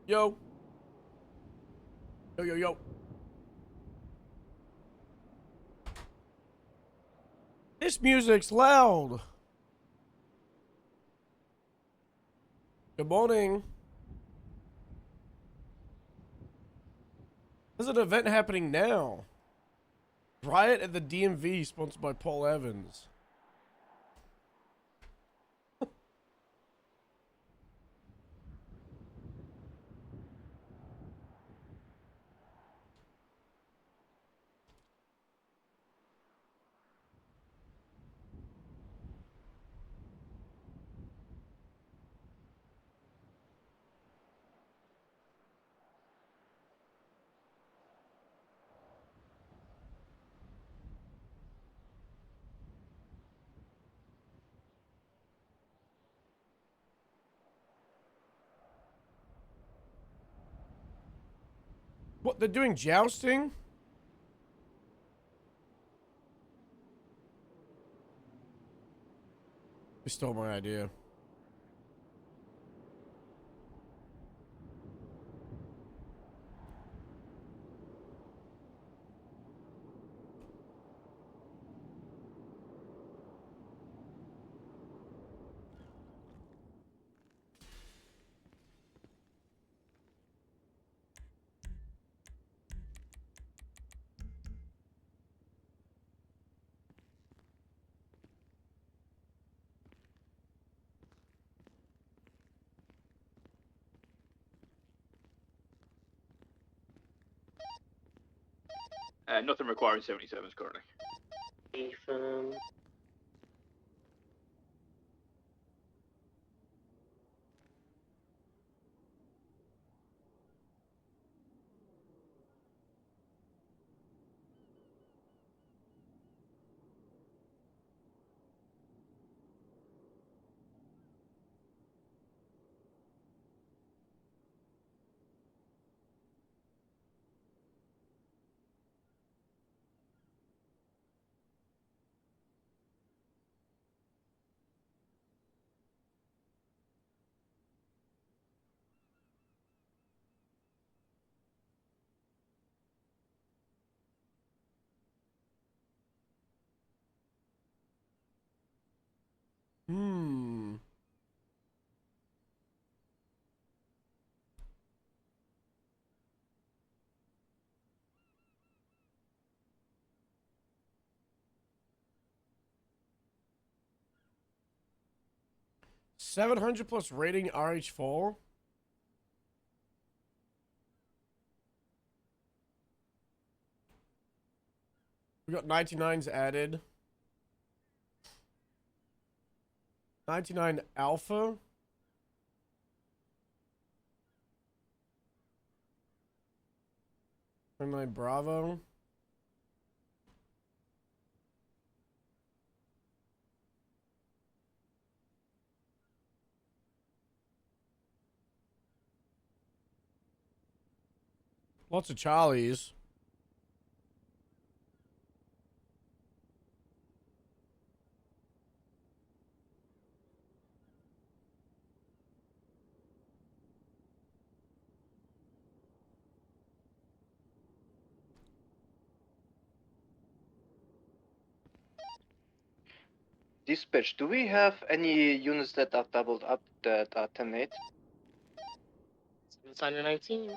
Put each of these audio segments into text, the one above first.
Yo. Yo, yo, yo. This music's loud. Good morning. There's an event happening now. Riot at the DMV, sponsored by Paul Evans. What, they're doing jousting? They stole my idea. Nothing requiring 77s currently. Ethan. Hmm. $700 plus rating RH4. We got 99s added. 99 Alpha. 99 Bravo. Lots of Charlies. Dispatch, do we have any units that are doubled up that are 10-8? 719.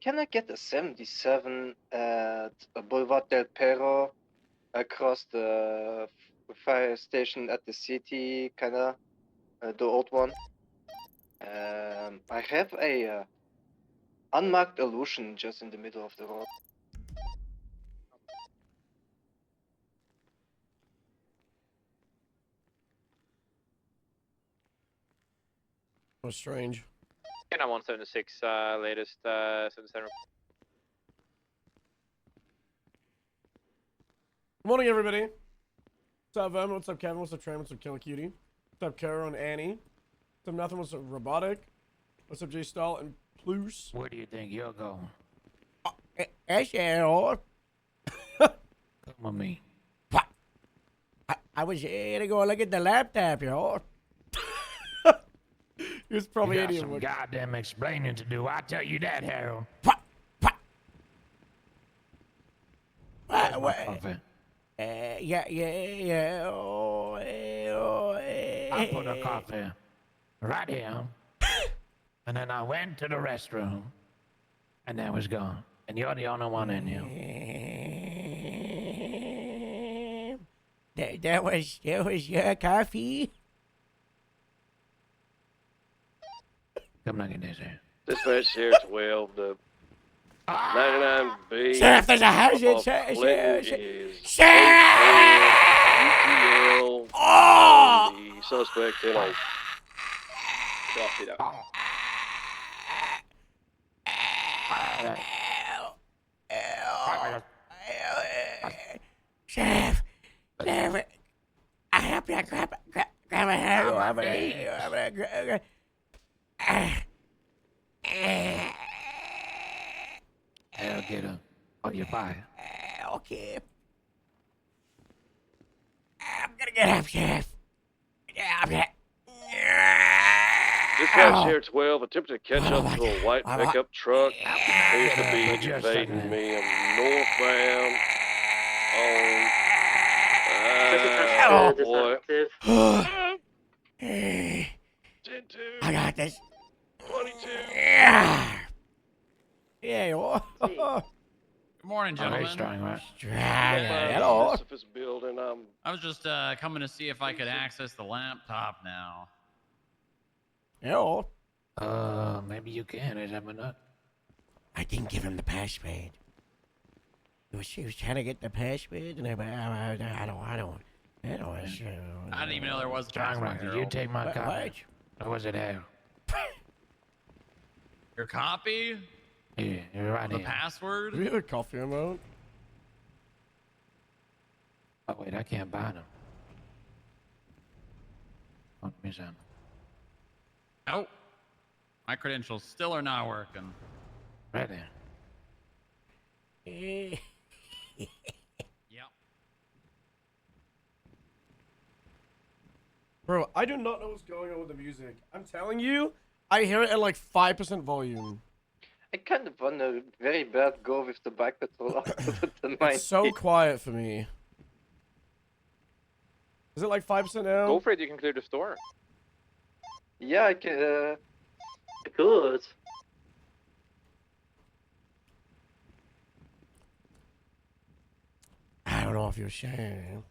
Can I get a 77 at Boulevard del Perro across the fire station at the city, kinda, the old one? I have a unmarked illusion just in the middle of the road. Oh, strange. And I'm 176, latest 77. Good morning, everybody. What's up, Vem? What's up, Kevin? What's up, Tram? What's up, Killer Cutie? What's up, Kara and Annie? What's up, Nothing? What's up, Robotic? What's up, J Stall and Plus? Where do you think you're going? SL. Come with me. I was here to go look at the laptop, yo. He was probably You got 80 some goddamn explaining to do. I tell you that, Harold. What? What? Where's my What? coffee? Yeah. I put a coffee right here. And then I went to the restroom. And that was gone. And you're the only one in here. That was your coffee. Come look at this here. Dispatch here 12, the 99B. Sheriff, there's a hazard. of Sheriff. Clinton is Sheriff! UTL. Oh! The suspect in a Copy that. Sheriff, I help you grab a handle. I'm gonna Hell, get up. On your fire. okay. I'm gonna get up, Sheriff. dispatch here 12 attempted to catch Oh up my to a white God. pickup truck. Appears to But be just a evading minute. me. I'm northbound on. Boy. Hey, 10-2, I got this. 22. Yeah, you Good morning, Oh, very gentlemen. strong, right? Hello. This building. I'm I was just coming to see if I could access the laptop now. Hello. Maybe you can. Is that not? I didn't give him the password. He was trying to get the password, and I don't. I didn't even know there was a Strong password. rock. Did you Harold. take my copy? Or was it Harold? Your copy? Yeah, you're right The here. password? Do we have a coffee amount? Oh, wait, I can't buy them. Let me see. Oh. My credentials still are not working. Right there. Yep. Bro, I do not know what's going on with the music. I'm telling you, I hear it at like 5% volume. I kind of want to very bad go with the back patrol out of the mine. It's so quiet for me. Is it like 5% now? Go for it. You can clear the store. Yeah, I can. I could. I don't know if you're saying,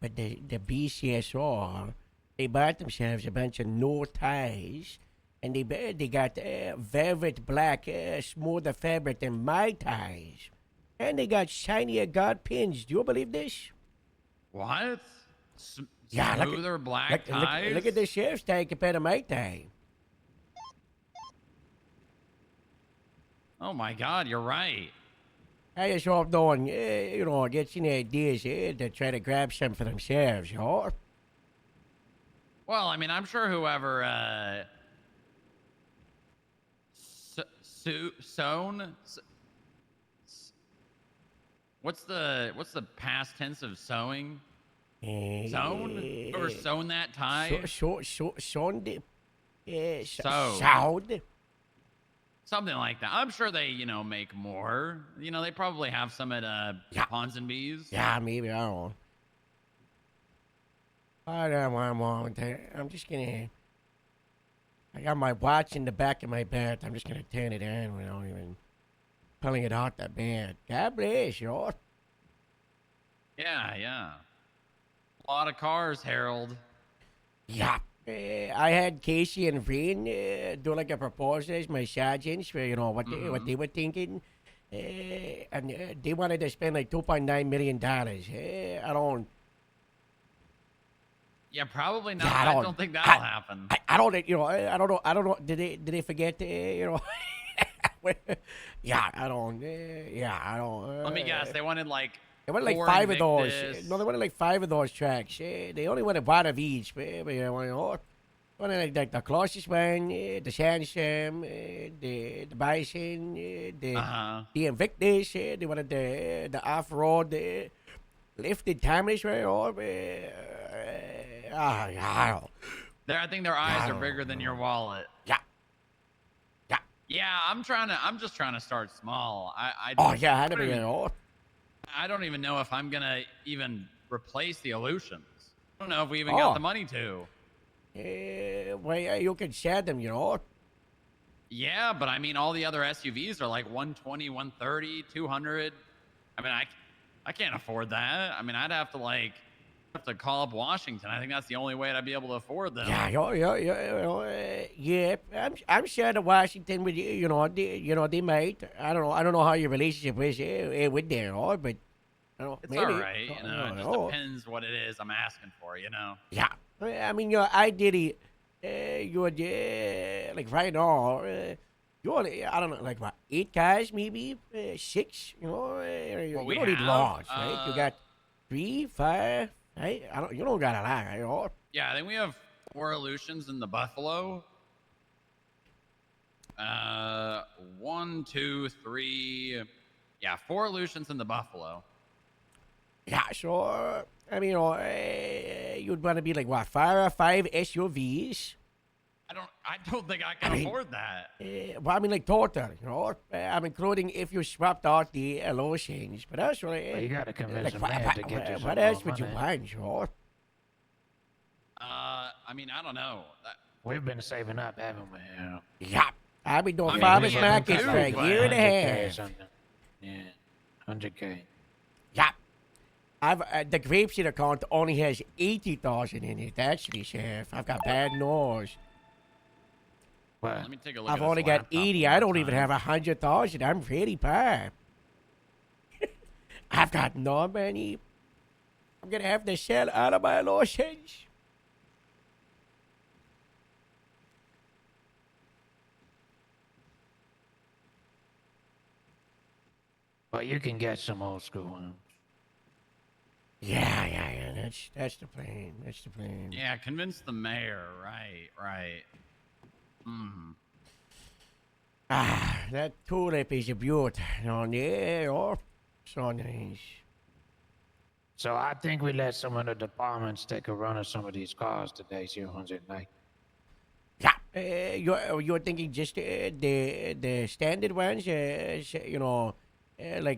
but the BCSR, they bought themselves a bunch of no ties, and they got velvet black, smoother fabric than my ties, and they got shinier god pins. Do you believe this? What? Yeah, look at- Smoother black Look, ties? look at the sheriff's tie compared to my tie. Oh my god, you're right. I just hope no one, gets any ideas to try to grab some for themselves, you know? Well, I mean, I'm sure whoever, sewn? What's the past tense of sewing? Sewn? Whoever sewn that tie? Sound. Sewed. Sound. Something like that. I'm sure they, make more. They probably have some at Yeah. Ponsonby's. Yeah, maybe, I don't know. I don't know, I'm just gonna... I got my watch in the back of my bed. I'm just gonna turn it on without even pulling it out the bed. God bless, you know? Yeah. A lot of cars, Harold. Yeah. I had Casey and Vin do like a proposal as my sergeants for, what they were thinking. And they wanted to spend like $2.9 million. I don't... Yeah, probably not. Yeah, I don't think that'll happen. I don't, I don't know. Did they forget, yeah, I don't, I don't. Let me guess. They wanted They wanted like four 5 of those. Invictus. No, they wanted like 5 of those tracks. They only wanted 1 of each. Wanted like the closest one, the Sandstorm, the Bison, the Invictus. They wanted the off-road, lifted timeless. I don't know. I think their eyes are Yeah. bigger than your wallet. Yeah. Yeah. Yeah, I'm just trying to start small. Oh, yeah, I don't even, 100%. I don't even know if I'm gonna even replace the Illusions. I don't know if we even Oh. got the money to. Well, you can share them, Yeah, but I mean, all the other SUVs are like 120, 130, 200. I mean, I can't afford that. I mean, I'd have to call up Washington. I think that's the only way I'd be able to afford them. Yeah. I'm sure that Washington would, they might. I don't know how your relationship is with them, but It's maybe. all right. You know, it just depends what it is I'm asking for. You know. Yeah. I mean, ideally, you're like right now, you're, I don't know, like what, 8 cars maybe, 6. You we don't need have, lots, right? You got 3, 5. Right? You don't got a lot, right? Yeah, I think we have 4 Illusions in the Buffalo. 1, 2, 3. Yeah, 4 Illusions in the Buffalo. Yeah, so, I mean, you'd want to be like, what, 5 SUVs? I don't think I can afford that. Well, I mean, like, total, I'm including if you swapped out the Illusions, but that's right. Well, you gotta convince like, the man to get you some what else more would you money. want, sure? I mean, I don't know. We've been saving up, haven't we? You know? Yeah. I've been doing I mean, farmers we markets do, for a but year and a 100K or half. something. Yeah, 100K. Yeah. The grapeseed account only has 80,000 in it. Actually, Chef, I've got bad news. What? Let me take a look. I've at only this got laptop 80. one I more don't even time. have 100,000. I'm pretty bad. I've got no money. I'm gonna have to sell out of my lotions. Well, you can get some old school ones. Yeah. That's the plan. That's the plan. Yeah, convince the mayor. Right. Hmm. That tulip is a beaut. On the air, so nice. So I think we let some of the departments take a run at some of these cars today, see who's at night. Yeah. You're thinking just the standard ones, like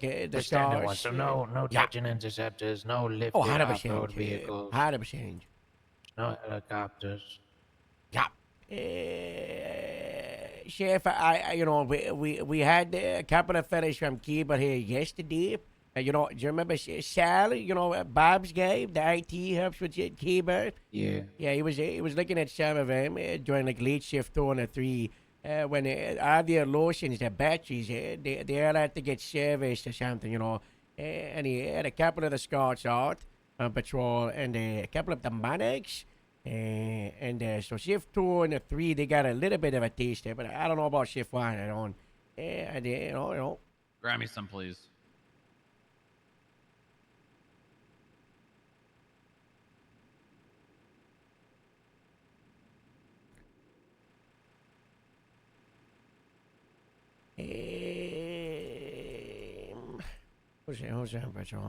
the The standard stars. ones. So no yeah. touching interceptors, no lifted Oh, off-road 100%. vehicles, 100%. no helicopters. Yeah. Chef, we had a couple of fellas from Cuba here yesterday. Do you remember Sal? Bob's guy, the IT helps with Cuba. Yeah. Yeah, he was looking at some of them during like late shift 2 and 3. When all the lotions, the batteries, they all had to get serviced or something, and he had a couple of the Scouts out on patrol and a couple of the Monarchs. So shift 2 and 3, they got a little bit of a taste there, but I don't know about shift 1. I don't. Grab me some, please. Who's that patrol?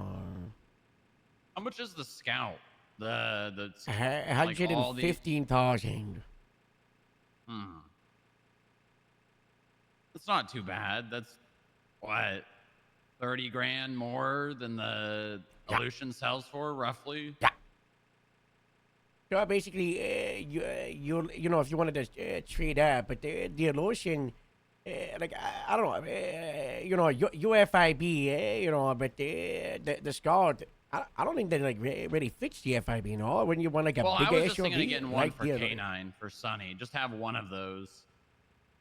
How much is the Scout? The like all the- 115,000. That's not too bad. That's what 30 grand more than the Yeah. Illusion sells for, roughly. So basically, if you wanted to trade up, but the Illusion, like I don't know, UFIB, but the Scout, I don't think that like really fits the FIB, no? Wouldn't you want like a Well, I bigger was just SUV? thinking of getting one like for the K9 for Sunny. Just have one of those.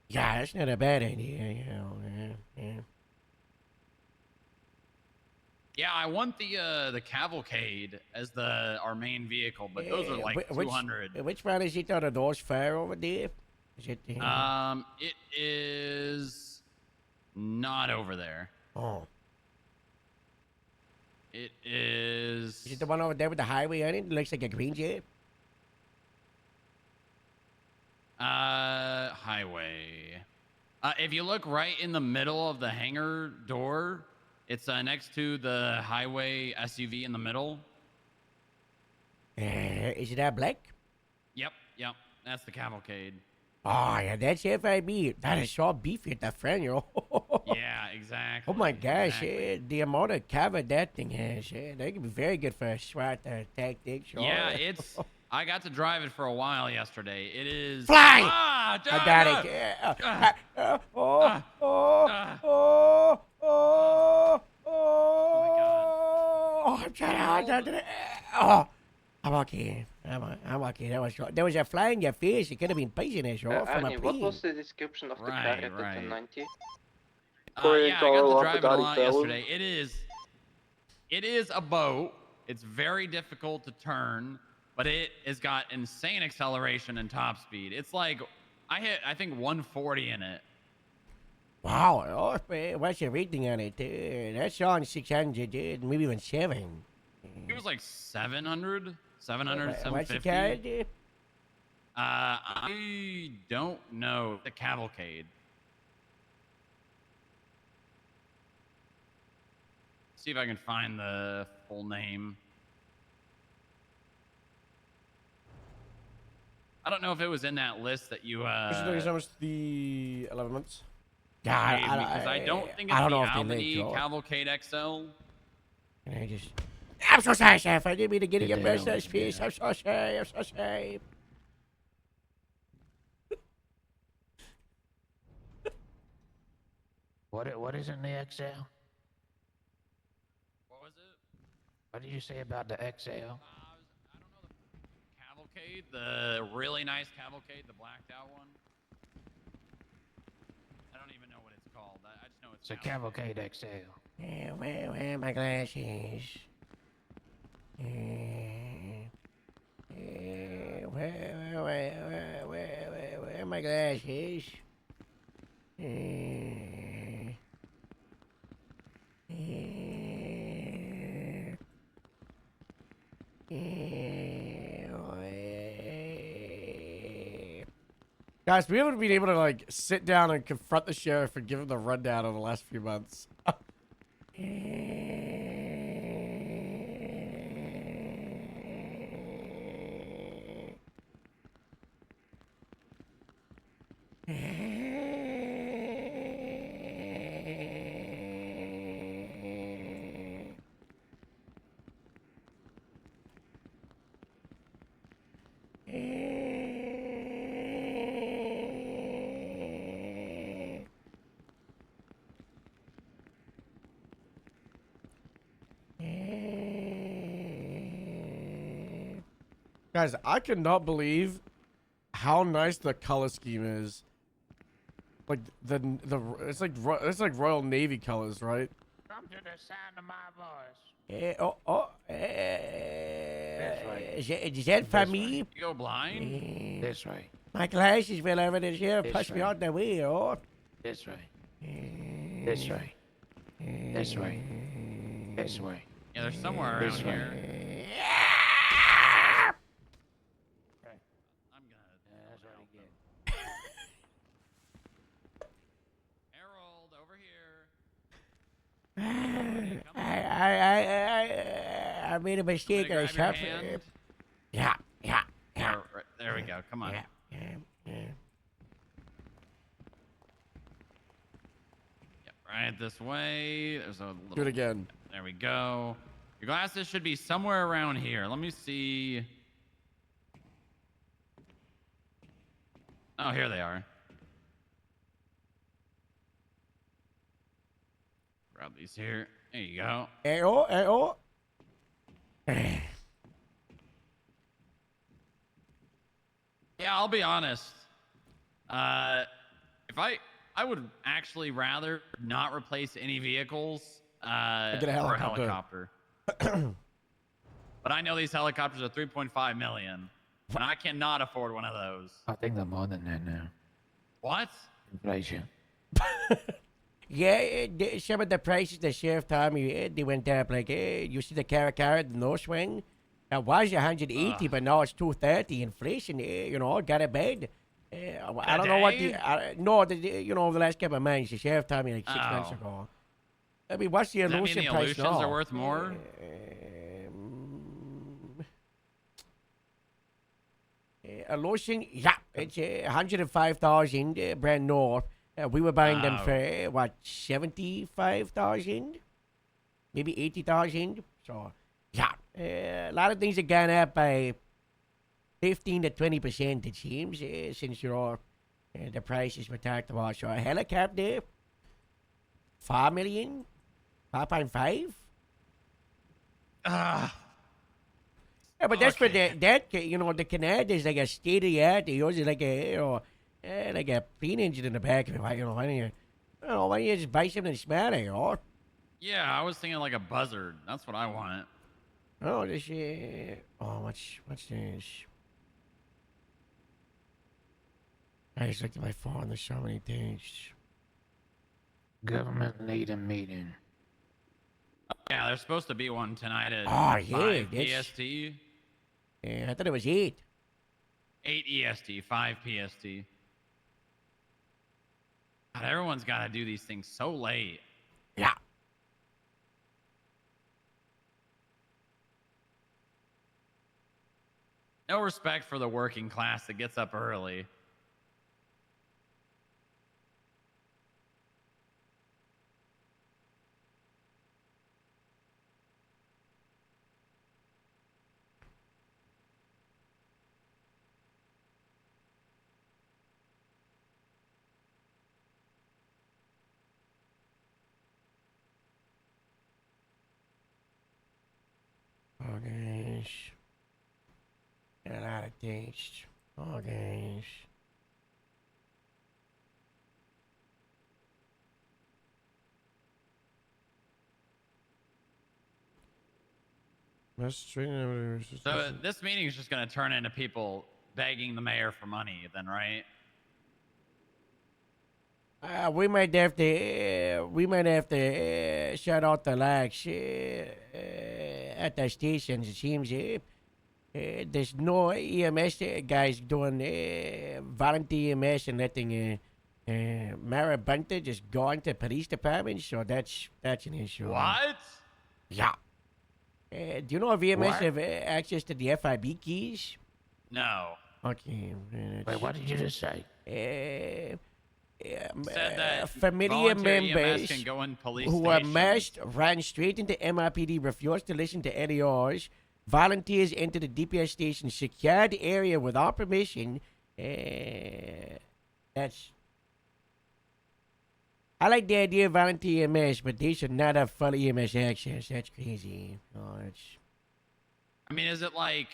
Yeah, that's not a bad idea. Yeah. Yeah, I want the Cavalcade as our main vehicle, but those are like Wh- which- 200. Which one is it out of those far over there? Is it? It is not over there. Oh, It is. is it the one over there with the highway on it? It looks like a green Jeep. Highway. If you look right in the middle of the hangar door, it's next to the highway SUV in the middle. Is it that black? Yep. That's the cavalcade. Oh, yeah, that's FIB. That is so beefy at the front, you know. Yeah, exactly. Oh my gosh, exactly. the amount of cover that thing has, that could be very good for a SWAT tactic. Sure. Yeah, it's. I got to drive it for a while yesterday. It is. Fly! Ah, I got it. Oh, I'm trying to. Oh, I'm okay. I'm okay. That was a fly in your face. It could have been poisonous, from a Annie, what plane. was the description of the car Right, at the right. 1090? Yeah, I got to Colorado drive it a Pagani lot Felon. yesterday. It is a boat. It's very difficult to turn, but it has got insane acceleration and top speed. It's like I hit, I think 140 in it. Wow. Oh, what's your rating on it? That's on 600, maybe even 7. It was like 700, 700, What's the 750. car? I don't know. The cavalcade. See if I can find the full name. I don't know if it was in that list that you the 11 months. Yeah, gave me, because I don't think it's I don't the know if they Albany linked, Cavalcade XL. And I just. I'm so sorry, Chef. I didn't mean to get in your Get down, business, get please. down. I'm so sorry. I'm so sorry. What is in the XL? What was it? What did you say about the XL? I don't know, the Cavalcade, the really nice Cavalcade, the blacked out one. I don't even know what it's called. I just know it's It's a Cavalcade XL. Yeah, where are my glasses? Where are my glasses? Guys, we haven't been able to like sit down and confront the sheriff and give him the rundown of the last few months. Guys, I cannot believe how nice the color scheme is. Like it's like Royal Navy colors, right? Come to the sound of my voice. Is that for That's me? You go blind? This way. My glasses fell over the sheriff. This Push me way. out the way, oh. This way. This way. This way. This way. Yeah, there's somewhere around This way. here. I'm gonna. That's what I get. Harold, over here. I made a mistake. Grab I your shot. hand. Yeah. There we go. Come on. Yeah. Yep, right this way. There's a little. Do it again. There we go. Your glasses should be somewhere around here. Let me see. Oh, here they are. Grab these here. There you go. Yeah, I'll be honest. If I would actually rather not replace any vehicles get a for a helicopter. helicopter. But I know these helicopters are 3.5 million, and I cannot afford one of those. I think they're more than that now. What? Inflation. Yeah, some of the prices the sheriff told me, they went up. Like, you see the Caracara, the no swing? It was 180, but now it's 230. Inflation, got it bad. I don't know what the... over the last couple of months, the sheriff told me like 6 months Oh. ago. I mean, what's the Does that mean illusion the price illusions now? are worth more? A Lotion, yeah, it's 105,000 brand new. We were buying them Oh. for what 75,000, maybe 80,000. So yeah, a lot of things have gone up by 15 to 20%. It seems since the prices were talked about. So a helicopter, 4 million, 4.5. Yeah, but that's for Okay. the Canada is like a state of the art. Yours is like like a plane engine in the back of it. Why don't you just buy something smarter? Yeah, I was thinking like a buzzard. That's what I want. Oh, this, what's this? I just looked at my phone. There's so many things. Government need a meeting. Yeah, there's supposed to be one tonight at Oh, yeah, 5 that's- PST, I thought it was 8. 8 EST, 5 PST. God, everyone's got to do these things so late. Yeah. No respect for the working class that gets up early. Oh, gosh. A lot of things. Oh, gosh. So this meeting is just going to turn into people begging the mayor for money, then, right? We might have to shut out the lights at the stations. It seems there's no EMS guys doing volunteer EMS and letting Mara Bunter just go into police departments. So that's an issue. What? Yeah. Do you know if EMS What? have access to the FIB keys? No. Okay. Wait, what did you just say? Said that familiar volunteer members EMS can go in police who are stations. masked ran straight into MRPD, refused to listen to LERs. Volunteers entered the DPS station, secured the area without permission. That's. I like the idea of volunteer EMS, but they should not have full EMS access. That's crazy. Oh, that's. I mean, is it like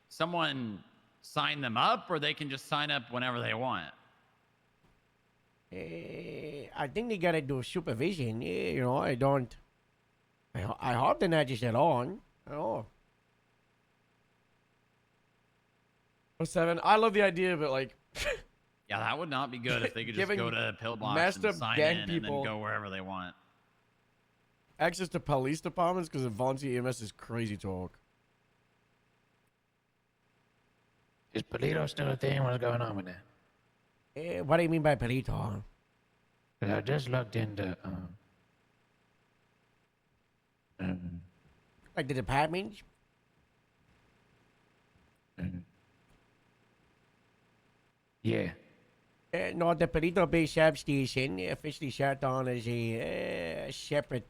someone signed them up, or they can just sign up whenever they want? I think they gotta do supervision. I don't. I hope they're not just alone. Oh. 07. I love the idea of it, like, Yeah, that would not be good if they could just Giving go to Pillbox messed and up sign gang in and people- then go wherever they want. access to police departments because volunteer EMS is crazy talk. Is Polito still a thing? What's going on with that? What do you mean by Perito? 'Cause I just looked into Like the department? yeah. No, the Perito Bay substation officially shut down as a separate,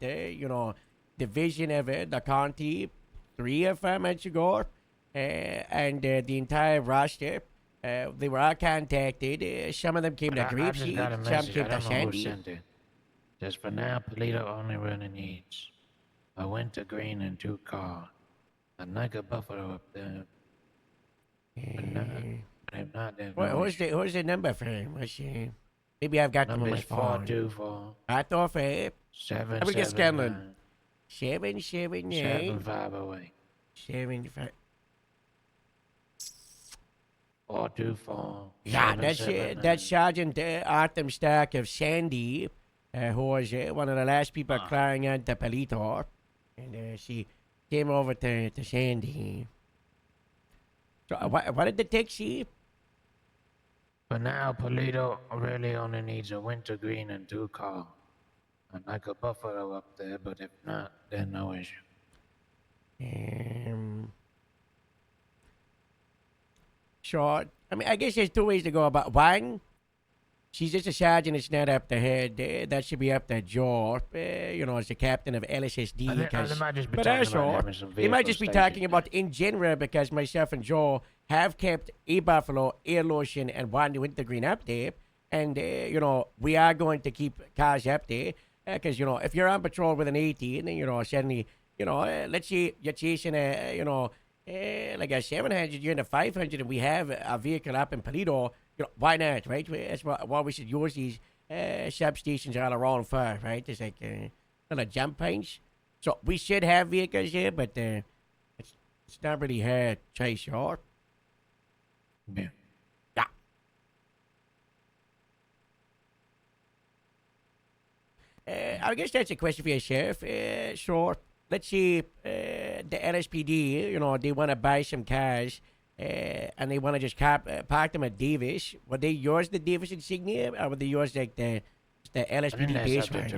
division of the county 3 or 5 months ago. And the entire roster, they were all contacted. Some of them came to I Grape just Seed, got a some message. came I to don't know who Sandy. sent it. Just for now, Polito only running needs a winter green and 2 car. A Nike Buffalo up there. If not, there's no issue. Who's the number for him? Maybe I've got them on Number my is phone. 424 I thought for 779 Let me get Scanlan. 778 7508 75. 424 Yeah, that's 779. Sergeant Artem Stark of Sandy, who was one of the last people crying out to Polito. And she came over to Sandy. So, what did the taxi? For now, Polito really only needs a winter green and 2 car. A Nike Buffalo up there, but if not, then no issue. short. I mean, I guess there's two ways to go about. One, she's just a sergeant. It's not up to her. That should be up to Joe. As the captain of LSSD. They might just be But talking that's about all. having some They might vehicle just be stations talking about in general because myself and Joe have kept a Buffalo, a Lotion, and one Wintergreen up there. And, we are going to keep cars up there. Because, if you're on patrol with an 80 and then, suddenly, let's say you're chasing like a 700, you're in a 500, and we have a vehicle up in Paleto, why not, right? That's why we should use these substations all around for, right? It's like little jump points. So we should have vehicles here, but it's not really hard to chase short. Yeah. Yeah. I guess that's a question for you, Sheriff. Short. Let's see, the LSPD, they want to buy some cars, and they want to just park them at Davis. Would they use the Davis insignia, or would they use like the LSPD base ones?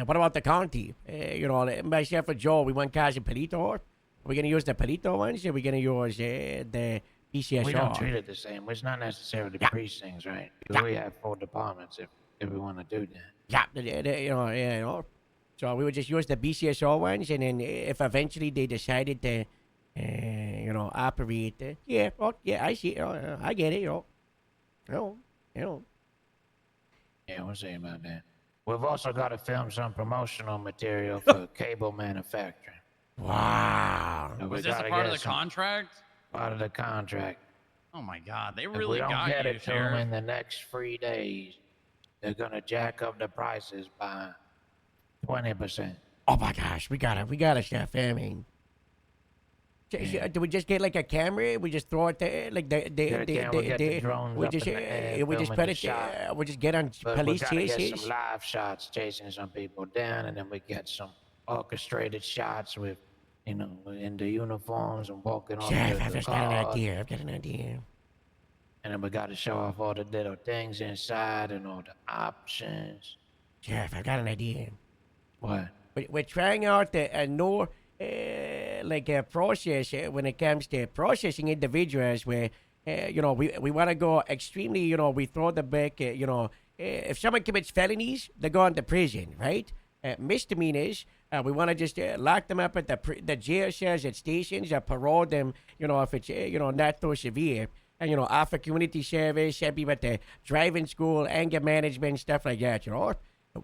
What about the county? Myself and Joe, we want cars in Paleto. Are we going to use the Paleto ones, or are we going to use the PCSR? We don't treat it the same. It's not necessarily precincts, right? We have 4 departments if we want to do that. Yeah, So we would just use the BCSO ones, and then if eventually they decided to, operate, I see, I get it, Yeah, we'll see about that. We've also got to film some promotional material for cable manufacturing. Wow. So we Was this a gotta part of get the some- contract? Part of the contract. Oh my God, they If really we don't got get you, it to them Sheriff. in the next 3 days, they're gonna jack up the prices by 20%. Oh my gosh, we gotta start filming. Do we just get like a camera? We just throw it there, like Get the drones we up just in the air, we just filming put the it. shot. We just get on But police we gotta get chases. some live shots chasing some people down, and then we get some orchestrated shots with, in the uniforms and walking off Chef, the I've just got an cars. idea. I've got an idea. And then we got to show off all the little things inside and all the options. Chef, I've got an idea. What? We're trying out a new process when it comes to processing individuals where we want to go extremely, we throw the back, if someone commits felonies, they go into prison, right? Misdemeanors, we want to just lock them up at the jail cells at stations, or parole them, if it's not so severe, and offer community service, send people to driving school, anger management, stuff like that.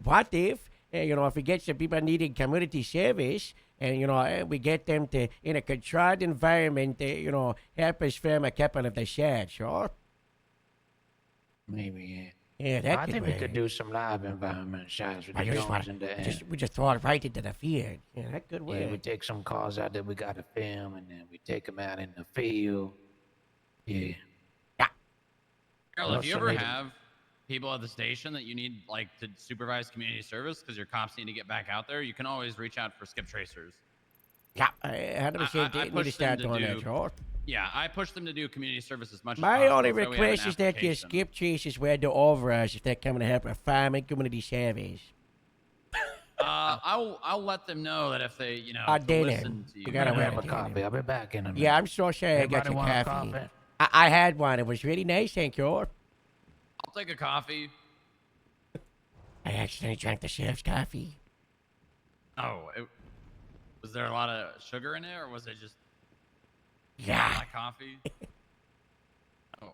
What if if we get some people needing community service, and we get them to in a controlled environment, help us film a couple of the shots, sure? Maybe, yeah. Yeah, that I could think we work. could do some live environment shots with I the just drones want in the air. we just throw it right into the field. Yeah, that could work. Yeah, we take some cars out that we got to film, and then we take them out in the field. Yeah. Carol, if Also you ever need 'em. have people at the station that you need to supervise community service because your cops need to get back out there, you can always reach out for skip tracers. Yeah, 100% I need to pushed start them to doing that, do- sure. Yeah, I push them to do community service as much as My possible. only so we have an request is that you application. skip chases where the over us if they're coming to help a farming community service. I'll let them know that if they, I to did it. listen to You you. gotta I'll wear have a it. coffee. I'll be back in a minute. Yeah, I'm so sorry I got Everybody your want a coffee. coffee? I had one. It was really nice, thank you. I'll take a coffee. I accidentally drank the chef's coffee. Oh, was there a lot of sugar in it, or was it just Yeah. black coffee? Oh,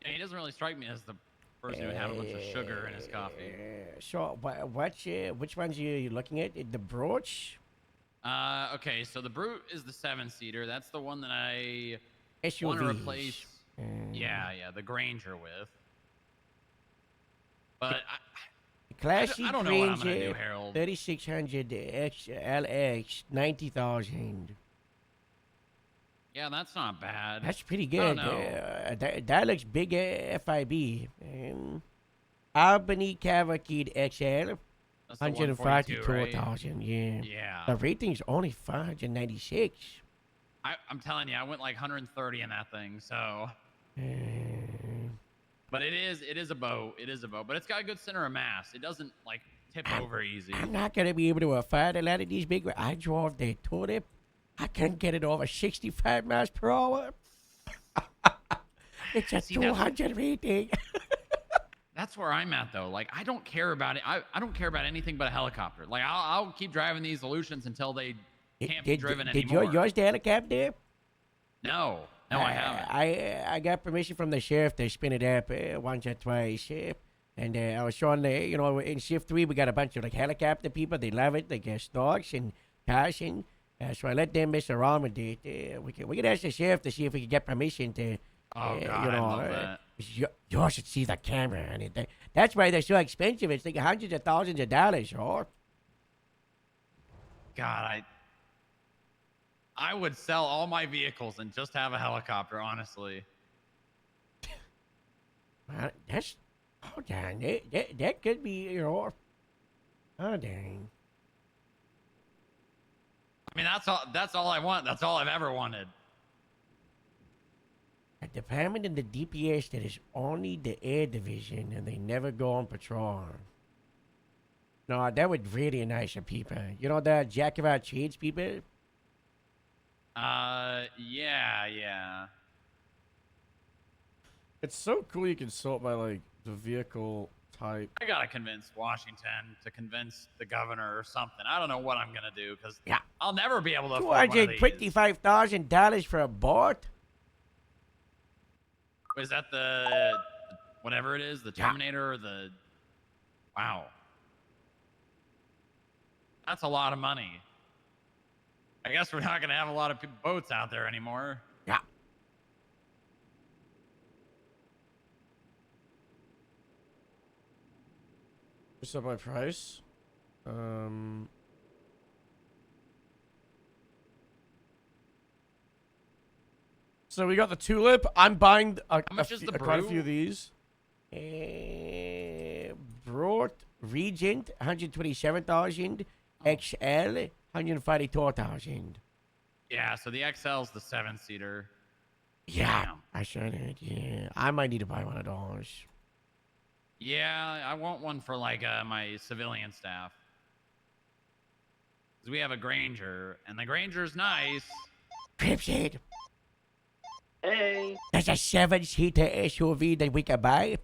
yeah, he doesn't really strike me as the person who would have a bunch of sugar in his coffee. So, which ones are you looking at? The brooch? Okay, so the Brute is the 7-seater. That's the one that I SUVs. want to replace. Yeah, the Granger with. But Classic I don't know what I'm gonna Ranger do, Harold. 3600 XLX 90,000. yeah, that's not bad. That's pretty I good. don't know. That looks big FIB. Albany Cavalcade XL That's the 142, right? 142,000. Yeah. Yeah. The rating's only 596. I'm telling you, I went like 130 in that thing. So, but it is a boat. It is a boat, but it's got a good center of mass. It doesn't like tip over easy. I'm not gonna be able to afford a lot of these big. I drove the Tulip. I couldn't get it over 65 miles per hour. It's a See, that's- 200 rating. That's where I'm at though. Like I don't care about it. I don't care about anything but a helicopter. Like I'll keep driving these Illusions until they can't be driven did anymore. yours the helicopter? No, I haven't. I got permission from the sheriff to spin it up once or twice. And I was showing the, in shift 3, we got a bunch of like helicopter people. They love it. They get stocks and cars. And so I let them mess around with it. We can ask the sheriff to see if we can get permission to. Oh God, I love that. You should see the camera on it. That's why they're so expensive. It's like hundreds of thousands of dollars, or. God, I would sell all my vehicles and just have a helicopter, honestly. That's. Oh, dang. That could be, Oh, dang. I mean, that's all I want. That's all I've ever wanted. A department in the DPS that is only the air division and they never go on patrol. No, that would really nice of people. You know the Jack of our trades people? Yeah. It's so cool you can sort by like the vehicle type. I gotta convince Washington to convince the governor or something. I don't know what I'm gonna do because Yeah. I'll never be able to afford one of these. $225,000 for a boat? Is that the whatever it is, the Terminator or the? Wow, that's a lot of money. I guess we're not gonna have a lot of boats out there anymore. Yeah. Just up my price. So we got the Tulip. I'm buying How much is the quite a Brew? few of these. Brought Regent, 127,000. XL, 142,000. Yeah, so the XL's the 7-seater. Yeah, Damn. I said it. Yeah, I might need to buy one of those. Yeah, I want one for like my civilian staff. Because we have a Granger, and the Granger's nice. Cripshead, Hey. there's a 7-seater SUV that we can buy.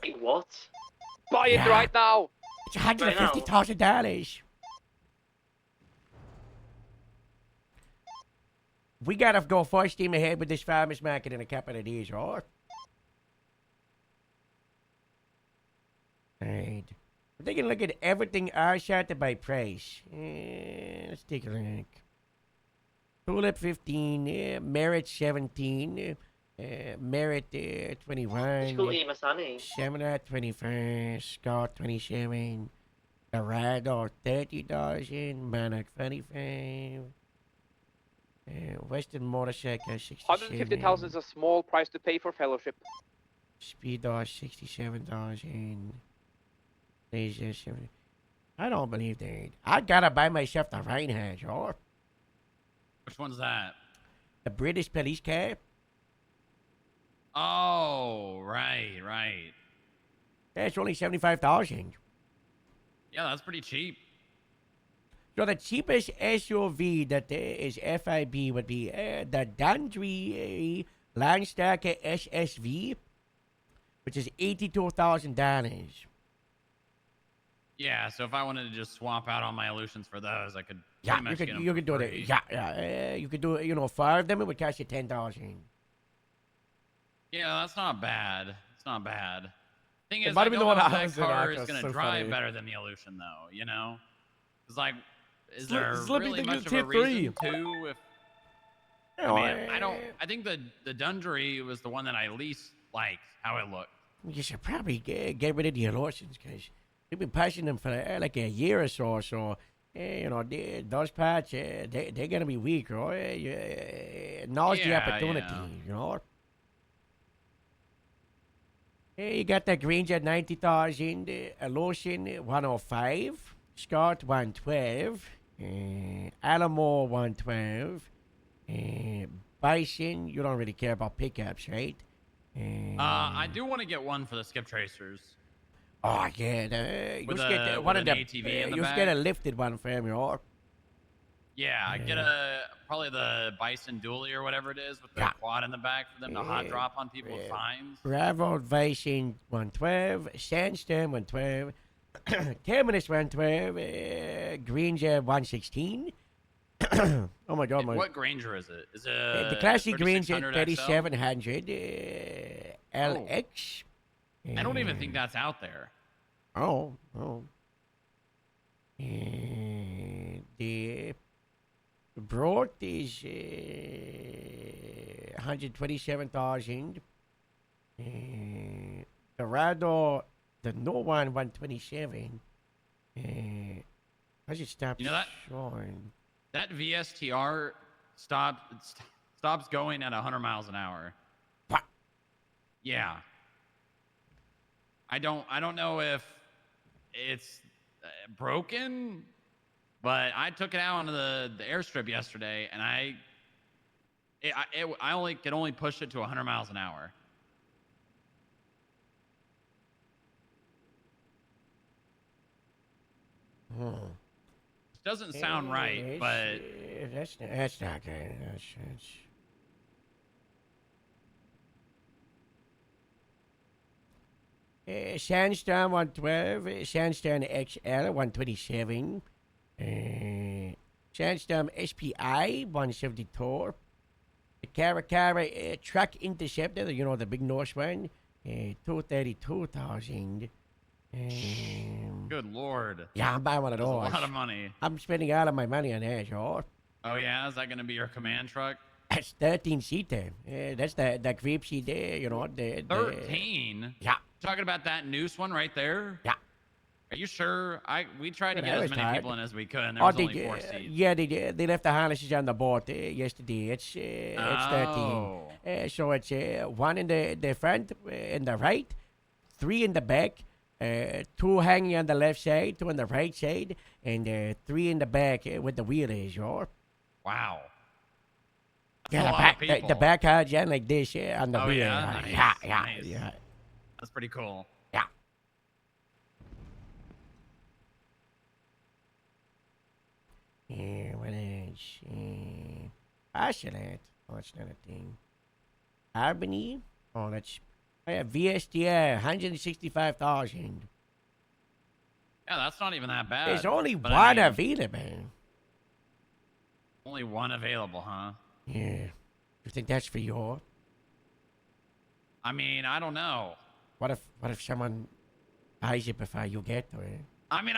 Hey, what? Buy it Yeah. right now. It's $150,000. We gotta go full steam ahead with this farmers market in a couple of days, right? Right. We're taking a look at everything I shot by price. Let's take a look. Tulip 15, Merit 17, Merit 21, Masani. Seminar 21, Scott 27, Dorado 30,000, Monarch 25, Western Motorcycle 67, 150,000 is a small price to pay for fellowship. Speedo 67,000, Laser 70. I don't believe that. I gotta buy myself the Reinhardt, or Which one's that? the British police car. Oh, right. That's only 75,000. Yeah, that's pretty cheap. So the cheapest SUV that is FIB would be the Dandri Landstarker SSV, which is $82,000. Yeah, so if I wanted to just swap out all my Illusions for those, I could Yeah, pretty much get them you for could do free. it. Yeah. You could do 5 of them. It would cost you 10,000. Yeah, that's not bad. It's not bad. Thing It is, might I have been don't the know one if I that was in, car Aka, is going so to drive funny. better than the Illusion, though, you know? It's like, is Slip- there Slippy really thinks much it's of a tier reason to? If You I know, mean, I think the Dundry was the one that I least liked how it looked. you should probably get rid of the Illusions because you've been passing them for like a year or so. So, those parts, they're going to be weak, right? Now's the Yeah, opportunity, yeah. you know? You got the Granger 90,000, Illusion 105, Scott 112, Alamo 112, Bison, you don't really care about pickups, right? I do want to get one for the Skip Tracers. Oh, yeah. You With should get a- one with of an the. ATV in the You should get back. a lifted one for me, or. Yeah, get probably the Bison Dually or whatever it is with the Yeah. quad in the back for them to hot Yeah. drop on people with fines. Bravo Vision 112, Sandstone 112, Terminus 112, Granger 116. Oh my god, my What Granger is it? Is it the classic Granger 3700 XL? 3700 LX. I don't even think that's out there. Oh. The Broad is 127,000. The Rado, the no one 127. How's it stop You know that- showing? That VSTR stops going at 100 miles an hour. What? Yeah. I don't know if it's broken, but I took it out onto the airstrip yesterday, and I could only push it to 100 miles an hour. Doesn't sound right, but that's not good. Sandstorm 112, Sandstorm XL 127, Sandstorm SPI 172, the Caracara Truck Interceptor, you know, the big North one, 232,000. good lord. Yeah, I'm buying one of That's a those. lot of money. I'm spending all of my money on that, y'all. Oh yeah, is that gonna be your command truck? That's 13-seater. That's the creep seat there, you know. The 13? Yeah. Talking about that noose one right there? Yeah. Are you sure? We tried to Yeah, get that as was many tight. people in as we could, and there was only 4 seats. Yeah, they did. They left the harnesses on the board yesterday. It's 13. Oh. So it's one in the front, in the right, 3 in the back, 2 hanging on the left side, 2 on the right side, and 3 in the back with the wheelies, y'all. Wow. Yeah, a the lot back, of the people. back hard like this on the Oh, wheel. yeah? Nice, Yeah. nice. That's pretty cool. Yeah. Yeah, what else? Ashland. Oh, that's not a thing. Albany. Oh, that's VSTR, 165,000. Yeah, that's not even that bad. There's only but one I mean, available. Only one available, huh? Yeah. You think that's for your? I mean, I don't know. What if someone buys it before you get to it? I mean,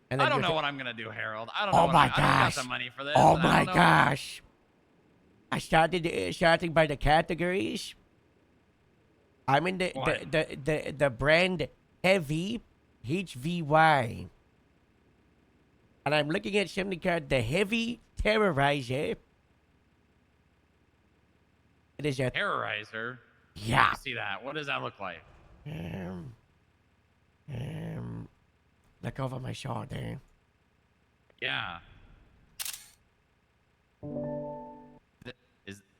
And I then don't you know can- what I'm gonna do, Harold. I don't know. Oh what my I don't gosh. got the money for this. Oh and I my don't know- gosh. I started starting by the categories. I'm in What? the brand Heavy HVY. And I'm looking at something called the Heavy Terrorizer. It is a Terrorizer. yeah. I see that. What does that look like? Look over my shoulder. Yeah.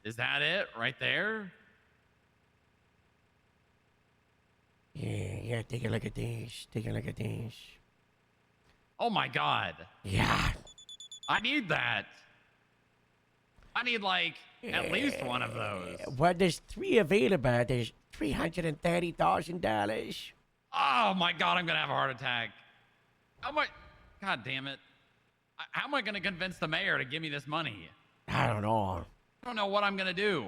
Is that it right there? Yeah, take a look at this. Take a look at this. Oh my god. Yeah. I need that. I need like at least one of those. Well, there's 3 available. There's $330,000. Oh my god, I'm gonna have a heart attack. How am I? God damn it. How am I gonna convince the mayor to give me this money? I don't know. I don't know what I'm gonna do.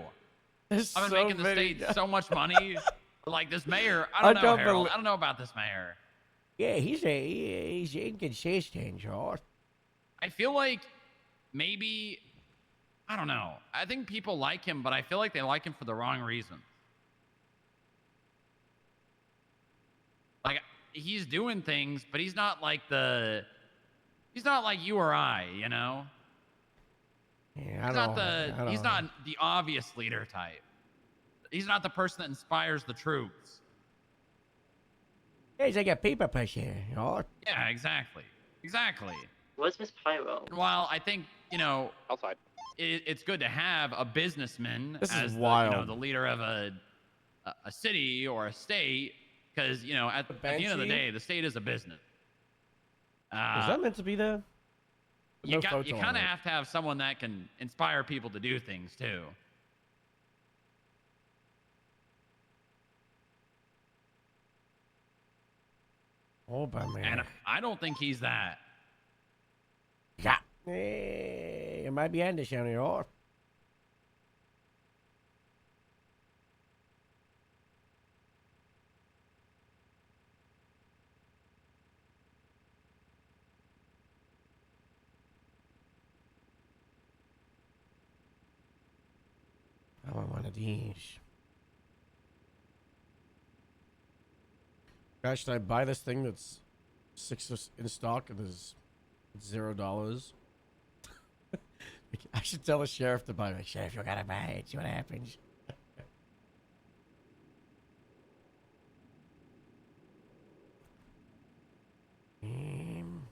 There's I've been so making the many- state so much money. Like this mayor, I I don't know, don't Harold. belie- I don't know about this mayor. Yeah, he's inconsistent, George. I feel like maybe I don't know. I think people like him, but I feel like they like him for the wrong reasons. Like he's doing things, but he's not like you or I, you know? Yeah, He's not the obvious leader type. He's not the person that inspires the troops. He's like a paper pusher, George. Yeah, exactly. Exactly. Where's Miss Pyro? While I think, Outside. it's good to have a businessman This is as wild. the leader of a city or a state, because at the end of the Banshee? day, the state is a business. Is that meant to be there? you no got photo you on kind of it. have to have someone that can inspire people to do things too. Oh, but And man. I don't think he's that. Yeah. It might be Anderson or I want one of these. Guys, should I buy this thing that's in stock and there's $0? I should tell the sheriff to buy it. Sheriff, you gotta buy it. See what happens. Um,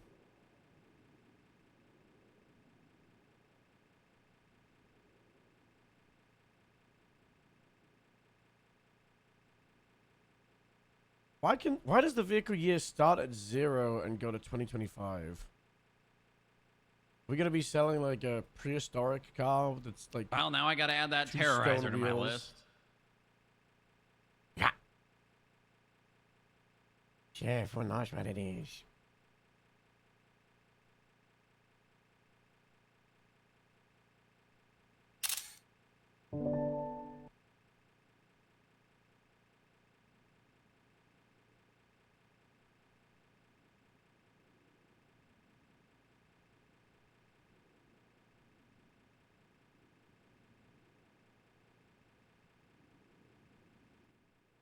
Why does the vehicle year start at 0 and go to 2025? We're gonna be selling like a prehistoric car that's like Well, now I got to add that Two terrorizer stone to my wheels. list. yeah. Sheriff, who knows what it is?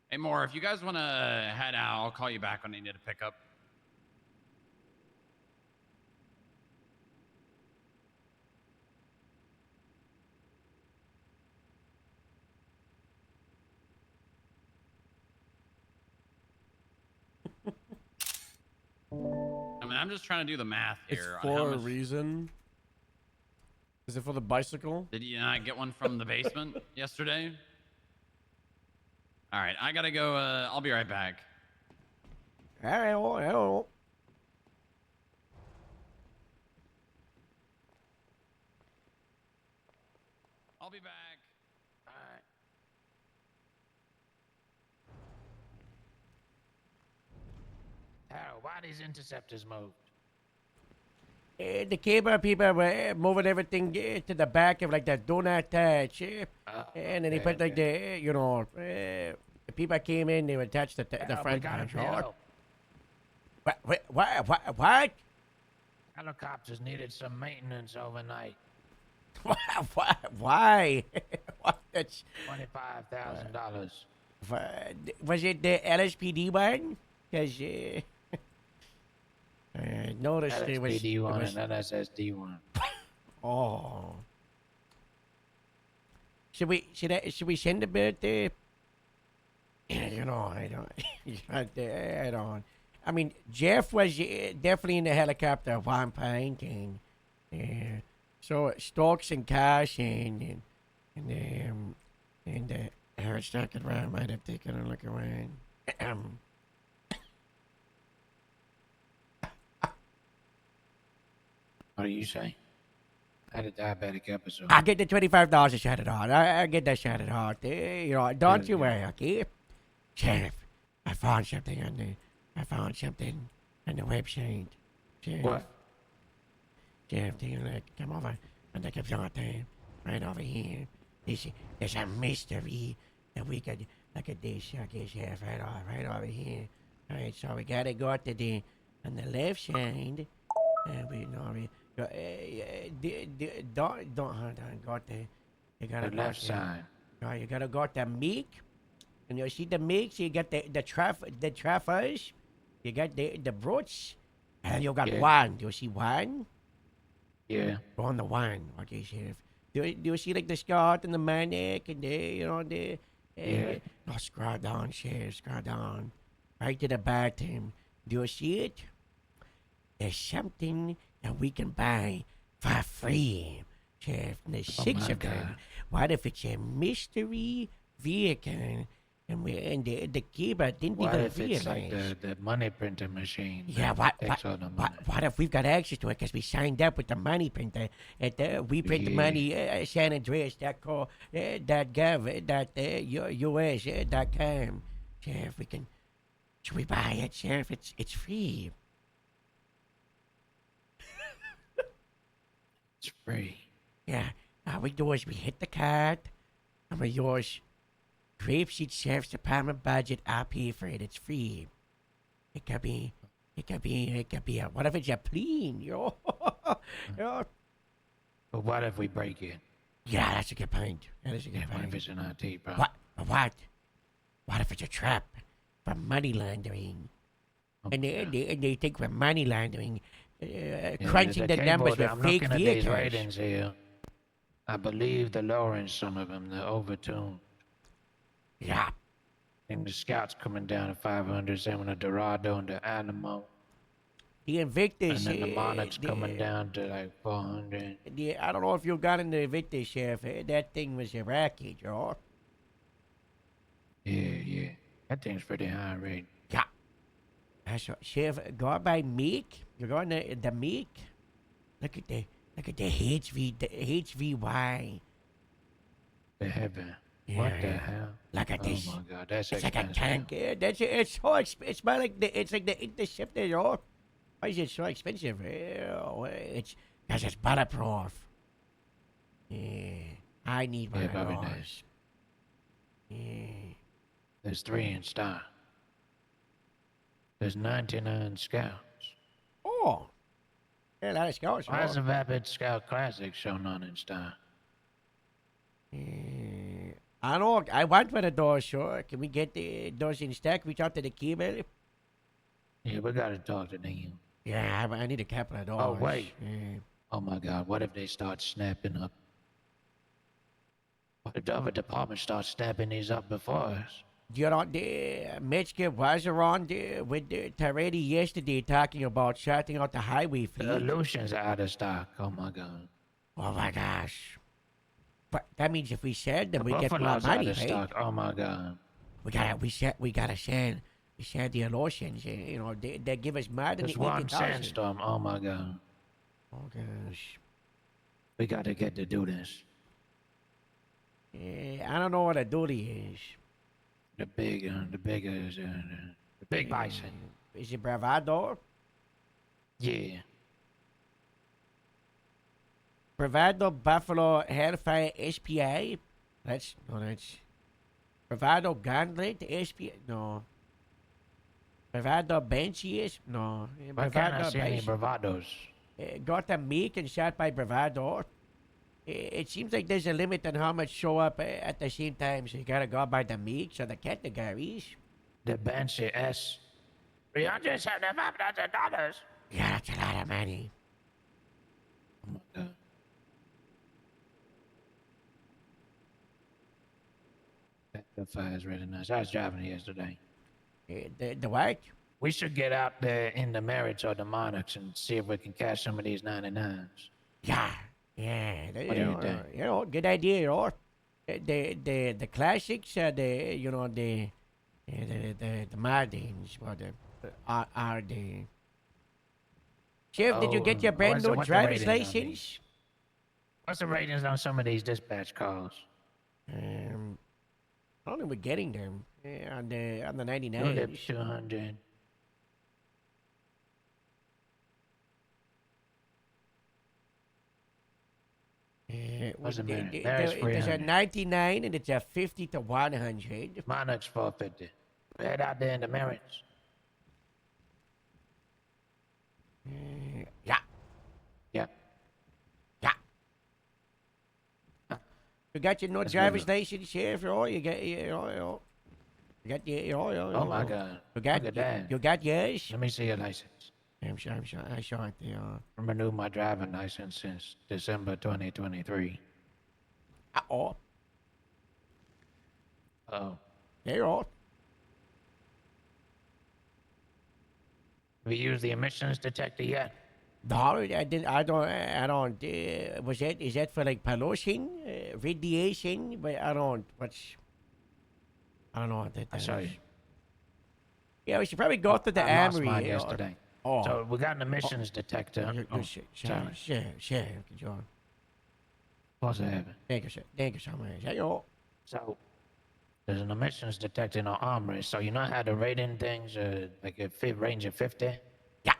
Hey, Moore, if you guys want to head out, I'll call you back when I need to pick up. I mean, I'm just trying to do the math it's here. on how for a much- reason. Is it for the bicycle? Did you not get one from the basement yesterday? All right, I gotta go. I'll be right back. All right, all right, all right. I'll be back. Alright. Harold, why these interceptors moved? The cable people were moving everything to the back of like the donut touch. And then they put like the, the people came in, they would touch the Harold, we front got a control. bill. What? Helicopters needed some maintenance overnight. Why? What? $25,000. Was it the LSPD one? Because I noticed it was. LSPD1 and NSSD1. Oh. Should we send a bit there? I don't. I mean, Jeff was definitely in the helicopter at one point, and so Stokes and Cash and Eric Stuckett around might have taken a look around. What do you say? I had a diabetic episode. I'll get the $25 to shut it on. I'll get that shut it on. Don't you worry, okay? Sheriff, I found something on the website. Sheriff, What? Sheriff, come over on the computer, right over here. There's a mystery that we could look at this, okay, Sheriff, right over here. All right, so we gotta go to on the left side. Don't hold on. Go to you gotta The go left to- side. No, you gotta go to Meek, and you see the Meek. So you got the Traffers. You got the Broots, and you got Yeah. one. Do you see one? Yeah. Go on the one. Okay, Sheriff. Do you see like the skirt and the manic and Yeah. No, scroll down, Sheriff. Scroll down, right to the bottom. Do you see it? There's something that we can buy for free, Sheriff. And there's Oh 6 my of them. God. What if it's a mystery vehicle and the keeper didn't What even if it's like realize. the money printing machine? Yeah, that takes all the money? what if we've got access to it because we signed up with the money printer at we print the money San Andreas .gov US .com. Sheriff, we can. Should we buy it, Sheriff? It's free. It's free. Yeah. All we do is we hit the card, and we use Grapeseed Sheriff's Department budget. I'll pay for it. It's free. It could be. What if it's a plane, you know? But what if we break it? Yeah, that's a good point. That is a good What if point. it's an IT problem? What? What if it's a trap for money laundering? Oh, And yeah. they think we're money laundering, Yeah, crunching the numbers cable, with I'm fake looking at these vehicles. ratings here. I believe they're lowering some of them. They're overtuned. Yeah. And the Scouts coming down to 500, same with the Dorado and the Alamo. The Invictus. And then the Monarchs coming down to like 400. I don't know if you got in the Invictus, Sheriff. That thing was a racket, you know? Yeah. That thing's pretty high rate. Yeah. That's right. Sheriff, go by Meek. You're going to the Meek. Look at the HVY. The heaven. What the Yeah. hell? Look at Oh this. my god, that's It's like a expensive. tank. It's so expensive. It's more like the Interceptor, you know? Why is it so expensive? It's because it's bulletproof. Yeah. I need one Yeah, of probably those. nice. Yeah. There's 3 in stock. There's 99 Scouts. Oh. Yeah, that is goes. Why is the Vapid Scout Classic shown on in stock? I know. I want one of those, sure. Can we get those in stock? Reach out to the keeper. Yeah, we gotta talk to them. Yeah, I need a couple of those. Oh, wait. Yeah. Oh my god, what if they start snapping up? What if the other department starts snapping these up before us? You know, Metzger was around with Taredi yesterday talking about shutting out the highway The fleet. Illusions are out of stock. Oh my god. Oh my gosh. But that means if we sell them, The we get more Buffalo's out money, of right? stock. Oh my god. We gotta sell the Illusions. You know, they give us more than Just the one 80,000. sandstorm. Oh my god. Oh gosh. We gotta get to do this. I don't know what a duty is. The big bison. Is it Bravado? Yeah. Bravado Buffalo Hellfire SPA? That's Bravado Gauntlet SPA? No. Bravado Benchies? No. Why can't I Bravado see any Bench- bravados? Got a meek and shot by Bravado. It seems like there's a limit on how much show up at the same time, so you gotta go by the meeks or the categories. The Banshee S. $375,000. Yeah, that's a lot of money. Oh my god. The fire is really nice. I was driving it yesterday. The what? We should get out there in the Merits or the Monarchs and see if we can catch some of these 99s. Yeah. What do you think? You know, good idea, you know. The classics, the Mardins, or are the. Sheriff, did you get your brand new what's the driver's ratings on license? these? What's the ratings on some of these dispatch calls? I don't think we're getting them on the 99. 200. What's a minute? There's There's a 300. 99 and it's a 50 to 100. Monarchs 450. Head out there in the Merits. Yeah. Yeah. You got your new That's driver's good. license, Sheriff? You got you got your Oh my god. You got Look at that. you got yours? Let me see your license. I'm sure I saw it there. I renewed my driving license since December 2023. Oh, Oh. there you are. Have you used the emissions detector yet? No, I didn't. I don't. Is that for like pollution, radiation? But I don't. What's? I don't know what that I is. saw you. Yeah, we should probably go through the I lost armory. mine or- yesterday. Oh, So we got an emissions detector. good, Oh, good shit. sorry. Share. Good job. What's happening? Thank you, sir. Thank you so much. Hey, yo. So there's an emissions detector in our armory. So you know how the rating things like a range of 50? Yeah.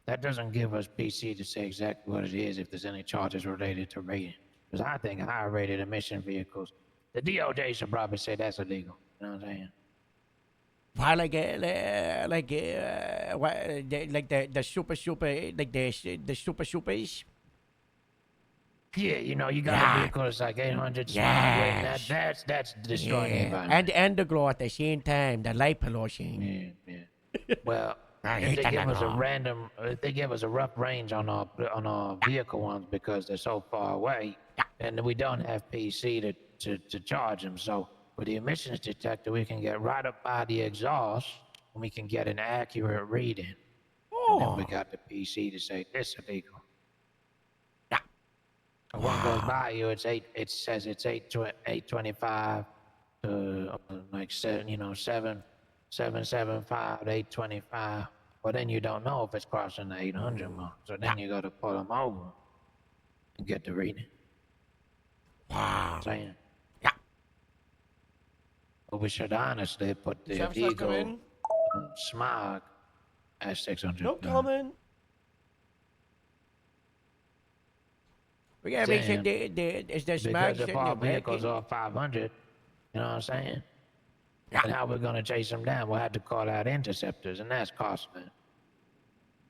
That doesn't give us PC to say exactly what it is if there's any charges related to rating. Because I think higher rated emission vehicles, the DOJ should probably say that's illegal. You know what I'm saying? Why, like the super, like the supers? Yeah, you know, you got Yeah. a vehicle that's like 800 smart weight. Yes. That's destroying the Yeah. environment. And the glow at the same time, the light pollution. Yeah. Well, I if hate they that give us a law. random, if they give us a rough range on our vehicle ones because they're so far away, and we don't have PC to charge them. So with the emissions detector, we can get right up by the exhaust, and we can get an accurate reading. And then we Oh. got the PC to say this illegal. Yeah. So one goes by you, it says it's 825 to like 775, 825. But then you don't know if it's crossing the 800 mark. So then you got to pull them over and get the reading. Wow. Saying. Yeah. But we should honestly put the Chef's not Vigo coming. smog at 600. No comment. We gotta make sure Damn. it's the smart Because shit if in our the vehicles bracket. are 500, you know what I'm saying? Yeah. And how we're going to chase them down, we'll have to call out interceptors, and that's costly.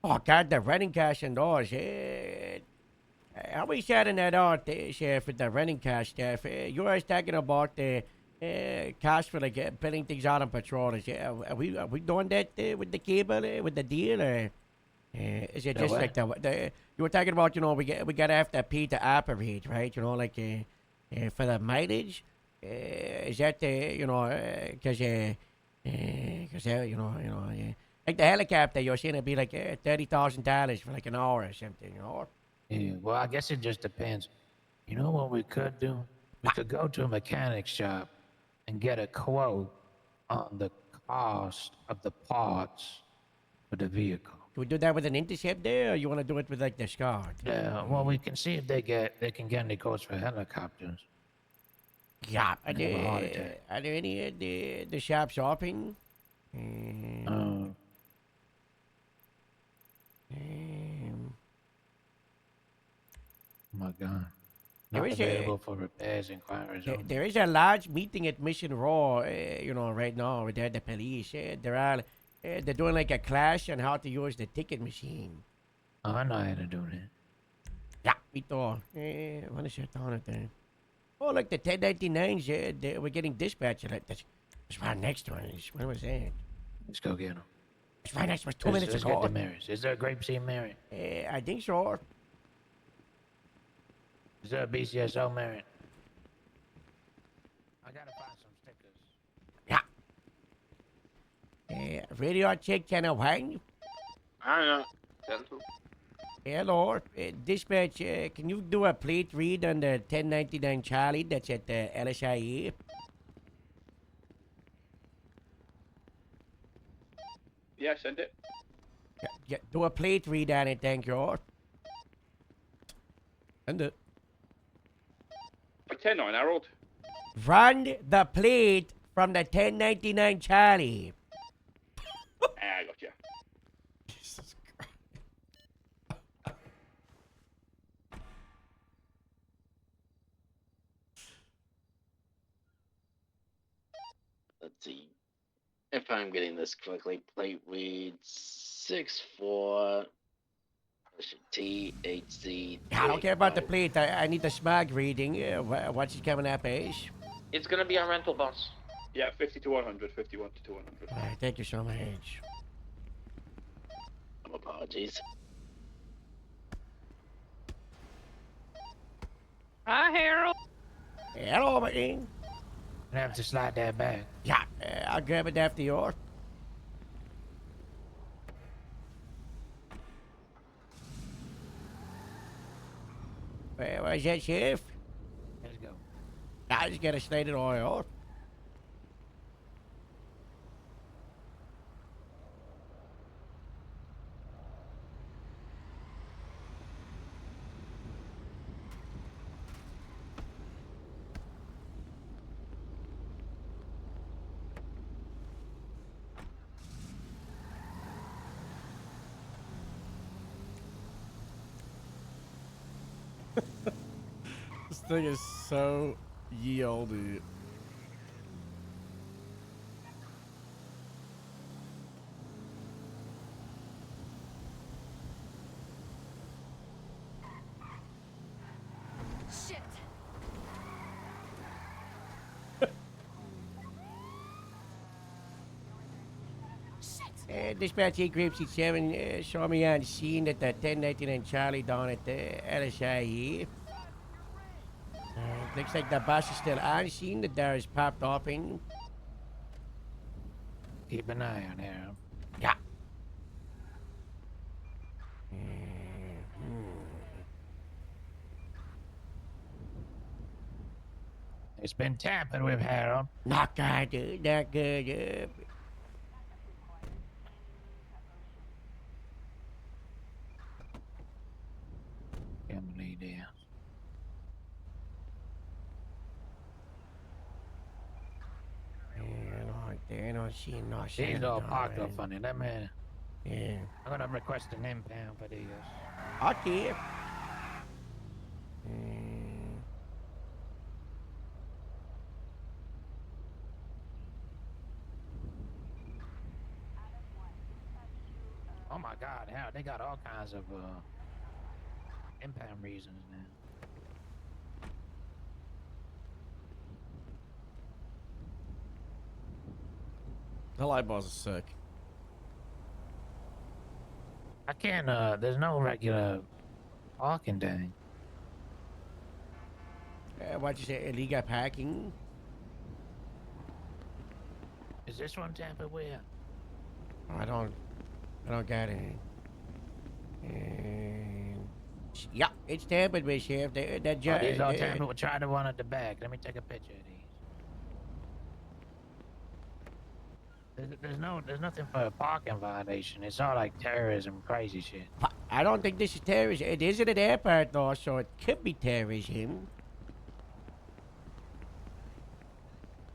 Oh, God, the running cash and all shit. How we shouting that out, Chef, with the running cash stuff? You guys talking about the cash for like putting things out on patrol? Are we doing that with the cable, with the deal, or is it The just what? like the you were talking about? You know, we gotta have to pay to operate, right? You know, like for the mileage. Is that you know, because you know, like the helicopter, you're saying it'd be like $30,000 for like an hour or something, you know? Yeah, well, I guess it just depends. You know what we could do? We could go to a mechanic shop and get a quote on the cost of the parts for the vehicle. Do we do that with an interceptor, or you want to do it with like the Scar? Yeah, well, we can see if they can get any quotes for helicopters. Yeah. Are Have a heart attack. there any the shops open? Um, oh my God. There Not is a- available for repairs, inquiries. only. There is a large meeting at Mission Row, you know, right now with the police. They're doing like a class on how to use the ticket machine. Oh, I know how to do that. Yeah, ito. What is it on it there? Oh, look, the 1099s, we're getting dispatched. That's right next one. When was that? Let's go get them. It's right next one. 2 minutes Let's ago. get the Marys. Is there a Grape Seed Mary? I think so. Is there a BCSO Mary? I gotta find some stickers. Yeah. Radio check channel 1. I don't know. 10-2. Hello. Dispatch, can you do a plate read on the 1099 Charlie that's at the LSIE? Yeah, send it. Yeah, do a plate read on it, thank you. End it. For 10-9, Harold. Run the plate from the 1099 Charlie. I got you. Jesus Christ. Let's see. If I'm getting this correctly, plate reads 6-4 THC. I don't care about the plate. I need the smog reading. What's it coming up as? It's gonna be on rental bus. Yeah, 50 to 100, 51 to 100. All right, thank you so much. Apologies. Hi, Harold. Hello, man. I have to slide that back. Yeah, I'll grab it after yours. Where's that, Chef? Let's go. I just gotta slide it all out. thing is so ye olde. Shit. Dispatch 8 Group C7 saw me on scene at the 1099 Charlie down at the LSI here. Looks like the bus is still on scene. The door is popped open. Keep an eye on her. Yeah. It's been tampered with, Harold. Not good, dude. Not good. Can't believe this. I don't see no These all parked up funny. Let me. Yeah. I'm gonna request an impound for these. Okay. Oh my God, Harold, they got all kinds of impound reasons now. The light bars are sick. I can't. There's no regular parking thing. What you say? Illegal parking? Is this one tampered with? I don't get it. Yeah, it's tampered with, Sheriff. That Oh, these all tampered with. Try the one at the back. Let me take a picture of these. There's nothing for a parking violation. It's all like terrorism, crazy shit. I don't think this is terrorism. It is at an airport, though, so it could be terrorism.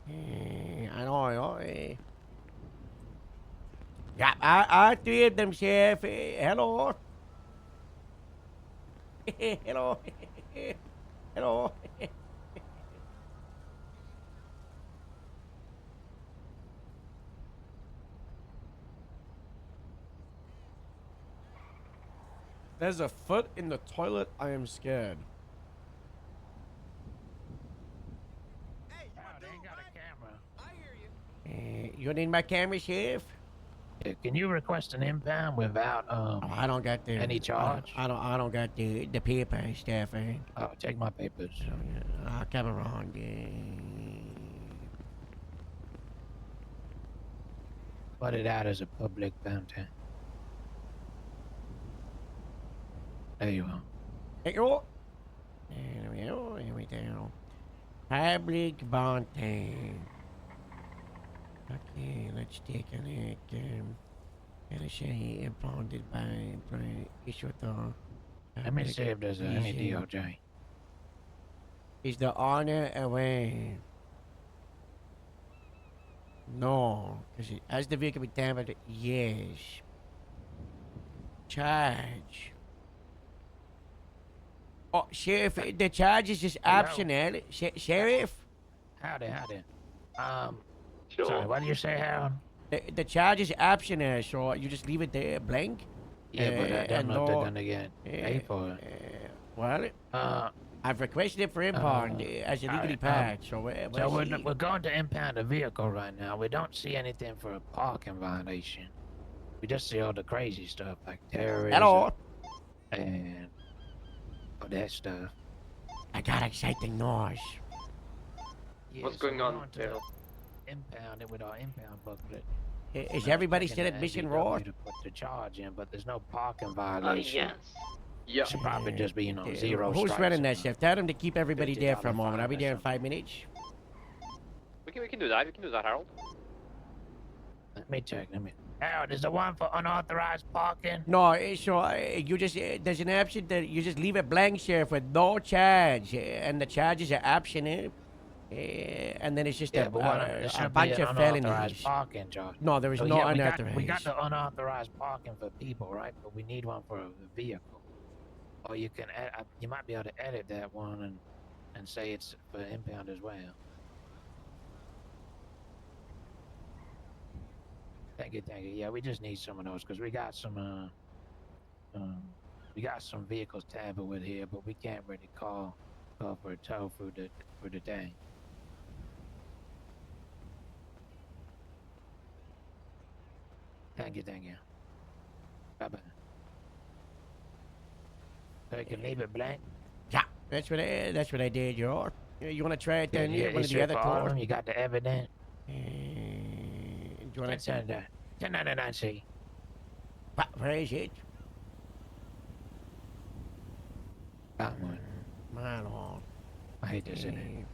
I know. Yeah, I three of them, Sheriff. Hello. Hello. Hello. There's a foot in the toilet. I am scared. Wow, they ain't got a camera. You need my camera, Sheriff? Yeah, can you request an impound without Oh, I don't got the any charge? I don't got the paper stuff. Oh, take my papers. I'll come around. Put it out as a public fountain. There you are. Here we go. Here we go. Public fountain. Okay, let's take a look. LSA impounded by Ishwata. Let me see if there's any DOJ. Is the honor away? No, because as the vehicle be tampered, yes. Charge. Oh, Sheriff, the charge is just Hello? optional. Sheriff, Howdy. Sure. Sorry, what do you say, Harold? the charge is optional, so you just leave it there blank. Yeah, but I don't know if they're gonna get uh, paid for it. Well, I've requested it for impound as illegally alright, parked, so we'll So see. we're going to impound a vehicle right now. We don't see anything for a parking violation. We just see all the crazy stuff like terrorism Hello. and all that stuff. I got exciting noise. Yeah, What's so going we're on, going to Harold? Impound it with our impound booklet. Is Now, everybody checking still at the Mission SDW Road? to put the charge in, but there's no parking Oh, violation. yes. Yeah. Should probably just be, zero Who's strikes running on that it. shift? Tell them to keep everybody there for a $50 moment. I'll be fine or there in something. 5 minutes. We can do that. We can do that, Harold. Let me check. Harold, is the one for unauthorized parking? No, so you just there's an option that you just leave it blank, Sheriff, with no charge, and the charges are optional, and then it's just Yeah, but there a should bunch be an of unauthorized felonies. parking charge. No, there is So, no yeah, unauthorized. we got the unauthorized parking for people, right? But we need one for a vehicle. Or you can, you might be able to edit that one and and say it's for impound as well. Thank you, thank you. Yeah, we just need some of those because we got some vehicles tampered with here, but we can't really call for a tow for the day. Thank you, thank you. Bye bye. So you can leave it blank. Yeah, that's what I did, you You want to try it then? Yeah, One of it's the other for all of cars? them. You got the evidence. Do you want to? 1099C. Where is it? Got one. My lord. I hate this in it.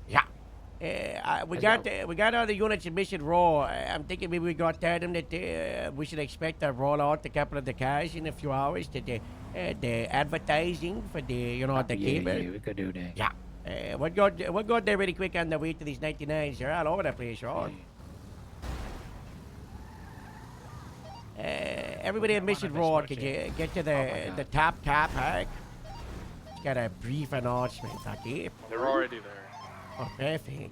Yeah. We got all the units in Mission Row. I'm thinking maybe we got tell them that we should expect to roll out a couple of the cars in a few hours. To the advertising for the the cable. Yeah, we could do that. Yeah. We'll go there really quick on the way to these 99s. They're all over the place, right? Everybody in Mission Row, could you get to the top car park? It's got a brief announcement, okay? They're already there. Oh, perfect.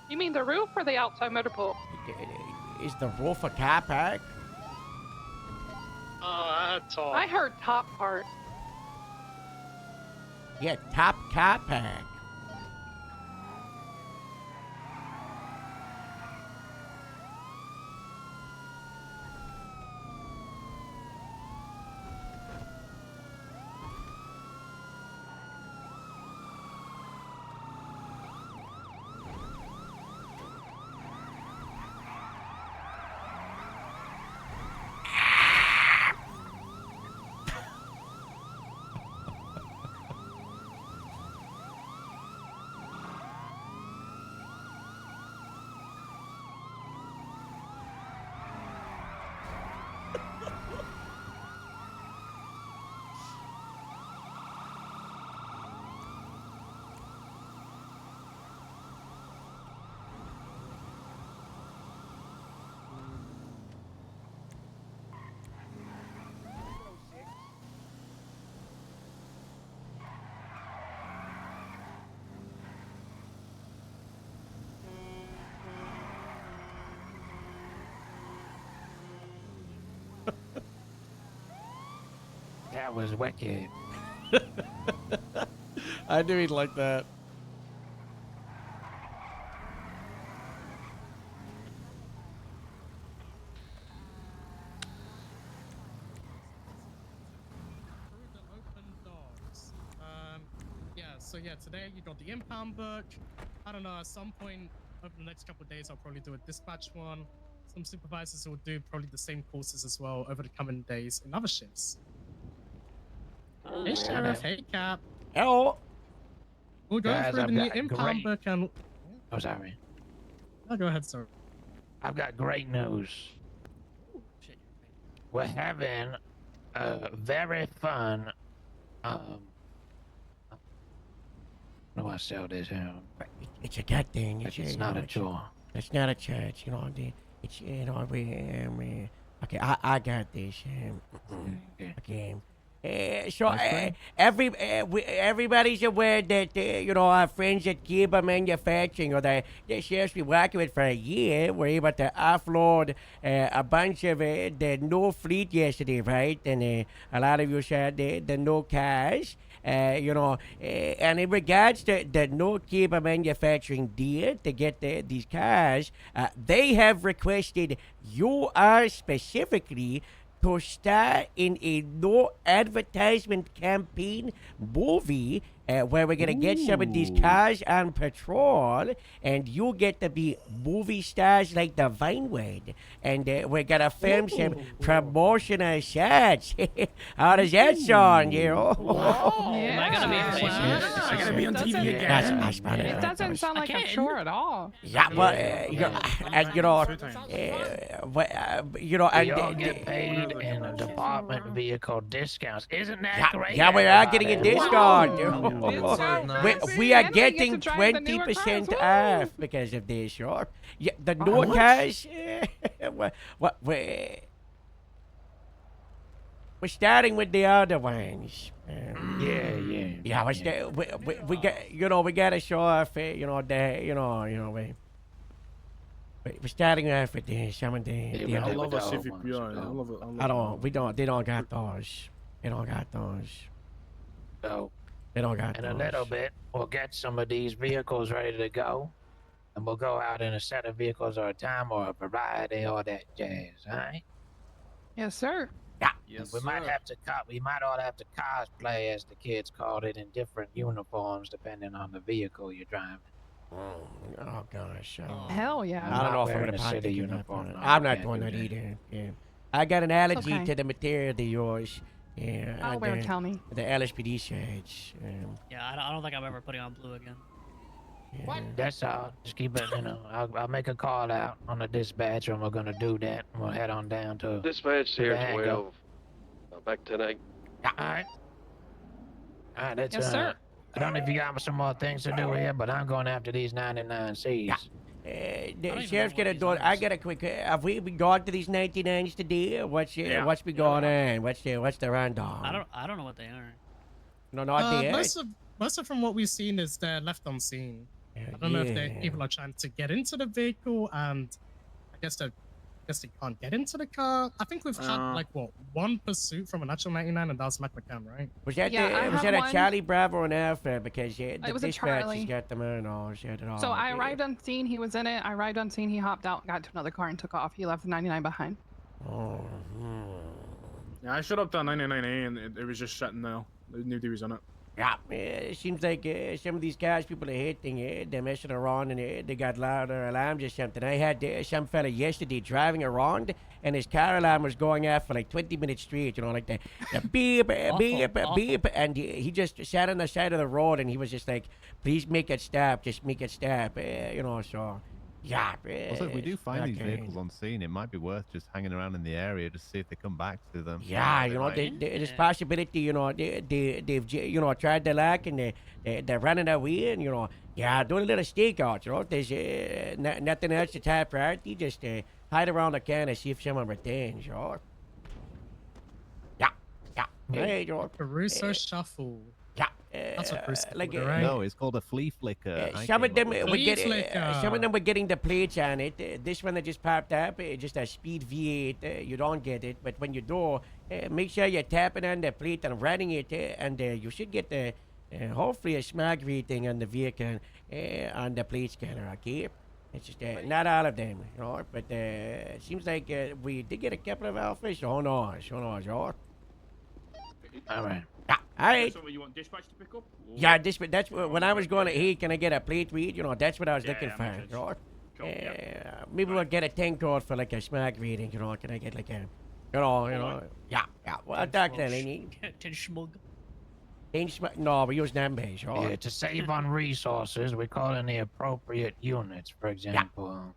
You mean the roof or the outside motor pool? Is the roof a car park? That's all. I heard top part. Yeah, top car park. That was wicked. I knew he'd like that. Yeah, today you got the impound book. I don't know, at some point over the next couple of days, I'll probably do a dispatch one. Some supervisors will do probably the same courses as well over the coming days in other shifts. Hey, Sheriff. Hey, Cap. Hello. We'll go Guys, through I've the new got impound book and... Oh, sorry. Oh, go ahead, sir. I've got great news. We're having a very fun, how do I sell this here? It's a good thing. It's not a chore. It's not a church, It's okay. I got this. Okay. Everybody's aware that our friends at Kiba Manufacturing, or the shares we working with for a year, were able to offload a bunch of the no fleet yesterday, right? And a lot of you said the no cars. And in regards to the no Kiba Manufacturing deal to get these cars, they have requested you are specifically to star in a no advertisement campaign movie where we're gonna get some of these cars on patrol, and you get to be movie stars like the Vinewood, and we're gonna film some promotional shots. How does that sound, Yeah. Am I gonna be on TV again? That's funny. It doesn't sound like I'm sure at all. Yeah, well, We all get paid in a department vehicle discounts. Isn't that great? yeah, we are getting a discount. Nice. We are And we get getting to drive the newer 20% cars. off because of this, sure. Yeah, the new cars. we're starting with the other ones. Yeah, we got, we got to show off, we're starting off with some of the I other love ones. a CVPI. I don't, they don't got those. They don't got those. So, They don't got in those. a little bit, we'll get some of these vehicles ready to go. And we'll go out in a set of vehicles at a time or a variety, all that jazz, alright? Yes, sir. Yes, we might have to we might all have to cosplay, as the kids called it, in different uniforms depending on the vehicle you're driving. Oh gosh. Hell yeah. I don't know if I'm wearing gonna a city partake in that, uniform, but no, I'm you not can't doing do that that. either. Yeah. I got an allergy okay. to the material of yours. Yeah. I'll and wear a Tommy. the LSPD shirts. Yeah, I don't think I'm ever putting on blue again. Yeah. That's all. Just keep it, I'll make a call out on the dispatch, and we're gonna do that. And we'll head on down to. Dispatch to the Sierra hangar. 12. Back 10-8. Alright. Alright, that's Yes, sir. I don't know if you got some more things to do here, but I'm going after these 99Cs. The even sheriff's know got a what door. these I are. got a quick. Have we been gone to these 99s today? What's been going on? What's the rundown? I don't know what they are. No, not there. Most of from what we've seen is they're left on scene. I don't know if people are trying to get into the vehicle, and I guess they can't get into the car. I think we've had one pursuit from an actual 99, and that was Mac McCann, right? Was that Yeah, I was had that a one. Charlie Bravo and Alpha? Because the It was a dispatch Charlie. has got them in all. She had it all. So I arrived on scene. He was in it. I arrived on scene. He hopped out, got to another car, and took off. He left the 99 behind. Oh. Yeah, I showed up to 99A and it was just sitting there. I knew he was in it. Yeah, it seems like some of these guys, people are hitting, they're messing around and they got louder alarms or something. I had some fella yesterday driving around and his car alarm was going off for like 20 minutes straight, like the beep, beep, beep. And he just sat on the side of the road and he was just like, please make it stop, just make it stop, so. Yeah. Also, if we do find these okay. vehicles on scene, it might be worth just hanging around in the area to see if they come back to them. Yeah, They might- there's possibility, they've tried the lock and they're running away and, doing a little stakeout, there's nothing else to top priority, just hide around the can and see if someone returns, Yeah. Hey, Caruso Shuffle. Yeah. That's what Bruce like, called it, right? No, it's called a flea flicker. I some of came them up with were it. getting, some of them were getting the plates on it. This one that just popped up, just a speed V8. You don't get it, but when you do, make sure you're tapping on the plate and running it, and you should get the hopefully a smog rating on the vehicle on the plate scanner. Okay, it's just not all of them, but it seems like we did get a couple of alphas. So who knows? All right. All right. Something you want dispatch to pick up? Or- Yeah, that's when I was going to, hey, can I get a plate read? That's what I was looking yeah, for. makes sense. Cool, Maybe we'll get a 10 code for like a smog reading, Can I get like a, Yeah. Well, I'll talk to Lenny. 10 schmug. 10 smog, no, we use numbers, Yeah, to save on resources, we call in the appropriate units, for example.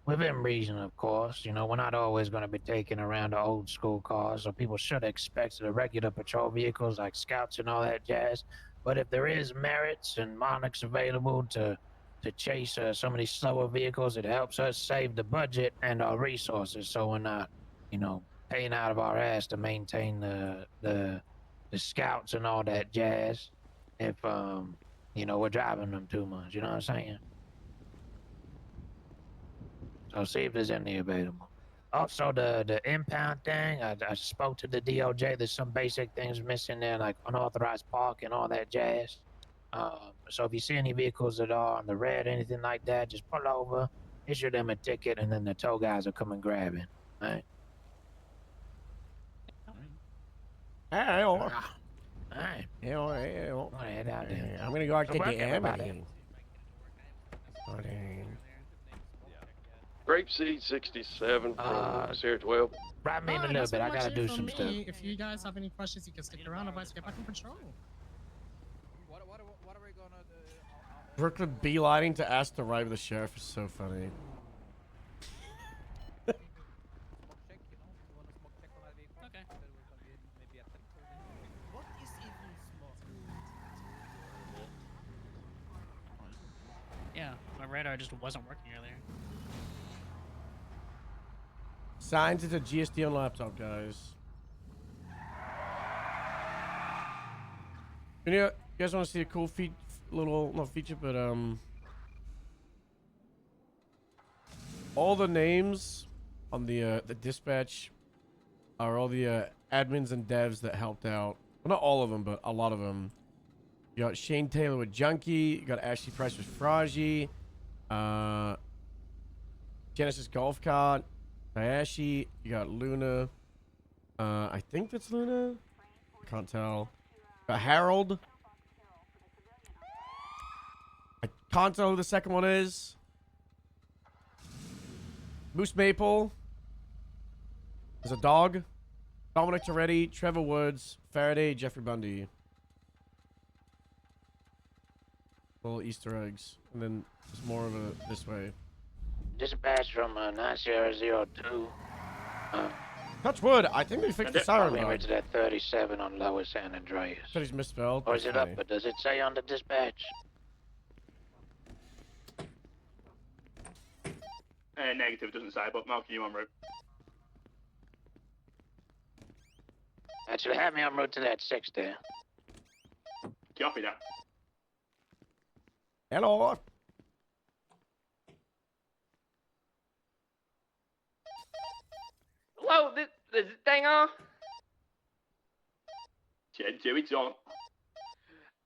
Within reason, of course. We're not always going to be taking around the old school cars, so people should expect the regular patrol vehicles like scouts and all that jazz. But if there is merits and monarchs available to chase some of these slower vehicles, it helps us save the budget and our resources, so we're not, paying out of our ass to maintain the scouts and all that jazz. If we're driving them too much, you know what I'm saying? So see if there's any available. Also, the impound thing, I spoke to the DOJ. There's some basic things missing there, like unauthorized park and all that jazz. So if you see any vehicles that are on the red, anything like that, just pull over, issue them a ticket, and then the tow guys will come and grab it. All right? All right. I'm Wanna head out there. going to go out to Good work, the everybody. Grape Seed 67 Uh, from Sierra 12. Write me in a Alright, little that's bit. I pretty gotta much do it from some stuff. me. If you guys have any questions, you can stick around. Otherwise, get back on patrol. Brooklyn beelining to ask to ride with the sheriff is so funny. Yeah, my radar just wasn't working earlier. signs into GSD on laptop, guys. You guys want to see a cool little not feature, but all the names on the dispatch are all the admins and devs that helped out. Well, not all of them, but a lot of them. You got Shane Taylor with Junkie. You got Ashley Price with Fraji. Genesis Golf Cart. Hayashi. You got Luna. I think that's Luna. Can't tell. Got Harold. I can't tell who the second one is. Moose Maple. There's a dog. Dominic Toretti, Trevor Woods, Faraday, Jeffrey Bundy. Little Easter eggs. And then there's more of it this way. Dispatch from 9002. Touch wood. I think they fixed the siren We bug. went to that 37 on Lower San Andreas. Said he's misspelled. Or is That's it funny. up? But does it say on the dispatch? Negative, doesn't say, but Malcolm, you en route. Actually, have me en route to that 6 there. Copy that. Hello. Hello, this thing on? It's on.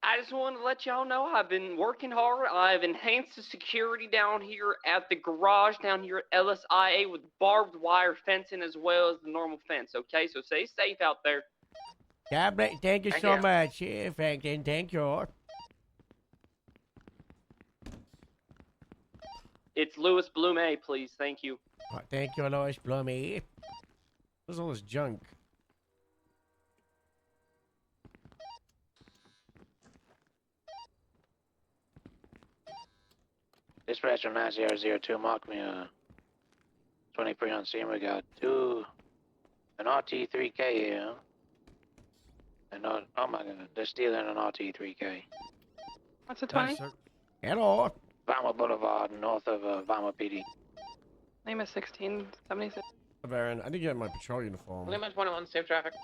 I just wanted to let y'all know I've been working hard. I've enhanced the security down here at the garage down here at LSIA with barbed wire fencing as well as the normal fence, okay? So stay safe out there. God bless. Thank you Thank so you. much, Franklin. Thank you. It's Louis Blume, please. Thank you. Oh, thank you, Lois Blummy. Where's all this junk? Dispatch from 9002, mark me 23 on scene. We got an RT3K here. And oh my god, they're stealing an RT3K. What's a 20? Hello. Vama Boulevard, north of Vama PD. Name is 1676. Baron, I didn't get my patrol uniform. Limit 21, safe traffic.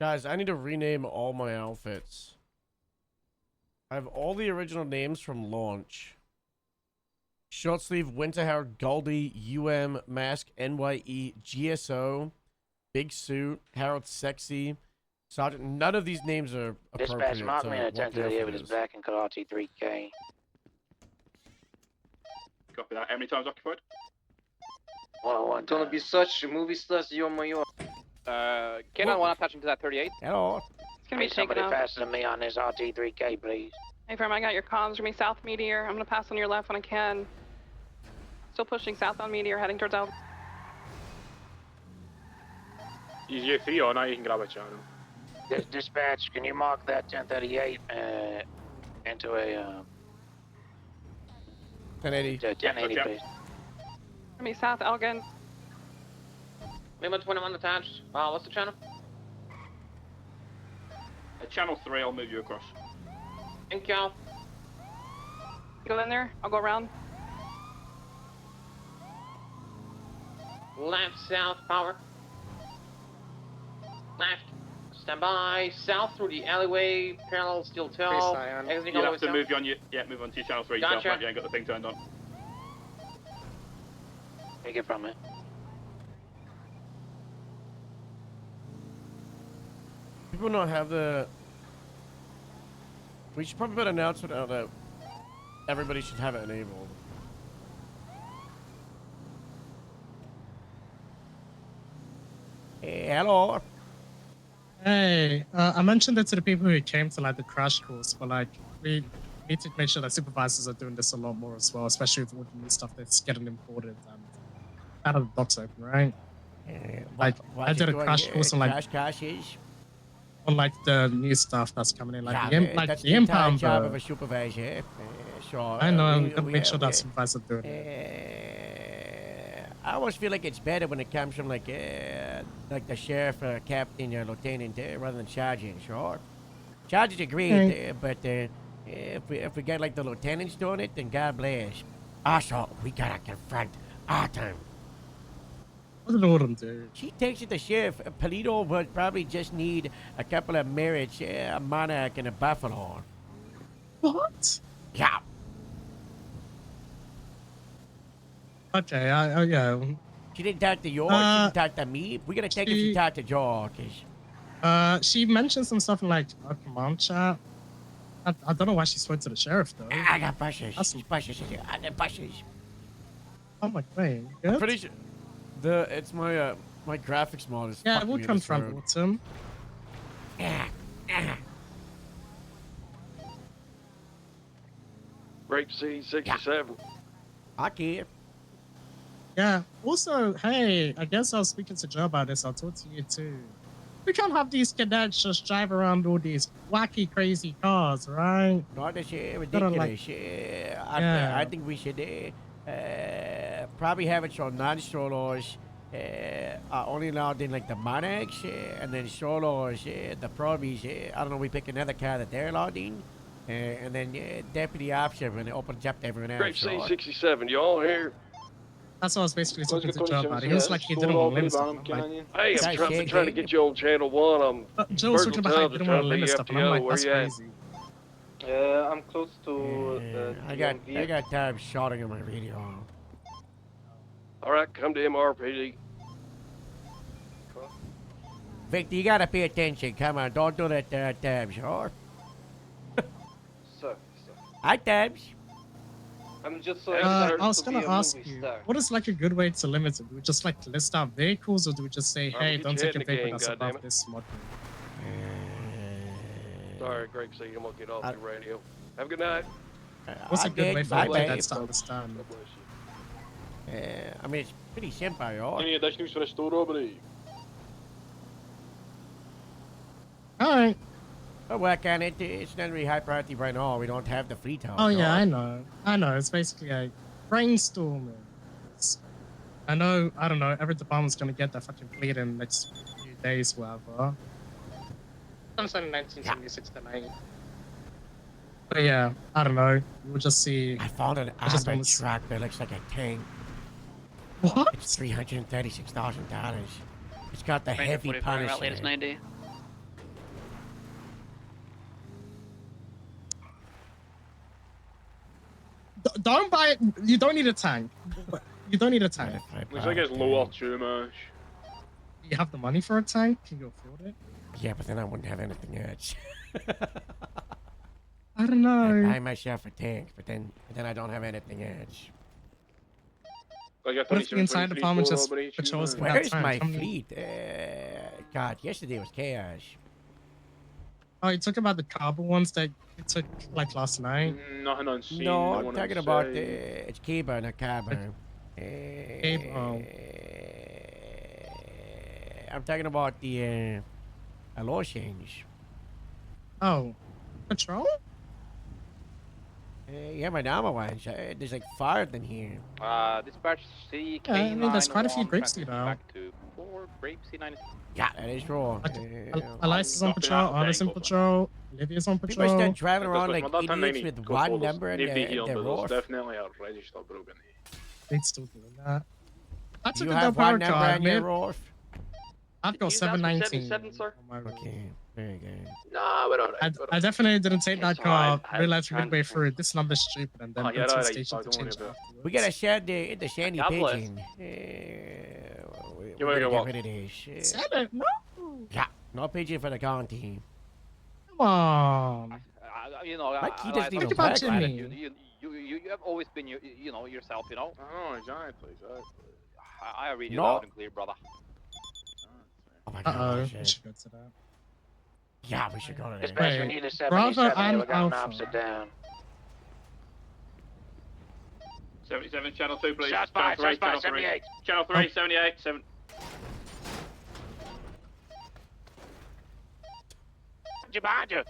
Guys, I need to rename all my outfits. I have all the original names from launch. Short sleeve, Winter Harold, Goldie, UM, Mask, NYE, GSO, Big Suit, Harold Sexy, Sergeant. None of these names are appropriate. Dispatch, mark to me a what the 1038 outfit with his is. black and color RT3K. Copy that. How many times occupied? One Gonna be such a movie slash yo mayo. Cannon 1 attaching to that 38. Hello. It's gonna be taken somebody out. faster than me on this RT3K, please. Hey, firm, I got your comms. You're me south Meteor. I'm gonna pass on your left when I can. Still pushing south on Meteor, heading towards Alpha. Use your 3 or now you can grab a channel. Dispatch, can you mark that 1038 into a 1080. 1080, please? Me south Elgin. Limit 21 attached. What's the channel? Channel 3, I'll move you across. Thank you. Go in there. I'll go around. Left, south, power. Left. Stand by. South through the alleyway. Parallel steel tail. Exiting all You'll the way have to south. move you on your, move on to your channel 3 yourself, Gotcha. mate. You ain't got the thing turned on. Take it from me. People don't have the. We should probably put an announcement out that everybody should have it enabled. Hello. Hey, I mentioned it to the people who came to like the crash course, but like we need to make sure that supervisors are doing this a lot more as well, especially with all the new stuff that's getting imported and out of the box open, right? Like I did a crash course on like Crash caches. on like the new stuff that's coming in, like Yeah, the that's the the entire impound. job of a supervisor. So I know, we- I'm gonna we- make sure we- that supervisors are doing it. I almost feel like it's better when it comes from like the sheriff, captain, or lieutenant, rather than sergeant. Sure, sergeants are great, but if we get like the lieutenants doing it, then God bless. Also, we gotta confront Autumn. I don't know what I'm doing. She takes it to sheriff. Polito would probably just need a couple of merits, a monarch, and a buffalo. What? Yeah. Okay, yeah. She didn't talk to you. She didn't talk to me. We're gonna take it if you talk to Joe, cause She mentioned some stuff in like a command chat. I don't know why she spoke to the sheriff though. I got bushes. Bushes. I got bushes. Oh my god. I'm pretty sure it's my my graphics mod is. Yeah, fucking we'll me this confront road. Autumn. Grape Seed 67. I care. Yeah. Also, hey, I guess I was speaking to Joe about this. I'll talk to you too. We can't have these cadets just drive around all these wacky, crazy cars, right? Not this Gotta, ridiculous. like- I think we should probably have it so non-solos are only allowed in like the monarchs, and then solos, the probies. I don't know. We pick another car that they're allowed in, and then deputy officer when it opens up to everyone else. Grape Seed so- 67. Y'all here? That's what I was basically talking to Joe about. He was like, he didn't want to limit stuff. I'm like, Hey, I'm trying to get you on channel 1. I'm Joe was talking about how he Virgil didn't want to Tubbs, limit stuff, and I'm FTO, like, where that's you at? crazy. I'm close to. I got time shouting on my radio. All right, come to MRPD. Victor, you gotta pay attention. Come on, don't do that Tabs, or Sir. hi Tabs. I'm just so I was gonna ask you, what is like a good way to limit it? Do we just like list out vehicles, or do we just say, I'll hey, get don't you take a in the vehicle game, that's above goddammit. this mod? Sorry, Grape Seed. I'm gonna get off the radio. Have a good night. What's a good way for Bye, the babe. cadets to understand? God bless you. I mean, it's pretty simple, yo. Any additionals for a store robbery? Alright. We'll work on it. It's not really high priority right now. We don't have the fleet out. Oh yeah, so- I know. It's basically like brainstorming. I know, I don't know, every department's gonna get their fucking fleet in the next few days, whatever. I'm saying 1976 to 9. But yeah, I don't know. We'll just see. I found an I just armored wanna truck that looks like a tank. What? It's $336,000. It's got the Ranger heavy 45 route Punisher. latest 90. Don't buy it. You don't need a tank. You don't need a tank. Looks like it's lower too much. You have the money for a tank? Can you afford it? Yeah, but then I wouldn't have anything else. I don't I know. buy myself a tank, but then I don't have anything else. Like I What if the entire department just patrols without Where's tank? my How many- fleet? God, yesterday was chaos. Oh, you talking about the carbon ones that you took like last night? Nothing on scene. No, no I'm one talking on about site. it's Kiba, not Kaba. I'm talking about the law change. Oh, patrol? Yeah, my Nama ones. There's like 5 in here. Dispatch C Yeah, I mean, there's quite a few K91 grapes traffic now. back to 4 Grape C9. Yeah, that is true. Elias is on patrol, Honest on patrol, Livia's on People patrol. start driving around like Well, that idiots 1090 with goes one forward. number and They've healed, the but roar. there's definitely a register broken. They'd still doing that. I took You a have power one number card, on your man. roar? I've got Did you ask for 719. 77, sir? on my roll. Okay, very good. Nah, we don't. I definitely didn't take that It's car. alright. I Realized was midway trying to- through, this number's stupid, and then Oh, went yeah, to the right, station I to don't change it wanna afterwards. We gotta share the Shandy God bless. Pigeon. You wanna get what? Rid of this. Said it, no. Yeah, no pigeon for the county. Come on. You know, My key doesn't like, even Think about work. Jimmy. You have always been you know yourself. You know. Oh, exactly. I read you No. loud and clear, brother. Oh my Uh oh, gosh. we should go to that. Yeah, we should go to that. Wait, Bravo and Alpha. down. 77, channel 2, please. Shots fired, Channel 3, shots fired, channel 3. 78. Channel 3, 78, 7. Behind you.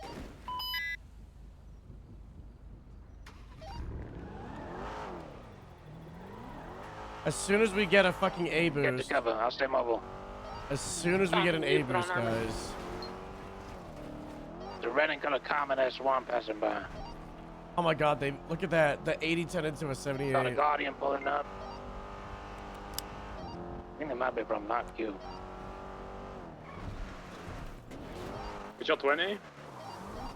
As soon as we get a fucking A Get to boost. cover. I'll stay mobile. As soon as we get an A Put on boost, armor. guys. The red and color Comet S1 passing by. Oh my god, they look at that. The 80 turned into a Got a 78. Guardian pulling up. I think they might be from Knock Q. It's your 20. It's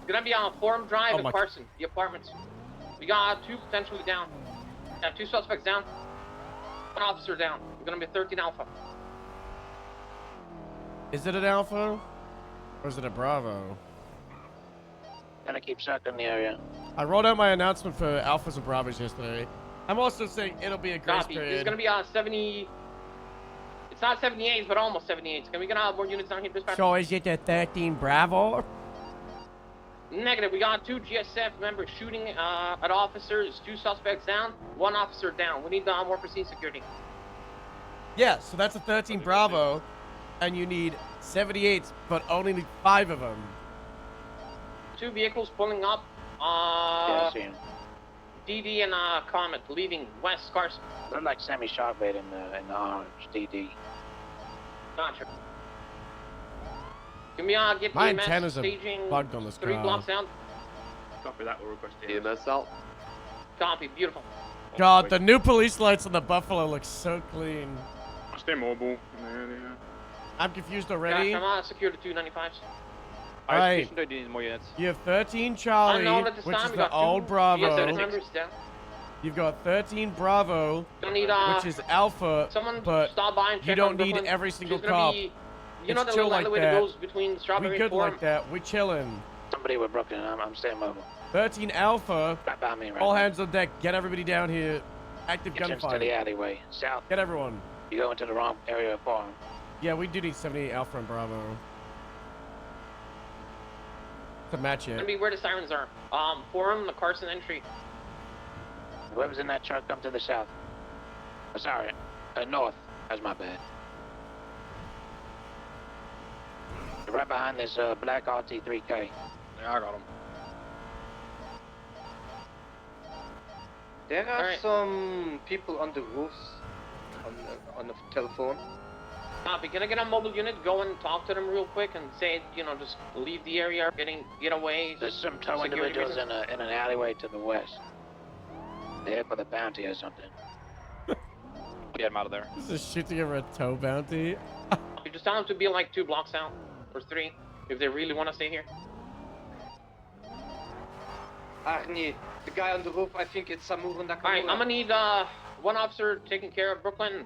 gonna be on Forum Drive Oh in my- Carson, the apartments. We got 2 potentially down. We have 2 suspects down. 1 officer down. We're gonna be 13 Alpha. Is it an Alpha? Or is it a Bravo? Gonna keep circling the area. I rolled out my announcement for Alphas and Bravos yesterday. I'm also saying it'll be a grace Copy. It's period. gonna be 70. It's not 78, but almost 78. Can we get more units down here, dispatch? So is it a 13 Bravo? Negative. We got 2 GSF members shooting at officers. 2 suspects down. 1 officer down. We need more for scene security. Yeah, so that's a 13 Bravo, and you need 78s, but only need 5 of them. 2 vehicles pulling up. Yeah, I see him. DD and Comet leaving West Carson. Look like Sammy Sharkbait in the orange DD. Gotcha. Can we get My EMS antennas are staging bugged on this 3 car. blocks down? Copy that. We'll request EMS out. Copy. Beautiful. God, the new police lights on the Buffalo look so clean. Stay mobile. Yeah. I'm confused already. Gosh, I'm secure to 295s. Alright, Do you need more units? you have 13 Charlie, Unknown at this which time. is We the got 2 old Bravo. GSF members down. You've got 13 Bravo, Don't need which is Alpha, someone but stop by and check you don't on need Brooklyn. every single She's gonna cop. be- you know It's the chill little like alleyway that. that goes between We Strawberry good and Forum? like that. We chilling. Somebody with Brooklyn. I'm staying mobile. 13 Alpha, Right by me right all now. hands on deck. Get everybody down here. Active Get him to the gunfight. alleyway. South. Get everyone. You go into the wrong area of farm. Yeah, we do need 78 Alpha and Bravo. To match Gonna it. be where the sirens are. Forum, the Carson entry. Whoever's in that truck, come to the south. Oh, sorry, north. That's my bad. Right behind this black RT3K. Yeah, I got him. There are Alright. some people on the roofs on the telephone. Copy. Can I get a mobile unit? Go and talk to them real quick and say, just leave the area, get away. There's some tow Security individuals reasons. in an alleyway to the west. They're here for the bounty or something. Get him out of there. This is shooting over a tow bounty. You just tell them to be like 2 blocks out or 3 if they really want to stay here. Arnie, the guy on the roof, I think it's Samur and All right, I'm gonna need 1 officer taking care of Brooklyn.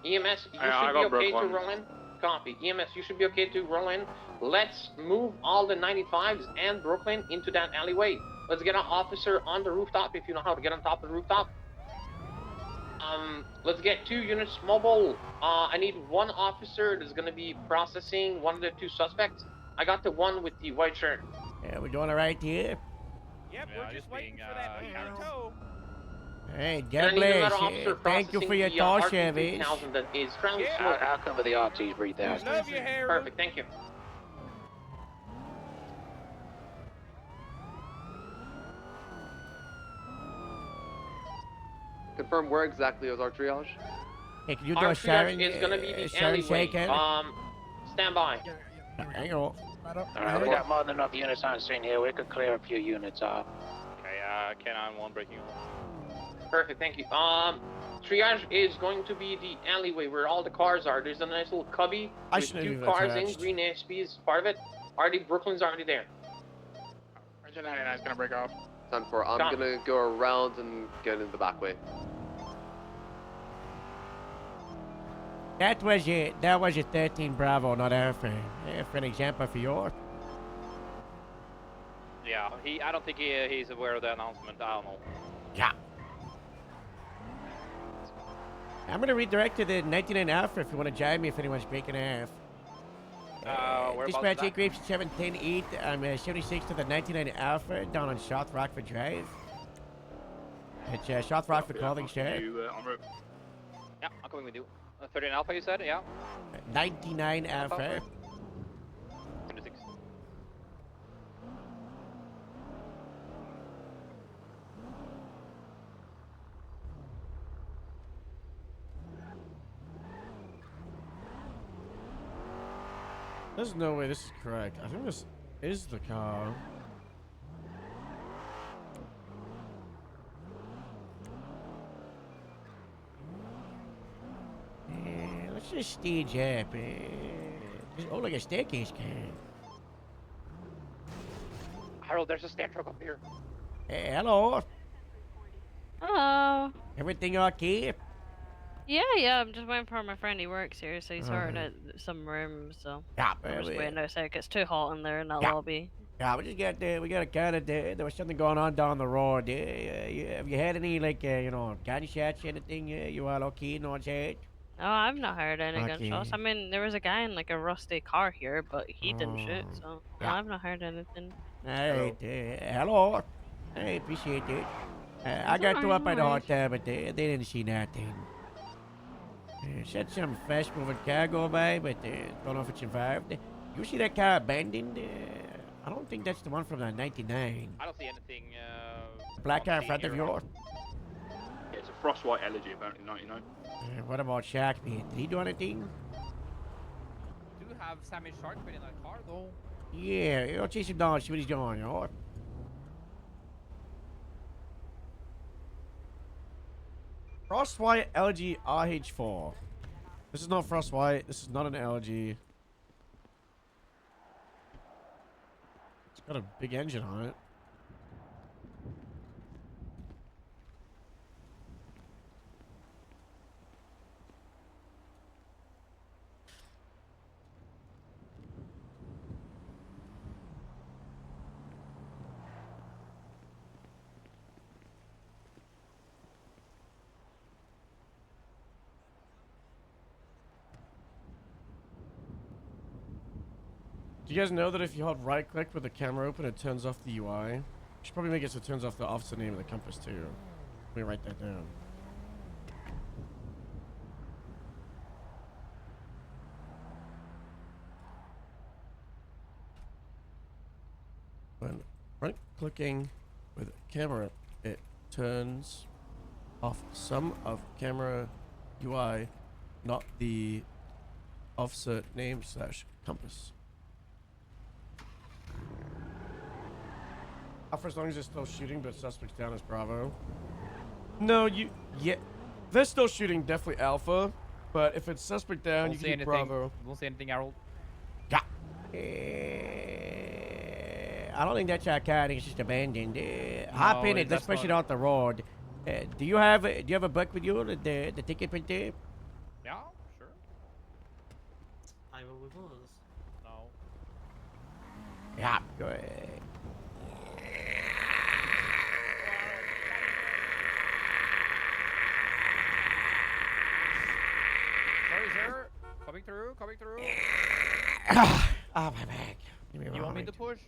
EMS, you I should got be okay Brooklyn. to roll in. Copy. EMS, you should be okay to roll in. Let's move all the 95s and Brooklyn into that alleyway. Let's get an officer on the rooftop if you know how to get on top of the rooftop. Let's get 2 units mobile. I need 1 officer that's gonna be processing 1 of the 2 suspects. I got the one with the white shirt. Yeah, we're doing all right here. Yep, we're just waiting for that tow. Hey, And God I need another bless. officer Thank you for your processing tour the service. RT3000 that is currently Yeah. smoking. I'll cover the RTs 3000. Love you, Harold. Perfect, thank you. Confirm where exactly is our triage? Hey, can you do Our a siren? triage is gonna be the siren alleyway. shaking? Stand by. Hang on. Alright, we got more than enough units on scene here. We could clear a few units off. Okay, Canine 1 breaking. Perfect, thank you. Triage is going to be the alleyway where all the cars are. There's a nice little cubby I with shouldn't 2 have cars attached. in. Green SP is part of it. Already, Brooklyn's already there. Engine 99 is gonna break off. 10-4. I'm Copy. gonna go around and get in the back way. That was a 13 Bravo, not Alpha. Yeah, for an example for your. Yeah, I don't think he's aware of the announcement. I don't know. Yeah. I'm gonna redirect to the 99 Alpha if you want to jive me if anyone's breaking off. Whereabouts Uh, is Dispatch that? Grapes 710-8. I'm 76 to the 99 Alpha down on South Rockford Drive. It's South Rockford Clothing Store. You en route. Yeah, I'm coming with you. 13 Alpha, you said? Yeah. 99 Alpha. 26. There's no way this is correct. I think this is the car. Let's just stage up. Oh, like a staircase can. Harold, there's a stand truck up here. Hey, hello. Hello. Everything okay? Yeah, I'm just waiting for my friend. He works here, so he's sorting out some rooms, so Yeah, I'm just waiting outside. It gets too hot in there in that Yeah. lobby. Yeah, we just got we got a kind of there was something going on down the road. Have you had any like gunshots, anything? You all okay? No one's hurt? No, I've not heard any Okay. gunshots. I mean, there was a guy in like a rusty car here, but he didn't shoot, so no, Yeah. I've not heard anything. All right. Hello. I appreciate it. I got to up by the hotel, but they didn't see nothing. Said some fast-moving car go by, but don't know if it survived. You see that car abandoned? I don't think that's the one from the '99. I don't see anything. Black car in on front of here. yours. Yeah, it's a Frostwhite Elegy, apparently, 99. What about Sharkbait? Did he do anything? Do have Sammy Sharkbait in that car, though. Yeah, you'll chase him down, see what he's doing, you know? Frostwhite LG RH4. This is not Frostwhite. This is not an LG. It's got a big engine on it. Do you guys know that if you hold right click with the camera open, it turns off the UI? You should probably make it so it turns off the officer name of the compass too. Let me write that down. When right clicking with camera, it turns off some of camera UI, not the officer name / compass. For as long as they're still shooting, but suspects down as Bravo. No, they're still shooting definitely Alpha, but if it's suspect down, you can do Bravo. Don't see anything, Harold. Yeah. I don't think that's our car. I think it's just abandoned. Hop in it. Let's push it out the road. Do you have a book with you? The ticket printer? Yeah, sure. I will with us. No. Yeah. Go ahead. Sorry, sir. Coming through, coming through. Ah, my back. Give me a You want me moment. to push?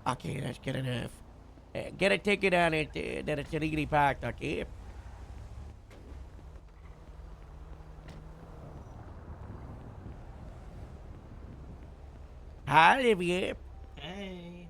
Okay, that's good enough. Get a ticket on it that it's illegally parked, okay? Hi, Olivia. Hey.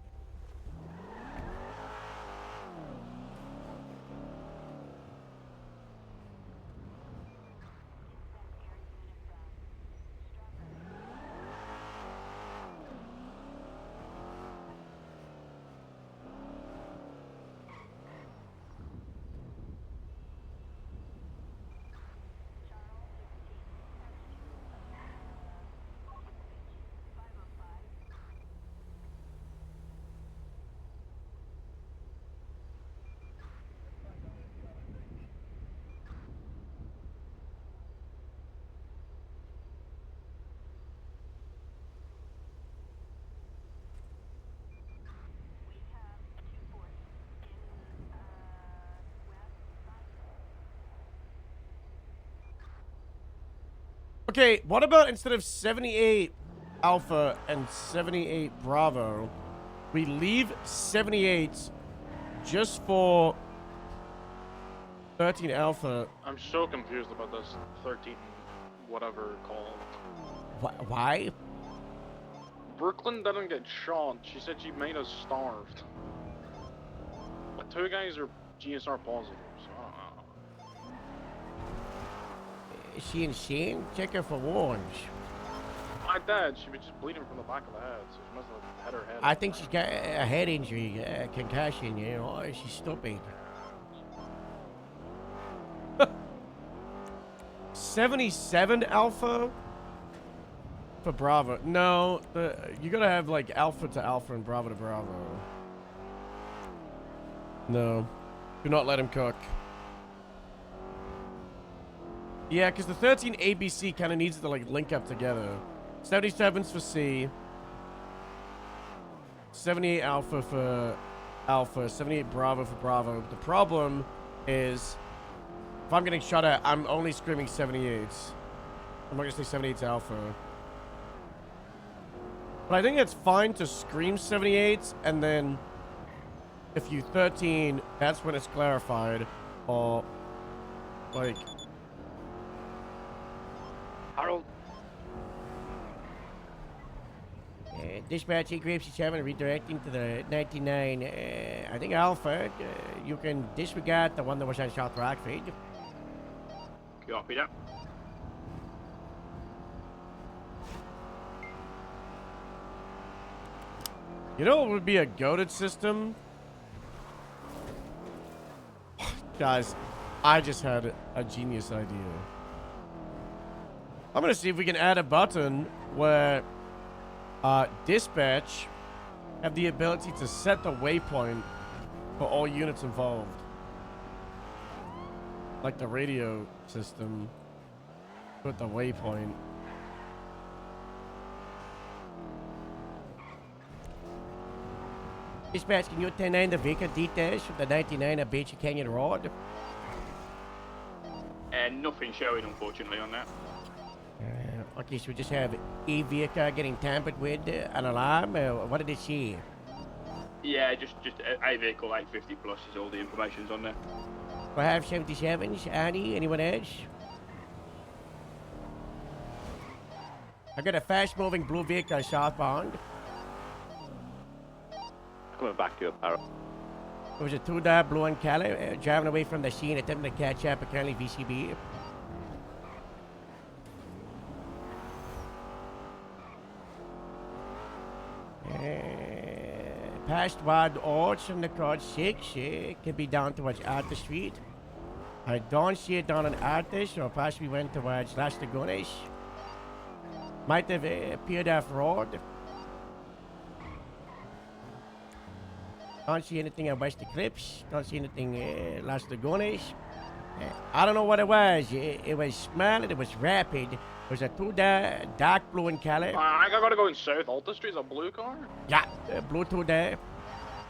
Okay, what about instead of 78 Alpha and 78 Bravo, we leave 78 just for 13 Alpha? I'm so confused about this 13 whatever call. Why? Brooklyn didn't get shot. She said she made us starved. But 2 guys are GSR positive, so I don't know. Is she insane? Check her for wounds. My dad, she was just bleeding from the back of the head, so she must have hit her head. I think she's got a head injury, concussion, you know. She's stupid. 77 alpha for Bravo. No, you gotta have like alpha to alpha and Bravo to Bravo. No, do not let him cook. Yeah, because the 13 ABC kind of needs to like link up together. 77's for C. 78 alpha for alpha. 78 Bravo for Bravo. The problem is, if I'm getting shot at, I'm only screaming 78s. I'm not gonna say 78's alpha. But I think it's fine to scream 78s, and then if you 13, that's when it's clarified. Or, like... Harold. Dispatch Group 7 redirecting to the 99. I think Alpha, you can disregard the one that was on South Rockford. Copy that. You know what would be a goated system? Guys, I just had a genius idea. I'm gonna see if we can add a button where dispatch have the ability to set the waypoint for all units involved. Like the radio system with the waypoint. Dispatch, can you 10-9 the vehicle details from the 99 at Beachy Canyon Road? Nothing showing, unfortunately, on that. Okay, so we just have a vehicle getting tampered with, an alarm. What did it say? Yeah, just a vehicle 850 plus is all the information's on there. 577s, Annie, anyone else? I got a fast-moving blue vehicle southbound. Coming back to you, Barrow. It was a 2-door blue and color, driving away from the scene, attempting to catch up, apparently VCB. Past Ward Orts on the code 6, can be down towards Arthur Street. I don't see it down on Arthur, so possibly went towards Las Lagunas. Might have appeared off road. Don't see anything at West Eclipse. Don't see anything Las Lagunas. I don't know what it was. It was small and it was rapid. It was a 2-door, dark blue in color. I gotta go in South Alta Street. Is a blue car? Yeah, blue 2-door.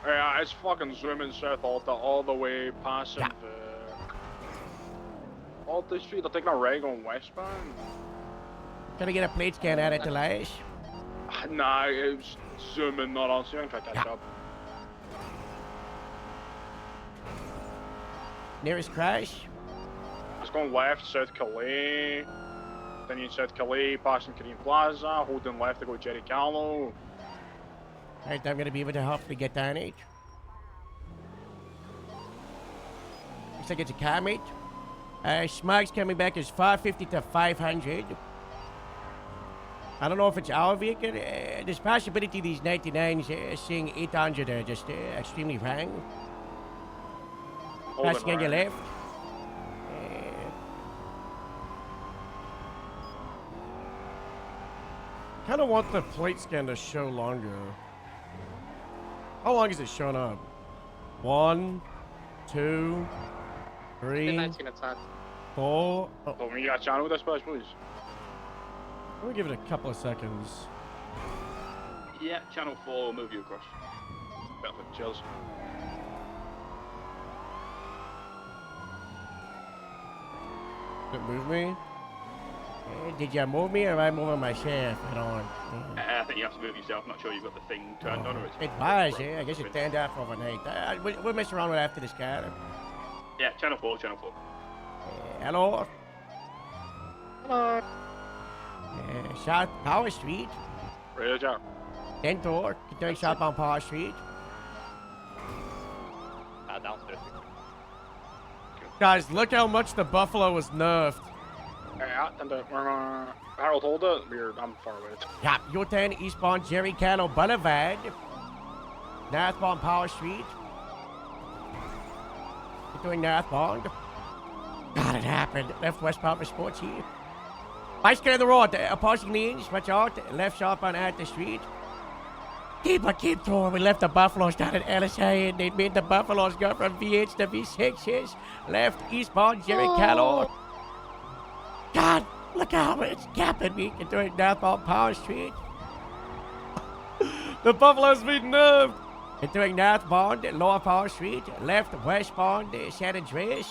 Yeah, it's fucking zooming South Alta all the way past Alta Street. I'll take a right going westbound. Can I get a plate scan out of the lights? Nah, it was zooming, not on. So I'm trying to catch up. Nearest crash? It's going left, South Calais. Then in South Calais, passing Kareem Plaza, holding left to go Jerry Callow. Right, I'm gonna be able to hopefully get down it. Looks like it's a car, mate. Smog's coming back as 550 to 500. I don't know if it's our vehicle. There's possibility these 99s seeing 800 are just extremely wrong. Passing on your left. Kind of want the plate scan to show longer. How long is it showing up? 1, 2, 3, 4. Oh, we got a channel with us, please. Let me give it a couple of seconds. Yeah, channel 4 will move you across. Perfect, cheers. Did it move me? Did you move me or am I moving myself? I don't. I think you have to move yourself. I'm not sure you've got the thing turned on or it's. It was, yeah. I guess it turned off overnight. We'll mess around with it after this car. Yeah, channel 4, channel 4. Hello? Hello. South Power Street. Roger. 10-4, continuing southbound Power Street. Downstairs. Guys, look how much the Buffalo was nerfed. Yeah, and Harold, hold it. I'm far away. Yeah, U-turn eastbound Jerry Callow Boulevard. Northbound Power Street. Continuing northbound. God, it happened. Left westbound for Sportsy. Bicycle on the road, opposing lanes, watch out. Left sharp on at the street. Keep throwing. We left the Buffaloes down at LSA and they made the Buffaloes go from V8s to V6s. Left eastbound Jerry Callow. God, look how it's gapping me. Continuing northbound Power Street. The Buffalo's been nerfed. Continuing northbound Lower Power Street. Left westbound San Andreas.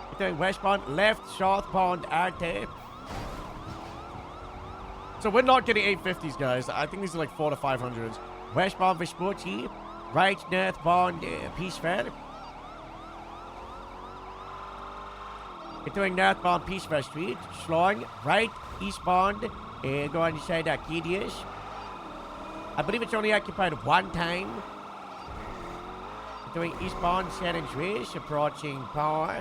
Continuing westbound, left southbound Arte. So we're not getting 850s, guys. I think these are like 400 to 500s. Westbound Vespucci. Right northbound Peace Fair. Continuing northbound Peace Fair Street. Slowing right eastbound. Going inside Arcadius. I believe it's only occupied one time. Continuing eastbound San Andreas. Approaching Power.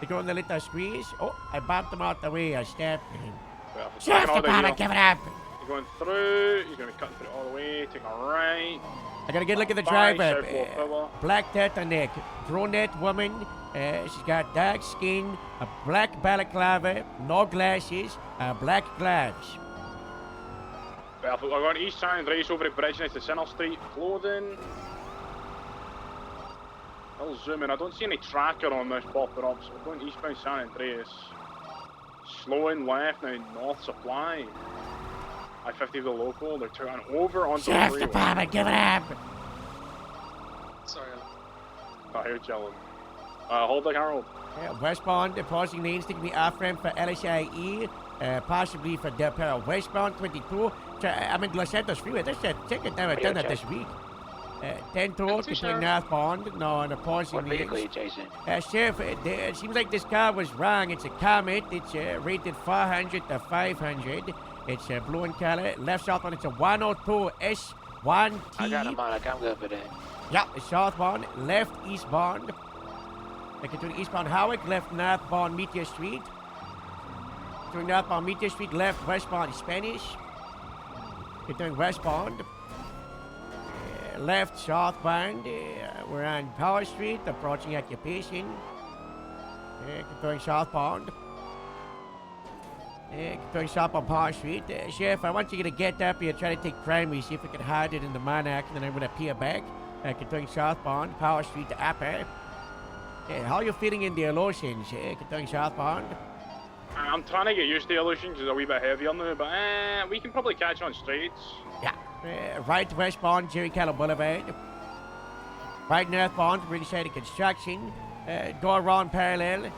They're going the little squeeze. Oh, I bumped him out the way. I stabbed him. Well, Sheriff Department, give it up. You're going through. You're going to be cutting through all the way. Taking a right. I got a good look at the Bye, driver. Southwell Pillar. Black turtleneck, brunette woman. She's got dark skin, a black balaclava, no glasses, black gloves. Well, we're going east San Andreas over the bridge next to Center Street. Clothing. I'll zoom in. I don't see any tracker on this popping up, so we're going eastbound San Andreas. Slowing left now, North Supply. I-50 the local, they're turning over onto the Sheriff freeway. Department, give it up. Sorry. Oh, here chilling. Hold it, Harold. Westbound, pausing lanes, taking the off-ramp for LSIE, possibly for Del Perro. Westbound 22, I'm in Los Santos Freeway. That's the second time I've done that this week. 10-2, between northbound, no, on the pausing What vehicle are you lanes. chasing? Sheriff, it seems like this car was wrong. It's a Comet. It's rated 400 to 500. It's blue in color. Left southbound, it's a 102 S1T. I got him on. I'm good for that. Yeah, southbound, left eastbound. Continuing eastbound Howick, left northbound Meteor Street. Continuing northbound Meteor Street, left westbound Spanish. Continuing westbound. Left southbound, we're on Power Street, approaching Occupation. Continuing southbound. Continuing southbound Power Street. Sheriff, I want you to get up here, try to take primary, see if we can hide it in the Monarch, and then I'm going to appear back. Continuing southbound, Power Street to upper. How are you feeling in the illusions? Continuing southbound. I'm trying to get used to the illusions, it's a wee bit heavier now, but we can probably catch on straights. Yeah. Right westbound, Jerry Callow Boulevard. Right northbound, Riverside Construction. Go around parallel.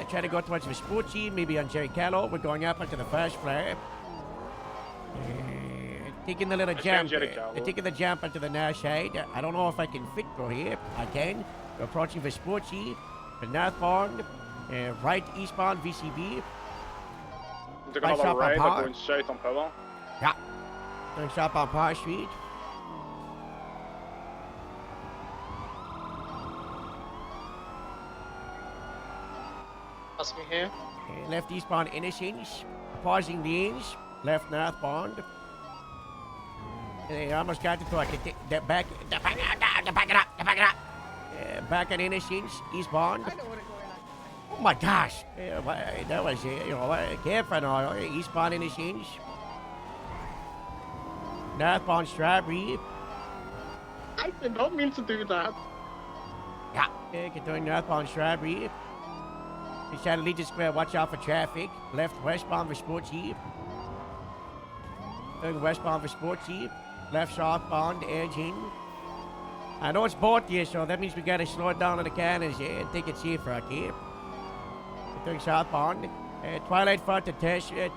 Try to go towards Vespucci, maybe on Jerry Callow. We're going up onto the first floor. Taking the little jump. Taking the jump onto the north side. I don't know if I can fit through here. I can. We're approaching Vespucci. The northbound. Right eastbound, VCB. Taking another right, they're going south on Pillar. Yeah. Going south on Power Street. Ask me here. Left eastbound Innocence. Pausing lanes. Left northbound. They almost got it to back it up. Back at Innocence, eastbound. Oh my gosh. That was, careful now. Eastbound Innocence. Northbound Strawberry. I did not mean to do that. Yeah, continuing northbound Strawberry. Inside Legion Square, watch out for traffic. Left westbound Vespucci. Going westbound Vespucci. Left southbound Edging. I know it's both here, so that means we gotta slow it down on the cannons and take it safer, okay? Continuing southbound. Twilight front to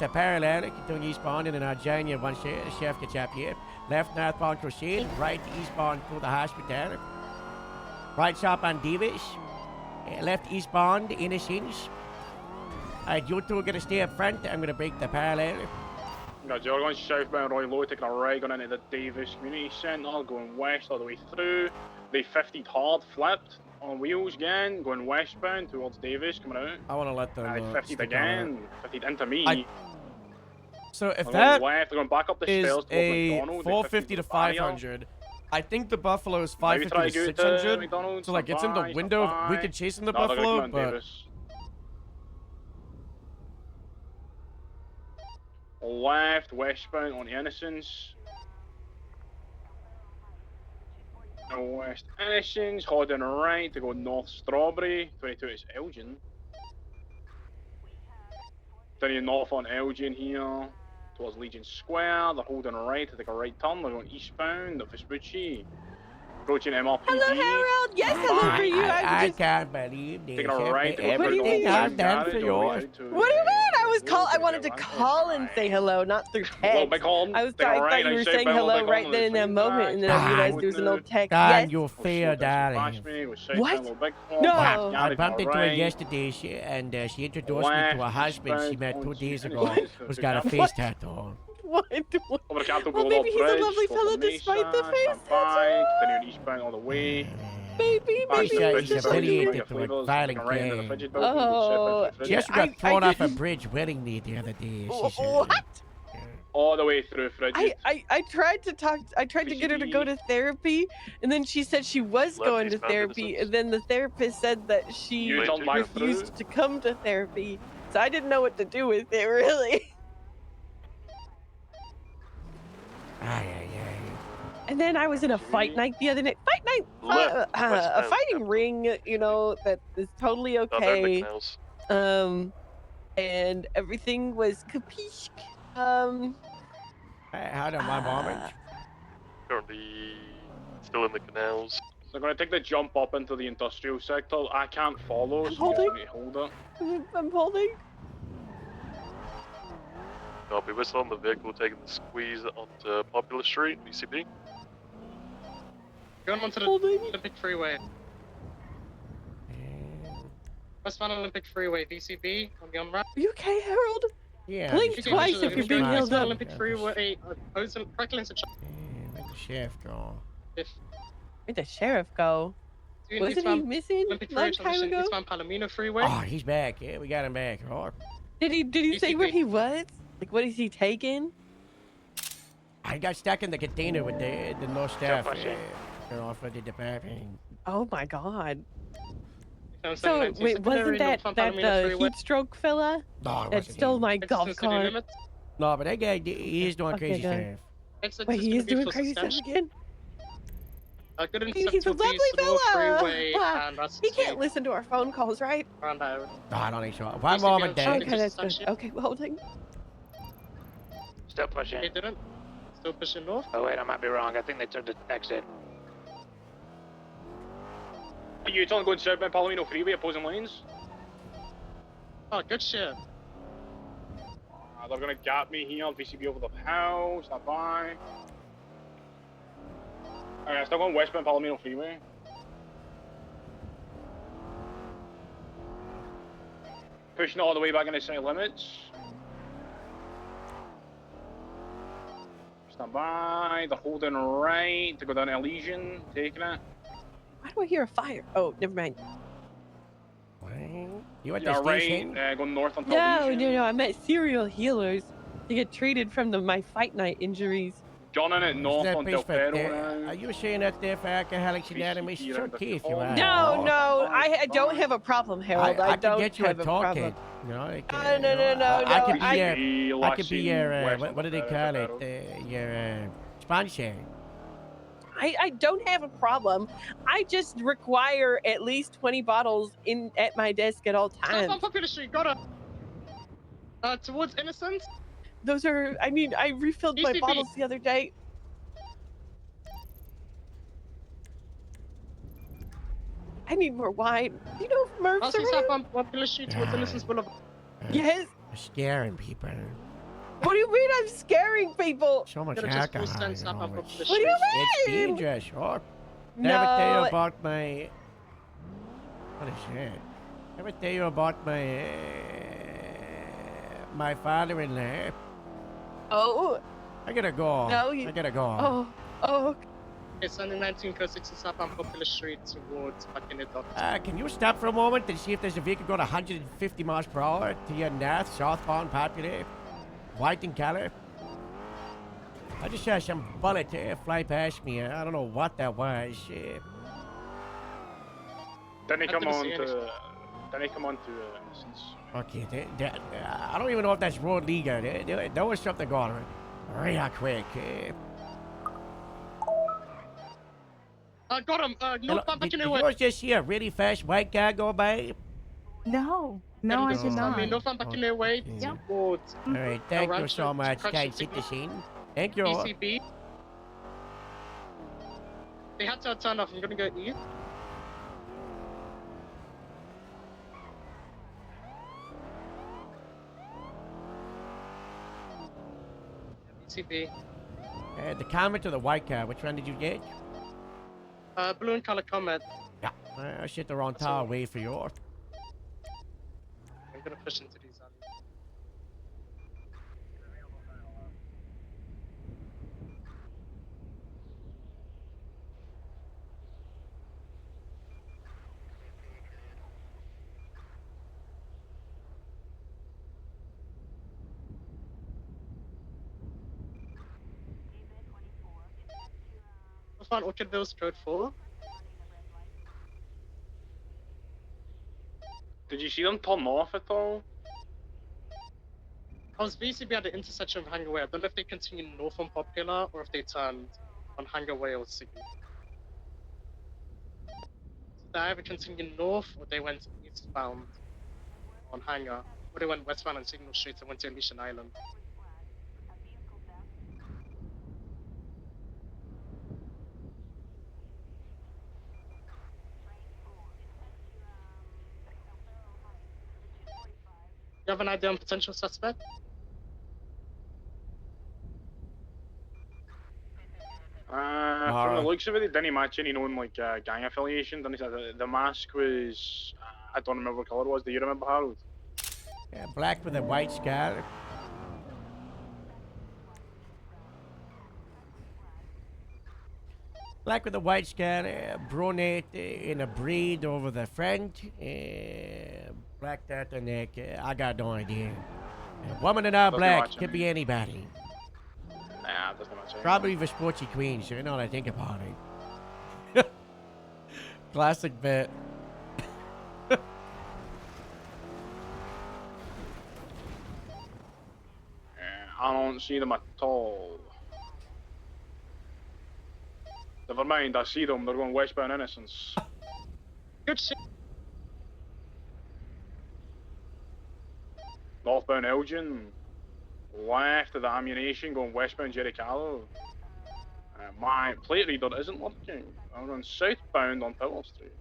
parallel. Continuing eastbound and in Virginia once the chef gets up here. Left northbound Crusade. Right eastbound to the hospital. Right southbound Davis. Left eastbound Innocence. Alright, you two are gonna stay up front. I'm gonna break the parallel. Guys, you're going southbound Roy Low, taking a right, going into the Davis Community Centre, going west all the way through. They 50'd hard, flipped on wheels again, going westbound towards Davis, coming out. I want to let them. 50'd stick on again, 50'd into me. So if They're that going left, they're going back up the is stairs towards a McDonald, they 450 to 50'd barrier. 500, I think the Buffalo is Maybe 550 try to to go to 600. McDonald's, So like it's in the stop window. by. We could chase in the No, they're gonna Buffalo, come out but Davis. Left, westbound on Innocence. West Innocence, holding right to go north Strawberry. 22 is Elgin. Then you're north on Elgin here towards Legion Square. They're holding right to take a right turn. They're going eastbound of Vespucci. Approaching MRPD. Hello, Harold. Yes, hello for you. I can't believe this. Taking a right. Everything I've done for yours. What do you mean? I wanted to call and say hello, not through text. I thought you were saying hello right then in that moment, and then I realized there was an old text. Dan, Yes. you're fair, darling. What? No. I bumped into her yesterday, and she introduced me to her husband she met 2 days ago, who's got a face tattoo on. What? Well, maybe he's a lovely fellow despite the face tattoo. Then you're eastbound all the way. Baby, He's affiliated to a violent gang. Oh. Just got thrown off a bridge willingly the other day. She said. What? All the way through Frigid. I tried to talk. I tried to get her to go to therapy, and then she said she was going to therapy, and then the therapist said that she refused to come to therapy. So I didn't know what to do with it, really. And then I was in a fight night the other night. Fight night, a fighting ring, you know, that is totally okay. And everything was capiche. How did my moment? Currently still in the canals. So I'm going to take the jump up into the industrial sector. I can't follow, so holding. I'm hold it. I'm holding. I'll be whistling the vehicle, taking the squeeze onto Popular Street, BCB. Going onto the Olympic Freeway. Westbound Olympic Freeway, VCB, on the on-ramp. Are you okay, Harold? Yeah. Blink twice if you're being held up. Olympic Freeway, opposing Franklin to Let the sheriff go. Where'd the sheriff go? Wasn't he missing a long time ago? Eastbound Palomino Freeway. Oh, he's back. Yeah, we got him back. Oh. Did he say where he was? Like, what is he taking? I got stuck in the container with the no staff. They're off of the department. Oh my god. So, wait, wasn't that the heat stroke fella? No, it that wasn't stole him. my golf cart? No, but that guy, he is doing Okay, crazy good. stuff. Wait, he is doing crazy stuff again? He's a Central lovely East North fella! Freeway, Ah, and that's he can't listen to our phone calls, right? Around there. No, I don't think so. One moment, Dan. Okay, that's good. Okay, holding. Still pushing. They didn't. Still pushing north. Oh wait, I might be wrong. I think they turned the exit. Are you telling going southbound Palomino Freeway, opposing lanes? Oh, good shit. They're gonna gap me here, VCB over the house, not by. Alright, still going westbound Palomino Freeway. Pushing it all the way back into city limits. Stand by, they're holding right to go down Elysian, taking it. Why do I hear a fire? Oh, never mind. You at Yeah, the right, station? going north on No, I'm at Serial Healers to get treated from my fight night injuries. John in it north That on place Del for Perro now. Are you saying that there for Alcoholics Anonymous? It's okay if you are. No, I don't have a problem, Harold. I I don't can get you a have a problem. toolkit. You know, like, No, I could be I- your, I could be your, what do they call it? Your sponsor. I don't have a problem. I just require at least 20 bottles at my desk at all times. On Popular Street, got her. Towards Innocence. Those are, I mean, I refilled my UCB. bottles the other day. I need more wine. You know if Murph's How's around? on Popular Street towards Innocence Boulevard? Yes. You're scaring people. What do you mean I'm scaring people? So much Gotta just alcohol. boost and stop You up know, on it's, the What do you it's mean? dangerous. Oh, never tell you No. about my. What is that? Never tell you about my my father-in-law. Oh. I gotta go. No, I gotta go. Oh. Oh. It's on the 19 code 6 southbound Popular Street towards McKinney Dock. Can you stop for a moment and see if there's a vehicle going 150 miles per hour to your north, southbound Popular, white in color? I just saw some bullet fly past me. I don't know what that was. Didn't he come on to? Didn't he come on to Innocence? Okay, I don't even know if that's road legal. There was something going on real quick. Got him. Northbound Did McKinney you Way. just see a really fast white guy go by? No, I did not. Northbound McKinney Way towards. All right, thank you so much, kind citizen. Thank you. ECB. They had to turn off. I'm gonna go east. ECB. The Comet or the white car? Which one did you get? Blue and color Comet. Yeah. I shit the wrong tire way for yours. I'm gonna push into these alleys. I found Orchardville Road 4. Did you see them turn off at all? I was basically at the intersection of Hanger Way. I don't know if they continued north on Popular or if they turned on Hanger Way or Signal. So they either continued north or they went eastbound on Hanger, or they went westbound on Signal Street and went to Elysian Island. You have an idea on potential suspect? From the looks of it, it didn't match any known like gang affiliation. The mask was, I don't remember what color it was. Do you remember, Harold? Yeah, black with a white scar. Black with a white scar, brunette in a braid over the front, black at the neck. I got no idea. Woman in all Doesn't black, match could be anybody. Nah, it doesn't match. Probably the sporty queen, so you know what I think about it. Classic bit. I don't see them at all. Never mind, I see them. They're going westbound Innocence. Good shit. Northbound Elgin. Left of the ammunition going westbound Jericho. My plate reader isn't working. I'm going southbound on Pillar Street.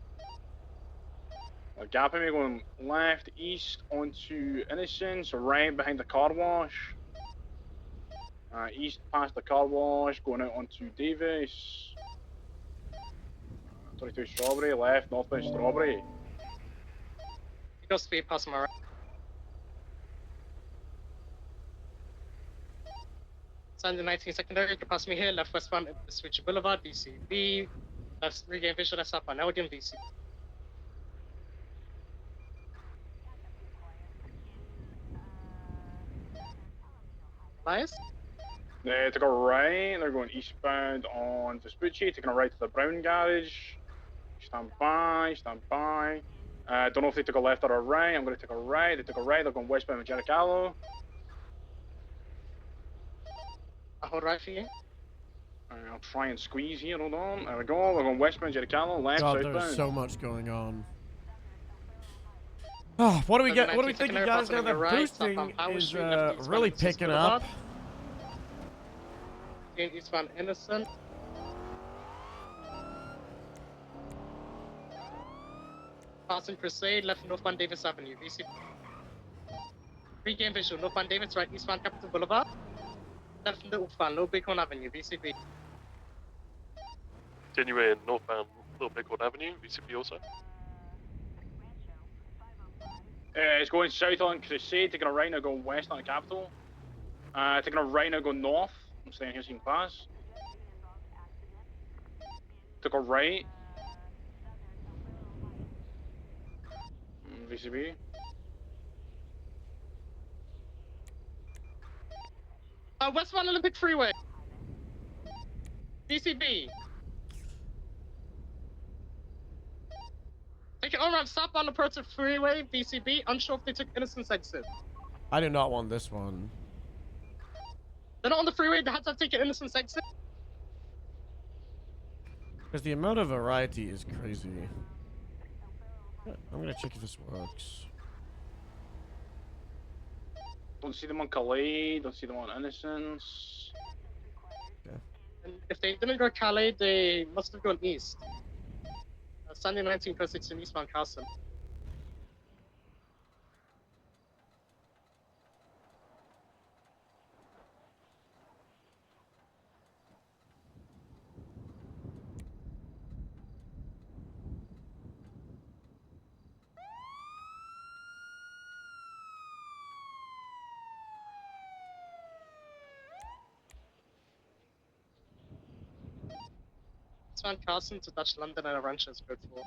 They're gapping me going left, east onto Innocence, right behind the car wash. East past the car wash, going out onto Davis. 22 Strawberry, left, northbound Strawberry. You go speed past my right. Sandy 19 secondary, you can pass me here, left westbound Switch Boulevard, BCB. Left regain visual, that's up on Elgin, BC. Nice. They took a right, they're going eastbound on Vespucci, taking a right to the Brown Garage. Stand by, stand by. Don't know if they took a left or a right, I'm going to take a right. They took a right, they're going westbound with Jericho. I'll hold right for you. I'll try and squeeze here, hold on. There we go, we're going westbound Jericho, left, God, southbound. there's so much going on. Oh, what do we get? What do we think, you guys? Now the boosting is really picking up. Eastbound Innocent. Passing Crusade, left northbound Davis Avenue, VC. Regain visual, northbound Davis, right eastbound Capitol Boulevard. Left northbound Little Bighorn Avenue, VCB. Continuing northbound Little Bighorn Avenue, VCP also. It's going south on Crusade, taking a right now, going west on the Capitol. Taking a right now, going north. I'm staying here so you can pass. Took a right. VCB. Westbound Olympic Freeway. DCB. Take it on ramp, stop on the Perth Freeway, BCB. Unsure if they took Innocence exit. I do not want this one. They're not on the freeway, they had to have taken Innocence exit. Because the amount of variety is crazy. I'm gonna check if this works. Don't see them on Calais, don't see them on Innocence. And if they didn't go Calais, they must have gone east. Sunday 1906 in eastbound Castle. Eastbound Castle to Dutch London and Arantxa is good for.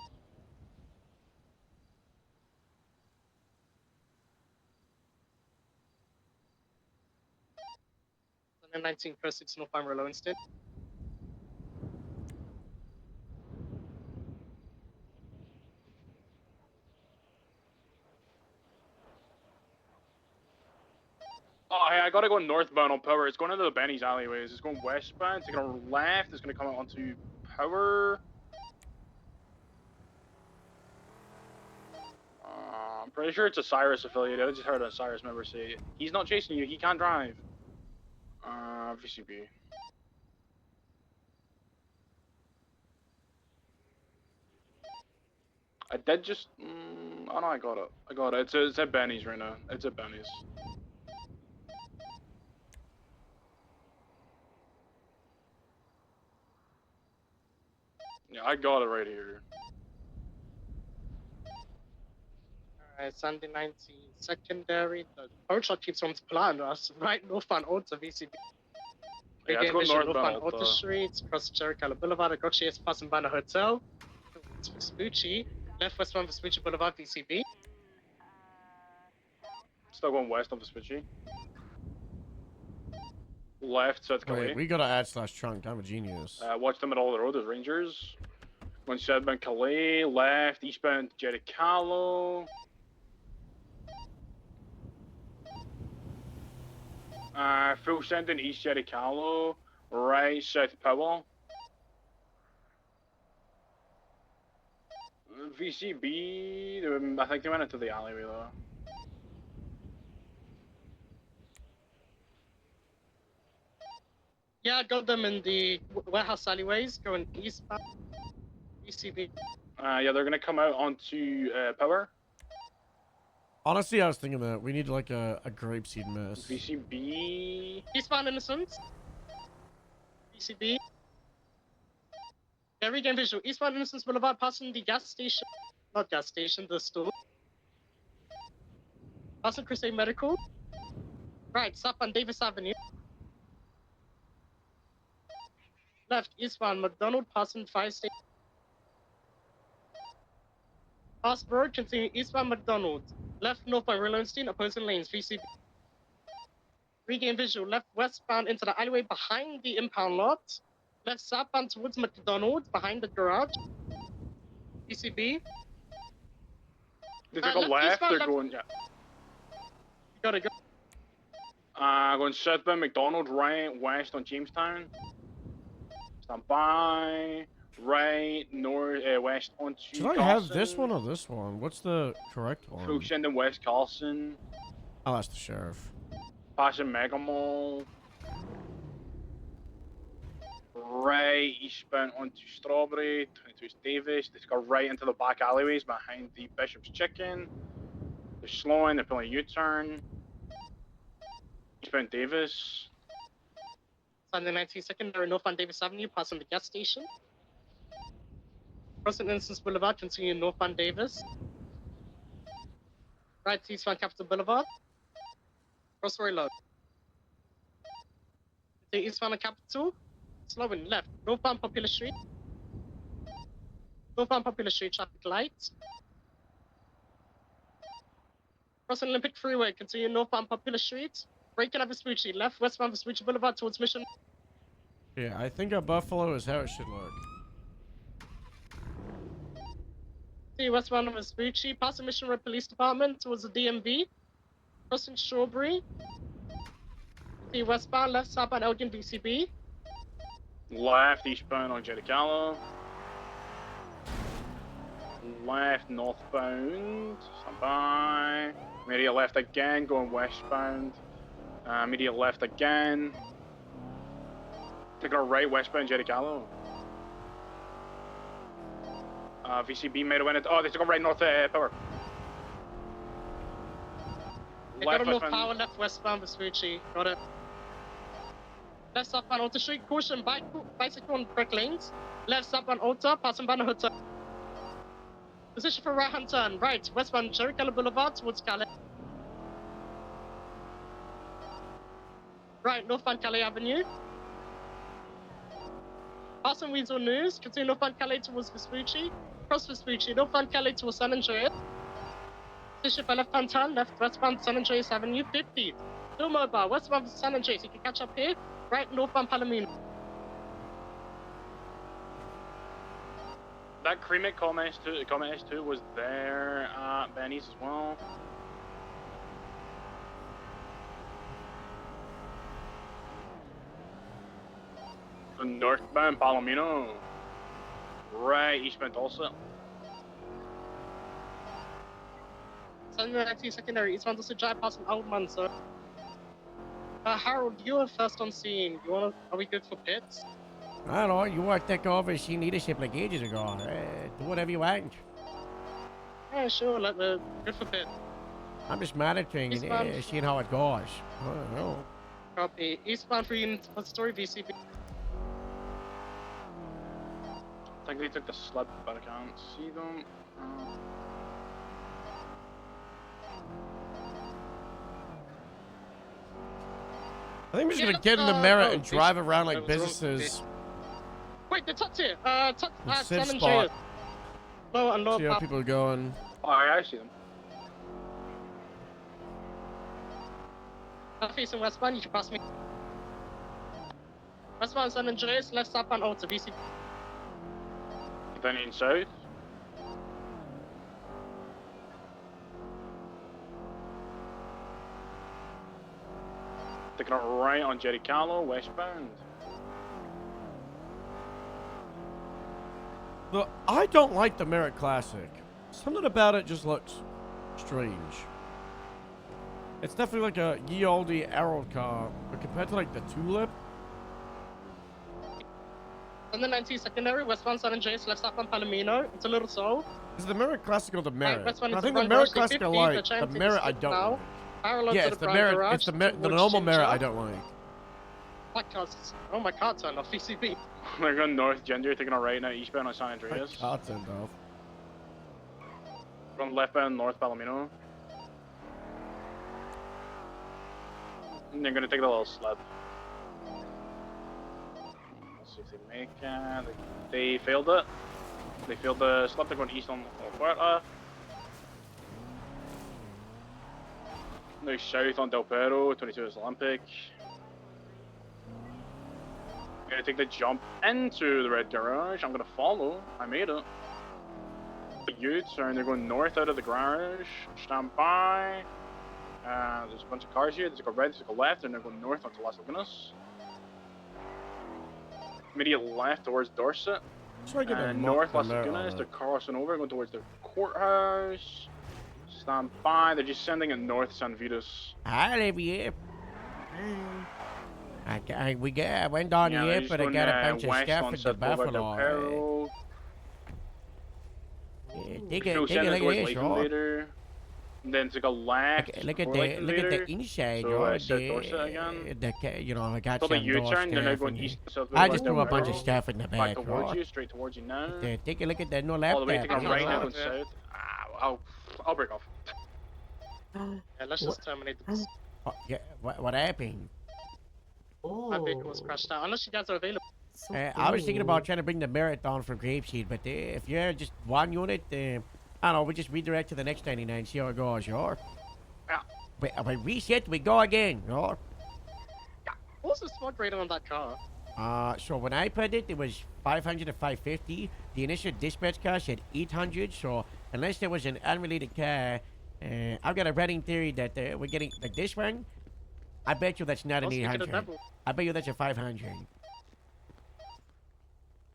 Sunday 1906 northbound Rollo instead. Oh, hey, I gotta go northbound on Power. It's going into the Benny's alleyways. It's going westbound. It's going left. It's gonna come out onto Power. I'm pretty sure it's a Cyrus affiliate. I just heard a Cyrus member say, he's not chasing you, he can't drive. VCB. I did just, oh no, I got it. I got it. It's at Benny's right now. It's at Benny's. Yeah, I got it right here. Alright, Sunday 19 secondary. The power truck keeps on plan us right northbound Alta VCB. Yeah, let's go northbound Alta Street, across Jericho Boulevard, Agochi is passing by the hotel. Vespucci, left westbound Vespucci Boulevard VCB. Still going west on Vespucci. Left, South Calais. Wait, we gotta add /trunk. I'm a genius. Watch them at all the road, there's Rangers. Going southbound Calais, left, eastbound Jericho. Full sending east Jericho, right, south Powell. VCB, I think they went into the alleyway though. Yeah, I got them in the warehouse alleyways going eastbound. VCB. Yeah, they're gonna come out onto Power. Honestly, I was thinking that we need like a grapeseed mess. VCB. Eastbound Innocence. VCB. Yeah, regain visual. Eastbound Innocence Boulevard, passing the gas station. Not gas station, the store. Passing Crusade Medical. Right, stop on Davis Avenue. Left, eastbound McDonald, passing fire station. Past Bird, continue eastbound McDonald. Left northbound Rollenstein, opposing lanes, VCB. Regain visual, left westbound into the alleyway behind the impound lot. Left southbound towards McDonald, behind the garage. VCB. They took a left, they're going, yeah. You gotta go. Going southbound McDonald, right, west on Jamestown. Stand by. Right, north, west onto Should I have this one or this one? What's the correct one? Full sending west Carlson. I'll ask the sheriff. Passing Mega Mall. Right, eastbound onto Strawberry, 22 Davis. They go right into the back alleyways behind the Bishop's Chicken. They're slowing, they're pulling a U-turn. Eastbound Davis. Sunday 19 secondary northbound Davis Avenue, passing the gas station. Crossing Innocence Boulevard, continue northbound Davis. Right, eastbound Capitol Boulevard. Crossroad low. The eastbound of Capitol. Slowing left. Northbound Popular Street. Northbound Popular Street, traffic lights. Crossing Olympic Freeway, continue northbound Popular Street. Breaking up Vespucci, left westbound Vespucci Boulevard towards Mission. Yeah, I think a Buffalo is how it should look. See westbound of Vespucci, past the Mission Road Police Department towards the DMV. Crossing Strawberry. See westbound, left southbound Elgin DCB. Left eastbound on Jericho. Left northbound. Stand by. Immediate left again, going westbound. Immediate left again. Taking a right westbound Jericho. VCB made a win. Oh, they took a right north power. They got a north power, left westbound Vespucci. Got it. Left southbound Alta Street, caution, bicycle on brick lanes. Left southbound Alta, passing by the hotel. Position for right hand turn, right, westbound Jericho Boulevard towards Calais. Right, northbound Calais Avenue. Passing Weasel News, continue northbound Calais towards Vespucci. Cross Vespucci, northbound Calais towards San Andreas. Position for left hand turn, left westbound San Andreas Avenue 50. Still mobile, westbound San Andreas, you can catch up here. Right, northbound Palomino. That Cremate Comet S2 was there at Benny's as well. The northbound Palomino. Right, eastbound Tulsa. Sunrise secondary, eastbound Tulsa Drive, passing Oldman, sir. Harold, you are first on scene. Are we good for pits? I don't know, you worked that overseeing leadership like ages ago. Do whatever you want. Yeah, sure, we're good for pits. I'm just monitoring and seeing how it goes. I don't know. Copy. Eastbound for unit story VCB. I think they took the sled, but I can't see them. I think we're just gonna get in the Merit and drive around like businesses. Wait, the top tier. Civ San spot. Andreas. Low and low See how pop. people are going. Oh, I see them. Facing westbound, you can pass me. Westbound San Andreas, left southbound Alta VCB. Continuing south. Taking a right on Jericho, westbound. Look, I don't like the Merit Classic. Something about it just looks strange. It's definitely like a ye olde arrow car, but compared to like the Tulip. On the 19th secondary, westbound San Andreas, left southbound Palomino. It's a little slow. Is the Merit Classic or the Merit? westbound I into think the Grand Merit Garage, Classic I 50, like. they're trying The to take Merit a I step don't now. like. Parallel Yeah, to it's the the Grand Merit. Garage It's the towards normal Merit Ginger. I don't like. My car's, oh, my car turned off VCB. They're going north, Ginger, taking a right now, eastbound on San My Andreas. car turned off. From leftbound, north Palomino. And they're gonna take the little sled. Let's see if they make it. They failed it. They failed the sled. They're going east on La Puerta. Now south on Del Perro, 22 is Olympic. I'm gonna take the jump into the red garage. I'm gonna follow. I made it. The U-turn, they're going north out of the garage. Stand by. There's a bunch of cars here. There's like a red, there's like a left, and they're going north onto Las Lagunas. Immediate left towards Dorset. And north Las Lagunas, they're crossing over, going towards the courthouse. Stand by. They're just sending it north San Vitas. Hi, Olivia. I went down here, but I got a bunch of stuff at the Buffalo. Take a look at this, right? And then take a left. Look at the inside, right? You know, I got so some the U-turn, they're now stuff. going east to south. I just threw a bunch of stuff in the back back, towards right? you, straight towards you now. Take a look at that no All the way, laptop. taking a right now going south. I'll break off. let's just terminate the pursuit. Yeah, what happened? My vehicle was crashed out. Unless you guys are available. I was thinking about trying to bring the Marathon from Grapeseed, but if you're just one unit, I don't know, we just redirect to the next 99, see how it goes, sure? Yeah. But reset, we go again, sure? What's the smoke rating on that car? So when I put it, it was 500 to 550. The initial dispatch car said 800, so unless there was an unrelated car, I've got a running theory that we're getting, like this one, I bet you that's not an 800. I bet you that's a 500.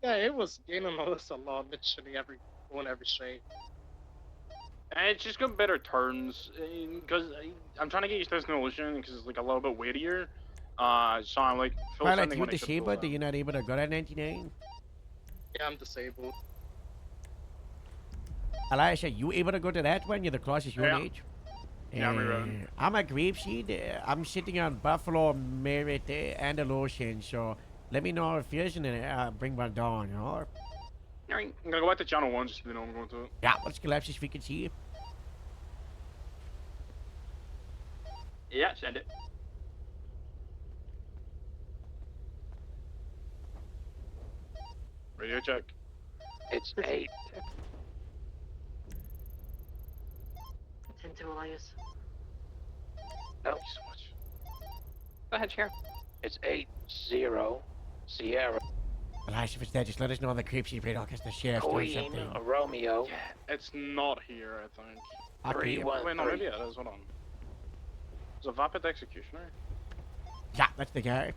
Yeah, it was gaining on us a lot, literally every straight. And it's just got better turns, because I'm trying to get used to this new illusion, because it's like a little bit weightier. So I'm like, feel Well, something you when I should feel disabled, that. you're not able to go to 99? Yeah, I'm disabled. Elias, you able to go to that one? You're the closest Yeah. unit. Yeah, I'm around. I'm at Grapeseed. I'm sitting on Buffalo, Merritt, and the Lotion, so let me know if yours, and then I'll bring one down, you know? I'm gonna go back to channel 1 just so they know I'm going to it. Yeah, let's collapse this frequency. Yeah, send it. Radio check. It's 8. 10-2, Elias. No, Go ahead, Sheriff. it's 8-0 Sierra. Elias, if it's that, just let us know on the Grapeseed radar, because the sheriff's doing Queen something. Romeo. It's not here, I think. Okay. Wait, no, maybe it is. Hold on. It's a Vapid Executioner. Yeah, that's the guy.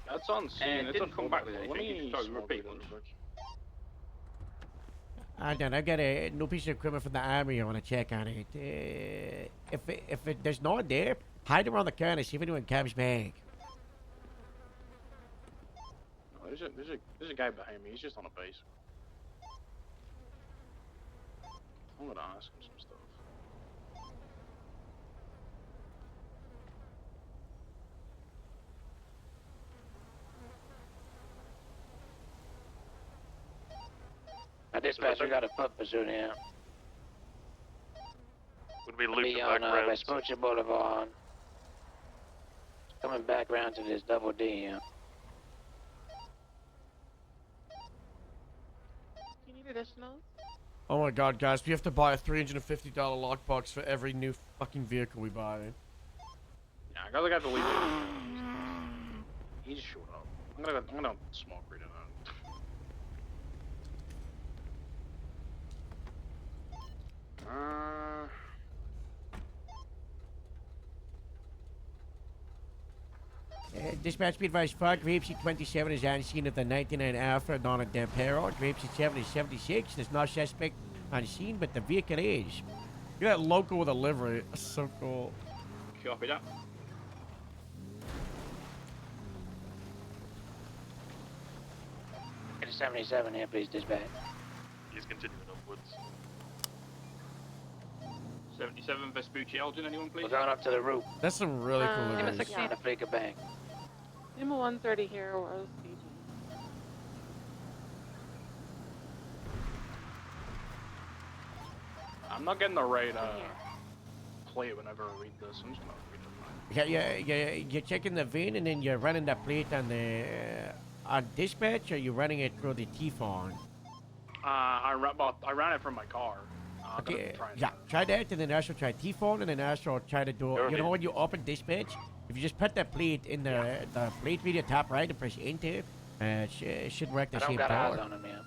That's on scene. And it It's didn't a come back with Let anything, me it just started smoke repeating it real quick. I've got a new piece of equipment from the army. I want to check on it. If there's no one there, hide around the corner, see if anyone comes back. No, there's a guy behind me. He's just on a base. I'm gonna ask him some stuff. My dispatcher got a foot pursuit here. Would be Be looping on back around. Vespuccia Boulevard. Coming back around to this double D here. You need additional? Oh my god, guys, we have to buy a $350 lockbox for every new fucking vehicle we buy. Yeah, I gotta the lead. He just showed up. I'm gonna smoke right now. Dispatch be advised, 5 Grapeseed 27 is on scene of the 99 Alpha down at Dampero. Grapeseed 7 is 76. There's no suspect on scene, but the vehicle is. Look at that local with a livery. That's so cool. Copy that. Get a 77 here, please, dispatch. He's continuing upwards. 77 Vespucci Elgin, anyone please? We're going up to the roof. That's some really cool Name liveries. of 16. The Fleeca Bank. Name a 130 here or CG. I'm not getting the right plate whenever I read this. I'm just gonna read it. You're checking the VIN and then you're running the plate on the on dispatch, or you're running it through the T-phone? I ran it from my car. Okay, yeah, try that, and then also try T-phone, and then also try to do, you know, when you open dispatch, if you just put the plate in the plate reader top right and press enter, it should work the I don't same got eyes power. on him here.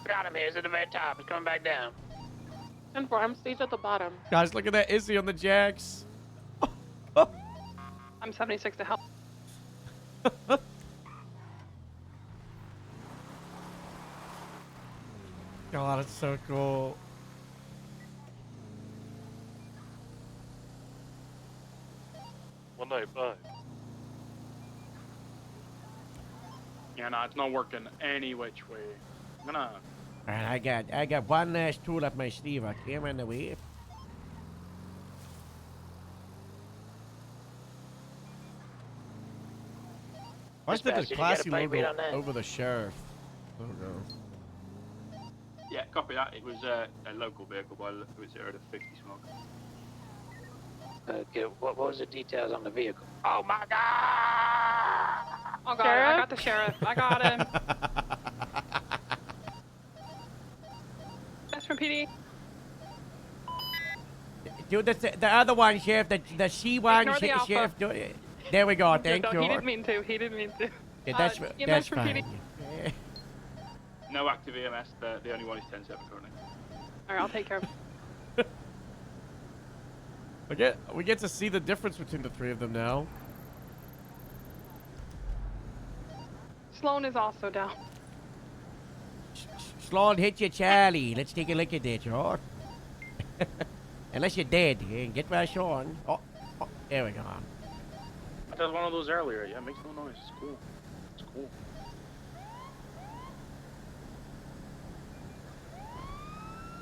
Got him here. He's at the very top. He's coming back down. 10-4, I'm staged at the bottom. Guys, look at that Izzy on the jacks. I'm 76 to help. God, it's so cool. One night, bye. Yeah, no, it's not working any which way. I'm gonna. Alright, I got one last tool up my sleeve. I came on the way. What's the Dispatch, did you get a classy plate read logo on that? over the sheriff? Oh no. Yeah, copy that. It was a local vehicle by the look of it, 0 to 50 smoke. Okay, what was the details on the vehicle? Oh my god! Oh god, I got the sheriff. I got him. That's from PD. Do the other one, Sheriff. The C1, Ignore the Alpha. Sheriff. There we go. Thank no, you. he didn't mean to. He didn't mean to. Yeah, that's EMS from fine. PD. No active EMS. The only one is 10-7 currently. Alright, I'll take care of it. We get to see the difference between the three of them now. Sloan is also down. Sloan, hit your Charlie. Let's take a look at that, right? Unless you're dead. Get right on. Oh, there we go. I did one of those earlier. Yeah, it makes no noise. It's cool. It's cool.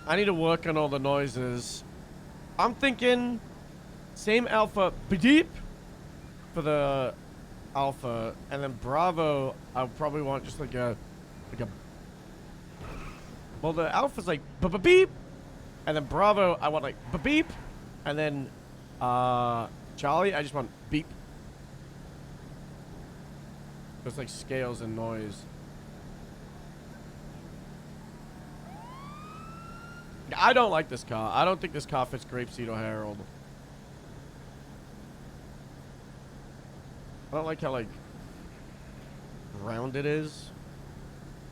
I need to work on all the noises. I'm thinking same alpha beep for the alpha, and then Bravo I probably want just like a well, the alpha's like beep, and then Bravo I want like beep, and then Charlie I just want beep. Just like scales and noise. I don't like this car. I don't think this car fits Grapeseed or Harold. I don't like how, like, round it is.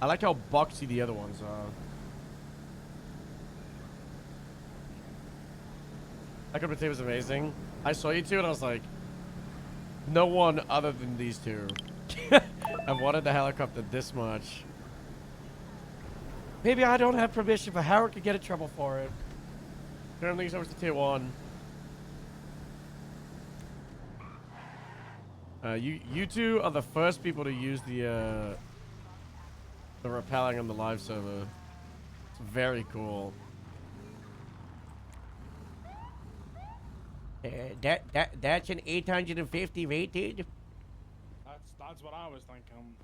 I like how boxy the other ones are. That Cup of Tea was amazing. I saw you two and I was like, no one other than these two. I've wanted the helicopter this much. Maybe I don't have permission, but Howard could get in trouble for it. Turn things over to tier 1. You two are the first people to use the rappelling on the live server. It's very cool. That's an 850 rated. That's what I was thinking.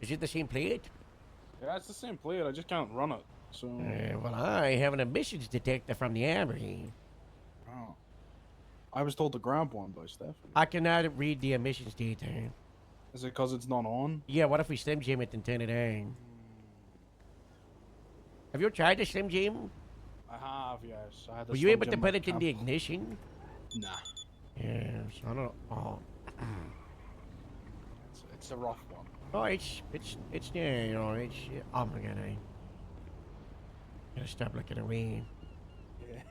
Is it the same plate? Yeah, it's the same plate. I just can't run it. So. Well, I have an emissions detector from the Armory. Oh. I was told to grab one by Stephanie. I cannot read the emissions data. Is it because it's not on? Yeah, what if we Slim Jim it and turn it on? Have you tried the Slim Jim? I have, yes. I had Were you able to put it in the ignition? Nah. Yeah, so I don't know. Oh. It's a rough one. Oh, it's yeah, you know, oh my god, I gotta stop looking away. Yeah.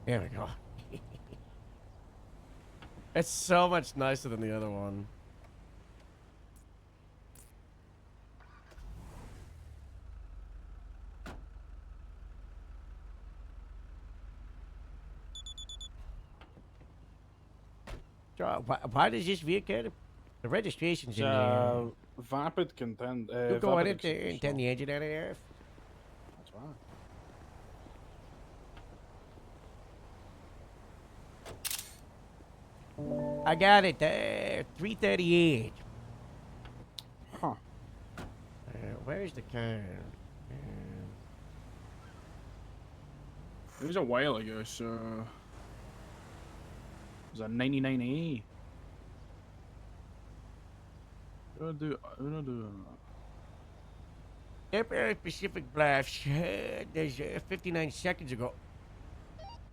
There we go. It's so much nicer than the other one. Why does this vehicle? The registration's in there. Vapid content. You go in and turn the engine out of there. That's right. I got it. 338. Huh. Where's the car? It was a while ago, so. It was a 99A. What do I do? Airport Pacific Blast. There's 59 seconds ago.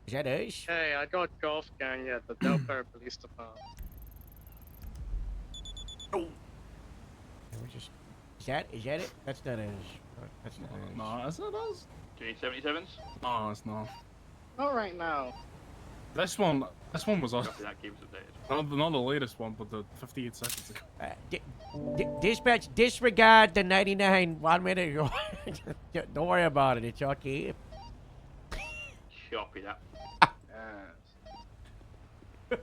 Is that us? Hey, I got Golf Gang at the Delaware Police Department. Is that it? That's not us. That's not us. No, that's not us. Do you need 77s? No, it's not. All right now. This one was us. Copy that, keep us updated. Not the latest one, but the 58 seconds ago. Dispatch, disregard the 99 1 minute ago. Don't worry about it. It's okay. Copy that. Yes.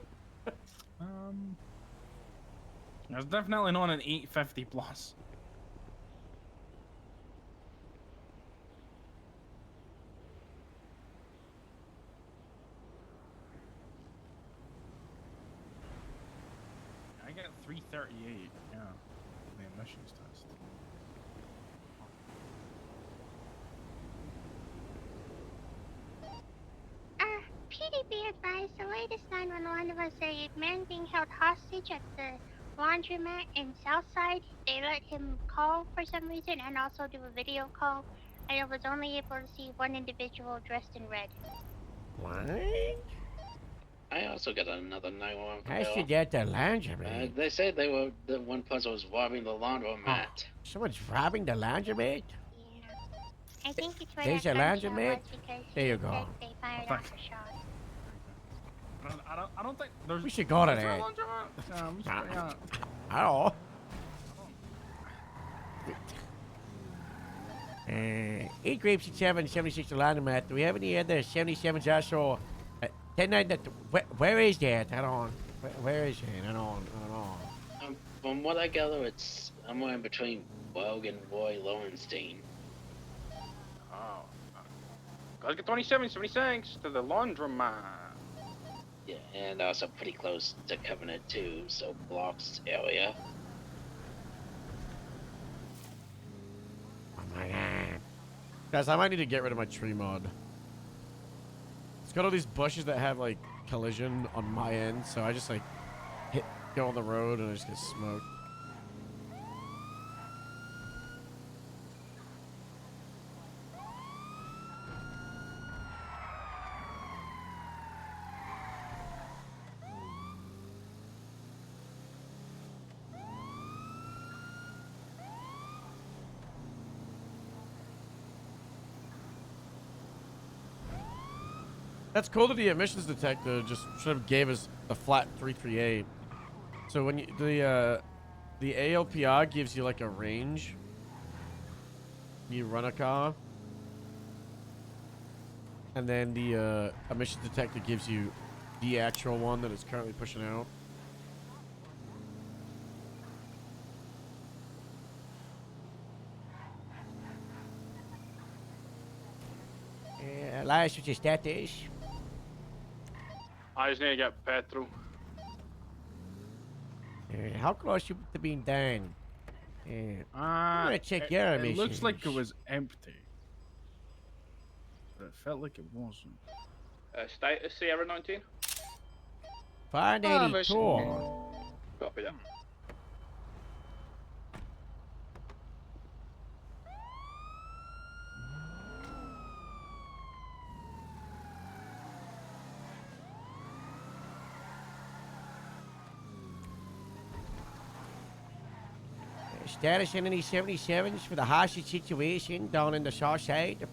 It's definitely not an 850 plus. I get 338. Yeah. emissions test. PDB advised the latest 911 was a man being held hostage at the laundromat in Southside. They let him call for some reason and also do a video call. I was only able to see one individual dressed in red. What? I also got another 911 How'd call. you get the laundromat? They said the one person was robbing the laundromat. Someone's robbing the laundromat? I think it's right There's a after laundromat? because There you he go. said they fired off a shot. I don't think there's. We should go to is there a that. laundromat? Yeah, I'm just, yeah. I don't know. 8 grapes and 7, 76 to laundromat. Do we have any other 77s also? 10-9, where is that? I don't. Where is it? I don't know. From what I gather, it's somewhere in between Vogue and Roy Lowenstein. Oh. Gotta get 27, 76 to the laundromat. Yeah, and also pretty close to Covenant too, so Blocks area. Oh my god. Guys, I might need to get rid of my tree mod. It's got all these bushes that have like collision on my end, so I just like go on the road and I just get smoked. That's cool that the emissions detector just sort of gave us a flat 338. So when you, the ALPR gives you like a range. You run a car. And then the emissions detector gives you the actual one that it's currently pushing out. Elias, what's your status? I just need to get petrol. How close you to being done? I'm gonna check your It emissions. looks like it was empty. But it felt like it wasn't. Status Sierra 19. 582. Copy that. Status in any 77s for the hostage situation down in the south side.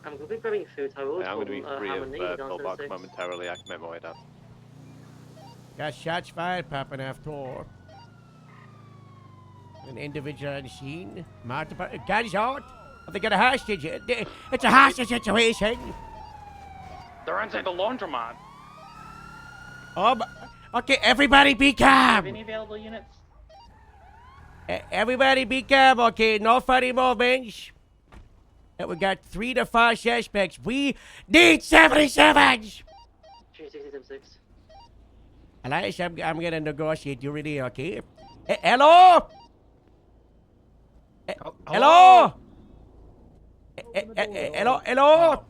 I'm going to be grabbing food. I will I'm going to be free of down pillbox 76. momentarily. I can make my way down. Got shots fired popping after. An individual on the scene. Guns out. Have they got a hostage? It's a hostage situation. They're inside the laundromat. Okay, everybody be calm. Any available units? Everybody be calm, okay? No funny moments. We got 3 to 5 suspects. We need 77s. 376. Elias, I'm gonna negotiate you really, okay? Hello? Hello? Hello?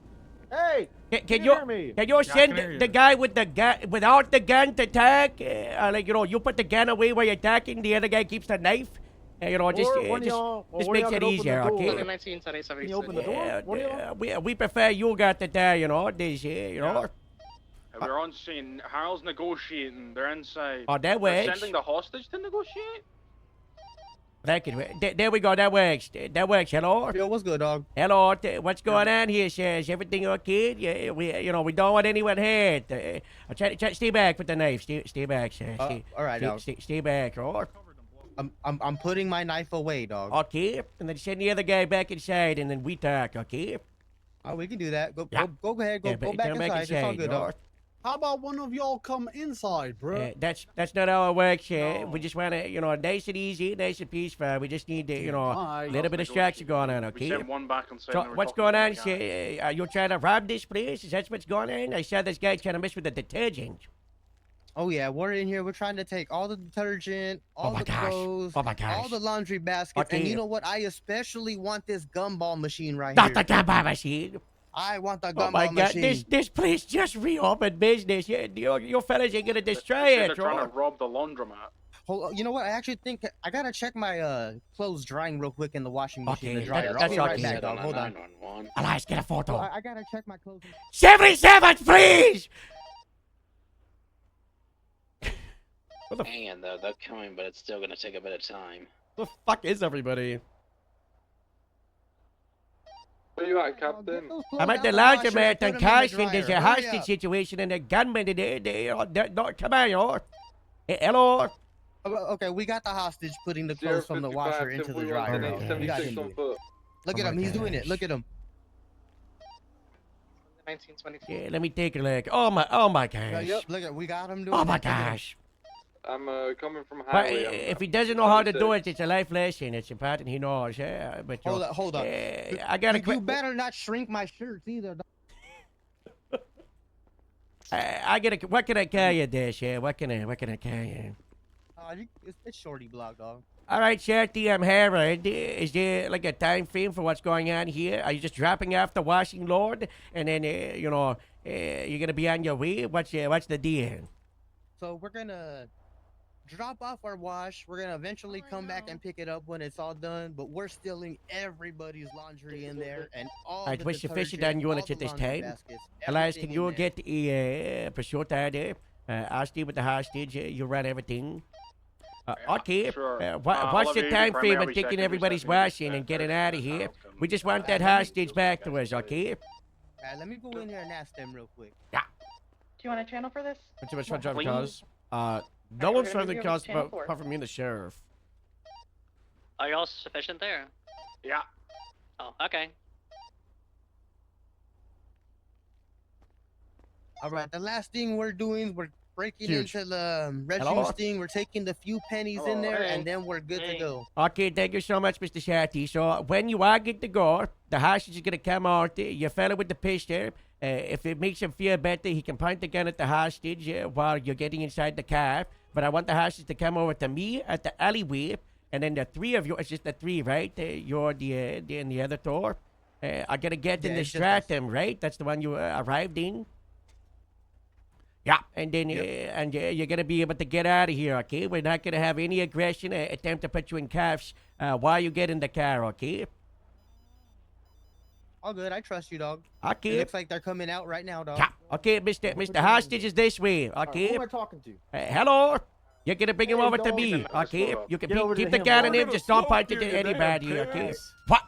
Hey! Can you hear me? Can you Yeah, I send can hear the you. guy with the gun without the gun to attack? Like, you know, you put the gun away while you're attacking. The other guy keeps the knife. You know, just makes it easier, okay? 19, sorry, Can you open the door? One of y'all? We prefer you got the there, you know. This, you know. We're on scene. Harold's negotiating. They're inside. Oh, that They're works. sending the hostage to negotiate? That can, there we go. That works. That works. Hello. Yo, what's good, dog? Hello. What's going on here, sir? Is everything okay? Yeah, we don't want anyone hurt. Try stay back with the knife. Stay back, sir. All right, dog. Stay back, all right? I'm putting my knife away, dog. Okay, and then send the other guy back inside, and then we talk. Okay. Oh, we can do that. Go ahead. Go Yeah, back come inside. It's all good, dog. alright? How about one of y'all come inside, bro? That's not how it works, sir. We just want to, nice and easy, nice and peaceful. We just need to, a little bit of distraction going on, We okay? sent one back inside. So and we're what's talking going to on, the guy. sir? Are you trying to rob this place? Is that what's going on? I saw this guy trying to mess with the detergent. Oh yeah, we're in here. We're trying to take all the detergent, all the clothes, Oh my gosh. all the laundry baskets, and Okay. you know what? I especially want this gumball machine right Not here. the gumball machine. I want the Oh gumball my God! machine. This place just reopened business. Your fellas are gonna destroy They're it, trying bro. to rob the laundromat. Hold on, you know what? I actually think I gotta check my clothes drying real quick in the washing machine. Okay, the dryer. that's I'll be right okay. back, dog. Hold on. Elias, get a photo. I gotta check my clothes. 77, please. Hang on, though. They're coming, but it's still going to take a bit of time. The fuck is everybody? Where you at, Captain? I'm at the laundromat and Carson. There's a hostage situation and a gunman in there. Come on, y'all. Hey, hello. Okay, we got the hostage putting the clothes from the washer into the dryer. dog. We got him. Look at him. He's doing it. Look at him. 1922. Yeah, let me take a look. Oh my gosh. Yep. Look at. We got him doing Oh it. my Look at him. gosh. I'm coming from But highway. if he doesn't know how to do it, it's a life lesson. It's important he knows. Yeah, but Hold up. I gotta You quit. better not shrink my shirts either. dog. I gotta. What can I carry you there, yeah? What can I carry you? It's shorty block, dog. All right, Sharty, I'm Harold. Is there like a time frame for what's going on here? Are you just dropping off the washing load and then you're gonna be on your way? What's the deal? So we're gonna drop off our wash. We're gonna eventually come back and pick it up when it's all done. But we're stealing everybody's laundry in there and all. All right, the what's sufficient detergent, on units all at the this laundry time? baskets, Elias, everything can in you there. get a pursuit order? I'll stay with the hostage. You run everything. Okay. sure. What's the Oliver, time frame primarily of taking secondary everybody's secondary washing and getting out of here? We just want that hostage back to us, okay? Let me go in here and ask them real quick. Yeah. Do you want a channel for this? Not too much fun driving Please. cars. No Alright, one's we're gonna driving move cars you over to channel apart from me and the sheriff. Are you all sufficient there? Yeah. Oh, okay. All right, the last thing we're doing, we're breaking Huge. into the refuse Hello? thing. We're taking the few pennies in there, and then we're good to go. Okay, thank you so much, Mr. Sharty. So when you are good to go, the hostage is gonna come out. Your fella with the pistol. If it makes him feel better, he can point the gun at the hostage while you're getting inside the car. But I want the hostage to come over to me at the alleyway, and then the three of you. It's just the three, right? You're in the other door. I gotta get in Yeah, the it's just us. stratum, right? That's the one you arrived in. Yeah, and then you're gonna be able to get out of here, okay? We're not gonna have any aggression, attempt to put you in cuffs while you get in the car, okay? All good. I trust you, dog. Okay. It looks like they're coming out right now, dog. Yeah. Okay, Mr. Hostage is this way, okay? Who am I talking to? Hello. You're gonna bring him Hey, over to dog. me, okay? You can Get over keep to the him, gun dog. on him, just don't point it to anybody, okay? What?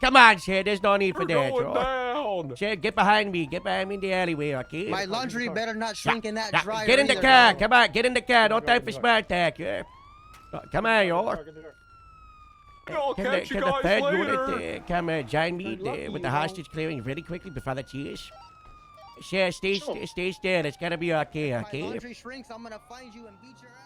Come on, Shay, there's no need for that. Sure. Shay, get behind me. Get behind me in the alleyway, okay? My laundry better not shrink in that dryer. Get in the either, car. dog. Come on, get in the car. No time for smart talk, yeah? Come on, y'all. I'll Can catch the you guys third later. unit come join me with the hostage clearing really quickly before the cheers? Sure, stay still. It's gonna be okay, If my okay? laundry shrinks, I'm gonna find you and beat your ass.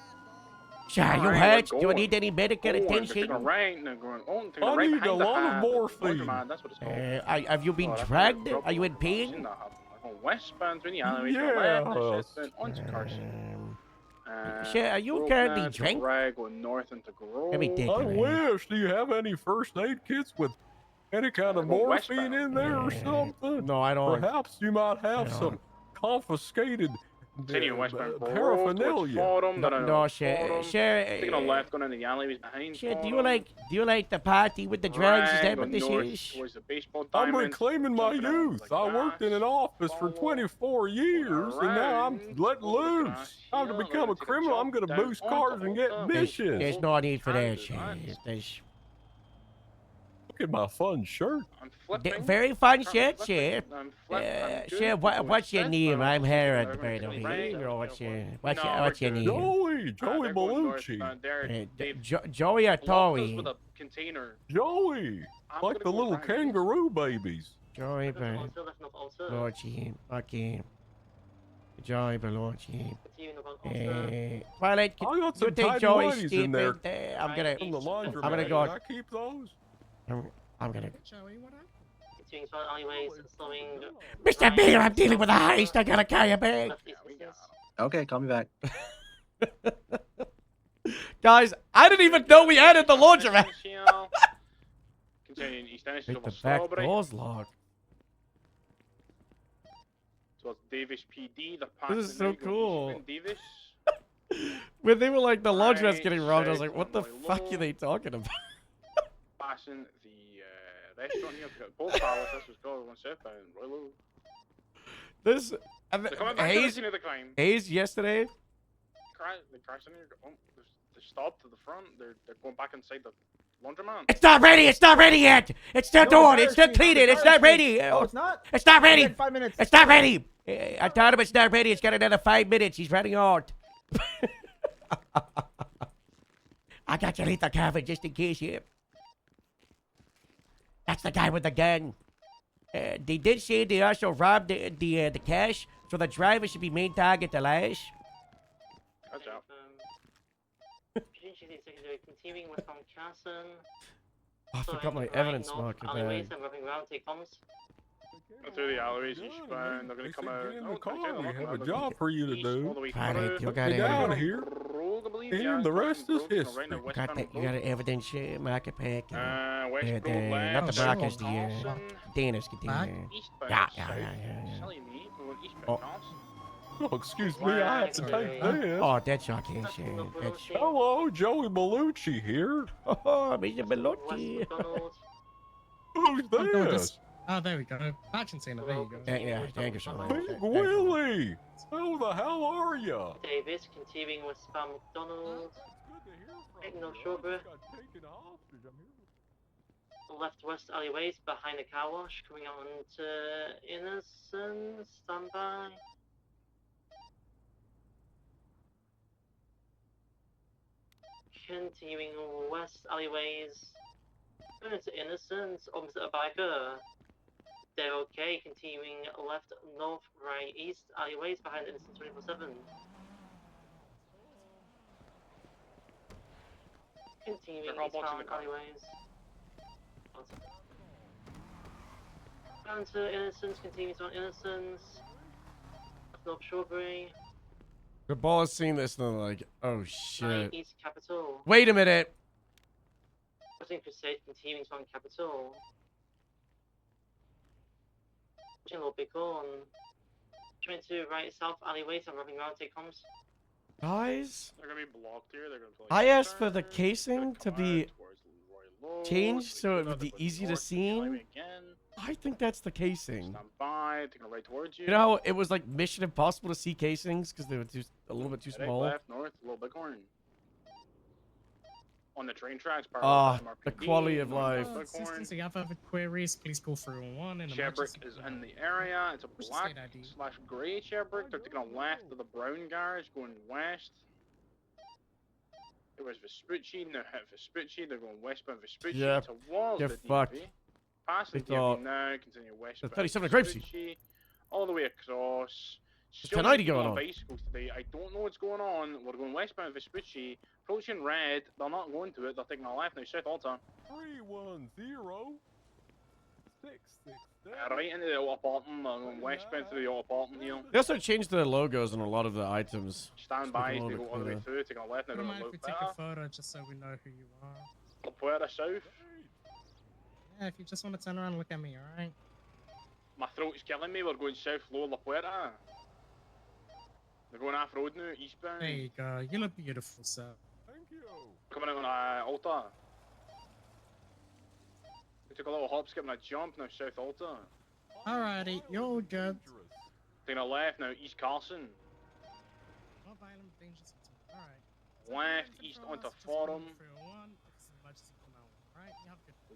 Sure, you Alright, hurt? we're Do you going. need any medical They're attention? gonna rain, they're going on, they're I gonna rain need a behind the lot of hive. morphine. Laundromat, that's what it's called. Have you been Oh, that's drugged? what Are you in I've pain? seen that happen. Like on westbound through the alleyway, to the Yeah. left, and shit, then onto Carson. Sure, are you Broke currently Knives, drunk? Rag, going north into Grove. Let me think. I wish. Do you have any first aid kits with any kind of Well, morphine in there or something? No, I don't. Perhaps you might have some confiscated Continue westbound Grove, paraphernalia. towards Fordham, then No, sure, Fordham, sure. taking a left, going into the alleyways behind Sure, do Fordham. you like the party with the drugs? Is Rag, that going what this north is? towards the baseball I'm diamond, reclaiming my jumping out youth. like I worked in an office for 24 years, and now I'm let loose. Time to become a criminal. I'm gonna boost cars and get There's missions. no need for that shit. There's Look at my fun shirt. I'm flipping. very fun I'm shit, flipping, sure. I'm flipping, I'm Sure, doing what's your my name? best, I'm but Harold, I'm by the gonna way. rain. What's your No, name? Joey they're going north, Bellucci. Joey or Blocked us Toey? with a container. Joey, I'm like gonna the go little around. kangaroo babies. Joey Bellucci. Okay. Joey Bellucci. Twilight, I can got you some take tidy Joey's whities in there. statement? I'm gonna From the laundromat. I'm gonna go. Can I keep those? I'm gonna. Between short alleyways, slowing. Mr. Beagle, I'm dealing with a heist. I gotta carry a bag. Okay, call me back. Guys, I didn't even know we added the laundromat. Continuing east Ennis Make over the back Strawberry. doors locked. Towards Davis PD. The This is so cool. Davis. When they were like, the laundromat's Right, getting robbed, I was south like, what the on fuck Low. are they talking about? Passing the restaurant here. We've got both palace. This was called one southbound. Royal. This, They're coming back to the Hayes, scene of the crime. Hayes yesterday, They crashed in here. Oh, they stopped to the front. They're going back inside the laundromat. It's not ready. It's not ready yet. It's still doing. It's still cleaning. It's not ready. No, it's not. It's not ready. You got 5 minutes. It's not ready. I told him it's not ready. It's got another 5 minutes. He's running out. I got your lethal cover just in case here. That's the guy with the gun. They did say they also robbed the cash, so the driver should be main target the last. Watch out. Continuing with Casson. Oh, I forgot my evidence marker Alleyways bag. and rubbing around, take comms. Through the alleyways eastbound. They're going to come out. Get in the Oh, car. okay, We they're have a looking job for you to east all do. the way Alright, through. you got Get it. out of here. Road, I believe, And the rest is history. You got an evidence marker pack. West Road left. Not the South markers, the Carlson. Dana's get Back? Eastbound. Yeah. Sally Mead, we're going eastbound Oh. Carlson. Oh, excuse me, I have to take this. Oh, that's okay, sir. That's... Hello, Joey Bellucci here. Oh, Mr. Belotti. Who's Oh, no, this? Oh, there we go. Action scene. There you go. Yeah, thank you so much. Big Willie. How the hell are ya? Davis, continuing with Spam McDonald. Heading North Shoreby. Left west alleyways behind the car wash, coming out onto Innocence. Stand by. Continuing west alleyways, going into Innocence, opposite a biker. They're okay. Continuing left, north, right, east alleyways behind Innocence 24/7. Continuing They're all boxing eastbound the car. alleyways. Down to Innocence, continuing on Innocence. North Shoreby. The ball has seen this and they're like, oh Right, shit. East Capital. Wait a minute. Crossing Crusade, continuing on Capital. Pushing Lord Bighorn. Trying to right south alleyways and rubbing around, take comms. Guys, They're going to be blocked here. They're going to I asked for the casing to be changed so it would be easy to see. I think that's the casing. Stand by. Taking a right towards you. You know how it was like Mission Impossible to see casings because they were a little bit too Right, small? left, north, a little Bighorn. On the train tracks. Ah, parallel the MRPD, quality of north life. Bighorn. Assistance, if you have other queries, please call 311 and Sherbrick is in the area. It's a What's the black state ID? / grey Sherbrick. They're taking a left of the brown garage going west. It was Vespucci, now hit Vespucci. They're going westbound Vespucci Yeah, towards you're the fucked. DMV. Past the They thought- DMV now, continue westbound 37 of Grapeseed. Vespucci, all the way across. There's Still 1090 people going on. bicycles today. I don't know what's going on. We're going westbound Vespucci, approaching red. They're not going to it. They're taking a left now, South Alta. 310 667. Right into the auto parking. They're going westbound through the auto parking here. They also changed the logos on a lot of the items. Stand Just make by, it a they little go bit all the way cleaner. through, taking a left, now Don't going mind to if we look take a better. photo just so we know who you are. La Puerta South. Yeah, if you just want to turn around and look at me, alright? My throat's killing me, we're going south low La Puerta. They're going off road now, eastbound. There you go. You look beautiful, sir. Thank you. Coming out on Alta. We took a little hop, skip and a jump, now South Alta. Alrighty, you're all good. Taking a left, now East Carson. Not violent, dangerous. Alright. Left, east onto Forum.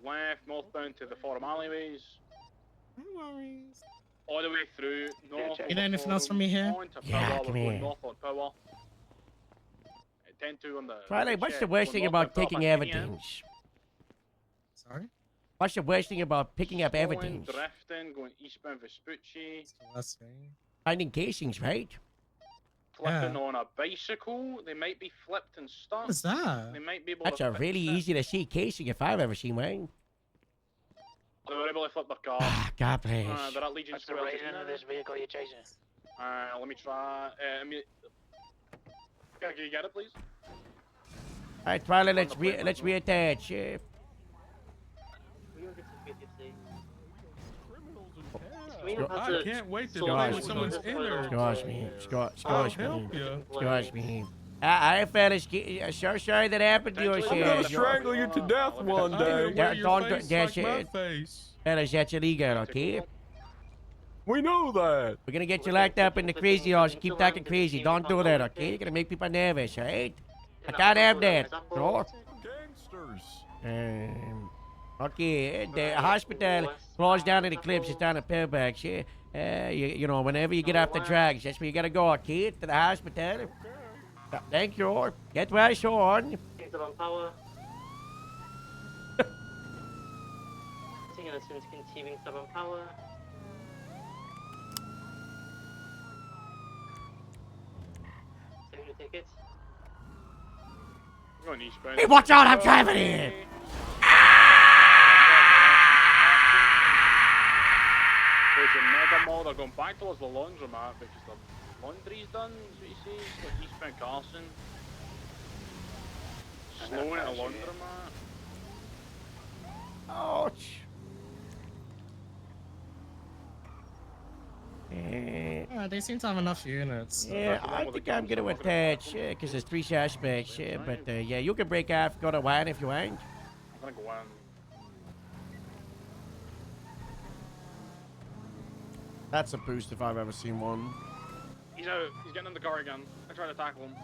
Left, northbound to the Forum alleyways. No worries. All the way through, north. You know anything else from me here? Yeah, come here. North on Power. 10-2 on the. Twilight, what's the check. worst Going thing north about on Power taking by 10 AM. evidence? Sorry? What's the worst thing about picking up Going, evidence? drifting, going eastbound Vespucci. Last thing. Finding casings, right? Flipping on a bicycle. They might be flipped and stuck. What's that? They might be able That's to a fix really it. easy to see casing if I've ever seen one. They were able to flip their car. God bless. They're at Legion What's the Square rating just of now. this vehicle you're chasing? Let me try. Can you get it, please? Alright, Twilight, let's reattach, Sheriff. I can't wait to Gosh, play with someone's in there. Gosh, me. I'll help you. Gosh, me. Alright, fellas, so sorry that happened to you, I'm gonna Sheriff. strangle you to death one day. That's it. Fellas, that's illegal, okay? We know that. We're gonna get you locked up in the crazy house. Keep talking crazy. Don't do that, okay? You're gonna make people nervous, alright? I can't have that. Sure? Gangsters. Okay, the hospital closed down in Eclipse. It's down in Fairbanks, yeah? You know, whenever you get off the drugs, that's where you gotta go, okay? To the hospital. Thank you. Get well soon. Power. Taking us into continuing stubborn power. Saving the tickets. I'm going eastbound. Hey, watch out! I'm driving here. There's a mega mall. They're going back towards the laundromat because the laundry's done. Is what you say? It's like eastbound Carson. Slowing at a laundromat. Ouch. They seem to have enough units. Yeah, I think I'm gonna attach, because there's 3 suspects, but yeah, you can break off, go to one if you want. I'm gonna go in. That's a boost if I've ever seen one. He's out. He's getting in the car again. I tried to tackle him.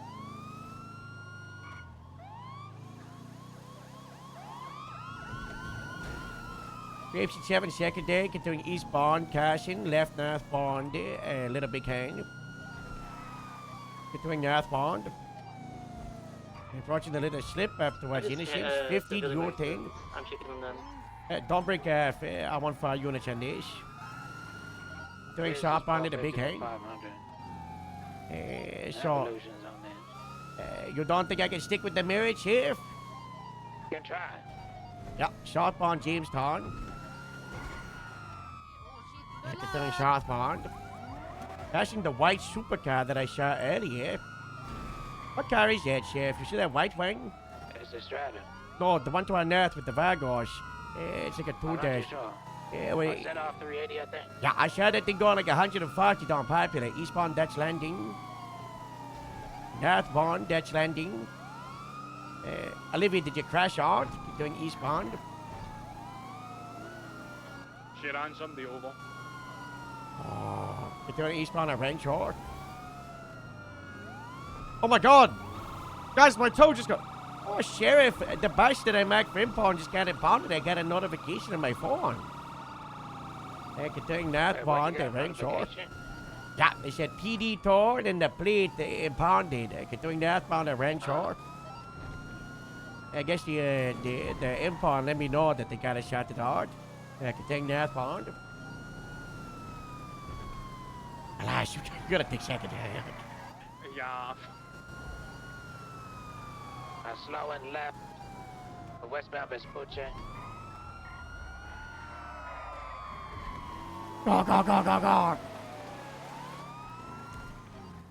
Grapes at 7 secondary, continuing eastbound, caution, left northbound, Little Big Hand. Continuing northbound. Approaching the little slip up towards Innocence, 15 your thing. I'm checking them then. Don't break off, I want 5 units on this. Doing sharp on Little Big Hand. So, you don't think I can stick with the marriage here? You can try. Yeah, sharp on Jamestown. Continuing southbound. Passing the white supercar that I saw earlier. What car is that, Sheriff? You see that white one? It's the Strata. No, the one to our north with the Vargos. It's like a 2-dash. Sure. Yeah, wait. Set off 380, I think. Yeah, I saw that thing going like 140 down Popular. Eastbound Dutch Landing. Northbound Dutch Landing. Olivia, did you crash out? You're doing eastbound? She ran somebody over. Oh, you're doing eastbound at Ranch Road? Oh my god! Guys, my toe just got... Oh, Sheriff, the bus that I marked for impound just got impounded. I got a notification on my phone. Continuing northbound at Ranch Road. Yeah, they said PD torn and the plate impounded. Continuing northbound at Ranch Road. I guess the impound let me know that they got a shot to the heart. Continuing northbound. Alas, you gotta take second. Yeah. Slow and left. The westbound Vespucci. Go, go, go, go, go.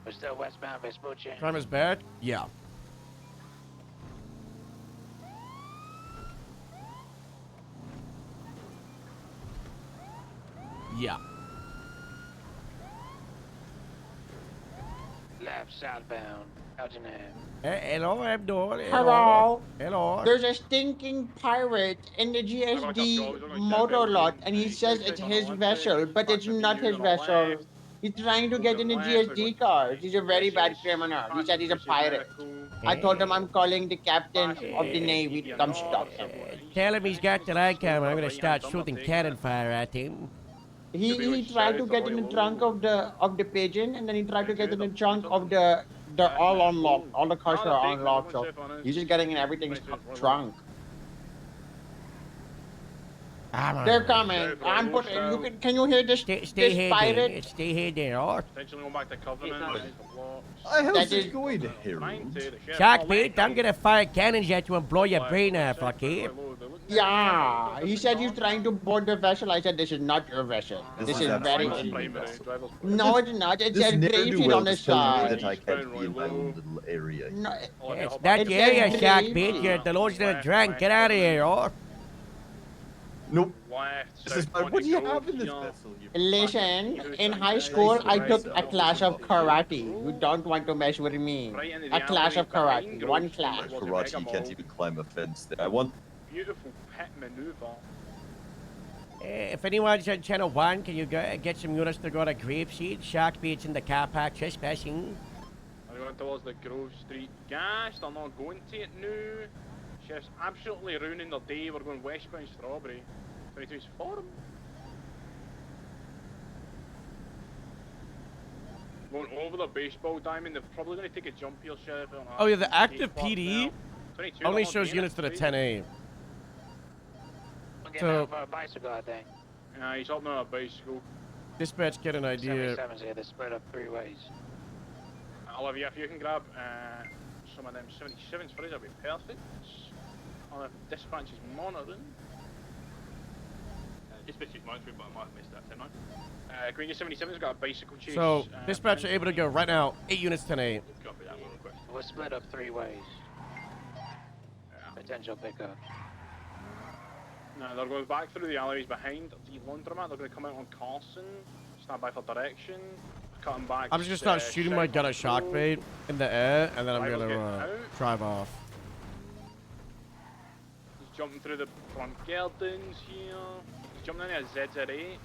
We're still westbound Vespucci. Crime is bad? Yeah. Yeah. Left southbound. Elgin Ave. Hello, Abdul. Hello. Hello. There's a stinking pirate in the GSD motor lot, and he says it's his vessel, but it's not his vessel. He's trying to get in the GSD cars. He's a very bad criminal. He said he's a pirate. I told him I'm calling the captain of the Navy to come stop him. Tell him he's got the light camera. I'm gonna start shooting cannon fire at him. He tried to get in the trunk of the pigeon, and then he tried to get in the trunk of the... They're all unlocked. All the cars are unlocked, so he's just getting in everything's trunk. They're coming. I'm putting. Can you hear this? Stay here, pirate? Stay here, there. Or Potentially going back to Covenant. That is going to Harold. Shark Pete, I'm gonna fire cannons at you and blow your brain off, okay? They're looking Yeah, he said he's trying to board the vessel. I said, this is not your vessel. This is very illegal. No, it's not. It says Grapeseed on the side. that I can't be in my own little area. No, It's not the area, Shark Bait. You're delusional and drunk. Get out of here, or. Nope. Left, This is south what do you 22, have in this yeah. vessel? You listen, in high school, I took a class of karate. You don't want to mess with me. A class of karate. One class. karate, you can't even climb a fence there. I want. Beautiful pit maneuver. If anyone's on channel 1, can you get some units to go to Grapeseed? Shark Bait's in the car park trespassing. They're going towards the Grove Street gas. They're not going to it now. Chef's absolutely ruining their day. We're going westbound Strawberry. 22's Forum. Going over the baseball diamond. They're probably going to take a jump here, Sheriff. Oh yeah, the active PD only shows units to the 10A. We're getting So- off a bicycle, I think. Yeah, he's up on a bicycle. Dispatch, get an idea. 77's here. They're spread up 3 ways. Olivia, if you can grab some of them 77s for us, that'd be perfect. I'll have dispatches monitoring. Dispatch is monitoring, but I might have missed that, didn't I? Green 77's got a bicycle chase. So, dispatch are able to go right now. 8 units 10A. Copy that one request. We're split up 3 ways. Potential pickup. No, they're going back through the alleyways behind the laundromat. They're going to come out on Carson, stand by for direction, cutting back. I'm just gonna start shooting my gun at Shark Bait in the air, and then I'm Driver's gonna getting out. drive off. He's jumping through the front gardens here. He's jumping into a ZZ8.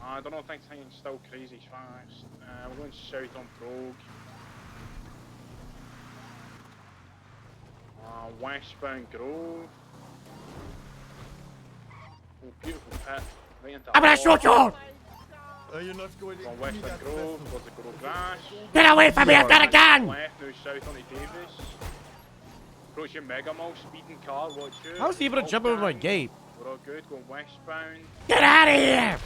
I don't know if things still crazy fast. We're going south on Brogue. Westbound Grove. Oh, beautiful pit. Right into I'm gonna shoot you! You're not going to. On Westbound Grove, towards the Grove Grass. Get away from me, I've got a gun! Left, now south onto Davis. Approaching Mega Mall, speeding car, watch out. How was he able to jump over my gate? We're all good, going westbound. Get out of here!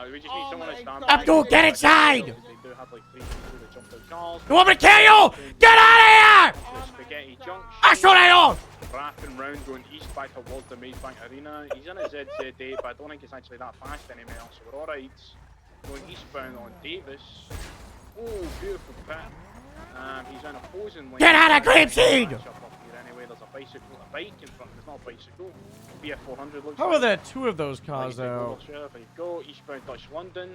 We just need someone to stand Abdul, get inside! They do have like 3 people that jump out cars. You want me to kill you? Get out of here! Spaghetti Junction. I shot at you! Wrapping round, going east back towards the Maze Bank Arena. He's in a ZZ8, but I don't think it's actually that fast anymore, so we're alright. Going eastbound on Davis. Oh, beautiful pit. He's in opposing lane. Get out of Grapeseed! Anyway, there's a bicycle, a bike in front. There's not a bicycle. BF400 looks How like. are there 2 of those cars out? There you go, eastbound Dutch London.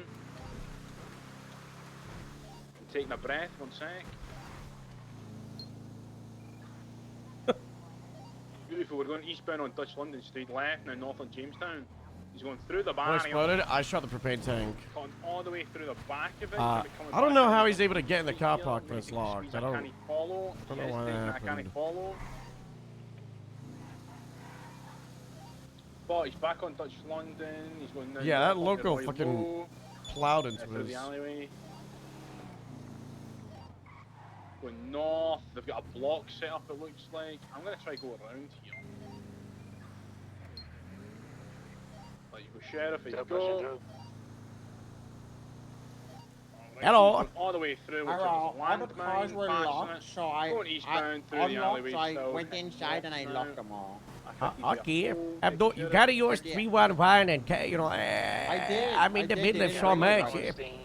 I'm taking a breath, 1 sec. Beautiful, we're going eastbound on Dutch London, straight left, now north on Jamestown. He's going through the When I barrier. exploded, I shot the propane tank. Gone all the way through the back of it. I don't know how he's able to get in the car park when it's locked. I don't know why that I can't happened. follow. But he's back on Dutch London. He's going down Yeah, that north on local Roy fucking Low, plowed into through the his. alleyway. Going north. They've got a block set up, it looks like. I'm going to try to go around here. There you go, Sheriff. There you go. Hello. All the way through, which All is the cars were locked, so going eastbound through the unlocked, alleyway. so I still. went inside and I locked them all. Okay, Abdul, you gotta use 311 and, you know, I'm in the middle of so much.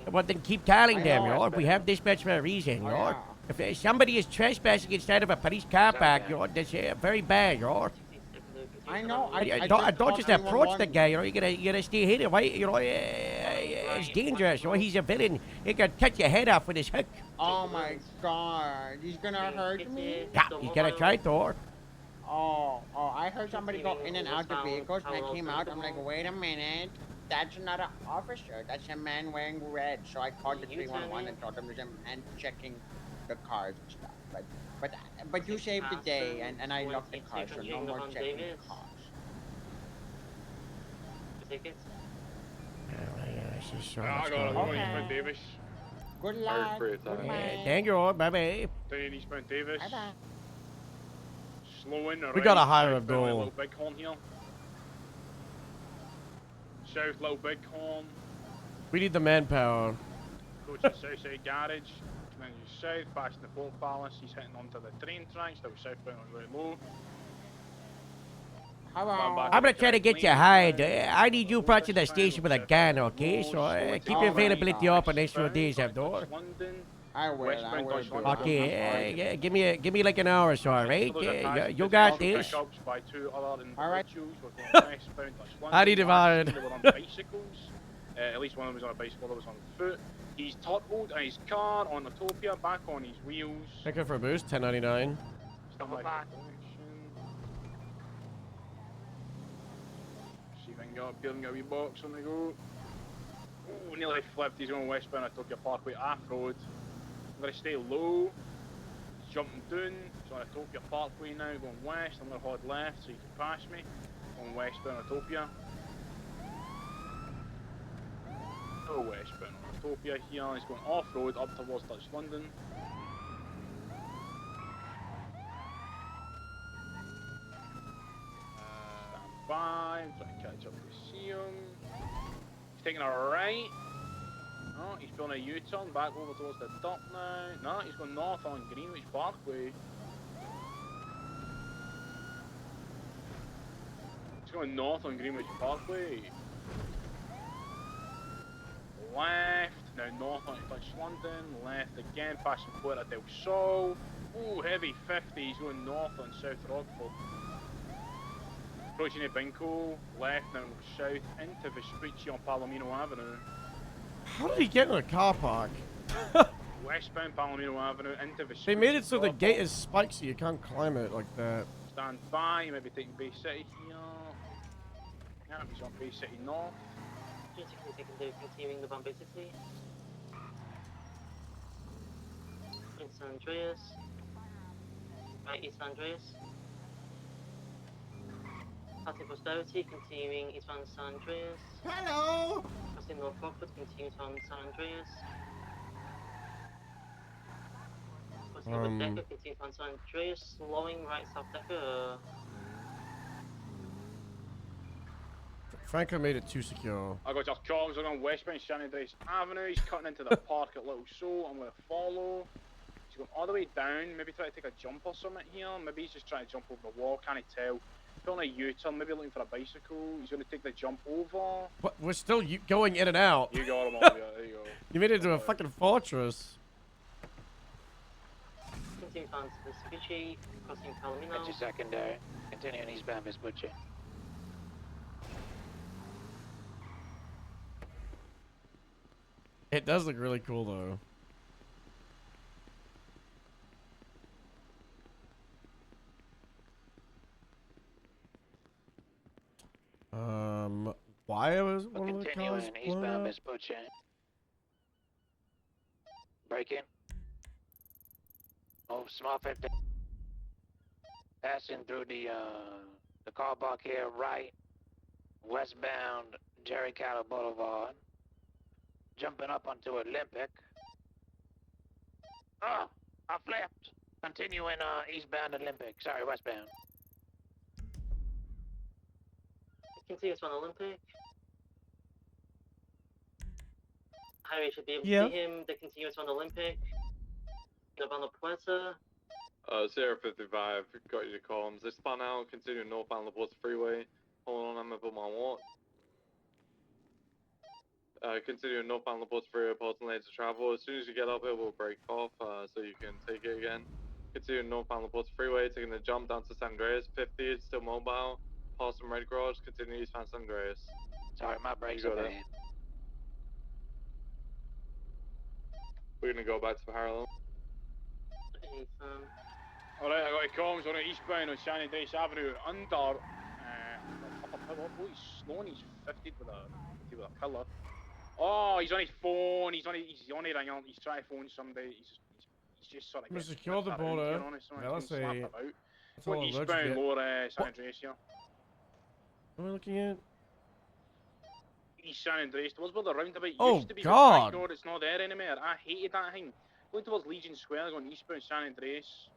But then keep telling them, you know, if we have dispatch for a reason, you know. If somebody is trespassing inside of a police car park, you know, that's very bad, you know. I know. I don't just approach the guy, you know, you gotta stay hidden, right? You know, it's dangerous, you know, he's a villain. He can cut your head off with his hook. Oh my god, he's gonna hurt me? Yeah, he's gonna try to. Oh, I heard somebody go in and out the vehicles, and I came out, I'm like, wait a minute, that's not an officer, that's a man wearing red. So I called the 311 and told them there's a man checking the cars and stuff. But you saved the day, and I locked the car, so no more checking the cars. Tickets? I got it. Going eastbound Davis. Good luck. Thank you, bye-bye. Staying eastbound Davis. Bye-bye. Slowing We gotta right, hire a southbound goal. Little Bighorn here. South Little Bighorn. We need the manpower. Go to the Southside Garage. And then you south, passing the Folk Palace. He's hitting onto the train tracks, still southbound on way low. I'm gonna try to get you hired. I need you brought to the station with a gun, okay? So keep your availability up on next few days, Abdor. I will. Okay, yeah, give me like an hour or so, alright? Yeah, you got this. Alright. I need him hired. At least one of them was on a bicycle, the other was on foot. He's turtled in his car on Autopia, back on his wheels. Pick up for a boost, 10.99. See if I can get up here and get a wee box on the go. Ooh, nearly flipped. He's going westbound at Autopia Parkway off road. I'm going to stay low. He's jumping down. He's on Autopia Parkway now, going west. I'm going to hold left so he can pass me. Going westbound Autopia. Go westbound Autopia here. He's going off road up towards Dutch London. Stand by. Trying to catch up to see him. He's taking a right. No, he's pulling a U-turn back over towards the dock now. No, he's going north on Greenwich Parkway. He's going north on Greenwich Parkway. Left, now north on Dutch London. Left again, passing Puerta del Sol. Ooh, heavy 50. He's going north on South Rockford. Approaching Binco. Left, now south into Vespucci on Palomino Avenue. How did he get in a car park? Westbound Palomino Avenue into Vespucci. They made it so the gate is spiked so you can't climb it like that. Stand by, you may be taking Bay City here. Yeah, he's on Bay City North. Continuing the Bombay City. In San Andreas. Right, East San Andreas. Passing Posterity, continuing eastbound San Andreas. Hello! Passing North Rockford, continuing on San Andreas. Passing over Decker, continuing on San Andreas. Slowing right South Decker. Franco made it too secure. I got just Charles, I'm on westbound Shannon Grace Avenue. He's cutting into the park at Little Soul. I'm going to follow. He's going all the way down. Maybe try to take a jump or something here. Maybe he's just trying to jump over the wall. Can't tell. Pulling a U-turn. Maybe looking for a bicycle. He's going to take the jump over. What? We're still going in and out. You got him, yeah, there you go. You made it into a fucking fortress. Continuing on to Vespucci, crossing Palomino. That's your secondary. Continuing eastbound Vespucci. It does look really cool though. Why was one of the cars Continuing eastbound Vespucci. Break in. Oh, small 50. Passing through the car park here, right. Westbound Jerry Cattle Boulevard. Jumping up onto Olympic. Oh, I flipped. Continuing eastbound Olympic. Sorry, westbound. Continuous on Olympic. Highway should be able to see him. The continuous on Olympic. Up on the Puerta. Sierra 55, got your columns. They spun out, continuing northbound La Puerta Freeway. Hold on, I'm gonna put my watch. Continuing northbound La Puerta Freeway, porting lanes of travel. As soon as you get up, it will break off, so you can take it again. Continuing northbound La Puerta Freeway, taking the jump down to San Andreas. 50, it's still mobile. Passing Red Garage, continuing eastbound San Andreas. Sorry, my brakes are bad. We're gonna go back to parallel. Alright, I got your comms on it eastbound on Shannon Grace Avenue under. He's slowing, he's 50 with a pillar. Oh, he's on his phone, he's on it, he's trying to phone somebody, he's just sort of getting secure the border. Yeah, let's see. That's all eastbound lower San Andreas here. What am I looking at? East San Andreas, towards where the roundabout Oh, used to be. God. God, it's not there anymore. I hated that thing. Going towards Legion Square, going eastbound San Andreas.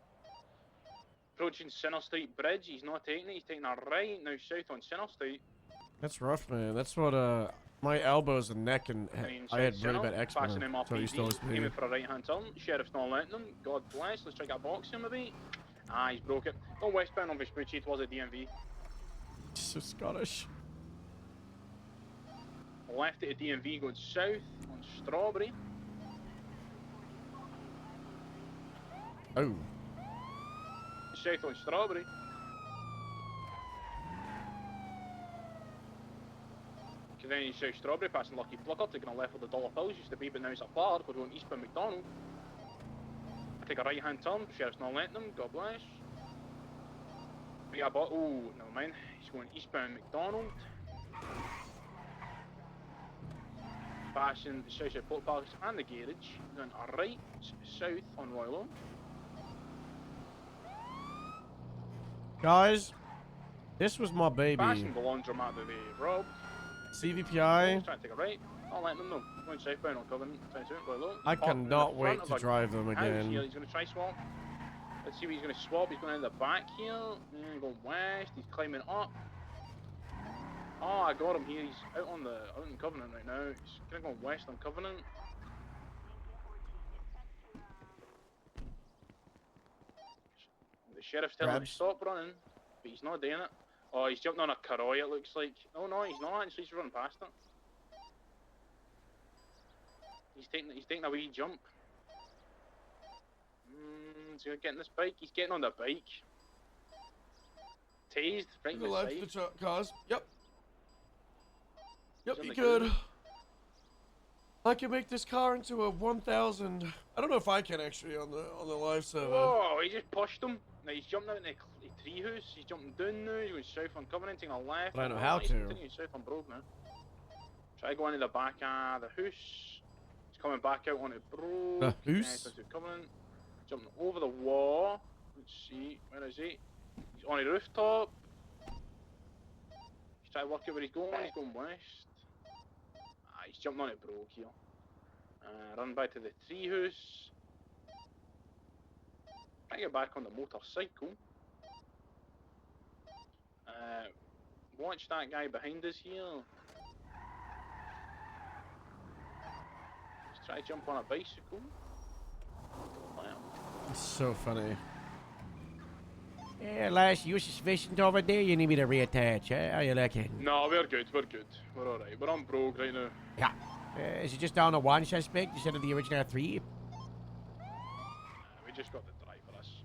Approaching Center Street Bridge, he's not taking it, he's taking a right now south on Center Street. That's rough, man. That's what My elbows and neck and I had really bad Passing eczema, him off so I used to always aiming bleed. for a right hand turn. Sheriff's not letting him. God bless. Let's try to get a box here maybe. Ah, he's broke it. Go westbound on Vespucci towards the DMV. So Scottish. Left at the DMV, going south on Strawberry. Oh. South on Strawberry. Continuing South Strawberry, passing Lucky Plucker, taking a left for the Dollar Pills, used to be, but now it's a park. We're going eastbound McDonald. Take a right hand turn, Sheriff's not letting them, God bless. We got oh, never mind. He's going eastbound McDonald. Passing the South Port Parks and the garage. Then a right south on Royal Oak. Guys, this was my baby. Passing the laundromat that they robbed. CVPI. Trying to take a right. I'll let them know. Going southbound on Covenant. Royal Oak. I Parking in the cannot front wait of to a drive them house again. here. He's going to try swap. Let's see what he's going to swap. He's going in the back here. And going west. He's climbing up. Oh, I got him here. He's out in Covenant right now. He's kind of going west on Covenant. The sheriff's telling him to stop running, but he's not doing it. Oh, he's jumping on a Karoy, it looks like. Oh no, he's not. Actually, he's running past it. He's taking a wee jump. Is he getting this bike? He's getting on the bike. Tased right in the left side. the truck, cars. Yep. Yep, He's you on the could. ground. I can make this car into a 1000. I don't know if I can actually on the live server. Oh, he just pushed him. Now he's jumping out in the tree house. He's jumping down now. He's going south on Covenant, taking a left. But I know on how right. to. He's continuing south on Brogue now. Try going to the back of the house. He's coming back out onto Brogue. The house? Into Covenant. Jumping over the wall. Let's see. Where is he? He's on a rooftop. He's trying to work out where he's going. He's going west. Ah, he's jumping on a Brogue here. Run back to the tree house. Try to get back on the motorcycle. Watch that guy behind us here. Let's try to jump on a bicycle. Wow. It's so funny. Yeah, lass, you sufficient over there? You need me to reattach, How you looking? No, we're good, we're good. We're alright. We're on Brogue right now. Yeah. Is it just down to one suspect instead of the original 3? We just got the driver.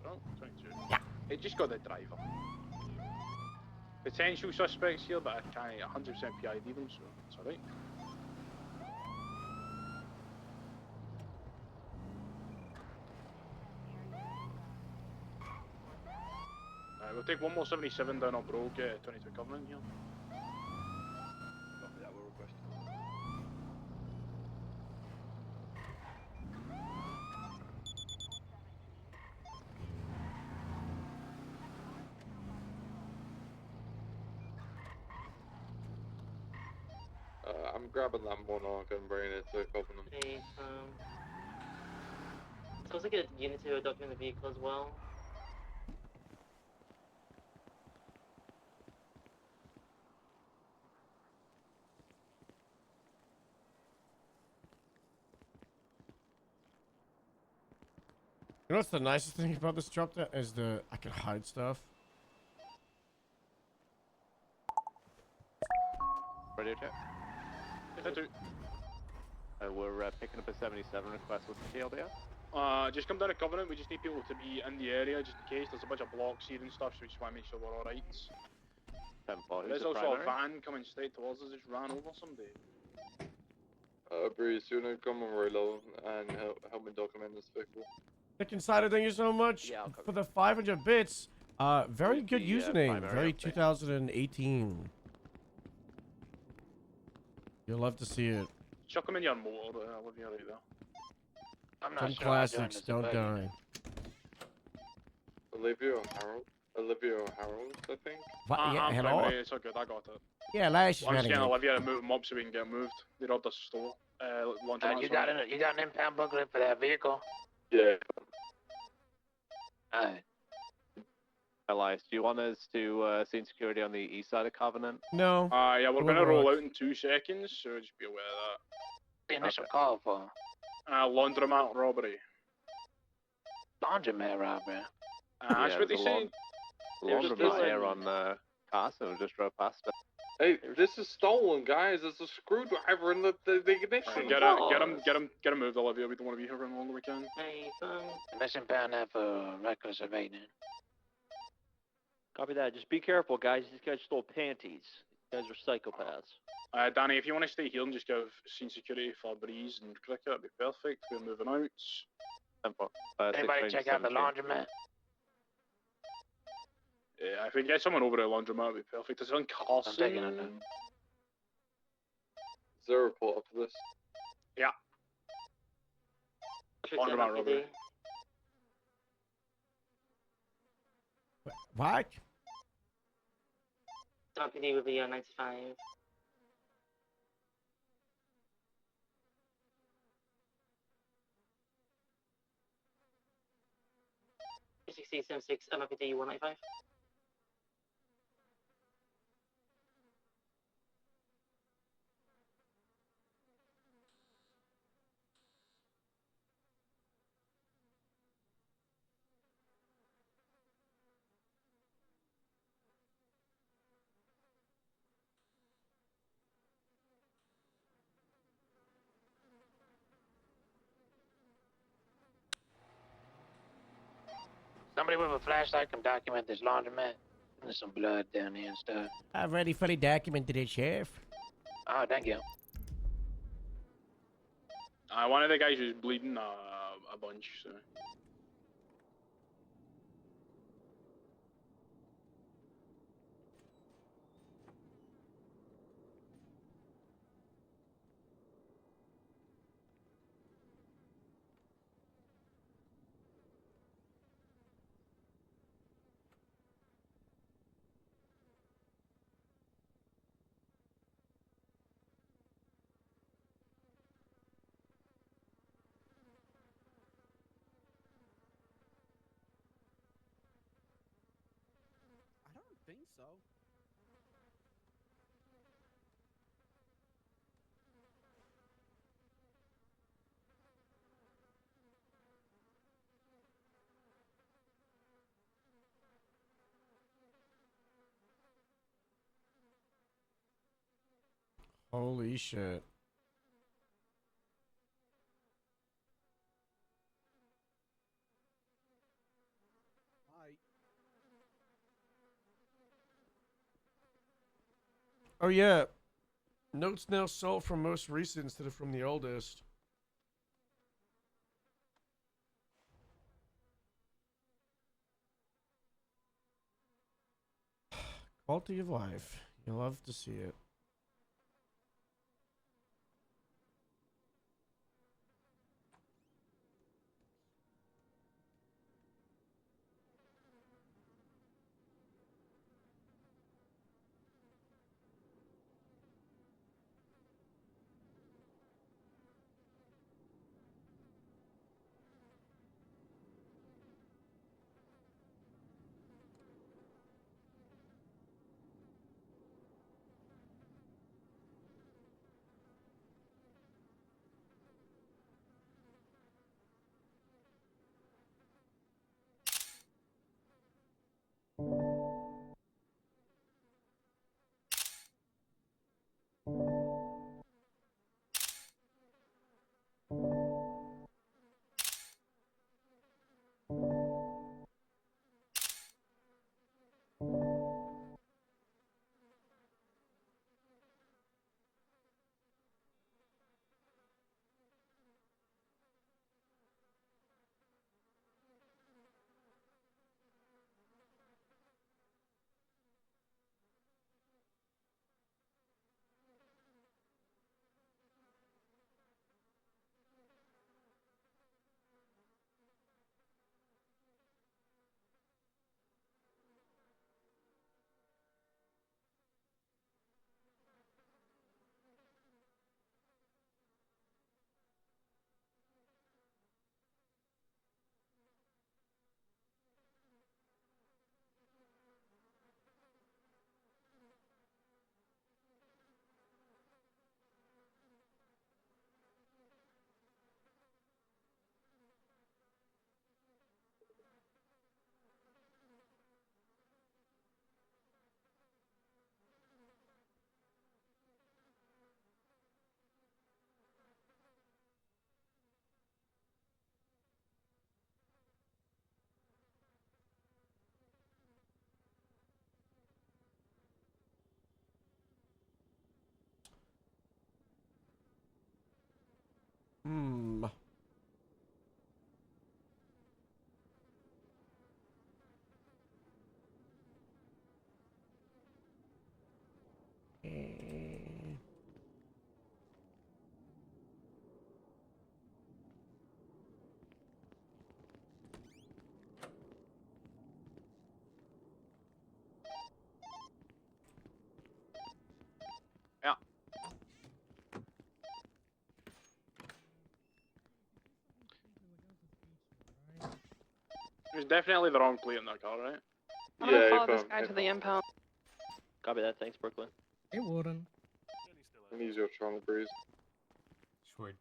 Oh, 22. Yeah. It just got the driver. Potential suspects here, but I can't 100% PID them, so it's alright. We'll take one more 77 down on Brogue, 22 Covenant here. Copy that, we'll request. I'm grabbing that Monarch and bringing it to Covenant. Hey, it's also get a unit to document the vehicle as well. You know what's the nicest thing about this drop there is I can hide stuff. Radio check. We're picking up a 77 request with the TLDF. Just come down to Covenant. We just need people to be in the area just in case. There's a bunch of blocks here and stuff, so we just want to make sure we're alright. There's also a van coming straight towards us. Just ran over somebody. Breeze, you wanna come and reload and help me document this vehicle? Nick Insider, thank you so much for the 500 bits. Very good username. Very 2018. You'll love to see it. Chuck him in your motor. I'll leave you right there. I'm not Some sure classics don't die. Olivia Harold, I think. What? Yeah, I'm hello? fine, it's all good. I got it. Yeah, lass, I'm just ready. getting Olivia to move him up so we can get moved. They robbed the store. You got an impound booklet for that vehicle? Yeah. Alright. Elias, do you want us to send security on the east side of Covenant? No. Yeah, we're Would gonna roll work. out in 2 seconds, so just be aware of The initial call for that. Laundromat robbery. laundromat robbery. That's what they there's a say. Laundromat here on Carson. We just drove past it. Hey, this is stolen, guys. It's a screwdriver in the ignition. Get him moved, Olivia. We don't want to be here for as long as we can. Mission pound that for reckless evading. Copy that. Just be careful, guys. These guys stole panties. These guys are psychopaths. Danny, if you want to stay here and just give scene security for Breeze and Cricket, that'd be perfect. We're moving out. Anybody check out the laundromat? Yeah, if we get someone over at laundromat, it'd be perfect. It's on Carson. I'm taking it now. Is there a report up to this? Yeah. Laundromat robbery. What? RPD would be 95. $6076 MRPD 195. Somebody with a flashlight can document this laundromat. There's some blood down here and stuff. I've already fully documented it, Sheriff. Oh, thank you. One of the guys was bleeding a bunch, so. I don't think so. Holy shit. Oh yeah. Notes now sold from most recent instead of from the oldest. Quality of life. You love to see it. Hmm. Yeah. There's definitely the wrong plate in that car, right? I'm gonna follow this guy to the impound. Copy that. Thanks, Brooklyn. Hey, Warden. And use your Toronto breeze. Sweet.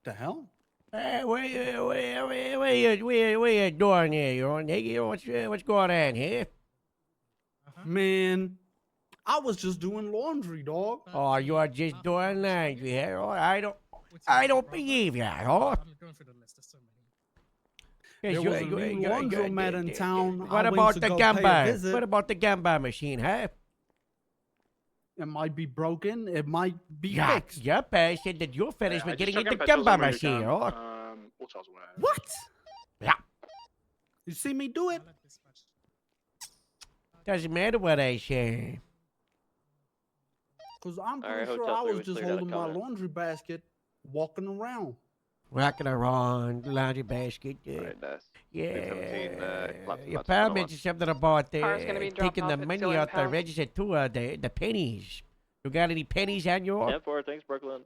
The hell? Hey, what you doing here? What's going on here? Man, I was just doing laundry, dog. Oh, you are just doing laundry here? Oh, I don't believe that, huh? I'm going through the list. There's so many. There was a new laundromat in town. What about the gamba? What about the gamba machine, huh? It might be broken. It might be Yeah, fixed. yep, I said that you're finished with just getting took into in pictures gamba of where you machine, can. huh? We'll toss away. What? Yeah. You see me do it? Doesn't matter what I say. Because I'm Alright, pretty sure Hotel I 3, was we just cleared out holding my Covenant. laundry basket, walking around. Rocking around the laundry basket. Alright, nice. Yeah. 217, collapse Your about pal 201. mentioned something about Car's gonna be dropped taking the off at money Steel out the Impound. register too, the pennies. You got any pennies on you? 10-4, thanks, Brooklyn.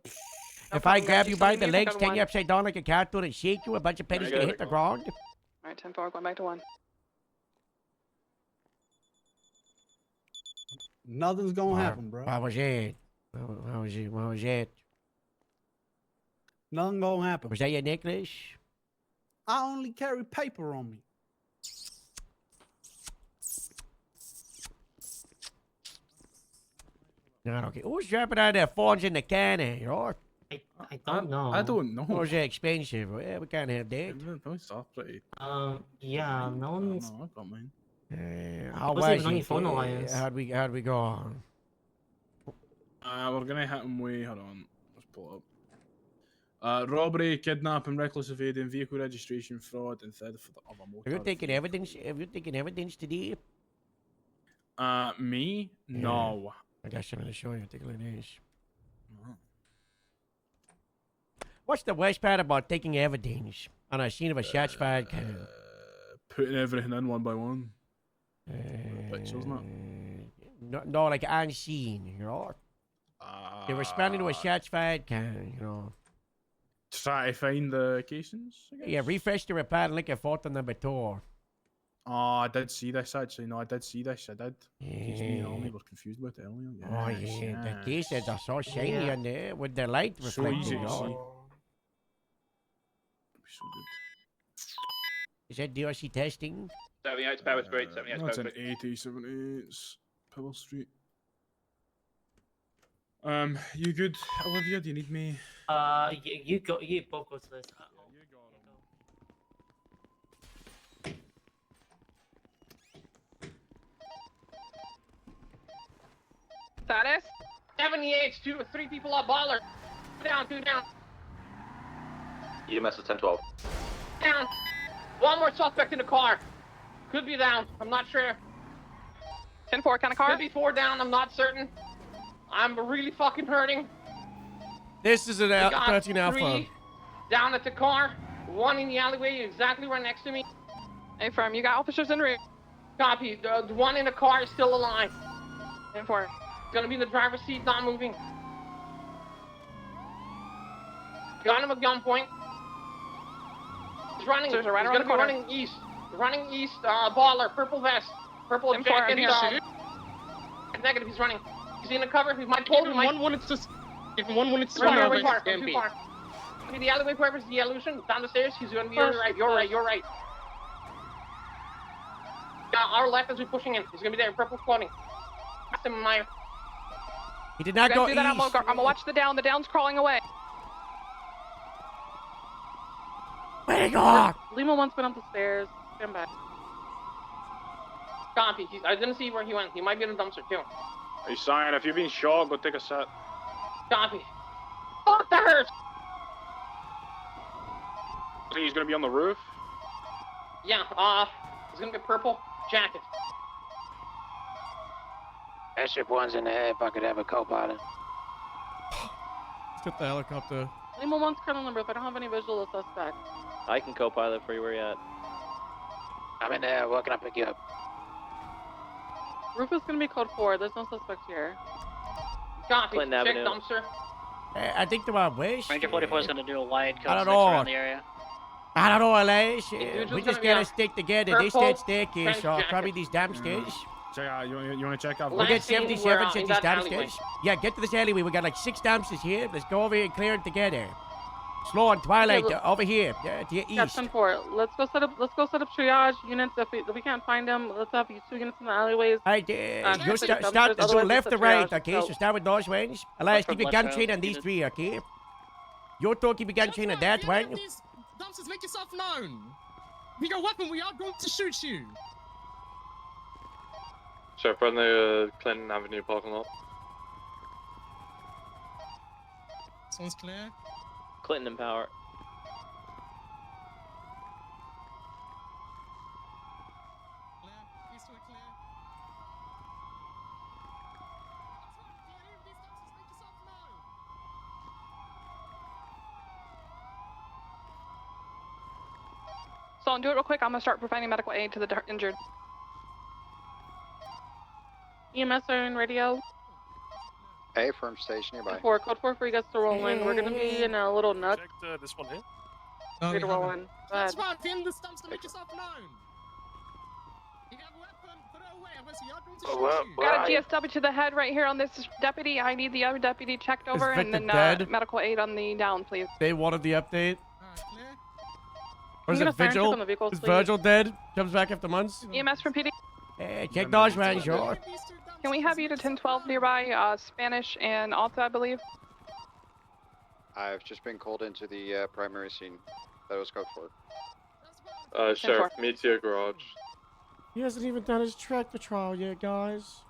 If I grab you by the Music legs, on turn one. you upside down like a cartoon and shake you, a bunch of pennies gonna hit the ground? Alright, 10-4, going back to 1. Nothing's gonna happen, bro. What was it? What was it? What was it? Nothing gonna happen. Was that your necklace? I only carry paper on me. No, okay. Who's dropping out their phones in the can, you know? I don't know. I don't know. Those are expensive. Yeah, we can't have that. Those are pretty. Yeah, no one's. No, I've got mine. How wasn't was even on it? your phone alliance. How'd we go on? We're gonna hit him with. Hold on. Let's pull it up. Robbery, kidnapping, reckless evading, vehicle registration fraud, and theft of a motor. Have you taken evidence? Have you taken evidence today? Me? No. I got something to show you. Take a look at this. What's the worst part about taking evidence on a scene of a shots fired kind? Putting everything in one by one. Pictures, not. No, like on scene, you know? They're responding to a shots fired kind, you know? Try to find the casings, I guess? Yeah, refresh the report and look at photo number 2. Oh, I did see this actually. No, I did see this. I did. Because me and Ollie were confused with it earlier. Oh, Yes, yeah. The yes. cases are so shiny Yeah. on there with the light So reflecting. easy you to see. know? So good. Is that DRC testing? 78 to Power Street, 78 to That's Power an Street. 80, 78, Pebble Street. You good, Olivia? Do you need me? You both go to this. Status? 78, 3 people are baller. Down, 2 down. EMS is 10-12. Down. One more suspect in the car. Could be down. I'm not sure. 10-4, kind of car? Could be 4 down. I'm not certain. I'm really fucking hurting. This is an We got 13 Alpha. 3 down at the car. 1 in the alleyway, exactly right next to me. Hey, firm, you got officers in rear. Copy. The 1 in the car is still alive. 10-4. Gonna be in the driver's seat, not moving. Got him at gunpoint. He's running. Officers are right He's around gonna the be corner. running east. Running east. Baller, purple vest, purple 10-4, jacket. I'm here. Negative. He's running. He's in the cover. He might pull. He might. 1 minute to. Give him 1 minute to. Too far. Too far. Okay, the alleyway purpose, the illusion. Down the stairs. He's gonna be on your right. You're right. You're right. Our left as we're pushing in. He's gonna be there. Purple clothing. That's him, Meyer. He did not You go guys do that, I'm east. gonna watch the down. The down's crawling away. Where'd he go? Lima one's been up the stairs. Get him back. Copy. I didn't see where he went. He might be in the dumpster too. Hey, Cyan, if you've been shot, go take a set. Copy. Fuck, that hurts. think he's gonna be on the roof? Yeah, it's gonna be purple jacket. Airship 1's in the air if I could have a co-pilot. Let's get the helicopter. Lima 1's currently on the roof. I don't have any visual of suspect. I can co-pilot for you. Where you at? I'm in there. Where can I pick you up? Roof is gonna be code 4. There's no suspect here. Copy. Clinton Check Avenue. dumpster. I think the one wish. Ranger 44 is going to do a wide code I don't 6 know. around the area. I don't know, Elias. Dude's We just just gonna be gotta on stick together. They purple said staircase, trench so jacket. probably these damn stairs. Check out. You want to check out? We Last get scene, 77 we're, since in these that damn alleyway. stairs. Yeah, get to this alleyway. We got like 6 dumpsters here. Let's go over here and clear it together. Slow on Twilight, Okay, over here, to your Yeah, east. 10-4. Let's go set up triage units. If we can't find them, let's have you 2 units in the alleyways. Alright, check you the start, dumpsters, so otherwise left it's or a right, triage, okay? so- So start with those ones. Elias, keep your gun left train out, on these unit. 3, okay? You two keep your gun train on that one. These dumpsters, make yourself known. We got a weapon. We are going to shoot you. Sheriff, run the Clinton Avenue parking lot. This one's clear. Clinton and Power. Clear. These two are clear. These dumpsters, make yourself known. So do it real quick. I'm gonna start providing medical aid to the injured. EMS are in radio. Hey, firm station nearby. Code 4 for you guys to roll in. We're gonna be in a little nut. Checked this one here. Free to roll in. Go ahead. That's right. In this dumpster, make yourself known. You have a weapon. Put it away. Otherwise, we are going to shoot you. Got a GSW to the head right here on this deputy. I need the other deputy checked over and Victor then dead? medical aid on the down, please. They wanted the update. Or is I'm it gonna fire and check Vigil? on the vehicles, Is please. Virgil dead? Comes back after months? EMS from PD. Check those ones, sure. Can we have you to 1012 nearby? Spanish and Alta, I believe. I've just been called into the primary scene. That was code 4. Sheriff, meet you at garage. He hasn't even done his tractor trial yet, guys.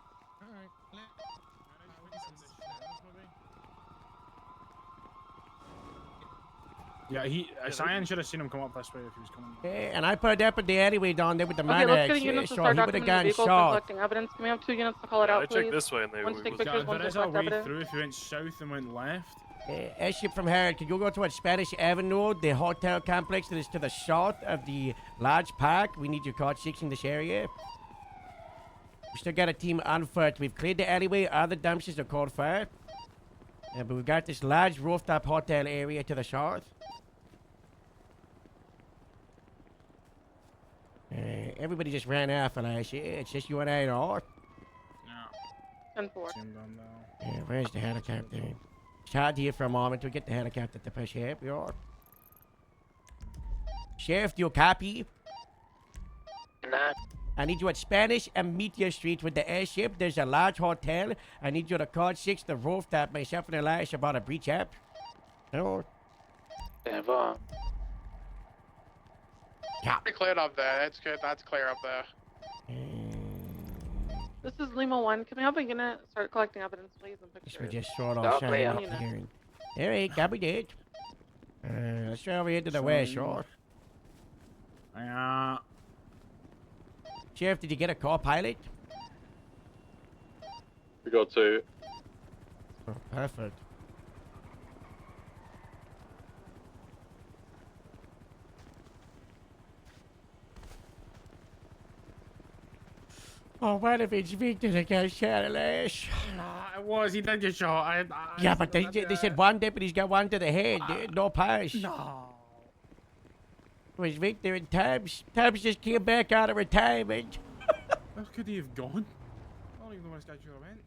Yeah, Cyan should have seen him come up this way if he was coming. And I put up in the alleyway down there with the Okay, let's get a Manax, unit to so start he would have documenting the gotten vehicles and shot. collecting evidence. Can we have 2 units to call it Yeah, out, I please? checked this way and they One to take was- pictures, Yeah, one there to is a collect way evidence. through if you went south and went left. Airship from Herod, can you go towards Spanish Avenue, the hotel complex that is to the south of the large park? We need your card 6 in this area. We still got a team on foot. We've cleared the alleyway. Other dumpsters are called fire. But we've got this large rooftop hotel area to the south. Everybody just ran off, and it's just you and I now. 10-4. Where's the helicopter? It's hard here for a moment to get the helicopter to push here. We are. Sheriff, do you copy? I need you at Spanish and Meteor Street with the airship. There's a large hotel. I need you to call 6 the rooftop. Myself and Elias about a breach up. No. Yeah. Pretty cleared up there. That's good. That's clear up there. This is Lima 1. Can we have a unit start collecting evidence, please, and pictures? We just sort of shining up here. All right, copy that. Let's try over here to the west, sure. Sheriff, did you get a co-pilot? We got 2. Oh, perfect. Oh, what if it's Victor that got shot, Elias? Nah, it was. He did get shot. Yeah, but they said one deputy's got one to the head. No pass. No. It was Victor and Tubbs. Tubbs just came back out of retirement. Where could he have gone? I don't even know where this guy should have went.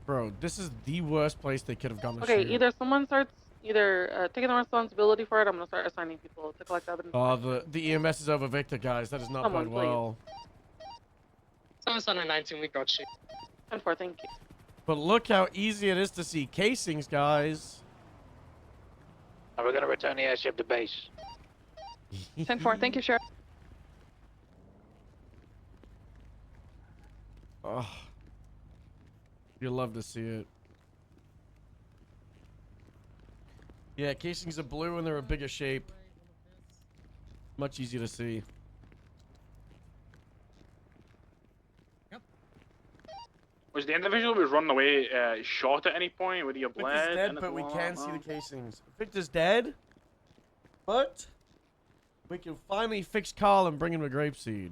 Bro, this is the worst place they could have gone to Okay, shoot. either someone starts taking the responsibility for it. I'm gonna start assigning people to collect evidence. The EMS is over Victor, guys. That is not Someone, going well. Someone's on a 19, we got you. 10-4, thank you. But look how easy it is to see casings, guys. And we're gonna return the airship to base. 10-4, thank you, Sheriff. Oh, you'll love to see it. Yeah, casings are blue and they're a bigger shape. Much easier to see. Was the individual who was running away shot at any point? Would he have bled? Victor's dead, Anything but we like can that? see No? the casings. Victor's dead, but we can finally fix Carl and bring him to Grapeseed.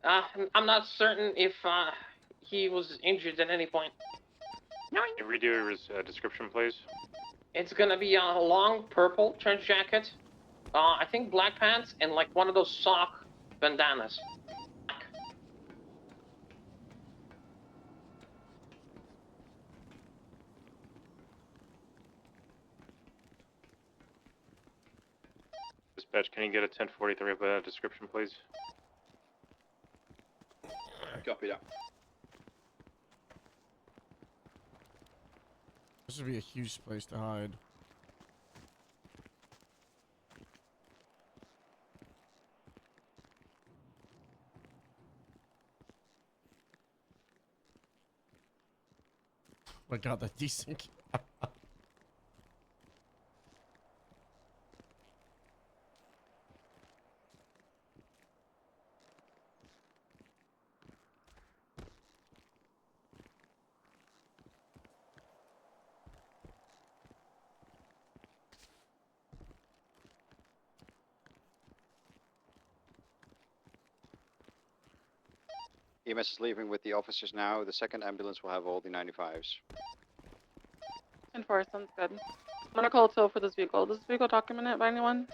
I'm not certain if he was injured at any point. Can we do his description, please? It's gonna be a long purple trench jacket, I think black pants, and like one of those sock bandanas. Dispatch, can you get a 1043 of a description, please? Copy that. This would be a huge place to hide. Oh my god, that desync. EMS is leaving with the officers now. The second ambulance will have all the 95s. 10-4, sounds good. I'm gonna call a tow for this vehicle. Is this vehicle documented by anyone?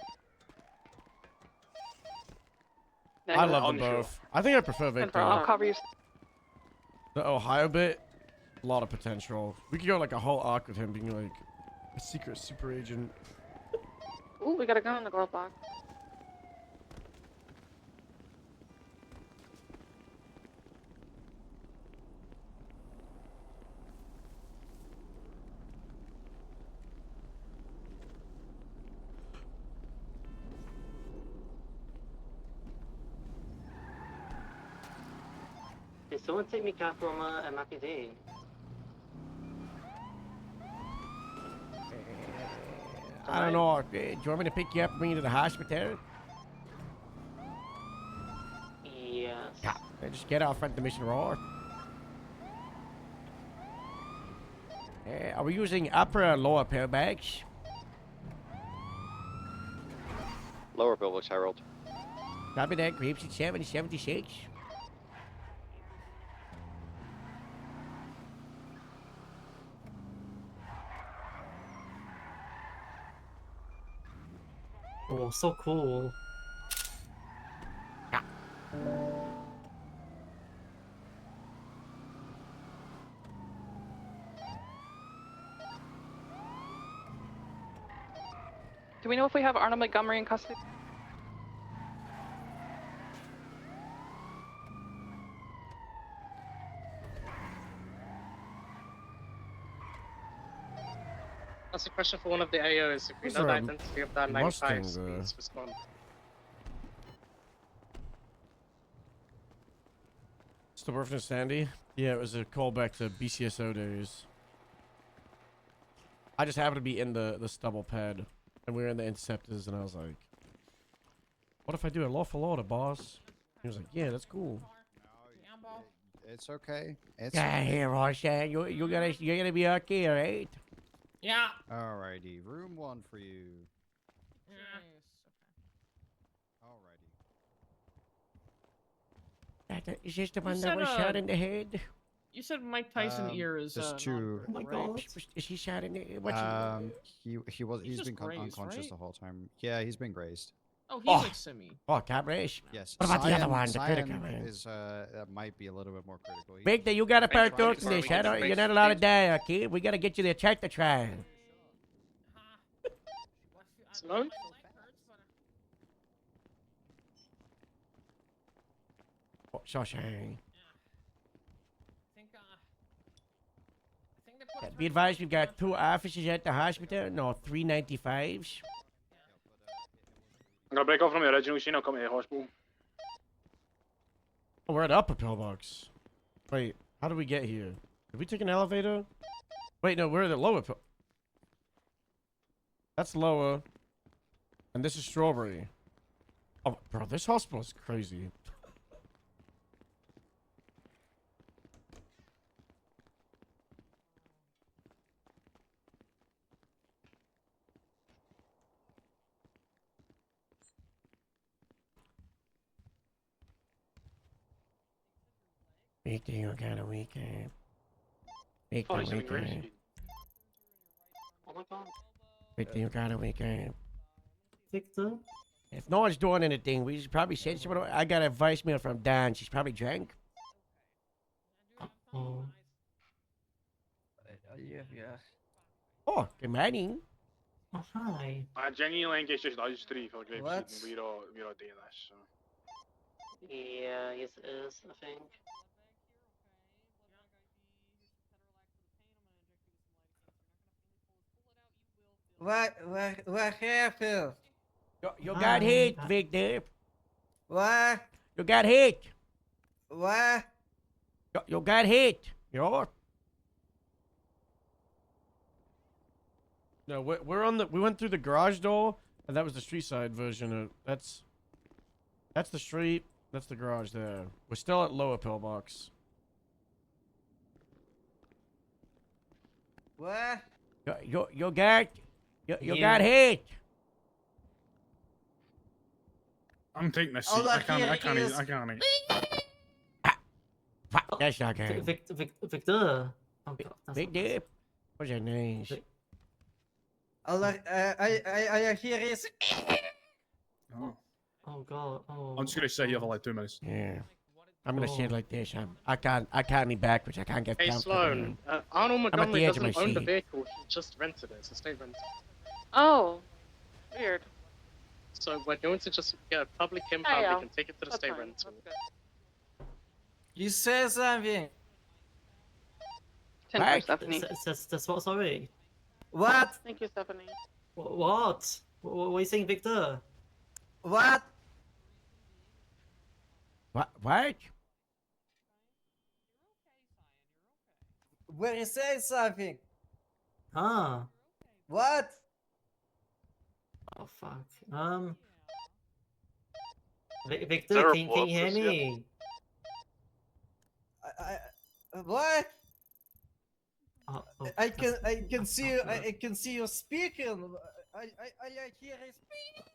I love them both. I think I prefer 10-4, Victor. I'll cover you. The Ohio bit, a lot of potential. We could go like a whole arc with him being like a secret super agent. Ooh, we got a gun in the glove box. Did someone take me car from MRPD? I don't know. Do you want me to pick you up and bring you to the hospital? Yes. Yeah. Just get off front of the Mission Road. Are we using upper or lower pair bags? Lower Billbox, Harold. Copy that. Grapes at 776. Oh, so cool. Do we know if we have Arnold Montgomery in custody? That's a question for one of the AOs. If we Who's know the our identity of that Mustang 95, there? please respond. Still working with Sandy? Yeah, it was a callback to BCSO days. I just happened to be in the stubble pad, and we were in the Interceptors, and I was like, what if I do a lawful order, boss? He was like, yeah, that's cool. It's okay. It's Yeah, here, Roshan. You're gonna be okay, alright? Yeah. Alrighty, room 1 for you. Alrighty. Is this the one You that was said, shot in the head? You said Mike Tyson ear is. There's two. Oh my gosh. Is he shot in the what's He's He's been just grazed, unconscious right? the whole time. Yeah, he's been grazed. Oh, he's Oh. like Simi. Oh, Cabrash. Yes. What about the other Cyan- one, the Cyan critical one? is that might be a little bit more critical. Victor, you gotta Thank park you. those in this. You're not allowed to die, okay? We gotta get you the check to try. Simone? Oh, Shawshank. Be advised, we've got 2 officers at the hospital. No, 395s. I'm gonna break off from the original scene. I'll come to the hospital. Oh, we're at upper pillbox. Wait, how did we get here? Did we take an elevator? Wait, no, we're at the lower pill. That's Lower. And this is Strawberry. Oh, bro, this hospital is crazy. Victor, you got a weekend. Victor, Oh, he's in the grave weekend. scene. Oh my god. Victor, you got a weekend. Victor? If no one's doing anything, we should probably send someone. I got a voicemail from Dan. She's probably drank. Oh. Oh, good morning. Oh, hi. Genuinely think it's just us three for grave What? scene. We're all doing this. So. Yeah, yes it is, I think. What happened? You got hit, Victor. What? You got hit. What? You got hit. You No, we're on the. We went through the garage door, and that was the street side version. That's the street. That's the garage there. We're still at Lower Pillbox. What? you got you Yeah. got hit. I'm taking this Oh, seat. I can't. here I can't. is- I can't. That's not good. Victor. Oh, God, that's Victor. What's your name? I hear is. Oh. Oh god. Oh. I'm just gonna sit here for like 2 minutes. Yeah. I'm gonna say it like this. I can't lean backwards. I can't get Hey comfortable. Sloan, Arnold I'm at the Montgomery edge of doesn't my own the seat. vehicle, he just rented it, it's a state rental. Oh, weird. So we're going to just get a public impound, yeah. we can take it to the That's state fine, rental. You say something. 10 for Stephanie. That's what, sorry? What? Thank you, Stephanie. What? What are you saying, Victor? What? What? When you say something. Ah. What? Oh fuck. Victor, Sarah can you hear Walters, yeah. me? What? Oh, I can see you. I can see you speaking. I hear you speak.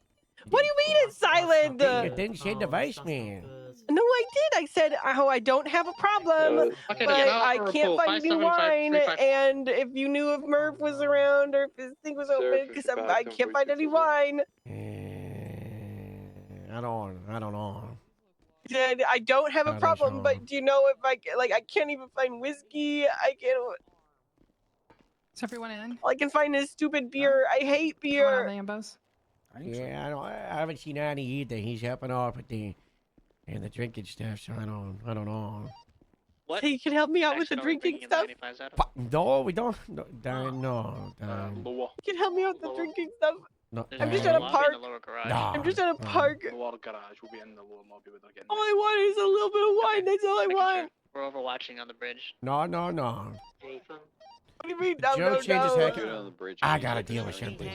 What do you mean it's silent? You didn't say the voicemail. No, I did. I said how I don't have a problem, Okay, but yeah, I Alpha can't report, find any 57535. wine. And if you knew if Murph was around or if his thing was open, because I can't find any wine. I don't know. Said I don't have a That is problem, wrong. but do you know if I I can't even find whiskey. I can't. Is everyone in? All I can find is stupid beer. I hate beer. Yeah, I haven't seen Annie either. He's helping off with the drinking stuff, so I don't know. What? Hey, you can help me out with the drinking stuff. No, we don't. No, Dan, no. Dan. You can help me out with the drinking stuff. No, I'm just Dan. at a park. No, I'm just at a park. The lower garage will be in the lower lobby with again. All I want is a little bit of wine. That's all I want. We're overwatching on the bridge. No. What do you mean? No, Joe no, changed no. his haircut. I gotta deal with something.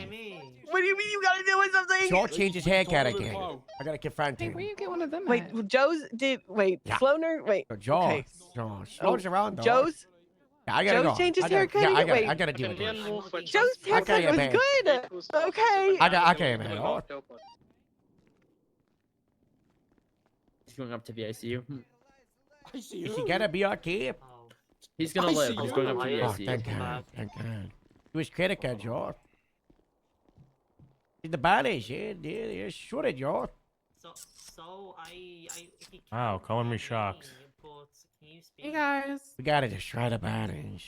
What do you mean you gotta deal with something? Joe changed his haircut again. I gotta confront him. Where you get one of them? Wait, at? Joe's did. Wait, Yeah. Floner. Wait. Joe, Okay. Joe, slows around, dog. Joe's. Yeah, I gotta Joe's go. changed his I gotta- haircut yeah, again? Wait. I gotta deal with this. Joe's haircut was man. good. Okay. Okay, man. Oh, He's going up to the ICU. is he gonna be okay? He's gonna live. He's going up to the Oh, ICU. thank God. Thank God. He was critical, Joe. The bodies, yeah, shoot it, Joe. So he Wow, calling me shocked. Hey guys. We gotta destroy the bodies.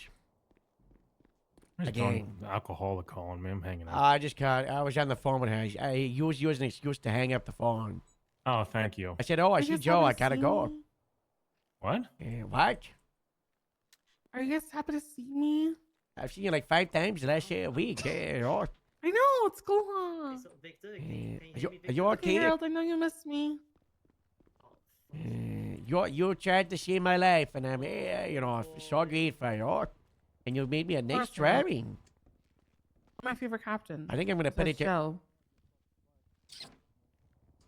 He's Again. drunk alcoholic calling me. I'm hanging out. I just got. I was on the phone with her. He was using an excuse to hang up the phone. Oh, thank you. I said, "Oh, I see just Joe. I happy to gotta see go." me. What? What? Are you guys happy to see me? I've seen you like 5 times the last week. Yeah, oh, I know, it's cool, huh? are you okay? Harold, I know you miss me. You tried to save my life, and I'm so grateful. Oh, and you made me a nice Awesome. driving. My favorite captain. I think I'm gonna put Says it. Joe.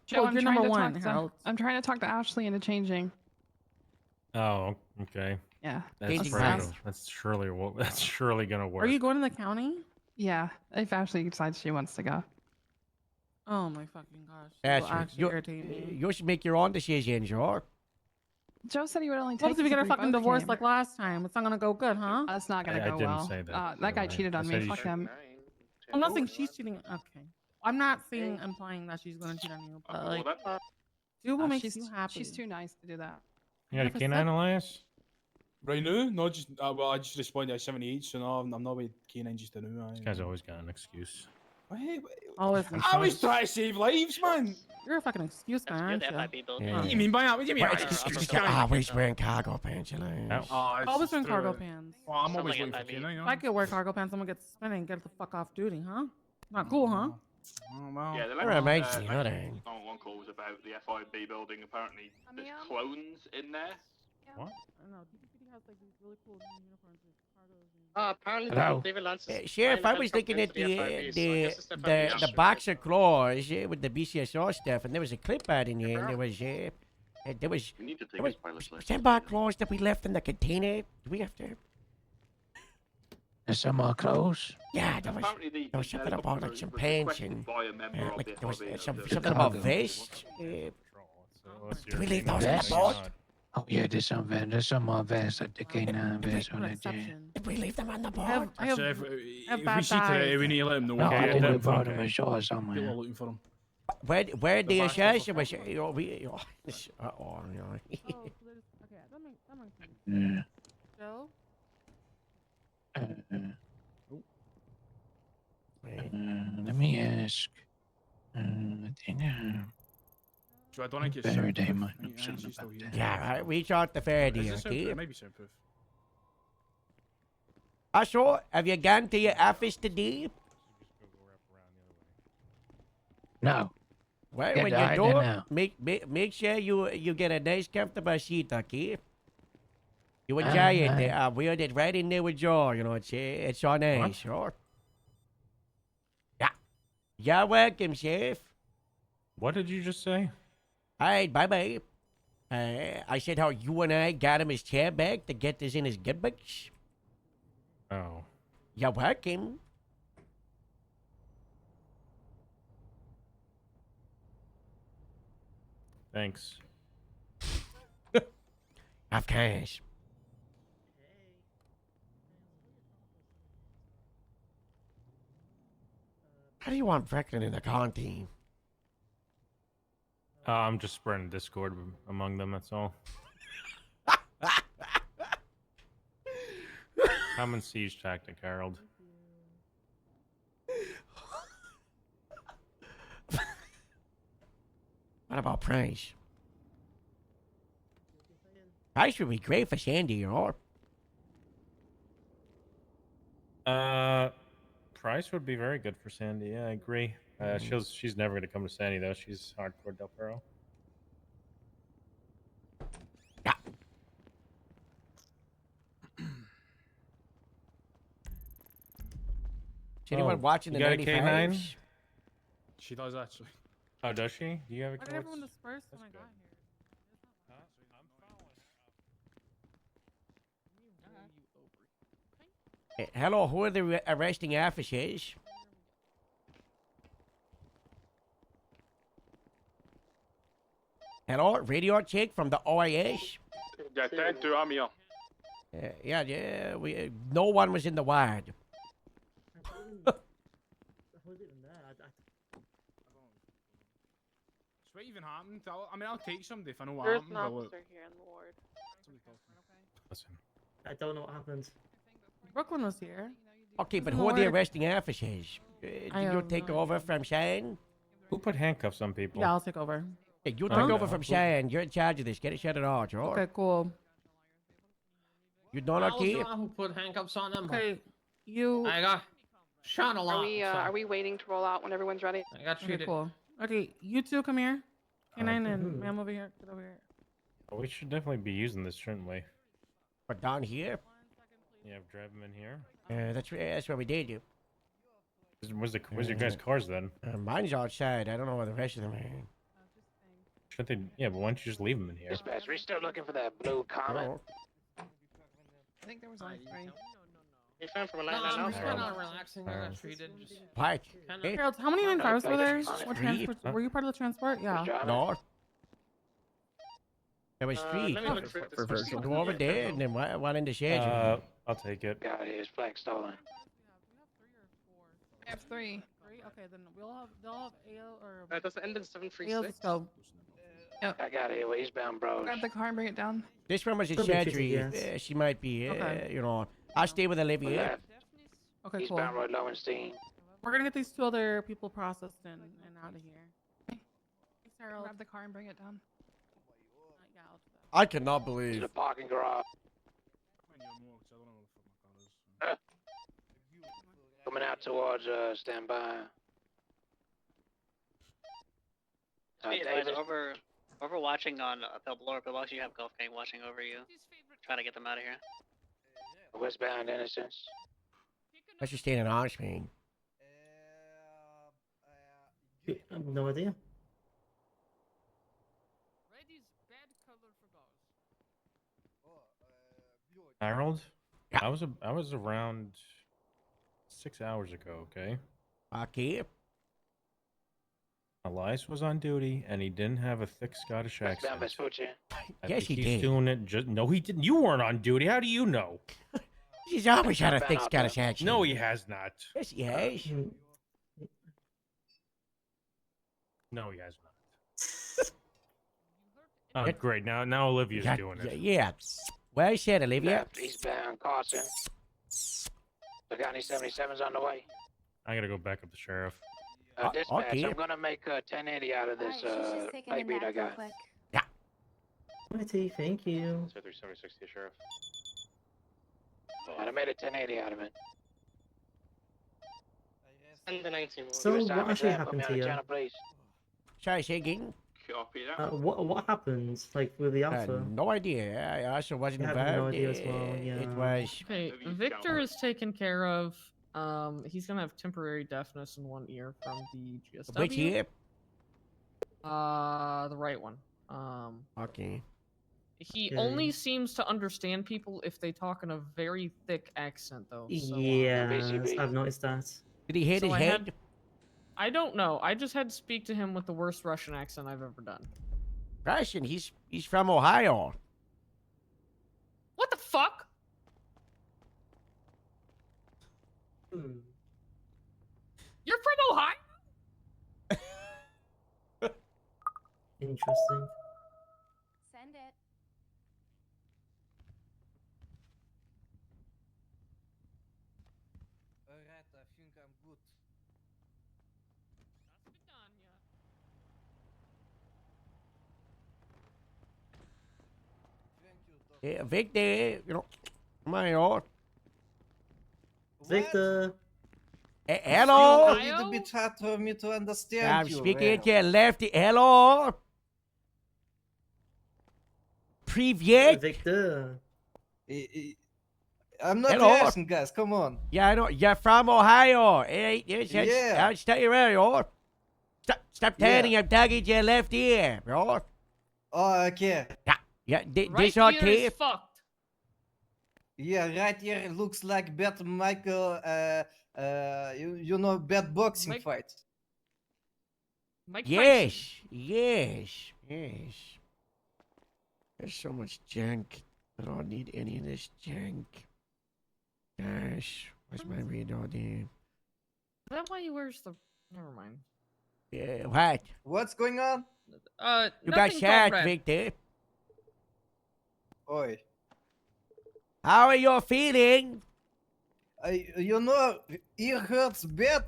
Joe, Oh, I'm you're trying number to one, talk to, Harold. I'm trying to talk to Ashley into changing. Oh, okay. Yeah. That's Changing surely, fast. that's surely that's surely gonna work. Are you going to the county? Yeah, if Ashley decides she wants to go. Oh my fucking gosh. It will Ashley, actually irritate me. you should make your own decisions, or Joe said he would only What take if we us get a we fucking both divorce came. like last time? It's not gonna go good, huh? That's not gonna I go didn't well. say that, That by guy the way. cheated I on said me. you Fuck should- him. I'm not saying she's cheating. Okay. I'm not saying implying that she's gonna cheat on you, but like, do what makes she's, you happy. She's too nice to do that. You got a canine, Elias? Right now? No, just well, I just responded at 78, so no, I'm not with K9 just now. This guy's always got an excuse. Always. I always try to save lives, man. You're a fucking excuse guy, aren't you? Yeah. What do you mean by that? What do you mean? Always wearing cargo pants, you know. Always wearing cargo pants. Well, I'm always waiting for K9. If I could wear cargo pants, I'm gonna get spinning, get the fuck off duty, huh? Not cool, huh? Yeah, the You're amazing, huh, dang? one call was about the FIB building. Apparently, there's clones in there. What? I don't know. DPD has like these really cool uniforms with cargos. Apparently, Hello? David Lance. Sheriff, I was looking at the boxer clause with the BCSR stuff, and there was a clipboard in here, and there was We need to take there was his pilot's license. sandbar clause that we left in the container. Do we have to? There's some more clothes. Yeah, there was something about like some pants and like there was something about vests. Do we leave those on the boat? Oh yeah, there's some more vests at the K9 vests on that day. Did we leave them on the boat? If we see today, we need to let him know. No, I Okay, think we brought them ashore somewhere. People are looking for him. Where the assassin was? We. Oh, no. Okay, that makes sense. Yeah. Joe? Let me ask. I think. So I don't think it's Faraday soundproof. might know Yeah, something she's still about here. that. Yeah, right. Reach out to Faraday, Is it soundproof? okay? It might be soundproof. Also, have you gone to your office today? No. Well, Yeah, when I you don't do, know. make sure you get a nice comfortable seat, okay? You enjoy Aye, it. aye. I wear it right in there with Joe. You know, it's so nice, sure. Yeah. You're welcome, Chef. What did you just say? All right, bye-bye. I said how you and I got him his chair back to get this in his good books. Oh. You're welcome. Thanks. Of course. How do you want Franklin in the con team? I'm just spreading Discord among them, that's all. Common siege tactic, Harold. What about Price? Price would be great for Sandy, or Price would be very good for Sandy. Yeah, I agree. She's never gonna come to Sandy though. She's hardcore Del Perro. Is anyone watching the you got a 95s? K9? She does actually. Oh, does she? Do you have a Why did everyone disperse when I got here? Hello, who are the arresting officers? Hello, radio check from the OIS. Yeah, 10-2, I'm here. Yeah, no one was in the ward. So what even happened? I'll take somebody if I know what There's happened. an but look. officer here in the ward. Listen. I don't know what happened. Brooklyn was here. Okay, but Who's who in are the ward? arresting officers? Did I you have take no over from Cheyenne? Who put handcuffs on people? Yeah, I'll take over. Hey, you Huh? took over from Cheyenne. You're in charge of this. Get it shut it off, George. Okay, cool. You don't I was okay? the one who put handcuffs on them. Okay, you. I got shot a lot. Are we waiting to roll out when everyone's ready? I got Okay, treated. cool. Okay, you two come here. Canine Okay. and ma'am over here. Get over here. Oh, we should definitely be using this, shouldn't we? But down here? Yeah, drive them in here. That's what we did. You. Where's your guys' cars then? Mine's outside. I don't know where the rest of them are. Shouldn't they? Yeah, but why don't you just leave them in here? Dispatch, we still looking for that blue Comet. I think there was only 3. You found from a No, 99 I'm just also. kind of relaxing. I got treated. Just What? kinda- Hey. Harold, how many 9-5s were there? What Three. transport? Were you part of the transport? Yeah. No. There was 3. Let me look for this. Two over there and then one in the shed. I'll take it. God, his flag stolen. I have 3. 3? Okay, then they'll have AO or Does it end in AO 736? scope. I got it. Eastbound, bros. Grab the car and bring it down. This one was in Could be surgery. 50, yes. She might be, Okay. you know. I'll stay with Olivia. Okay, cool. Eastbound Roy Lowenstein. We're gonna get these 2 other people processed and out of here. Thanks, Harold. Grab the car and bring it down. Yeah, I'll do that. I cannot To believe. the parking garage. Coming out towards standby. Be David. advised, over watching on Lower Pillbox, you have Gulf Gang watching over you. Try to get them out of here. Westbound Innocence. Let's just stay in an arms ring. I have no idea. Harold? I was around 6 hours ago, okay? Okay. Elias was on duty, and he didn't have a thick Scottish Westbound accent. Vespucci. I Yes, think he he's did. doing it just... No, he didn't. You weren't on duty. How do you know? He's always had a Been thick out Scottish there. accent. No, he has not. Yes, he has. No, he has not. Oh, great. Now Olivia's Yeah, doing it. yeah. Well said, Olivia. Left eastbound Carson. We got any 77s on the way? I gotta go back up the sheriff. Dispatch, okay. I'm gonna make 1080 out of this pipe beat I got. Mighty, thank you. 376 to the sheriff. And I made a 1080 out of it. And the 19 more. So Give us what time actually for that. Put me happened on to the you? channel, please. Sorry, say again. Copy that. What happened? Like with the alpha? No idea. I also wasn't I have involved. no idea as well, It yeah. was. Okay, Victor is taken care of. He's gonna have temporary deafness in one ear from the GSW. Which ear? The right one. Okay. He Okay. only seems to understand people if they talk in a very thick accent, though. So, Yeah, I've noticed that. Did he hit So his I head? had- I don't know. I just had to speak to him with the worst Russian accent I've ever done. Russian. He's from Ohio. What the fuck? You're from Ohio? Interesting. Send it. Alright, I think I'm good. Yeah, Victor, you know, my lord. Victor. Hello. Still a little bit hard for me to understand I'm you. speaking to your lefty. Hello. Привет. Victor. I'm not Hello. Russian, guys. Come on. Yeah, I know. You're from Ohio. Hey, Yeah. I'll stay around, yo. Stop turning. I'm talking to your left ear, bro. Oh, okay. Yeah, this Right all ear is tape. fucked. Yeah, right here looks like bad Michael. You know, bad boxing fight. Mike Yes, yes, yes. There's so much junk. I don't need any of this junk. Gosh, where's my radar there? Is that why he wears the? Never mind. Yeah, what? What's going on? You got shot, Victor. Oi. How are you feeling? You know, it hurts bad.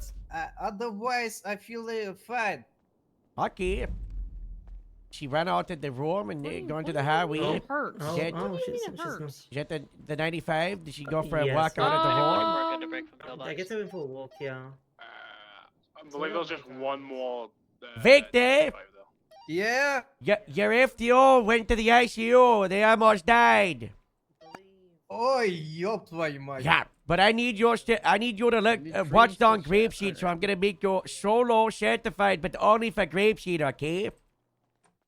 Otherwise, I feel fine. Okay. She ran out of the room and going to the highway. Oh, Is hurts. that, She's is that the 95? Did she go for a Yes. walk out of the home? We're good to break from Pillbox. I guess I went for a walk, yeah. I believe there's just one more. Victor! Yeah? Your FTO went to the ICU. They almost died. Ой, ёб твою мать. Yeah, but I need your I need you to look watch down grapeseed, so I'm gonna make you solo certified, but only for grapeseed, okay?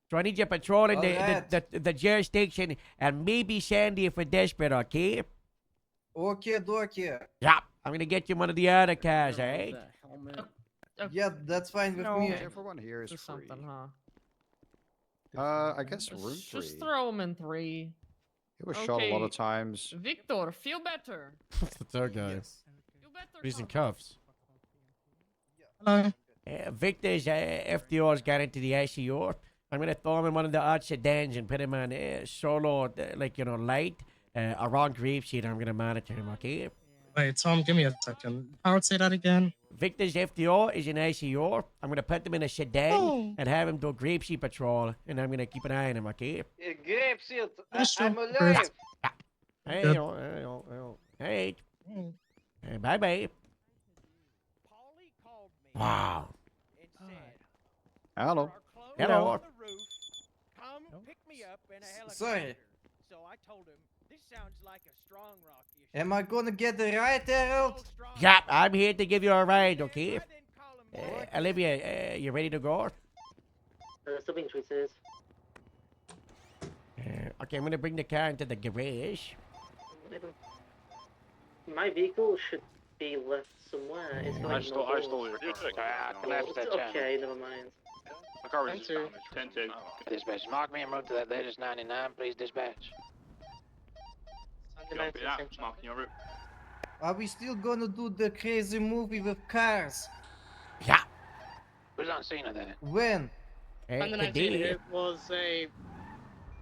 So I need you patrolling Alright. the jurisdiction and maybe Sandy if we're desperate, okay? Okay, dokie. Yeah, I'm gonna get you one of the other cars, alright? Yeah, that's fine with me. For one here is Or free. something, huh? I guess room Just 3. throw him in 3. It was shot a lot of Okay. times. Victor, feel better. What's the third guy? He's in cuffs. Hello. Victor's FDR's got into the ICU. I'm gonna throw him in one of the odd sedans and put him on solo, like, you know, light, around grapeseed. I'm gonna monitor him, okay? Wait, Tom, give me a second. I would say that again. Victor's FDR is in ICU. I'm gonna put him in a sedan Oh. and have him do grapeseed patrol, and I'm gonna keep an eye on him, okay? Grapeseed, That's I'm true. alive. Hey, Good. hey. Hey, bye-bye. Wow. Hello. Hello. Sorry. So I told him this sounds like a strong rock issue. Am I gonna get the ride, Harold? Yeah, I'm here to give you a ride, okay? Olivia, you ready to go? Still being tweeted. Okay, I'm gonna bring the car into the garage. My vehicle should be left somewhere. It's going I stole your car. Collapse that channel. Okay, never mind. My car was just damaged. 10-2. Dispatch, mark me en route to that latest 99, please, dispatch. Copy that. Marking your route. Are we still gonna do the crazy movie with cars? Yeah. Who's on scene of that? When? On the 19th, it was a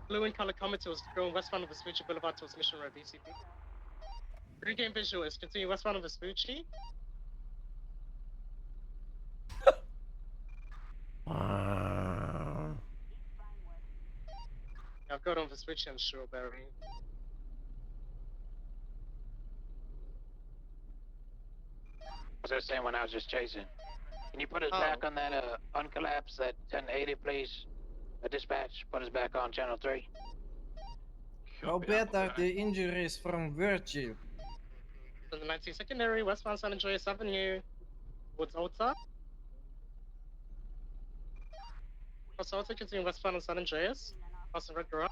blue and color Comet. It was going westbound of Vespucci Boulevard towards Mission Road, BCP. Regain visual is continue westbound of Vespucci. I've got on Vespucci and Strawberry. Was that same one I was just chasing? Can you put us Oh. back on that uncollapse, that 1080, please? Dispatch, put us back on channel 3. How bad are the injuries from Virgil? On the 19th secondary, westbound San Andreas Avenue, towards Alta. Cross Alta, continue westbound on San Andreas, crossing Red Garage.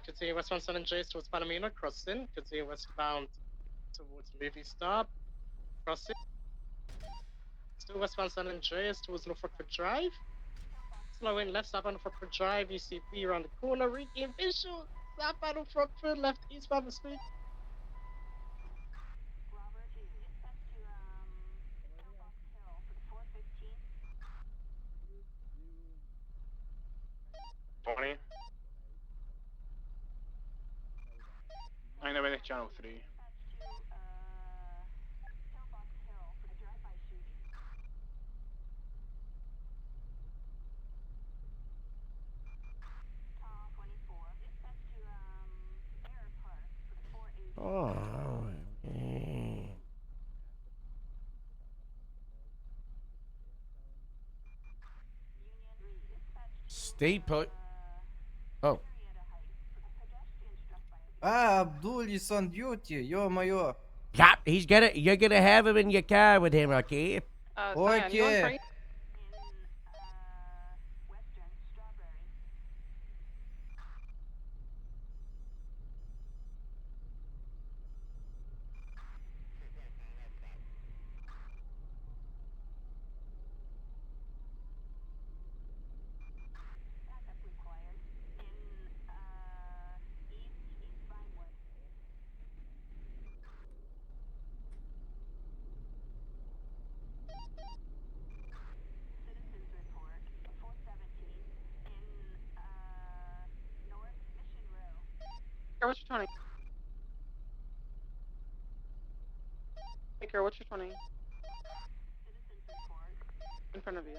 Continue westbound San Andreas towards Palomino, crossing. Continue westbound towards Movie Stop, crossing. Still westbound San Andreas towards North Rockford Drive. Slow in left southbound North Rockford Drive, UCB around the corner, regain visual. Southbound North Rockford, left eastbound the street. I know where channel 3. Oh. Stay put. Oh. Ah, Abdul is on duty. Ё-моё. Yeah, you're gonna have him in your car with him, okay? Cyan, you on Okay. train? Girl, what's your 20? Hey girl, what's your 20? In front of you.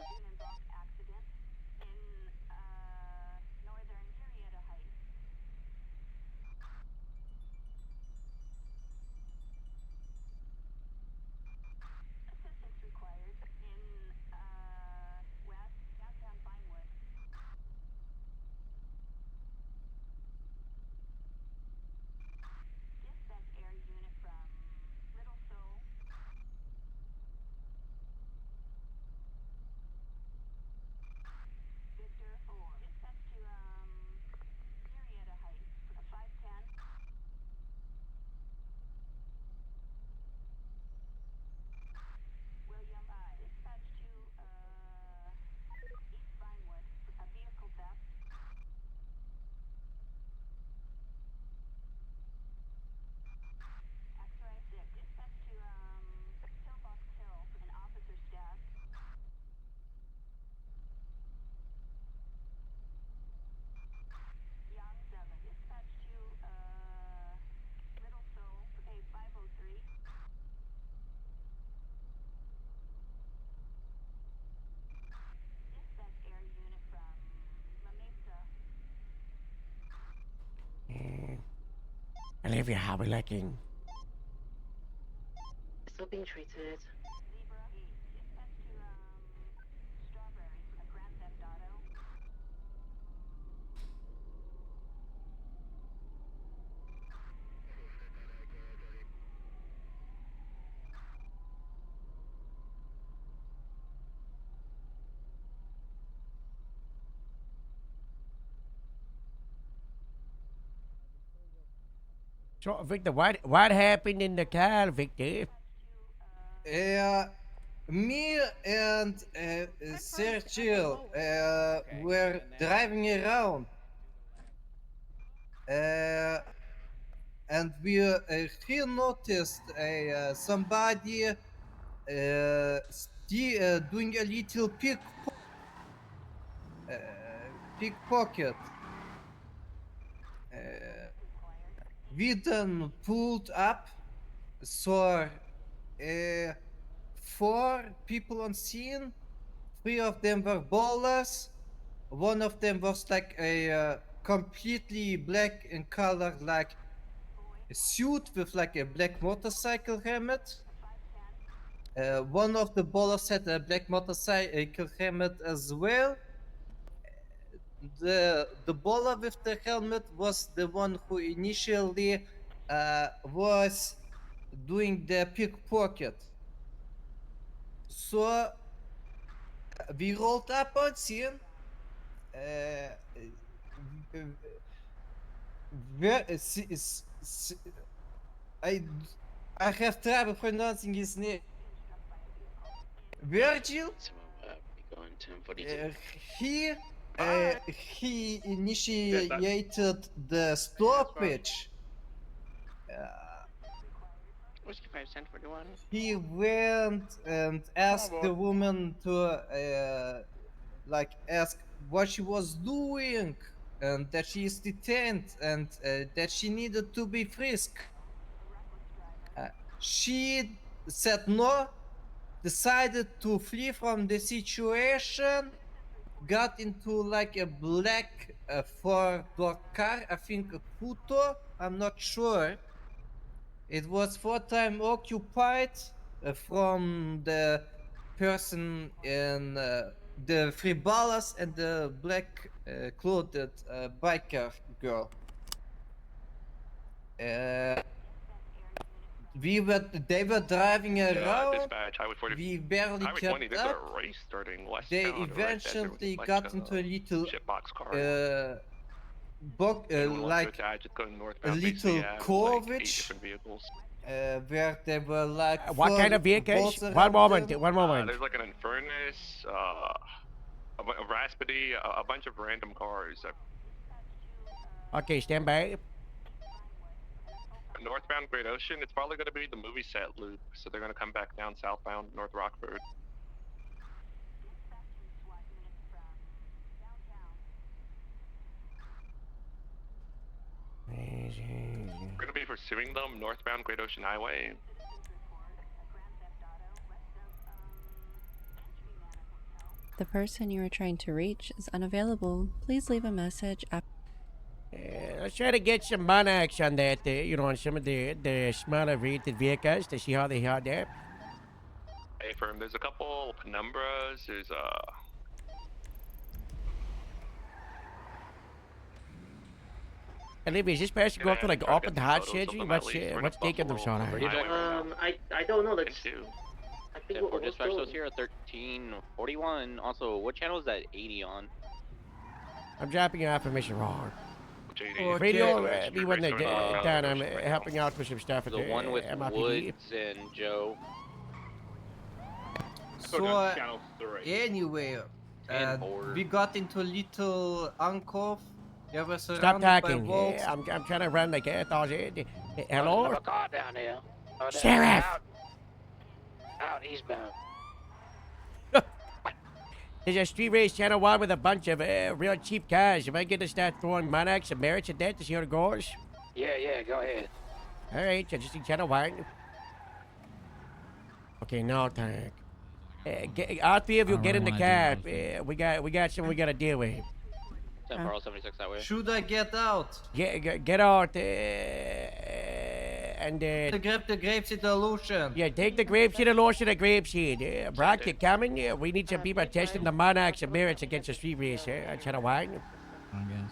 Olivia, how we looking? Still being treated. So, Victor, what happened in the car, Victor? Me and Sergio were driving around. And we he noticed somebody doing a little pickpocket. We then pulled up, saw 4 people on scene. 3 of them were ballers. One of them was like a completely black in color, like a suit with like a black motorcycle helmet. One of the ballers had a black motorcycle helmet as well. The baller with the helmet was the one who initially was doing the pickpocket. So we rolled up on scene. I have trouble pronouncing his name. Virgil. He initiated the stoppage. Whiskey 5 cent 41. He went and asked the woman to like ask what she was doing and that she is detained and that she needed to be frisked. She said no, decided to flee from the situation, got into like a black 4-door car, I think a Puto, I'm not sure. It was 4 times occupied from the person in the 3 ballers and the black clothed biker girl. They were driving around. Dispatch, Highway 40. We barely Highway kept 20, there's up. a race starting westbound. They right? eventually Like, got into a little shitbox car. like It's going a northbound little BCF, like 8 covage different vehicles. where they were like What kind of vehicles? One moment, one moment. There's like an Infernus, a Raspity, a bunch of random cars. Okay, stand by. Northbound Great Ocean, it's probably going to be the movie set loop, so they're going to come back down southbound North Rockford. We're going to be pursuing them northbound Great Ocean Highway. The person you are trying to reach is unavailable. Please leave a message after. Let's try to get some monarchs on that, on some of the smaller rated vehicles to see how they are there. Hey, firm, there's a couple Penumbras, there's Olivia, is this person going for like open heart surgery? What's taking them so long? I don't know. That's. I think For dispatch, those here at 1341. Also, what channel is that 80 on? I'm dropping you off permission wrong. Okay. Radio, me when they're done, I'm helping out with some stuff at The one with MRPD. Woods and Joe. So anyway, we got into a little uncove. They were Stop surrounded talking. by walls. I'm trying to run like hello? There's a car down there. Sheriff! Out eastbound. There's a street race channel 1 with a bunch of real cheap cars. Am I going to start throwing monarchs and merits at that to see how it goes? Yeah, go ahead. All right, so just in channel 1. Okay, no tank. All 3 of you get in the cab. We got something we got to deal with. 10 76 that way. Should I get out? Get out. and grab the grapeseed illusion. yeah, take the grapeseed illusion, the grapeseed. Brock, you coming? Yeah, we need some people testing the Monarchs and merits against the street race. I try to wine. I guess.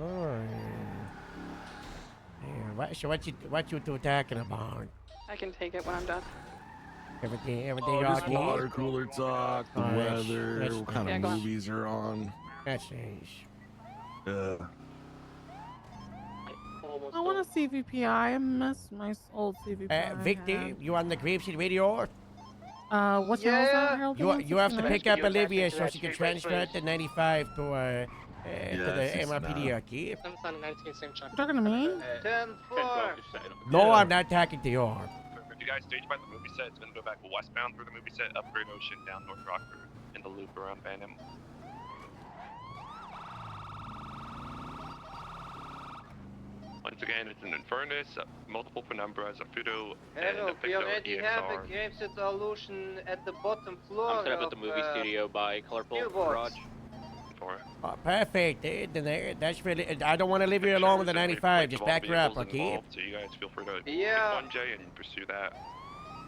Oh, yeah. So what you two talking about? I can take it when I'm done. Everything Just okay? water cooler talk, the weather, what kind of movies are on. That's nice. Yeah. I want a CVP. I miss my old CVP. Victor, you on the grapeseed radio? What channel is that, Harold? You have to pick up Olivia so she can transfer it to 95 to the MRPD, okay? 19, same check. Talking to me? 10-4. No, I'm not talking to you. If you guys stage by the movie set, it's gonna go back westbound through the movie set, up Great Ocean, down North Rockford, in the loop around Banham. Once again, it's an Infernus, multiple penumbras, a Fudo, and a Harold, we Picto already have a EXR. grapeseed illusion at the bottom floor. I'm set up at the movie studio by Colorful Garage. Oh, perfect. Then that's really. I don't want to leave you alone with the 95. Just back her up, okay? So you guys feel free to Yeah. pick one J and pursue that.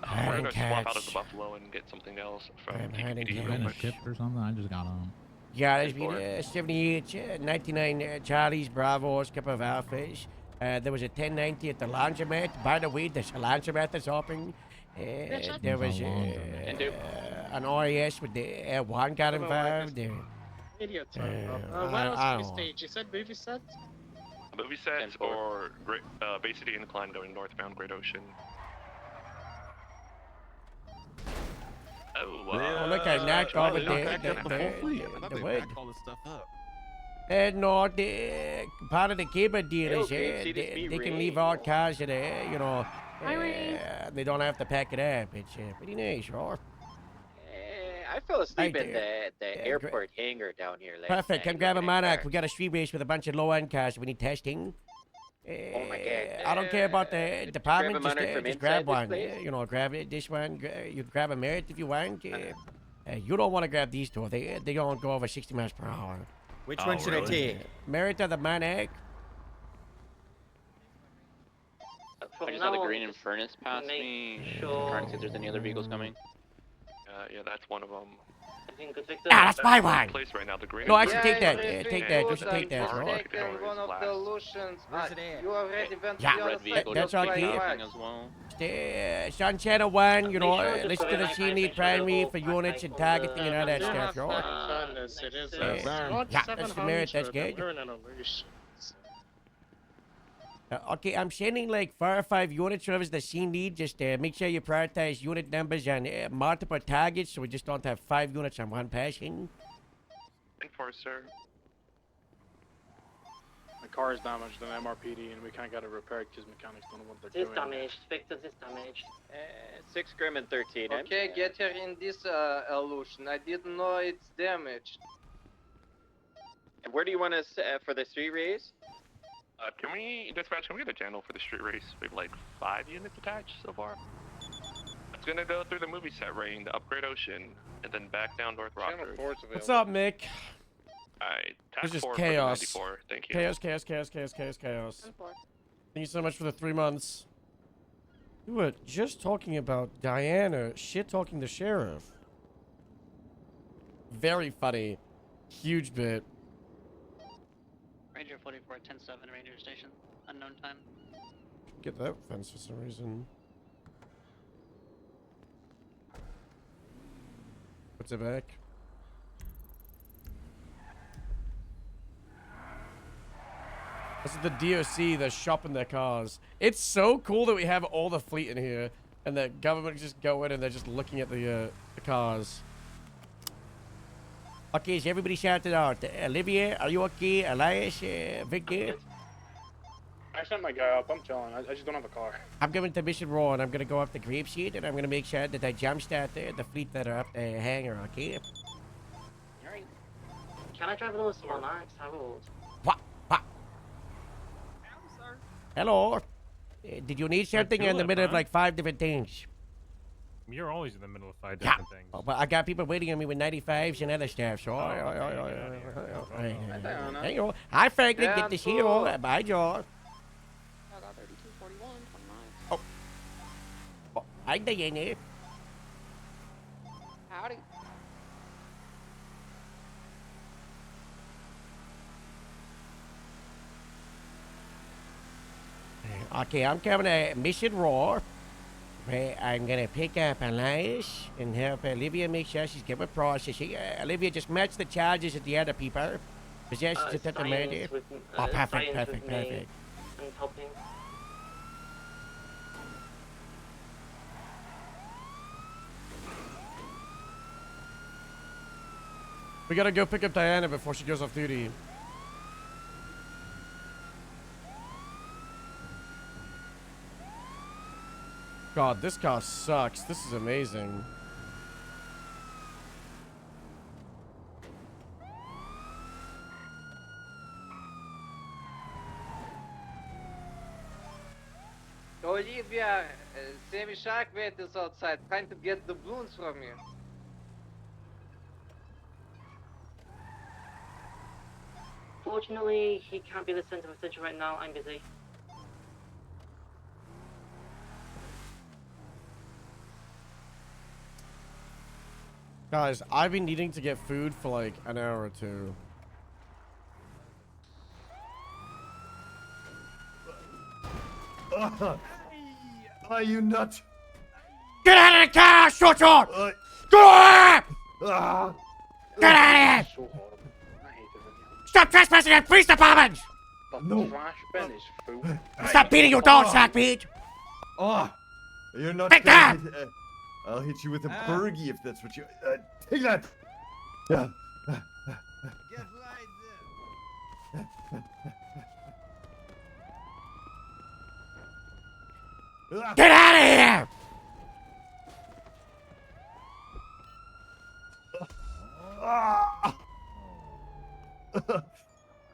Hiding We're gonna swap out cats. of the Buffalo and get something else from I'm hiding TPD. cats. Got a shift or something? I just got on. Yeah, there's been 78, 99 Charlies, Bravos, couple of Alphas. There was a 1090 at the laundromat. By the way, there's a laundromat that's open. There was an RAS with the one got involved. Idiot. I What else don't did you know. stage? You said movie set? Movie sets or Bay City Incline going northbound Great Ocean. Oh, Oh, look, I knocked over the wood. all this stuff up. No, the part of the cable deal is Okay, see this they be can Ray. leave all cars there, you know. Hi, Ray. They don't have to pack it up. It's pretty nice, right? I fell asleep Hi in there. the Yeah, airport hangar down here. Last Perfect. night Come grab a looking at Monarch. cars. We got a street race with a bunch of low-end cars. We need testing. Oh my god. I don't care about the department. grab a Monarch from Just grab inside one. this place? You know, grab it. This one. You can grab a Merit if you want. You don't want to grab these two. They don't go over 60 miles per hour. Which one should I take? Merit or the Monarch? I just had the green Infernus pass me. Trying to see if there's any other vehicles coming. Yeah, that's one of them. That's my one. Place right now, the green. No, actually, take that. everything take that. good. Just take that. I'm Right? taking one of the illusions. Where's it at? You already went Yeah. to the other Red vehicle That's just all came good. passing as well. Sunshine of one, you know, Make sure to listen put to the it- scene need primary for units and targeting and all that stuff, right? Furnace, it is Yeah, that's the Merit, that's good. We're in an illusion. Okay, I'm sending like 4 or 5 units over the scene lead. Just make sure you prioritize unit numbers on multiple targets so we just don't have 5 units on one passing. Enforcer. My car is damaged in MRPD and we can't get it repaired because mechanics don't know what they're This doing. damaged. Victor, this damaged. 6 Grim and 13. Okay, get her in this illusion. I didn't know it's damaged. And where do you want us for the street race? Can we get a channel for the street race? We have like 5 units attached so far. It's gonna go through the movie set ring, the Upgrade Ocean, and then back down North Rockford. What's up, Mick? Alright, This task is 4 chaos. for the 94. Thank you. Chaos, chaos, chaos, chaos, chaos, chaos. Thank you so much for the 3 months. We were just talking about Diana shit-talking the sheriff. Very funny. Huge bit. Ranger 44, 10-7, Ranger Station. Unknown time. Get that fence for some reason. What's it back? This is the DOC that's shopping their cars. It's so cool that we have all the fleet in here, and the government can just go in and they're just looking at the cars. Okay, is everybody shouted out? Olivia, are you okay? Elias, Victor? I sent my guy up. I'm chilling. I just don't have a car. I'm going to Mission Row and I'm going to go up the grapeseed and I'm going to make sure that I jumpstart the fleet that are up the hangar, okay? Alright. Can I drive those Monarchs, Harold? Hello? Did you need something in the middle of like 5 different things? You're always in the middle of 5 Yeah. different things. But I got people waiting on me with 95s and other stuff, so Hey, you. Hi, Franklin. Yeah, Good to see you. cool. Bye, George. I got 32, 41, 29. Oh, hi, Diana. Howdy. Okay, I'm coming to Mission Roar. I'm gonna pick up Elias and help Olivia make sure she's given processing. Olivia, just match the charges of the other people. Possession to the murder. Oh, perfect, perfect, perfect. And helping. We gotta go pick up Diana before she goes off duty. God, this car sucks. This is amazing. Olivia, Sammy Sharkbait is outside trying to get the balloons from you. Fortunately, he can't be the center of attention right now. I'm busy. Guys, I've been needing to get food for like an hour or two. Are you nuts? Get out of the car, short on! Go on! Get out of here! Stop trespassing at police department! No. Trash bin is full. Stop beating your dog, Sackbeat! Oh, you're not. Take gonna that! hit, I'll hit you with a burgie if that's what you. Take that. Yeah. Get right there. Get out of here!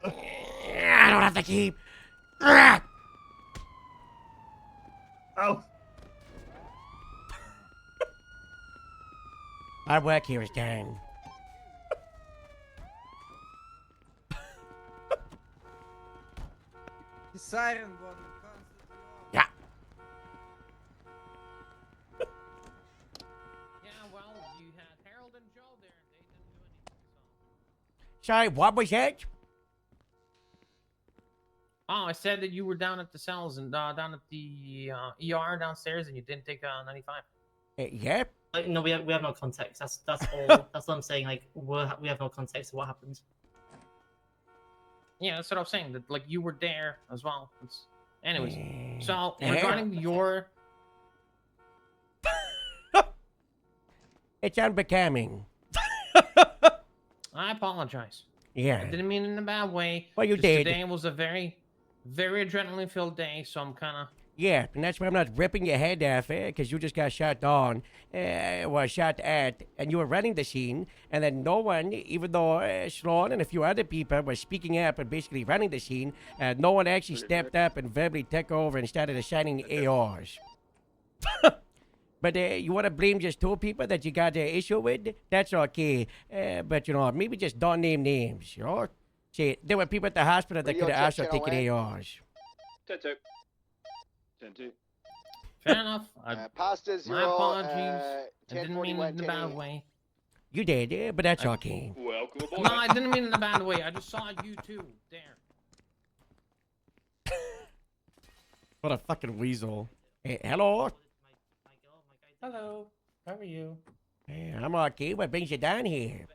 I don't have to keep. Ow. My work here is done. The siren gun. Yeah. Yeah, well, you had Harold and Joe there, and they didn't do anything. Sorry, what was that? Oh, I said that you were down at the cells and down at the ER downstairs, and you didn't take 95. Yep. No, we have no context. That's all. That's what I'm saying. Like we have no context of what happened. Yeah, that's what I was saying. That like you were there as well. Anyways, Mm. so Yeah. regarding your, It's unbecoming. I apologize. Yeah. I didn't mean it in a bad way. Well, you Just did. Today was a very, very adrenaline-filled day, so I'm kind of. Yeah, and that's why I'm not ripping your head off, because you just got shot on, shot at, and you were running the scene, and then no one, even though Sloan and a few other people were speaking up and basically running the scene, no one actually stepped up and verbally took over and started assigning ARs. But you want to blame just two people that you got an issue with? That's okay. But, maybe just don't name names, See, there were people at the hospital that Radio could have check, also channel taken A. ARs. 10-2. 10-2. Fair enough. Pasta My zero. apologies. I didn't mean it in a bad way. You did, but that's okay. Welcome aboard. No, I didn't mean it in a bad way. I just saw you too. There. What a fucking weasel. Hey, hello? Hello. How are you? Hey, I'm okay. What brings you down here?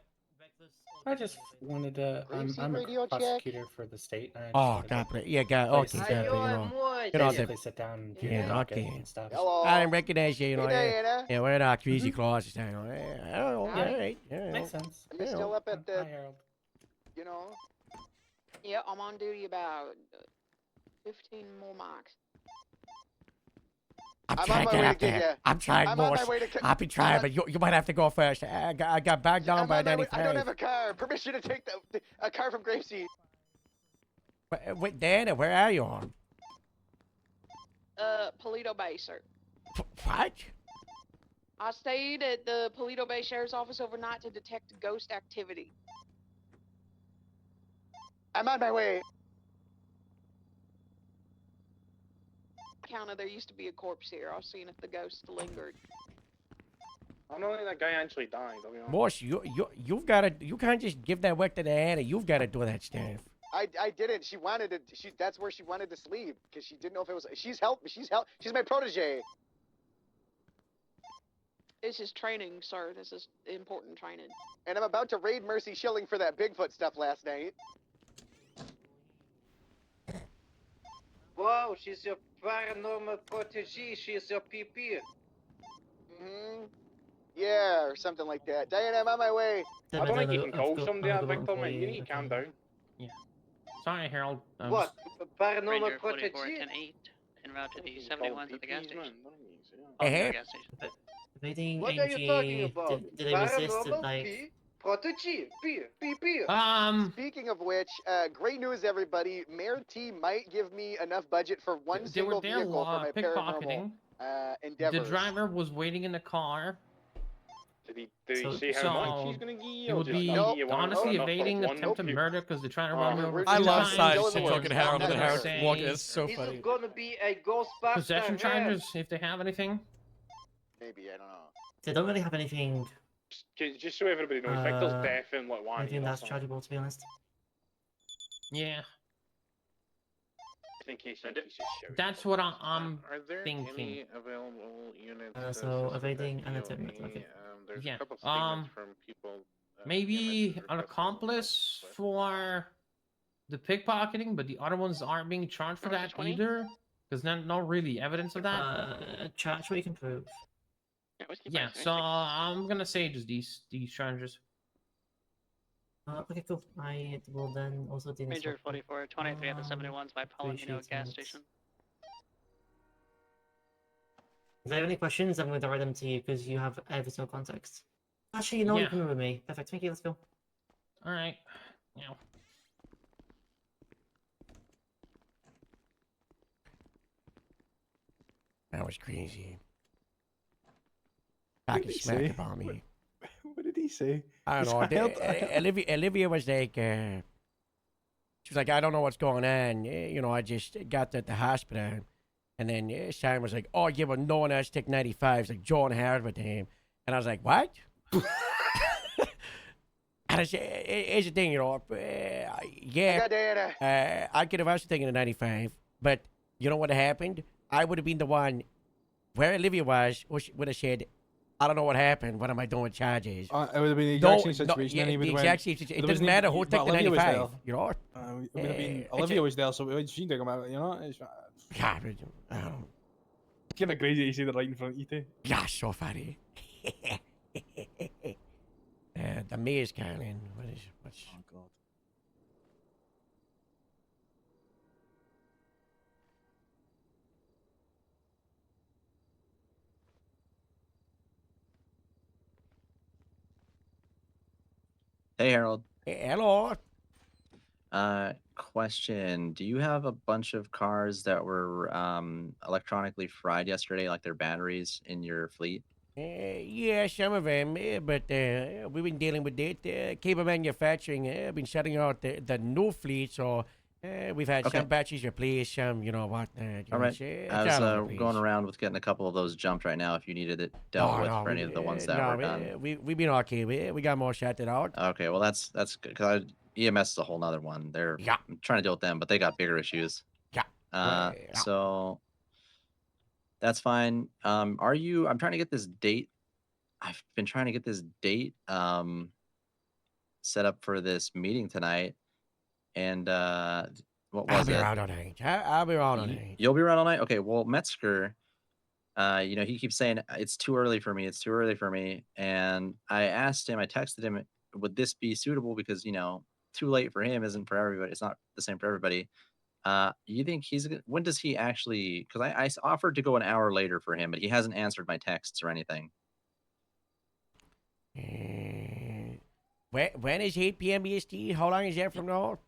I just wanted to. I'm a radio check. prosecutor for the state. And I just Oh, wanted to God bless. Yeah, God. place- Okay, God bless. basically sit down and do Yeah, the docket okay. and stuff. Hello. I didn't recognize you, Hey, Diana. Yeah, we're not crazy clauses. I don't know. Yeah. All right. Makes sense. Are you still up at Hi, the? Harold. You know. Yeah, I'm on duty about 15 more marks. I'm I'm trying on to my get way up to get there. ya. I'm trying I'm more. on my way to. I've been trying, but you might have to go first. I got backed down I'm by on my way. I don't 95. have a car. Permission to take a car from Grapeseed. Wait, Dana, where are you on? Polito Bay, sir. What? I stayed at the Paleto Bay Sheriff's Office overnight to detect ghost activity. I'm on my way. Counter, there used to be a corpse here. I was seeing if the ghost lingered. I don't think that guy actually died. I'll be honest. Boss, you've got to. You can't just give that work to the Anna. You've got to do that stuff. I didn't. She wanted to. That's where she wanted to sleep because she didn't know if it was. She's She's my protege. This is training, sir. This is important training. And I'm about to raid Mercy Shilling for that Bigfoot stuff last night. Wow, she's your paranormal protege. She's your PP. Yeah, or something like that. Diana, I'm on my way. I don't think you can call somebody that, Victor, man. You need to calm down. Yeah. Sorry, Harold. What? Paranormal Ranger 44 protege? 10-8 en route to the 71s at the gas station. Hey, Gas station. Evading What are you talking NG, about? did they resist Paranormal like... P? Protege. P. Speaking of which, great news, everybody. Mayor T might give me enough budget for one They single were there vehicle for my paranormal pickpocketing. endeavors. The driver was waiting in the car. Did he say how much he's gonna give you? It or would just be give you one honestly enough for evading one attempted note? murder because they're trying to run me over. I love times. sides Still to in the talking works. Harold and I'm Harold saying walking. It's so This funny. is gonna be a Ghostbuster. Possession head. charges, if they have anything. Maybe, I don't know. They don't really have anything... Just so everybody knows, Victor's definitely like one. anything that's chargeable, to be honest. Yeah. In case That's what I'm Are there thinking. any available units? So evading and attempted, okay. There's Yeah. a couple statements from people. Maybe an accomplice for the pickpocketing, but the other ones aren't being charged for that either. Because there's not really evidence of that. Charge what you can prove. Yeah, so I'm gonna say just these charges. Okay, cool. I will then also do this. Ranger 44 23 at the 71s by Palomino gas minutes. station. If I have any questions, I'm going to write them to you because you have every single context. Actually, you know what? You Yeah. can remember me. Perfect. Thank you. Let's go. All right. Yeah. That was crazy. What Back did and he smack say? about me. What did he say? I don't know. Olivia was like, she was like, I don't know what's going on. You know, I just got to the hospital. And then Simon was like, oh, yeah, but no one else take 95s. Like, John Howard with him. And I was like, what? And I said, here's the thing, you know. Yeah, I could have also taken a 95. But you know what happened? I would have been the one where Olivia was, would have said, I don't know what happened. What am I doing with charges? It would have been the exact same situation. Yeah, and he would the have exact went, same situation. there It doesn't wasn't matter even- who but took the Olivia was 95. there. You know? It would have been it's Olivia was there, so she didn't about it. You know, it's Yeah, I don't. kind of crazy to see that right in front of you two. Yeah, so funny. The mayor's calling. What's? Oh God. Hey, Harold. Hello. Question. Do you have a bunch of cars that were electronically fried yesterday, like their batteries, in your fleet? Yeah, some of them, but we've been dealing with it. Cable manufacturing, been shutting out the new fleet, so we've had Okay. some batteries replaced, some, you know what. All right. I was going around with getting a couple of those jumped right now if you needed it dealt with for any of the ones that were done. We've been okay. We got more shut out. Okay, well that's good because EMS is a whole nother one. I'm trying to deal with them, but they got bigger issues. Yeah. So that's fine. I'm trying to get this date. I've been trying to get this date set up for this meeting tonight. And what was I'll be it? around all night. I'll be around all night. You'll be around all night? Okay, well, Metzger, you know, he keeps saying it's too early for me. It's too early for me. And I asked him, I texted him, would this be suitable? Because, you know, too late for him isn't for everybody. It's not the same for everybody. You think when does he actually, because I offered to go an hour later for him, but he hasn't answered my texts or anything. When is 8 p.m. EST? How long is that from now?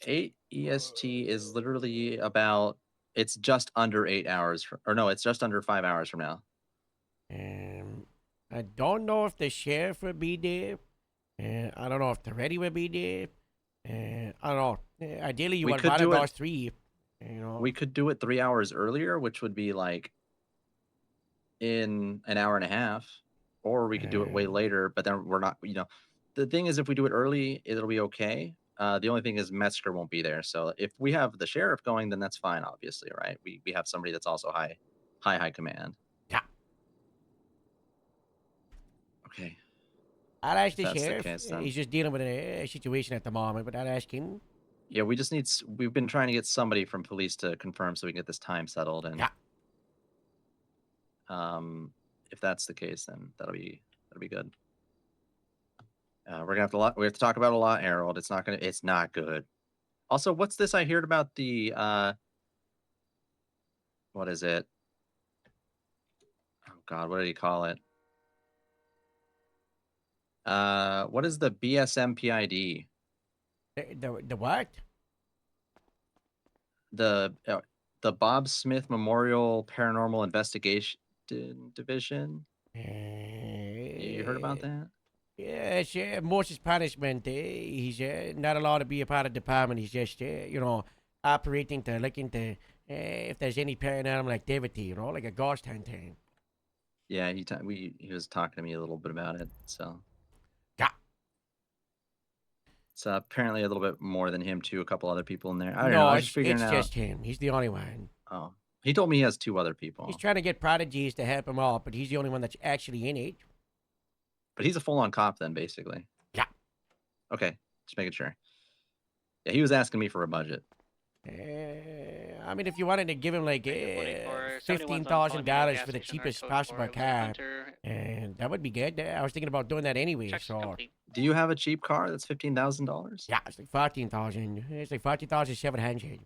8 EST is literally about, it's just under 8 hours, or no, it's just under 5 hours from now. I don't know if the sheriff will be there. I don't know if the ready will be there. I don't know. Ideally, you We would could want do it- those three. You know. We could do it 3 hours earlier, which would be like in an hour and a half, or we could do it way later. But then we're not. The thing is, if we do it early, it'll be okay. The only thing is Metzger won't be there. So if we have the sheriff going, then that's fine. Obviously, right? We have somebody that's also high command. Yeah. Okay. I'll ask the That's the sheriff. case, then. He's just dealing with a situation at the moment, but I'll ask him. Yeah, we just need. We've been trying to get somebody from police to confirm so we can get this time settled. And if that's the case, then that'll be good. We're gonna have we have to talk about a lot, Harold. It's not good. Also, what's this I heard about the what is it? Oh God, what did he call it? What is the BSMPID? The what? The Bob Smith Memorial Paranormal Investigation Division. You heard about that? Yes, Moses punishment. He's not allowed to be a part of the department. He's just, operating to look into if there's any paranormal activity, like a ghost hunting. Yeah, he was talking to me a little bit about it. So yeah, it's apparently a little bit more than him too. A couple other people in there. I don't no, know. I was it's figuring out. just him. He's the only one. Oh, he told me he has 2 other people. He's trying to get prodigies to help him out, but he's the only one that's actually in it. But he's a full-on cop then, basically. Yeah. Okay, just making sure. Yeah, he was asking me for a budget. I mean, if you wanted to give him like $15,000 for the cheapest possible car, and that would be good. I was thinking about doing that anyway. So, do you have a cheap car that's $15,000? Yeah, it's like 14,000. It's like 14,700.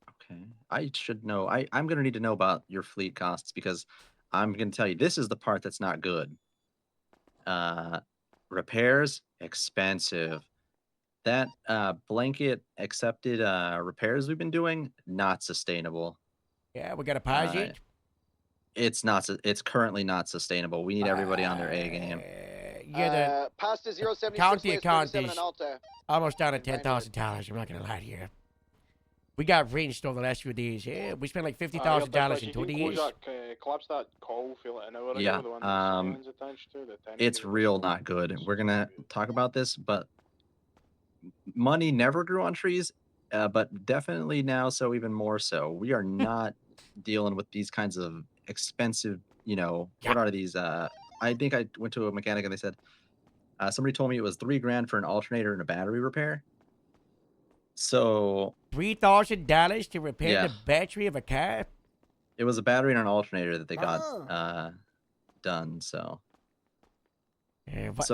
Okay, I should know. I'm gonna need to know about your fleet costs because I'm gonna tell you this is the part that's not good. Repairs expensive. That blanket accepted repairs we've been doing not sustainable. Yeah, we got to pause it. It's not. It's currently not sustainable. We need everybody on their A game. Yeah, Pasta the 076 county account 37 is and Alta. almost down to $10,000. I'm not gonna lie to you. We got rinsed over the last few days. Yeah, we spent like $50,000 in 2 days. Collapse that call, feel it an hour Yeah, ago, the one that Simon's attached to, the 10 it's real not good. We're gonna talk about this, but money never grew on trees, but definitely now, so even more so. We are not dealing with these kinds of expensive, what are these? I think I went to a mechanic and they said, somebody told me it was $3,000 for an alternator and a battery repair. So $3,000 to repair Yeah. the battery of a car? it was a battery and an alternator that they got done. So I'm telling what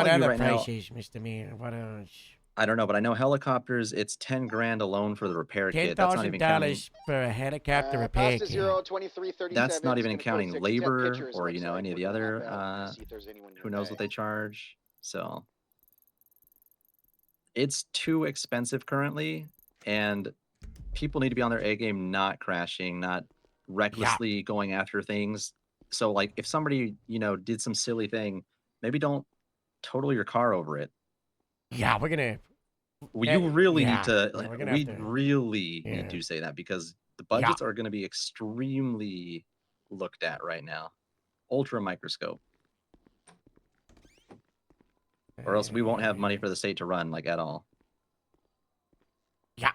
you other right now, prices, Mr. Mayor? What else? I don't know, but I know helicopters. It's $10,000 alone for the repair kit. That's not even counting. $10,000 for a helicopter repair Pasta kit. 02337. That's not even is gonna counting post 10 labor pictures or of any of the Cyborg other. to see if there's anyone Who knows what nearby. they charge? So it's too expensive currently, and people need to be on their A game, not crashing, not recklessly going after things. So like if somebody did some silly thing, maybe don't total your car over it. Yeah, we're gonna. You really yeah, need to. yeah, Like, we're gonna we have to- really yeah. need to say that because the budgets are going to be extremely looked at right now, ultra microscope, or else we won't have money for the state to run like at all. Yeah.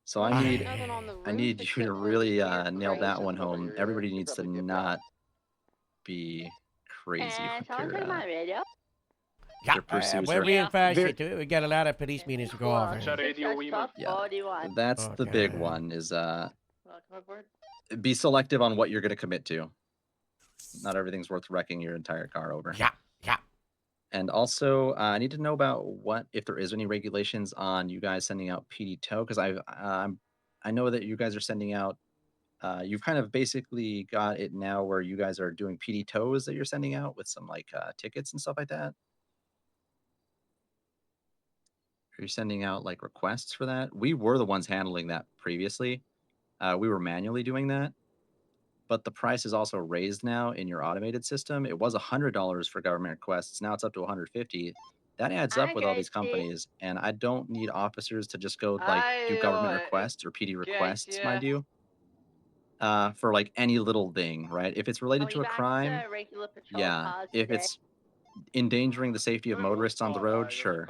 So I need Nothing on the I roof need you except to for really the nail that crane. one home. Everybody needs to not be crazy with radio. Yeah, your pursuits. we're are being fast very- into it. We got a lot of police meetings to go over. Yeah, that's the big one. Is Welcome aboard. be selective on what you're going to commit to. Not everything's worth wrecking your entire car over. Yeah, yeah. And also, I need to know about if there is any regulations on you guys sending out PD tow, because I know that you guys are sending out. You've kind of basically got it now where you guys are doing PD tows that you're sending out with some like tickets and stuff like that. Are you sending out like requests for that? We were the ones handling that previously. we were manually doing that, but the price is also raised now in your automated system. It was $100 for government requests. Now it's up to $150. That adds up with all these companies, and I don't need officers to just go like do government requests or PD requests, mind you, for like any little thing, right? If it's related to a crime, yeah. If it's endangering the safety of motorists on the road, sure.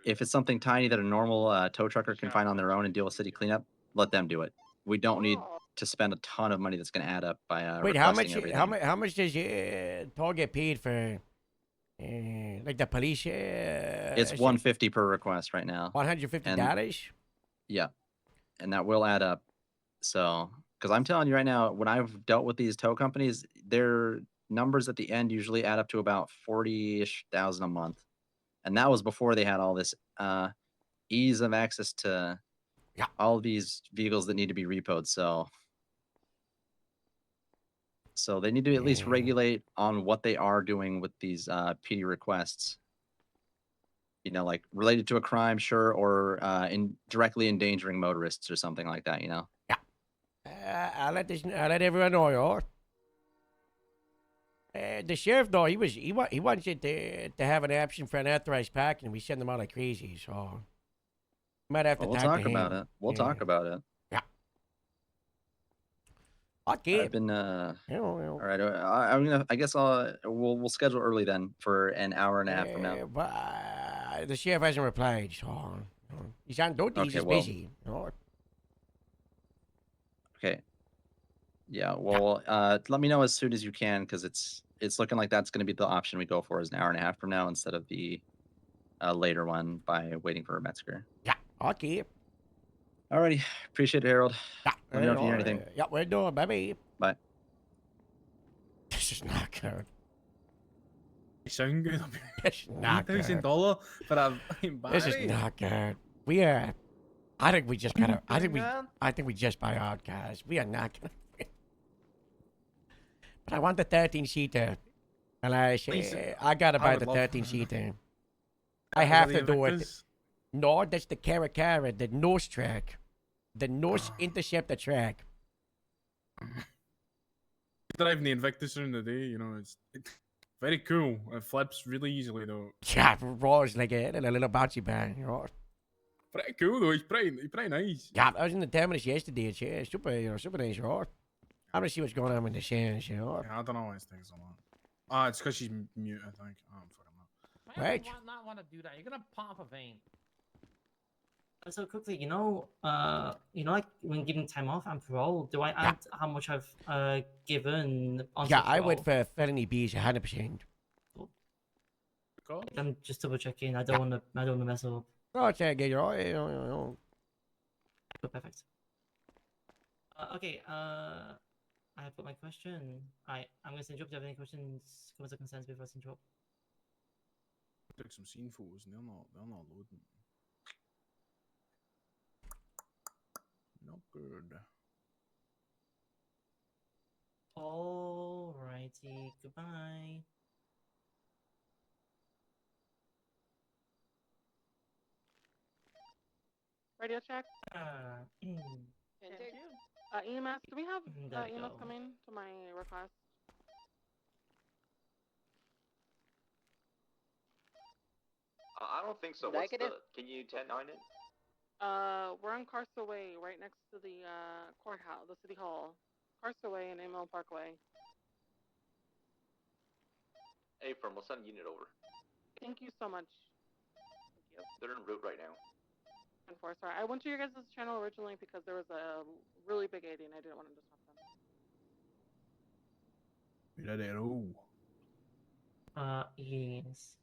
If it's something tiny that a normal tow trucker can find on their own and deal with city cleanup, let them do it. We don't need to spend a ton of money that's going to add up by Wait, how requesting much? everything. How much does your toll get paid for? Like the police? It's $150 per request right now. $150. Yeah, and that will add up. So, because I'm telling you right now, when I've dealt with these tow companies, their numbers at the end usually add up to about 40-ish thousand a month, and that was before they had all this ease of access to all these vehicles that need to be repoed. So they need to at least regulate on what they are doing with these PD requests. You know, like related to a crime, sure, or directly endangering motorists or something like that. You know. I'll let everyone know, y'all. The sheriff, though, he wants it to have an option for unauthorized parking. We send them out like crazy, so might have to. We'll talk about it. We'll talk about it. Yeah. Okay. I've been all right. I'm gonna. I guess we'll schedule early then for an hour and a half from now. But the sheriff hasn't replied, so he's on duty. He's just busy. Okay. Yeah. Well, let me know as soon as you can, because it's looking like that's going to be the option we go for, is an hour and a half from now instead of the later one by waiting for a Metzger. Yeah. Okay. Alrighty. Appreciate it, Harold. Yeah. Let me know if you hear anything. Yeah, we're doing, baby. Bye. This is not good. You sound good. This is not good. $8,000 for a battery. This is not good. We are. I think we just gotta. I think we just buy out, guys. We are not gonna. But I want the 13-seater. And I gotta buy the 13-seater. I have to do it. No, that's the Caracara, the nose track. The nose interceptor track. Driving the Invictus during the day, you know, it's very cool. It flips really easily though. Yeah, it rolls like a little bouncy band, you know. Pretty cool though. He's pretty nice. Yeah, I was in the terminus yesterday. It's super nice, right? I'm gonna see what's going on with the sands, you know. Yeah, I don't know why it's taking so long. It's because she's mute, I think. Oh, I'm fucking up. Right. You not want to do that. You're gonna pop a vein. So quickly, you know, like when giving time off and parole, do I add how much I've given? On Yeah, I went for felony B's 100%. I'm just double checking. I don't want to mess up. Oh, it's get your Perfect. Okay. I have got my question. I'm going to send you up. Do you have any questions, comments, or concerns before I send you up? Took some scene photos and they're not loading. Not good. Alrighty. Goodbye. Radio check. Mm. Thank you. EMS, do we have There we EMS go. coming to my request? I don't think so. Negative. Can you 10-9 it? We're on Carsaway, right next to the courthouse, the city hall. Carsaway and Emil Parkway. Hey, firm, we'll send a unit over. Thank you so much. Thank you. They're en route right now. Enforcer. I went to your guys' channel originally because there was a really big 80 and I didn't want to disrupt them. We ready to roll. Yes.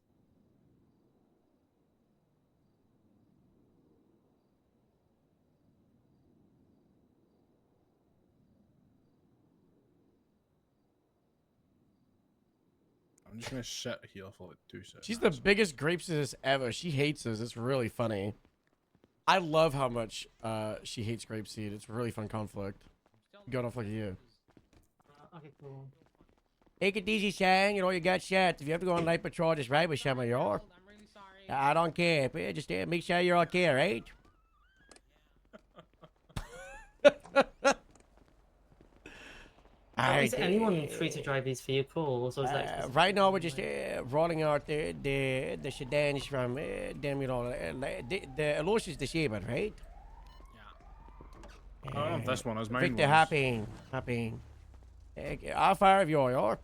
I'm just gonna sit here for like 2 seconds. She's the biggest grapesis ever. She hates us. It's really funny. I love how much she hates grapeseed. It's really fun conflict. Going off like you. Okay, cool. Take it easy, Shang. You know, you got shots. If you have to go on night patrol, just ride with some of your. I don't care. Just make sure you're okay, right? right. Is anyone free to drive these vehicles, or is that Right now, we're just rolling out the sedans from them, you know, the Aloysius is disabled, right? I don't know if this one is mine. Victor, hop in. How far have you are?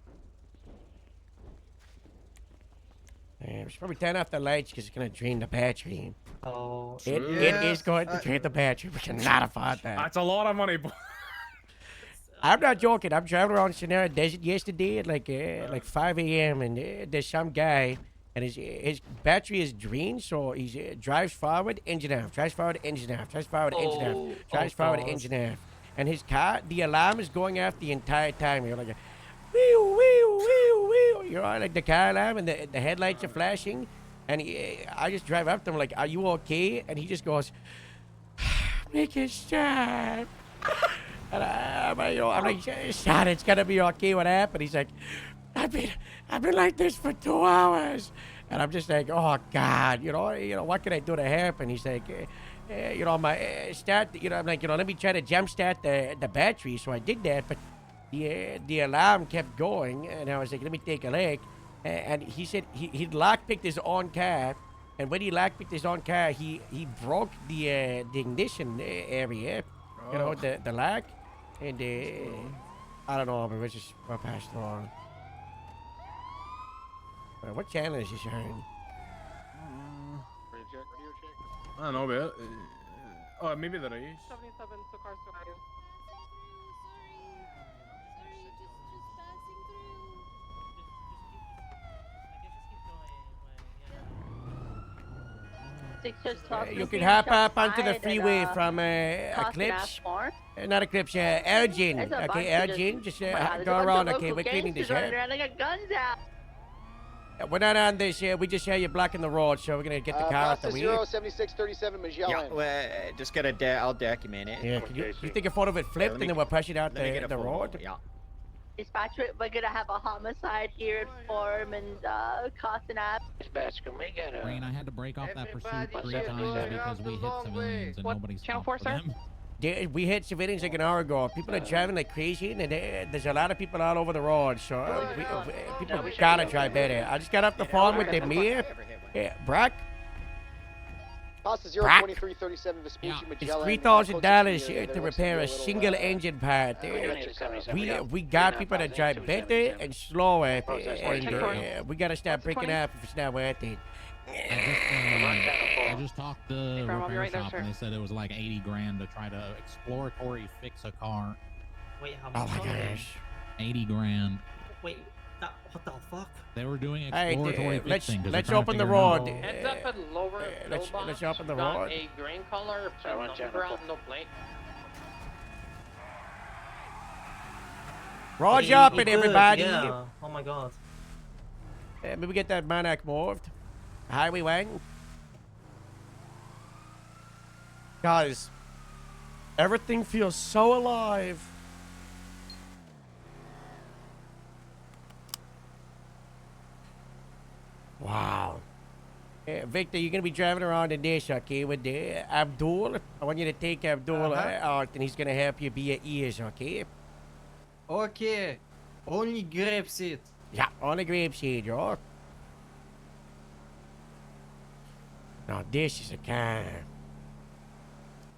We should probably turn off the lights because it's going to drain the battery. Oh, it is going to drain the battery. We cannot afford that. That's a lot of money, boy. I'm not joking. I'm driving around Sonora Desert yesterday at like 5 a.m. and there's some guy and his battery is drained, so he drives forward, engine off, drives forward, engine off, drives forward, engine off, drives forward, engine off, and his car, the alarm is going off the entire time. You're like, wee wee wee wee. You're on like the car alarm and the headlights are flashing, and I just drive up to him like, "Are you okay?" And he just goes, "Make it stop." And I'm like, "Son, it's gonna be okay. What happened?" He's like, I've been like this for 2 hours. And I'm just like, oh God, you know, what can I do to help? And he's like, you know, my start, you know, I'm like, you know, let me try to jump start the battery. So I did that, but the alarm kept going, and I was like, let me take a look. And he said he lockpicked his own car, and when he lockpicked his own car, he broke the ignition area, you know, the lock, and I don't know, but we're passed along. What channel is this on? I don't know, but oh, maybe there is. 77 to Carsway. You can hop up onto the freeway from Eclipse. Not Eclipse, Elgin. Okay, Elgin. Just go around. Okay, we're cleaning this here. We're not on this here. We just hear you blocking the road, so we're gonna get the car out the way. 07637 Magellan. Yeah, well, just gotta I'll document it. Yeah, can you take a photo of it flipped and then we'll push it out the road? Yeah. Dispatch, we're gonna have a homicide here at Forum and Costin Ave. Dispatch, can we get a... Rain, I had to break off that pursuit 3 times because we hit civilians and nobody stopped for them. We hit civilians like an hour ago. People are driving like crazy, and there's a lot of people all over the road, so people gotta drive better. I just got off the phone with the mayor. Brock? Costa 02337 Vespucci Magellan. It's $3,000 to repair a single engine part. We got people that drive better and slower, and we gotta start breaking up if it's not worth it. I just talked to the repair shop and they said it was like 80 grand to try to exploratory fix a car. Wait, how Oh much? my gosh. 80 grand. Wait, what the fuck? They were doing Hey, exploratory fixing. 'cause they're let's trying to open the figure out- road. Heads up at lower let's open the got road. a green color, number out, no plate. Roger up You it, could, everybody. Yeah. Oh my god. Maybe get that Monarch moved. Highway 1. Guys, everything feels so alive. Wow. Victor, you're going to be driving around in this, okay, with Abdul. I want you to take Abdul out, and he's going to help you be your ears, okay? Okay. Only grape seed. Yeah, only grape seed, yo. Now, this is a car.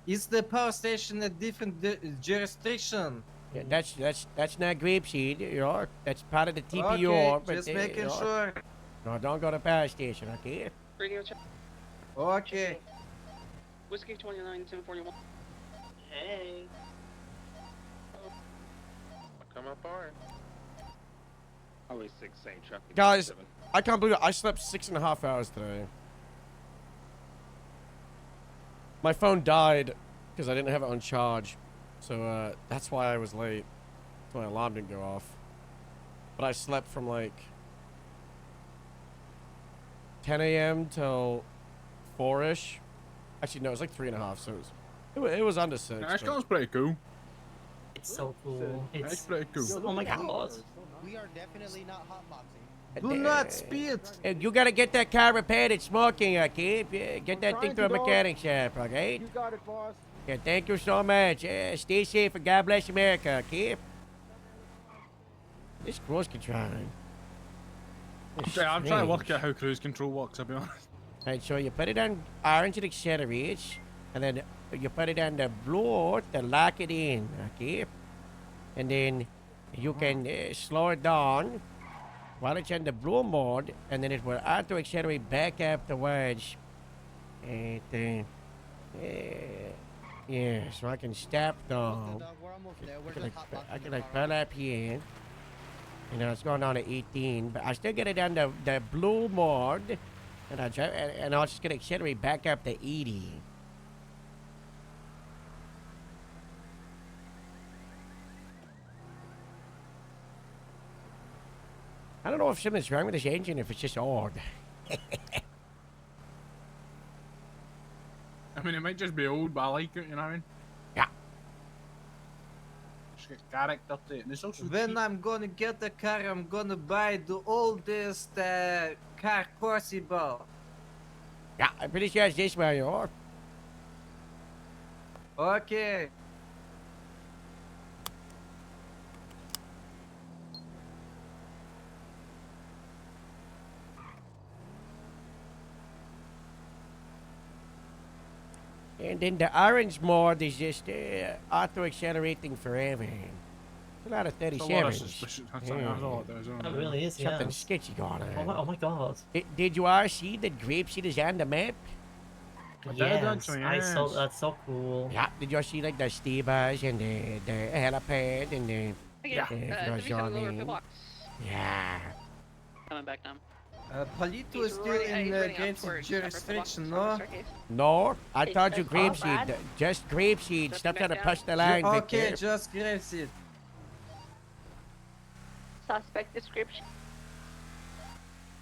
Is the power station a different jurisdiction? Yeah, that's not grapeseed, you know. That's part of the TPO. Okay, but, just you making know, sure. No, don't go to power station, okay? Radio check. Okay. Whiskey 29, 1041. Hey. Come up bar. Always 6 same traffic. Guys, I can't believe it. I slept 6.5 hours today. My phone died because I didn't have it on charge. So that's why I was late. My alarm didn't go off. But I slept from like 10 a.m. till 4-ish. Actually, no, it was like 3.5. So it was under 6. That but- sounds pretty cool. It's so cool. That's pretty cool. Oh my god. We are definitely not hotboxing. Do not speed. You gotta get that car repaired. It's smoking, okay? Get that thing to a mechanic shop, okay? You got it, boss. Yeah, thank you so much. Stay safe and God bless America, okay? This cruise control. I'm trying to work out how cruise control works, I'll be honest. Right, so you put it on orange, it accelerates, and then you put it on the blue to lock it in, okay? And then you can slow it down while it's in the blue mode, and then it will auto accelerate back afterwards. And yeah, so I can stop down. We're almost there. We're I just hotboxing can the like car. pull up here. You know, it's going on at 18, but I still get it on the blue mode, and I drive, and I'll just gonna accelerate back up to 80. I don't know if something's wrong with this engine, if it's just old. I mean, it might just be old, but I like it, you know what I mean? Yeah. Just get character to it, and it's also When cheap. I'm gonna get the car, I'm gonna buy the oldest car possible. Yeah, I'm pretty sure it's this one, you know. Okay. And then the orange mode is just auto accelerating forever. It's a lot of It's a lot of 37s. suspicion. That's all it is, isn't It really is, Something yeah. sketchy going on. Oh my god. Did you all see that Grapeseed is on the map? Yes, I saw that's so cool. Yeah, did you see like the stables and the helipad and the Yeah. Yeah. Coming back down. Palito is still in Grapeseed jurisdiction, no? No, I told you It's Grapeseed. bad. Just Grapeseed. Stop trying to push the line, Okay, Victor. just Grapeseed. Suspect description.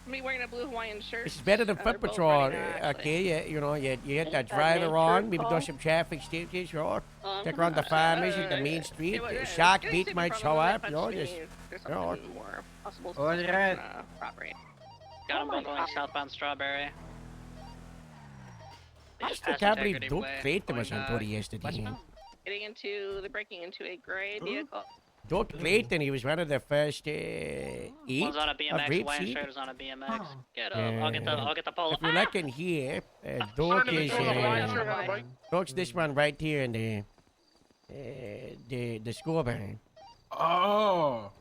Me wearing a blue Hawaiian shirt. It's better than They're Foot both Patrol. running around, Okay, you know, you get that that driver nature on, maybe do call? some traffic stages, sure. Um, Check around the farmers at the main street. Shark beats might show up, you know, just, There's you know. something more possible All right. property. Got them Oh my both going God. southbound Strawberry. They I just still passed can't believe Integrity Duke Way, Clayton was going, on duty yesterday. They're breaking into a gray vehicle. Duke Clayton, he was one of the first eight One's on a of BMX, Hawaiian Grapeseed. shirt is on a BMX. Get up. I'll get the pole. If you're looking here, Duke is Duke's this one right here in the school barn. Oh!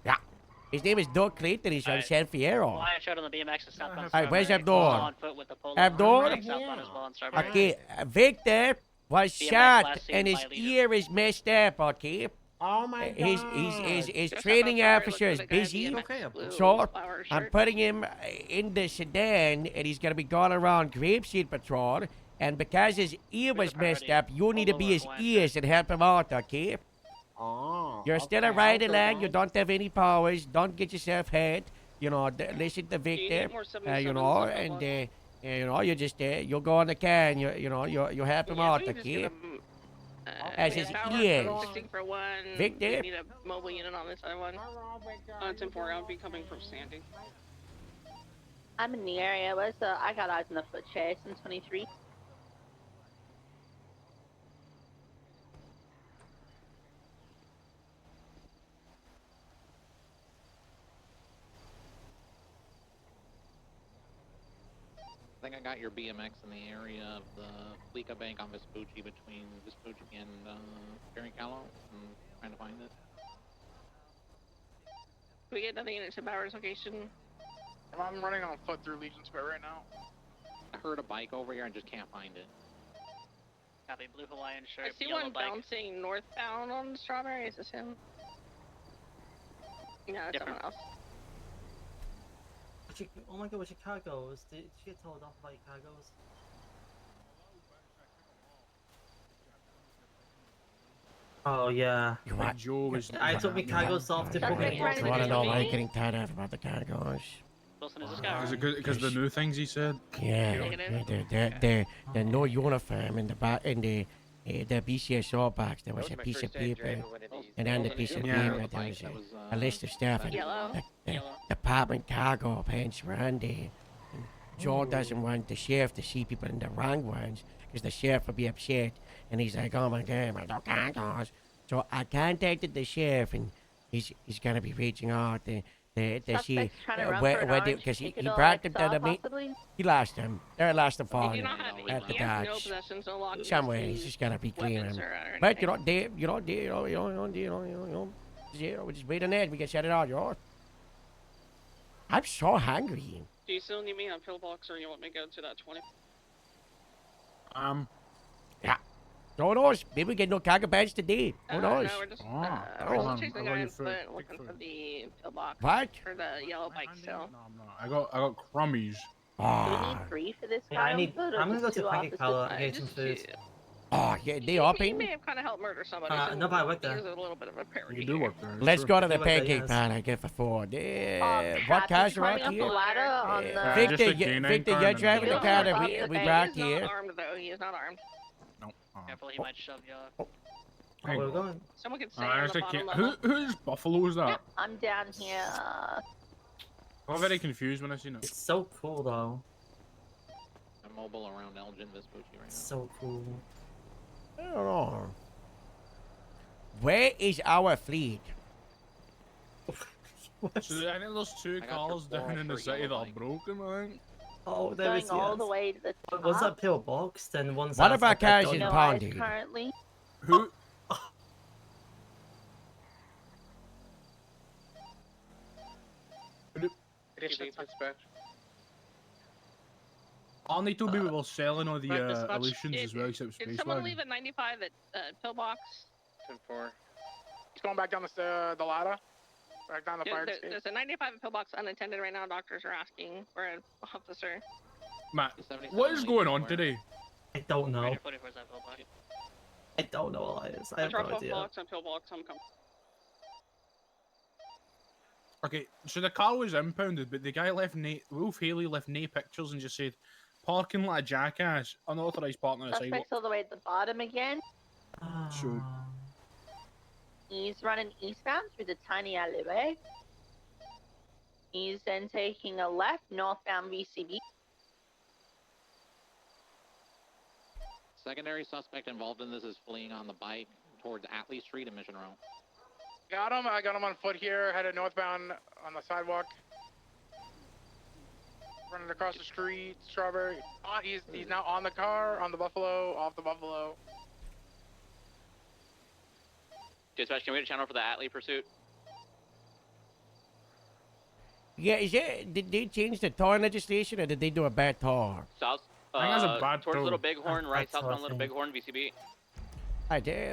Yeah. His name is Duke Clayton. He's from San Fierro. Hawaiian shirt on the BMX is southbound Alright, where's Strawberry. Abdul? On foot with the pole. Abdul? Running southbound as well on Strawberry. Okay, Victor was BMX shot last seen and his by leader. ear is messed up, okay? Oh my god. His training officer is busy, so I'm putting him in the sedan and he's gonna be going around Grapeseed Patrol. And because his ear was messed up, you need to be his ears and help him out, okay? Oh. You're still a ride along, you don't have any powers, don't get yourself hurt. You know, listen to Victor, more you 77s know, on that and one? you know, you just you go on the car and you help him out, okay? As his ears. For one. Victor? We need a mobile unit on this other one. On 10-4, I'll be coming from Sandy. I'm in the area. I got eyes on the foot chase in 23. I think I got your BMX in the area of the Fleeca Bank on Vespucci between Vespucci and Jerry Callow. I'm trying to find it. Can we get another unit to Bowers location? I'm running on foot through Legion Square right now. I heard a bike over here and just can't find it. Copy, blue Hawaiian shirt, I see yellow one bike. bouncing northbound on Strawberry. Is this him? No, it's Different. someone else. Oh my god, with Chicago's. Did she get told off by Chicago's? Oh yeah. You what? Joe is. I took my cargoes off to put me You wanna know why I'm getting tired of about the cargoes? Wilson, is this guy? Is it because the new things he said? Yeah, the no uniform in the BCSO box. There was a piece of paper, and on the piece of Yeah. paper there was a list of stuff. And Yellow. the department cargo pants were on there. And Joe doesn't want the sheriff to see people in the wrong ones because the sheriff will be upset. And he's like, "Oh my God, my no cargoes." So I contacted the sheriff, and he's gonna be reaching out to see Suspect's trying to run for where an they orange because he ticket or brought them to XL the meet. possibly? He lost him. Lost the He phone do not have, at the he has no Dodge. possessions, no lock. Somewhere he's just gonna be clearing. weapons or But anything. we just wait on that. We can shut it out, you know. I'm so hungry. Do you still need me on pillbox, or you want me to go to that 20? Yeah. Who knows? Maybe we get no cargo bags today. Who knows? No, we're just, Oh. we're just chasing the guys, but looking for the pillbox. What? For the yellow bike still. I got crummies. Do we need 3 for this Yeah, guy? I need. on foot, or I'm gonna just go to 2 Pancake officers? Parlor and get some food. Oh, yeah, they He open. may have kind of helped murder somebody. so No, but I work he there. is a little bit of a parody. You do work there. Let's go to the Yeah, but pancake yes. pan. I get for 4. What Traffic cars are climbing out up the here? ladder on the... Victor, just a you- canine Victor, car you're and a driving the dog. car that He we is brought He is here. not armed, though. He is not armed. Careful, he might shove you off. Oh, we're going. Someone can stay on There's the a bottom can- level. Whose buffalo is that? I'm down here. I'm very confused when I seen it. It's so cool though. I'm mobile around Elgin Vespucci right now. So cool. I don't know. Where is our fleet? So I think there's 2 I got cars your down in the for city that yellow are bike. broken, I think. Oh, there Going is all yes. the way to the top. Was that pillbox? Then one's One out of our at that cars dog- is No pounded. eyes currently. Who? Only 2 people were selling all the Right, dispatch. illusions as well, except Did Space someone Wagon. leave at 95 at pillbox? 10-4. He's going back down the ladder. Back down the fire escape. There's a 95 at pillbox unattended right now. Doctors are asking for an officer. Matt, what is going on today? I don't know. 44's at pillbox. I don't know what it is. I have Drop no off idea. box on pillbox. I'm coming. Okay, so the car was impounded, but the guy left Wolf Haley left no pictures and just said, parking like a jackass, unauthorized parking on the sidewalk. Suspect's all the way at the bottom again. So, He's running eastbound through the tiny alleyway. He's then taking a left northbound VCB. Secondary suspect involved in this is fleeing on the bike towards Atlee Street in Mission Row. Got him. I got him on foot here, headed northbound on the sidewalk. Running across the street, Strawberry. He's now on the car, on the Buffalo, off the Buffalo. Dispatch, can we get a channel for the Atlee pursuit? Yeah, did they change the toll legislation or did they do a bad toll? South, I think that's a bad towards toll. Little Bighorn, right That's southbound Little nothing. Bighorn, VCB.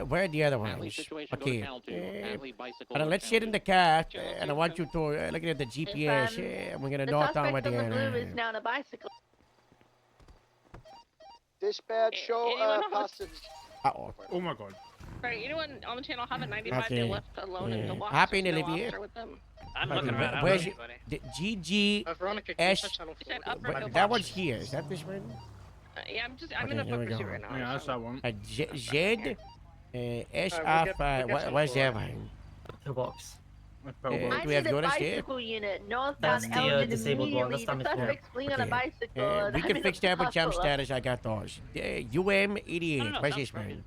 Where are the other Atlee ones? situation, go to Okay. channel 2. Atlee bicycle. And go let's to sit in the channel car, and I want you to look at the GPS. We're gonna The note down suspect what on the blue they is now on a bicycle. Dispatch, show anyone else? hostage. Uh-oh. Oh my god. Sorry, anyone on the channel have a 95 Okay. they left alone in Yeah. the box? Happy There's no Olivier. officer with them. I'm Okay, looking around. I don't where's see it? anybody. The GGS. Veronica, can you touch channel You said 4? upper pillbox. That one's here. Is that this one? Yeah, I'm Okay, in a here we foot go. pursuit right now. Yeah, that's so- that one. Z SR5. Where's that one? Pillbox. I do we have need a Jonas here? bicycle unit northbound That's the, Elgin disabled one. immediately. That's The damage control. suspect's fleeing on a Okay. bicycle. and We I'm can in fix a that with jump hospital. status. I got those. UM88. no, Where's stop this one?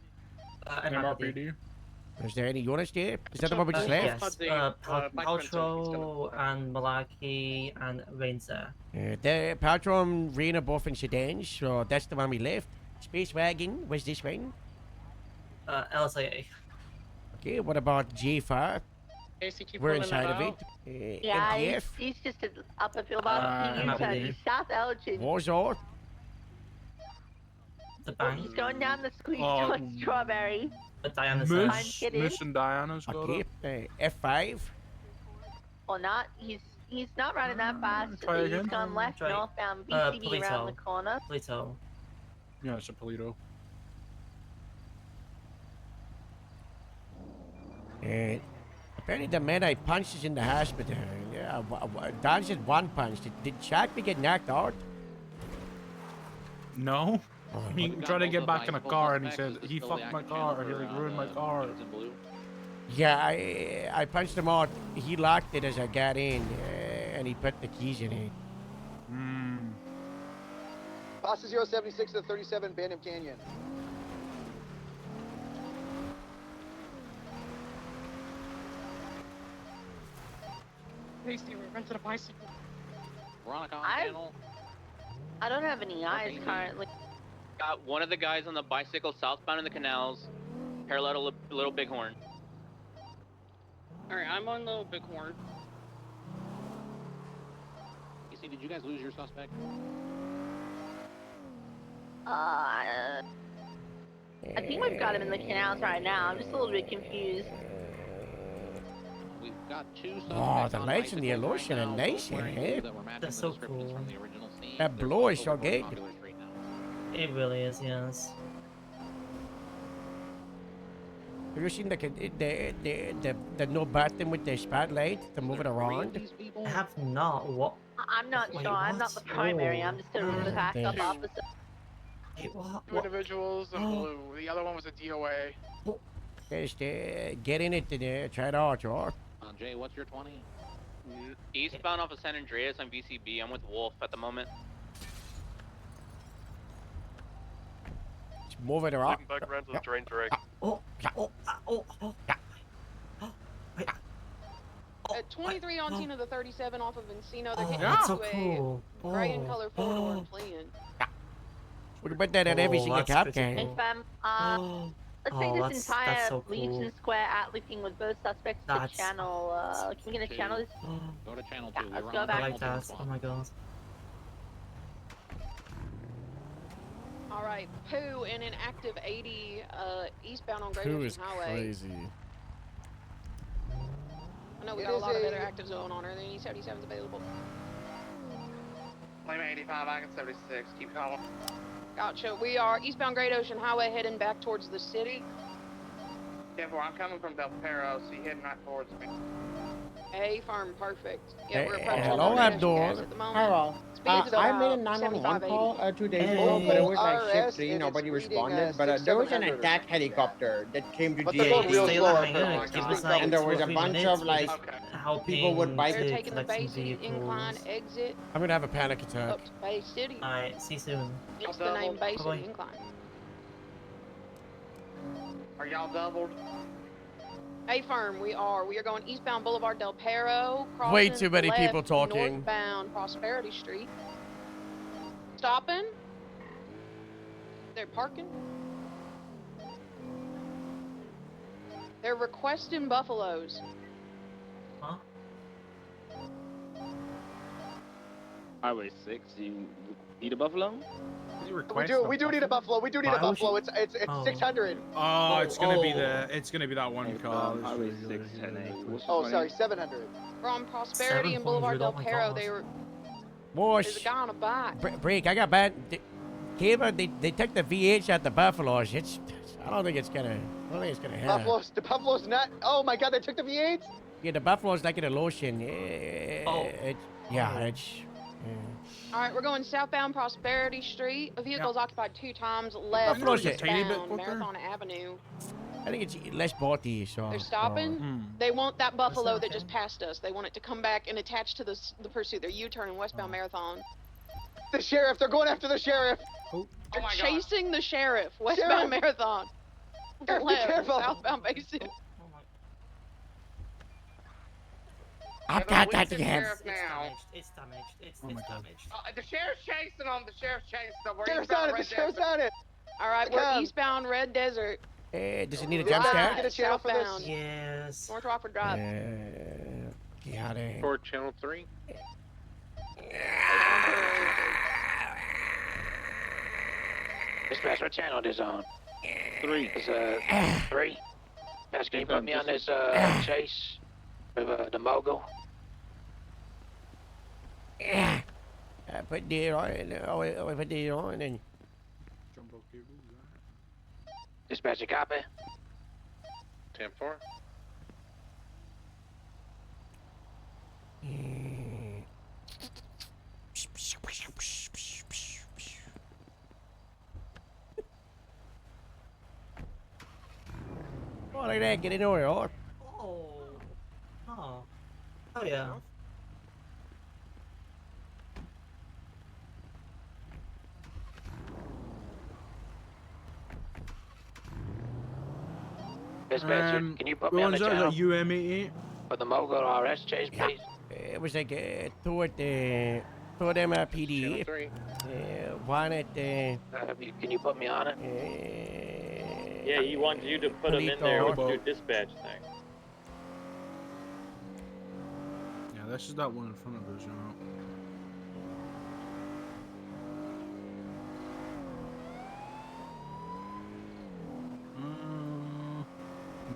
MRPD. Is there any units there? Is that the one we just left? Yes, bike Paltrow and Malaki and Rain's there. The Paltrow and Rain are both in sedans, so that's the one we left. Space Wagon, where's this one? LSIA. Okay, what about J5? Casey, keep We're pulling inside it of it. out. Yeah, MPF, he's just at upper pillbox. He MRPD. U-turn. He's South Elgin. Warzone, The Oh, bank. he's going down the squeeze Oh, towards Strawberry. The Diana's Moose. there. Fine, get in. Moose and Diana's got okay, it. F5, Or not. He's not running that fast. Try He's again. gone left Try. northbound BCB around the Polito. corner. Polito. Yeah, it's a Polito. apparently the man I punched is in the hospital. Yeah, Don said one punch. Did Shackby get knocked out? No. Oh, He Got tried to both get the back in a bicycle car and he suspects. said This he is still the fucked my active car channel or he for, like ruined my the car. kids in blue. Yeah, I punched him out. He locked it as I got in, and he put the keys in it. Hmm. Pasta 076 to 37 Bantam Canyon. Pasty, we rented a bicycle. Veronica on I channel. I don't have any eyes currently. Got one of the guys on the bicycle southbound in the canals, parallel to Little Bighorn. Alright, I'm on Little Bighorn. Casey, did you guys lose your suspect? I think we've got him in the canals right now. I'm just a little bit confused. We've got 2 suspects. Oh, the on lights in the bicycles illusion right are now, nice both wearing here. shoes that were matching That's the so descriptions cool. from the original scene. That They're blue is both so over good. Poplar Street now. It really is, yes. Have you seen the no button with the spotlight to move it around? I have not. What? I'm not Wait, sure. I'm not what? the primary. I'm just a backup Thanks. officer. Wait, what? Two individuals in blue. The other one was a DOA. Just get in it and try it out, George. Jay, what's your 20? Eastbound off of San Andreas on VCB. I'm with Wolf at the moment. Just move it around. Back around to the train track. At 23 on Tina the 37 off of Encino, they're hitting That's so into cool. a gray and color four-door and fleeing. We can put that at every Oh, single that's cop pretty game. cool. Let's Oh, take this that's entire so cool. Legion Square outlooking with both suspects to That's channel. Can we get a channel this? Go to channel Yeah, 2. let's We're go on back. I like that. Oh my god. All right, Pooh in an active 80 eastbound on Great Who Ocean is Highway. crazy? I know we It got a is lot of a- other actives going on. Are there any 77s available? Claim 85, I can 76. Keep calling. Gotcha. We are eastbound Great Ocean Highway heading back towards the city. 10-4, I'm coming from Del Perro, so you're heading right towards me. A firm, perfect. Yeah, we're Hey, approaching hello, Great Ocean Abdul. Gas at the moment. Hello. Speeds I made a about 911 75, call 80. 2 days Hey. ago, but it was like RS, shift 3, and nobody it's reading, responded. But there was an 6700. attack helicopter that came to But they're GA. going real Stay slow behind up it. there. Give Like, us like And there 2 was or a 3 bunch minutes. of like Helping people with They're bicycles. taking the collect Bay some City incline vehicles. exit I'm gonna have a panic attack. up to Bay City. Alright, see you soon. It's the name Bay City Bye-bye. incline. Are y'all doubled? A firm, we are. We are going eastbound Boulevard Del Perro. Way crossing too many left people talking. Northbound Prosperity Street. Stopping. They're parking. They're requesting buffaloes. Huh? Highway 6, you need a buffalo? We do need a buffalo. We do need a Why would buffalo. you- It's Oh. 600. Oh, it's gonna be oh. it's gonna be that one car. Highway 610A. Oh, sorry, 700. From Prosperity and Boulevard 700, Del oh my Perro, gosh. they were. Boy, There's a guy on a bike. break. I got bad. Caver, they took the VH out the Buffaloes. I don't think it's gonna happen. The Buffalo's not. Oh my God, they took the V8s? Yeah, the Buffalo's like in a lotion. Oh. It's All right, we're going southbound Prosperity Street. A vehicle's occupied 2 times left Buffalo's a tiny bit eastbound quicker. Marathon Avenue. I think it's less body. So They're stopping. Hmm. They want that buffalo not that just okay. passed us. They want it to come back and attach to the pursuit. They're U-turning westbound Marathon. The sheriff. They're going after the sheriff. They're chasing the sheriff. Westbound Marathon. Sheriff, be Left, careful. southbound Bay City. I've got that the again. sheriff now. It's damaged. It's Oh my God. damaged. The sheriff's chasing them. The sheriff's chasing them. We're Sheriff's eastbound on it. The Red sheriff's Desert. on it. All right, Here we're it comes. eastbound Red Desert. Does it need a Yeah, jump get scare? a channel for this. Southbound. Yes. North Rockford Drive. Got it. For channel 3. Dispatch, what channel is on? 3. It's 3. Guys, can you put me on this chase with the mogul? I put the on. I put the on and. Dispatch, you copy? 10-4. Oh, look at that. Get in there, oh. Oh. Oh. Oh yeah. Dispatcher, can you put me on the Roland's channel at UM88. for the mogul RS chase, please? it was like toward MRPD. One at Can you put me on it? Yeah, he wants you to put him in there with your dispatch thing. Yeah, that's just that one in front of us, you know.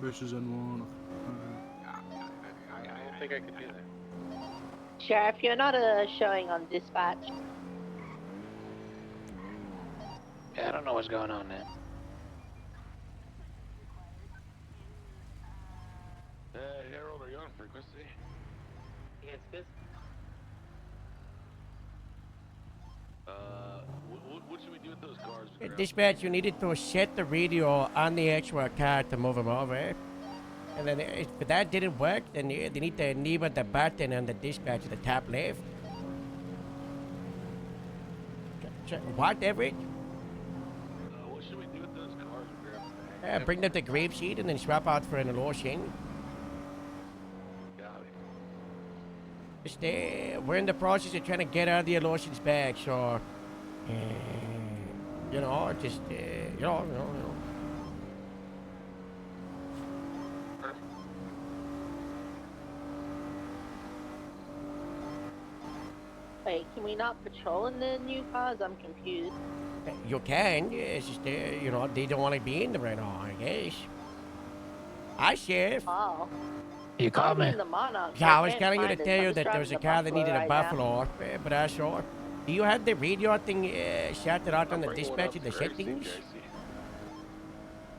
This is in one. I don't think I could do that. Sheriff, you're not showing on dispatch. Yeah, I don't know what's going on there. Harold, are you on frequency? Yeah, it's good. What should we do with those cars? Dispatch, you needed to set the radio on the actual car to move them over. And then if that didn't work, then they need to enable the button on the dispatch at the top left. What, Everett? What should we do with those cars? Bring them to grave sheet and then swap out for an Lotion. Just, we're in the process of trying to get all the Lotions back, so you know, just you know. Wait, can we not patrol in the new cars? I'm confused. You can, it's just you know, they don't want to be in there right now, I guess. Hi, Sheriff. Oh. You called me? In the Monarch, Yeah, I was can't calling you find to it. tell I'm you just that there was a driving car the that needed a right now. buffalo, but I saw. Do you have the radio thing shouted out on the dispatch in the settings?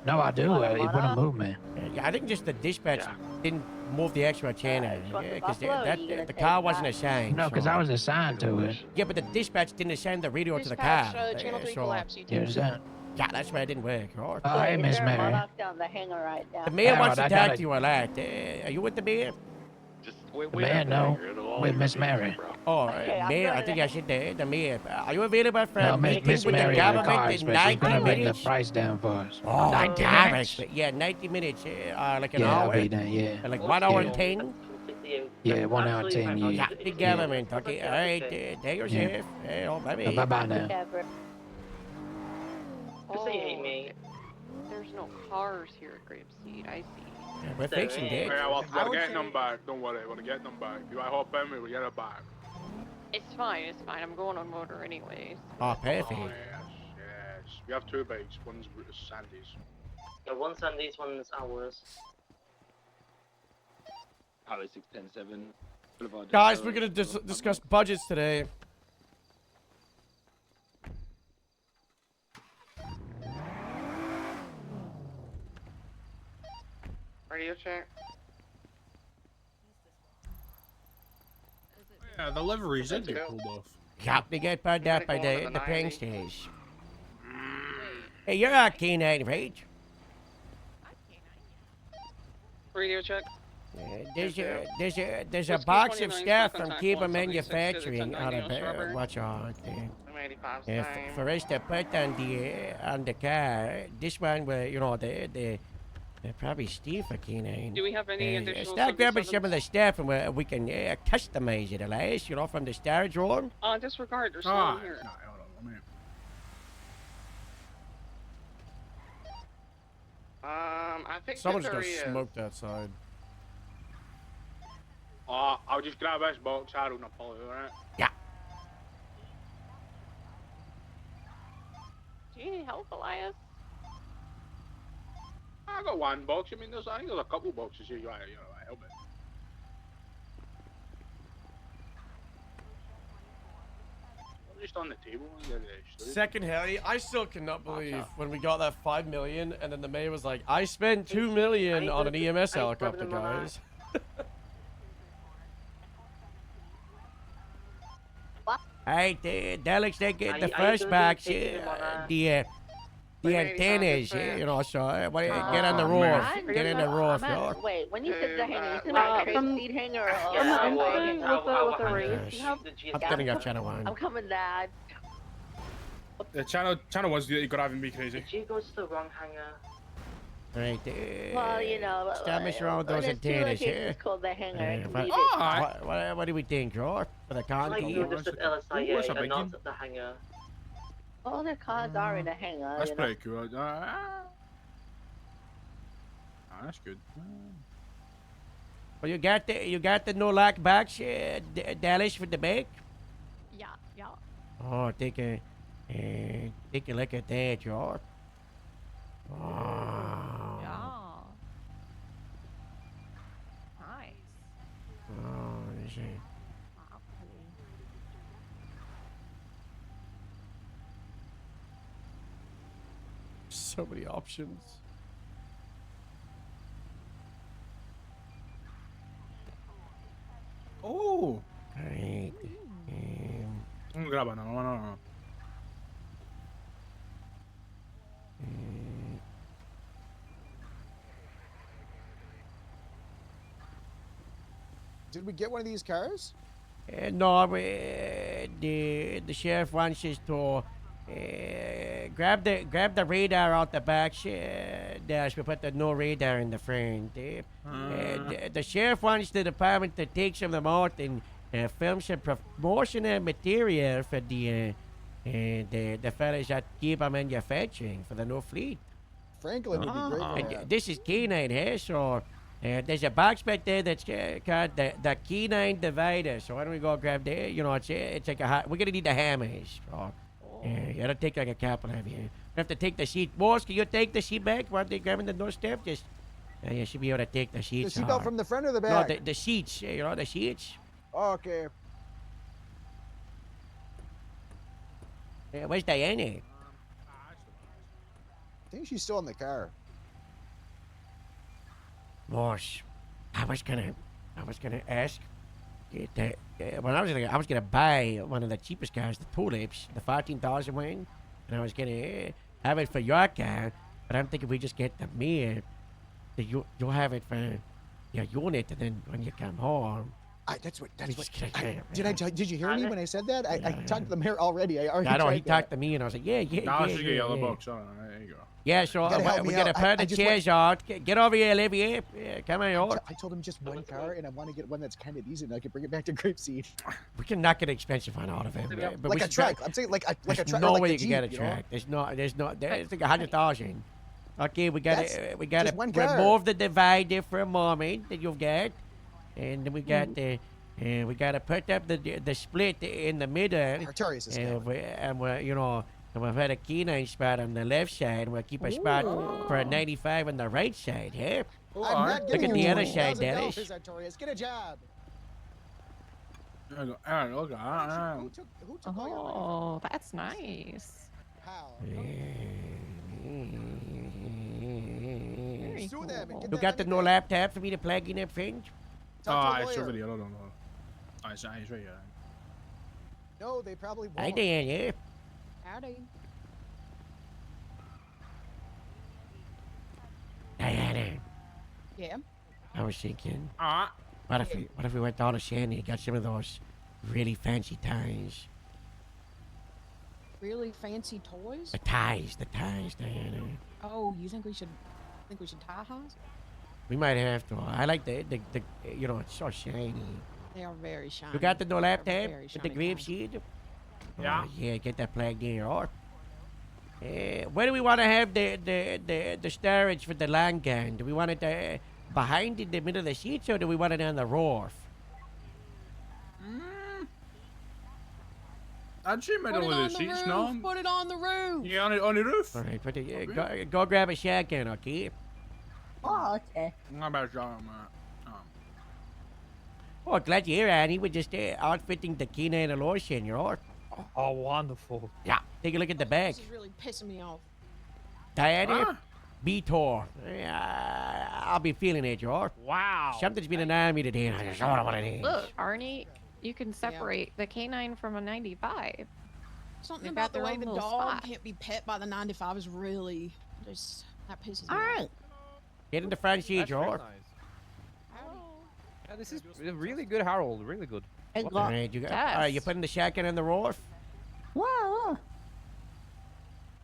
No, I do. It wouldn't move me. Yeah, I think just the dispatch didn't move the actual channel. Because buffalo, or you gonna the take car wasn't that? assigned. No, because so- I was assigned to it. Yeah, but the dispatch didn't assign the radio to the car. Dispatch, channel 3 so- collapse, you Here's that. Yeah, that's why it didn't work. Oh, Oh, hey, Is Miss there a Mary. Monarch down the hangar right now? The mayor wants to Harold, I talk gotta- to you a lot. Are you with the mayor? The man, no. With Miss Mary. Oh, Okay, I'm mayor, going I think to- I should the mayor. Are you available for No, a meeting Miss with the Mary in the government cars, in but she's 90 gonna bring the minutes? price down for us. Oh, 90 damn minutes? it. Yeah, 90 minutes. Like an Yeah, I'll hour. be there, yeah. Like 1 hour and Yeah. 10. Yeah, 1 hour 10, yeah. Yeah, the government. Okay, all right. Take yourself. Oh, bye-bye. Bye-bye now. Just say you hate me. There's no cars here at Grapeseed. I see. We're fixing it. Yeah, well, we're getting them back. Don't worry, we're getting them back. You want to hop in, we'll get it back. It's fine. It's fine. I'm going on motor anyways. Oh, perfect. Oh, yes. We have 2 bikes. One's Sandy's. Yeah, one's Sundays, one's ours. Highway 610-7. Boulevard. Guys, we're gonna discuss budgets today. Radio check. Yeah, the liveries did get pulled off. Yep, they get burned out by Go into the the pranksters. Hey, you're a K9, right? Radio check. There's a box of stuff from Kiba Manufacturing out of watch out. For us to put on the car, this one will, you know, the probably Steve for K9. Do we have any additional Start grabbing 77s? some of the stuff and we can customize it, Elias, you know, from the star drone. Disregard. There's Ah, someone here. no, hold on, let me... I think Someone's that got there is. smoked outside. I'll just grab this box, Harold, and I'll pull it, alright? Yeah. Do you need help, Elias? I got 1 box. I mean, I think there's a couple boxes here. You know, I help it. Just on the table. Second Harry, I still cannot believe when we got that 5 million and then the mayor was like, I spent 2 million on an EMS helicopter, guys. Alright, that looks like the first box, the antennas, you know, so get on the roof, get on the roof, you know. Wait, when you said the hangar, you said the seed hangar or I'm the with the race. You have I'm getting up channel 1. I'm coming down. The channel was you gotta have me crazy. Did you go to the wrong hangar? Right. Well, you know, Stop messing around with those there's two antennas locations here. called the hangar. What, Leave it. what do we think, George? For the I like conky? you just at LSIA and not at the hangar. All the cars are in the hangar. That's you know. pretty cool. That's good. Well, you got the no lock box, Dallas, for the back. Yeah, yeah. Oh, take a look at that, George. Oh. Yeah. Nice. Oh, this is. So many options. Oh. Right. I'm gonna grab another one. No. Did we get one of these cars? No, the sheriff wants us to grab the radar out the back. Dash, we put the no radar in the front. The sheriff wants the department to take some of them out and film some promotional material for the fellas that keep on manufacturing for the new fleet. Franklin would be great for And that. this is K9 here, so there's a box back there that's called the K9 divider. So why don't we go grab the, you know, it's like we're gonna need the hammers. So, it'll take like a couple of you. We have to take the seat. Boss, can you take the seat back while they're grabbing the doorstep? Just, you should be able to take the The seats. seatbelt from the front or the back? No, the seats. You know, the seats. Okay. Where's Diana? I think she's still in the car. Boss, I was gonna ask. When I was gonna buy one of the cheapest cars, the Tulips, the 14,000 one, and I was gonna have it for your car. But I'm thinking we just get the mayor, you'll have it for your unit, and then when you come home. Did you hear me when I said that? I talked to the mayor already. I already I know tried he talked to me, and I was like, yeah. Now I should get yellow box on. There you go. Yeah, so we're gonna put the chairs out. Get over here, Olivier. Come on, over. I told him just one car, and I want to get one that's kind of decent. I can bring it back to Grapeseed. We can knock an expensive one out of it. But Like a truck. I'm saying like a truck. No like way the you can get a Jeep, you know? truck. There's like 100,000. Okay, we gotta just one car. remove the divider for a moment that you've got, and then we got we gotta put up the split in the middle. Artorias is and we're and we've had a K9 spot on the left side. We'll keep a spot for a 95 on the right side. Yeah. I'm not Look giving at the you other side, $20,000, Dennis. Artorias. Get a job. There you go. Aaron, look at that. Who took all your money? Oh, that's nice. How? Very Sue them and cool. get You that got the money no back. laptop for me to plug in that thing? Talk to a It's over lawyer. there. No. It's right here. No, they probably won't. Hi, Dan, yeah. Howdy. Diana, Yeah. I was thinking, Ah. what if we went down to Sandy and got some of those really fancy ties? Really fancy toys? The ties, Diana. Oh, you think we should tie highs? We might have to. I like the it's so shiny. They are very shiny. You got the no laptop very with the shiny grape ties. seed? Yeah. Oh, yeah, get that plugged in. Or, where do we want to have the storage for the long gun? Do we want it behind in the middle of the seats, or do we want it on the roof? I'd say middle of the seats, no? Put it on the roof. Yeah, on the roof. All right, put it. Go grab a shotgun, okay? Oh, okay. Not about that, man. Oh, glad you're here, Annie. We're just outfitting the K9 Lotion, you know? Oh, wonderful. Yeah, take a look at the back. This is really pissing me off. Diana, B-Tor. I'll be feeling it, you know? Wow. Something's been annoying me today, and I just don't know what it is. Look, Arnie, you can separate the K9 from a 95. Something They've about got the their way own the little dog spot. can't be pet by the 95 is really just that pisses me All off. right. Get in the front seat, That's you very know? nice. Yeah, this is really good, Harold. Really good. Hey, All right, you you putting the shotgun on the roof? Whoa. What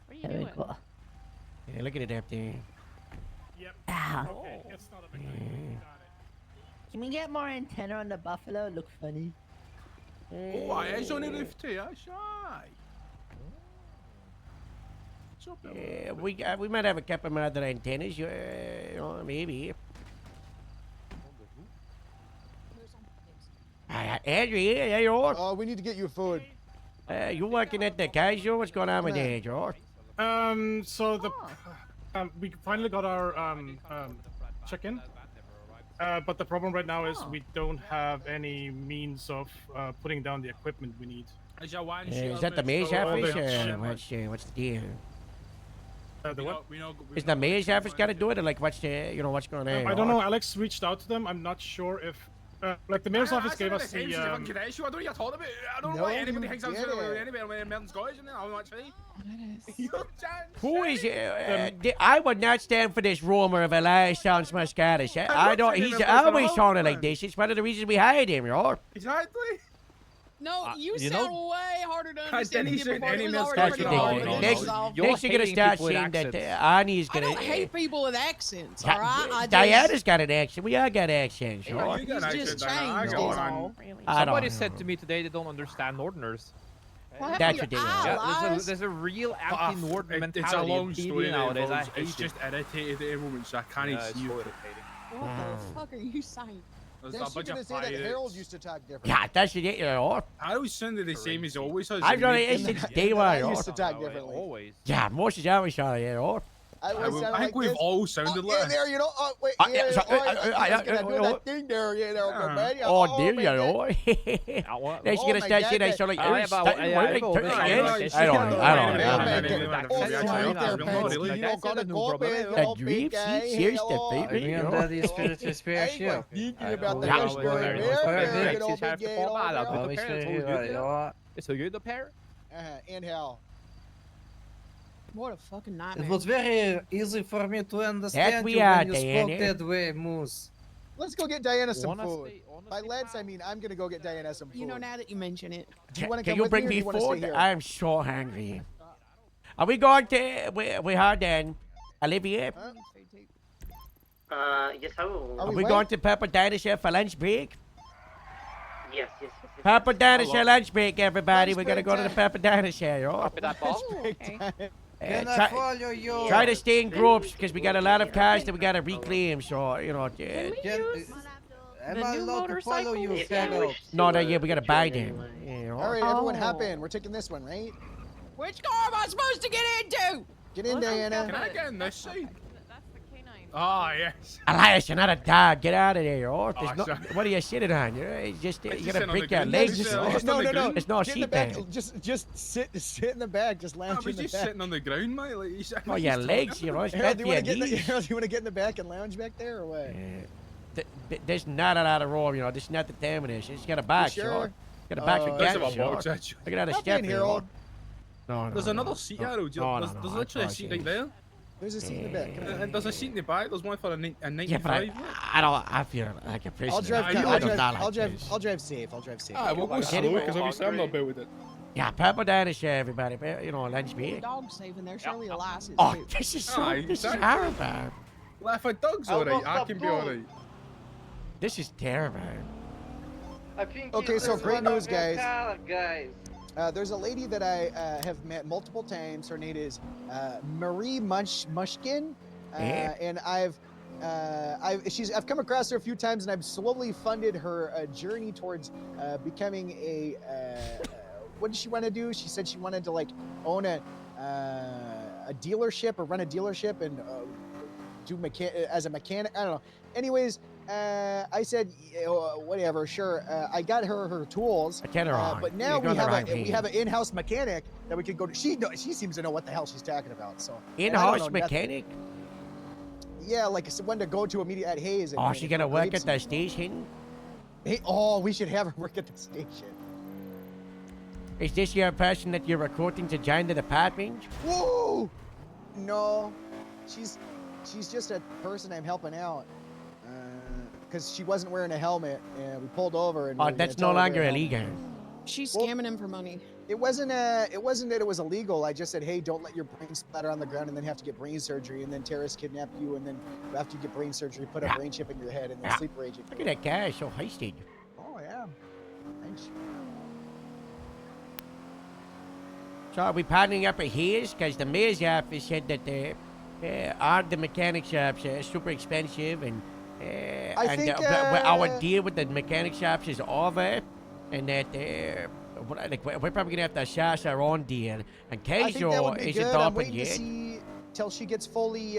are you Very doing? cool. Yeah, look at it up there. Yep. Ah. Okay, it's not a big thing. Can we get more antenna on the buffalo? Look funny. Oh, I is on the roof too. That's aye. We might have a couple of other antennas. You know, maybe. Andrew, yeah, you're on. Oh, we need to get you food. You working at the Kaiser? What's going on with you, George? So the we finally got our check-in. But the problem right now is we don't have any means of putting down the equipment we need. Is that the mayor's office? What's the deal? The what? Is the mayor's office got to do it, or like what's the what's going on? I don't know. Alex reached out to them. I'm not sure if like the mayor's office gave us the. I don't know what you're talking about. I don't know why anybody hangs out with anybody when American Scottish, and I'm not sure. Who is I would not stand for this rumor of Elias sounds more Scottish. I don't. He's always sounded like this. It's one of the reasons we hired him, you know. Exactly. No, you sound way harder to understand Denny than said before. any It was man's already culture. pretty hard. Next you're gonna start saying that Annie's I gonna. don't hate people with accents, all right? I Diana's got an accent. We all got accents, you know. He's just changed. Somebody said to me today they don't understand Northerners. That's ridiculous. Yeah, there's a real anti-Northern mentality It's a long in story TV nowadays. I It's hate just irritated at the moment, so I can't see What the fuck are you saying? There's Then a she's bunch gonna of say that pirates. Harold used to talk different. Yeah, that's it, you know. I always sounded the same as always. I've done it since day one. I you used to know. talk differently. Always. Yeah, most is always sounded, you know. I think we've all sounded yeah, like. there, you know. Oh, wait, Yeah, yeah, so- oh, I was gonna do that thing there. Yeah, there, okay, man. Yeah, Oh, dear, you man, know. Then she's gonna my start God, saying I that- sound like Oh, Eric yeah, but- Stutton. yeah, What yeah, did but- I turn yeah, again? yeah, I don't know. That dreams, here's the baby. You know. Is er good op her? And Hal. What a fucking nightmare. It was very easy for me to understand we you are, when you spoke Diana. that way, Moose. Let's go get Diana some Wanna food. stay- wanna By stay let's, I mean I'm gonna go get Diana some food. You know, now that you mention it. Do you wanna Can come you with bring me, or do me you wanna stay food? here? I'm so hungry. Are we going to? We are then. Olivia, Yes, I will. are we going to Pepper Dinosaur for lunch break? Yes. Pepper Dinosaur lunch break, everybody. We're gonna go to the Pepper Dinosaur. You know? Copy that, boss. Can I Try, follow you? try to stay in groups because we got a lot of cars that we gotta reclaim. So you know. Am The I new allowed to follow you, motorcycles? Harold? No, no, yeah, we gotta buy them. You know? All right, everyone, Oh. hop in. We're taking this one, right? Which car am I supposed to get into? Get in, Diana. Can I get in this side? That's the canine. Ah, yes. Elias, you're not a dog. Get out of there. You know? There's Oh, no, sorry. what are you sitting on? You just I you just gotta sit on break the your ground. legs. Just- you know? just- No, no, no. There's no Get in the seat back. there. Just sit in the back. Just I lounge was in the just back. sitting on the ground, mate. Like, you Oh, your legs, you know. It's Harold, bad do for you your want to get in the, knees. Harold, do you want to get in the back and lounge back there, or what? There's not a lot of room, you know. This is not the time of this. It's got a box, sure? you know. Got a box with Let's gas, have a you know. box, actually. Look at that, a Hop step in, here. Harold. No, There's another seat, Harold. No, There's no, literally a I seat see. right there. There's a seat in the back. Come on. And there's a seat in the back. There's one for a Yeah, but 95. I feel like a prisoner. I'll drive. you I'll do drive. not I'll like drive. this. I'll drive safe. I'll drive safe. Ah, we'll go slow because obviously I'm not built with it. Yeah, Pepper Dinosaur, everybody. You know, lunch break. Dog safe in there. Surely Elias is Oh, too. this is so. Aye, This is exactly. horrible. Well, if a dog's alright, I can be alright. This is terrible. Okay, so great news, guys. Guys. There's a lady that I have met multiple times. Her name is Marie Mushkin, Yeah. and I've come across her a few times, and I've slowly funded her journey towards becoming a. What did she want to do? She said she wanted to like own a dealership or run a dealership and do as a mechanic. I don't know. Anyways, I said whatever, sure. I got her tools. I get her wrong. But now You're we going the have wrong we way. have an in-house mechanic that we can go to. She seems to know what the hell she's talking about. So and I don't In-house know nothing. mechanic? Yeah, like when to go to immediate at Hayes. And, Oh, and she gonna work grade at the station? Hey, oh, we should have her work at the station. Is this your person that you're recruiting to join the department? Whoa! No, she's just a person I'm helping out. Because she wasn't wearing a helmet, and we pulled over. And Oh, we were that's gonna no tell her to longer wear a helmet. illegal. She's Well, scamming him for money. It wasn't that it was illegal. I just said, hey, don't let your brain splatter on the ground and then have to get brain surgery, and then terrorists kidnap you, and then after you get brain surgery, put a brain chip in your head and then Yeah. sleep rage. Look at that guy, so heisted. Oh yeah. Thanks. So are we partnering up at his? Because the mayor's office said that all the mechanic shops are super expensive, and think, our deal with the mechanic shops is over, and that we're probably gonna have to assess our own deal. And I think that Keijo would be isn't good. I'm open waiting to yet. see till she gets fully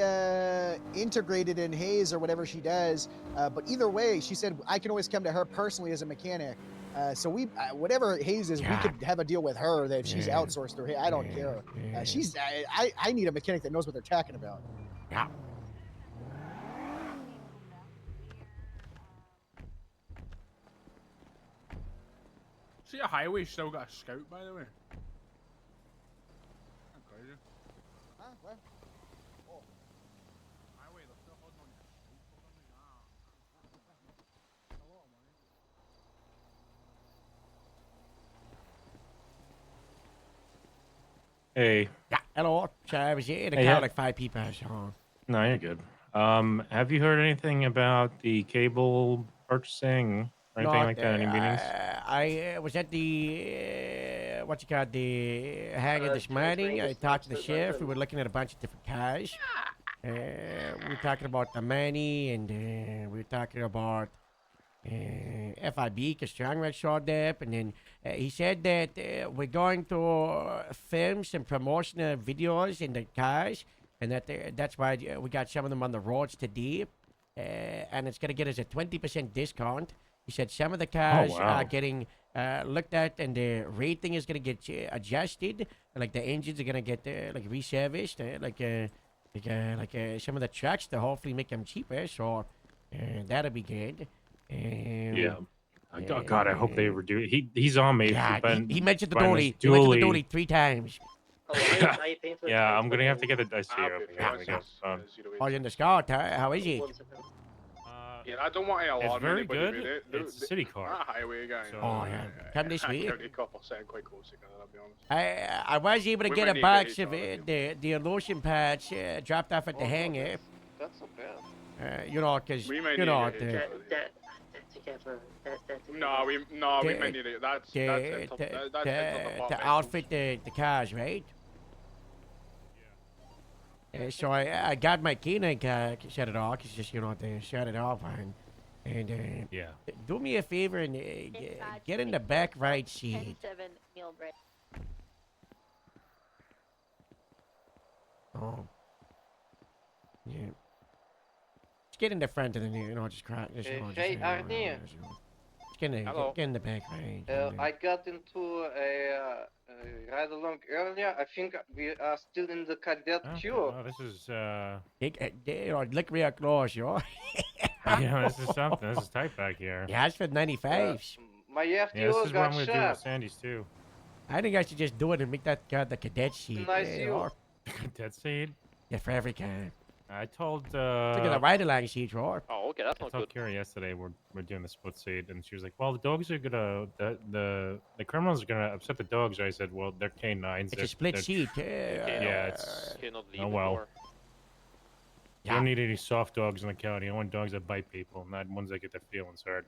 integrated in Hayes or whatever she does. But either way, she said I can always come to her personally as a mechanic. So we, whatever Hayes is, we could have a deal with her that if she's outsourced through. I don't care. I need a mechanic that knows what they're talking about. Yeah. See, a highway still got a scout, by the way. That's crazy. Huh? What? Oh. Highway, they're still holding on your scout for something. Hello, man. Hey. Yeah, hello. Sorry, I was in a Hey, car yeah. like 5 people. So. No, you're good. Have you heard anything about the cable purchasing or anything Not, like that? Any meetings? I was at the what you call the hangar this morning. I talked to the sheriff. We were looking at a bunch of different cars. We were talking about the money, and we were talking about FIB because Strongrex showed up, and then he said that we're going to film some promotional videos in the cars, and that's why we got some of them on the roads today, and it's gonna get us a 20% discount. He said some of the cars wow. are getting looked at, and the rating is gonna get adjusted. Like the engines are gonna get like reserviced, like some of the trucks to hopefully make them cheaper. So that'll be good. Yeah. Oh, God, I hope they reduce. He's on me. Yeah, but he mentioned the but dolly. He mentioned the dolly 3 times. Yeah, I'm gonna have to get the dice here. Oh, you're in the Scout, huh? How is it? Yeah, I don't want to alarm very anybody good. with it. It's a city car. That highway guy. Oh, yeah. Come this way. County couple sound quite close together, I'll be honest. I was able to We get might a need box to of hit the illusion patch dropped off at the hangar. That's not bad. You know, because, We might you know, need to hit No, we might need it. That's it. to outfit the cars, right? So I got my canine car, shut it off, just, you know, to shut it off, and yeah. Do me a favor and get in the back right seat. 10-7 meal break. Oh. Yeah. Just get in the front and then, you know, just cry. Just, you know, just, Hey, Arnie. Just get in the back right. I got into a ride along earlier. I think we are still in the cadet queue. Oh, this is You know, look real close, yo. yeah, this is something. This is tight back here. Yeah, it's for 95s. My FTO Yeah, this is what got I'm gonna do with shot. Sandy's too. I think I should just do it and make that car the cadet seat. Nice you. Or, Cadet seat. yeah, for every car. I told Look at the ride-along seat, Roar. Oh, okay, that's I not told good. Kira yesterday we're doing the split seat, and she was like, "Well, the dogs are gonna the criminals are gonna upset the dogs." I said, "Well, they're canines. It's a split seat. Yeah, it's Cannot leave oh the well. door. You don't need any soft dogs in the county. I want dogs that bite people, not ones that get their feelings hurt.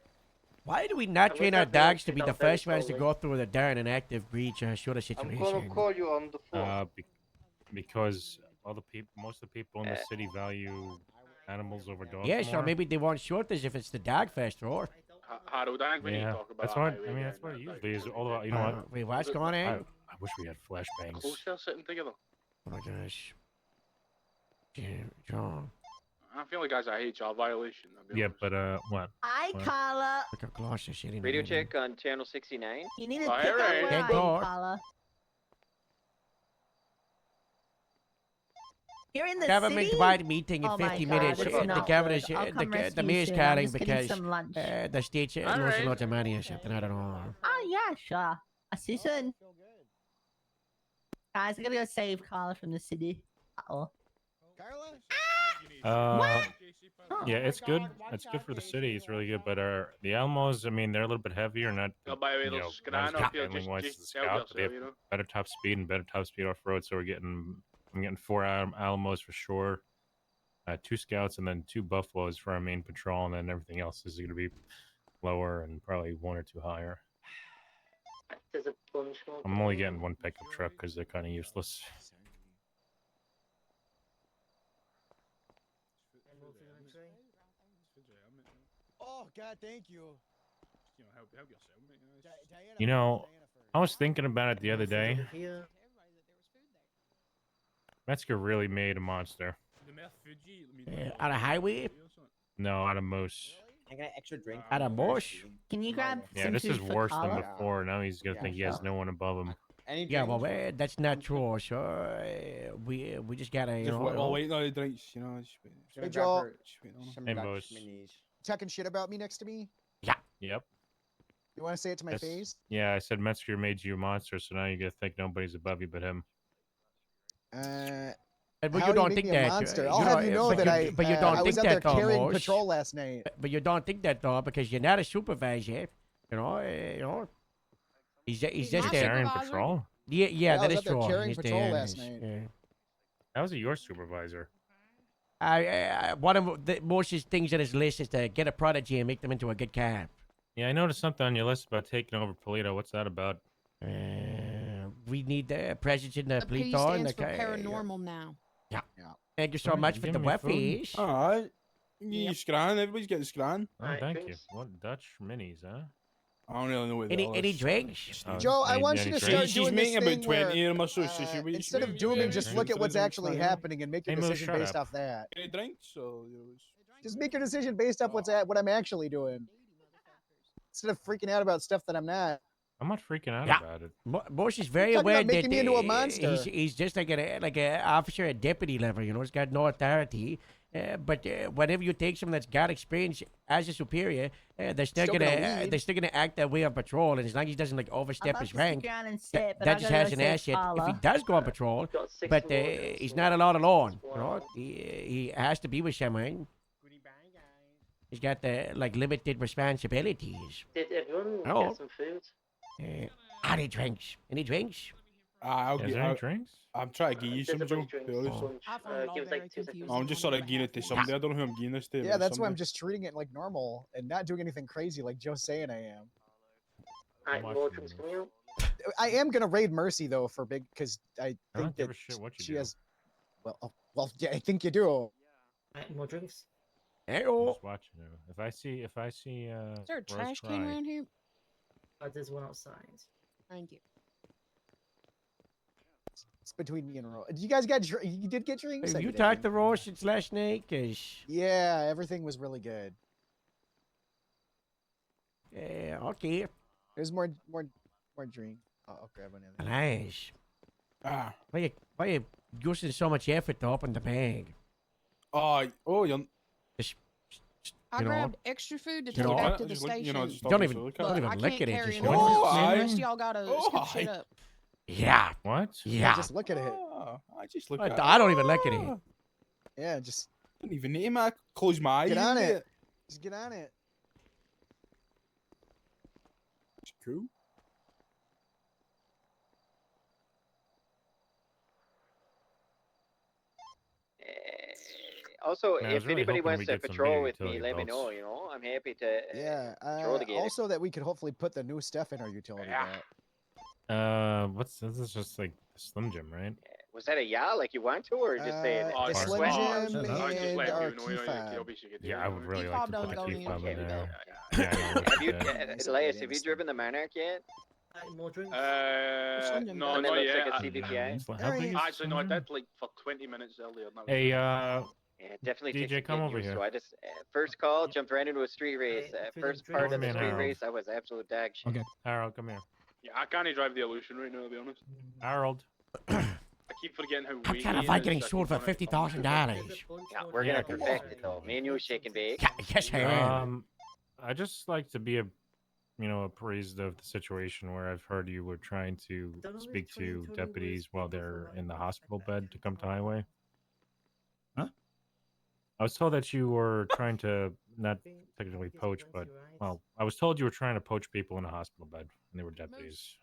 Why do we not train our dogs to be the first ones to go through the darn and active breach shooter I'm gonna situation? call you on the phone. Because all the people, most of the people in the city value animals over dogs. Yeah, so more. maybe they want shorters if it's the dog fest, Roar. Harold, I think we need to Yeah, talk about that's that what highway I mean. guy, That's what it man. usually is. Although you know what, Wait, what's going on? I wish we had flashbangs. Close there sitting together. Oh my gosh. John. I feel like that's a HR violation. I'll be Yeah, honest. but what? Hi, What? Carla. Look how close this shit in Radio there. check on channel 69. You need to All pick up right. where Thank I'm God. Carla. You're in the Government-wide city? meeting in Oh my 50 God, minutes. it's The not governor's, good. I'll come the rescue mayor's you soon. I'm calling just getting because some lunch. the state loses Alright. lots of money or something. I don't know. Oh, yeah, sure. I'll see you soon. Guys, I gotta go save Carla from the city. Uh-oh. Carla? Uh, Yeah, it's good. It's good for the city. It's really good. But the Alamos, I mean, they're a little bit heavier, not Oh, by the way, you there's know, Scran not as up good here, handling wise as just the help Scout, but they have yourself, you know. better top speed and better top speed off road. So I'm getting 4 Alamos for sure, 2 Scouts, and then 2 Buffaloes for our main patrol, and then everything else is going to be lower and probably 1 or 2 higher. There's a bunch more. I'm only getting 1 pickup truck because they're kind of useless. Oh God, thank you. You know, help yourself, mate. You know, I was thinking about it the other day. Metzger really made a monster. On a highway? No, out of Moose. I got an extra drink. Out of Moose? Can you grab Yeah, some this is food for worse than Carla? before. Now he's gonna think he has no one above him. Yeah, well, that's not true. So we just gotta, you know. I'll wait on the drinks, you know. Hey, Joel. Hey, Moose. Talking shit about me next to me. Yep. You want to say it to my That's- face? Yeah, I said Metzger made you a monster, so now you gotta think nobody's above you but him. But How you do don't make think me a that. monster? I'll have you know but that you, but you don't I think was out that there though, carrying Moose. patrol last night. But you don't think that though, because you're not a supervisor. You know. He's just You're a carrying patrol. Yeah, Yeah, I that was is out there true. carrying He's the patrol last honest, night. yeah. How was it your supervisor? One of the most things on his list is to get a prodigy and make them into a good cop. Yeah, I noticed something on your list about taking over Polito. What's that about? We need the presence in the The P Polito. stands and for the, paranormal now. Yeah. Thank you so much for the waffies. Alright. You scran, everybody's getting scran. Oh, thank you. What Dutch minis, huh? I don't really know what Any drinks? Joe, I want you to start She's doing this making thing about 20 where, of them or so, so should we instead of dooming, just look at what's actually happening and make your Hey, Mo, decision shut based up. off that. Any drinks? So, Just make your decision based off what I'm actually doing, instead of freaking out about stuff that I'm not. I'm not freaking out Yeah. about it. Bush is very You're talking aware about making that me into a monster. he's just like an officer at deputy level. You know, he's got no authority. But whenever you take someone that's got experience as a superior, they're still Still gonna gonna lead. they're still gonna act that way on patrol. And as long as he doesn't like I'm overstep about his to rank, stick around and that, sit, but that I just gotta has go an save asset. If he Carla. does go on patrol, Got 6 but more, he's so- not allowed alone. You know, he has to be with someone. He's got the limited responsibilities. Did everyone Oh. get some food? Any drinks? Any drinks? I'll Is get there any drinks? I'm trying to give you some, There's a Joe. bunch of to be drinks. honest. Lunch. I find it all Give us very like 2 seconds. confusing. I'm just sort of giving it to somebody. I don't know who I'm giving this to. Yeah, but that's why I'm somebody. just treating it like normal and not doing anything crazy like Joe's saying I am. Alright, more drinks coming out. I am gonna raid Mercy though for big because I I don't think give that a shit what you she do. has. Well, yeah, I think you do. Alright, more drinks. I'm just watching you. If I see Is there a Rose trash can cry- around here? There's one outside. Thank you. It's between me and Ro. You guys got you did get drinks? Have I you did. talked to Ross since last night? 'Cause, Yeah, everything was really good. okay. There's more drink. I'll grab another. Nice. Ah. Why you using so much effort to open the bag? Oh, you're. I You know, grabbed extra food to you take know, back to the just look- you station. know, just Don't obviously even, look at don't but even I look can't at it. carry Just no look more. at So it. the rest of y'all gotta scoop shit up. Yeah. What? Yeah. Just look at it. I just look at it. I don't even look at it. Yeah, just Don't even name it. Close my eyes. get on and it. Just get on it. It's cool. Also, Man, I was if really anybody hoping wants we'd to get some patrol video with me, utility let me belts. know. You know, I'm happy to. Yeah. patrol together. Also, that we could hopefully put the new stuff in our utility belt. What's this? Is just like a Slim Jim, right? Was that a yeah, like you want to, or just saying? The Slim Jim Oh, and our key fob. Yeah, I would really Key like fob to put don't the go key in. fob in Okay, there. no, Yeah, I would Have you, like that. Elias, have you driven the Monarch yet? More drinks. No, And it not looks yet. like a CBPI. How big is Actually, no, I Slim Jim? did like for 20 minutes earlier. and that was Hey, it. Yeah, it definitely takes DJ, some come getting over used here. to. I just first call, jumped right into a street race. First part of the Man, street Harold. race, I was absolute dog shit. Okay. Harold, come here. Yeah, I can't drive the Illusion right now, to be honest. Harold. I keep forgetting how I'm weighty trying to it find is, getting I sold keep for wanting to- $50,000. Yeah, we're Yeah, gonna good. perfect it though. Me and you shake and bake. Yes, I am. I just like to be appraised of the situation where I've heard you were trying to speak to deputies while they're in the hospital bed to come to highway. Huh? I was told that you were trying to not technically poach, but well, I was told you were trying to poach people in a hospital bed, and they were deputies.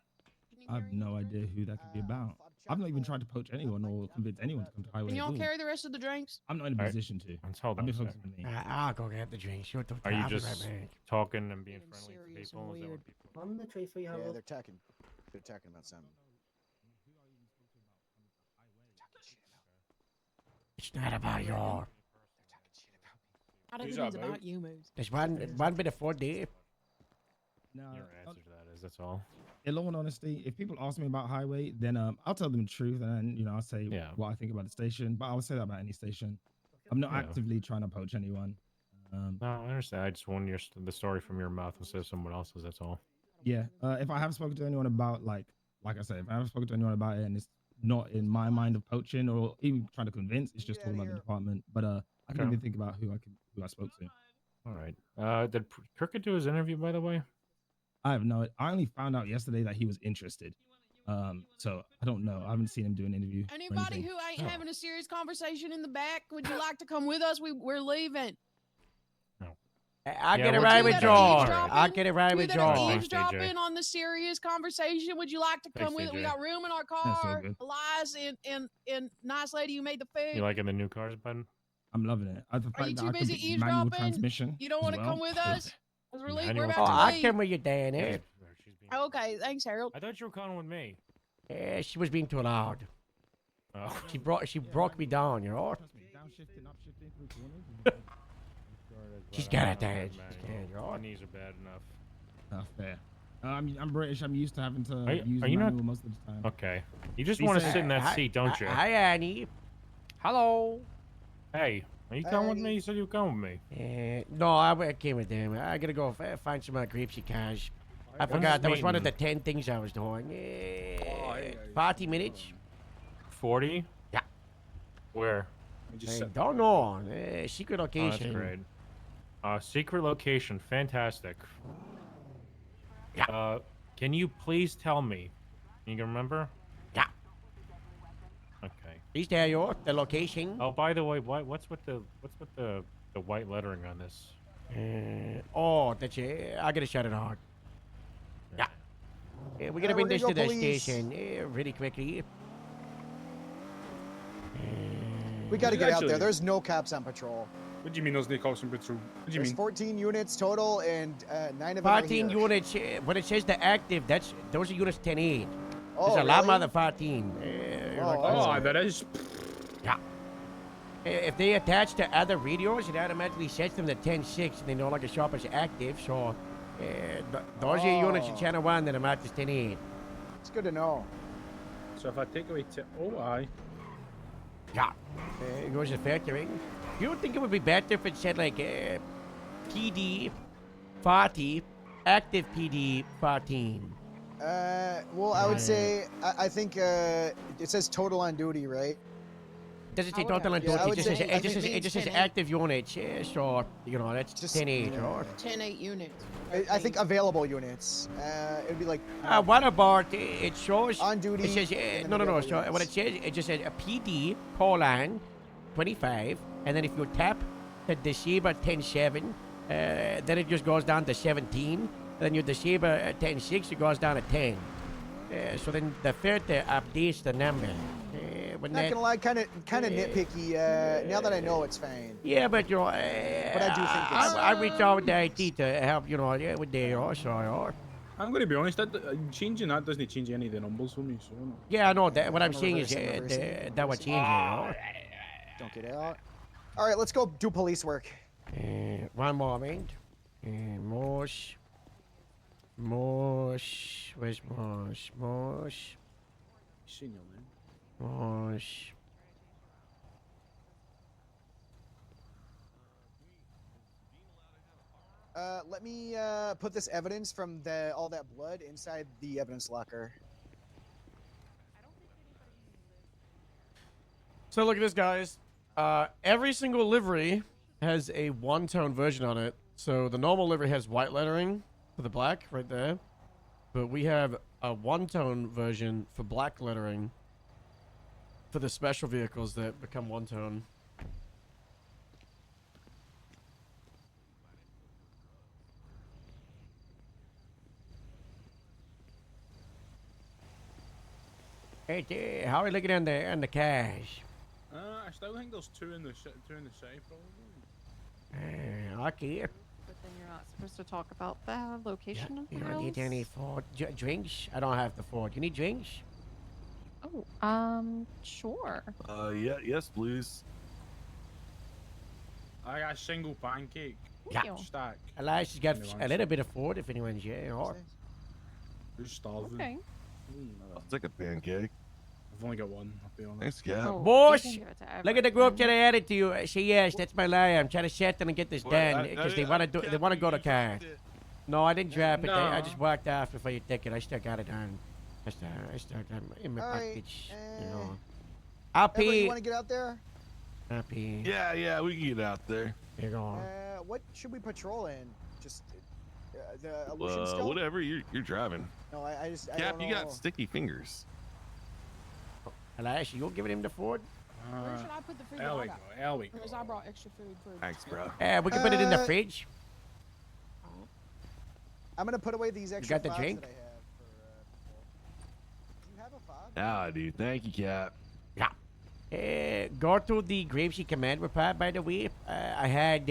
I have no idea who that could be about. I've not even tried to poach anyone or convince anyone to come to Highway. Can y'all at all. carry the rest of the drinks? I'm not in a Alright. position to. Let's hold I've on been a focusing second. on me. I'll go get the drink. Shut the Are you I'll be just right back. talking and being friendly to people? Is that what people? On the trace we have. Yeah, they're talking. They're talking about something. It's not about your. I don't Who's think it's that, about you, Moose. There's one bit of 4D. No, Your answer to that is that's all. in all honesty, if people ask me about Highway, then I'll tell them the truth, and I'll say what I think about the station. But I would say that about any station. I'm not Yeah. actively trying to poach anyone. No, I understand. I just want the story from your mouth instead of someone else's. That's all. Yeah, if I have spoken to anyone about like I said, if I have spoken to anyone about it and it's not in my mind of poaching or even trying to convince, it's just all about the department. But I Okay. can even think about who I spoke to. All right. Did Crooked do his interview, by the way? I have no. I only found out yesterday that he was interested. So I don't know. I haven't seen him do an interview. or Anybody anything. who ain't having a serious conversation in the back, would you like to come with us? We're leaving. I'll Yeah, get it we'll right do with that. George. Eavesdropping? I'll get it right We with that are George. eavesdropping on the serious conversation. Would you like to come Thanks, with it? We DJ. got room in our so car. good. Elias and nice lady who made the food. You liking the new cars, bud? I'm loving it. The fact Are you that too I can busy pick manual eavesdropping? transmission. You don't as want to well. come with us? 'Cause we're Manual about Oh, to I leave. came with you, Danny. Okay, thanks, Harold. I thought you were calling with me. Yeah, she was being too loud. Oh. She broke me down, you know. Downshifting, upshifting through corners. She's got it, Dad. Dad. My knees are bad enough. Fair. I'm British. I'm used to having to Are you- use are you not- manual most of the time. Okay. You just He want to said- sit in that Hi- seat, don't you? Hi, Annie. Hello. Hey, are you coming with Annie. me? You said you were coming with me. No, I came with them. I gotta go find some grapesy cash. I When's forgot. this That was one of the meeting? 10 things I was doing. 40 minutes. 40? Yeah. Where? I don't know. Secret Oh, that's location. great. Secret location. Fantastic. Yeah. Can you please tell me? You can remember? Yeah. Okay. Please tell you the location. Oh, by the way, what's with the white lettering on this? That's it. I gotta shut it out. Yeah. We're gonna Alright, bring we're this gonna to go the police. station really quickly. We got to You get out actually there. do. There's no cops on patrol. What do you mean there's no cops on patrol? What do you There's mean? 14 units total, and 9 of them are 14 here. units. When it says the active, those are units 10-8. Oh, There's a lot really? more than 14. Oh, there is. Yeah. If they attach to other radios, it automatically sets them to 10-6, and they no longer show up as active. So those are your units in Channel 1 that are marked as 10-8. It's good to know. So if I take away aye. Yeah. It goes to factoring. You don't think it would be better if it said like PD 40, active PD 14? Well, I would say I think it says total on duty, right? Does it say I would total on have- yeah, I duty? would It just say- says, I it just think says, it it just means says 10-8. active units. So, that's Just- 10-8, yeah. right? 10-8 units. I think available units. It'd be like What about it shows on duty. It says and no. then available So what it units. says, it just says a PD colon 25, and then if you tap the Deceiver 10-7, then it just goes down to 17. Then your Deceiver 10-6, it goes down to 10. So then the filter updates the number. When Not that, gonna lie, kind of nitpicky. Now that I know it's fine. yeah, but But I do think it's. I reach out with the IT to help with the so. I'm going to be honest. Changing that doesn't change any of the numbers for me. So. Yeah, I know that. What I'm Gonna saying is reverse it, that would change it. Don't get out. All right, let's go do police work. One moment. Mosh. Where's Mosh? Seen your name. Mosh. Let me put this evidence from all that blood inside the evidence locker. So look at this, guys. Every single livery has a one-tone version on it. So the normal livery has white lettering for the black right there. But we have a one-tone version for black lettering for the special vehicles that become one-tone. Hey, how are you looking on the cash? I still think there's two in the side, probably. Okay. But then you're not supposed to talk about the location of the You house. don't need any food drinks? I don't have the food. You need drinks? Oh, sure. Yeah, yes, please. I got a single pancake. Yeah. Stack. Elias has got Anyone a little bit of food if anyone's here. Who's starving? Okay. I'll take a pancake. I've only got one. I'll be honest. Thanks, Cap. Oh, Boss, you can give it to look at the group everyone. that I added to you. Say yes, that's my lie. I'm trying to settle and get this Well, done I- because I- they want to I They want to go to can't car. believe you No, I didn't drop it. I No. just walked off before you took it. I still got it on. I still got it in my All right, package. You know. I'll Everybody, you pee. want to get out there? I'll pee. Yeah, we can get out there. Here you go. What should we patrol in? Just the illusion still? Whatever, you're driving. No, I just. I Cap, don't you know. got sticky fingers. Elias, you giving him the food? Where should I put the food? There that I we got? go. There we go. Because I brought extra food for. Thanks, bro. We can put it in the Uh, fridge. I'm gonna put away these extra got the fobs drink? that I have for. Do you have a fob? Yeah, I do. Thank you, Cap. Yeah. Go to the Gravesy command report, by the way. I had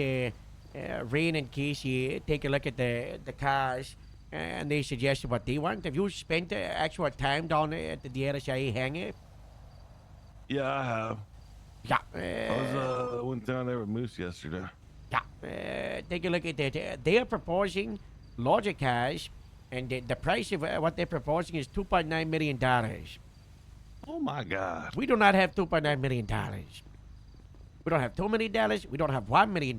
Rain and Casey take a look at the cars, and they suggested what they want. Have you spent actual time down there at the DLSIA hangar? Yeah, I have. Yeah. I went down there with Moose yesterday. Yeah. Take a look at that. They are proposing larger cars, and the price of what they're proposing is $2.9 million. Oh my God. We do not have $2.9 million. We don't have $2 million. We don't have $1 million.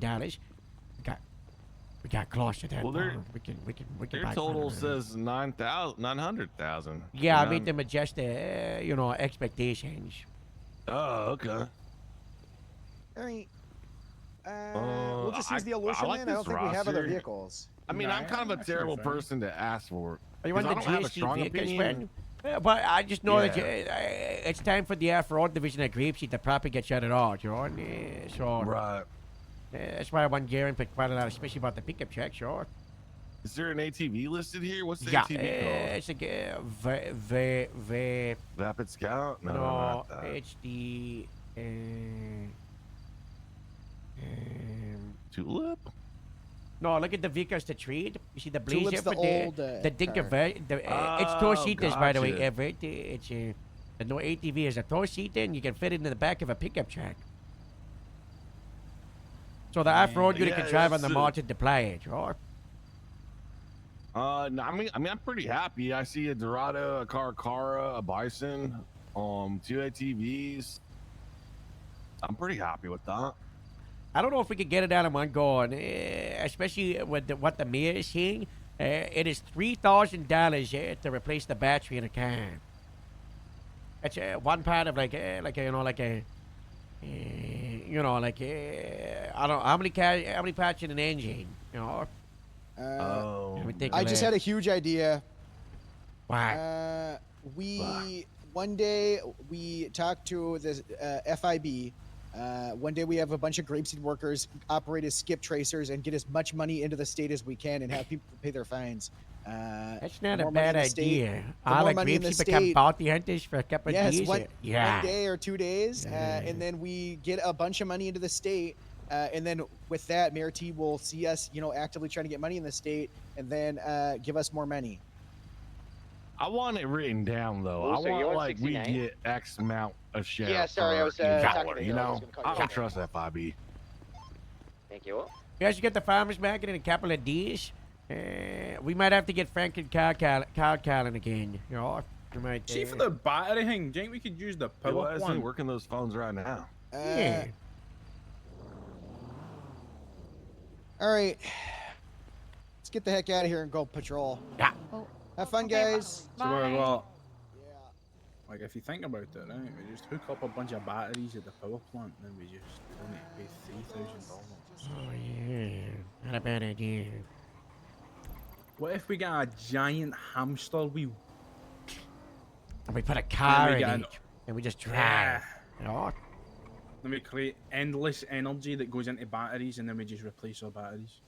We got close to that. Well, we can Their buy total one. says 900,000. Yeah, I made them adjust expectations. Oh, okay. All right. We'll just use the illusion like then. I don't this think we have other roster. vehicles. I mean, I'm kind of a terrible person to ask for. Are you on 'cause the I don't have a GST strong vehicles, opinion. friend? But I just know that Yeah. it's time for the off-road division of Grapeseed to properly get shut it out, you know? So Right. that's why I want Gary put quite a lot, especially about the pickup truck, sure. Is there an ATV listed here? What's the Yeah, ATV called? it's a Vapid Scout? No, no, not that. it's the Tulip? no. Look at the vehicles to trade. You see the Tulip's Blazer the for old, the Dinker. car. It's two-seaters, by the way, gotcha. Everett. It's the no ATV is a two-seater, and you can fit it in the back of a pickup truck. So the off-road unit can Yeah, drive on the that's march and deploy it, sure. No, I mean, I'm pretty happy. I see a Dorado, a Carcara, a Bison, 2 ATVs. I'm pretty happy with that. I don't know if we could get it out in one go, and, especially with what the mayor is saying. It is $3,000 to replace the battery in a car. It's one part of like a I don't know how many parts in an engine, you know. I just had a huge idea. Why? One day we talked to the FIB. One day we have a bunch of grapeseed workers operate as skip tracers and get as much money into the state as we can and have people pay their fines. That's not the a more money in bad the state- idea. the All more the money in the Grapeseed become state- bounty hunters for a couple of Yes, days. one Yeah. day or 2 days, and then we get a bunch of money into the state. And then with that, Mayor T will see us, actively trying to get money in the state, and then give us more money. I want it written down though. Oh, I so you're want on like we 69? get X amount of share. Yeah, sorry, I was, per talking dollar, to you Bill. I was know, gonna call I you don't back. trust FIB. Thank you. You guys get the farmer's market in a couple of days. We might have to get Frank and Carl Callan again. You know, we might. See, for the battery thing, do you think we could use the Hey, power why isn't one? he working those phones right now? Yeah. All right. Let's get the heck out of here and go patrol. Yeah. Have fun, guys. So we're what? Like, if you think about it, right, we just hook up a bunch of batteries at the power plant, and then we just only pay $3,000. Oh yeah, not a bad idea. What if we got a giant hamster wheel? And we put a car we in got it, and we just drive. Yeah. You know? Then we create endless energy that goes into batteries, and then we just replace our batteries.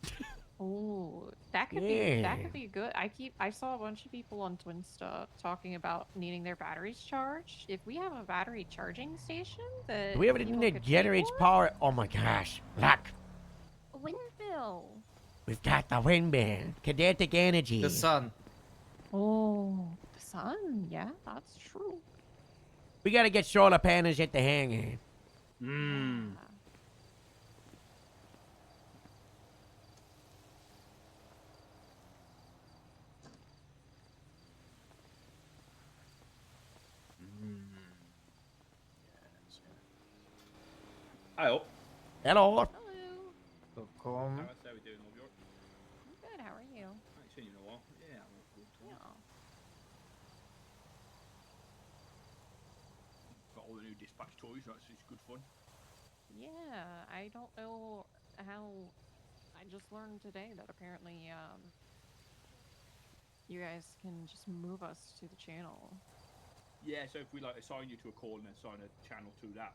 Oh, that could be good. I saw a bunch of people on Twinsta talking about needing their batteries charged. If we have a battery charging station that Do we have people anything that could pay generates for? power? Oh my gosh. Look, A windmill. we've got the windmill. Kinetic energy. The sun. Oh, the sun. Yeah, that's true. We gotta get solar panels at the hangar. Hmm. Hello. Hello. Welcome. How are we doing, New York? Good. How are you? I ain't seen you in a while. Yeah, I'm all good. Yeah. Got all the new dispatch toys. It's good fun. Yeah, I don't know how. I just learned today that apparently you guys can just move us to the channel. Yeah, so if we like assign you to a call and assign a channel to that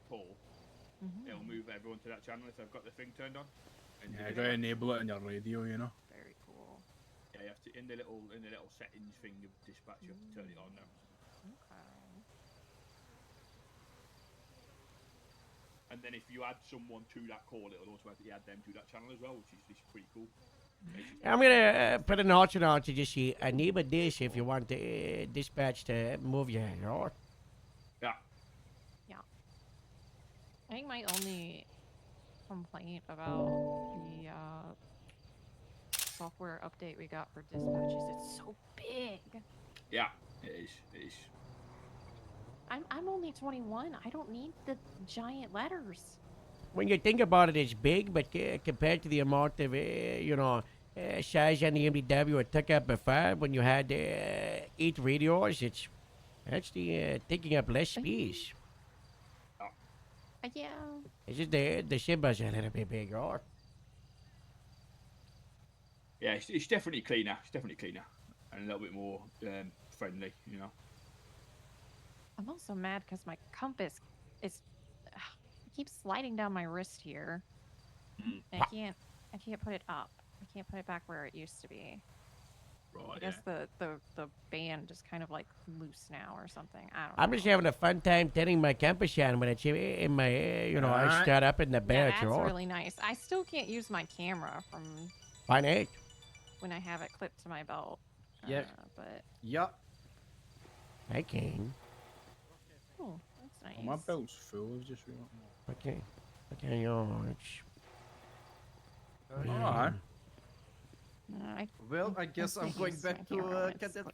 call, it'll move everyone to that channel if they've got the thing turned on. And Yeah, you gotta enable it on your radio, you know. Very cool. Yeah, you have to in the little settings thing of dispatch. You have to turn it on now. Okay. And then if you add someone to that call, it'll automatically add them to that channel as well, which is pretty cool. I'm gonna put an option on to just see enable this if you want the dispatch to move you, right? Yeah. Yeah. I think my only complaint about the software update we got for dispatch is it's so big. Yeah, it is. It is. I'm only 21. I don't need the giant letters. When you think about it, it's big, but compared to the amount of, size on the MDW it took up before, when you had 8 radios, it's actually taking up less space. Yeah. It's just the symbols are a little bit bigger. Yeah, it's definitely cleaner. It's definitely cleaner and a little bit more friendly, you know. I'm also mad because my compass is it keeps sliding down my wrist here. And I can't put it up. I can't put it back where it used to be. Right. I guess the band is kind of like loose now or something. I don't know. I'm just having a fun time turning my compass on when it's in my, I start up in the Yeah, bed. that's really nice. I still can't use my camera from Why not? when I have it clipped to my belt. Yeah. But Yeah. I can. oh, that's nice. Oh, my belt's full. I've just realized. Okay. Okay, Alright. Well, I guess I'm going back to Cadet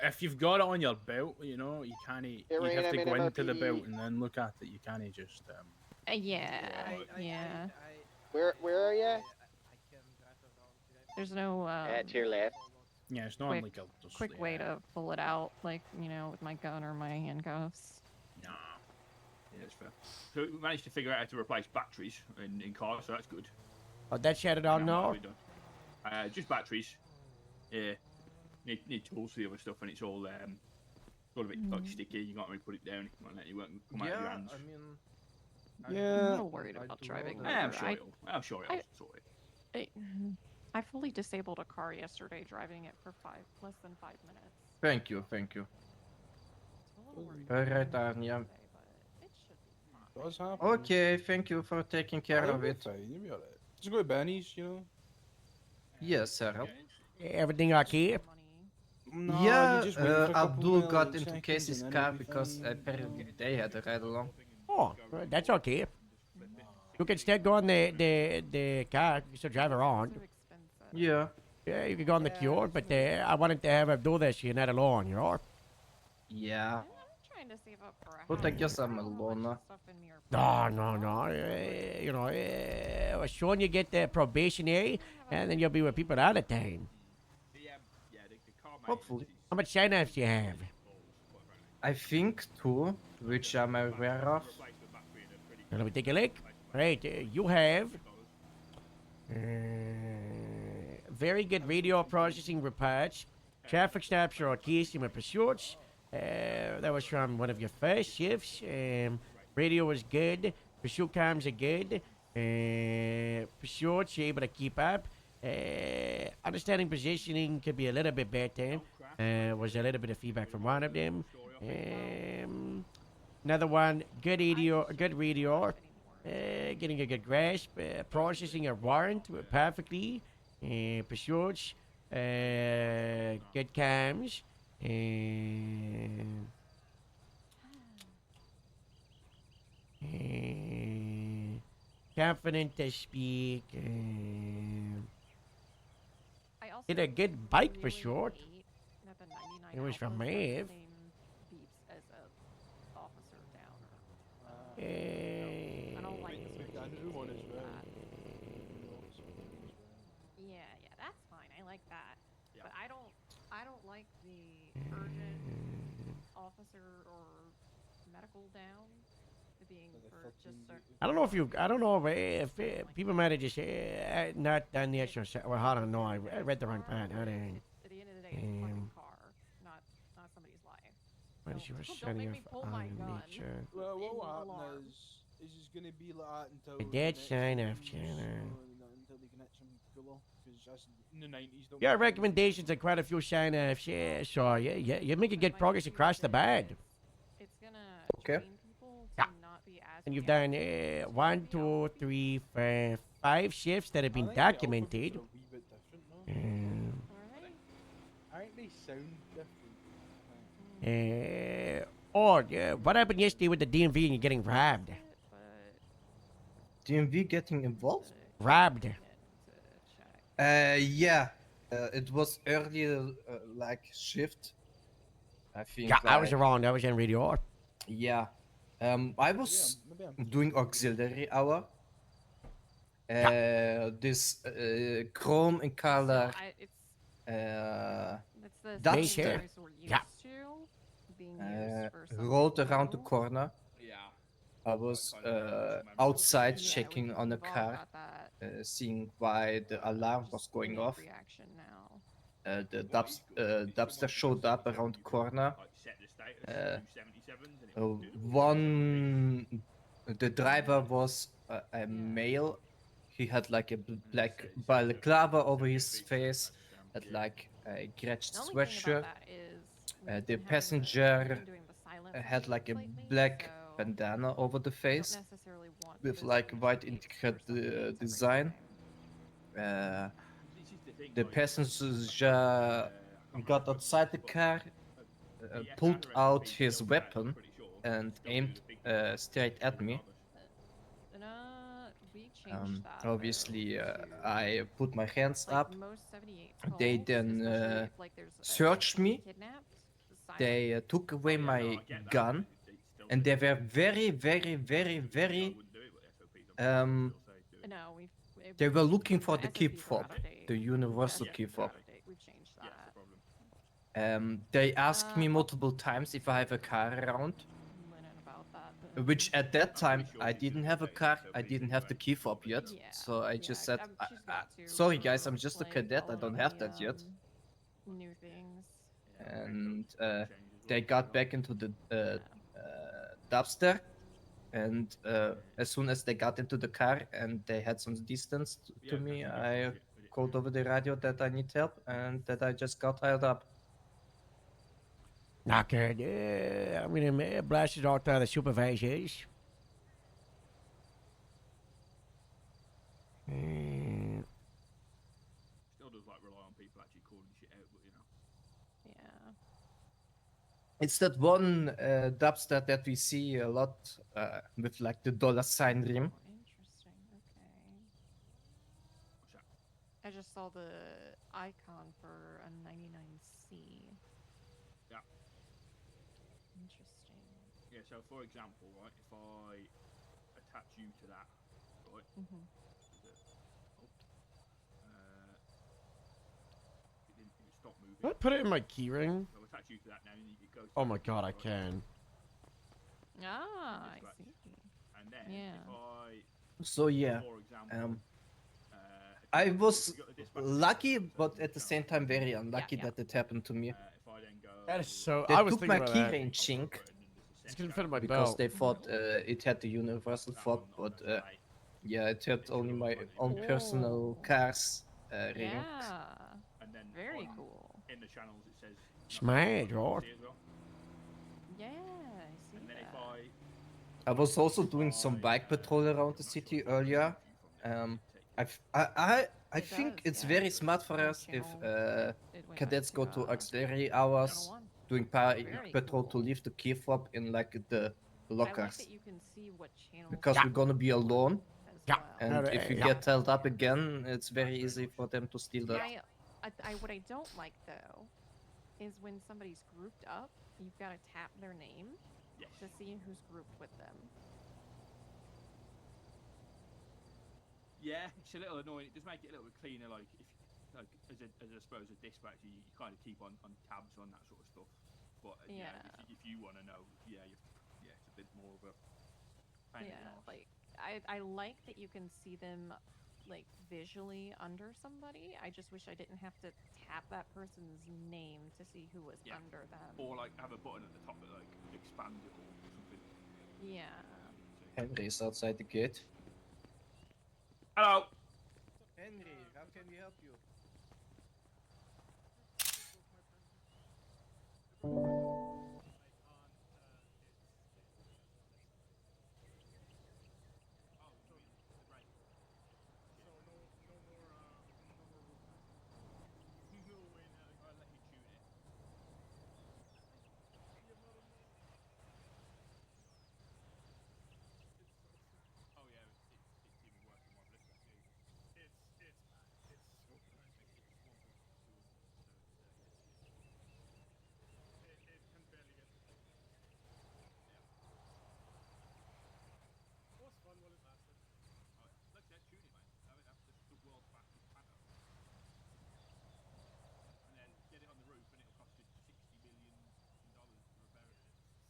If you've got it on your belt, you know, you can't. You have to go into the belt and then look at it. You can't just. Yeah. Yeah. Where are you? There's no To your left. Yeah, it's not quick, like a quick way to pull it out, like, with my gun or my handcuffs. Nah. Yeah, that's fair. So we managed to figure out how to replace batteries in cars, so that's good. Oh, that shut it on now? Just batteries. Yeah. Need tools for the other stuff, and it's all a bit like sticky. You can't really put it down. You can't let it come out of your hands. I'm a little worried about driving. I'm over. sure it'll sort it. I fully disabled a car yesterday, driving it for less than 5 minutes. Thank you, thank you. Alright, Anya. Does happen. Okay, thank you for taking care of it. You'll be alright. Just go to Benny's, you know. Yes, Harold. Everything okay? No, Yeah, you just wait for a couple Abdul got milliseconds into Casey's and then car it'll be because fine. apparently they had a ride along. Oh, that's okay. You can still go on the car. You still drive around. Yeah. Yeah, you can go on the cure, but I wanted to have her do this. You're not alone, you know? Yeah. Trying to save up for a But I guess I'm alone. No. Soon you get the probationary, and then you'll be with people all the time. Hopefully. How much sign-ups do you have? I think 2, which I'm aware of. Let me take a look. Right, you have very good radio processing reports, traffic stops or occasional pursuits. That was from one of your first shifts. Radio was good. Pursuit comms are good. For sure, she's able to keep up. Understanding positioning could be a little bit better. Was a little bit of feedback from one of them. Another one, good radio, getting a good grasp, processing a warrant perfectly. Pursuits, good cams, confident to speak. Did a good bike for short. It was from Maeve. Yeah, that's fine. I like that. But I don't like the urgent officer or medical down being for just certain. I don't know if people might have just not done the extra. Well, I don't know. I read the wrong part. At the end of the day, it's a fucking car, not somebody's life. When she was Don't shutting make me off pull my on gun. nature. Well, in what will alarm. happen is it's gonna be like that until A dead sign of China. until they can hit some cooler, because in the 90s. Don't Your recommendations are quite a few sign of shit. So you're making good progress across the board. It's gonna Okay. train people to not be as And you've done 1, 2, 3, 4, 5 shifts that have been documented. I think they sound different. What happened yesterday with the DMV and you getting robbed? DMV getting involved? Robbed. Yeah. It was earlier, like shift. I think. Yeah, I was like- around. I was in radio. Yeah. I was doing auxiliary hour. This chrome in color. It's the dumpster standards we're used to being used for some rolled around the people. corner. Yeah. I was outside checking on the car, seeing why the alarm was going off. The dumpster showed up around the corner. The driver was a male. He had like a black balaclava over his face, had like a Gretsch sweatshirt. The passenger had like a black bandana over the face with like white intricate design. The passenger got outside the car, pulled out his weapon, and aimed straight at me. Obviously, I put my hands up. They then searched me. They took away my gun, and they were very, very, very, very. They were looking for the key fob, the universal key fob. They asked me multiple times if I have a car around, which at that time I didn't have a car, I didn't have the key fob yet, so I just said, sorry guys, I'm just a cadet, I don't have that yet. New things. And they got back into the dumpster, and as soon as they got into the car and they had some distance to me, I called over the radio that I need help and that I just got held up. Knocker, I'm gonna blast it out to the supervisors. Still does like rely on people actually calling shit out, but you know. Yeah. It's that one dumpster that we see a lot with like the $sign rim. Interesting. Okay. I just saw the icon for a 99C. Yeah. Interesting. Yeah, so for example, right, if I attach you to that, right? Mhm. It stop moving. Can I put it in my keyring? So attach you to that now, and it goes. Oh my god, I can. Ah, I see. And then Yeah. if I, So yeah, for example, I was lucky, but at the same time very unlucky that it happened to me. That is so. They I was took thinking my about that. keyring chink It's gonna fit in my because belt. they thought it had the universal fob, but Yeah, it had only my own personal cars ring. Yeah. And then Very on- cool. In the channels it says. Smart, right? As well. Yeah, I see And then that. if I was also doing some bike patrol around the city earlier. I It think does, it's yeah. very smart for Yeah, us if it went cadets back go to auxiliary Channel hours, 1. doing Very patrol to cool. leave the key fob in like the I like lockers. that you can see what channels Because we're gonna be alone. Yeah. And if we get held up again, it's very easy for them to steal that. What I don't like though is when somebody's grouped up, you've got to tap their name to see who's grouped with them. Yeah, it's a little annoying. It does make it a little bit cleaner. Like if, like as I suppose a dispatcher, you kind of keep on tabs on that sort of stuff. But yeah, if you want to know, yeah, it's a bit more of a. Pain in the arse. Like I like that you can see them like visually under somebody. I just wish I didn't have to tap that person's name to see who was under them. Or like have a button at the top that like expands it or something. Yeah. Henry's outside the gate. Hello. Henry, how can we help you?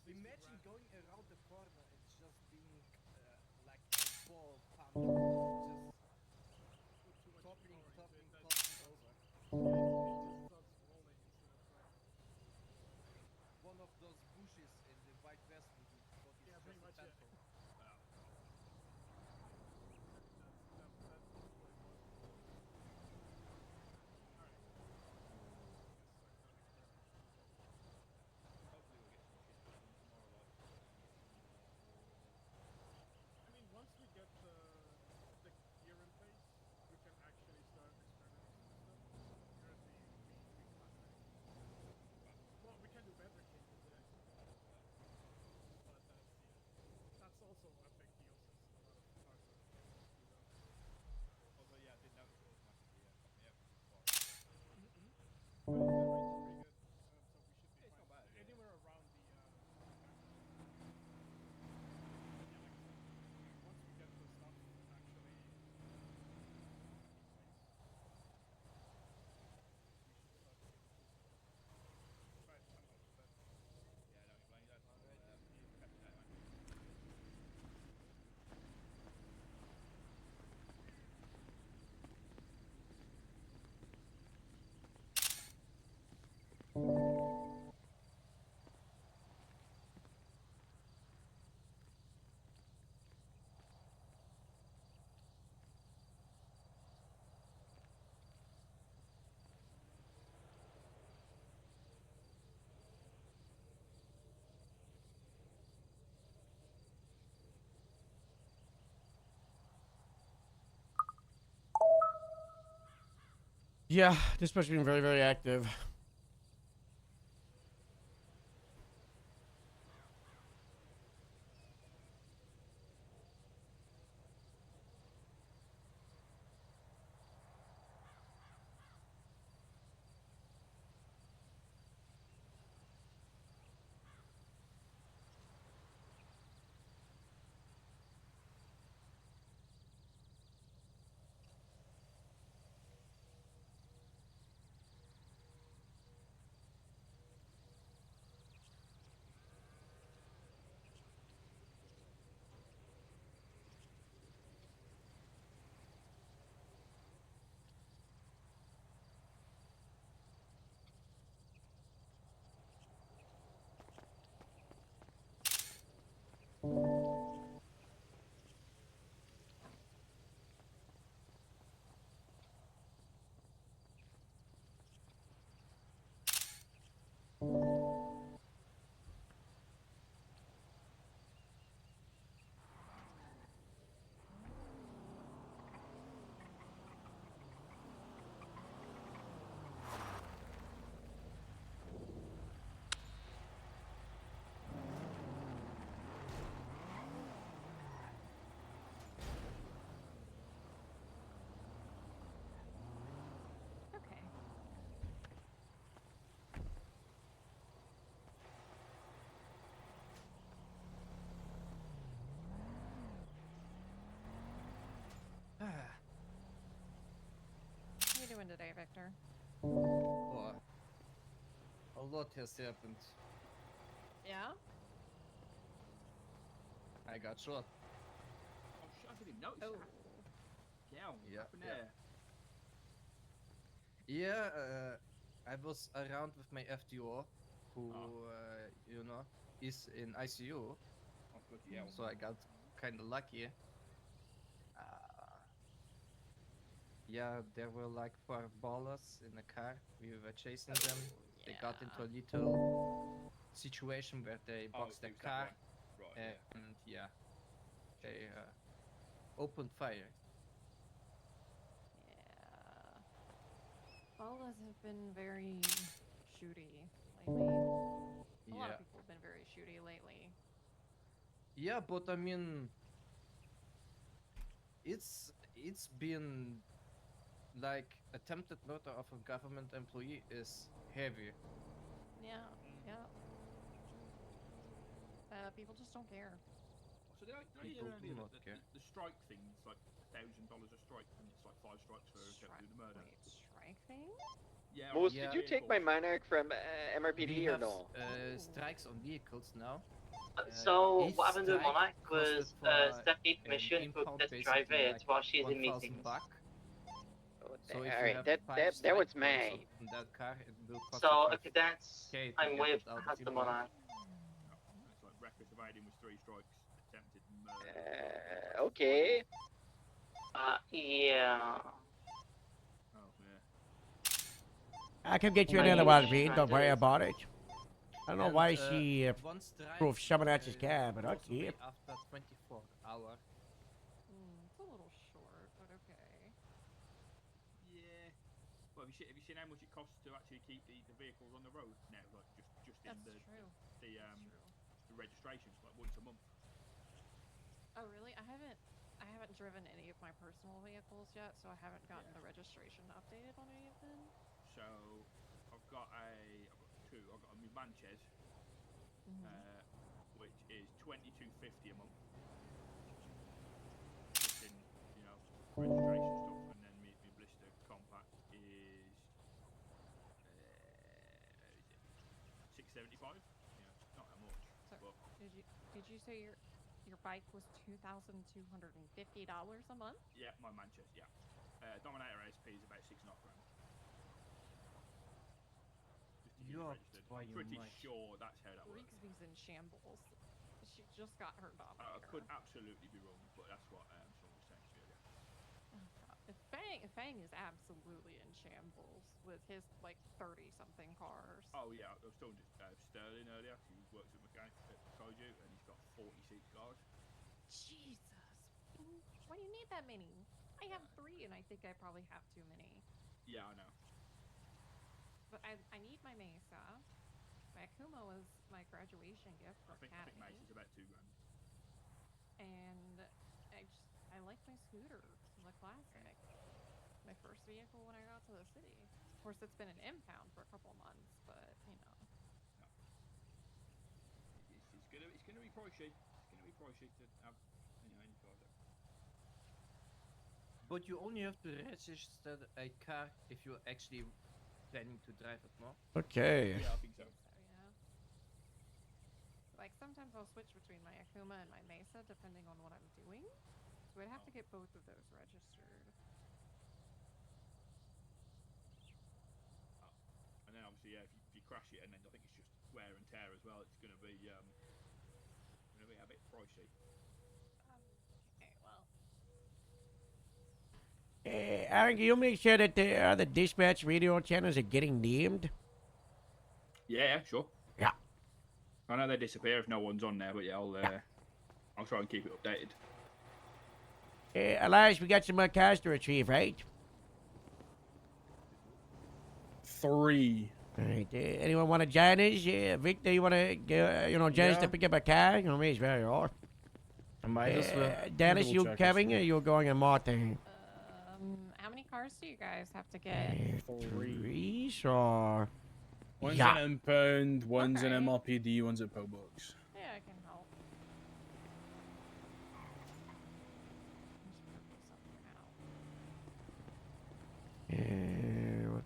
Imagine going around the corner and just being like a ball pumping, just toppling over. One of those bushes in the White West movie. Yeah, pretty much. Yeah, dispatch being very, very active. today, Victor? Oh, a lot has happened. Yeah? I got shot. Oh shit! I didn't even notice Oh. that. Yeah, what Yeah, happened yeah. there? Yeah, I was around with my FTO, who, you know, is in ICU. Oh, bloody hell. So I got kind of lucky. Yeah, there were like 4 ballers in a car. We were chasing them. They got into a little situation where they boxed their car. Right, And yeah, they opened fire. Yeah. Bolas have been very shooty lately. A lot of people have been very shooty lately. Yeah, but I mean, it's been like attempted murder of a government employee is heavy. Yeah, yeah. People just don't care. So did I hear People earlier do not that care. the strike thing's like $1,000 a strike, and it's like 5 strikes for attempted murder. Wait, strike thing? Yeah. Moose, Yeah. did you take my Monarch from MRPD We or have no? strikes on vehicles now. So each what happened with strike Monarch costed was for Stephanie an permission to impound test basically drive it like while she's in 1,000 meetings. buck. So if you Alright, have that 5 was strike points May. on that car, it will cost So you okay, that's 5K to I'm get with it out of has the impound. Monarch. It's like reckless evading with 3 strikes, attempted murder. Okay. Yeah. Oh yeah. I can get you My another name one, is Reed. Don't worry Shredder. about it. I don't know And, why she one strike, drove someone else's car, but goes away okay. after 24 hours. It's a little short, but okay. Yeah. Well, have you seen how much it costs to actually keep the vehicles on the road now? Like just in That's true. the registrations, like once a month. Oh really? I haven't driven any of my personal vehicles yet, so I haven't gotten the registration updated on any of them. So I've got 2. I've got a new Manchez, which is $22.50 a month. Just in, you know, registration stuff, and then my Blister Compact is $675. Yeah, not that much. So But did you say your bike was $2,250 a month? yeah, my Manchez, yeah. Dominator SP is about $6.5 grand. Just to get it You're registered. why I'm you pretty might. sure that's how that works. Rigsby's in shambles. She just got her I dominator. could absolutely be wrong, but that's what someone was saying to me earlier. Oh, God. Fang is absolutely in shambles with his like 30-something cars. Oh yeah, I was talking to Sterling earlier. He works at mechanic at Kaiju, and he's got 46 cars. Jesus. Why do you need that many? I have 3 and I think I probably have too many. Yeah, I know. But I need my Mesa. My Akuma was my graduation gift for I think Academy. Mace's about $2 grand. And I like my scooter, the classic. My first vehicle when I got to the city. Of course, it's been an impound for a couple months, but you know. It's gonna be pricey. It's gonna be pricey to have, any car there. But you only have to register a car if you're actually planning to drive it, no? Okay. Yeah, I think so. Yeah. Like sometimes I'll switch between my Akuma and my Mesa depending on what I'm doing. So I'd have to get both of those registered. And then obviously, yeah, if you crash it, and then I think it's just wear and tear as well. It's gonna be a bit pricey. Okay, well. Aaron, can you make sure that the other dispatch radio channels are getting named? Yeah, sure. Yeah. I know they disappear if no one's on there, but yeah, I'll try and keep it updated. Elias, we got some cars to retrieve, right? 3. All right. Anyone want to join us? Victor, you want to, join us to pick up a car? You know, me as well, you are. I might as well. Dennis, you coming or you going in Martin? How many cars do you guys have to get? 3, so... One's Yeah. an impound, one's an MLPD, one's a PO box. Yeah, I can help.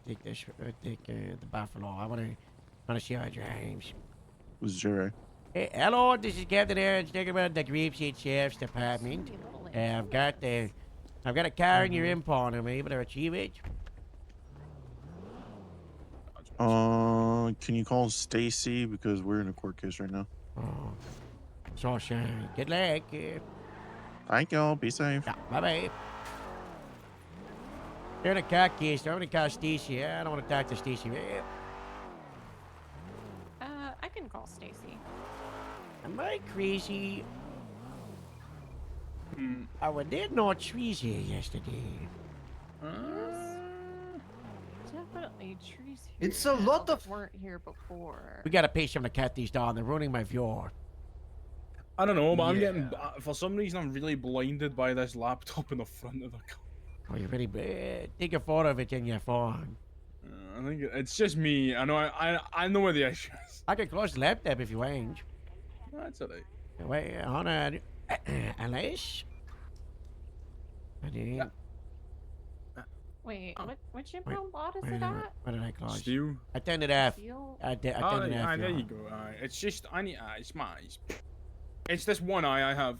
take this. Take the buffalo. I want to see our drives. Who's Jerry? Hey, hello, this is Captain Aaron talking about the Grapeseed Sheriff's Department. I've got a car in your impound. Am I able to retrieve it? Can you call Stacy because we're in a court case right now? Oh, so shine. Good luck. Thank y'all. Be safe. Yeah, bye-bye. You're in a car case. I'm going to call Stacy. I don't want to talk to Stacy. I can call Stacy. Am I crazy? I was there no trees here yesterday. Definitely trees here. It's a lot of. Weren't here before. We got to pay someone to cut these down. They're ruining my view. I don't know, but I'm getting. For some reason, I'm really blinded by this laptop in the front of the car. Oh, you're really bad. Take a photo of it in your phone. I think it's just me. I know. I know where the issue is. I can close the laptop if you want. That's alright. Wait, hold on. Unless. Wait, which impound lot is it at? What did I close? Steel. I turned it off. Steel? I turned it off. There you go. It's just I need. It's my eyes. It's this one eye I have.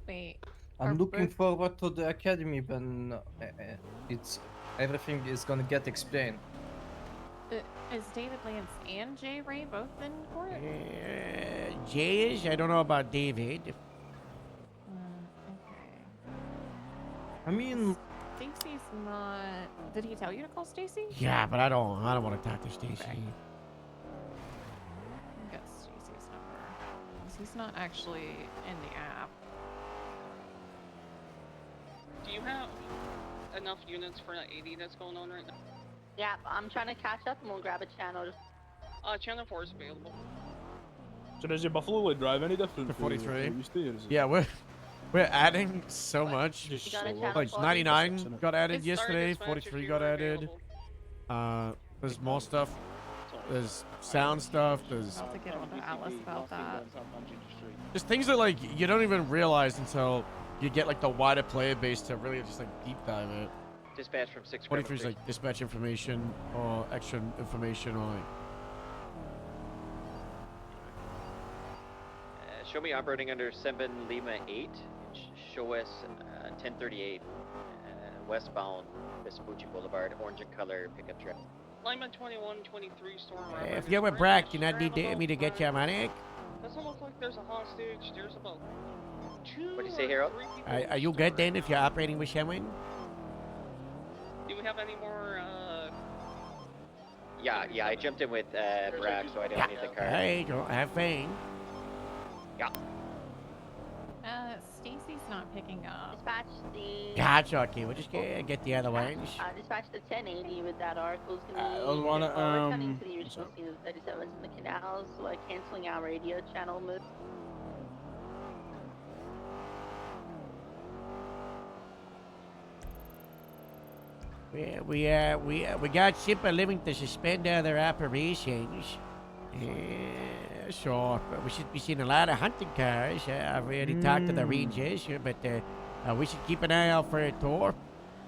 Wait. I'm looking forward to the academy when it's everything is gonna get explained. Is David Lance and Jay Ray both in court? Jay is? I don't know about David. Okay. I mean, Stacy's not. Did he tell you to call Stacy? Yeah, but I don't want to talk to Stacy. Okay. Get Stacy's number. 'Cause he's not actually in the app. Do you have enough units for that 80 that's going on right now? Yeah, I'm trying to catch up and we'll grab a channel. Channel 4 is available. So does your Buffalo Lake Drive any different? The 43. Or is it... Yeah, we're adding so much. Just Like 99 got added yesterday. 43 got added. There's more stuff. There's sound stuff. There's I'll have to get on to Alice about that. just things that like you don't even realize until you get like the wider player base to really just like deep dive it. Dispatch from 6. 43 is like dispatch information or extra information or like. Show me operating under 7 Lima 8. Show us 1038 westbound Vespucci Boulevard, orange in color, pickup truck. Lima 2123 storm. If you were Brack, you not need me to get your money. Doesn't look like there's a hostage. There's about 2. What do you say, Harold? Are you good then if you're operating with someone? Do we have any more? Yeah, I jumped in with Brack, so I don't need the car. Hey, don't have fun. Yeah. Stacy's not picking up. Dispatch the. Yeah, it's okay. We'll just get the other ones. Dispatch the 1080 with that article's gonna I be. wanna, we're cutting to the original scene of the 37s in the canals, so canceling our radio channel move. We got Simple Living to suspend their operations. So we should be seeing a lot of hunting cars. I've already talked to the rangers, but we should keep an eye out for a tour.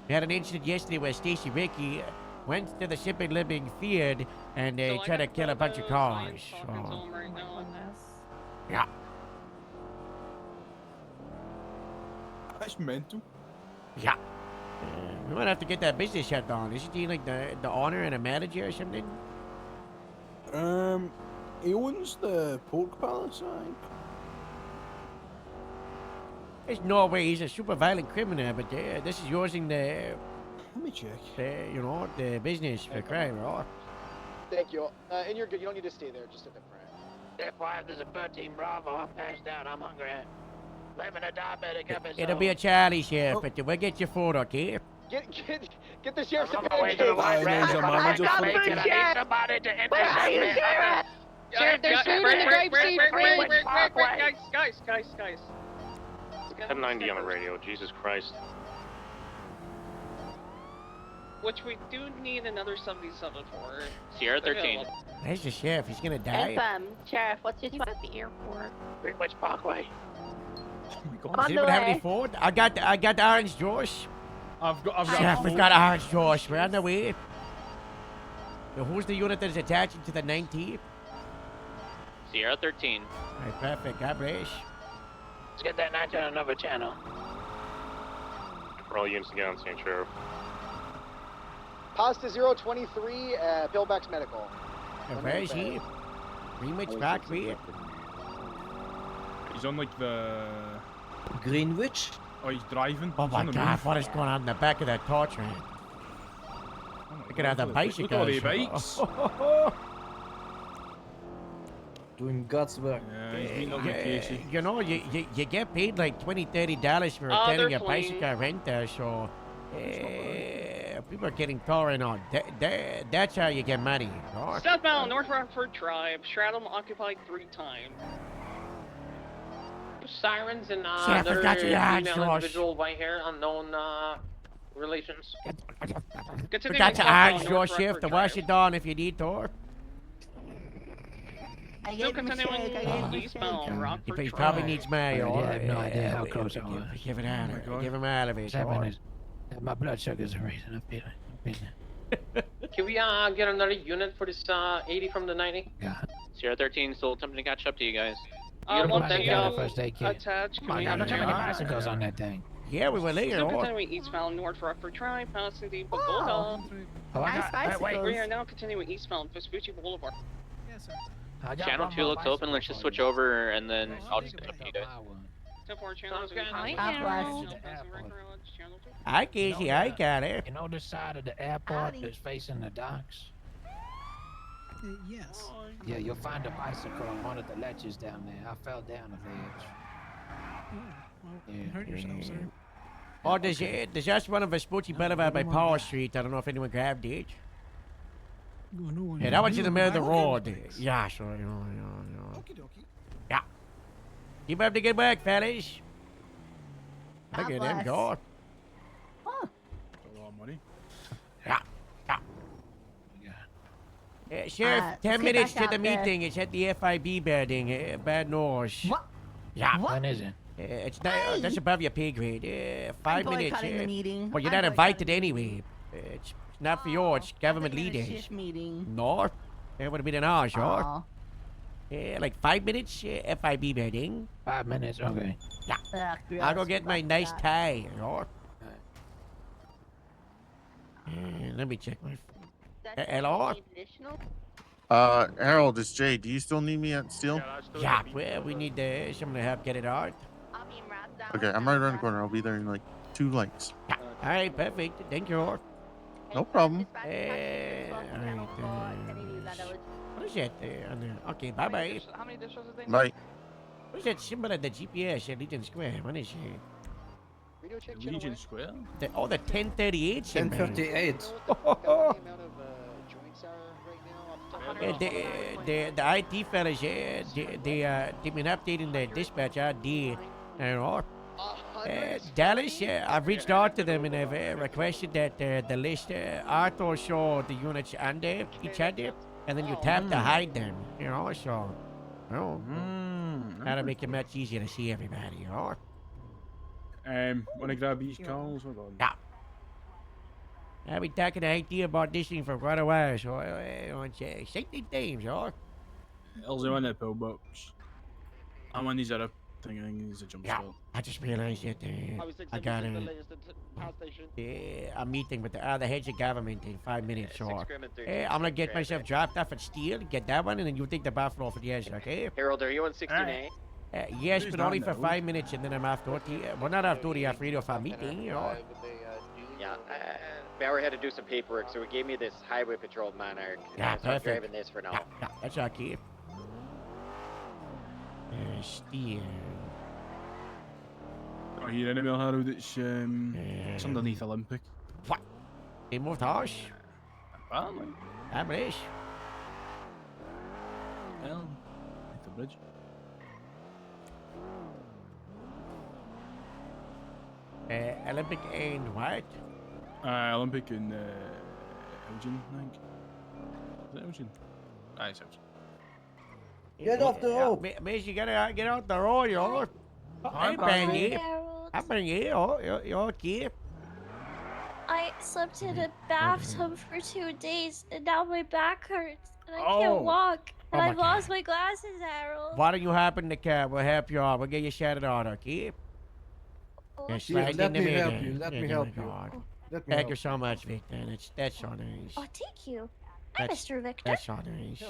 We had an incident yesterday where Stacy Ricky went to the Simple Living field and they tried to kill a bunch of cars. So, yeah. That's mental. Yeah. We might have to get that business shut down. Isn't he like the owner and a manager or something? He owns the pork palace, I think. There's no way he's a super violent criminal, but this is using the. Let me check. The business for crime, right? Thank you. And you're good. You don't need to stay there. Just at the front. F5, there's a 13 Bravo. I'm passed out. I'm hungry. Living a diabetic episode. It'll be a Charlie, Sheriff, but we'll get your food, okay? Get the sheriff's I'm on my way to the white rabbit. I need somebody to end this segment. Sheriff, there's food in the Grapeseed fridge. Guys. 1090 on the radio. Jesus Christ. Which we do need another 77 for. Sierra 13. There's the sheriff. He's gonna die. Sheriff, what's your He's at the airport. Greenwich Parkway. Does anyone have any food? I got the orange juice. I've got Chef, we've four. got ours, Josh. We're on the way. So who's the unit that is attaching to the 19th? Sierra 13. All right, perfect. God bless. Let's get that 19 on another channel. For all units to get on St. Sheriff. Pasta 023, Pillbacks Medical. And where is he? Greenwich Factory. He's on like the Greenwich. Oh, he's driving. Oh He's my on the God, move. what is going on in the back of that tow train? Look at how the bicycles. Look at all the bikes. Doing God's work. Yeah, he's meeting up with Casey. You know, you get paid like $20-$30 for Oh, attending they're a clean. bicycle rental, so people are getting towing on. That's how you get money. Right? Southbound North Rockford Drive. Straddle occupied 3 times. Sirens and Chef, I've another got your eyes, female Josh. individual, white hair, unknown relations. Continue That's southbound ours, North your shift Rockford to wash Drive. it down if you need to. Still continuing eastbound Rockford He Drive. probably needs mayo. I have no idea how close I give, was. give it out. Oh my God. Give him out of it. 7 is. My blood sugars are raising. I'm feeling it. Can we get another unit for this 80 from the 90? Sierra 13 still attempting to catch up to you guys. Beautiful, Once thank you you. First aid kit. attach, My God, look how many communication. bicycles on that thing. Yeah, we were later. Still on. continuing eastbound North Rockford Drive, passing the Pagoda. Oh, I got, wait, We are now continuing eastbound Vespucci Boulevard. I got Channel one 2 more looks open. Let's just switch over and then I'll just catch up to you guys. 10-4 channel. Sounds good. Hi, Channel. Hi, Casey. I got it. You know the side of the airport that's facing the docks? Yes. Yeah, you'll find a bicycle on one of the ledges down there. I fell down the ledge. You hurt yourself, sir. Oh, there's just one of Vespucci Boulevard by Power Street. I don't know if anyone grabbed it. Yeah, that one's in the middle of the road. Yeah, sure. Okie dokie. Yeah. Keep up the good work, fellas. God Look at them bless. go. A lot of money. Yeah. Sheriff, 10 let's get minutes back to the out there. meeting. It's at the FIB building. Bad North. What? Yeah. When is it? It's not, that's above your pay grade. 5 minutes. boycotting the meeting. Well, you're I'm not invited anyway. It's not for you. It's government leaders. Shift meeting. No. That would have been an hour, sure. Aw. Yeah, like 5 minutes. FIB building. 5 minutes, okay. Yeah. I'll go get my nice tie. Sure. Let me check my phone. Hello? Harold, it's Jay. Do you still need me at Steel? Yeah, well, we need someone to help get it out. Okay, I'm right around the corner. I'll be there in like 2 lights. All right, perfect. Thank you. No problem. All right. What is that there? Okay, bye-bye. How many dishes is they? Bye. What is that symbol at the GPS at Legion Square? What is it? Legion Square? The 1038 symbol. 1038. The IT fellas, yeah, they've been updating the dispatch ID. And all. Dallas, I've reached out to them and I've requested that the list auto show the units under each other, and then you tap to hide them, so, that'll make it much easier to see everybody, Wanna grab these calls? Hold on. Yeah. I've been talking to IT about this thing for quite a while, so it's exciting times, Hell's in that pillbox. I'm on these other thing. I think he's a jump Yeah, spot. I just realized that I got a meeting with the other heads of government in 5 minutes, so I'm gonna get myself dropped off at Steel, get that one, and then you take the Buffalo for the edge, okay? Harold, are you on 16A? Yes, Who's but only not for now? 5 minutes, and then I'm off duty. Well, not off duty, off radio for a meeting, Yeah, Bauer had to do some paperwork, so he gave me this highway patrol Monarch. Yeah, so I'm perfect. driving this for now. Yeah, that's okay. Steel. Oh, here any mail, Harold? It's underneath Olympic. What? They moved house? Apparently. Average. Well, at the bridge. Olympic and what? Olympic and Elgin, I think. Is it Elgin? It's Elgin. Get off the road. Miss, you gotta get off the road, yo. I bang you. I bang you. You're okay. I slept in a bathtub for 2 days, and now my back hurts, and I Oh. can't walk. And Oh my I've lost my glasses, Harold. Why don't you hop in the cab? We'll help you out. We'll get you shut on, okay? Just slide let in the me help middle. you, let Yeah, me oh help my you. God. Let me Thank help you so much, Victor. That's so nice. Oh, thank you. Hi, That's- Mr. Victor. That's so nice.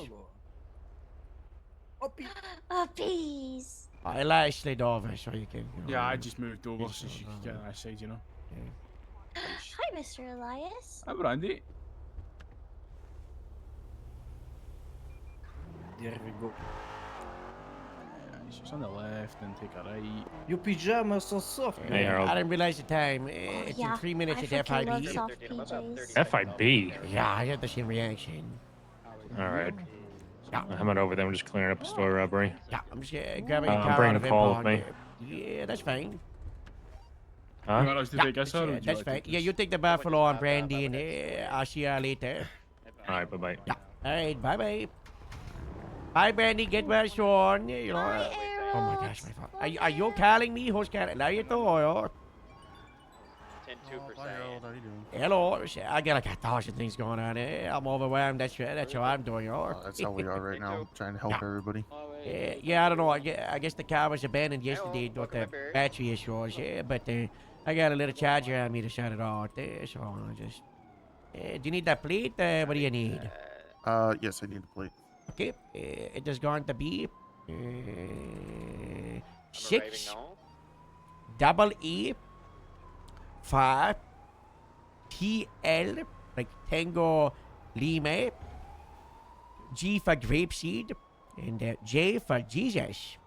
Oh, peace. Eli slid over so you can. You know, Yeah, I just moved over Yes, so she could get on that side, you know. Hi, Mr. Elias. Hi, Brandy. There we go. She's on the left, then take a right. Your pajamas are soft. Hey, Harold. I didn't realize the time. It's yeah, in 3 minutes I at freaking love FIB. soft PJs. FIB. Yeah, I had the same reaction. All right. Yeah. I'm heading over there. I'm just clearing up a store robbery. Yeah, I'm just grabbing a I'm car bringing out of Paul Impound. with Yeah, that's fine. Huh? You want us to take us out, or would you That's like fine. to Yeah, you take the Buffalo on Brandy, and I'll see you later. All right. Bye bye. Yeah. All right. Bye bye. Bye, Brandy. Get well soon. You know. Oh my gosh, my fault. Are you calling me? Who's calling? Now you know. 10-2%. How you doing? Hello. I got like 1,000 things going on. I'm overwhelmed. That's how I'm doing. That's how we are right now, trying to help everybody. Yeah, I don't know. I guess the car was abandoned yesterday due to battery issues. Yeah, but I got a little charger on me to shut it off. So I just. Do you need that plate? What do you need? Yes, I need the plate. Okay, it is going to be 6 double E 5 TL like Tango Lima, G for grapeseed, and J for Jesus.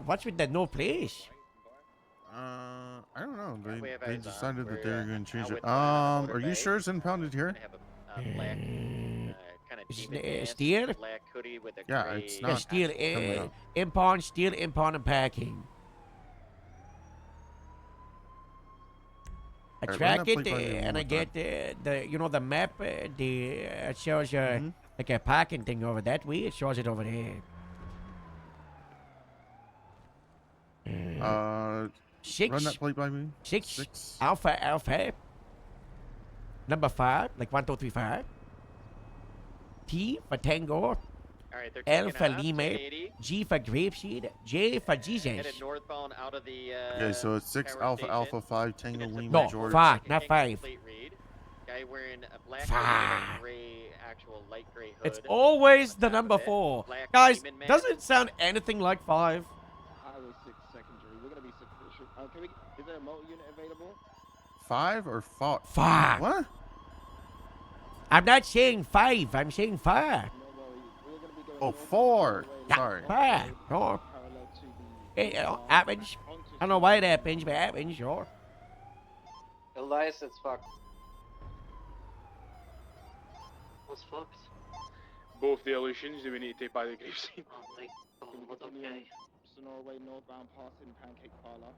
What's with the no place? I don't know. we have They eyes on. decided that they We're, were going to change it. with Are you sure it's impounded here? Black, kind of Steel? black hoodie with a Yeah, gray. it's Yeah, not. steel, criminal. impound, steel, impound, and packing. I Alright, track run that it plate by me one and I more get the map. It shows like a parking thing over that way. It shows it over there. Six. Run that plate by me. 6 Alpha. Number 5, like 1, 2, 3, 5. T for Tango. All right, they're L taking for off, Lima. 1080. G for grapeseed. J for Jesus. Headed northbound out of the. Okay, so it's 6 power Alpha station. Alpha 5 Tango Lima No, George. 5, not 5. Plate read. Guy wearing a black Five. hoodie with a gray, actual light gray hood. It's always the number 4. Black Guys, demon man. doesn't it sound anything like 5? Highway 6 secondary. We're gonna be sufficient. Can we? Is there a motor unit available? 5 or 4? 5. What? I'm not saying 5. I'm saying 5. Oh, 4. Yeah, Sorry. 5. Sure. It happens. I don't know why it happens, but it happens, sure. Elias, it's fucked. What's fucked? Both the illusions do we need to take by the grave scene. Oh my god, okay. Sonora Way northbound passing Pancake Parlor.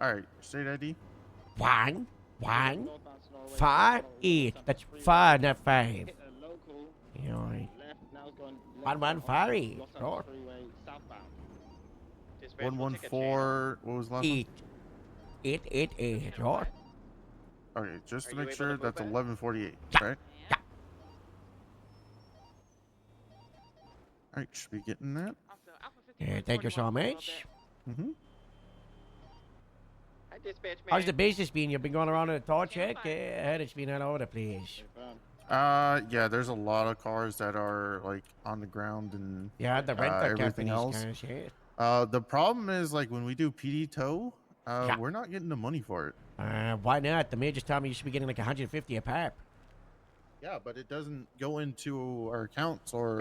Alright, state ID. 1, 1, 5, 8. That's 5, not 5. Hit a local You know, left, now it's going 1, 1, 5, 8. Los Sure. Angeles Freeway southbound. 114. What was the last 8. 8, 8, 8. Sure. one? Okay, just to Are you make able sure, to move that's back? 1148, right? Yeah. Alright, should be getting that. Thank you so much. Mm-hmm. Hi, dispatch man. How's the business been? You've been going around in a tow check? I heard it's been all over the place. Yeah, there's a lot of cars that are like on the ground and Yeah, the rental everything companies else. kind of shit. The problem is like when we do PD tow, Yeah. we're not getting the money for it. Why not? The mayor just told me you should be getting like 150 a pop. Yeah, but it doesn't go into our accounts or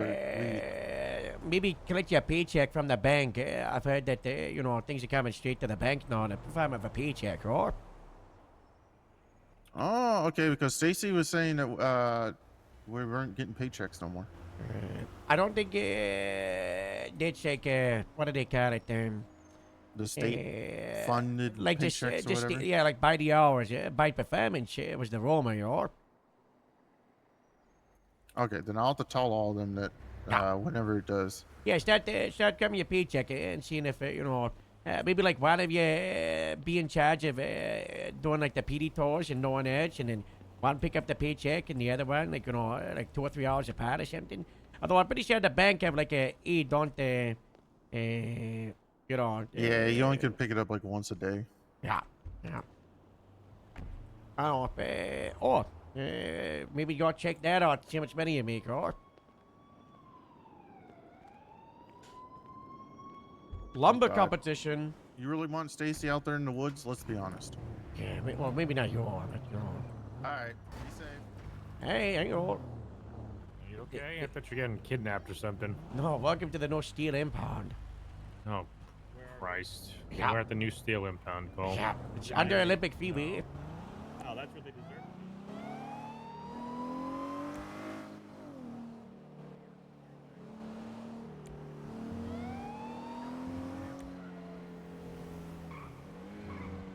Maybe collect your paycheck from the bank. I've heard that, things are coming straight to the bank now in the form of a paycheck, right? Oh, okay, because Stacy was saying that we weren't getting paychecks no more. I don't think it's like, what do they call it? The state funded like paychecks or whatever? yeah, like by the hours, by performance. It was the Roma, you know? Okay, then I'll have to tell all of them that whenever it does. Yeah, start coming your paycheck and seeing if, maybe like one of you be in charge of doing like the PD tours and no one else, and then one pick up the paycheck and the other one, like, like 2 or 3 hours apart or something. Although I'm pretty sure the bank have like don't, Yeah, you only can pick it up like once a day. Yeah. I don't know if, maybe go check that out, see how much money you make, or lumber God. competition. You really want Stacy out there in the woods? Let's be honest. Yeah, well, maybe not you, but Alright, be safe. Hey, hang on. You okay? I thought you were getting kidnapped or something. No, welcome to the No Steel Impound. Oh, Christ. Yeah. We're at the new steel impound, Cole. Yeah, it's under Olympic freeway. Oh, that's what they deserve.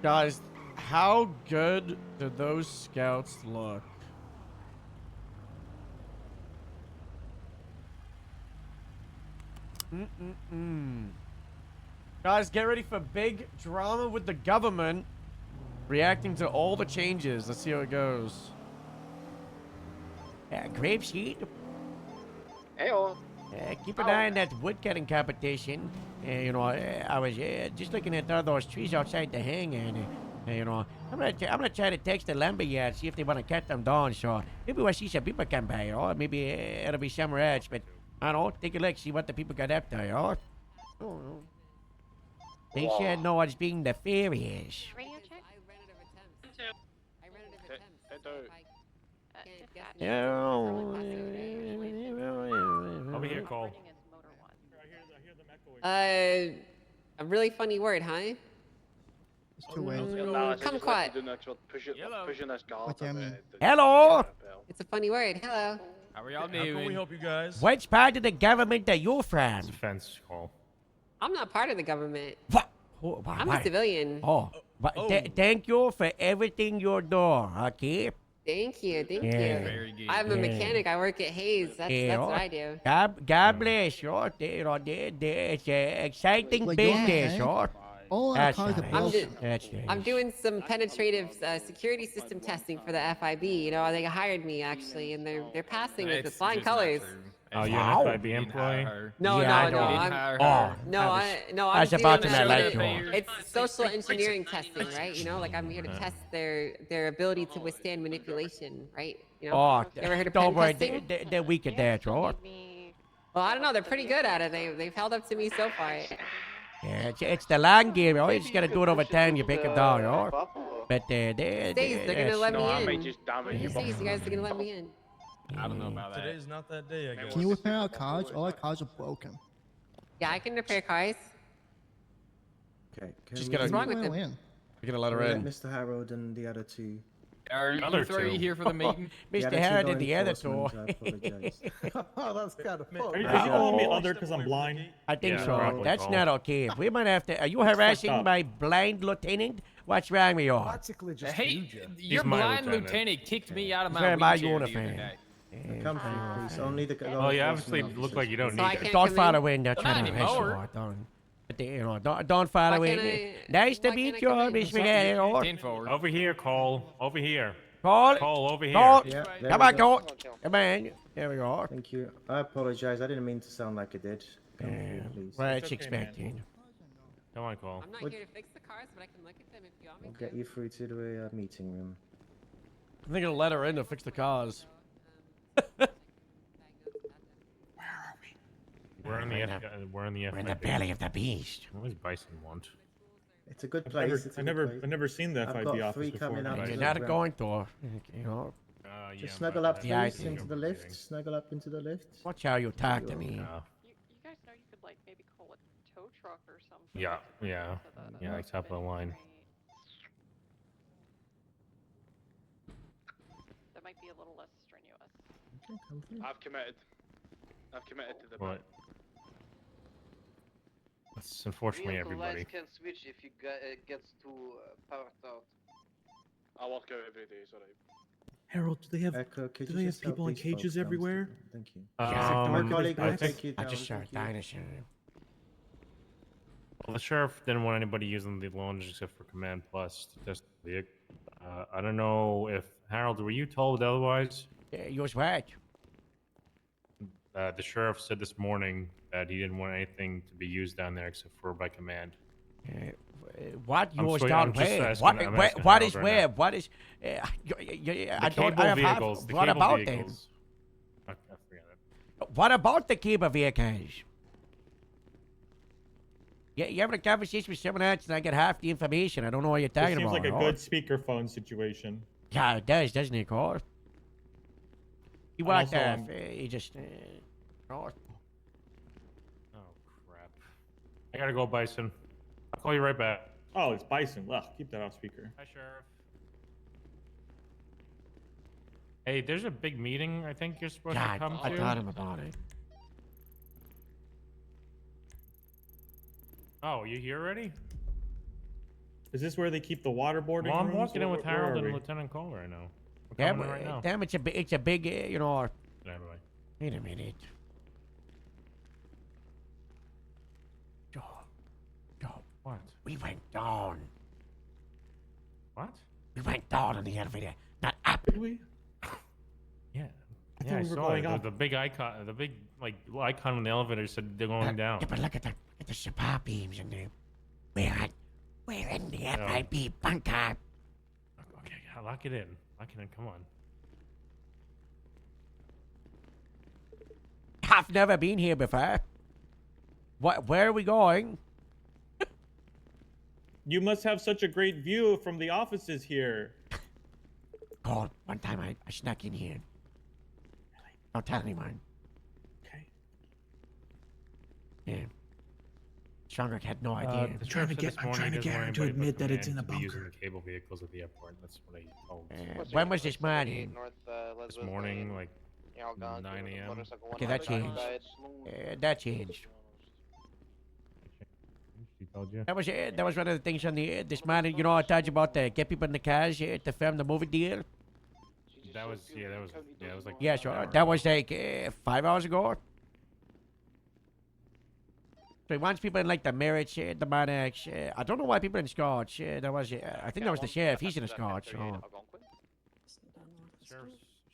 Guys, how good do those scouts look? Guys, get ready for big drama with the government reacting to all the changes. Let's see how it goes. Grapeseed. Hey-oh. Keep an eye on that woodcutting competition. I was just looking at all those trees outside the hangar, and I'm gonna try to text the lumberyard, see if they want to cut them down. So maybe we'll see some people come by, or maybe it'll be somewhere else. But I don't know. Take a look, see what the people got up there, or they should know what's being nefarious. Radio check? Over here, Cole. A really funny word, huh? It's two ways. Come quiet. Hello. It's a funny word. Hello. How are y'all doing? How can we help you guys? Which part of the government that you're from? Defense, Cole. I'm not part of the government. What? I'm a civilian. Thank you for everything you're doing, okay? Thank you. Thank Yeah. you. Very good. I'm a mechanic. I work at Hayes. That's what I do. God bless you. It's an exciting Like, business, yeah. or All that's I'm, that's I'm doing some penetrative security system testing for the FIB. They hired me actually, and they're passing with the flying colors. Oh, you're an FIB employee? No, Yeah, no, I no. know. I'm was about to doing, let you. It's social engineering testing, right? Like I'm here to test their ability to withstand manipulation, right? You ever heard of don't pen worry, testing? they're weak at that, right? Well, I don't know. They're pretty good at it. They've held up to me so far. Yeah, it's the long game, right? You just gotta do it over time. You pick them down, right? But Stays, they're gonna let me in. Stays, you guys are gonna let me in. I don't know about that. Today's not that day, I guess. Can you repair our cars? All our cars are broken. Yeah, I can repair cars. Okay. Just What's wrong with them? We're gonna let her in. Mr. Harold and the other two. Are you three here for the meeting? Mr. Harrod and the other two. I apologize. Oh, that's kind of Are Are you calling me other because I'm blind? I think Yeah, so. probably, That's Cole. not okay. We might have to. Are you harassing up. my blind lieutenant? What's wrong with you? Practically just Hey, viewed you. your my blind lieutenant. lieutenant kicked me out of He's my wearing my wheelchair the other uniform. day. The company, please. Only the. Oh, you obviously look like you don't So I need can't it. Don't come follow in? away and not Not try to arrest you. anymore. Don't follow Why away. can't I- Nice to why meet can't you, I come in? Miss McGarry. 10 forward. Over here, Cole. Over here. Call. Cole, over here. Call. Yeah, there Come we on, go. Cole. Come on. There we go. Thank you. I apologize. I didn't mean to sound like I did. Come through, please. Well, it's It's okay, man. expected. Come on, Cole. I'm not What- here to fix the cars, but I can look at them if you want me I'll to. get you through to the meeting room. I'm thinking of let her in to fix the cars. We're in the we're in the We're in the FIB. belly of the beast. What does Bison want? It's a good place. It's a good place. I've never seen the I've FIB got office three before. coming up. You're as not well. going to, Yeah, Just snuggle up, Yeah, I please, think into the lift. Snuggle up into the lift. Watch how you talk to me. You guys know you could like maybe call a tow truck or something. Yeah, yeah, yeah, like top of the line. That might be a little less strenuous. Okay, come through. I've committed to the. What? That's unfortunately everybody. can switch if you gets too powered out. I work out every day, it's alright. Harold, do they have Echo, could do you they have just help people in these folks cages down, everywhere? Stephen? Thank you. My colleague I will think take you I down. just saw a Thank you. dinosaur. Well, the sheriff didn't want anybody using the lounge except for Command Plus to test the vehicle. I don't know if Harold, were you told otherwise? Yeah, you was right. The sheriff said this morning that he didn't want anything to be used down there except for by command. What I'm yours sorry, down I'm just where? asking- What, I'm where, asking what Harold is right where? now. What is? The I don't. cable I have vehicles. The what cable about vehicles. I forget it. them? What about the cable vehicles? Yeah, you having a conversation with someone else and I get half the information. I don't know what you're This talking seems about. like a no? good speakerphone situation. Yeah, it does, doesn't it, Carl? He walked Also, off. I'm- He just. Oh. Oh crap! I gotta go, Bison. I'll call you right back. Oh, it's Bison. Ugh, keep that off speaker. Hi, Sheriff. Hey, there's a big meeting I think you're supposed to God, come I to. thought him about it. Oh, you here already? Is this where they keep the waterboarding Well, I'm rooms? walking in with Where Harold are and we? Lieutenant Cole right now. We're Damn, coming in right now. damn, it's a big, you know. Never mind. Wait a minute. Joe. What? We went down. What? We went down on the elevator, not up. Did we? Yeah. I Yeah, thought I we were saw going it. up. The big icon, the big icon on the elevator said they're going down. Yeah, but look at the supply beams in there. We're in the FIB bunker. Okay, lock it in. Lock it in. Come on. I've never been here before. Where are we going? You must have such a great view from the offices here. God, one time I snuck in here. Don't tell anyone. Okay. Yeah. Strongert had no idea. The sheriff said this I'm morning trying to he doesn't get her want to anybody but admit that it's command in a to be using bunker. the cable vehicles at the airport. That's what he told. When was this morning? This morning, like 9 a.m. Okay, that changed. That changed. She told you. That was one of the things on the this morning. You know, I told you about the get people in the cars to film the movie deal. That was it was like Yeah, sure. That was like 5 hours ago. So he wants people in like the Merritt, the Monarchs. I don't know why people in Scotch. That was I think that was the sheriff. He's in the Scotch. So.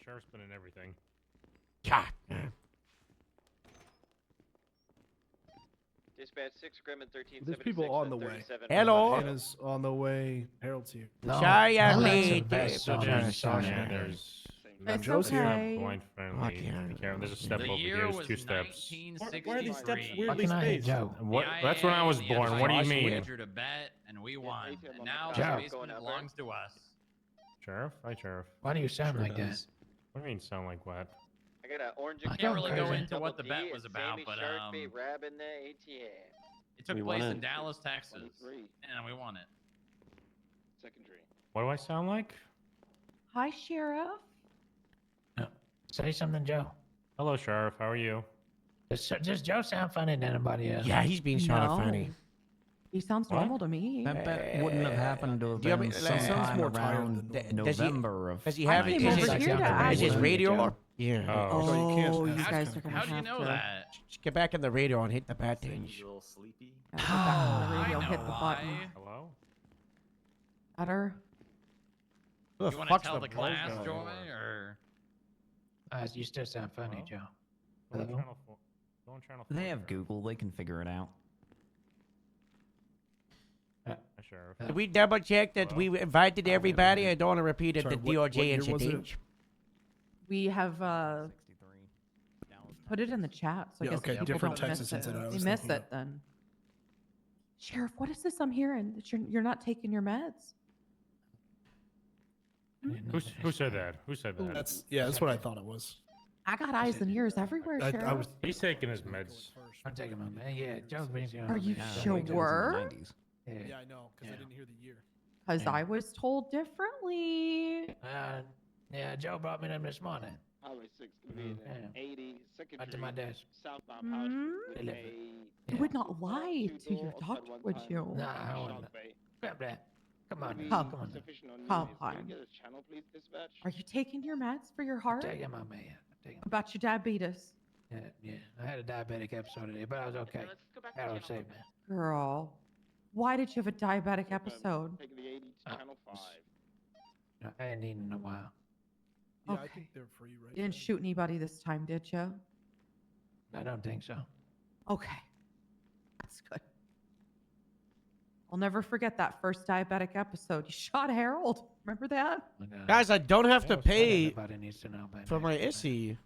Sheriff's been in everything. Yeah. Dispatch 6, Gremlin 13. There's people on the way. Hello. Anna's on the way. Harold's here. Sorry I'm late. There's It's Joe's here. okay. Blind friendly. Be careful. There's a step The over year here. There's was 2 steps. Why are these steps 1963. weirdly spaced? What? That's when I was The born. What do you FIB mean? wagered a bet and we won. And now Joe. the basement belongs to us. Sheriff? Hi, Sheriff. Why do you sound like that? What do you mean sound like what? I got an orange. I can't really go into what the bet was about, but Rab in the ATM. it took place in Dallas, Texas, and we won it. Secondary. What do I sound like? Hi, Sheriff. Say something, Joe. Hello, Sheriff. How are you? Does Joe sound funny to anybody else? Yeah, he's being sort of No. funny. He sounds What? normal to me. That bet wouldn't have happened to have do you been have- sounds sometime more tired around than November of. Does he have I it? came Is over his, here to ask is his you, radio? Joe. Yeah. Oh. So you can't- Oh, you that's guys kinda are gonna How do you have know to that? Just get back in the radio and hit the buttons. Yeah, get back on the radio, I hit know the button. why. Hello? Better. Who the You want fuck's to tell the the class, buzz guy? Joy, or You still sound funny, Hello? Joe. Go on Hello? channel 4. Go on channel 4. They have Google. They can figure it out. Hi, Sheriff. Did we double check that we invited everybody? I don't want to repeat Sorry, the what DOJ year was it? incident. We have put it in the chat, so I Yeah, guess okay, people different don't Texas miss it. incident I They was miss thinking it then. Sheriff, what is this I'm hearing? That you're not taking your meds? Who said that? Who said that? That's what I thought it was. I got eyes and ears everywhere, I Sheriff. was He's taking his meds. I'm taking my man. Yeah, Joe's being Are you sure? Yeah, I know, because I didn't hear the year. Because I was told differently. Yeah, Joe brought me them this morning. Highway 6 convenient. 80 secondary. Right to my desk. Southbound Powder Street with You would not lie to your doctor, would you? Nah, I wouldn't. Grab that. Come on, Be come on. sufficient on Come units. Can on. we get a channel, please, dispatch? Are you taking your meds for your heart? Taking my man. Taking About your diabetes? yeah. I had a diabetic episode today, but I was okay. I was safe, man. Girl, why did you have a diabetic episode? Taking the 80 to channel 5. I ain't eaten in a while. Yeah, I Okay. think they're free right You didn't shoot anybody this time, did you? I don't think so. Okay. That's good. I'll never forget that first diabetic episode. You shot Harold. Remember that? Guys, I don't have to pay Everybody needs to know about for my ISI.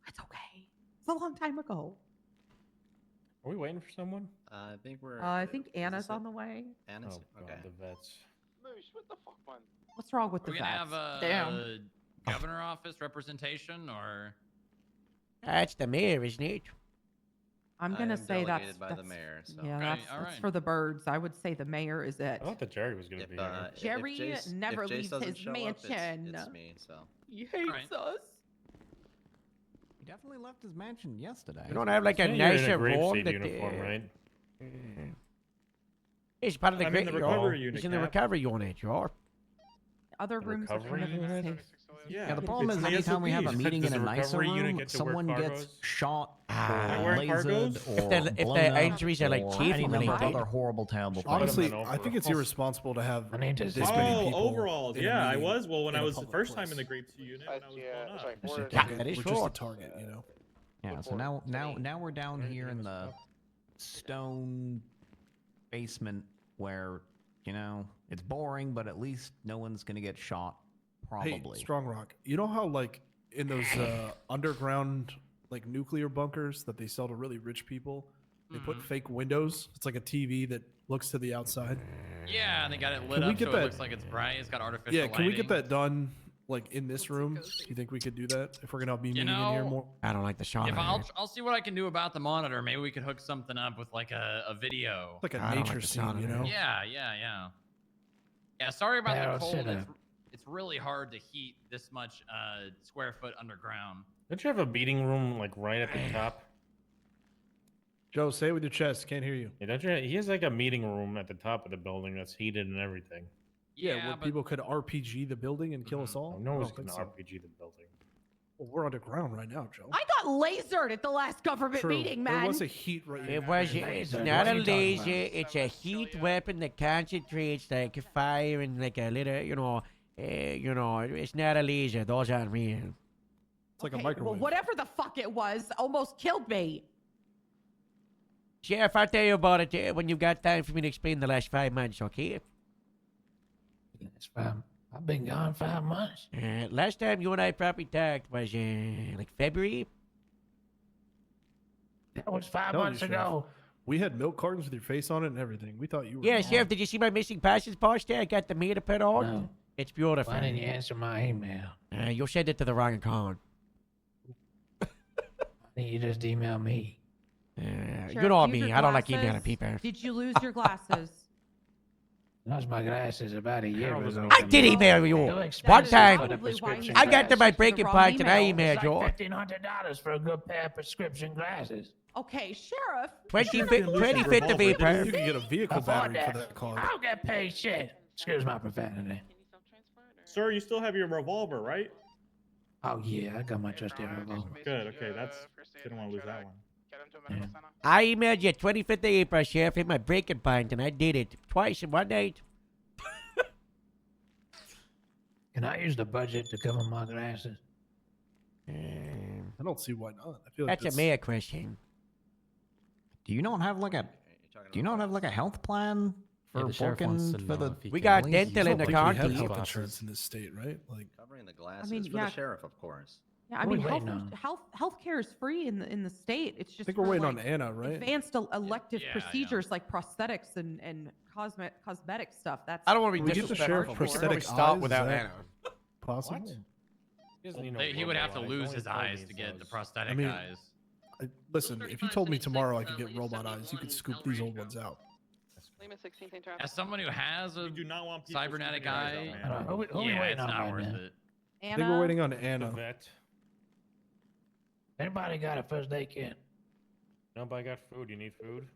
It's okay. It's a long time ago. Are we waiting for someone? I think we're. I think Anna's on the way. Anna's Oh, okay. God, the vets. Moose, what the fuck, man? What's wrong with Are the we gonna vets? have a Damn. governor office representation or? That's the mayor, isn't it? I'm I gonna am say that's, delegated by the mayor, so- yeah, Okay, that's alright. for the birds. I would say the mayor is it. I thought that Jerry was going to be here. Jerry never if Jace leaves doesn't his show up, mansion. it's me. So. He hates us. He definitely left his mansion yesterday. You don't have like a You're in a nicer room grapeseed that uniform, right? It's part of the I'm in great the recovery unit, It's in the Cap. recovery unit, you are. Other rooms are kind of in a safe. Yeah, the problem is anytime we have a meeting in a nicer room, someone gets shot or lasered or If the blown up injuries are like or chief any number of related. other horrible, terrible things. Honestly, I think it's irresponsible to have this many Oh, people. overalls. in a Yeah, I meeting was. Well, when in I a was the public first time place. in the Grape unit, when I was blown up. We're just a target, you know. Yeah, so now we're down here in the stone basement where, you know, it's boring, but at least no one's gonna get shot. Probably. Hey, Strong Rock. You know how like in those underground like nuclear bunkers that they sell to really rich people, they put fake windows. It's like a TV that looks to the outside. Yeah, and they got it lit Can we up get so that- it looks like it's bright. It's got artificial Yeah, can we get lighting. that done like in this room? Do you think we could do that if we're gonna be You meeting in here know, more? I don't like the shot. If I'll see what I can do about the monitor. Maybe we could hook something up with like a video. Like a I don't like nature the scene, sound of you it. know? Yeah. Yeah, sorry about Yeah, the cold. shut up. It's really hard to heat this much square foot underground. Don't you have a meeting room like right at the top? Joe, say it with your chest. Can't hear you. Yeah, don't you? He has like a meeting room at the top of the building that's heated and everything. Yeah, where people could RPG the building and kill us all. No I one's don't gonna think so. RPG the building. Well, we're underground right now, Joe. I got lasered at the last government True. meeting, There man. was a heat right It here. was. It's not a laser. It's a heat weapon that concentrates like fire and like a little, you know. It's not a laser. Those aren't real. It's like a Okay, microwave. well, whatever the fuck it was, almost killed me. Sheriff, I'll tell you about it when you've got time for me to explain the last 5 months, okay? I've been gone 5 months. Last time you and I probably talked was like February. That was 5 Telling months you, Sheriff. ago. We had milk cartons with your face on it and everything. We thought you were. Yeah, gone. Sheriff, did you see my missing passes poster? I got the meter put on. No. It's beautiful. Why didn't you answer my email? You sent it to the wrong account. You just email me. You Sheriff, know use me. your I don't like emailing glasses. people. Did you lose your glasses? Lost my glasses about a year ago. I did email you one time. I got to my breaking point and I emailed you. $1,500 for a good pair of prescription glasses. Okay, Sheriff. 25th of April. You can get a vehicle Afford battery for that cost. I'll get paid shit. Excuse my profanity. Sir, you still have your revolver, right? Oh yeah, I got my trusty revolver. Good. Okay, that's. Didn't want to lose that one. I emailed you 25th of April, Sheriff, hit my breaking point, and I did it twice in one night. Can I use the budget to cover my glasses? I don't see why not. I feel like That's a mayor question. Do you not have like a health plan Yeah, for the sheriff wants working to for know the? if he We can got at least dental use in the it. we have county. health insurance in this state, right? Like Covering the glasses mean, for yeah. the sheriff, of course. Yeah, I We're mean, waiting on- healthcare is free in the state. It's just I think we're for, waiting like, on Anna, right? advanced elective Yeah, procedures like prosthetics and cosmetic stuff. That's I don't want to be Can we get the disrespectful. sheriff We can probably prosthetic start eyes? without Is that Anna. Possible. He would have to lose his eyes to get the prosthetic I mean, eyes. Listen, if you told me tomorrow I could get robot eyes, you could scoop these old ones out. As someone who has a do not want people cybernetic sticking their eyes eye, out, man. Who we yeah, waiting it's on not right worth now? it. I think we're waiting on The Anna. vet. Anybody got a first aid kit? Nobody got food. You need food?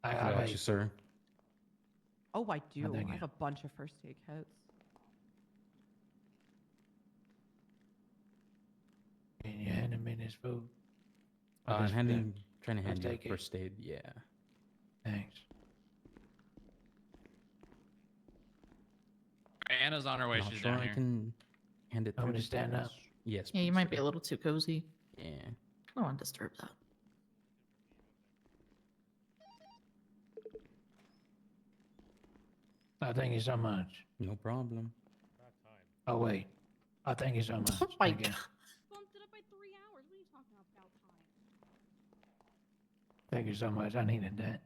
I Got got you, sir. Oh, I do. thank I you. have a bunch of first aid kits. Can you hand me this food? I'm This handing, food? trying to I'll hand you take it. first aid. Yeah. Thanks. Anna's on her way. Not She's sure down I here. can hand it I'm through gonna the stand stairs. up. Yes. Yeah, you please, might be sir. a little too cozy. Yeah. I don't want to disturb that. Oh, thank you so much. No problem. Oh wait. Oh, thank you so much. Oh my Thank you. God. Bumped it up by 3 hours. What are you talking about time? Thank you so much. I needed that.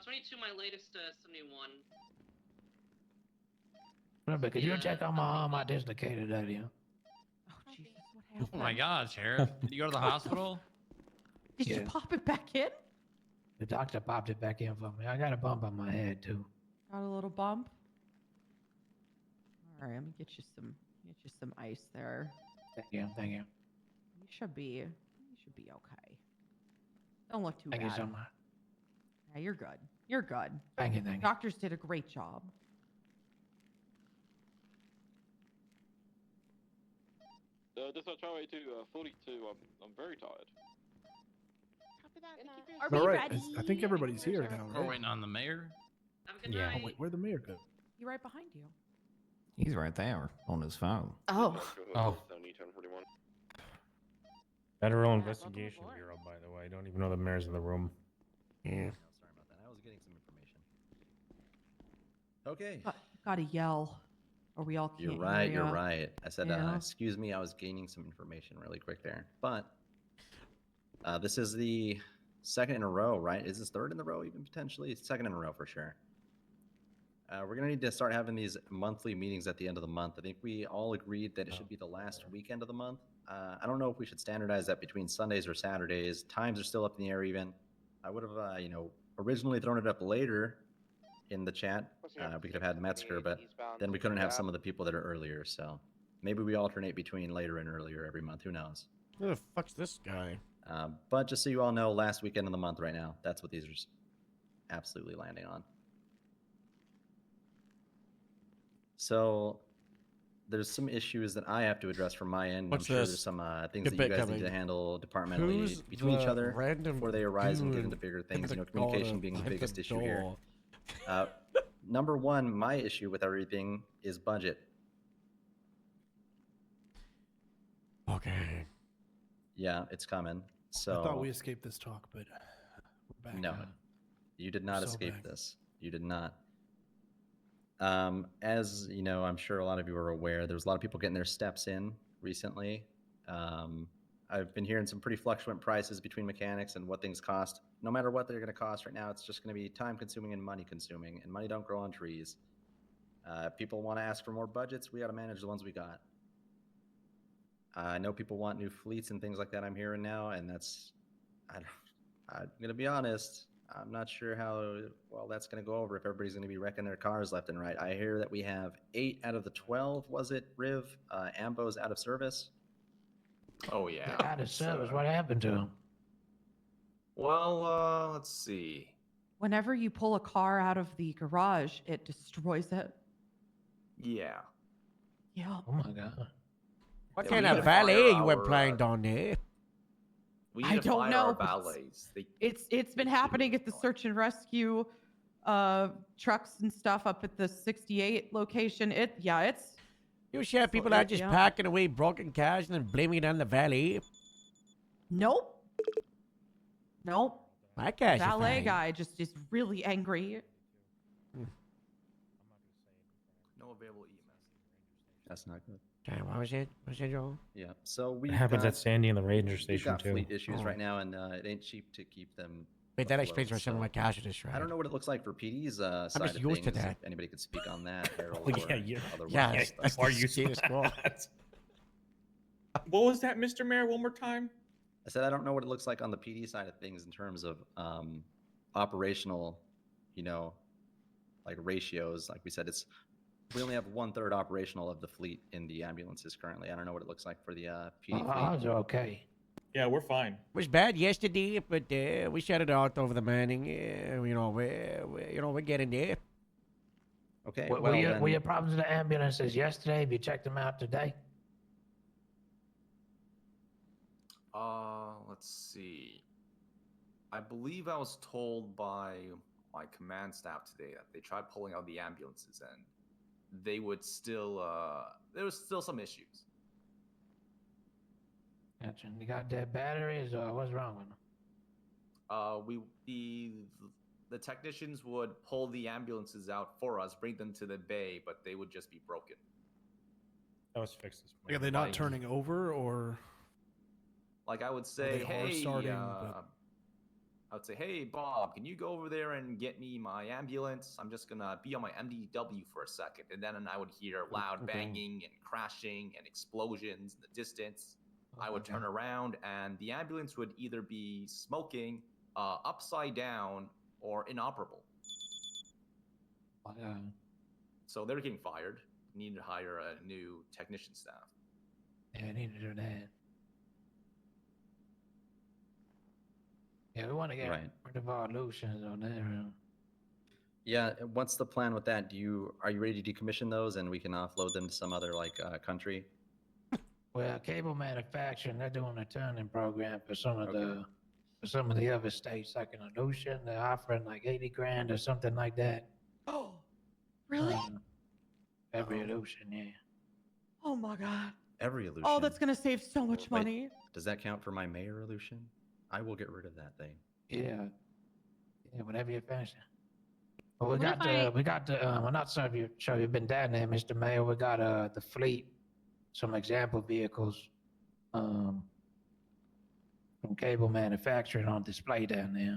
22, my latest 71. Remember, could you check on my arm? I dislocated earlier. Oh, Jesus, what happened? Oh my God, Sheriff! Did you go to the hospital? Did you Yeah. pop it back in? The doctor popped it back in for me. I got a bump on my head too. Got a little bump. All right, I'm gonna get you some ice there. Thank you. Thank you. You should be okay. Don't look too Thank bad. you so much. Yeah, you're good. You're good. Thank you. Thank you. Doctors did a great job. Dispatch highway to 42. I'm very tired. Are we All right. ready? I think everybody's here now, We're right? waiting on the mayor. Yeah. Oh, wait, where'd the mayor go? He's right behind you. He's right there on his phone. Oh. Oh. Federal Investigation Bureau, by the way. I don't even know the mayor's in the room. Yeah. Sorry about that. I was getting some information. Okay. Gotta yell, or we all can't You're hear right. You're ya. right. I said, Yeah. excuse me. I was gaining some information really quick there. But this is the second in a row, right? Is this third in a row, even potentially? It's second in a row for sure. We're going to need to start having these monthly meetings at the end of the month. I think we all agreed that it should be the last weekend of the month. I don't know if we should standardize that between Sundays or Saturdays. Times are still up in the air even. I would have, originally thrown it up later in the chat. We could have had Metzger, but then we couldn't have some of the people that are earlier. So maybe we alternate between later and earlier every month. Who knows? Who the fuck's this guy? But just so you all know, last weekend of the month right now, that's what these are absolutely landing on. So there's some issues that I have to address from my end. What's I'm sure this? there's some things Good that you bit guys need coming. to handle departmentally Who's between each the other random before they arise and get dude into bigger in things. the Communication corner being the by the biggest issue here. door? Number one, my issue with everything is budget. Okay. Yeah, it's coming. So I thought we escaped this talk, but we're back. no, you did not so escape back. this. You did not. As you know, I'm sure a lot of you are aware, there's a lot of people getting their steps in recently. I've been hearing some pretty fluctuant prices between mechanics and what things cost. No matter what they're going to cost right now, it's just going to be time consuming and money consuming, and money don't grow on trees. If people want to ask for more budgets, we got to manage the ones we got. I know people want new fleets and things like that. I'm hearing now, and I'm going to be honest. I'm not sure how well that's going to go over if everybody's going to be wrecking their cars left and right. I hear that we have 8 out of the 12, was it, Riv? Ambo's out of service. Oh, yeah. Out of service. What happened to him? Well, let's see. Whenever you pull a car out of the garage, it destroys it. Yeah. Yeah. Oh my god. What Yeah, kind we of need to fire valet you our, employing down there? We I need to don't fire know, our but valets. It's been happening at the search and rescue trucks and stuff up at the 68 location. It's You sure people are just yeah. packing away broken cars and then blaming it on the valet? Nope. My cars are Valet fine. guy just is really angry. No available That's not good. Okay, what was it? What's it, Joel? Yeah. So we It happens at Sandy and the Ranger we've Station got too. fleet issues Oh. right now, and it ain't cheap to keep them. Wait, that afloat, explains why some of my cars are destroyed. I don't know what it looks like for PD's side just of used to things. that. If anybody could speak on that, Harold, Oh, yeah, or you're- otherwise. Yeah, Yeah, that's are the you scariest one. What was that, Mr. Mayor? One more time. I said I don't know what it looks like on the PD side of things in terms of operational, like ratios. Like we said, we only have 1/3 operational of the fleet in the ambulances currently. I don't know what it looks like for the PD Oh, fleet. ours are okay. Yeah, we're fine. It was bad yesterday, but we shut it out over the morning. We're getting there. Okay. Were your problems with the ambulances yesterday? Have you checked them out today? Let's see. I believe I was told by my command staff today that they tried pulling out the ambulances and they would still, there was still some issues. Gotcha. You got dead batteries, or what's wrong with them? The technicians would pull the ambulances out for us, bring them to the bay, but they would just be broken. That was fixed this Like, morning. are they not turning over, or Like I would say, they are hey, starting, but- I would say, hey, Bob, can you go over there and get me my ambulance? I'm just gonna be on my MDW for a second. And then I would hear loud banging and crashing and explosions in the distance. I would turn around and the ambulance would either be smoking, upside down, or inoperable. So they're getting fired. Need to hire a new technician staff. Yeah, I need to do that. Yeah, we want to get rid of our illusions on there. Yeah. What's the plan with that? Are you ready to decommission those and we can offload them to some other country? Well, cable manufacturing, they're doing a turning program for some of the other states, like in Illusion. They're offering like 80 grand or something like that. Oh, really? Every Illusion, yeah. Oh my God. Every illusion. Oh, that's gonna save so much Wait, money. Does that count for my mayor illusion? I will get rid of that thing. Yeah. Yeah, whenever you're finished. Well, I'm not sure if you've been down there, Mr. Mayor. We got the fleet, some example vehicles from cable manufacturing on display down there.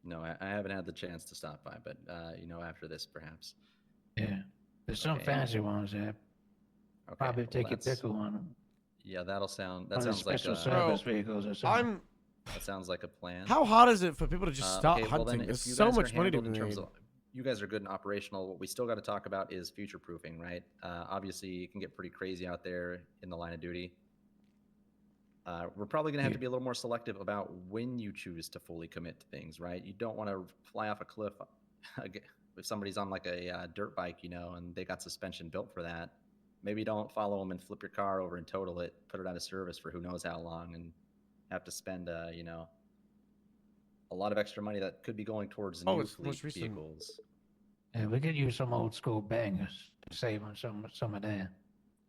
No, I haven't had the chance to stop by, but after this, perhaps. Yeah, there's some fancy ones there. Probably take your pick of one. Yeah, that sounds like special service vehicles or something. That sounds like a plan. How hard is it for people to just stop okay, well hunting? then, There's if you so guys are much money to handled be in terms made. of, you guys are good and operational. What we still got to talk about is future proofing, right? Obviously, it can get pretty crazy out there in the line of duty. We're probably going to have to be a little more selective about when you choose to fully commit to things, right? You don't want to fly off a cliff if somebody's on like a dirt bike, and they got suspension built for that. Maybe don't follow them and flip your car over and total it, put it out of service for who knows how long, and have to spend, a lot of extra money that could be going towards new fleet vehicles. Yeah, we could use some old school bangers to save on some of that.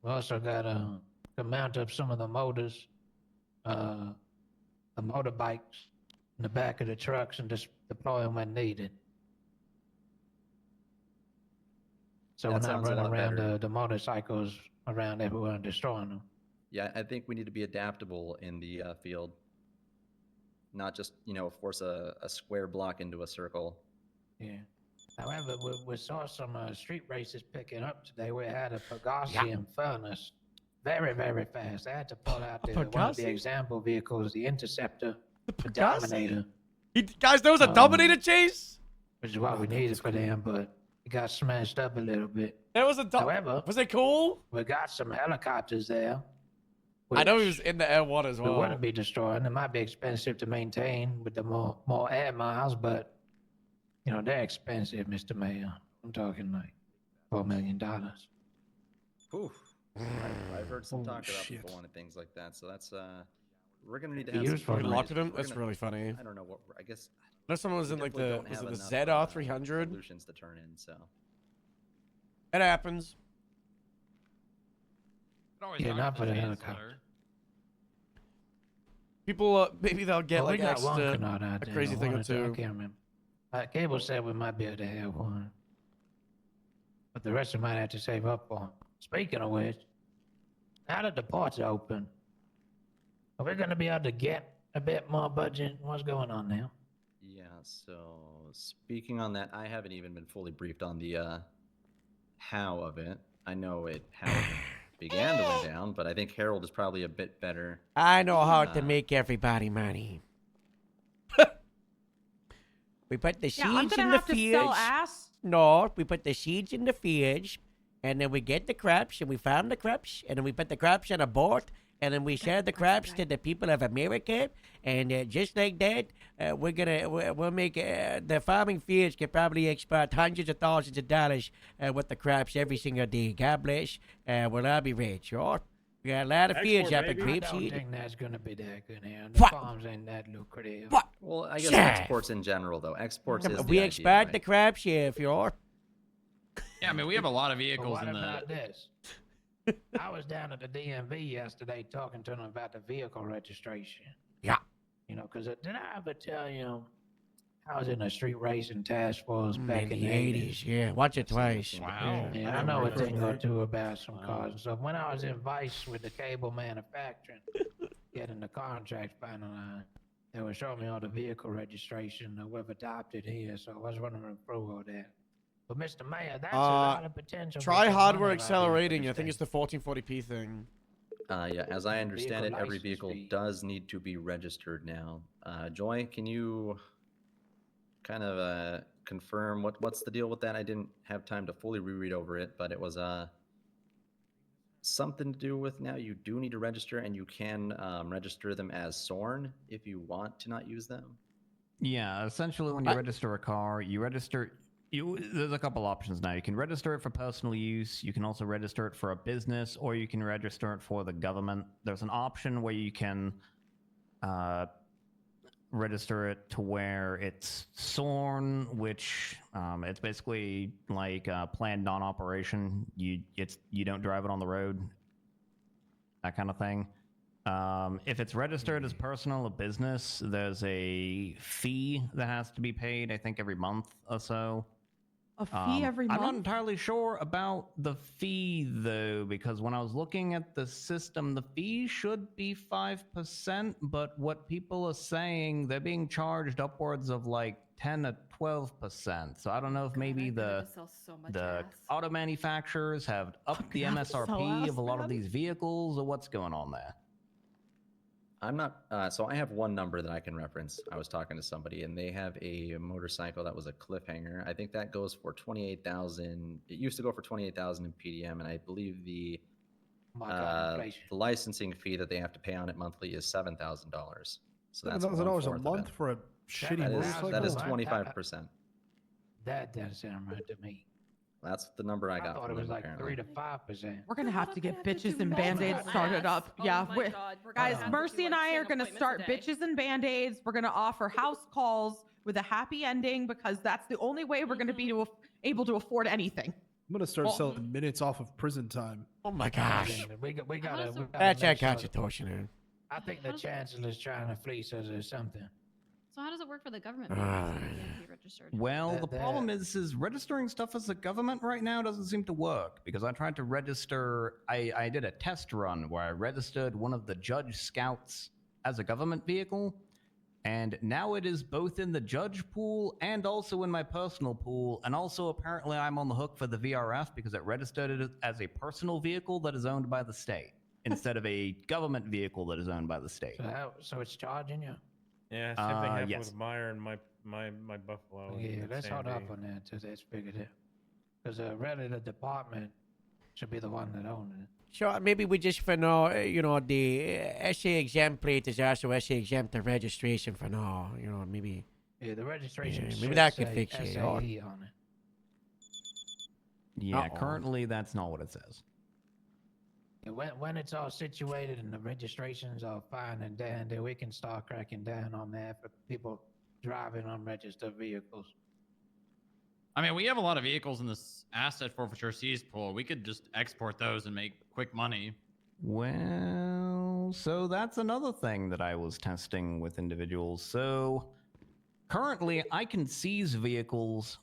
We also got to mount up some of the motors, the motorbikes in the back of the trucks and just deploy them when needed. So we're not running around the motorcycles around everywhere and destroying them. Yeah, I think we need to be adaptable in the field. Not just, force a square block into a circle. Yeah. However, we saw some street races picking up today. We had a Pegasi and Furnace very, very fast. I had to pull out one of the example vehicles, the Interceptor, the Dominator. Guys, there was a Dominator chase? Which is what we needed for them, but it got smashed up a little bit. There was a However, was it cool? We got some helicopters there. I know he was in the air one as well. We wouldn't be destroying. It might be expensive to maintain with the more air miles, but they're expensive, Mr. Mayor. I'm talking like $4 million. Oof. I've heard some talk about people wanting things like that, so that's we're gonna need to have some. We locked him. That's really funny. I don't know what. I guess. There's someone was in like the ZR300 solutions to turn in, so it happens. Yeah, not for the helicopter. People, maybe they'll get like got one extra, Canard out a there, crazy thing or I two. can't remember. Cable said we might be able to have one, but the rest we might have to save up on. Speaking of which, now that the ports are open, are we going to be able to get a bit more budget? What's going on now? Yeah, so speaking on that, I haven't even been fully briefed on the how of it. I know how it began to go down, but I think Harold is probably a bit better. I know how to make everybody money. We put the seeds in the fields. No, we put the seeds in the fields, and then we get the crops, and we farm the crops, and then we put the crops on a boat, and then we sell the crops to the people of America, and just like that, we'll make the farming fields can probably export hundreds of thousands of dollars with the crops every single day. God bless. We'll all be rich, all right? We got a lot of fields up in I don't Grapeseed. think that's gonna be that good here. The What? farms ain't that lucrative. What? Well, I guess Yeah. exports in general, though. Exports is We the export idea, the right? crops, yeah, if you're. Yeah, I mean, we have a lot of But vehicles what in the. about this? I was down at the DMV yesterday talking to them about the vehicle registration. Yeah. You know, because did I ever tell you I was in a street racing task force back In in the 80s, yeah. Watch it twice. Wow. Yeah, I know a thing or two about some cars and stuff. When I was in Vice with the cable manufacturing, getting the contract finalized, they were showing me all the vehicle registration that we've adopted here, so I was running through all that. But Mr. Mayor, that's a lot of potential. for Try some hardware money right accelerating. here I think it's the 1440p thing. Yeah, as I understand it, Vehicle every license vehicle fee. does need to be registered now. Joy, can you kind of confirm what's the deal with that? I didn't have time to fully reread over it, but it was something to do with now you do need to register, and you can register them as SORN if you want to not use them. Yeah, essentially when you register a car, there's a couple options now. You can register it for personal use, you can also register it for a business, or you can register it for the government. There's an option where you can register it to where it's SORN, which it's basically like a planned non-operation. You don't drive it on the road, that kind of thing. If it's registered as personal or business, there's a fee that has to be paid, I think, every month or so. A fee every month? I'm not entirely sure about the fee, though, because when I was looking at the system, the fee should be 5%, but what people are saying, they're being charged upwards of like 10 to 12%. So I don't know if maybe the auto manufacturers have upped the MSRP of a lot of these vehicles, or what's going on there. I'm not, so I have one number that I can reference. I was talking to somebody and they have a motorcycle that was a Cliffhanger. I think that goes for 28,000. It used to go for 28,000 in PDM, and I believe the licensing fee that they have to pay on it monthly is $7,000. So that's $7,000 a 1/4 of month it. for a shitty motorcycle? That is 25%. That doesn't sound right to me. That's the number I got. I thought from it was them, like apparently. 3 to 5%. We're gonna have to get bitches and band-aids started up. Yeah, guys, Mercy and I are gonna start bitches and band-aids. We're gonna offer house calls with a happy ending because that's the only way we're gonna be able to afford anything. I'm gonna start selling minutes off of prison time. Oh my gosh. We gotta That's make that sure- constitution. I think the chancellor's trying to fleece us or something. So how does it work for the government? Registered? Well, the problem is registering stuff as a government right now doesn't seem to work, because I tried to register, I did a test run where I registered one of the Judge Scouts as a government vehicle, and now it is both in the Judge pool and also in my personal pool, and also apparently I'm on the hook for the VRF because it registered it as a personal vehicle that is owned by the state, instead of a government vehicle that is owned by the state. So it's charging you? Yeah, same thing happened yes. with Meyer and my Buffalo. Yeah, and let's hold Sandy. up on that till that's figured out. Because really the department should be the one that owns it. So maybe we just for now, the SA exempt plate is also SA exempt the registration for now. Maybe. Yeah, the registration maybe should that could say fix it. SAE or- on it. Yeah, currently that's not what it says. Yeah, when it's all situated and the registration's all fine and dandy, we can start cracking down on that for people driving unregistered vehicles. I mean, we have a lot of vehicles in this asset forfeiture seized pool. We could just export those and make quick money. Well, so that's another thing that I was testing with individuals. So currently I can seize vehicles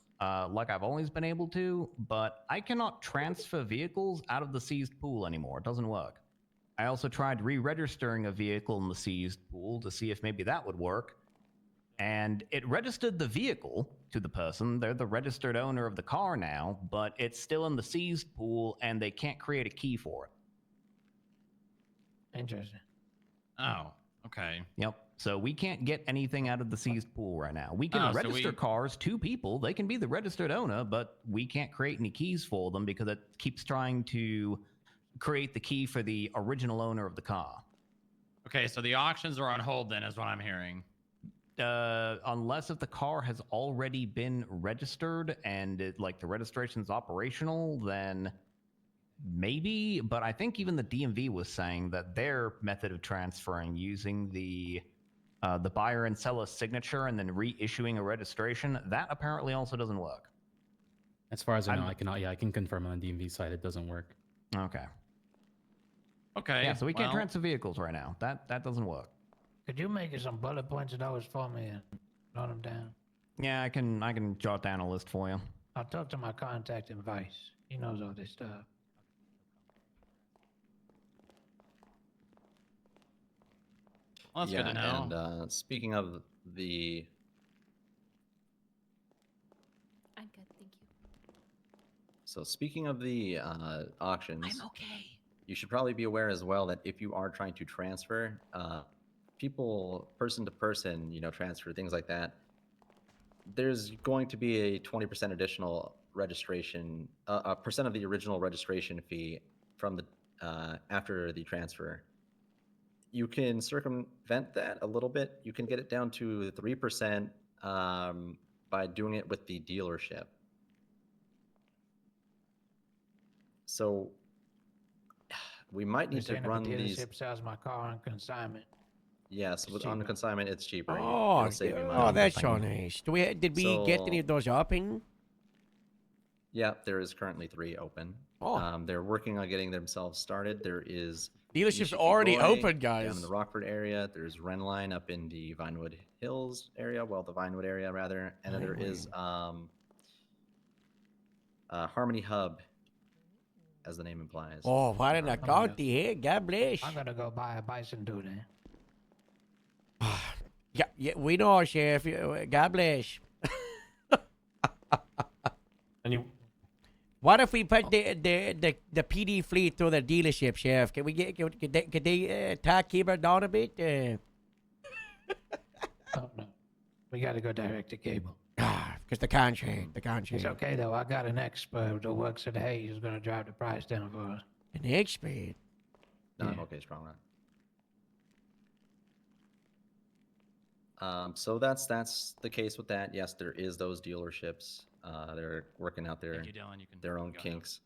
like I've always been able to, but I cannot transfer vehicles out of the seized pool anymore. It doesn't work. I also tried re-registering a vehicle in the seized pool to see if maybe that would work. And it registered the vehicle to the person. They're the registered owner of the car now, but it's still in the seized pool and they can't create a key for it. Interesting. Oh, okay. Yep. So we can't get anything out of the seized pool right now. We can Oh, so register we- cars to people. They can be the registered owner, but we can't create any keys for them because it keeps trying to create the key for the original owner of the car. Okay, so the auctions are on hold then, is what I'm hearing. Unless if the car has already been registered and like the registration's operational, then maybe. But I think even the DMV was saying that their method of transferring using the buyer and seller signature and then reissuing a registration, that apparently also doesn't work. As far as I know, I can confirm on the DMV side it doesn't work. Okay. Okay. Yeah, so we can't transfer vehicles right now. That doesn't work. Could you make some bullet points of those for me and note them down? Yeah, I can jot down a list for you. I'll talk to my contact in Vice. He knows all this stuff. Well, that's yeah, good to know. And speaking of the I'm good, thank you. So speaking of the auctions, I'm okay. You should probably be aware as well that if you are trying to transfer, people person to person, transfer things like that, there's going to be a 20% additional registration, a percent of the original registration fee from the after the transfer. You can circumvent that a little bit. You can get it down to 3% by doing it with the dealership. So we might need to run these. The dealership sells my car on consignment. Yes, on the consignment, it's cheaper. Oh, It'll save you money. oh, that's so nice. Did we get any of those open? Yeah, there is currently 3 open. Oh. They're working on getting themselves started. There is Dealership's Ishikigoi already open, down guys. in the Rockford area. There's Renline up in the Vinewood Hills area. Well, the Vinewood area rather, and then there is Harmony Hub, as the name implies. Oh, what an account here. God bless. I'm gonna go buy a bison do then. Yeah, we know, Sheriff. God bless. And you. What if we put the PD fleet through the dealership, Sheriff? Can we could they tack cable down a bit? Oh no, we gotta go direct to cable. Because the contract. It's okay though. I got an expert that works at Hayes who's gonna drive the price down for us. An expert? No, I'm okay, strong run. So that's the case with that. Yes, there is those dealerships. They're working out their own kinks.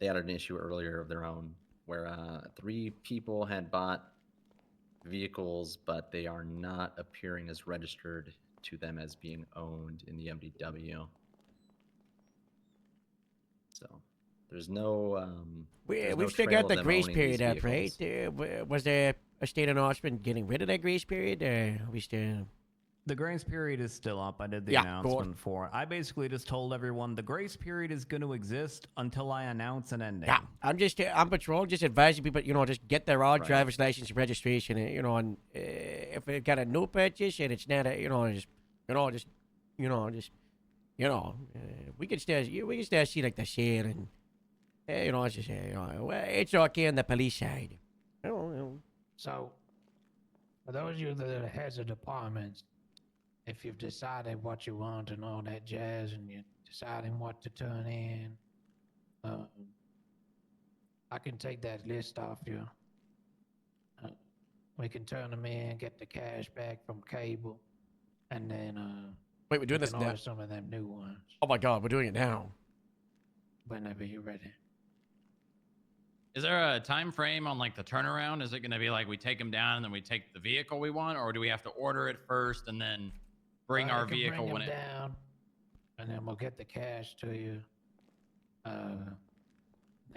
They had an issue earlier of their own where 3 people had bought vehicles, but they are not appearing as registered to them as being owned in the MDW. So there's no. We've still got the grace period up, right? Was there a state announcement getting rid of that grace period? Are we still? The grace period is still up. I did the announcement for it. I basically just told everyone the grace period is going to exist until I announce an ending. Yeah, I'm patrol, just advising people, just get their own driver's license and registration, and if they've got a new purchase and it's not we can still see like the share and it's just it's okay on the police side. So, for those of you that are heads of departments, if you've decided what you want and all that jazz, and you're deciding what to turn in, I can take that list off you. We can turn them in, get the cash back from cable, and then wait, we're doing this now? Some of them new ones. Oh my God, we're doing it now. Whenever you're ready. Is there a time frame on like the turnaround? Is it going to be like we take them down and then we take the vehicle we want, or do we have to order it first and then bring our vehicle when it down, and then we'll get the cash to you. And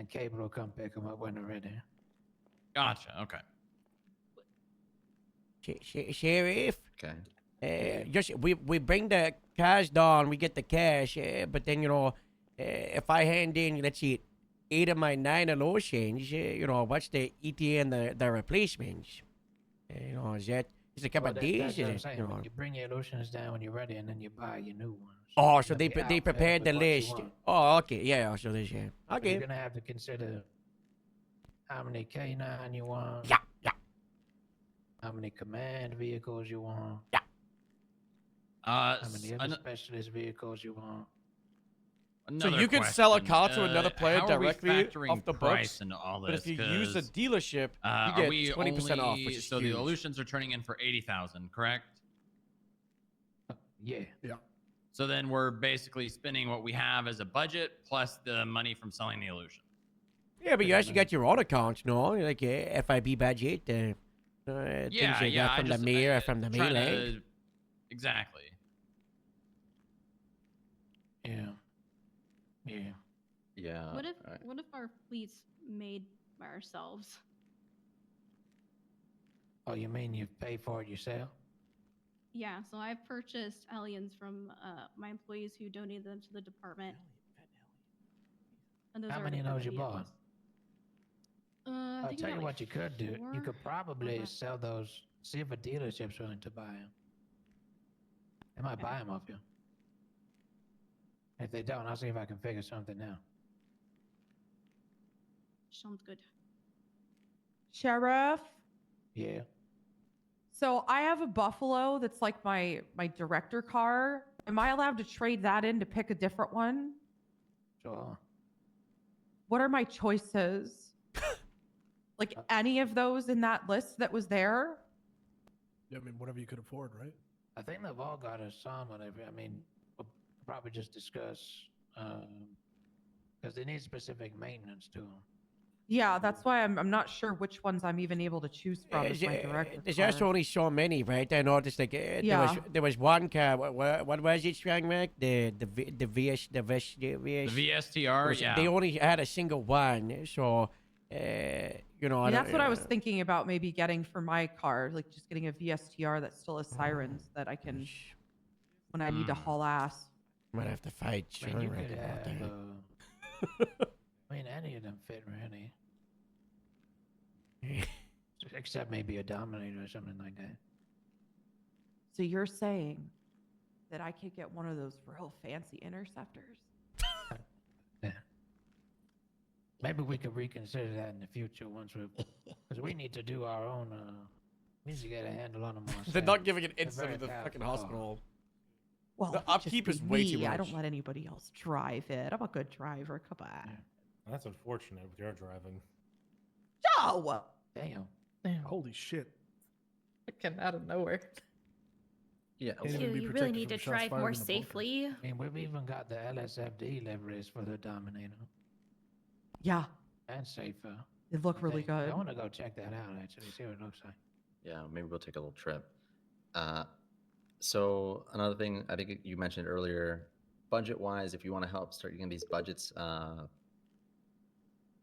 cable will come pick them up when they're ready. Gotcha. Okay. Sheriff. Okay. Just we bring the cars down, we get the cash, but then if I hand in, let's see, 8 of my 9 of those change, what's the ETA and the replacements? Is it a couple of days? That's what I'm saying. You bring your lotions down when you're ready, and then you buy your new ones. Oh, so they prepared the list. Oh, okay, yeah. So this, okay. You're gonna have to consider how many K9 you want. Yeah. How many command vehicles you want. Yeah. How many other specialist vehicles you want. So Another you can sell a question, car to another player how are we directly factoring off the price books, into all but this? if you use the 'Cause, dealership, you are get we 20% off, only- which is so huge. the Illusions are turning in for 80,000, correct? Yeah. Yeah. So then we're basically spending what we have as a budget plus the money from selling the Illusion. Yeah, but you actually got your own accounts, no? Like FIB budget, things you got from the mayor, from the trying mainland. to- Exactly. Yeah. Yeah. Yeah. What if our fleet's made by ourselves? Oh, you mean you pay for it yourself? Yeah, so I purchased aliens from my employees who donated them to the department. And those How are many of those you department bought? vehicles. I I'll think tell I you got, what you could do. You 4 could probably or sell those. See if a dealership's willing to buy them. They might buy them off you. If they don't, I'll see if I can figure something out. Sounds good. Sheriff. Yeah. So I have a Buffalo that's like my director car. Am I allowed to trade that in to pick a different one? Sure. What are my choices? Like any of those in that list that was there? Yeah, I mean, whatever you could afford, right? I think they've all got a sum on every. I mean, we'll probably just discuss because they need specific maintenance to them. Yeah, that's why I'm not sure which ones I'm even able to choose from as my director There's car. just only so many, right? I noticed like there was one car. What was it, Strangmac? The VSTR, yeah. They only had a single one, so you know. And that's what I was thinking about maybe getting for my car, like just getting a VSTR that still has sirens that I can, when I need to haul ass. Might have to fight I mean, you Strangmac could about have, that. I mean, any of them fit really. Except maybe a Dominator or something like that. So you're saying that I could get one of those real fancy interceptors? Yeah. Maybe we could reconsider that in the future once we, because we need to do our own. We need to get a handle on them. They're not giving an They're instant very at the powerful fucking cars. hospital. Well, The it would just upkeep be is way too me. I much. don't let anybody else drive it. I'm a good driver. Come on. That's unfortunate with your driving. No! Damn. Holy shit. Fucking out of nowhere. Yeah. Can't even be You really protected need to from shots drive fired more in the bunker. safely. I mean, we've even got the LSFD liveries for the Dominator Yeah, and safer. they look really good. I want to go check that out actually, see what it looks like. Yeah, maybe we'll take a little trip. So another thing I think you mentioned earlier, budget-wise, if you want to help start getting these budgets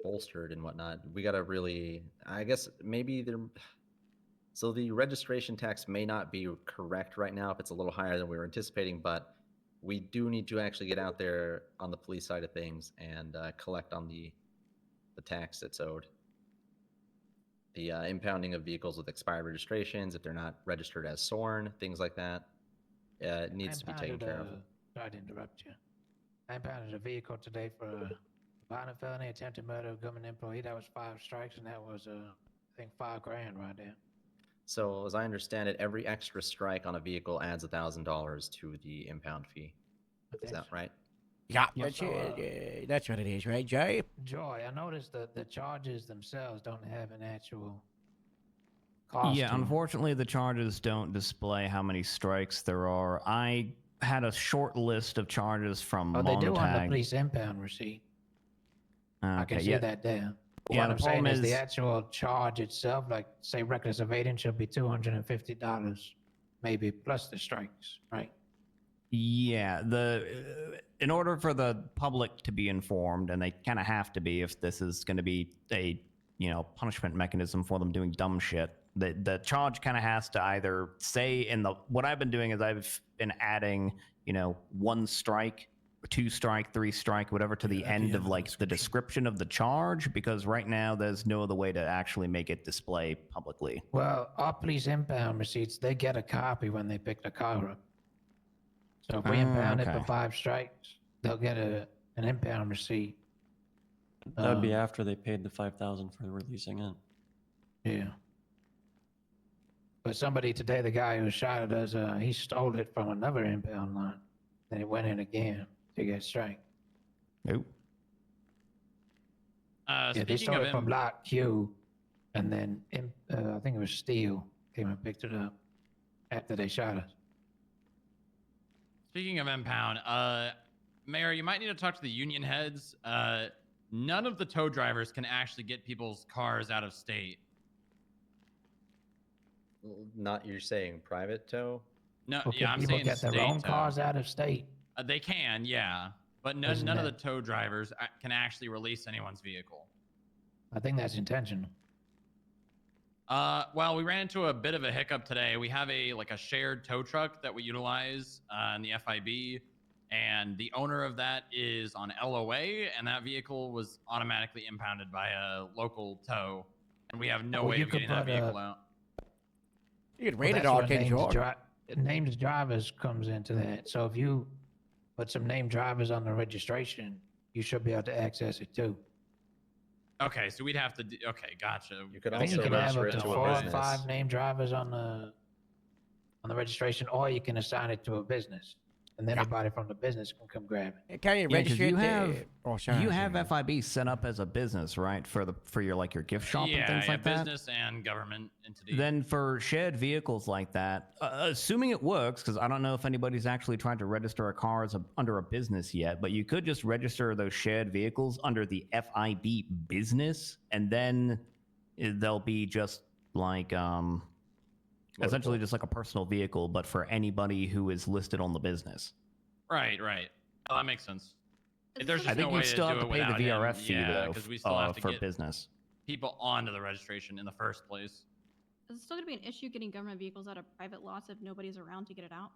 bolstered and whatnot, we got to really, I guess maybe there. So the registration tax may not be correct right now if it's a little higher than we were anticipating, but we do need to actually get out there on the police side of things and collect on the tax that's owed. The impounding of vehicles with expired registrations, if they're not registered as SORN, things like that, it needs to be taken care of. Sorry to interrupt you. I impounded a vehicle today for a violent felony, attempted murder of government employee. That was 5 strikes, and that was, I think, $5,000 right there. So as I understand it, every extra strike on a vehicle adds $1,000 to the impound fee. Is that right? Yeah, Yes, that's what it is, right, Jay? Joy, I noticed that the charges themselves don't have an actual cost. Yeah, to 'em. unfortunately, the charges don't display how many strikes there are. I had a short list of charges from Oh, they do on the Montag. police impound receipt. I can Okay, see yeah. that there. But Yeah, what the I'm saying problem is the is- actual charge itself, like say reckless evading, should be $250, maybe plus the strikes, right? Yeah, in order for the public to be informed, and they kind of have to be if this is going to be a punishment mechanism for them doing dumb shit. The charge kind of has to either say what I've been doing is I've been adding 1 strike, 2 strike, 3 strike, whatever to the end of like the description of the charge, because right now there's no other way to actually make it display publicly. Well, our police impound receipts, they get a copy when they pick the car up. So if we impound it for okay. 5 strikes, they'll get an impound receipt. That would be after they paid the $5,000 for releasing it. Yeah. But somebody today, the guy who shot at us, he stole it from another impound line. Then he went in again to get strike. Nope. Yeah, they Speaking stole of it from him, Lot Q, and then I think it was Steel came and picked it up after they shot us. speaking of impound, Mayor, you might need to talk to the union heads. None of the tow drivers can actually get people's cars out of state. Not you're saying private tow? No, Well, yeah, can I'm people saying get their state own tow. cars out of state? They can, yeah, but Isn't none of the that- tow drivers can actually release anyone's vehicle. I think that's intentional. Well, we ran into a bit of a hiccup today. We have a shared tow truck that we utilize in the FIB, and the owner of that is on LOA, and that vehicle was automatically impounded by a local tow, and we have no Well, way you of could getting that put, vehicle out. You could Well, rate it that's all, where can you? named drivers comes into that. So if you put some named drivers on the registration, you should be able to access it too. Okay, so we'd have to. Okay, gotcha. You could I think you also can have register up it to to a 4 or business. 5 named drivers on the registration, or you can assign it to a business, and then anybody from the business can come grab it. Can you Yeah, 'cause register you it? have Oh, sorry, you have sorry. FIB set up as a business, right? For your your gift shop and things like that. business and government entity. Then for shared vehicles like that, assuming it works, because I don't know if anybody's actually tried to register a car as under a business yet, but you could just register those shared vehicles under the FIB business, and then they'll be just essentially just like a personal vehicle, but for anybody who is listed on the business. Right. Oh, that makes sense. There's just I think no way you still to have do to it pay the without VRF him. fee though, because we still have to for get business. people onto the registration in the first place. Is it still going to be an issue getting government vehicles out of private lots if nobody's around to get it out?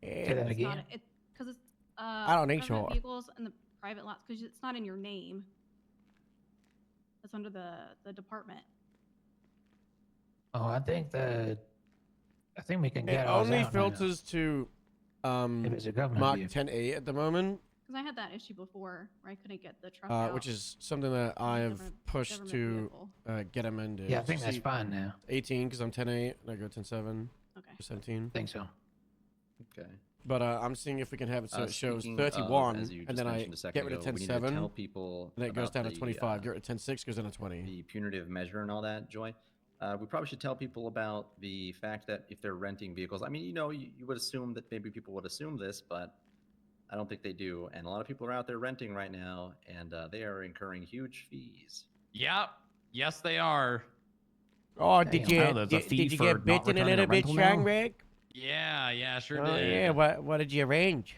Say that It's not- again. Because it's I don't think government so. vehicles and the private lots, because it's not in your name. It's under the department. Oh, I think we can It get ours only out now. filters to If it's a government Mark vehicle. 10A at the moment, Because I had that issue before where I couldn't get the truck out. which is something that I have pushed government to vehicle. get amended. Yeah, I think that's fine now. 18 because I'm 10A and I go 10-7. Okay. 17. I think so. Okay. But I'm seeing if we can have it so it shows Speaking 31, of, as you and just then I mentioned a second get rid of ago, we need to 10-7, tell people and then it goes about down to the, 25. Get rid of 10-6, goes down to 20. the punitive measure and all that, Joy. We probably should tell people about the fact that if they're renting vehicles, I mean, you would assume that maybe people would assume this, but I don't think they do. And a lot of people are out there renting right now, and they are incurring huge fees. Yep. Yes, they are. Oh, did you Oh, there's a did, fee did you for get not bitten a returning little a bit, rental now? Strong Rick? Yeah, sure Oh did. yeah. What did you arrange?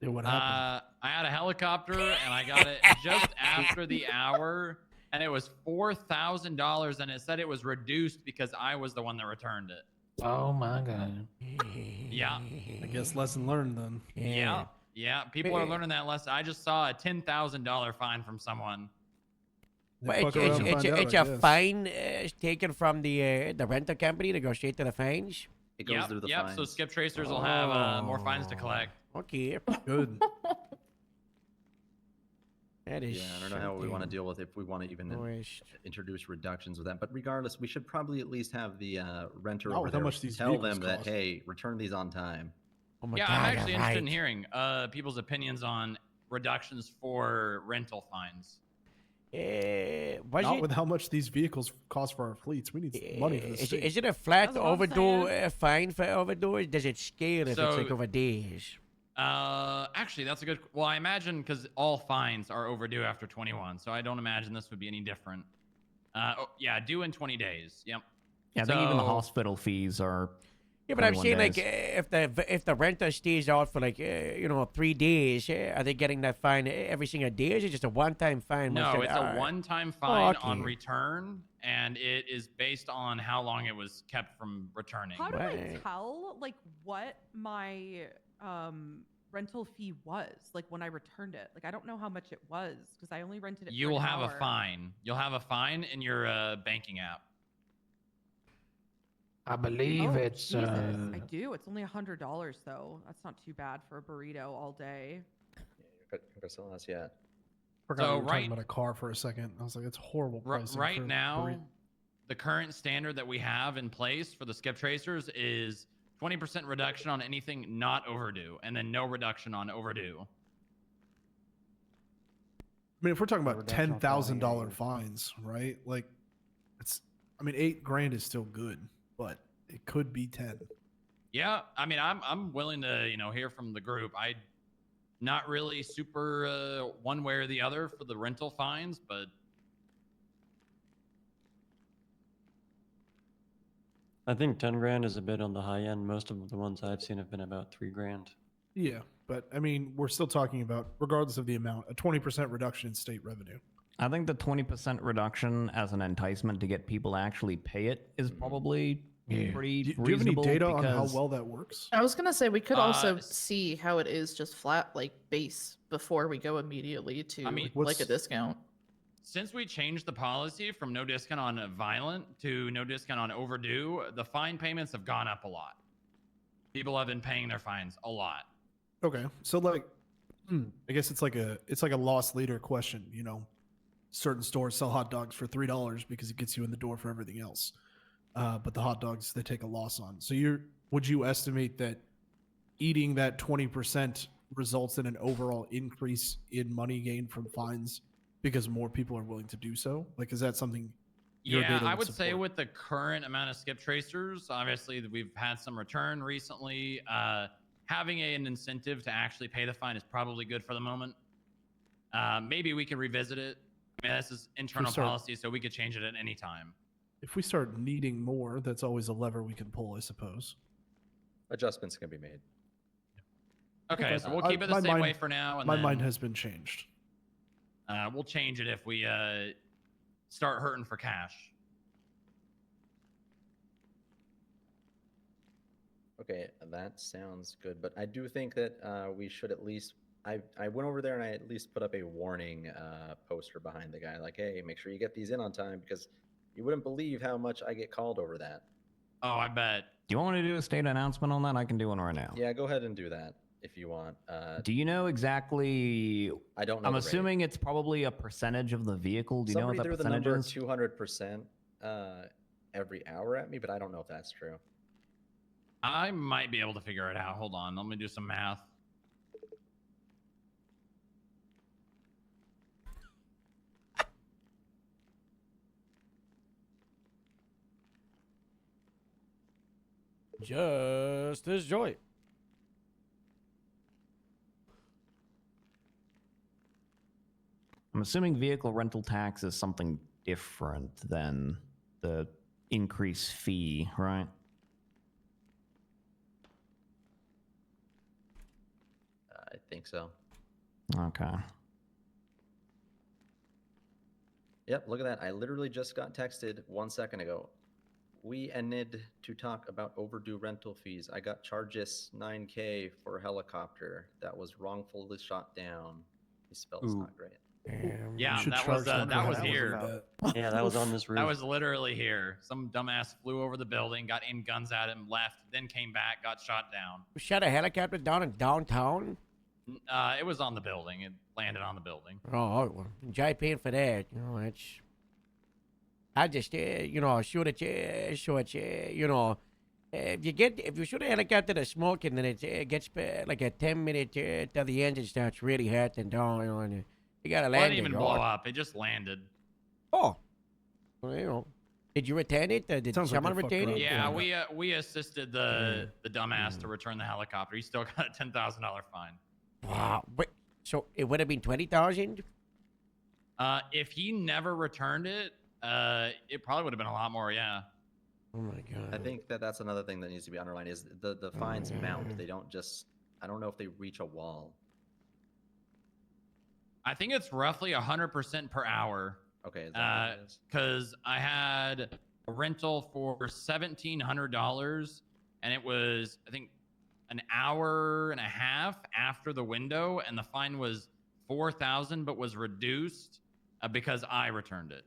Yeah, what happened? I had a helicopter and I got it just after the hour, and it was $4,000, and it said it was reduced because I was the one that returned it. Oh my god. Yeah. I guess lesson learned then. Yeah. People are learning that lesson. I just saw a $10,000 fine from someone. Well, fuck around and find out, it's I a guess. fine taken from the rental company to go straight to the fines. It goes through the fines. So skip tracers will have more fines to collect. Okay. Good. That is. Yeah, I don't know how we want to deal with it, if we want to even Moist. introduce reductions with that. But regardless, we should probably at least have the renter Not over with how there much these tell vehicles them that, cost. hey, return these on time. Oh my Yeah, God, I'm actually you're interested in right. hearing people's opinions on reductions for rental fines. Was Not it? with how much these vehicles cost for our fleets. We need money for the Is, state. is it a flat That's what I'm overdue fine for overdue? Or does it scale if So- it's like over days? Actually, that's a good. Well, I imagine because all fines are overdue after 21, so I don't imagine this would be any different. Yeah, due in 20 days. Yep. Yeah, I think even the So- hospital fees are. Yeah, but I'm 21 saying like days. if the renter stays out for like 3 days, are they getting that fine every single day? Or is it just a one-time fine? once No, they're- it's all a right. one-time fine on okay. return, and it is based on how long it was kept from returning. How do I Right. tell like what my rental fee was like when I returned it? Like I don't know how much it was because I only rented it. You for will an have a hour. fine. You'll have a fine in your banking app. I believe Oh, it's Jesus, I do. It's only $100 though. That's not too bad for a burrito all day. Garcilas, yeah. Forgot So we were talking right- about a car for a second. I was like, it's horrible pricing. Right for now, burrito. the current standard that we have in place for the skip tracers is 20% reduction on anything not overdue, and then no reduction on overdue. I mean, if we're talking about Reduction on $10,000 fines, right? Like, it's. I mean, $8,000 is still good, but it could be 10. Yeah, I mean, I'm willing to hear from the group. I not really super one way or the other for the rental fines, but I think 10 grand is a bit on the high end. Most of the ones I've seen have been about 3 grand. Yeah, but I mean, we're still talking about, regardless of the amount, a 20% reduction in state revenue. I think the 20% reduction as an enticement to get people to actually pay it is probably pretty Do you have any reasonable. data on how because- well that works? I was gonna say we could also see how it is just flat like base before we go immediately to like a discount. since we changed the policy from no discount on violent to no discount on overdue, the fine payments have gone up a lot. People have been paying their fines a lot. Okay, so like, I guess it's like a loss leader question. You know, certain stores sell hot dogs for $3 because it gets you in the door for everything else, but the hot dogs they take a loss on. So would you estimate that eating that 20% results in an overall increase in money gained from fines because more people are willing to do so? Like, is that something? Your Yeah, data I would support? say with the current amount of skip tracers, obviously we've had some return recently. Having an incentive to actually pay the fine is probably good for the moment. Maybe we can revisit it. I mean, this is internal start- policy, so we could change it at any time. If we start needing more, that's always a lever we can pull, I suppose. Adjustments can be made. Okay, so we'll keep it the My same mind- way for now. And my then, mind has been changed. We'll change it if we start hurting for cash. Okay, that sounds good, but I do think that we should at least. I went over there and I at least put up a warning poster behind the guy, like, "Hey, make sure you get these in on time," because you wouldn't believe how much I get called over that. Oh, I bet. Do you want me to do a state announcement on that? I can do one right now. Yeah, go ahead and do that if you want. Do you know exactly? I don't know. I'm the rate. assuming it's probably a percentage of the vehicle. Do you Somebody know threw what the that number percentage is? 200% every hour at me, but I don't know if that's true. I might be able to figure it out. Hold on. Let me do some math. Justice Joy. I'm assuming vehicle rental tax is something different than the increase fee, right? I think so. Okay. Yep, look at that. I literally just got texted 1 second ago. We ended to talk about overdue rental fees. I got charges $9K for a helicopter that was wrongfully shot down. His spell's not great. Yeah, that was here. Yeah, that was on this roof. That was literally here. Some dumbass flew over the building, got aimed guns at him, left, then came back, got shot down. We shot a helicopter down in downtown? It was on the building. It landed on the building. Oh, well, enjoy paying for that. You know, it's. I just, shoot at you, if you shoot a helicopter that's smoking, then it gets like a 10-minute till the engine starts really hurting down, and you gotta It land didn't even it. blow up. It just landed. Oh, well, did you return it? Did someone return it? Yeah, we assisted the dumbass to return the helicopter. He still got a $10,000 fine. Wow. Wait, so it would have been 20,000? If he never returned it, it probably would have been a lot more. Yeah. Oh my god. I think that's another thing that needs to be underlined is the fines mount. They don't just. I don't know if they reach a wall. I think it's roughly 100% per hour. Okay. Is that what it is? Because I had a rental for $1,700, and it was, I think, an hour and a half after the window, and the fine was $4,000, but was reduced because I returned it.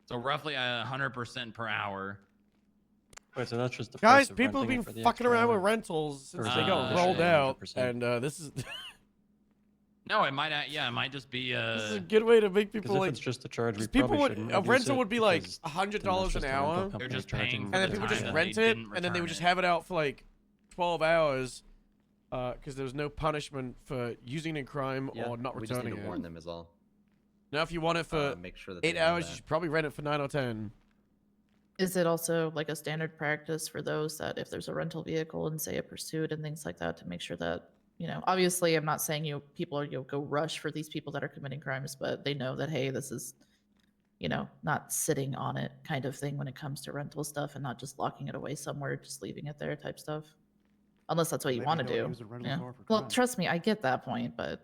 So roughly 100% per hour. Wait, so that's just the Guys, price of people have renting been it for the fucking extra around with hour? rentals Or since is they it got additional rolled out, 100%? and this is. No, it might. Yeah, it might just be. This is a good way to make people Because if like. it's just a charge, we 'cause people probably would shouldn't a reduce rental it would be like because $100 then that's an just the rental hour, company They're just charging paying and for then the people time just that rent they it, didn't and then they would return just it. have it out for like 12 hours, because there was no punishment for using it in crime Yeah, or not we just returning need to it. warn them is all. Now, if you want it for Make sure that 8 they know hours, that. you should probably rent it for 9 or 10. Is it also like a standard practice for those that if there's a rental vehicle and say a pursuit and things like that to make sure that, obviously I'm not saying people are, go rush for these people that are committing crimes, but they know that, hey, this is, not sitting on it kind of thing when it comes to rental stuff and not just locking it away somewhere, just leaving it there type stuff. Unless that's what you Maybe want to don't do. use a rental Yeah. car for Well, crime. trust me, I get that point, but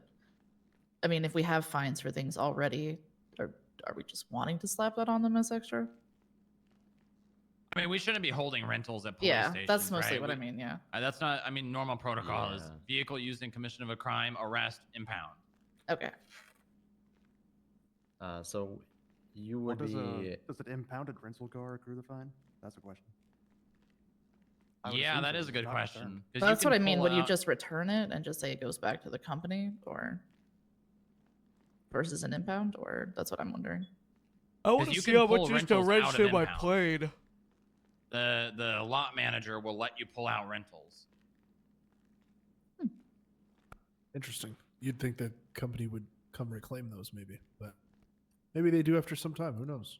I mean, if we have fines for things already, are we just wanting to slap that on them as extra? I mean, we shouldn't be holding rentals at police Yeah, stations. that's mostly right? what I mean, yeah. That's not. I mean, normal protocol is Yeah. vehicle used in commission of a crime, arrest, impound. Okay. So you Well, would be. does an impounded rental car accrue the fine? That's a question. I would Yeah, assume that so, is a it's good not question. returned. 'Cause So you that's can what I mean. pull Would you out- just return it and just say it goes back to the company, or versus an impound, or that's what I'm wondering. I want 'Cause to you see can how pull much is to rentals out of register my impound. plane. The lot manager will let you pull out rentals. Interesting. You'd think the company would come reclaim those, maybe, but maybe they do after some time. Who knows?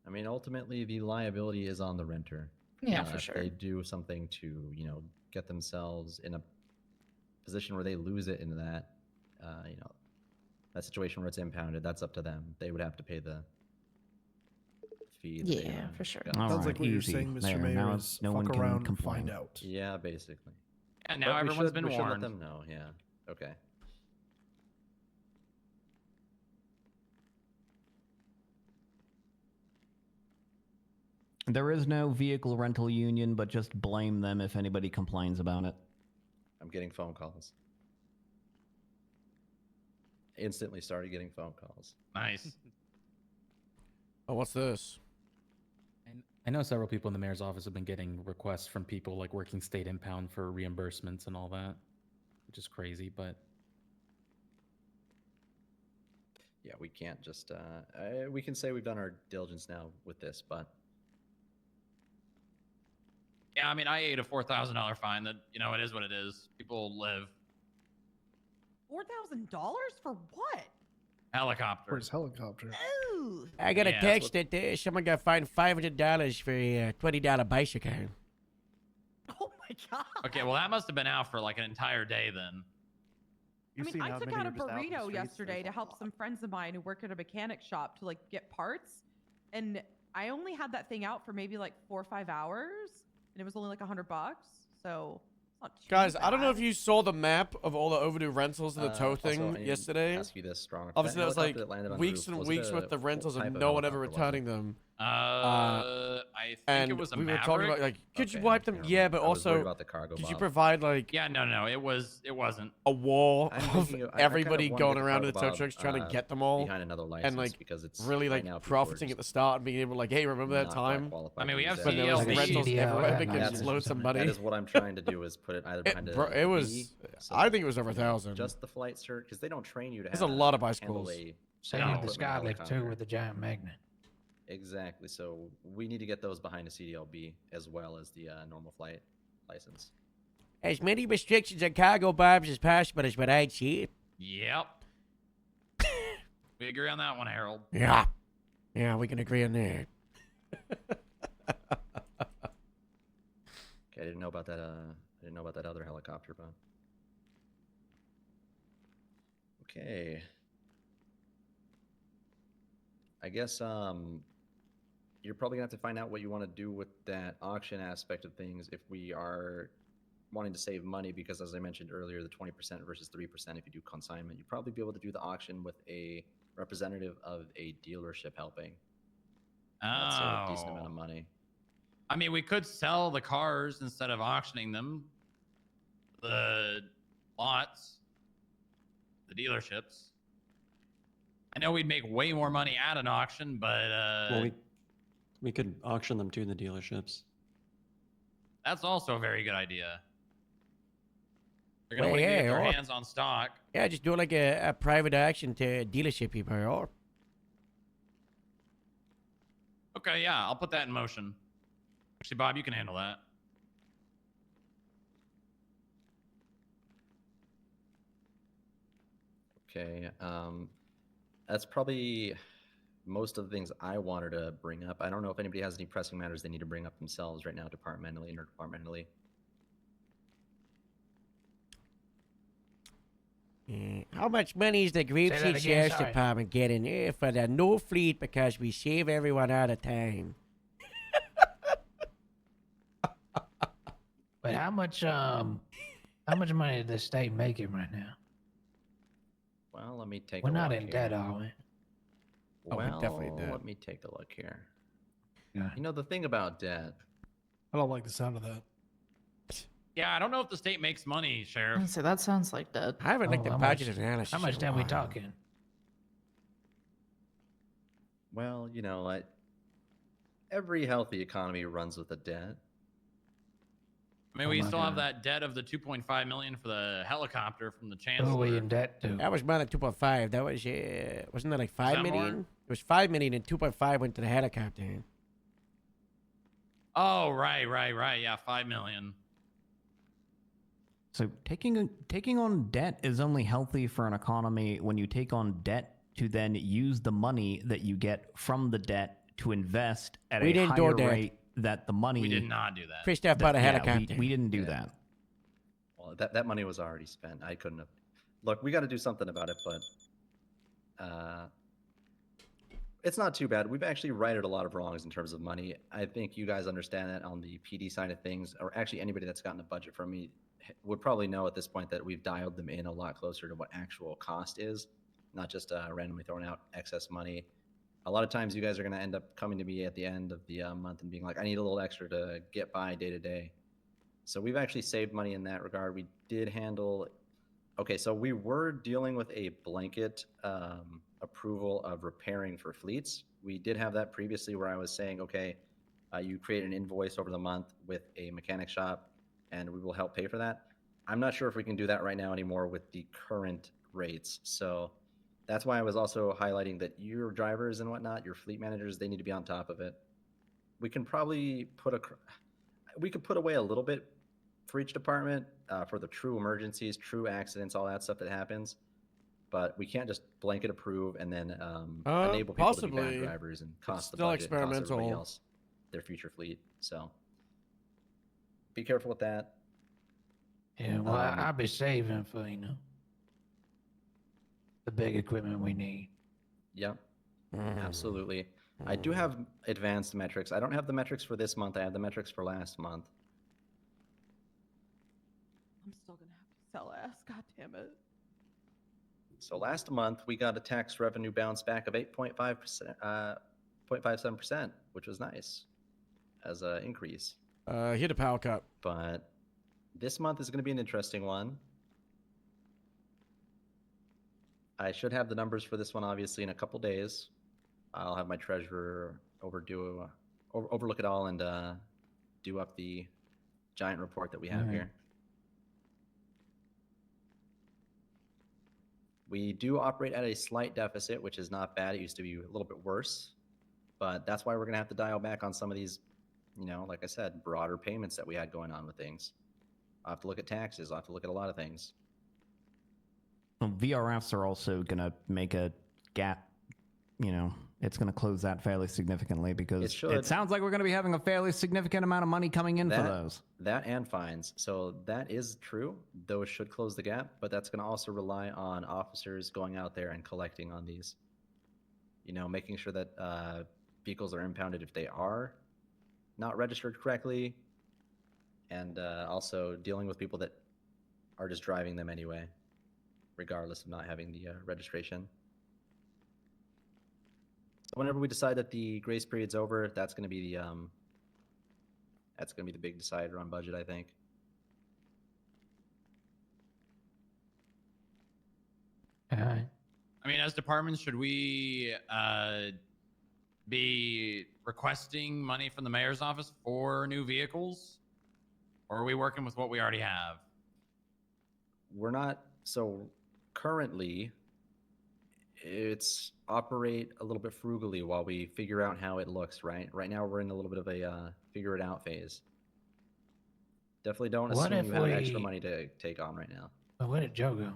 I mean, ultimately, the liability is on the renter. Yeah, for if sure. they do something to, get themselves in a position where they lose it in that, that situation where it's impounded, that's up to them. They would have to pay the fee. that they, Yeah, for sure. got. Sounds Alright, like what you're easy. saying, Mr. There, Mayor, now is no one fuck can around and complain. find out. Yeah, basically. And now But we everyone's should- been we should warned. let them know. Yeah. Okay. There is no vehicle rental union, but just blame them if anybody complains about it. I'm getting phone calls. Instantly started getting phone calls. Nice. Oh, what's this? I know several people in the mayor's office have been getting requests from people like working state impound for reimbursements and all that, which is crazy, but Yeah, we can't just. We can say we've done our diligence now with this, but Yeah, I mean, I ate a $4,000 fine. That it is what it is. People live. $4,000 for what? Helicopter. For his helicopter. Ooh. I got a Yeah, text that someone got fined $500 for a $20 bicycle. Oh my god. Okay, well that must have been out for like an entire day then. You've I seen mean, I how took many out a are just out in the burrito streets? yesterday There's to a help lot. some friends of mine who work at a mechanic shop to like get parts, and I only had that thing out for maybe like 4 or 5 hours, and it was only like $100. So it's not too Guys, I don't know if bad. you saw the map of all the overdue rentals of the tow also, I thing need to yesterday. ask you this, Strong. Obviously, that was like helicopter that landed on the weeks roof, and was it weeks a- worth of rentals what and type no of one ever helicopter was it? returning them. I think and it was a we were Maverick. talking about like, could you Okay, wipe I them? can't Yeah, remember. but I was worried also, about the cargo could you bob. provide like Yeah, no, it wasn't. a wall I'm of thinking of- I kind of everybody wanna going get the around to the cargo tow bob, trucks trying to get them behind all, another license and like because it's really right like now people are profiting just at the start and being able to like, hey, remember that not quite time? qualified I mean, to we use have that. When there was CDLB. rentals everywhere CDL, because yeah, you load that's- somebody. That is what I'm trying to do is put it either behind Bro, a it was. B, so I think it was over you know, 1,000. Just the flight cert because they don't train you to. There's have a lot of handle bicycles. a Same No. with the equipment Skylift too helicopter. with the giant magnet. Exactly. So we need to get those behind a CDLB as well as the normal flight license. As many restrictions on cargo bobs as possible is what I'd see. Yep. We agree on that one, Harold. Yeah. Yeah, we can agree on that. Okay, I didn't know about that. I didn't know about that other helicopter, but okay. I guess you're probably gonna have to find out what you want to do with that auction aspect of things if we are wanting to save money, because as I mentioned earlier, the 20% versus 3% if you do consignment, you'd probably be able to do the auction with a representative of a dealership helping. That's a decent amount of money. I mean, we could sell the cars instead of auctioning them. The lots, the dealerships. I know we'd make way more money at an auction, but Well, we could auction them to the dealerships. that's also a very good idea. They're gonna Well, want to get yeah, their or- hands on stock. Yeah, just do like a private action to dealership people, or Okay, yeah, I'll put that in motion. Actually, Bob, you can handle that. Okay. That's probably most of the things I wanted to bring up. I don't know if anybody has any pressing matters they need to bring up themselves right now, departmentally, interdepartmentally. How much money is the Grapeseed again, Sheriff's sorry. Department getting for the no fleet because we save everyone out of time? But how much money is the state making right now? Well, let me take We're a not look in here. debt, are we? Oh, we're Well, definitely dead. let me take a look here. Yeah. You know, the thing about debt, I don't like the sound of that. Yeah, I don't know if the state makes money, Sheriff. So that sounds like dead. I haven't looked Oh, at how much- budget analysis. How much in a debt we while. talking? well, you know what? Every healthy economy runs with a debt. I mean, Oh we my still have God. that debt of the 2.5 million for the helicopter from the Who are chancellor. we in debt to? That was more than 2.5. That was wasn't that like 5 that million? more? It was 5 million and 2.5 went to the helicopter. Oh, right. Yeah, 5 million. So taking on debt is only healthy for an economy when you take on debt to then use the money that you get from the debt to invest at We a didn't do higher that. rate that the money. We did not do that. Christoph bought a yeah, helicopter. we didn't do Yeah. that. Well, that money was already spent. I couldn't have. Look, we got to do something about it, but it's not too bad. We've actually righted a lot of wrongs in terms of money. I think you guys understand that on the PD side of things, or actually anybody that's gotten a budget from me would probably know at this point that we've dialed them in a lot closer to what actual cost is, not just randomly throwing out excess money. A lot of times you guys are going to end up coming to me at the end of the month and being like, I need a little extra to get by day to day. So we've actually saved money in that regard. We did handle. Okay, so we were dealing with a blanket approval of repairing for fleets. We did have that previously where I was saying, okay, you create an invoice over the month with a mechanic shop and we will help pay for that. I'm not sure if we can do that right now anymore with the current rates. So that's why I was also highlighting that your drivers and whatnot, your fleet managers, they need to be on top of it. We can probably we could put away a little bit for each department for the true emergencies, true accidents, all that stuff that happens. But we can't just blanket approve and then enable people to be possibly. bad drivers and cost the still budget, and cost everybody experimental. else their future fleet. So be careful with that. Yeah, well, I'll be saving for, the big equipment we need. Yep, absolutely. I do have advanced metrics. I don't have the metrics for this month. I have the metrics for last month. I'm still gonna have to sell ass. God damn it. So last month we got a tax revenue bounce back of 8.5%, 0.57%, which was nice as an increase. Hit a power cut. But this month is going to be an interesting one. I should have the numbers for this one obviously in a couple days. I'll have my treasurer overlook it all and do up the giant report that we have Alright. here. We do operate at a slight deficit, which is not bad. It used to be a little bit worse, but that's why we're going to have to dial back on some of these, like I said, broader payments that we had going on with things. I'll have to look at taxes. I'll have to look at a lot of things. Well, VRFs are also going to make a gap. It's going to close that fairly significantly because should. it sounds like we're going to be having a fairly significant amount of money coming in for those. That and fines. So that is true. Those should close the gap, but that's going to also rely on officers going out there and collecting on these. Making sure that vehicles are impounded if they are not registered correctly, and also dealing with people that are just driving them anyway, regardless of not having the registration. So whenever we decide that the grace period's over, that's going to be the big decider on budget, I think. Alright. I mean, as departments, should we be requesting money from the mayor's office for new vehicles? Or are we working with what we already have? we're not. So currently, it's operate a little bit frugally while we figure out how it looks. Right now, we're in a little bit of a figure it out phase. Definitely don't What assume if you have extra we- money to take on right now. Well, where did Joe go?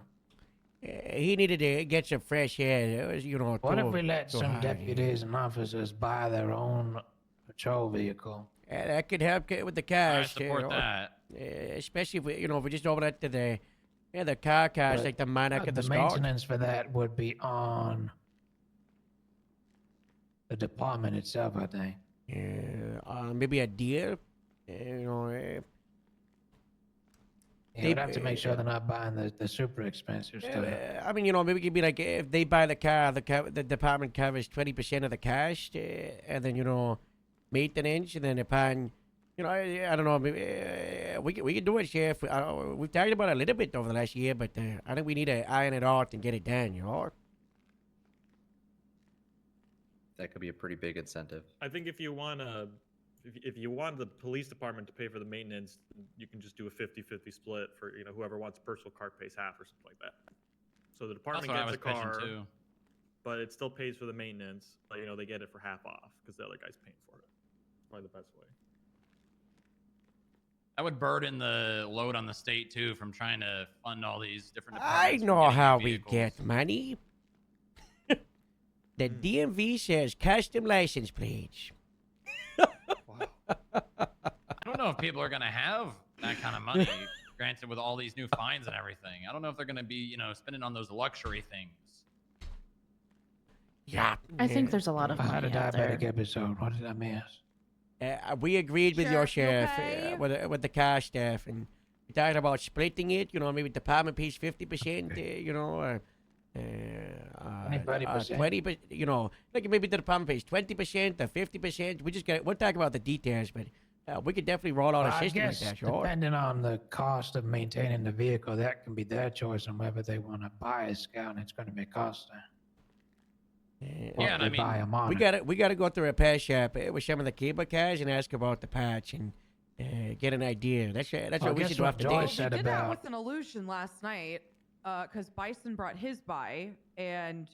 He needed to get some fresh air. It was, you know, What if too- we let too some hot. deputies and officers buy their own patrol vehicle? Yeah, that could help with the I cars. support you know. that. Especially if we, if we just open it to the car cars But, like the Monarch and the the Scout. maintenance for that would be on the department itself, I think. Yeah, maybe a deal. You know, Yeah, we'd have to make sure they're not buying the super expensive stuff. I mean, maybe it could be like if they buy the car, the department covers 20% of the cost, and then maintenance, and then upon, I don't know, maybe we can do it, Sheriff. We've talked about it a little bit over the last year, but I think we need to iron it out and get it done. That could be a pretty big incentive. I think if you want to, if you want the police department to pay for the maintenance, you can just do a 50-50 split for whoever wants a personal car pays half or something like that. So the department That's what I gets a was pitching car, too. but it still pays for the maintenance. But they get it for half off because the other guy's paying for it. Probably the best way. That would burden the load on the state too from trying to fund all these different. I departments from know getting how we vehicles. get money. The DMV says custom license plates. I don't know if people are gonna have that kind of money. Granted, with all these new fines and everything, I don't know if they're gonna be, spending on those luxury things. Yeah. I think there's a lot of I had a money out there. diabetic episode. What did I miss? We agreed with your Sheriff, sheriff, you okay? with the car staff, and we talked about splitting it. Maybe the department pays 50%. Or 20%. 20%. Like maybe the department pays 20% or 50%. We'll talk about the details, but we could definitely roll out a I system like guess that. Sure. depending on the cost of maintaining the vehicle, that can be their choice on whether they want to buy a Scout, and it's going to be costing. Yeah, and I mean, buy 'em on We it. got to go to a repair shop with some of the cable cars and ask about the patch and get an idea. That's Well, what we guess should do what after Joy this. said We did that about with an illusion last night because Bison brought his by, and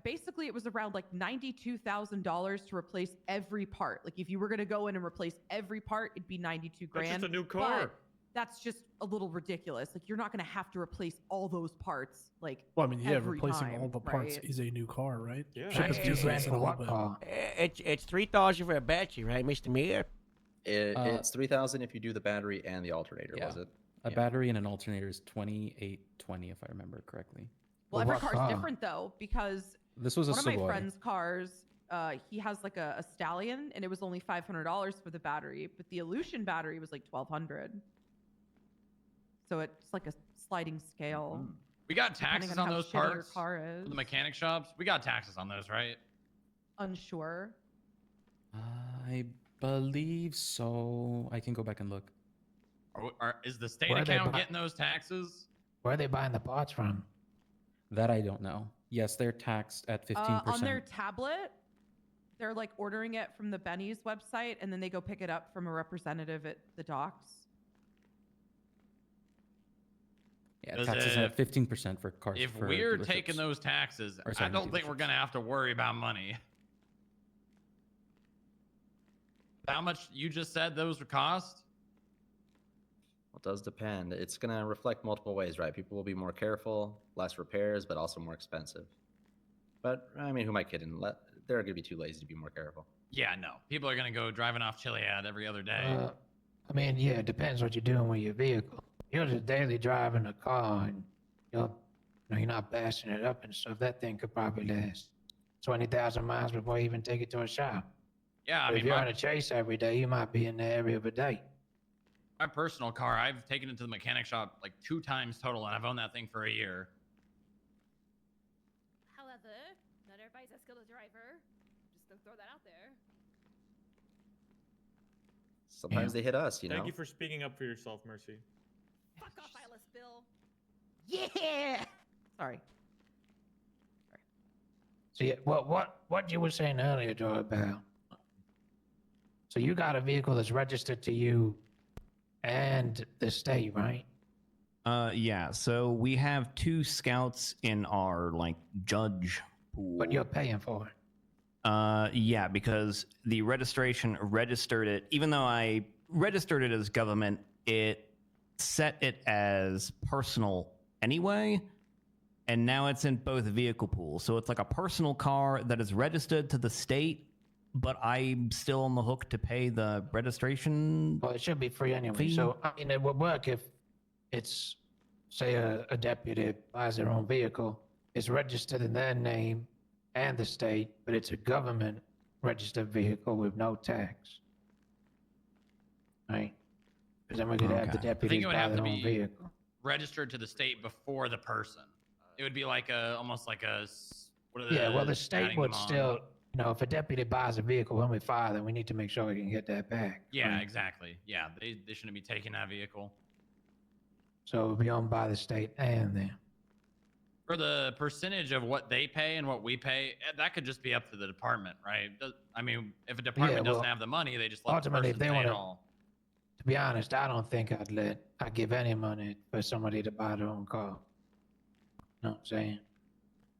basically it was around like $92,000 to replace every part. Like if you were going to go in and replace every part, it'd be 92 grand. That's just a new car. but that's just a little ridiculous. Like you're not going to have to replace all those parts. Like Well, I mean, yeah, every replacing time, all the parts right? is a new car, right? Yeah. Ship is 92 business grand and for all what that. car? It's $3,000 for a battery, right, Mr. Mayor? It's 3,000 if you do the battery and the alternator. Yeah. Was it? A battery and an alternator is 2820 if I remember correctly. Well, Well, every what car's car? different though, because This was a one of my Savoy. friend's cars, he has like a Stallion, and it was only $500 for the battery, but the Illusion battery was like $1,200. So it's like a sliding scale. we got depending taxes on on how those shitty your parts. car for is. the mechanic shops. We got taxes on those, right? Unsure. I believe so. I can go back and look. Is the state Where are they account bu- getting those taxes? Where are they buying the parts from? That I don't know. Yes, they're taxed at 15%. On their tablet, they're like ordering it from the Benny's website, and then they go pick it up from a representative at the docks. Yeah, Does taxes it- at 15% for cars. If for we're dealerships. taking those taxes, Or I sorry, don't think we're dealerships. gonna have to worry about money. How much you just said those would cost? Well, it does depend. It's going to reflect multiple ways, right? People will be more careful, less repairs, but also more expensive. But I mean, who am I kidding? They're going to be too lazy to be more careful. Yeah, no. People are gonna go driving off Chiliad every other day. I mean, yeah, it depends what you're doing with your vehicle. You're just daily driving a car, and you're not bashing it up and stuff. That thing could probably last 20,000 miles before you even take it to a shop. Yeah, I But mean, if you're my- on a chase every day, you might be in there every other day. My personal car, I've taken it to the mechanic shop like 2 times total, and I've owned that thing for a year. However, not everybody's a skilled driver. Just gonna throw that out there. Sometimes they hit us, Thank you for speaking up for yourself, Mercy. Fuck off, Eyeless Bill. Yeah. Sorry. So yeah, what you were saying earlier, Joe, about so you got a vehicle that's registered to you and the state, right? Yeah. So we have 2 scouts in our like judge pool. But you're paying for it. Yeah, because the registration registered it, even though I registered it as government, it set it as personal anyway, and now it's in both vehicle pools. So it's like a personal car that is registered to the state, but I'm still on the hook to pay the registration. Well, it should be free anyway. fee. So, I mean, it would work if it's, say, a deputy buys their own vehicle, it's registered in their name and the state, but it's a government registered vehicle with no tax. Right? Because then we could have the I think deputies it would buy have their to own be vehicle. registered to the state before the person. It would be like almost like what are Yeah, well, the adding state would them on? still, you know, if a deputy buys a vehicle when we fire them, we need to make sure we can get that back. Yeah, right? exactly. Yeah, they shouldn't be taking that vehicle. So it would be owned by the state and them. For the percentage of what they pay and what we pay, that could just be up to the department, right? I mean, if a department well, doesn't have the money, they just let the ultimately, person if they pay it wanna- all. To be honest, I don't think I'd give any money for somebody to buy their own car. You know what I'm saying?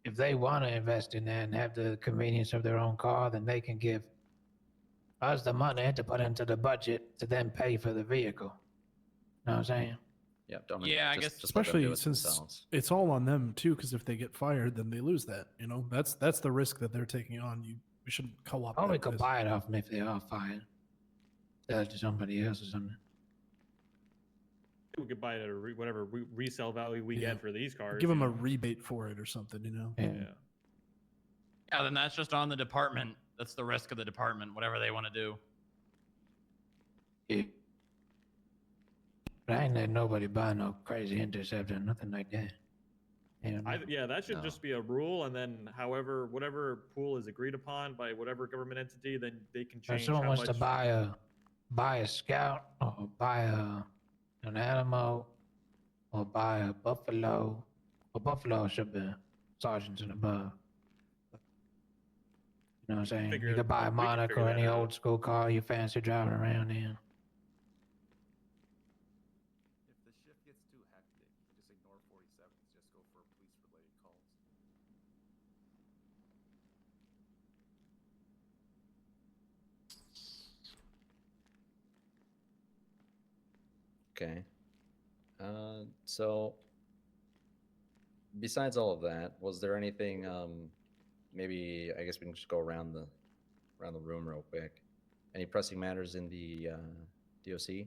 If they want to invest in that and have the convenience of their own car, then they can give us the money to put into the budget to then pay for the vehicle. You know what I'm saying? Yeah, don't. Yeah, I just, guess- just let them do Especially it since themselves. it's all on them too, because if they get fired, then they lose that. You know, that's the risk that they're taking on. We shouldn't co-op. Or we that could risk. buy it off them if they are fired. Sell it to somebody else or something. We could buy it at whatever resale value we Yeah. get for these cars. Give them you a know? rebate for it or something. You know. Yeah. Yeah, then that's just on the department. That's the risk of the department, whatever they want to do. Yeah. But I ain't let nobody buy no crazy interceptor, nothing like that. Yeah, that should just be a rule, and then whatever pool is agreed upon by whatever government entity, then they can If change someone how wants much. to buy a scout or buy an animal or buy a buffalo, a buffalo should be sergeants and above. You know what I'm saying? Figure You it- could buy a we can Monarch figure or that any out. old school car you fancy driving around in. If the shift gets too hectic, just ignore 47s. Just go for police-related calls. Okay. So besides all of that, was there anything? Maybe I guess we can just go around the room real quick. Any pressing matters in the DOC?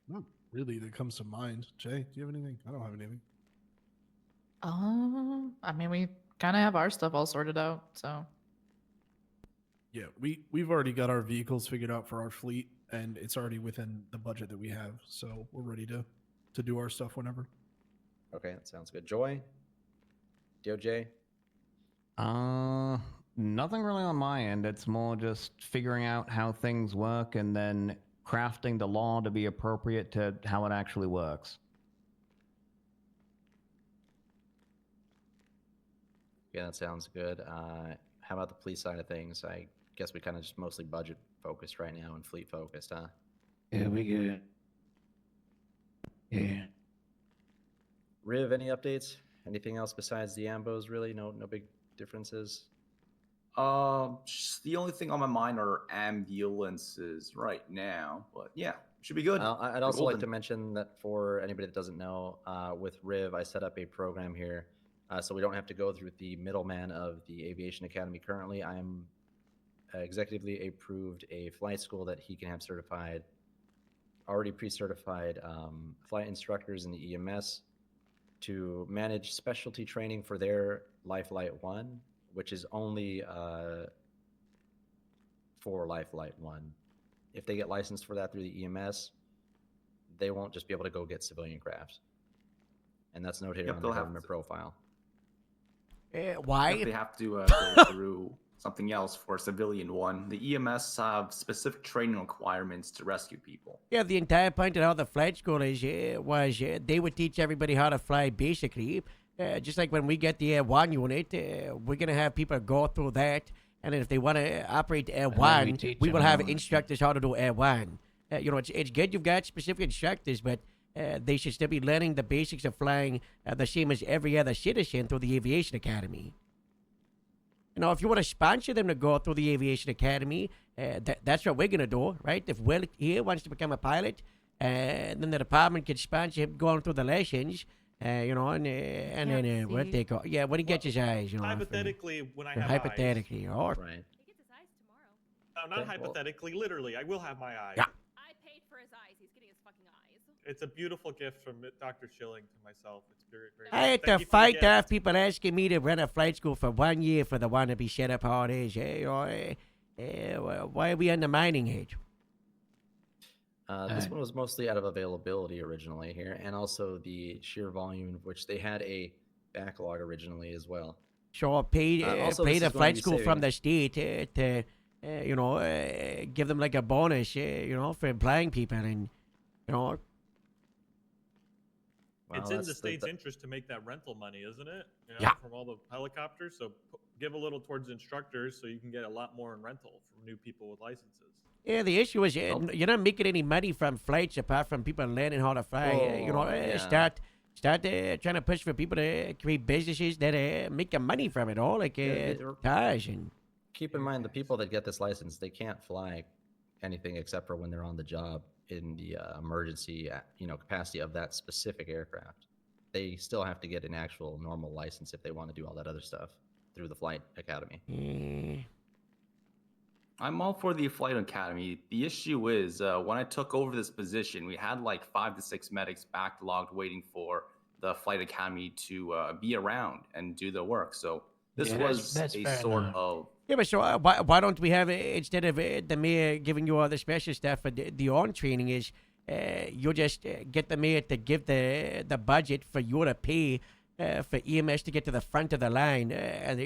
Not really that comes to mind. Jay, do you have anything? I don't have anything. I mean, we kind of have our stuff all sorted out, so. Yeah, we've already got our vehicles figured out for our fleet, and it's already within the budget that we have. So we're ready to do our stuff whenever. Okay, that sounds good. Joy, DOJ. Nothing really on my end. It's more just figuring out how things work and then crafting the law to be appropriate to how it actually works. Yeah, that sounds good. How about the police side of things? I guess we kind of just mostly budget focused right now and fleet focused, huh? Yeah, we good. Yeah. Riv, any updates? Anything else besides the ambos? Really, no big differences. Just the only thing on my mind are ambulances right now, but yeah, should be good. I'd We're also like to golden. mention that for anybody that doesn't know, with Riv, I set up a program here, so we don't have to go through the middleman of the Aviation Academy. Currently, I am executively approved a flight school that he can have certified, already pre-certified flight instructors in the EMS to manage specialty training for their Lifelight 1, which is only for Lifelight 1. If they get licensed for that through the EMS, they won't just be able to go get civilian crafts. And that's noted Yep, on they'll the have government to. profile. Why? If they have to go through something else for a civilian one. The EMS have specific training requirements to rescue people. Yeah, the entire point of how the flight school is was they would teach everybody how to fly basically. Just like when we get the Air 1 unit, we're going to have people go through that And then if they want to operate Air then we 1, teach we will them have how to- instructors how to do Air 1. It's good you've got specific instructors, but they should still be learning the basics of flying the same as every other citizen through the Aviation Academy. If you want to sponsor them to go through the Aviation Academy, that's what we're going to do, right? If Will here wants to become a pilot, then the department can sponsor him going through the lessons, and then what they call, when he gets his eyes, Hypothetically, when I have hypothetically, or Right. eyes. No, not hypothetically. Literally, I will have my eyes. Yeah. I paid for his eyes. He's getting his fucking eyes. It's a beautiful gift from Dr. Schilling to myself. It's very, very. I had Thank to you for the fight gift. off people asking me to run a flight school for 1 year for the one to be set up how it is. Why are we undermining it? This one was mostly out of availability originally here, and also the sheer volume of which they had a backlog originally as well. So I paid, Also, paid this a is going flight to be school from saving- the state to give them like a bonus, for employing people, and Well, It's in that's the state's interest to make that rental money, isn't it? Yeah. From all the helicopters. So give a little towards instructors so you can get a lot more in rental from new people with licenses. Yeah, the issue is you're not making any money from flights apart from people learning how to fly. Yeah. Start trying to push for people to create businesses that make money from it all, like Taj and. Keep in mind the people that get this license, they can't fly anything except for when they're on the job in the emergency, capacity of that specific aircraft. They still have to get an actual normal license if they want to do all that other stuff through the flight academy. I'm all for the flight academy. The issue is when I took over this position, we had like 5 to 6 medics backlogged waiting for the flight academy to be around and do their work. So this Yeah, was that's a fair sort enough. of Yeah, but so why don't we have instead of the mayor giving you all the special stuff for the on training is you just get the mayor to give the budget for you to pay for EMS to get to the front of the line, and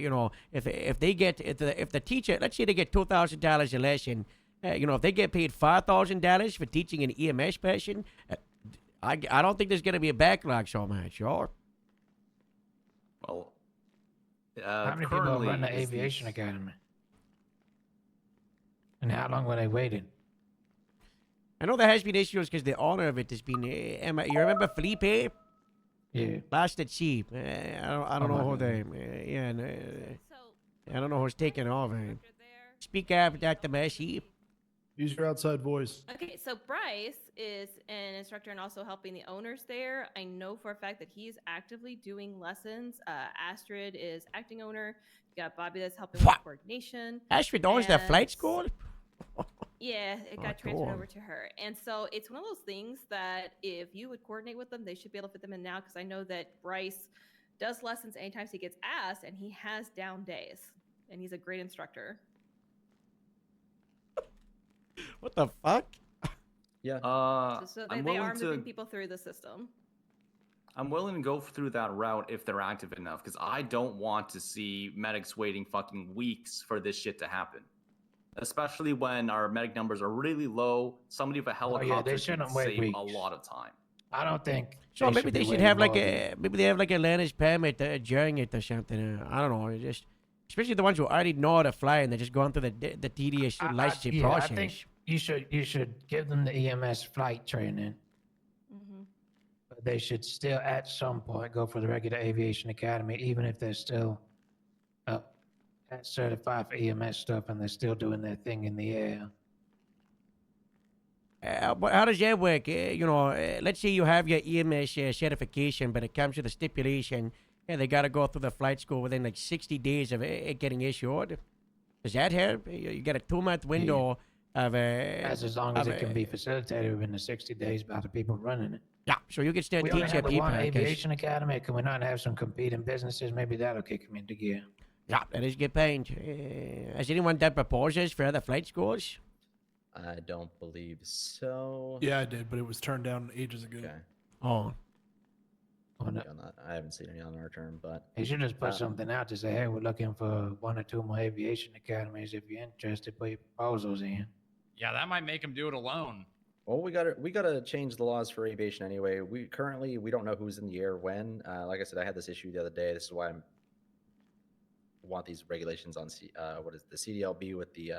if they get if the teacher, let's say they get $2,000 a lesson, if they get paid $5,000 for teaching an EMS person, I don't think there's going to be a backlog so much, or. well. How many people currently run the is aviation academy? And how long were they waiting? I know there has been issues because the owner of it has been. You remember Felipe? Yeah. Last at sea. I don't know who they. I don't know who's taking over. Speak up, Dr. Messi. Use your outside voice. Okay, so Bryce is an instructor and also helping the owners there. I know for a fact that he's actively doing lessons. Astrid is acting owner. You got Bobby that's helping with coordination. Astrid owns the flight and- school? Yeah, it got Oh, transferred cool. over to her. And so it's one of those things that if you would coordinate with them, they should be able to fit them in now because I know that Bryce does lessons anytime he gets asked and he has down days. And he's a great instructor. What the fuck? Yeah. So I'm they are willing moving to. people through the system. I'm willing to go through that route if they're active enough, because I don't want to see medics waiting fucking weeks for this shit to happen. Especially when our medic numbers are really low. Somebody with a helicopter can shouldn't wait save a weeks. lot of time. I don't think. So maybe be they should waiting have like more a maybe they have like a learner's permit during it or something. I don't know. Just especially the ones who already know how to fly and they're just going through the tedious licensing yeah, process. I think you should give them the EMS flight training. But they should still at some point go for the regular aviation academy, even if they're still certified for EMS stuff and they're still doing their thing in the air. But how does that work? Let's say you have your EMS certification, but it comes with a stipulation, they got to go through the flight school within like 60 days of it getting issued. Does that help? You get a 2-month window of As long as it can be facilitated within the 60 days by the people running it. Yeah, so you can still We teach only your have the people. one I guess. aviation academy. Can we not have some competing businesses? Maybe that'll kick them into gear. Yeah, that is a good point. Has anyone done proposals for other flight schools? I don't believe so. Yeah, I did, but it was turned down ages ago. Okay. Oh. I haven't seen any on our term, but They should just put something out to say, hey, we're looking for 1 or 2 more aviation academies. If you're interested, put your proposals in. Yeah, that might make him do it alone. Well, we gotta change the laws for aviation anyway. We don't know who's in the air when. Like I said, I had this issue the other day. This is why want these regulations on what is the CDLB with the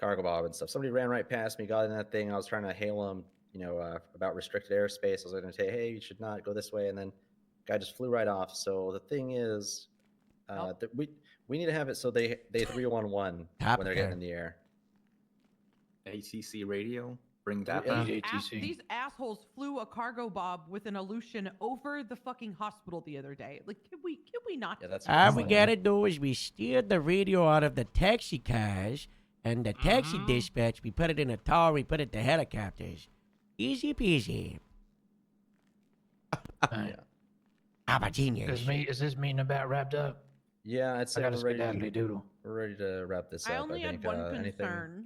cargo bob and stuff. Somebody ran right past me, got in that thing. I was trying to hail him, about restricted airspace. I was going to say, hey, you should not go this way, and then guy just flew right off. So the thing is, that we need to have it so they 311 when they're getting in the air. ATC radio, bring that Yeah. back. These assholes flew a cargo bob with an Aleutian over the fucking hospital the other day. Like, can we not? Yeah, that's All we gotta do is we steer the radio out of the taxi cars and the taxi dispatch. We put it in a tower. We put it to helicopters. Easy peasy. I'm a genius. Is this meeting about wrapped up? Yeah, I'd say I gotta we're ready, skedaddly doodle. we're ready to wrap this up. I only had think, one anything- concern.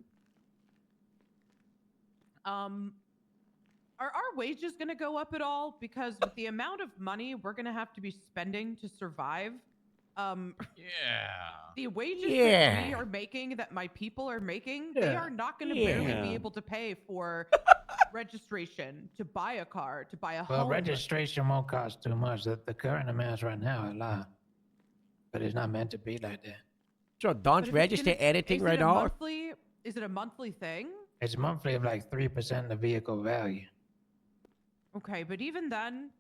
Are our wages going to go up at all? Because with the amount of money we're going to have to be spending to survive, the wages that we Yeah. are making, that my people are making, they Yeah. are not going to barely Yeah. be able to pay for registration, to buy a car, to buy a Well, home. registration won't cost too much. The current amounts right now are a lot, but it's not meant to be like that. So But don't if it's register gonna- anything is it right a now. monthly? Is it a monthly thing? It's monthly of like 3% of the vehicle value. Okay, but even then,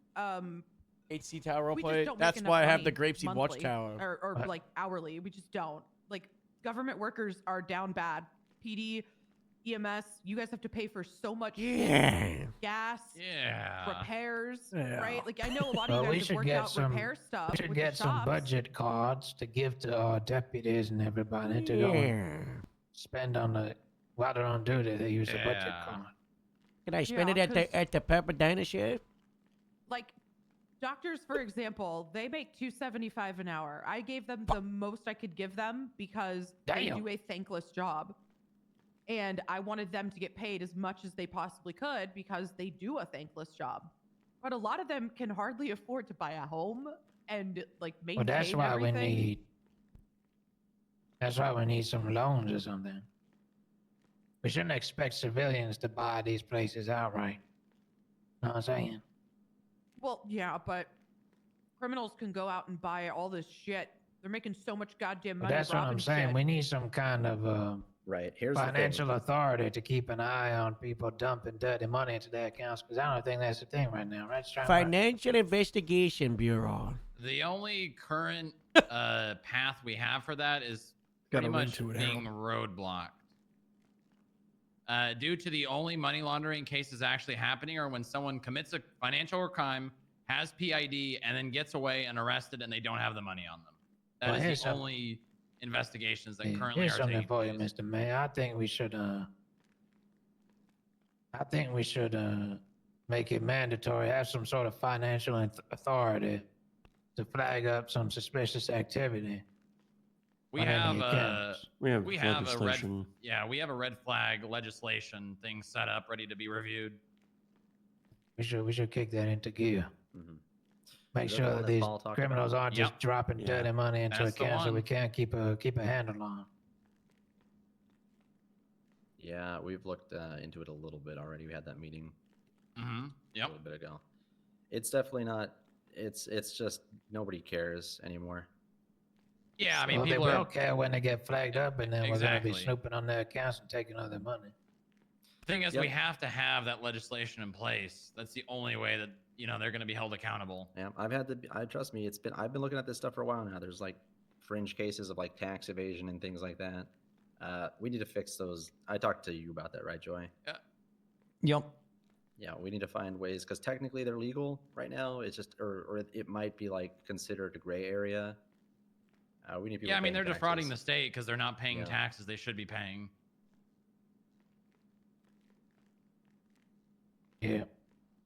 HC Tower we just roleplay. don't make That's enough why I have the money Grapeseed monthly Watchtower. or What? like hourly. We just don't. Like government workers are down bad. PD, EMS, you guys have to pay for so much shit. Yeah. Gas, repairs, Yeah. right? Like I know a lot Well, of we you guys have should worked get out some. repair stuff. We should with get the some shops. budget cards to give to our deputies and everybody to go and Yeah. spend on the while they're on duty. They use a budget Yeah. card. Can I spend Yeah, it at the Pepper Diner Chef? Like doctors, for example, they make $2.75 an hour. I gave them the most I could give them because they Damn. do a thankless job. And I wanted them to get paid as much as they possibly could because they do a thankless job. But a lot of them can hardly afford to buy a home and like maintain Well, that's why everything. we need. That's why we need some loans or something. We shouldn't expect civilians to buy these places outright. Know what I'm saying? Well, yeah, but criminals can go out and buy all this shit. They're making so much goddamn But money. that's what I'm robbing saying. shit. We need some kind of Right. Here's the thing. financial authority to keep an eye on people dumping dirty money into their accounts. Because I don't think that's the thing right now, right? Strong? Financial Investigation Bureau. The only current path we have for that is Got pretty a ring much to it, being roadblocked. Due to the only money laundering cases actually happening are when someone commits a financial crime, has PID, and then gets away and arrested, and they don't have the money on them. That Well, is here's the some- only investigations that Hey, currently here's are something taking for you, place. Mr. Mayor. I think we should make it mandatory, have some sort of financial authority to flag up some suspicious activity. We on any have accounts. We have we have a red legislation. we have a red flag legislation thing set up ready to be reviewed. We should kick that into gear. Mhm. Make Is that the sure one that that these Paul talked criminals about? aren't just Yep. dropping Yeah. dirty money into That's the accounts that we one. can't keep a handle on. Yeah, we've looked into it a little bit already. We had that meeting Mm-hmm. a Yep. little bit ago. It's definitely not. It's just nobody cares anymore. Yeah, I mean, Well, they people will are. care when they get flagged up, and then we're going to be Exactly. snooping on their accounts and taking all their money. The thing is, Yep. we have to have that legislation in place. That's the only way that they're going to be held accountable. Yeah, I trust me. I've been looking at this stuff for a while now. There's like fringe cases of like tax evasion and things like that. We need to fix those. I talked to you about that, right, Joy? Yep. Yeah, we need to find ways because technically they're legal right now. It's just, or it might be like considered a gray area. We need people. Yeah, I mean, paying they're defrauding the taxes. state because they're not paying Yeah. taxes they should be paying. Yeah,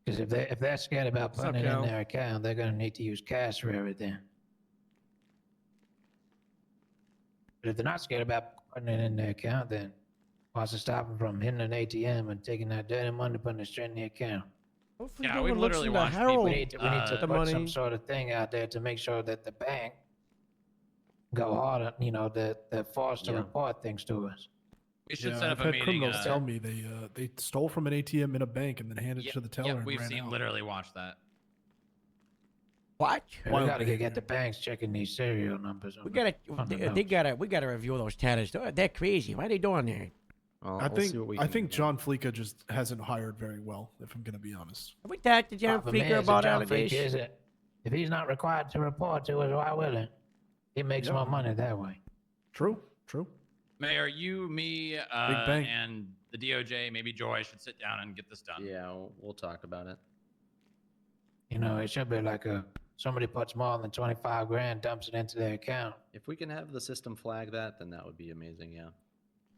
because if they're scared about What's up, putting it in Cal? their account, they're going to need to use cash for everything. But if they're not scared about putting it in their account, then what's to stop them from hitting an ATM and taking that dirty money, putting it straight in the account? Hopefully Yeah, no we've one looks literally into watched people- Harold. We need to the put some money. sort of thing out there to make sure that the bank go harder. That they're forced to Yeah. report things to us. We should Yeah, set I've up a had meeting. criminals tell me they stole from an ATM in a bank and then handed it to the teller. Yeah, and we've ran seen out. literally watched that. What? We gotta get the banks checking these serial numbers. We gotta, we gotta review those tellers. They're crazy. Why are they doing that? Well, I we'll see what we I can think do. John Fleeka just hasn't hired very well, if I'm gonna be honest. Have we talked to John Problem Fleeker is, about John all of Fleeker this? is if he's not required to report to us, why will he? He makes more money that way. True. Mayor, you, me, bank. and the DOJ, maybe Joy should sit down and get this done. Yeah, we'll talk about it. You know, it should be like somebody puts more than 25 grand, dumps it into their account. If we can have the system flag that, then that would be amazing. Yeah,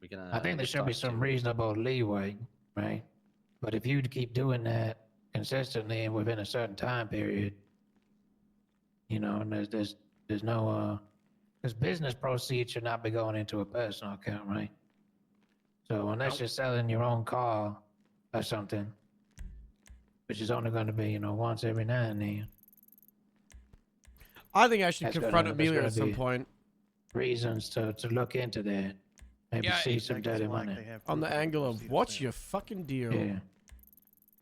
we can. I think there should be some reasonable leeway, right? But if you keep doing that consistently and within a certain time period, you know, and there's no because business proceeds should not be going into a personal account, right? So unless you're selling your own car or something, which is only going to be, you know, once every now and then. I think I should That's confront gonna- Amelia at that's some gonna be- point Reasons to look into that. Maybe Yeah, see some dirty money. on the angle of what's your fucking deal? Yeah.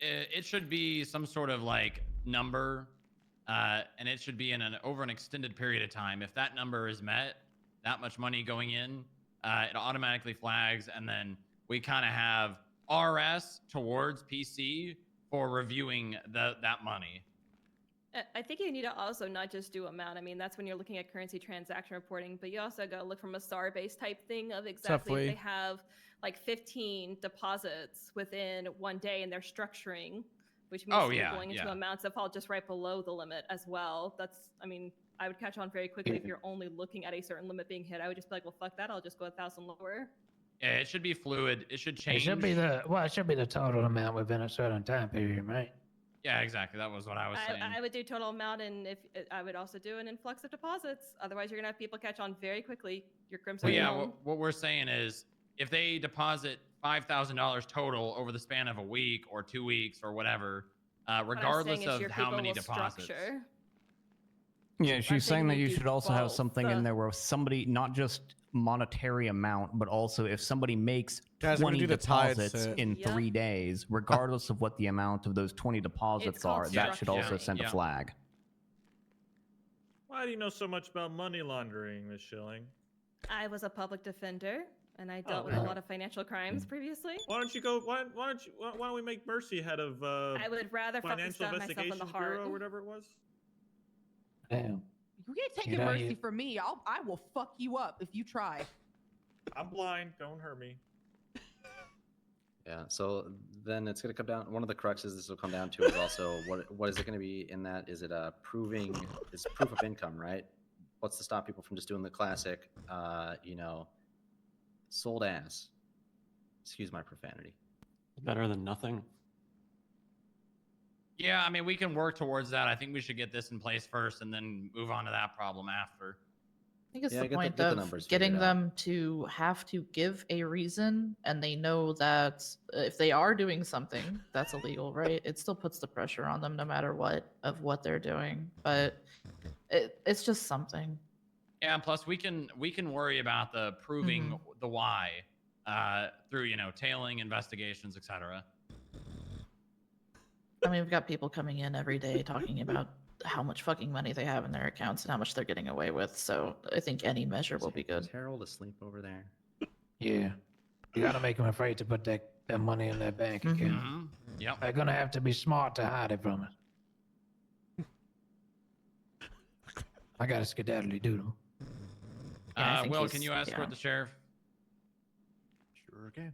It should be some sort of like number, and it should be over an extended period of time. If that number is met, that much money going in, it automatically flags, and then we kind of have RS towards PC for reviewing that money. I think you need to also not just do amount. I mean, that's when you're looking at currency transaction reporting, but you also got to look from a SAR-based type thing of exactly if they have like 15 deposits within one day and they're structuring, which means you're going into amounts that fall just right below the limit as well. That's, I mean, I would catch on very quickly if you're only looking at a certain limit being hit. I would just be like, well, fuck that. I'll just go 1,000 lower. Yeah, it should be fluid. It should change. It should be the total amount within a certain time period, right? Yeah, exactly. That was what I was saying. I would do total amount, and if I would also do an influx of deposits. Otherwise, you're gonna have people catch on very quickly. Your crimson. Well, yeah, what we're saying is if they deposit $5,000 total over the span of a week or 2 weeks or whatever, regardless of how many deposits. Yeah, she's saying that you should also have both. something in there where somebody, not just monetary amount, but also if somebody makes Guys, I'm gonna 20 do the tide deposits set. in 3 days, regardless of what the amount of those 20 deposits called are, that should also structure. send a flag. Why do you know so much about money laundering, Miss Schilling? I was a public defender, and I dealt with a lot of financial crimes previously. Why don't you go? Why don't we make Mercy head of I would rather fucking Financial stab myself in the Investigations heart. Bureau or whatever it was? Damn. You ain't taking You know, mercy you- for me. I will fuck you up if you try. I'm blind. Don't hurt me. Yeah, so then it's going to come down. One of the cruxes this will come down to is also what is it going to be in that? Is it is proof of income, right? What's to stop people from just doing the classic, sold ass? Excuse my profanity. Better than nothing. Yeah, I mean, we can work towards that. I think we should get this in place first and then move on to that problem after. I think it's Yeah, the get the- point get the of numbers getting figured out. them to have to give a reason, and they know that if they are doing something that's illegal, right, it still puts the pressure on them no matter what they're doing. But it's just something. Yeah, and plus we can worry about the proving the why through tailing investigations, etc. I mean, we've got people coming in every day talking about how much fucking money they have in their accounts and how much they're getting away with. So I think any measure will be good. Is Harold asleep over there? Yeah. You gotta make them afraid to put that money in their bank account. Mm-hmm. Yep. They're gonna have to be smart to hide it from us. I got a skedaddly doodle. Yeah, I think Will, he's- can you escort the sheriff? Sure can.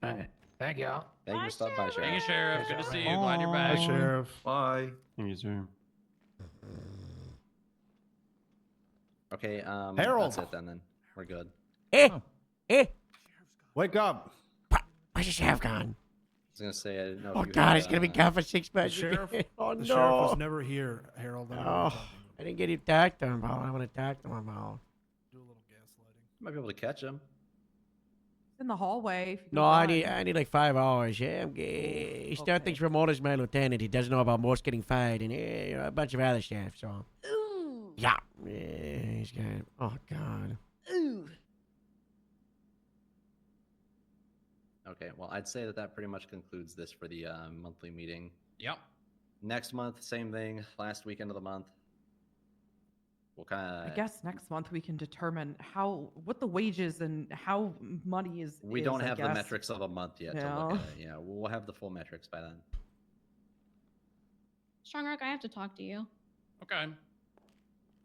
All right. Thank y'all. Thank you for stopping by, Thank you, Sheriff. Sheriff. Good to see you. Glad you're Hi, back. Sheriff. Bye. Thank you, sir. Okay, Harold. that's it then. We're good. Wake up. Where's the sheriff gone? I was gonna say I didn't know. Oh if you God, had, he's gonna be gone for 6 The months. sheriff, Oh the sheriff was no. never here, Harold. I don't know what Oh, you're talking about. I didn't get him talked to him about. I want to talk to him about. Do a little gaslighting. Might be able to catch him. It's in the hallway. if you No, go I by. need like 5 hours. Yeah, I'm gay. He still thinks Ramona's my lieutenant. He doesn't know about Morse getting fired and a bunch of other stuff. So yeah, he's got. Oh God. Okay, well, I'd say that pretty much concludes this for the monthly meeting. Yep. Next month, same thing. Last weekend of the month. We'll kind I of. guess next month we can determine what the wages and how money is. We is, don't I have the guess. metrics of a month yet to Yeah. look at it. Yeah, we'll have the full metrics by then. Strong Rock, I have to talk to you. Okay.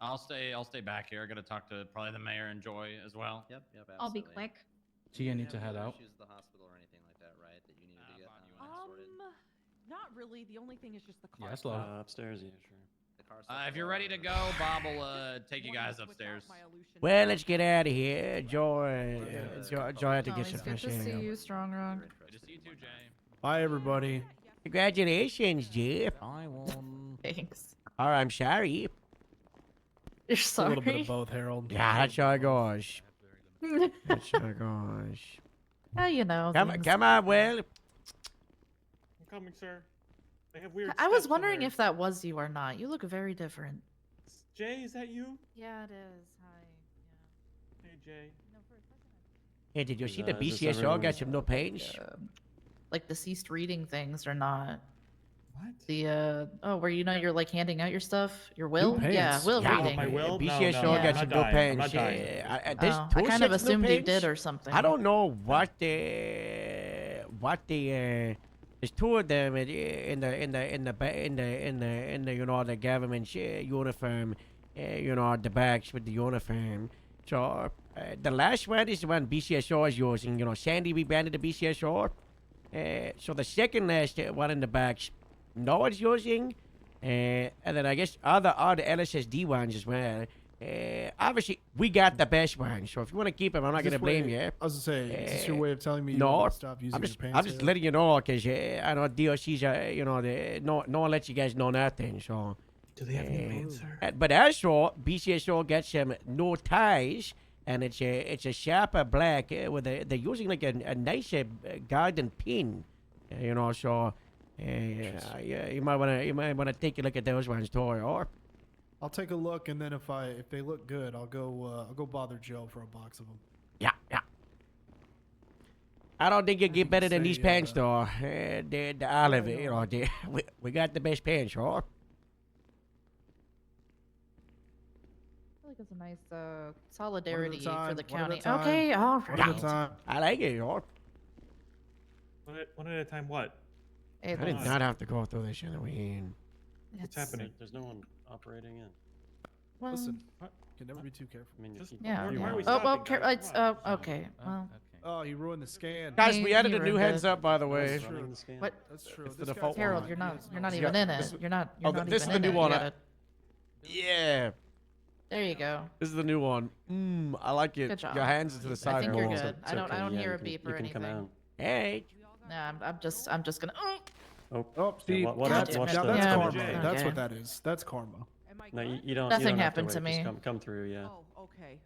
I'll stay back here. I got to talk to probably the mayor and Joy as well. Yep. I'll be quick. So you need to head out. Issues at the hospital or anything like that, right? That you needed to get sorted. Not really. The only thing is just the car. Yeah, slow. Upstairs, yeah, sure. The car If you're ready to go, Bob will take you guys upstairs. Well, let's get out of here. Joy had to Oh, get it's some good fresh to see air. you, Strong Rock. Good to see you too, Jay. Bye, everybody. Congratulations, Jeff. I won. Thanks. Or I'm sorry. You're It's a sorry. little bit of both, Harold. Yeah, that's how it goes. That's how it goes. Yeah, you know. Come on, Will. I'm coming, sir. They have weird. I was steps in wondering there. if that was you or not. You look very different. Jay, is that you? Yeah, it is. Hi. Hey, Jay. Hey, did you Is, see the is this BCSO got everyone's- some new paints? Like deceased reading things or not. What? The where you're like handing out your stuff, your will. Yeah, paints? will Yeah. reading. My will? BCSO No, got I'm some not new dying. I'm paints. not dying. There's Oh, two I kind of sets new assumed you paints. did or something. I don't know what there's two of them in the you know the government uniform, you know the backs with the uniform. So the last one is the one BCSO is using. You know, Sandy rebranded the BCSO. So the second last one in the backs, no one's using, and then I guess all the LSSD ones as well. Obviously, we got the best one. So if you want to keep them, I'm not Is going to this blame way- you. I was gonna say, is this your way of telling me you No, want to stop using I'm just, your pants? I'm just Harold? letting you know because I know DOC's, you know, no one lets you guys know nothing. So, Do they have new paint, sir? but also BCSO gets some new ties, and it's a sharper black with they're using like a nice garden pin, you know. So, yeah, you might wanna take a look at those ones too, or. I'll take a look, and then if they look good, I'll go bother Joe for a box of them. Yeah. I don't think you get better than say, these pants, though. The olive, you know, we got the best pants, sure. I feel like it's a nice solidarity for time, the one at a county. time. Okay, all One at a right. time. I like it, sure. One at a time. What? Hey, I did let's- not have to go through this Halloween. What's it's- happening? There's no one operating in. Well, Listen, can never be too careful. I mean, you Just- keep yeah. Why yeah. are we Oh well, stopping, guys? it's Come on. okay. Well, Oh, you ruined the scan. Guys, we He- added he a new ruined heads it. up, by the way. That's true. running the scan. what? That's true. It's the This default guy's Harold, lying. you're He not. has You're no not idea. even in this- it. You're not. oh, You're not this even is the in new it. You one. gotta- Yeah, There you go. this is the new one. I like it. Good job. Your hands to the I side. think you're Harold. good. I don't. I don't hear a beep or you can anything. come out. Hey, Nah, I'm just gonna. Oh, Oh, see, watch that's, the- that's Yeah, karma. okay. That's what Okay. that is. That's karma. Am I no, good? you don't. Nothing you don't have happened to wait, just me. come through, yeah. Oh, okay.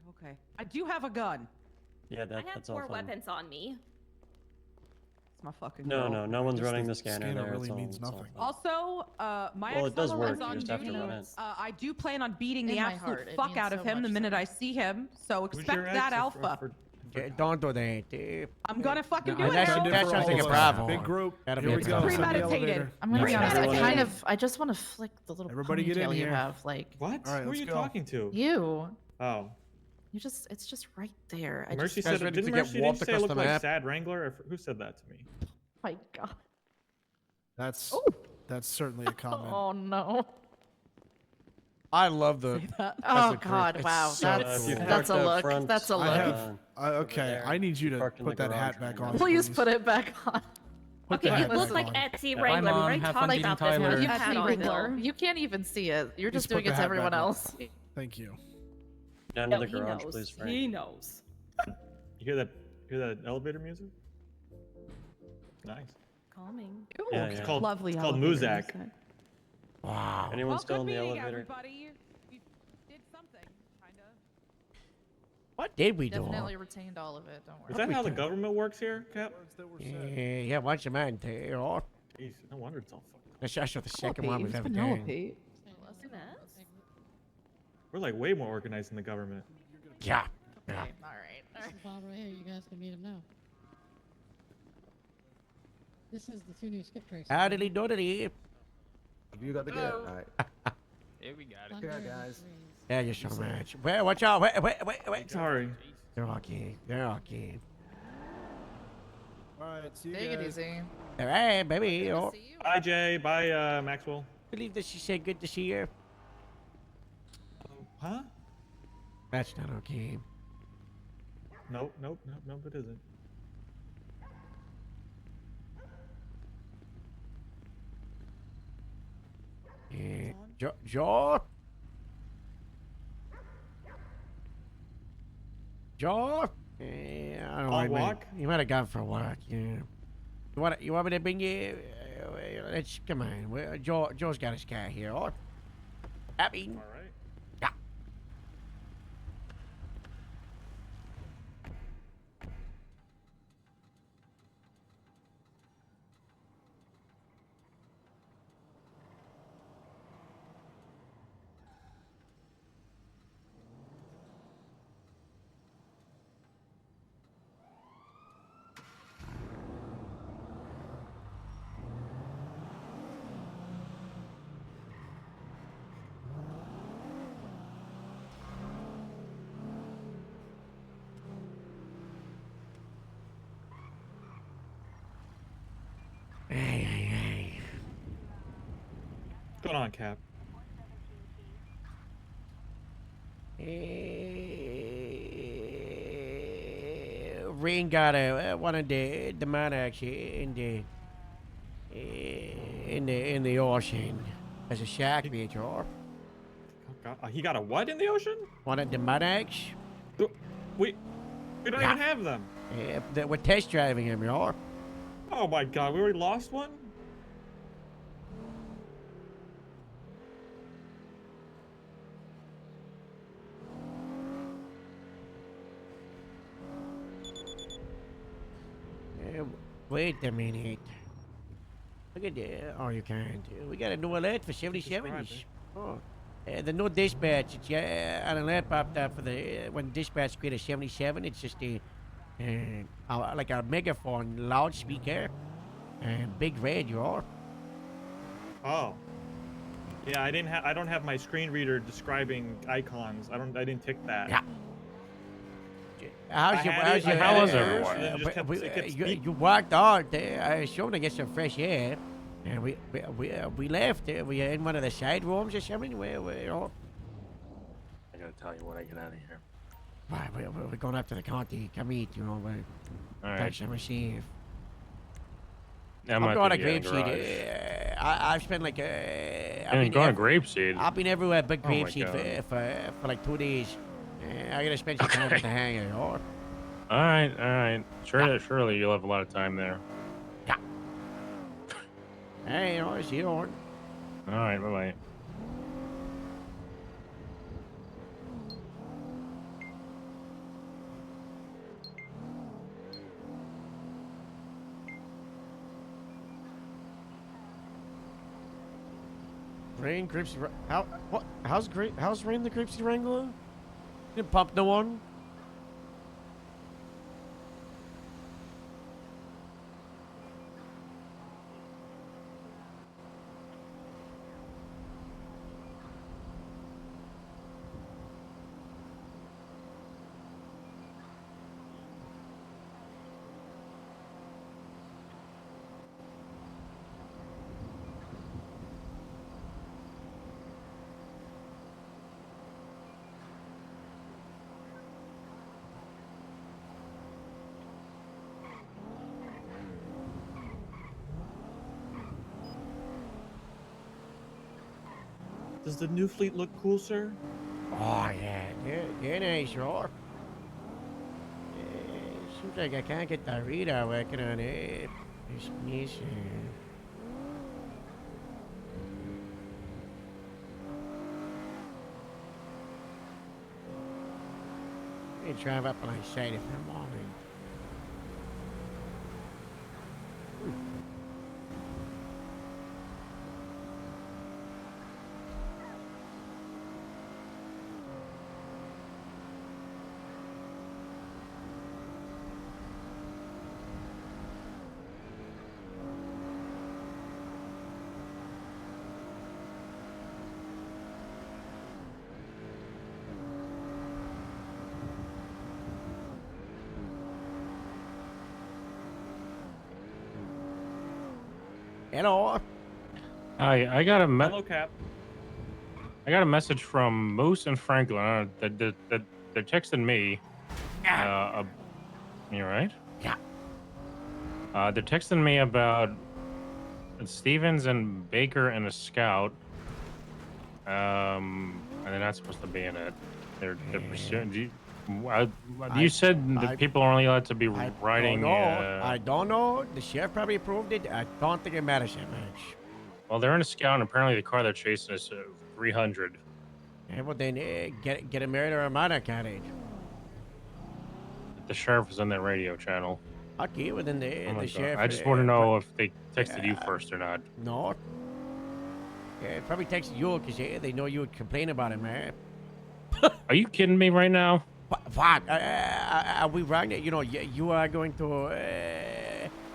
I do have a gun. Yeah, I that, have that's all 4 fine. weapons on me. It's my fucking. No, gun. no one's Just running the the scanner scanner there. really it's all, means it's all nothing. fine. Also, my Well, it does ex-fellow work, is you on just have to duty. run it. I do plan on beating the In my absolute heart, it fuck means out of so him the much minute to I me. see him. So Who's expect your that ex? alpha. don't do that. I'm gonna fucking do No, it. that's- Harold. that's For something all a of us. bravo. Big group. Gotta Here be we a go. bravo. Send the Premeditated. elevator. I'm gonna be Let's honest. go. I Everybody kind in. of. I just want to flick the little Everybody get in ponytail you here. have. Like What? All right, Who are let's you go. talking to? you. Oh, You just. It's just right there. I Mercy just. Guys said. ready to Didn't get Mercy didn't warped say I across look the like map? Sad Wrangler? Or who said that to me? My God. That's certainly a comment. Oh no. I love the. Oh a group. God! It's Wow. so That's cool. that's a look. That's a I look. have. Okay, I need you to parked in put the that hat garage back right on. now. Please put it back on. Put Okay, the you hat look back like on. Etsy Bye, Wrangler. We Mom. already Have talked fun beating about this. Tyler. Now you Etsy had on Wrangler. Bill. You can't even see it. You're Just just put doing the it to hat everyone back on. else. Thank you. Down No, to the he garage, knows. please, Frank. He knows. You hear that elevator music? Nice. Calming. Ooh, Yeah, It's yeah. called lovely. It's called elevator Muzak. music. Wow. Anyone Well, still good in the meeting, elevator? everybody. You did something, kinda. What did we do? Definitely retained all of it. Don't worry. Is that how the government works here, Cap? Yeah, once a month. You know, Jeez, no wonder it's all fucked up. that's actually the second Penelope, one we've it's ever Penelope. done. We're like way more organized than the government. Yeah. Okay, Yeah. all right. This is Bob right here. You guys can meet him now. This is the 2 new skip tracers. Howdy doody. You got the gift. All right. Here we got Take care, guys. Thank you so much. Well, watch out. Wait. Sorry. You're okay. You're okay. All right, see you Take it guys. easy. All right, baby. Good to Oh, see you. Bye, Jay. Bye, Maxwell. believe that she said good to see you. Huh? That's not okay. Nope, it isn't. Yeah. Joe? Joe? Yeah, I don't know. On he might- walk? He might have gone for a walk, yeah. You want me to bring you? Let's, come on. Joe's got his car here. All right. Happy. All right. Yeah. Hey. What's going on, Cap? Rain got one of the monarchs in the ocean as a shark major. Oh, he got a what in the ocean? One of the monarchs. We don't Yeah. even have them. We're test driving him, y'all. Oh my god, we already lost one? Wait a minute. Look at that. Oh, you can't. We got a new alert for 77s. Oh. The new dispatch. It's an alert popped up for the when dispatch create a 77. It's just like a megaphone loudspeaker, big radio. Oh. Yeah, I don't have my screen reader describing icons. I didn't tick that. Yeah. How was everyone? And then it just kept speaking. You walked out there. I assumed to get some fresh air, and we left. We are in one of the side rooms or something. We're all. I gotta tell you when I get out of here. Right, we're going up to the county. Come eat, you know. We're All right. touch and receive. Yeah, I'm might going to be in the Grapeseed. garage. I've spent like Going to Grapeseed? I've been everywhere but Oh my Grapeseed for like 2 days. I gotta spend some time at the hangar. Or All right. Surely you'll have a lot of time there. hey, you know, see you on. All right, bye-bye. Rain Grapeseed. How's Rain the Grapeseed Wrangler? Didn't pump no one. Does the new fleet look cool, sir? Oh yeah, yeah, nice, right? Seems like I can't get the reader working on it. It's missing. Let me drive up on my side if I'm on it. Hello. I got a Hello, Cap. I got a message from Moose and Franklin. They're texting me. You right? Yeah. They're texting me about Stevens and Baker and a scout. And they're not supposed to be in it. They're pursuing. You said that people are only allowed to be riding. I don't know. The sheriff probably approved it. I don't think it matters that much. Well, they're in a scout, and apparently the car they're chasing is 300. Yeah, well then get a married or a minor carriage. The sheriff is on that radio channel. Okay, well then Oh my the God. sheriff. I just want to know if they texted you first or not. No. Yeah, probably texted you because they know you would complain about it, man. Are you kidding me right now? What? Are we wrong? You know, you are going to.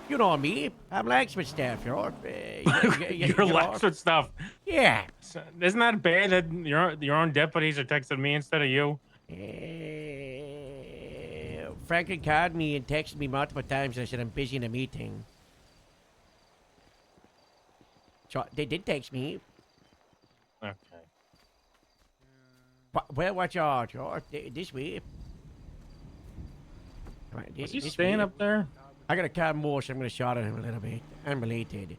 You know me. I'm Laxman staff. You know. You're lax with stuff. Yeah. Isn't that bad that your own deputies are texting me instead of you? Franklin called me and texted me multiple times. I said I'm busy in a meeting. So they did text me. Okay. Well, watch out, this way. Is he staying up there? I got a car more, so I'm gonna shot at him a little bit. Unrelated.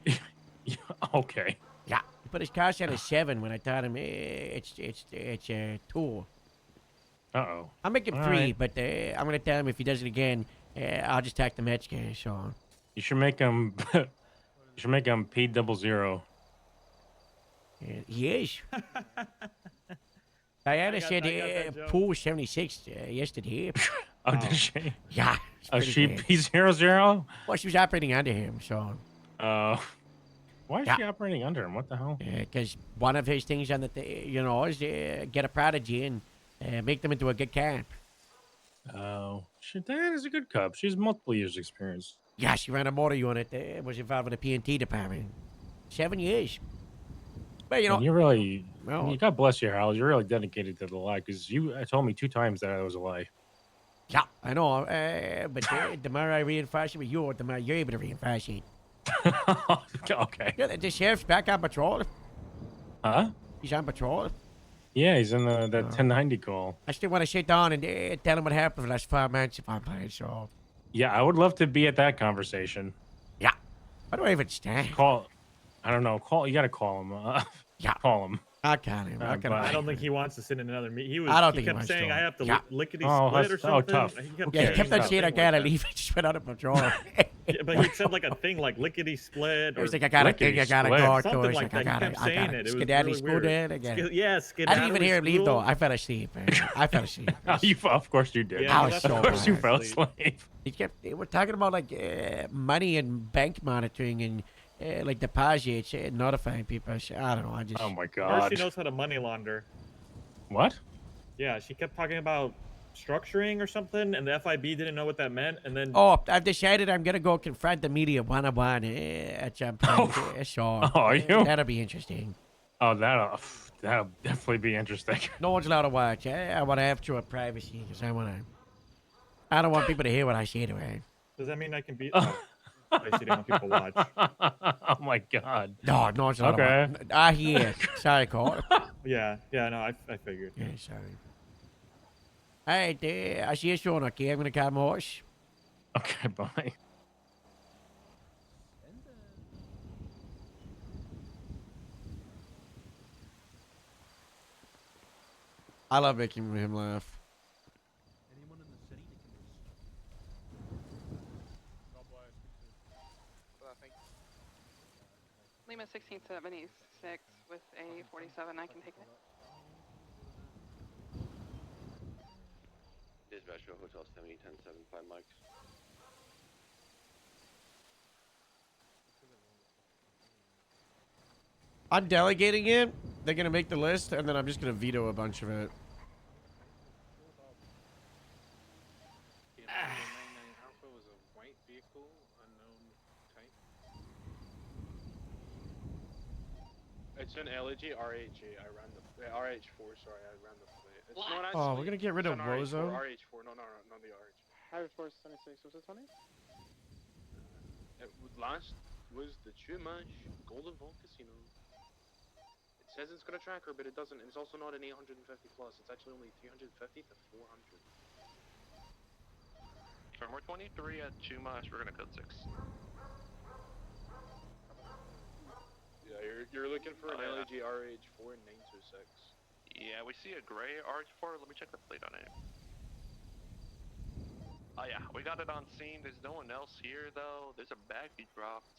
Okay. Yeah, but his car said a 7 when I told him it's 2. Uh-oh. I'll make him All 3, right. but I'm gonna tell him if he does it again, I'll just tack the Metzger. So You should make him. You should make him P00. he is. Diana said pool 76 yesterday. Oh, did she? Yeah. Oh, pretty she bad. P00? Well, she was operating under him, so. Why is Yeah. she operating under him? What the hell? Because one of his things on the, is get a prodigy and make them into a good camp. Oh, Diana's a good cop. She has multiple years experience. Yeah, she ran a motor unit. Was involved with the P&T department. 7 years. But, And you really, well- God bless you, Harold. You're really dedicated to the lie because you told me 2 times that it was a lie. Yeah, I know. But the more I reinforce it with you, the more you're able to reinforce it. Okay. Yeah, the sheriff's back on patrol. Huh? He's on patrol. Yeah, he's in that 1090 call. I still want to sit down and tell him what happened for the last 5 months if I'm playing, so. Yeah, I would love to be at that conversation. Yeah. How do I even stand? Call. I don't know. You got to call him. Yeah. Call him. I can't him. I don't think he wants to sit in another meeting. I don't He think he kept wants saying to. I have to Yeah. lickety Oh, split or that's- something. tough. Yeah, he kept on saying I something gotta like that. leave. I just went out of patrol. Yeah, but he said like a thing like lickety split. It was or like I gotta think, I gotta go. something It's like like that. I He kept gotta saying it. It was skedaddle really school weird. then again. Yeah, I didn't even hear him leave though. school. I fell asleep. Man. I fell asleep. Of course you did. Yeah, I was that's so Of course you bad. fell asleep. They were talking about like money and bank monitoring and like deposits and notifying people. I don't know. I just. Oh my God. Mercy knows how to money launder. What? Yeah, she kept talking about structuring or something, and the FIB didn't know what that meant, and then Oh, I've decided I'm gonna go confront the media one-on-one at some point. So are you? That'll be interesting. Oh, that'll definitely be interesting. No one's allowed to watch. I want to have true privacy because I don't want people to hear what I say to her. does that mean I can be? Oh, I see, they want people to watch. Oh my God. No, no one's allowed Okay. to watch. Ah, yeah. Sorry, Cole. Yeah, no, I figured. Yeah, sorry. All right, I'll see you soon, okay? I'm gonna call my horse. Okay, bye. I love making him laugh. Lima 1676 with a 47. I can take it. Dispatch to Hotel 701075 Mike. I'm delegating it. They're gonna make the list, and then I'm just gonna veto a bunch of it. It's an LG RH. I ran the RH4. Sorry, I ran the plate. It's not Oh, actually- we're gonna get rid it's of an RH4, Wozo? RH4. No, not the RH. RH4 is 26. Was it 20? It was launched was the Chumash Golden Vault Casino. It says it's got a tracker, but it doesn't. It's also not an 850 plus. It's actually only 350 to 400. We're 23 at Chumash. We're gonna code 6. Yeah, you're looking for an LAG RH4 926. Yeah, we see a gray RH4. Let me check the plate on it. Oh yeah, we got it on scene. There's no one else here though. There's a bag we dropped.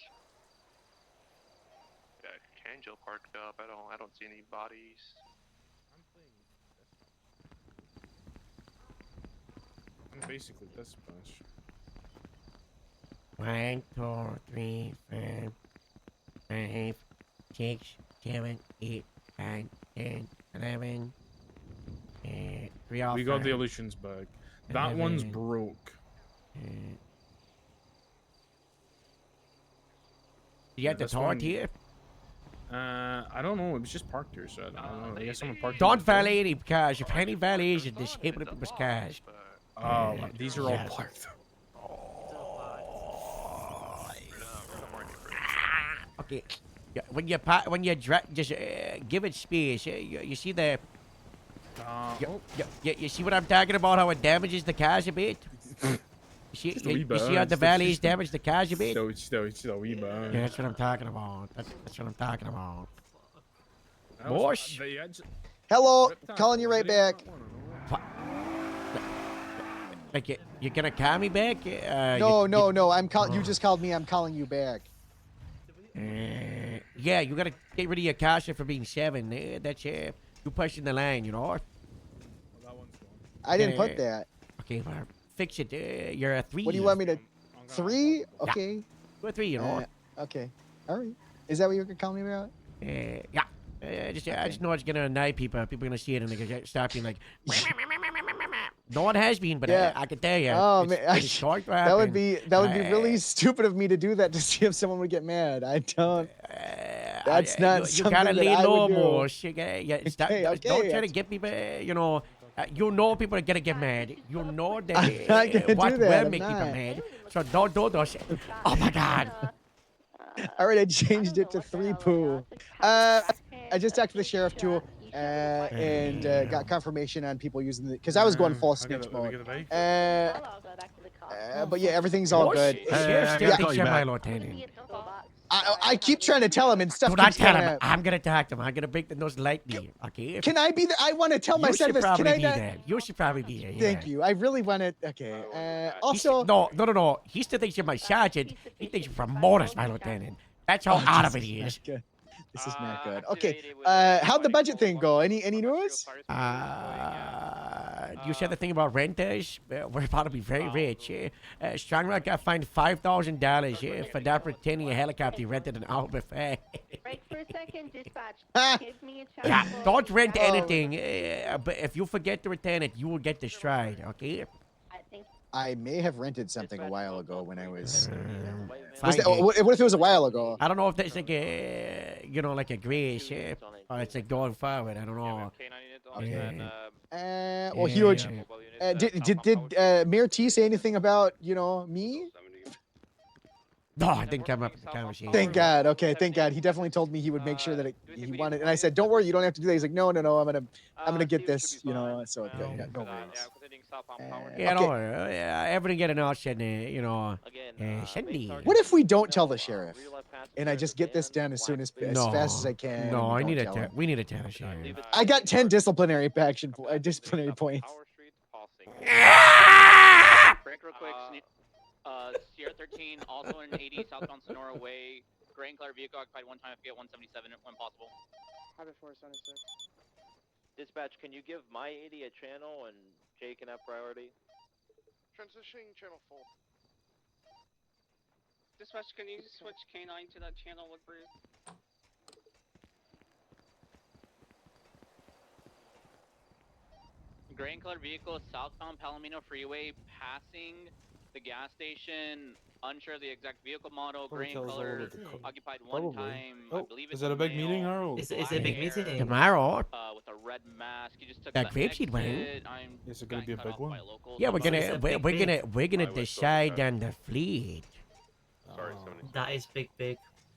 Yeah, Kanjo parked up. I don't see any bodies. I'm basically this bunch. 1, 2, 3, 4, 5, 6, 7, 8, 9, 10, 11. 3 off. We got the illusions back. That one's broke. You got the this tart one- here? I don't know. It was just parked here, so I don't know. I guess someone parked. Don't valet any cars. If any valets are disabling people's cars. Oh, these are all Yes. parked. Okay. Yeah, when you just give it space. You see the. You see what I'm talking about? How it damages the cars a bit. You see, you see how the valleys damage the cars a bit. Yeah, that's what I'm talking about. That's what I'm talking about. Bosh. Hello, calling you right back. Like you're gonna call me back? No. I'm calling. You just called me. I'm calling you back. Yeah, you gotta get rid of your Kasha for being 7. That's you pushing the line, you know. I didn't put that. Okay, well, fix it. You're a 3. What do you want me to? 3? Okay. You're a 3, you know. Okay. All right. Is that what you were calling me about? Yeah. I just know it's gonna annoy people. People are gonna see it and they're gonna start being like. No one has been, but I can tell you. Oh it's, man, it's short to that would be happen. really stupid of me to do that to see if someone would get mad. I don't. That's not you something gotta that lay I low would do. more. Don't try to that's- get people. You know people are gonna get mad. You know that I'm not gonna what do that, will I'm make people not. mad. So don't do those. Oh my God. All right, I changed it to 3 poo. I just talked to the sheriff too, and got confirmation on people using the because I was going full snitch mode. But yeah, everything's all good. I keep trying to tell him and stuff. Do not keeps tell kinda- him. I'm gonna talk to him. I'm gonna make the nose like me. Okay. Can I be there? I want to tell my You side should of this. Can probably I be not? there. You should probably be there. Thank you. I really want to. Okay. Also, no. He still thinks you're my sergeant. He thinks you're from Morris, my lieutenant. That's how out of it he is. This is not good. Okay. How'd the budget thing go? Any news? You said the thing about renters. We're about to be very rich. Strong Rock got fined $5,000 for not pretending a helicopter he rented an hour before. Break for a second, dispatch. Give me a Yeah, chance. don't rent anything. But if you forget to return it, you will get destroyed. Okay. I may have rented something a while ago when I was. Fine, What if it was a while ago? I don't know if that's like a, like a gray shape, or it's like going forward. I don't know. Well, huge. Did Mayor T say anything about me? No, I didn't come up with the conversation. Thank God. Okay, thank God. He definitely told me he would make sure that he wanted. And I said, "Don't worry, you don't have to do that." He's like, "No. I'm gonna get this." So yeah, no worries. Yeah, Okay. don't worry. Everything getting out, Sunday. Sunday. What if we don't tell the sheriff, and I just get this done as fast as I can? No, and I we need don't a. tell him? We need a tell the sheriff. I got 10 disciplinary disciplinary points. Break real quick. Sierra 13, also in 80 southbound Sonora Way. Gray and color vehicle occupied one time. Get 177 when possible. Highway 476. Dispatch, can you give my 80 a channel and Jay can have priority? Transitioning channel 4. Dispatch, can you switch K9 to that channel, Woodbury? Gray and color vehicle southbound Palomino Freeway, passing the gas station. Unsure of the exact vehicle model. Gray and color, occupied one time. I believe it's Is that a big meeting, Harold? Is it a big meeting? Tomorrow. With a red mask. He just took That the grape seed exit. wing. Is it gonna be a big one? Yeah, we're gonna decide on the fleet. Sorry, 76. That is big.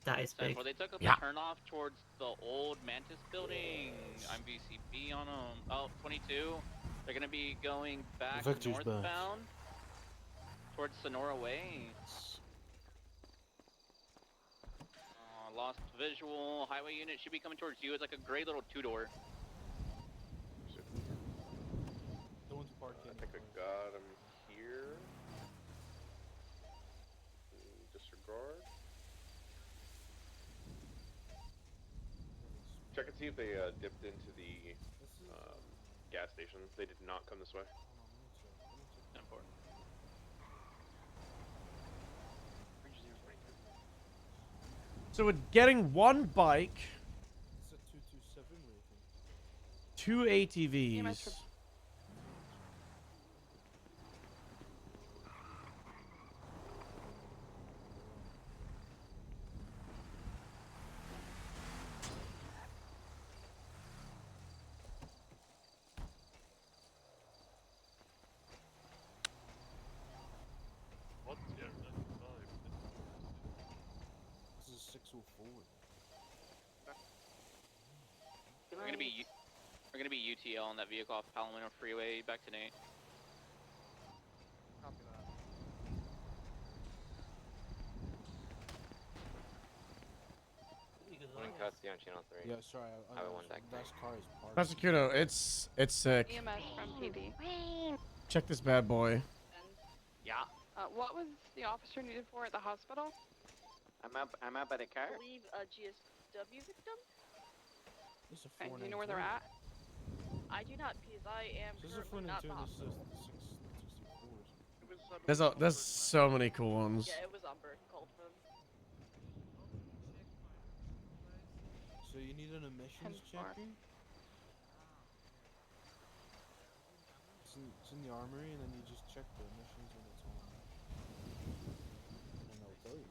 That is big. Well, they took up Yeah. the turnoff towards the old Mantis building. I'm VCB on them. Oh, 22. They're gonna be going back Victor's back. northbound towards Sonora Way. Lost visual. Highway unit should be coming towards you. It's like a gray little two-door. I think I got him here. Disregard. Check and see if they dipped into the gas station. They did not come this way. So we're getting one bike, It's a 227 rating. 2 ATVs. This is 604. We're gonna be UTL on that vehicle off Palomino Freeway back to Nate. One in custody on channel 3. Yeah, sorry. I have one back there. That car is parked. Prosecutor, it's sick. EMS from PD. Check this bad boy. Yeah. What was the officer needed for at the hospital? I'm up by the car. I believe a GSW victim. This is a Okay, 492. do you know where they're at? I do not, because I am This is a currently not 492. the This is hospital. a 664. There's so many cool ones. Yeah, it was Umber. Coldman. So you need an emissions 10-4. checker? It's in the armory, and then you just check the emissions when it's on. And they'll tell you.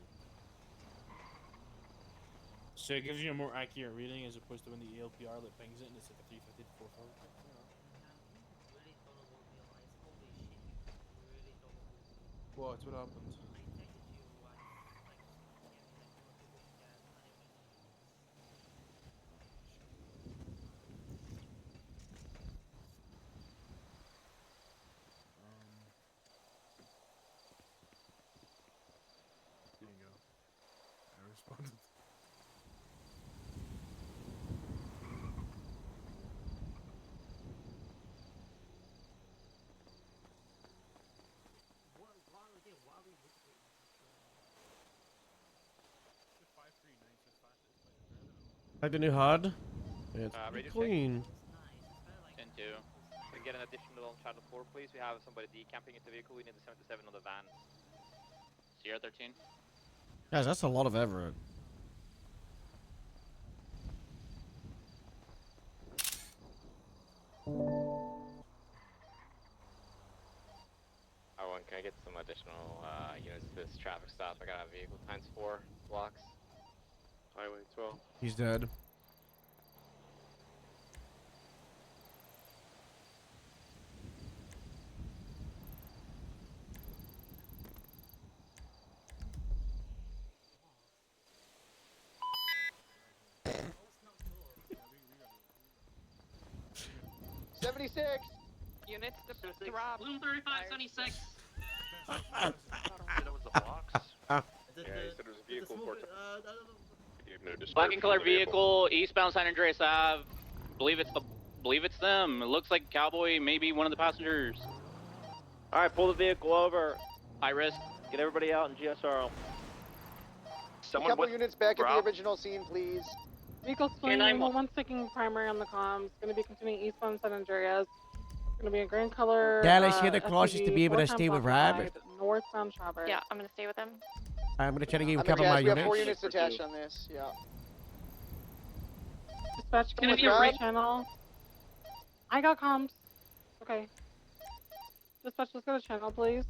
So it gives you a more accurate reading as opposed to when the ELPR that pings it and it's like a 350 to 440. What? What happened? There you go. I responded. Like the new HUD? It's ready to check? clean. 10-2. We get an additional on channel 4, please. We have somebody decamping into the vehicle. We need the 77 on the van. Sierra 13. Guys, that's a lot of Everett. Everyone, can I get some additional units to this traffic stop? I got a vehicle times 4 blocks. Highway 12. He's dead. Units to Rob. Bloom 3576. That was the box. Yeah, he said it was a vehicle for Black and colored vehicle, eastbound San Andreas Ave. Believe it's them. It looks like Cowboy, maybe one of the passengers. All right, pull the vehicle over. High risk. Get everybody out in GSR. A couple units back at the original scene, please. Vehicle swing, 1 sticking primary on the comms. Going to be continuing eastbound San Andreas. Going to be a green color. Dallas, you're the closest to be able to stay with Rob. Northbound Traverse. Yeah, I'm gonna stay with them. I'm gonna try to give you a I'm couple of my attached. We have units. 4 units attached on this. Yeah. Dispatch, Come going with to be a Rob. right channel. I got comms. Okay. Dispatch, let's go to channel, please.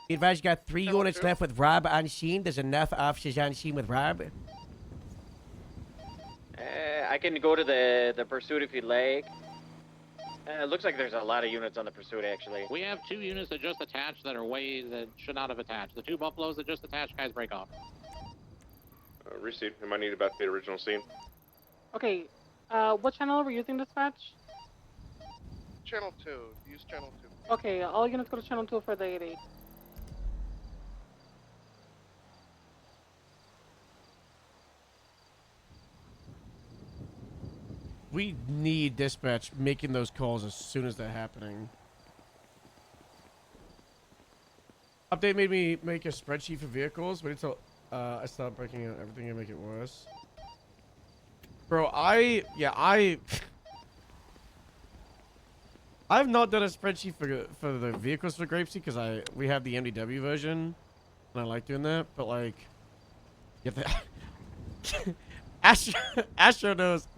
Be advised, you got 3 units left with Rob on scene. There's enough officers on scene with Rob. I can go to the pursuit if you'd like. It looks like there's a lot of units on the pursuit, actually. We have 2 units that just attached that are way that should not have attached. The 2 buffaloes that just attached, guys, break off. Receipt. Am I needed back to the original scene? Okay, what channel are we using, dispatch? Channel 2. Use channel 2. Okay, all units go to channel 2 for the 80. We need dispatch making those calls as soon as they're happening. Update made me make a spreadsheet for vehicles. Wait until I stop breaking out everything and make it worse. Bro, I've not done a spreadsheet for the vehicles for Grapesy because we have the MDW version and I like doing that, but like Astro knows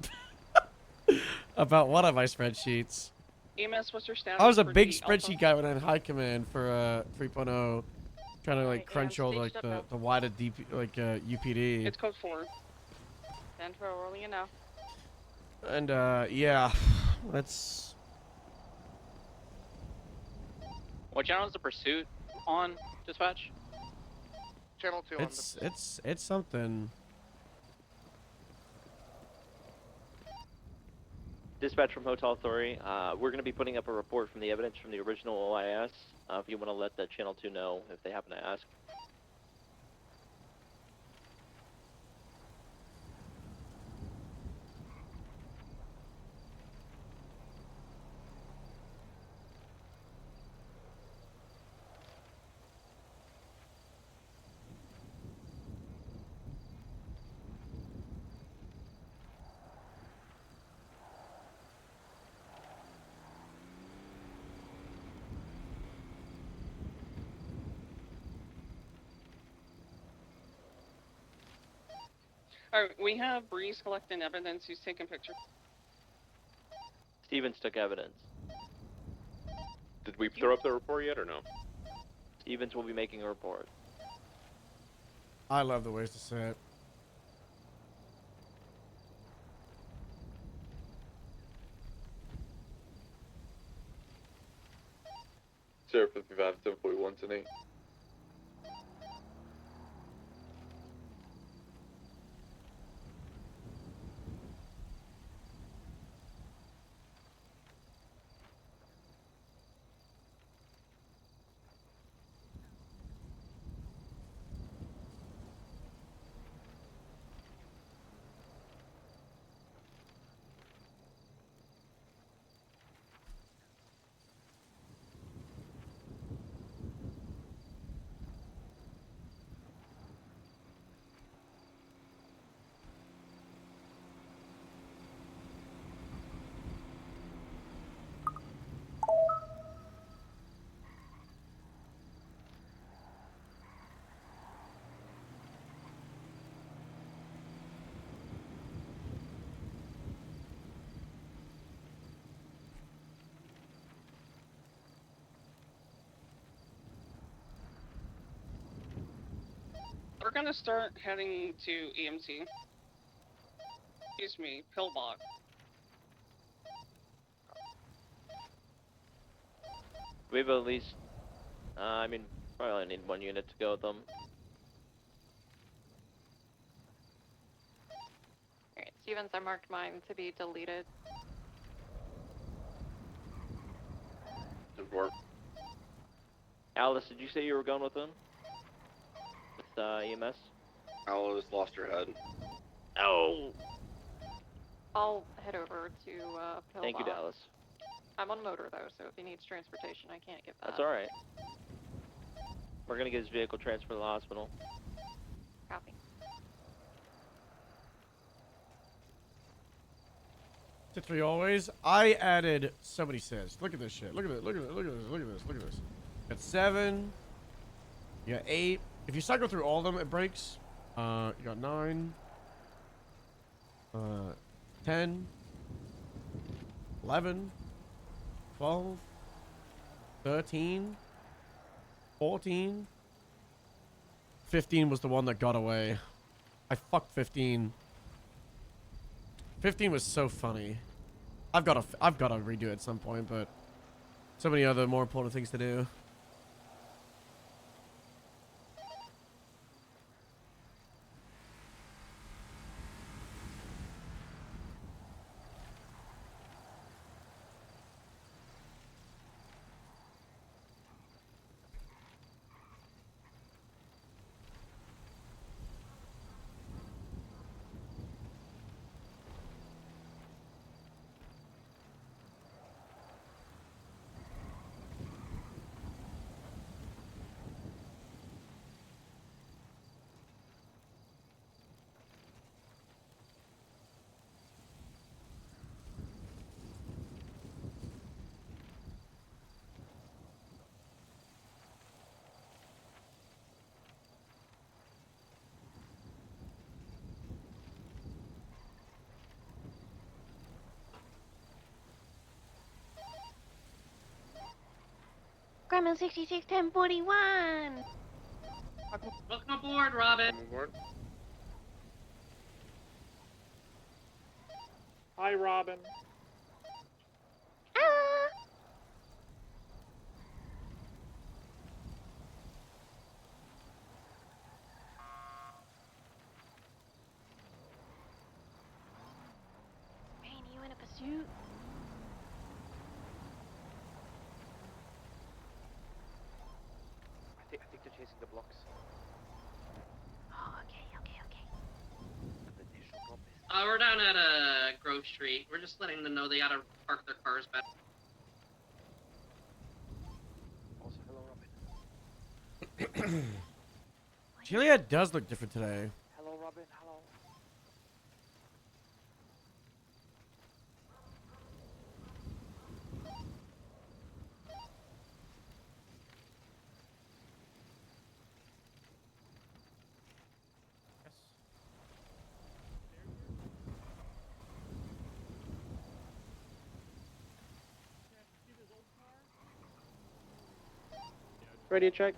about one of my spreadsheets. EMS, what's your status? I was a for big the spreadsheet Alpha? guy when I had High Command for 3.0, trying to like crunch all like the wider UPD. It's code 4. Central, rolling in now. And yeah, let's. What channel is the pursuit on, dispatch? Channel 2 It's something. Dispatch from Hotel Authority. We're going to be putting up a report from the evidence from the original OIS. If you want to let the Channel 2 know if they happen to ask. Alright, we have Breeze collecting evidence. Who's taking pictures? Stevens took evidence. Did we throw up the report yet or no? Stevens will be making a report. I love the ways to say it. Sheriff 55, 1041 tonight. We're gonna start heading to EMT. Excuse me, Pillbox. We have at least, I mean, probably only need 1 unit to go with them. Alright, Stevens, I marked mine to be deleted. Report. Alice, did you say you were going with them? With EMS? Alice lost her head. Oh! I'll head over to Pillbox. Thank you, Dallas. I'm on motor though, so if he needs transportation, I can't get that. That's alright. We're gonna get his vehicle transferred to the hospital. Copy. To 3 always. I added. Somebody says, look at this shit. Look at this. Look at this. Look at this. Look at this. Look at this. You got 7. You got 8. If you cycle through all of them, it breaks. You got 9. 10. 11. 12. 13. 14. 15 was the one that got away. I fucked 15. 15 was so funny. I've got to redo it at some point, but so many other more important things to do. Gremlin 66 1041. Welcome aboard, Robin. Hi, Robin. Rain, you in a pursuit? I think they're chasing the blocks. Oh, okay. We're down at Grove Street. We're just letting them know they gotta park their cars back. Also, hello, Robin. Julia does look different today. Hello, Robin. Hello. Radio check.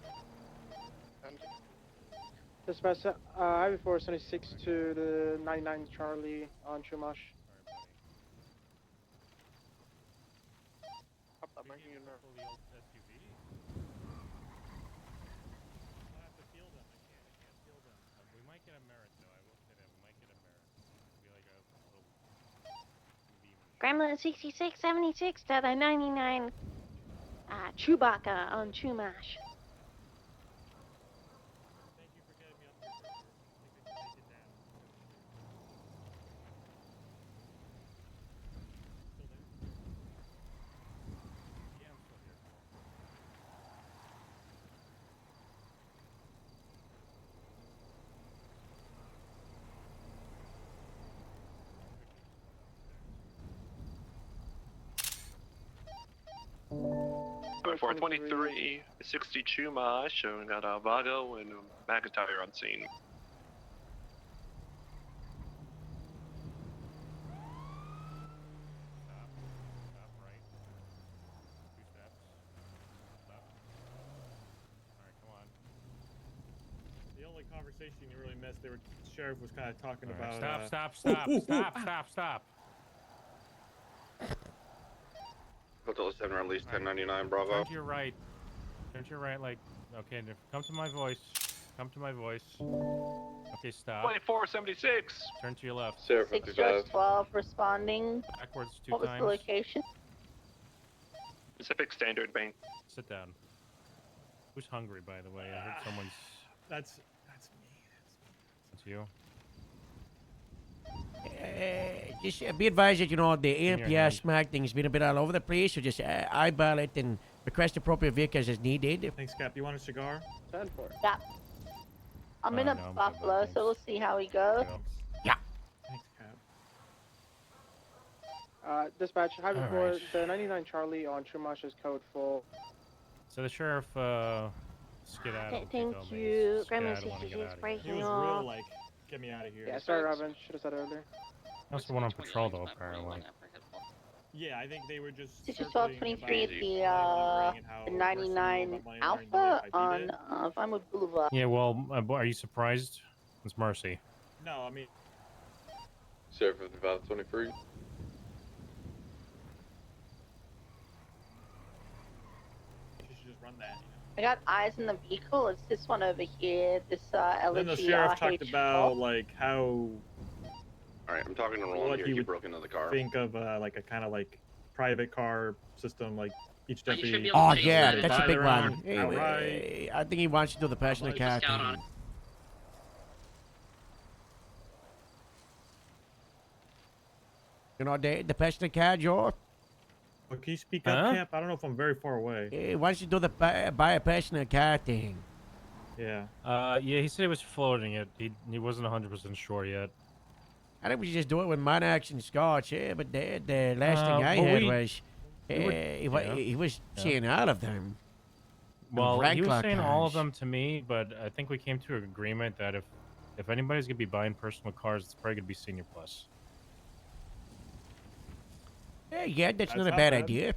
Dispatch, Highway 476 to the 99 Charlie on Chumash. I'm making you nervous. We might get a merit though. I will say that we might get a merit. Be like a little. Gremlin 6676 to the 99 Chewbacca on Chumash. Alright, 423, 60 Chumash, and we got Vago and McIntyre on scene. The only conversation you really missed, the sheriff was kind of talking about. Stop! Hotel 7 release 1099 Bravo. Turn to your right. Turn to your right, like, okay, come to my voice. Come to my voice. Okay, stop. 2476. Turn to your left. 6 George 12 responding. Backwards 2 What was times. the location? Pacific Standard Bank. Sit down. Who's hungry, by the way? I heard someone's... That's me. That's you? Just be advised that, you know, the your AMPR hand. smack thing's been a bit all over the place, so just eyeball it and request appropriate vehicles as needed. Thanks, Cap. You want a cigar? 10-4. Yeah. I'm in Oh, a no, I'm good, Buffalo, thanks. so we'll see how he goes. Thanks, Cap. Dispatch, Highway All 4, right. the 99 Charlie on Chumash is code full. So the sheriff, skedaddled. Thank told me. you. Gremlin Skedaddled, wanna get 66 out of here. He breaking was off. real like, get me out of here. Yeah, sorry, Robin. Should have said earlier. That's the one on patrol, though, apparently. Yeah, I think they were just. 61223 at circling the about ringing how the Mercy 99 knew about money laundering Alpha the FIB on did. Vinewood Boulevard. Yeah, well, are you surprised? It's Mercy. No, I mean, Sheriff 5523. run that. I got eyes in the vehicle. It's this one over here. This Then the LG sheriff talked RH about like how. All right, I'm talking to Roland what here. he You would broke into the car. think of like a kind of like private car system, like each deputy. Oh yeah, that's a ride big around one. Hey, outright. I think he wants to do the personal car thing. You know the personal car, Joe? Oh, can you speak up, Cap? I don't know if I'm very far away. He wants to do the buy a personal car thing. Yeah. Yeah, he said he was floating it. He wasn't 100% sure yet. I think we should just do it with Monax and Scotch, yeah. But the last thing I heard was he was seeing all of them. Well, he was Wrangler saying all of cars. them to me, but I think we came to an agreement that if anybody's gonna be buying personal cars, it's probably gonna be Senior Plus. Yeah, that's not a bad idea.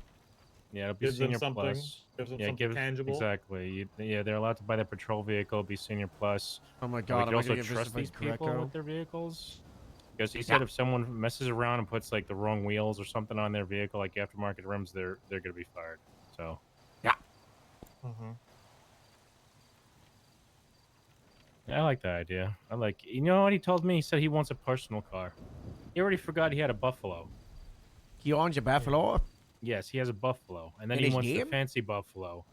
Yeah, it'll be Gives them Senior something. Plus. Gives them Yeah, something tangible. Exactly. Yeah, they're allowed to buy their patrol vehicle, be Senior Plus. Oh my We God, can am I also gonna get this trust as, like, these people Greco? with their vehicles. Because he said if someone messes around and puts like the wrong wheels or something on their vehicle, like aftermarket rims, they're gonna be fired. So. Yeah. Yeah, I like that idea. You know what he told me? He said he wants a personal car. He already forgot he had a Buffalo. He owns a Buffalo? Yes, he has a Buffalo. And then In he his wants the name? fancy Buffalo.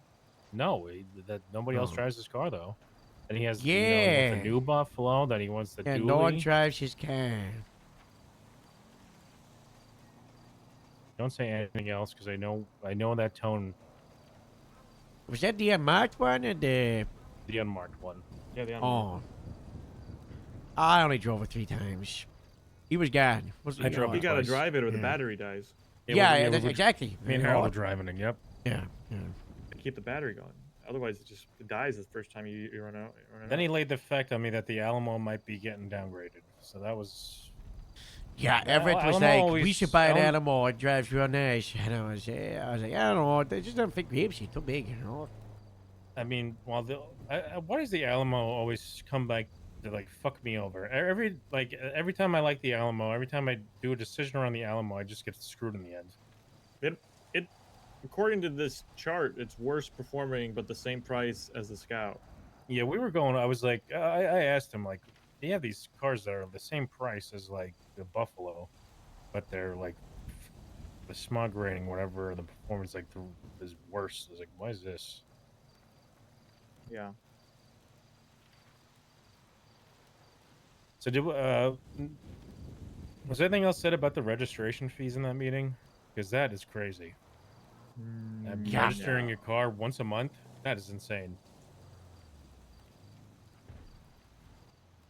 No, that nobody else Oh. drives his car, though. And he has Yeah. the new Buffalo, that he wants the Yeah, dually. no one drives his car. Don't say anything else, because I know that tone. Was that the unmarked one or the... The unmarked one. Yeah, the Oh. I only drove it 3 times. He was gone. I drove You it gotta twice. drive it or the Yeah. battery dies. Yeah, that's exactly. Me and Harold were driving it, yep. Yeah. Keep the battery going. Otherwise, it dies the first time you run out. Then he laid the fact on me that the Alamo might be getting downgraded. So that was... Yeah, Everett was Alamo like, we always- should buy an Alamo- animal. It drives real nice. And I was like, I don't know. They just don't fit grapes. Too big, you know. I mean, why does the Alamo always come back to like fuck me over? Every time I like the Alamo, every time I do a decision around the Alamo, I just get screwed in the end. According to this chart, it's worse performing, but the same price as the Scout. Yeah, we were going. I was like, I asked him like, they have these cars that are the same price as like the Buffalo, but they're like the smog rating, whatever, the performance is worse. I was like, why is this? Yeah. So was anything else said about the registration fees in that meeting? Because that is crazy. Registering your car once a month? That is insane.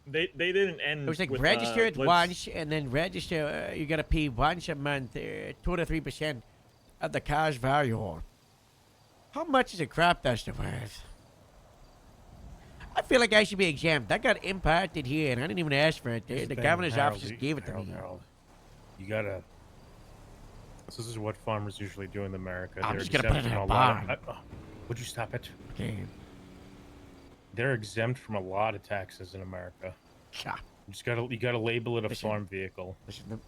They didn't end. It was like with, register it let's- once and then register. You gotta pay once a month, 2 to 3% of the car's value. How much is a crop duster worth? I feel like I should be exempt. That got impacted here, and I didn't even ask for it. Here's The thing, governor's Harold, office just gave it to me. Harold, you gotta. This is what farmers usually do in America. I'm They're just gonna put it exempt in a from lot barn. would you stop it? Okay. They're exempt from a lot of taxes in America. Yeah. You gotta label it a farm vehicle. Listen,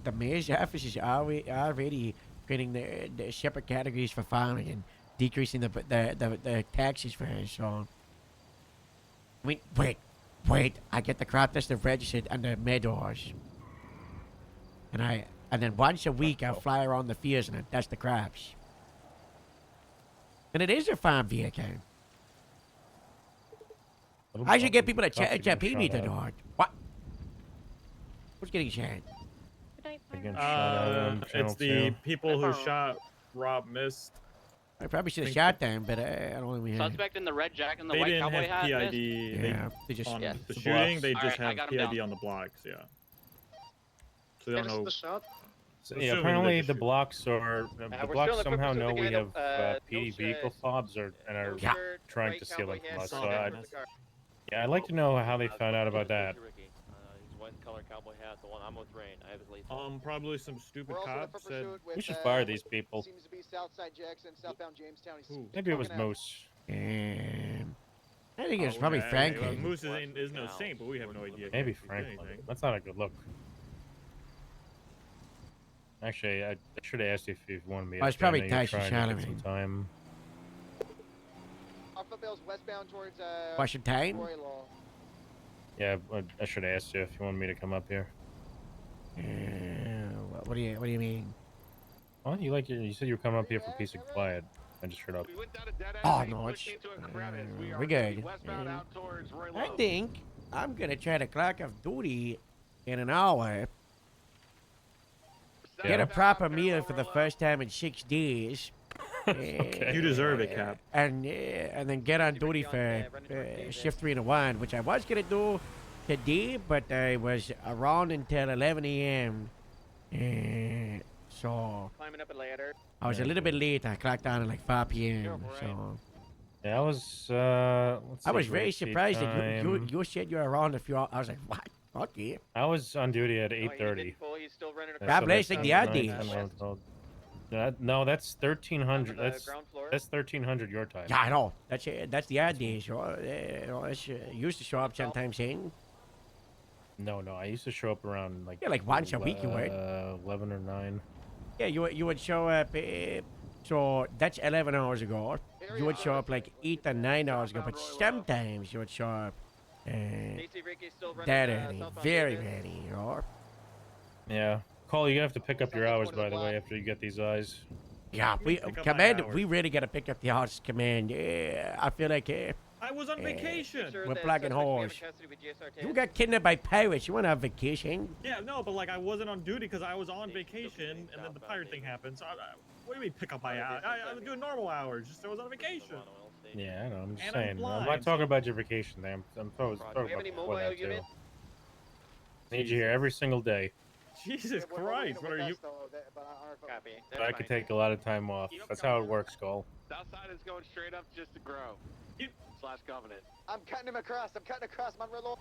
the mayor's office is already creating the separate categories for farming and decreasing the taxes for it. So, I mean, wait! I get the crop duster registered under Meadows, and then once a week I'll fly around the fields and dust the crops. And it is a farm vehicle. I should get people to check me to do it. What? Who's getting shot? It's the people who shot Rob Mist. I probably should have shot them, but I don't know. Suspect in the red jacket and the They white didn't cowboy have hat. PID. Yeah, they just on Yeah. the The shooting. blocks. They All just right, I have got 'em PID down. on the blocks. Yeah. So they don't know. shot? So, Assuming yeah, they apparently just the shoot. blocks are we're the still blocks in the somehow process of know we getting have PD vehicle fobs and are trying to steal them from us. So I'd like to know how they found out about that. He's white collar cowboy hat, the one I'm with Rain. I have his late. Probably some stupid We're also in a cop foot said. pursuit with, We should fire these people. Seems to be Southside Jackson, southbound Jamestown. He's Maybe it was poking out. Moose. I think it's probably Well, Franklin. Moose is no saint, but we have no idea. Maybe if he did Franklin. anything. That's not a good look. Actually, I should have asked you if you wanted me. Oh, it's to probably I know you're Tyson trying to get Shanahan. some time. Alpha Bill's westbound towards Washington? Roy Law. Yeah, I should have asked you if you wanted me to come up here. What do you mean? Well, you said you were coming up here for peace and quiet. I just showed up. Oh no, it's we're good. I think I'm gonna try to clock off duty in an hour. Get Yeah. a proper meal for the first time in 6 days. Okay. You deserve it, Cap. And then get on duty for shift 3 and 1, which I was gonna do today, but I was around until 11 a.m. So Climbing up a ladder. I was a little bit late. I clocked on at like 5 p.m. So Yeah, I was. I was very surprised that you said you were around a few hours. I was like, what? Okay. I was on duty at 8:30. God bless the odd days. No, that's 1300. That's 1300 your time. Yeah, I know. That's the odd days. Used to show up sometimes in. No, I used to show up around like Yeah, like once a week you would. 11 or 9. Yeah, you would show up. So that's 11 hours ago. You would show up like 8 or 9 hours ago, but sometimes you would show up that early, very early. Yeah. Cole, you're gonna have to pick up your hours, by the way, after you get these eyes. Yeah, command. We really gotta pick up the hours, command. Yeah, I feel like I was on vacation. we're plugging holes. You got kidnapped by pirates. You went on vacation? Yeah, no, but like I wasn't on duty because I was on vacation, and then the pirate thing happened. So what do you mean pick up my hours? I was doing normal hours. Just I was on vacation. Yeah, I know. I'm just And saying. I'm I'm blind, not talking about your vacation there. I'm talking about before that too. Need you here every single day. Jesus Christ, what are you? Copy. So I could take a lot of time off. That's how it works, Cole. Southside is going straight up just to grow. Slash Covenant. I'm cutting him across. I'm cutting across Monroe.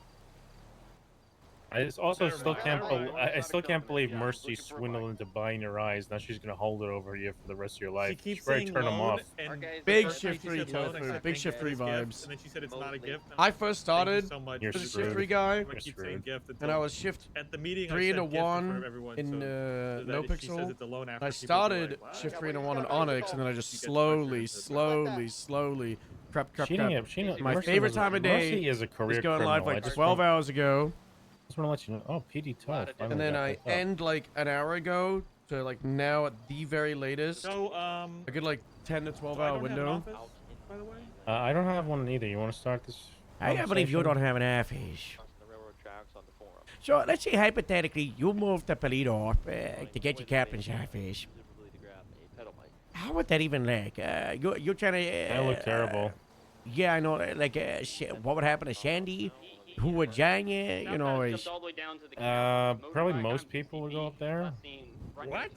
I just also still can't. I still can't believe Mercy swindled into buying your eyes. Now she's gonna hold it over you for the rest of your life. She keeps better saying turn them loan off. and Big first shift she 3 said loan, tofu. except Big thank shift you 3 for this gift, vibes. And then she said it's not a gift. I first started so much. You're as a shift screwed. 3 guy, I keep saying gift and I was shift at the meeting. 3 I into said gift in front 1 of everyone, in so no that she says pixel. it's a loan after I people be started like, "What?" shift 3 into 1 in Onyx, and then I just slowly crept. My Mercy favorite was- time of day Mercy is a career is going live criminal. I like just 12 want- hours ago. Just want to let you know. Oh, PD tough. And then I end like an hour ago to like now at the very latest. So a good like 10 to 12 I hour don't have an window. office, by the way. I don't have one either. You want to start this? I can't believe you don't have an office. So let's say hypothetically you moved to Paleto to get your captain's office. How would that even look? You're trying to. That look terrible. Yeah, I know. Like, what would happen to Sandy? Who would join you? You know, is Probably most people would go up there. What?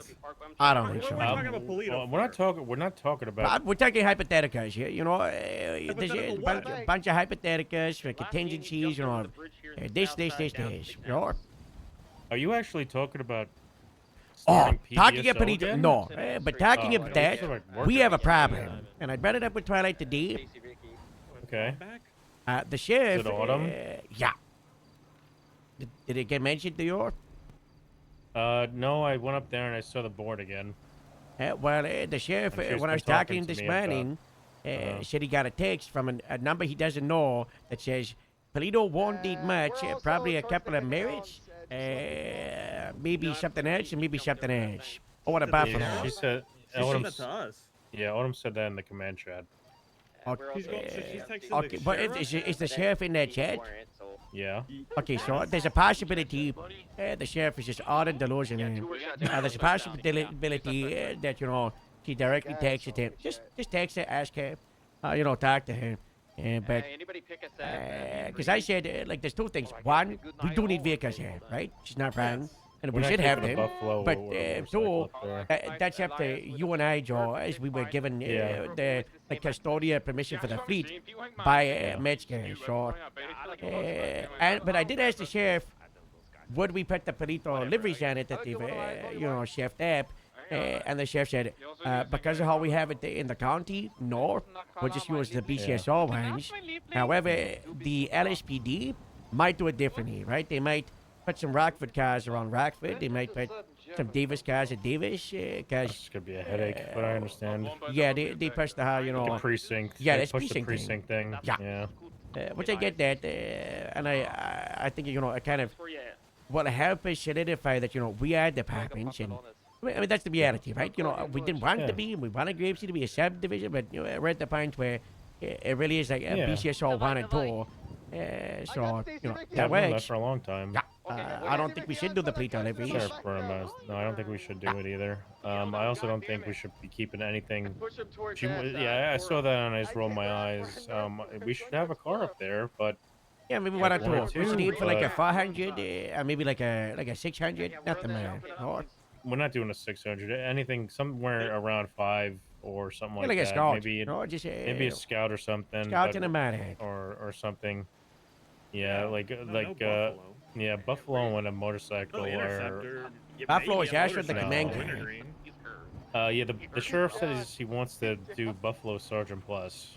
I don't think so. We're talking about Polito. We're not talking about. We're talking hypotheticals here. You know, there's a bunch of hypotheticals for contingencies. You know, this. You know. Are you actually talking about? Oh, starting talking PBSO about Polito, again? no. But talking Oh, about I that, thought you were we working have a on it. problem. And I brought it up with Twilight today. Okay. The sheriff. Is it Autumn? Yeah. Did it get mentioned to you? No, I went up there and I saw the board again. The sheriff, And she's when I been was talking talking to this me about- morning, said he got a text from a number he doesn't know that says, Polito won't need much, probably a couple of merits, maybe something else, and maybe something else. Oh, what a buffalo. Yeah, she said. She said that to us. Yeah, Autumn said that in the command chat. She's texting Okay, the but sheriff? is the sheriff in that chat? Yeah. Okay, so there's a possibility the sheriff is just out of delusion. There's a possibility that, you know, she directly texted him. Just text her, ask her, talk to her. But, Anybody pick us up? because I said, like, there's two things. One, we do need vehicles here, right? She's not wrong. And we We're not should have keeping them. the Buffalo But, or two, motorcycle up that's up to you and I, Joe, as we were given the custodial permission for the fleet by Metzger. So, but I did ask the sheriff, would we put the Polito liveries on it that they've, chefed up? And the sheriff said, because of how we have it in the county, no, we'll just use the BCSO ones. However, the LSPD might do it differently, right? They might put some Rockford cars around Rockford. They might put some Davis guys at Davis, cause It's gonna be a headache, but I understand. yeah, they pushed the you know The precinct. Yeah, they that's pushed the precinct thing. precinct thing. Yeah. Which I get that, and I think you know it kind of will help us solidify that you know we are departments, and I mean that's the reality, right? You know we didn't want it to be, and we wanted Grave City to be a subdivision, but you know we're at the point where it really is like a BCSO 1 and 2. So you know I've that known that works. for a long time. Yeah. I don't think we should do the plea on every. Sheriff Burma. No, I don't think we should do it either. I also don't think we should be keeping anything. Yeah, I saw that and I just rolled my eyes. We should have a car up there, but Yeah, maybe one or one or two. two, We should aim for like a but- 400, maybe like a 600. Nothing more. Or we're not doing a 600. Anything somewhere around 5 or something Yeah, like like a that. scout, Maybe no, just, maybe a scout or something. Scout but- and a Mad or something. Yeah, like Buffalo. yeah, Buffalo and a motorcycle No, or Interceptor. Buffalo is actually the No. command Winter guy. Green. yeah, the sheriff said he wants to do Buffalo Sergeant Plus.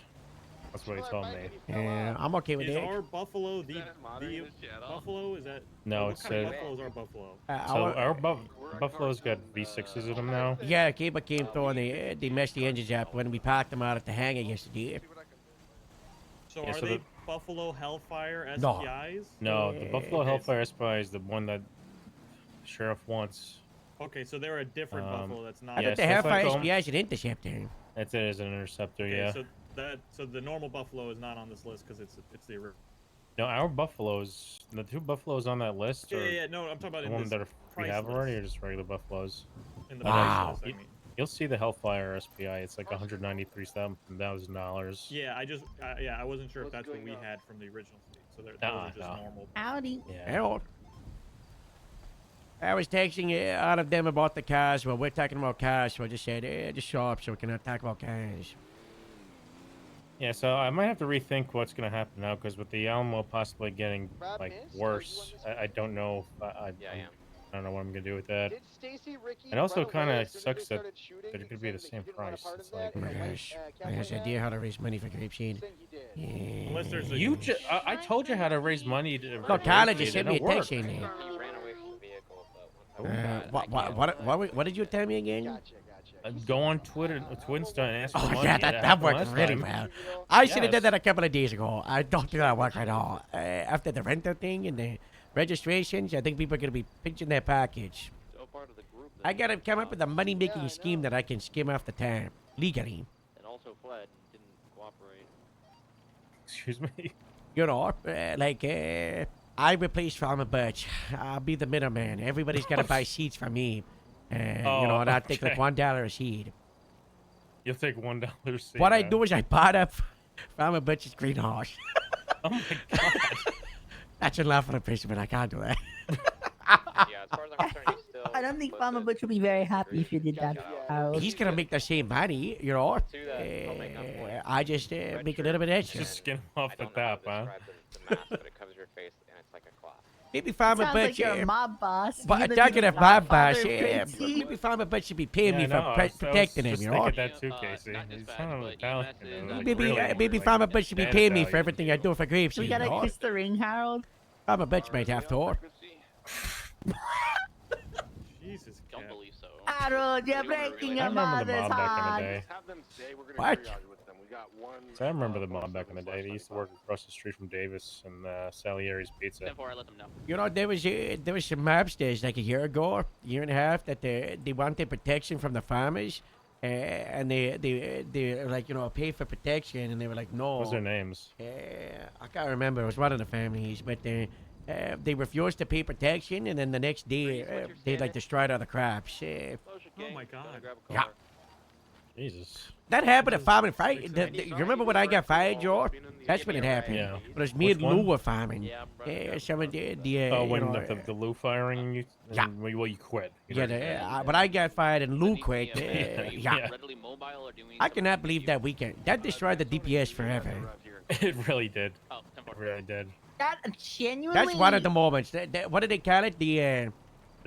That's what he told me. Yeah, I'm okay with Is it. our Buffalo the Buffalo? Is that? No, what it kind of said- Buffaloes are Buffalo? So our Buffalo's got V6s in them now. Yeah, Cable came through and they messed the engines up when we parked them out at the hangar yesterday. So Yeah, are so they the- Buffalo Hellfire No. SPIs? No, the Buffalo Hellfire SPI is the one that the sheriff wants. Okay, so they're a different Buffalo. That's not. I thought the Hellfire SPI is an interceptor. That's it as an interceptor, Okay, yeah. so the normal Buffalo is not on this list because it's the original. No, our Buffaloes, the 2 Buffaloes on that list Yeah, are yeah, no, I'm talking about the in ones this that we price have list. already, or just regular Buffaloes. In the Wow. price list, I mean. You'll see the Hellfire SPI. It's like $193,000. Yeah, I wasn't sure if that's what we had from the original fleet. So those are just normal. Howdy. Hello. I was texting out of them about the cars. Well, we're talking about cars, so I just said, just show up so we can talk about cars. Yeah, so I might have to rethink what's going to happen now, because with the Alamo possibly getting like worse, I don't know. I don't know what I'm going to do with that. And also, kind of sucks that it could be the same price. It's like, Oh my gosh. I have no idea how to raise money for Grape Seed. Unless there's a you I told you how to raise money. No, Tyler just sent me a text saying He that. ran away from the vehicle, but What did you tell me again? Go on Twitter, Twinsta, and ask for Oh, money. yeah, It that happened worked last really time. well. I should have done Yes. that a couple of days ago. I don't think that worked at all. After the rental thing and the registrations, I think people are going to be pinching their package. I got to come up with a money-making scheme that I can skim off the time, legally. And also fled and didn't cooperate. Excuse me. You know, I replace Farmer Birch. I'll be the middleman. Everybody's got to buy seeds from me. You know, and I'll take like okay. $1 a seed. You'll take $1 seed. What I huh? do is I bought up Farmer Birch's greenhouse. Oh my god. That's enough for a person, but I can't do that. yeah, as far as I'm concerned, he's still. I don't think Farmer Butch would be very happy if you did that. Harold. He's gonna make the same money, you know. I just make a little bit extra. Just skin him off the top, huh? The mask, but it covers your face and it's like a cloth. Maybe Farmer Sounds Birch. like you're a mob boss. But You're the talking new of mob boss, godfather of Gracie. maybe Farmer Birch should be paying me Yeah, for no, I was protecting him, just you know. thinking that too, Casey. He's kind of Italian. you know, like Maybe really, maybe like, Farmer Birch should be bad paying me for Italian. everything I do for Grape We Seed, gotta you know. kiss the ring, Harold. Farmer Birch might have to. Jesus, Don't believe so. Harold, you're breaking I your remember the mother's mob back in the heart. day. What? So I remember the mob back in the day. They used to work across the street from Davis and Salieri's Pizza. 10-4, I let them know. You know, there was some mobsters like a year ago, year and a half, that they wanted protection from the farmers, and they like, you know, pay for protection, and they were like, no. What's their names? I can't remember. It was one of the families, but they refused to pay protection, and then the next day they like destroyed all the crops. Oh my god. Yeah. Jesus. That happened at farming fight. You remember when I got fired, Joe? That's when it happened. Yeah. But it was me Which and one? Lou were farming. Some of Oh, you when know, the Lou firing you? Yeah. Well, you quit. You yeah, but I got fired and Lou quit. Yeah. Readily mobile or do we I cannot believe that weekend. That destroyed the DPS forever. It really did. Oh, It really did. That genuinely. That's one of the moments. What do they call it? The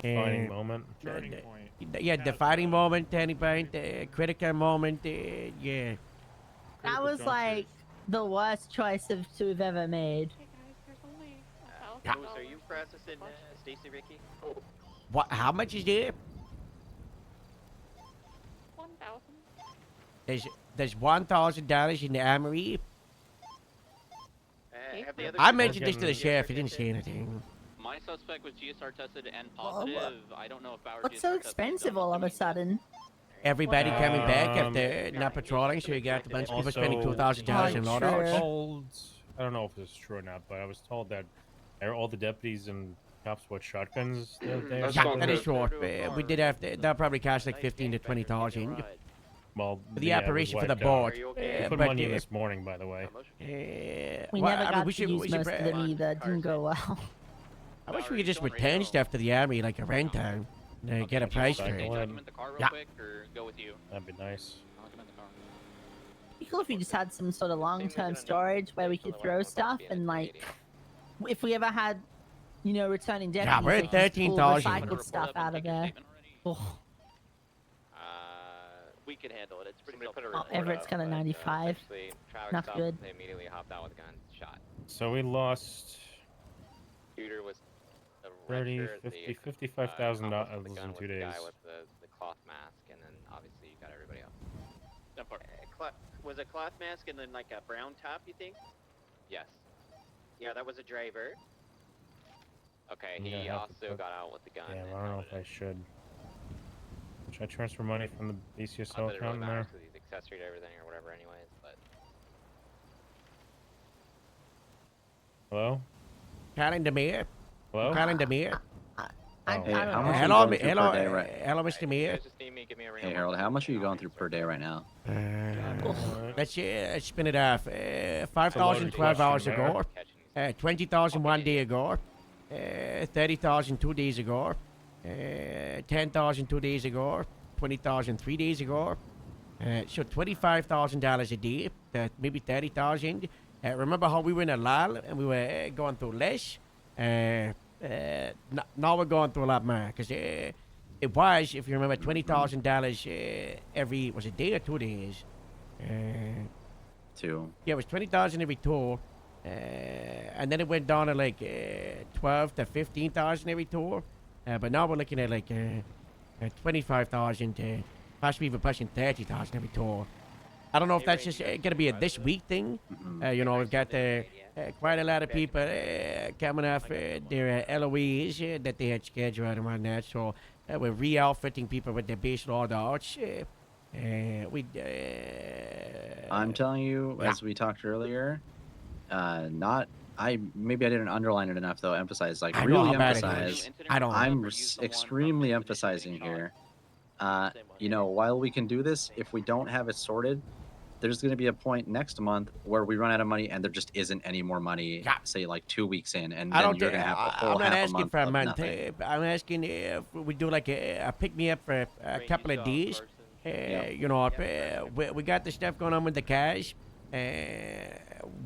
Defining moment. Turning point. Yeah, defining moment, turning point, critical moment. Yeah. That was like the worst choice of two we've ever made. Bruce, are you processing Stacy Ricky? What? How much is there? There's $1,000 in the armory. Have the other I people mentioned this to the given sheriff. He didn't say anything. My suspect was GSR tested and positive. I don't know if our What's so expensive all of a sudden? Everybody coming back after not patrolling, so you got a bunch of people spending $2,000 in law dollars. I don't know if this is true or not, but I was told that all the deputies and cops with shotguns the other day. Yeah, that is true. We did have to, that probably cost like 15 to 20,000. Well, For the yeah, operation with for the what, board. we put money in this morning, by the way. We never got to use most of them either. Didn't go well. I wish we could just return stuff to the army like a rent time. And get a price for it. Yeah. Or go with you. That'd be nice. It'd be cool if we just had some sort of long-term storage where we could throw stuff and like, if we ever had, you know, returning deputies, Yeah, we're at they could pull 13,000. recycled stuff out of there. Oh, We can handle it. It's pretty Everett's got a 95. Not good. They immediately hopped out with a gun, shot. So we lost Shooter was the 30, red shirt, 50, the, $55,000 with the in gun 2 with days. The guy with the cloth mask, and then obviously you got everybody else. That part. Was a cloth mask and then like a brown top, you think? Yes. Yeah, that was a driver. Okay, Yeah, he I have to also put- got out with the gun. Yeah, and I don't know outed if I it. should. Should I transfer money from the Not BCSO that it really account in there? matters, 'cause he's accessory to everything or whatever anyways, but... Hello? Calling the mayor. Hello? Calling the mayor. Hey, how much are you Hello, going through hello, per day right? hello, Mr. Mayor. Hey Harold, how much are you going through per day right now? Let's spin it off. 5,000 12 hours ago. 20,000 1 day ago. 30,000 2 days ago. 10,000 2 days ago. 20,000 3 days ago. So $25,000 a day. Maybe 30,000. Remember how we were in a lull and we were going through less? Now we're going through a lot more because it was, if you remember, $20,000 every, was it day or 2 days? 2. Yeah, it was 20,000 every 2, and then it went down to like 12 to 15,000 every 2. But now we're looking at like 25,000, possibly even pushing 30,000 every 2. I don't know if that's just gonna be a this week thing. You know, we've got quite a lot of people coming off their LOEs that they had scheduled and whatnot. So we're re-outfitting people with their base loadouts. I'm telling you, as we talked earlier, maybe I didn't underline it enough though. Emphasize, like, I know really how bad it emphasize. is. I don't. I'm extremely emphasizing here. You know, while we can do this, if we don't have it sorted, there's going to be a point next month where we run out of money and there just isn't any more money. Say like 2 weeks in, and I then don't you're think, going to have a whole I'm not half asking a month for a of month. nothing. I'm asking if we do like a pick me up for a couple of days. You know, we got the stuff going on with the cash.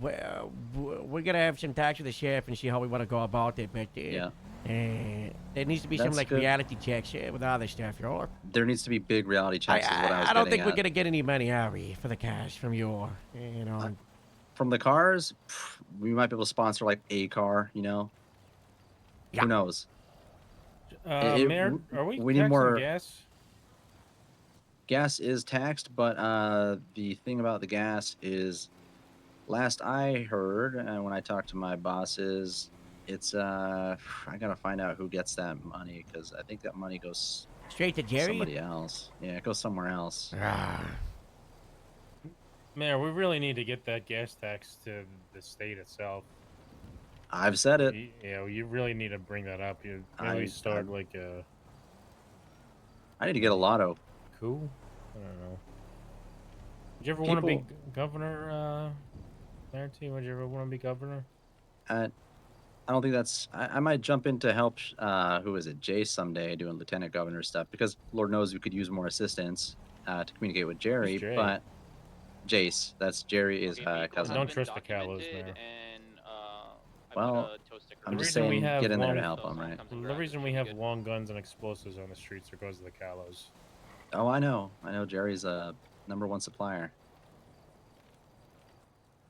We're gonna have some talks with the sheriff and see how we want to go about it. But there needs to be some That's like good. reality checks with all this stuff. You know? There needs to be big reality checks. is what I was I don't getting think we're at. gonna get any money, are we, for the cash from you? You know. From the cars, we might be able to sponsor like a car. You know. Who knows? Mayor, are we need taxing more gas? Gas is taxed, but the thing about the gas is, last I heard, and when I talked to my bosses, it's I gotta find out who gets that money because I think that money goes straight to Jerry. Somebody else. Yeah, it goes somewhere else. Mayor, we really need to get that gas tax to the state itself. I've said it. Yeah, you really need to bring that up. You really start like a. I need to get a lotto. Cool. I don't know. Did you ever want to be governor, Larry? Would you ever want to be governor? I don't think that's. I might jump in to help. Who is it? Jace someday doing lieutenant governor stuff because Lord knows we could use more assistance to communicate with Jerry. Who's Jay? But Jace, that's Jerry is cousin. Don't trust the Callows, Mayor. Well, I'm The just reason we saying, have get in there long- to help them, right? The reason we have long guns and explosives on the streets are because of the Callows. Oh, I know. I know Jerry's a #1 supplier.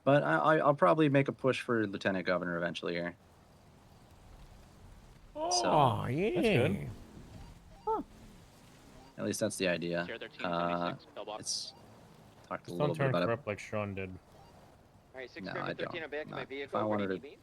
But I'll probably make a push for lieutenant governor eventually here. Oh, yeah. That's good. At least that's the idea. Sierra 1376, pillbox. It's talked a Just little don't bit turn about it. corrupt like Sean did. Alright, No, 6 I don't. 13, I'm back in my Not- vehicle. If I What do wanted you to, need me?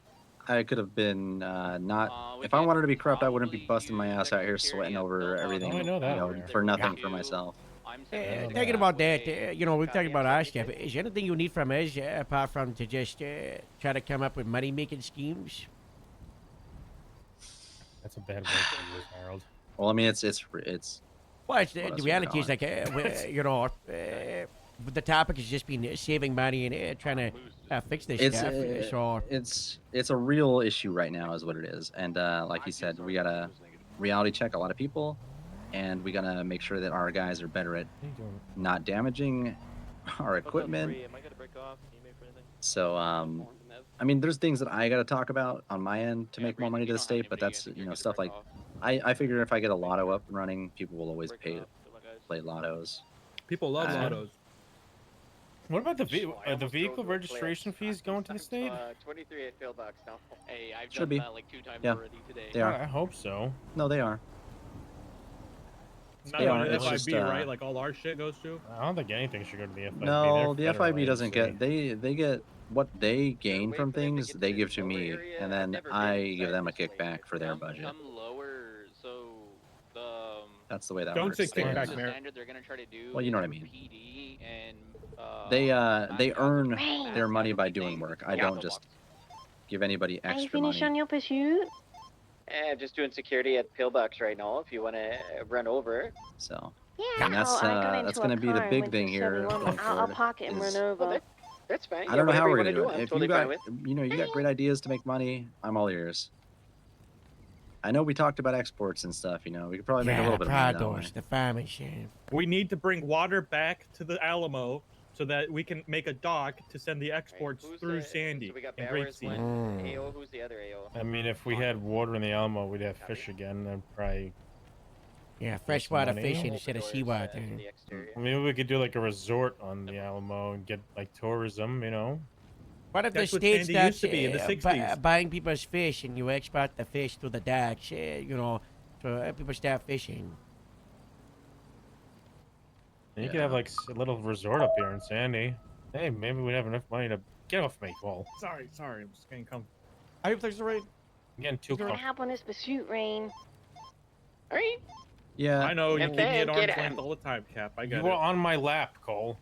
I could have been not. We If I can wanted to be corrupt, I wouldn't be probably busting my use ass out here security sweating at over Pillbox. everything. I know that you know, already. for nothing for myself. I'm Thinking about that, you know, we're talking about our stuff. Is there anything you need from us apart from to just try to come up with money-making schemes? That's a bad word to use, Harold. Well, I mean, it's Well, it's, what the else are we reality is calling like, you know, the topic has just been saving money and trying to fix this stuff. So it's a real issue right now, is what it is. And like you said, we gotta reality check a lot of people, and we gotta make sure that our guys are better at not damaging our equipment. So I mean, there's things that I gotta talk about on my end to make more money to the state, but that's stuff like I figure if I get a lotto up and running, people will always play lottos. People love lottos. What about the vehicle registration fees going to the state? 23 at pillbox now. Hey, I've Should done be. that like 2 times Yeah. already today. They are. I hope so. No, they are. Not They on are. the It's FIB, just, right? Like all our shit goes to. I don't think anything should go to the FIB. No, the They're FIB federal doesn't agency. get. They get what they gain from things. They give to me, and then I give them a kickback for their budget. Come lower, so the That's the way that Don't works. say They, kickback, the Mayor. standard they're gonna try to do. Well, you know what I is mean. PD and they earn Right. their money by doing work. I don't just give anybody Are you extra finished money. on your pursuit? I'm just doing security at pillbox right now. If you want to run over. So Yeah, And that's, I got into that's a gonna be the car and big went thing to here 71, going but I'll forward park it and is- run over. That's fine. I don't know how whatever we're you gonna do wanna it. I'm If totally you got, fine with. you got great ideas to make money, I'm all ears. I know we talked about exports and stuff. We could probably make a little bit of money that way. the farming shit. We need to bring water back to the Alamo so that we can make a dock to send the exports through Sandy So we got and Great Bowers, Sea. Lynn, AO. Who's the other AO? I mean, if we had water in the Alamo, we'd have fish again. I'd probably. Yeah, make some freshwater money. fishing instead of seawater. Maybe we could do like a resort on the Alamo and get like tourism. What if That's the what state Sandy starts used to be in the 60s. buying people's fish and you export the fish to the docks, so people start fishing? And you could have like a little resort up here in Sandy. Hey, maybe we'd have enough money to get off me, Cole. Sorry, I'm just getting comfortable. I hope there's a raid. I'm getting too You're gonna comfortable. hop on this pursuit, Rain. Alright. Yeah. I know you And keep me at then arm's get length him. all the time, Cap. I You got were it. on my lap, Cole.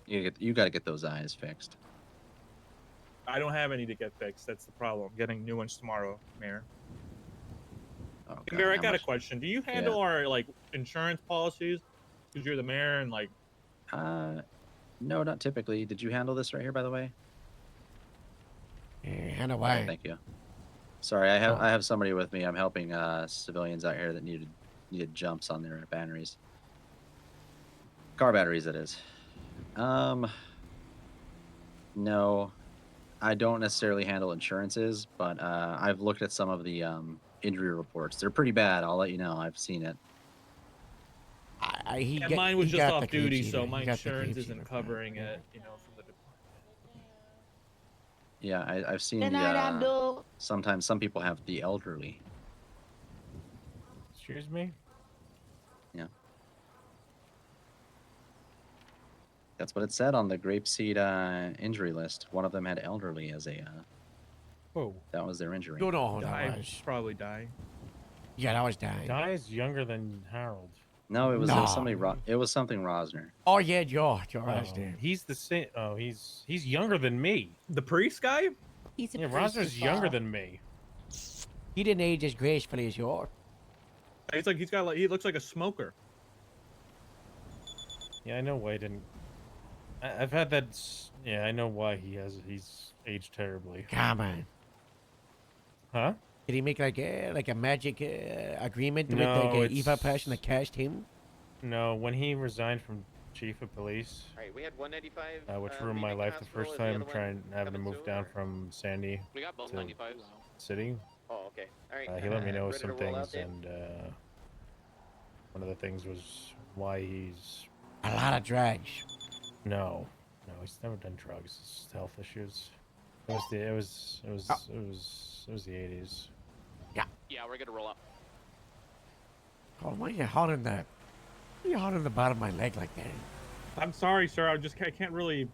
You gotta get those eyes fixed. I don't have any to get fixed. That's the problem. Getting new ones tomorrow, Mayor. Oh, Hey, Mayor, I how got a much- question. Do you handle our like insurance policies? Because you're the mayor and like. No, not typically. Did you handle this right here, by the way? Yeah, I know Oh, why. thank you. Sorry, I have somebody with me. I'm helping civilians out here that needed jumps on their batteries. Car batteries, that is. No, I don't necessarily handle insurances, but I've looked at some of the injury reports. They're pretty bad. I'll let you know. I've seen it. Yeah, mine was just off duty, so my insurance isn't covering it. From the Yeah, I've seen Good night, the. Abdul. Sometimes some people have the elderly. Excuse me? Yeah. That's what it said on the grapeseed injury list. One of them had elderly as a. Whoa. That was their injury. Don't know who that Die, was. probably die. Yeah, that was dying. Guy is younger than Harold. No, it was No. it was something Rosner. Oh yeah, George. Oh, Right there. he's the same. Oh, he's younger than me. The priest guy? He's a Yeah, priest Rosner's as younger well. than me. He didn't age as gracefully as yours. He looks like a smoker. Yeah, I know why he didn't. I've had that. Yeah, I know why he's aged terribly. Come on. Huh? Did he make like a magic agreement with No, like a it's- evil person that cast him? No, when he resigned from chief of police, Alright, we had 195. which ruined my leaving life the hospital. first Is the time, other one having to coming move soon, down or- from Sandy We got both to 95s. city. Oh, okay. Alright. He let me know ready to some roll out things, then? and one of the things was why he's A lot of drugs. no, he's never done drugs. It's just health issues. It was the 80s. Yeah, we're good to roll out. Colin, why are you holding the bottom of my leg like that? I'm sorry, sir. I can't really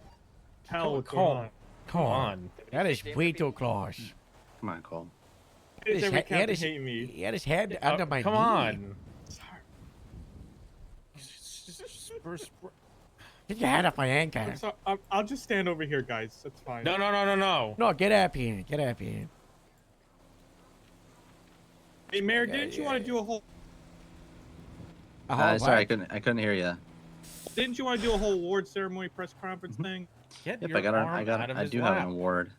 tell what's Cole, going on. Come on. That is way too close. Come on, Cole. He His said he- we he had can't his- hate me. He had his head under my come knee. on. Get your hand off my ankle. I'm sorry. I'll just stand over here, guys. That's fine. No. No, get up here. Get up here. Hey, Mayor, didn't you want to do a whole? Sorry, I couldn't hear you. Didn't you want to do a whole award ceremony press conference thing? Get Yep, your I arm do have an award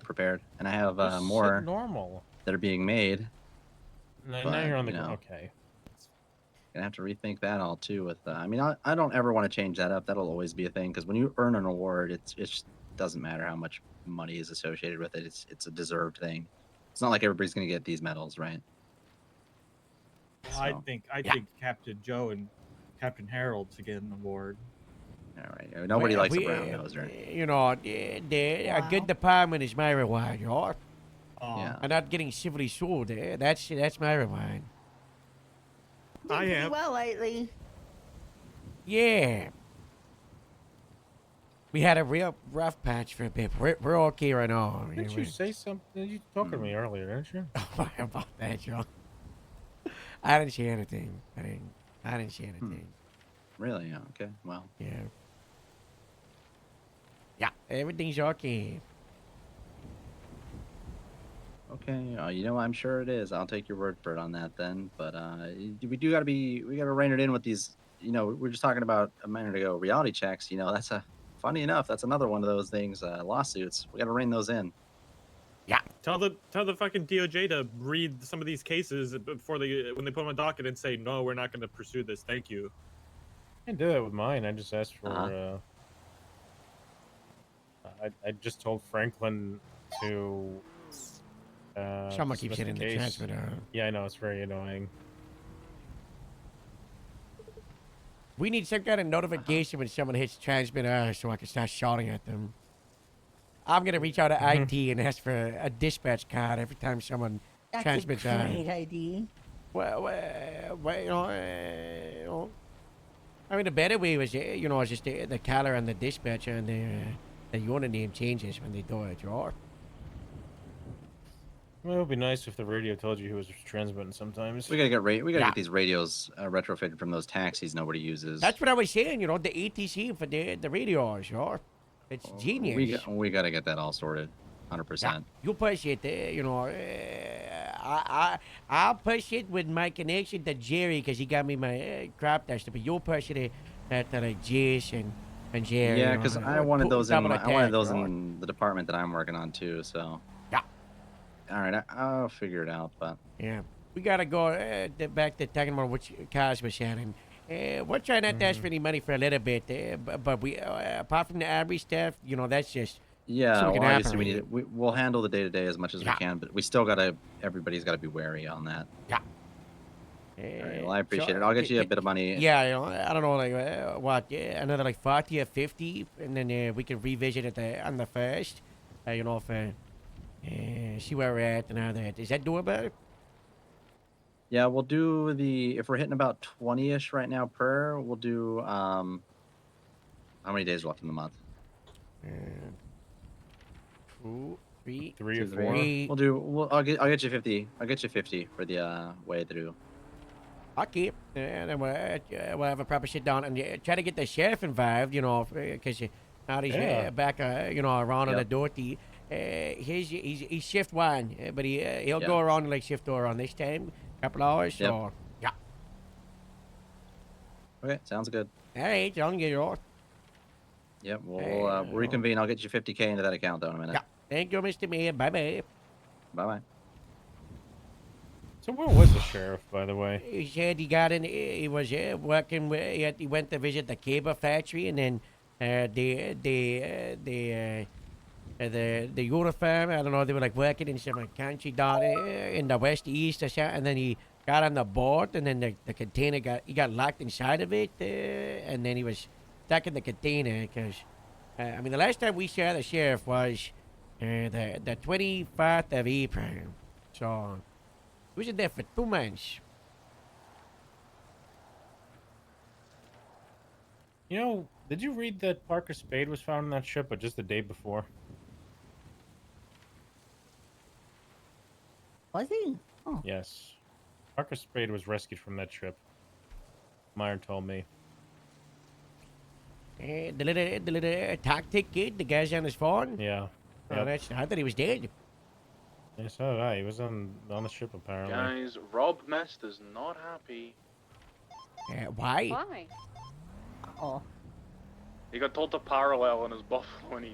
prepared, and I have Just sit more normal. that are being made. Now But, you're on the you know, okay. Gonna have to rethink that all too. With I mean, I don't ever want to change that up. That'll always be a thing because when you earn an award, it just doesn't matter how much money is associated with it. It's a deserved thing. It's not like everybody's gonna get these medals, right? I So, think Captain Joe and Captain Harold to get an award. All right. Nobody Well, likes a we, brown noser. You know, a good department is my reward, you know? Yeah. I'm not getting civilly sued. That's my reward. I Pretty am. well lately. Yeah. We had a real rough patch for a bit. We're okay right now. Didn't you say something? You talked to me earlier, didn't you? Sorry about that, Joe. I didn't say anything. I didn't say anything. Really? Yeah. Okay. Well. Yeah. Yeah, everything's okay. Okay. You know, I'm sure it is. I'll take your word for it on that then. But we gotta rein it in with these. You know, we were just talking about a minute ago. Reality checks. You know, funny enough, that's another one of those things. Lawsuits. We gotta rein those in. Yeah. Tell the fucking DOJ to read some of these cases before when they put them on docket and say no, we're not going to pursue this. Thank you. I did that with mine. I just asked for. I just told Franklin to. Someone keeps dismiss hitting the case. transmitter. Yeah, I know, it's very annoying. We need some kind of notification when someone hits transmitter so I can start shouting at them. I'm gonna reach out to IT and ask for a dispatch card every time someone That's transmits. a great idea. Well, you know, I mean, the better way was, you know, just the caller and the dispatcher and the unit name changes when they do it, or. Well, it would be nice if the radio told you who was transmitting sometimes. We gotta get these radios retrofitted from those taxis nobody uses. That's what I was saying, you know, the ATC for the radios, or. It's genius. We gotta get that all sorted, 100%. You push it, you know. I'll push it with my connection to Jerry because he got me my crop duster. But you'll push it to like Jace and Jerry. Yeah, you know, because I wanted those in. double I wanted attack, those right? in the department that I'm working on too. So. Yeah. All right, I'll figure it out. But. Yeah, we gotta go back to talking about which cars we're sharing. We're trying not to ask for any money for a little bit, but we, apart from the average stuff, you know, that's just Yeah, so we well, can obviously operate. we'll handle the day to day as much as we can, but we still everybody's gotta be wary on that. Yeah. All right, well, I appreciate it. I'll get you a bit of money. Yeah, you know, I don't know, like what, another like 40 or 50, and then we can revisit it on the first. You know, for see where we're at and all that. Is that doable? Yeah, we'll do if we're hitting about 20-ish right now per, we'll do how many days left in the month? 2, 3, 3 or 4. 4. I'll get you 50. I'll get you 50 for the way through. Okay, and then we'll have a proper sit down and try to get the sheriff involved, you know, because now he's back, you know, around on the Doherty. He's shift 1, but he'll go around like shift 2 around this time, couple hours. Yep. So yeah. Okay, sounds good. All right, sounds good. All. Yep, we'll reconvene. I'll get you 50K into that account though in a minute. Yeah. Thank you, Mr. Mayor. Bye bye. Bye bye. So where was the sheriff, by the way? He said he got in. He was working with. He went to visit the cable factory, and then the uniform. I don't know. They were like working in some country down in the west east or something. And then he got on the boat, and then the container got locked inside of it, and then he was stuck in the container because. I mean, the last time we saw the sheriff was the 24th of April. So he was in there for 2 months. You know, did you read that Parker Spade was found on that ship, but just the day before? Was he? Oh. Yes. Parker Spade was rescued from that ship. Meyer told me. The little tactic kid, the guy's on his phone. Yeah. Oh, that's. I thought he was dead. Yeah, so did I. He was on the ship apparently. Guys, Rob Mist is not happy. Why? Why? Oh. He got told to parallel in his buffalo and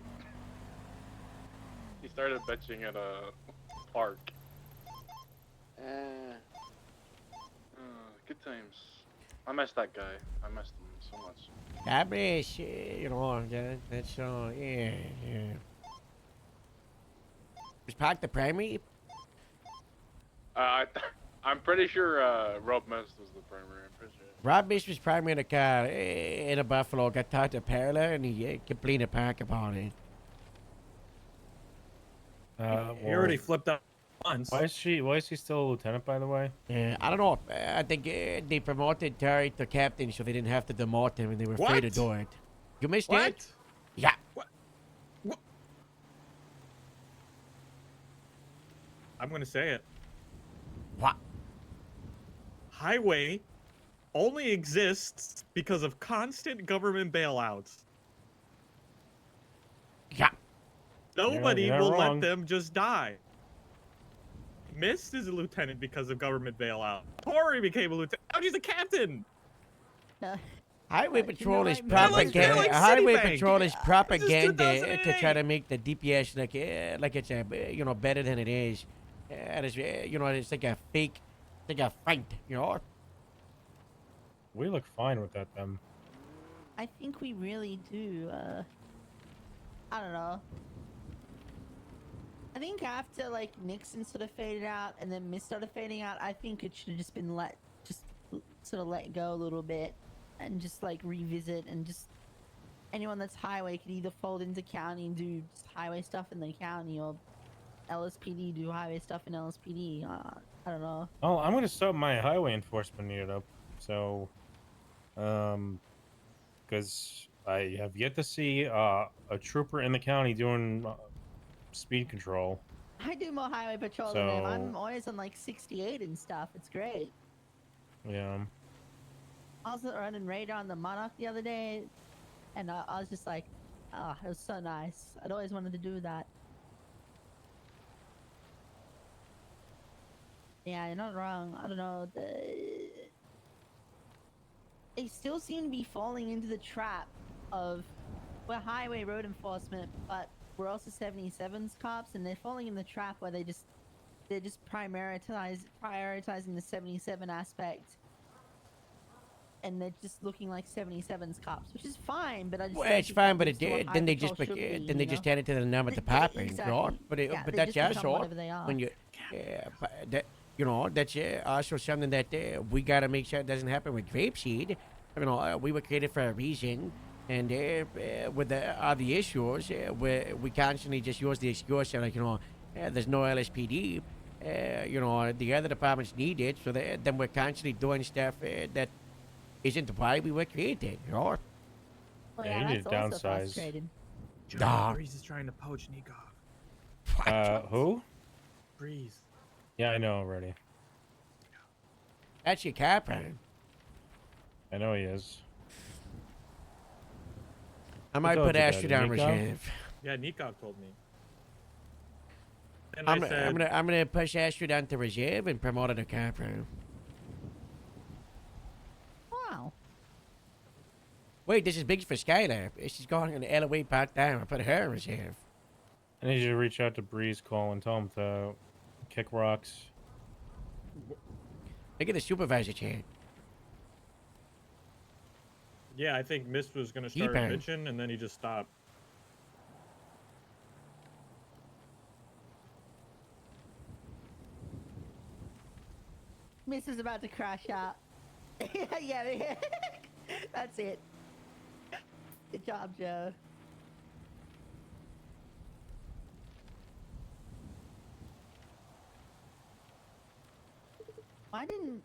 he started bitching at a park. Good times. I miss that guy. I missed him so much. I miss, you know, that's yeah. Was Park the primary? I'm pretty sure Rob Mist was the primary. I'm pretty sure. Rob Mist was primary in a car in a Buffalo. Got taught to parallel and he complained to Park about it. He already flipped out once. Why is he still a lieutenant, by the way? I don't know. I think they promoted Terry to captain so they didn't have to demote him and they were afraid to do it. You missed it? Yeah. I'm gonna say it. What? Highway only exists because of constant government bailouts. Yeah. Nobody You're not will wrong. let them just die. Mist is a lieutenant because of government bailout. Tori became a lieutenant. Now she's a captain. Highway Patrol is They're propaganda. like Highway Citibank. Patrol is propaganda to 2008. try to make the DPS like it's better than it is. It's, it's like a fake, it's like a fight. We look fine without them. I think we really do. I don't know. I think after like Nixon sort of faded out and then Mist started fading out, I think it should have just been sort of let go a little bit and just like revisit and just anyone that's highway could either fold into county and do just highway stuff in the county or LSPD do highway stuff in LSPD. I don't know. Oh, I'm gonna start my highway enforcement unit up. So, because I have yet to see a trooper in the county doing speed control. I do more highway patrol than them. I'm So- always on like 68 and stuff. It's great. Yeah. I was running radar on the Monarch the other day, and I was just like, oh, it was so nice. I'd always wanted to do that. Yeah, you're not wrong. I don't know. They still seem to be falling into the trap of we're highway road enforcement, but we're also 77s cops, and they're falling in the trap where they're just prioritizing the 77 aspect. And they're just looking like 77's cops, which is fine, but I just Well, don't it's think fine, that but is it what did. high Then they patrol just should be, then they you just know? added to the number of department, Exactly. But Yeah, but they that's just become also whatever they are. when you that's also something that we gotta make sure it doesn't happen with grapeseed. We were created for a reason, and with the issues, we constantly just use the excuse like there's no LSPD. The other departments need it, so then we're constantly doing stuff that isn't why we were created. Well, Yeah, yeah, you need that's to also downsize. frustrating. Nah. Breeze is trying to poach Nikov. Who? Breeze. Yeah, I know already. That's your captain. I know he is. I Who might told put you that, Astrid on Nico? reserve. Yeah, Nikov told me. And I'm I said, gonna push Astrid onto reserve and promote her to captain. Wow. Wait, this is big for Skylar. She's going in the LOA part time. I put her in reserve. I need you to reach out to Breeze, Cole, and tell him to kick rocks. Look at the supervisor chair. yeah, I think Mist was going to start He-bang. bitching, and then he just stopped. Miss is about to crash out. yeah, that's it. Good job, Joe. Why didn't...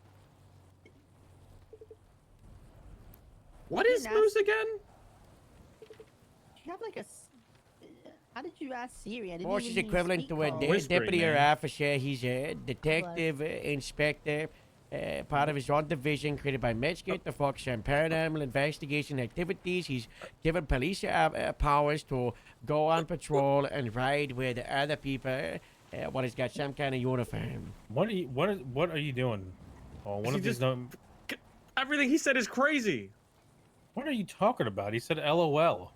What You is didn't Moose ask- again? Do you have like a? How did you ask Siri? I didn't Force even is hear you equivalent speak to a call. deputy or officer. He's a detective, inspector, part of his own division created by Medscape to focus on paranormal investigation activities. He's given police powers to go on patrol and ride with other people. What he's got some kind of uniform. What are you doing? Oh, one He of these. just- No, Everything he said is crazy. what are you talking about? He said LOL.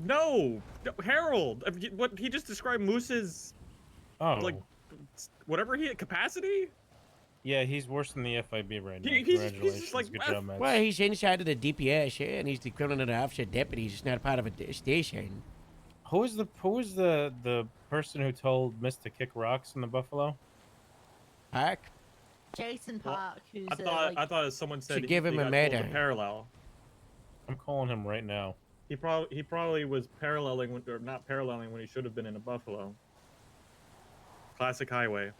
No, Harold. What he just described Moose's Oh. like whatever he capacity. Yeah, he's worse than the FIB right now. He's just Congratulations. like, Good job, Matt. Well, he's inside of the DPS, and he's the equivalent of the officer deputy. He's not part of a station. Who is the person who told Miss to kick rocks in the Buffalo? Park. Jason Park, who's I thought someone said give him he a got told medal. to parallel. I'm calling him right now. He probably was paralleling or not paralleling when he should have been in a Buffalo. Classic highway.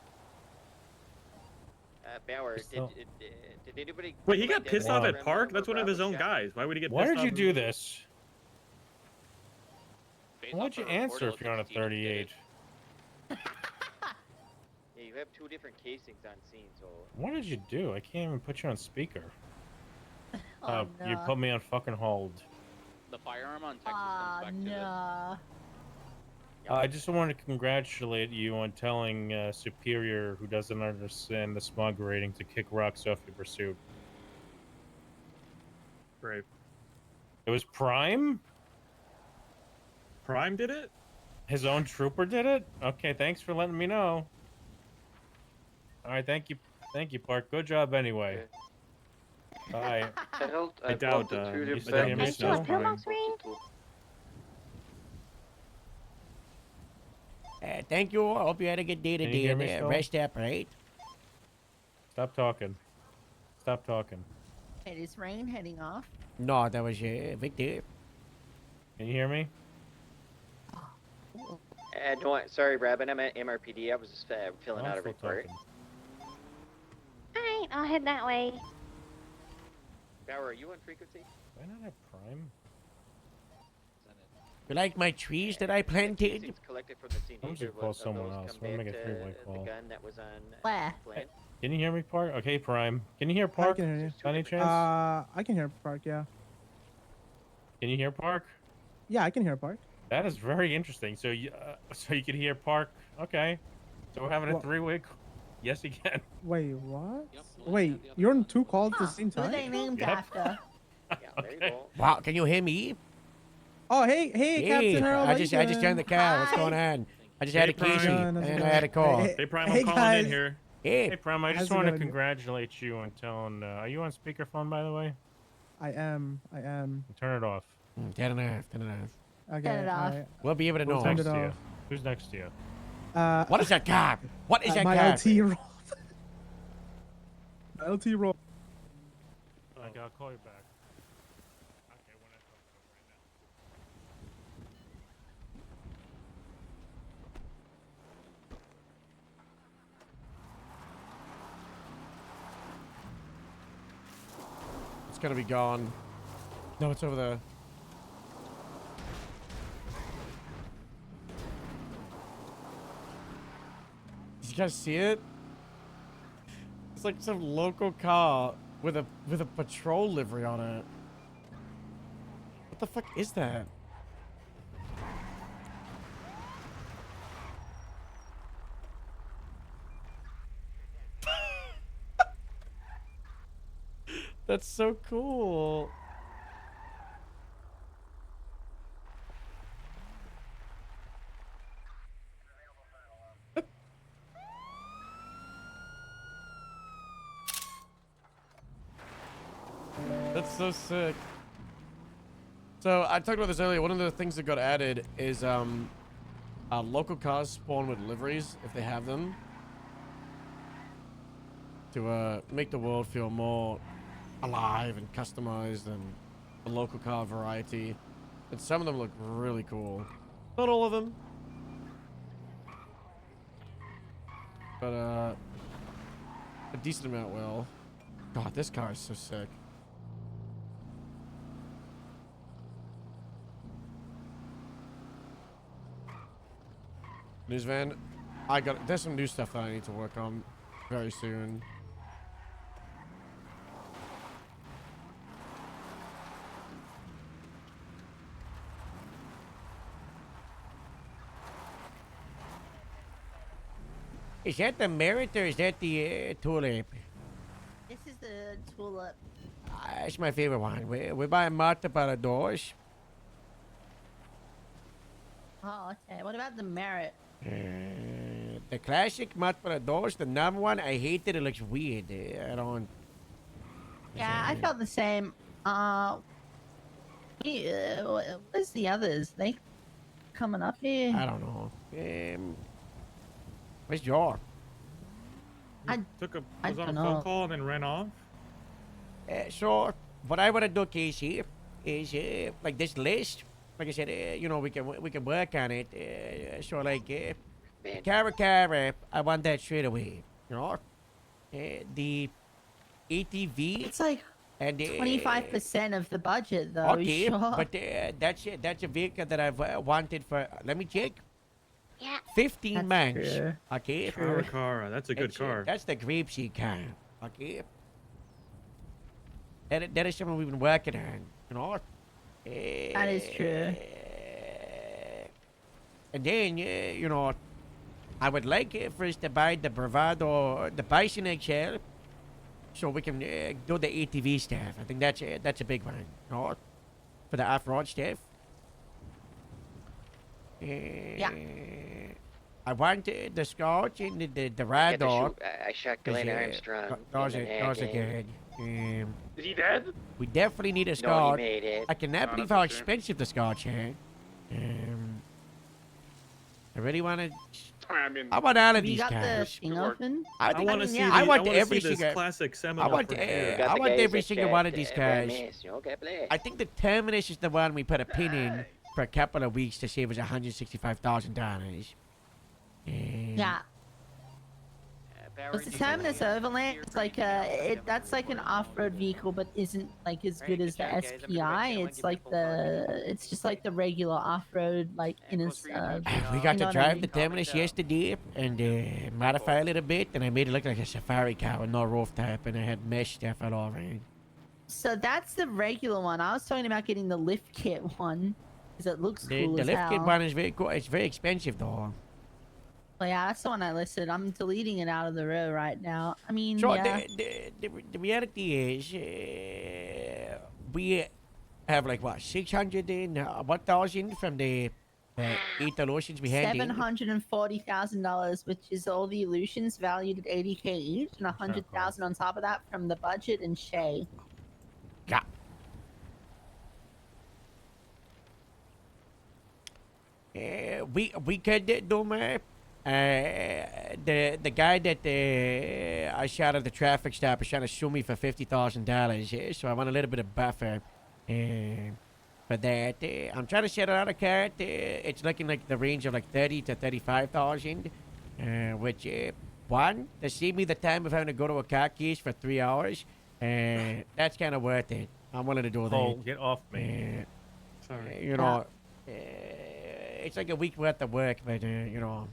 Bauer, Still- did anybody? Wait, he got identify pissed off him at Park? or That's one of his Bravo own Scout? guys. Why would he get Why pissed did you off? do this? Based Why off would you our report, answer it if looks you're on a like Steven did 38? it. Yeah, you have 2 different casings on scene, so. What did you do? I can't even put you on speaker. Oh, You no. put me on fucking hold. The firearm on Texas Ah, comes back to no. I just wanted to congratulate you on telling Superior, who doesn't understand the smug rating, to kick rocks off your pursuit. Great. It was Prime? Prime did it? His own trooper did it? Okay, thanks for letting me know. Alright, thank you, Park. Good job anyway. Bye. Harold, I doubt you still hear me Thank you, still? a pillbox ring? Thank you. I hope you had a good day Can you today. hear And me still? rest up, right? Stop talking. Stop talking. It is Rain heading off. No, that was Victor. Can you hear me? No, sorry, Robin. I'm at MRPD. I was just filling I'm out a still report. talking. Alright, I'll head that way. Bauer, are you on frequency? Do I not have Prime? You like my trees that I planted? Casings collected from the scene. I'm just Either gonna call of someone those else. come We're gonna back make a to three-way call. The gun that was on. Where? Plan. Can you hear me, Park? Okay, Prime. Can you hear Park? can hear you. By any chance? I can hear Park. Yeah. Can you hear Park? Yeah, I can hear Park. That is very interesting. So you can hear Park. Okay. So we're having a What? three-way. Yes, you can. Wait, what? Wait, you're on 2 calls at the same Who time? they named Yep. after? Yeah, there you go. Wow, can you hear me? Oh, hey, Captain Harold. I just joined the car. What's going on? I just had a Prime. Casey, How's it and I going? had a call. Hey, Hey, Prime, hey, I'm calling guys. in here. Hey, Hey, Prime, I How's just it want to going? congratulate you on telling. Are you on speakerphone, by the way? I am. Turn it off. Turn it off. Turn it off. Okay. Turn it off. alright. We'll be able to Who's know. Turned next it to you? off. Who's next to you? What is that car? What is that my car? LT roll? My LT roll. Okay, I'll call you back. Okay, when I talk to him right now. It's gonna be gone. No, it's over there. Did you guys see it? It's like some local car with a patrol livery on it. What the fuck is that? That's so cool. That's so sick. So I talked about this earlier. One of the things that got added is local cars spawn with liveries if they have them, to make the world feel more alive and customized and a local car variety. And some of them look really cool. Not all of them, but a decent amount will. God, this car is so sick. News van. There's some new stuff that I need to work on very soon. Is that the Merit or is that the Tulip? This is the tulip. That's my favorite one. We're buying multiple doors. Oh, okay. What about the merit? The classic multiple doors, the number one, I hate it. It looks weird. I don't. Yeah, I felt the same. Where's the others? They coming up here? I don't know. Where's your? I was I on a don't phone know. call and then ran off. So what I want to do, Casey, is like this list. Like I said, you know, we can work on it. So like, Cara, I want that straight away. You know, the ATV. It's like and 25% of the budget, though. Okay, Sure. but that's it. That's a vehicle that I've wanted for. Let me check. Yeah. 15 That's months. true. Okay. Cara, that's a good car. That's the grapeseed car. Okay. That is something we've been working on. You know. That is true. And then, you know, I would like for us to buy the Bravado, the Bison XL, so we can do the ATV stuff. I think that's a big one, you know, for the off-road stuff. Yeah. I want the Scotch and the Yeah, Radar. I shot Glenn Armstrong. Those in the are head. good. Is he dead? We definitely need a No, Scotch. he made it. I cannot No, believe that's how a shame. expensive the Scotch is. I really want to. I mean, I want all of You these got the cars. thing open? I, I want to see. I want I wanna every see this single. classic I Seminole. want, from here. Got I the want guys every that single one of checked, these buen cars. mes, okay, play. I think the Terminus is the one we put a pin in for a couple of weeks to save us $165,000. Yeah. What's the Terminus Overland? It's like that's like an off-road vehicle, but isn't like as good as the SPI. It's like it's just like the regular off-road, like in a. We got you know to what I drive mean? the Terminus yesterday and modify a little bit, and I made it look like a safari car with no rooftop, and I had mesh stuff all over it. So that's the regular one. I was talking about getting the lift kit one, because it looks The, cool the as lift hell. kit one is very cool. It's very expensive though. Well, yeah, that's the one I listed. I'm deleting it out of the row right now. I mean, So yeah. the reality is, we have like what 600 and 1,000 from the 8 illusions we had. $740,000, which is all the illusions valued at $80K each, and $100,000 on top of that from the budget and Shay. Yeah. We could do more. The guy that I shot at the traffic stop is trying to sue me for $50,000. So I want a little bit of buffer for that. I'm trying to set out a card. It's looking like the range of like 30 to 35,000, which one to save me the time of having to go to a car case for 3 hours. That's kind of worth it. I'm willing to do that. Oh, get off me. Sorry. You know, it's like a week worth of work, but you know,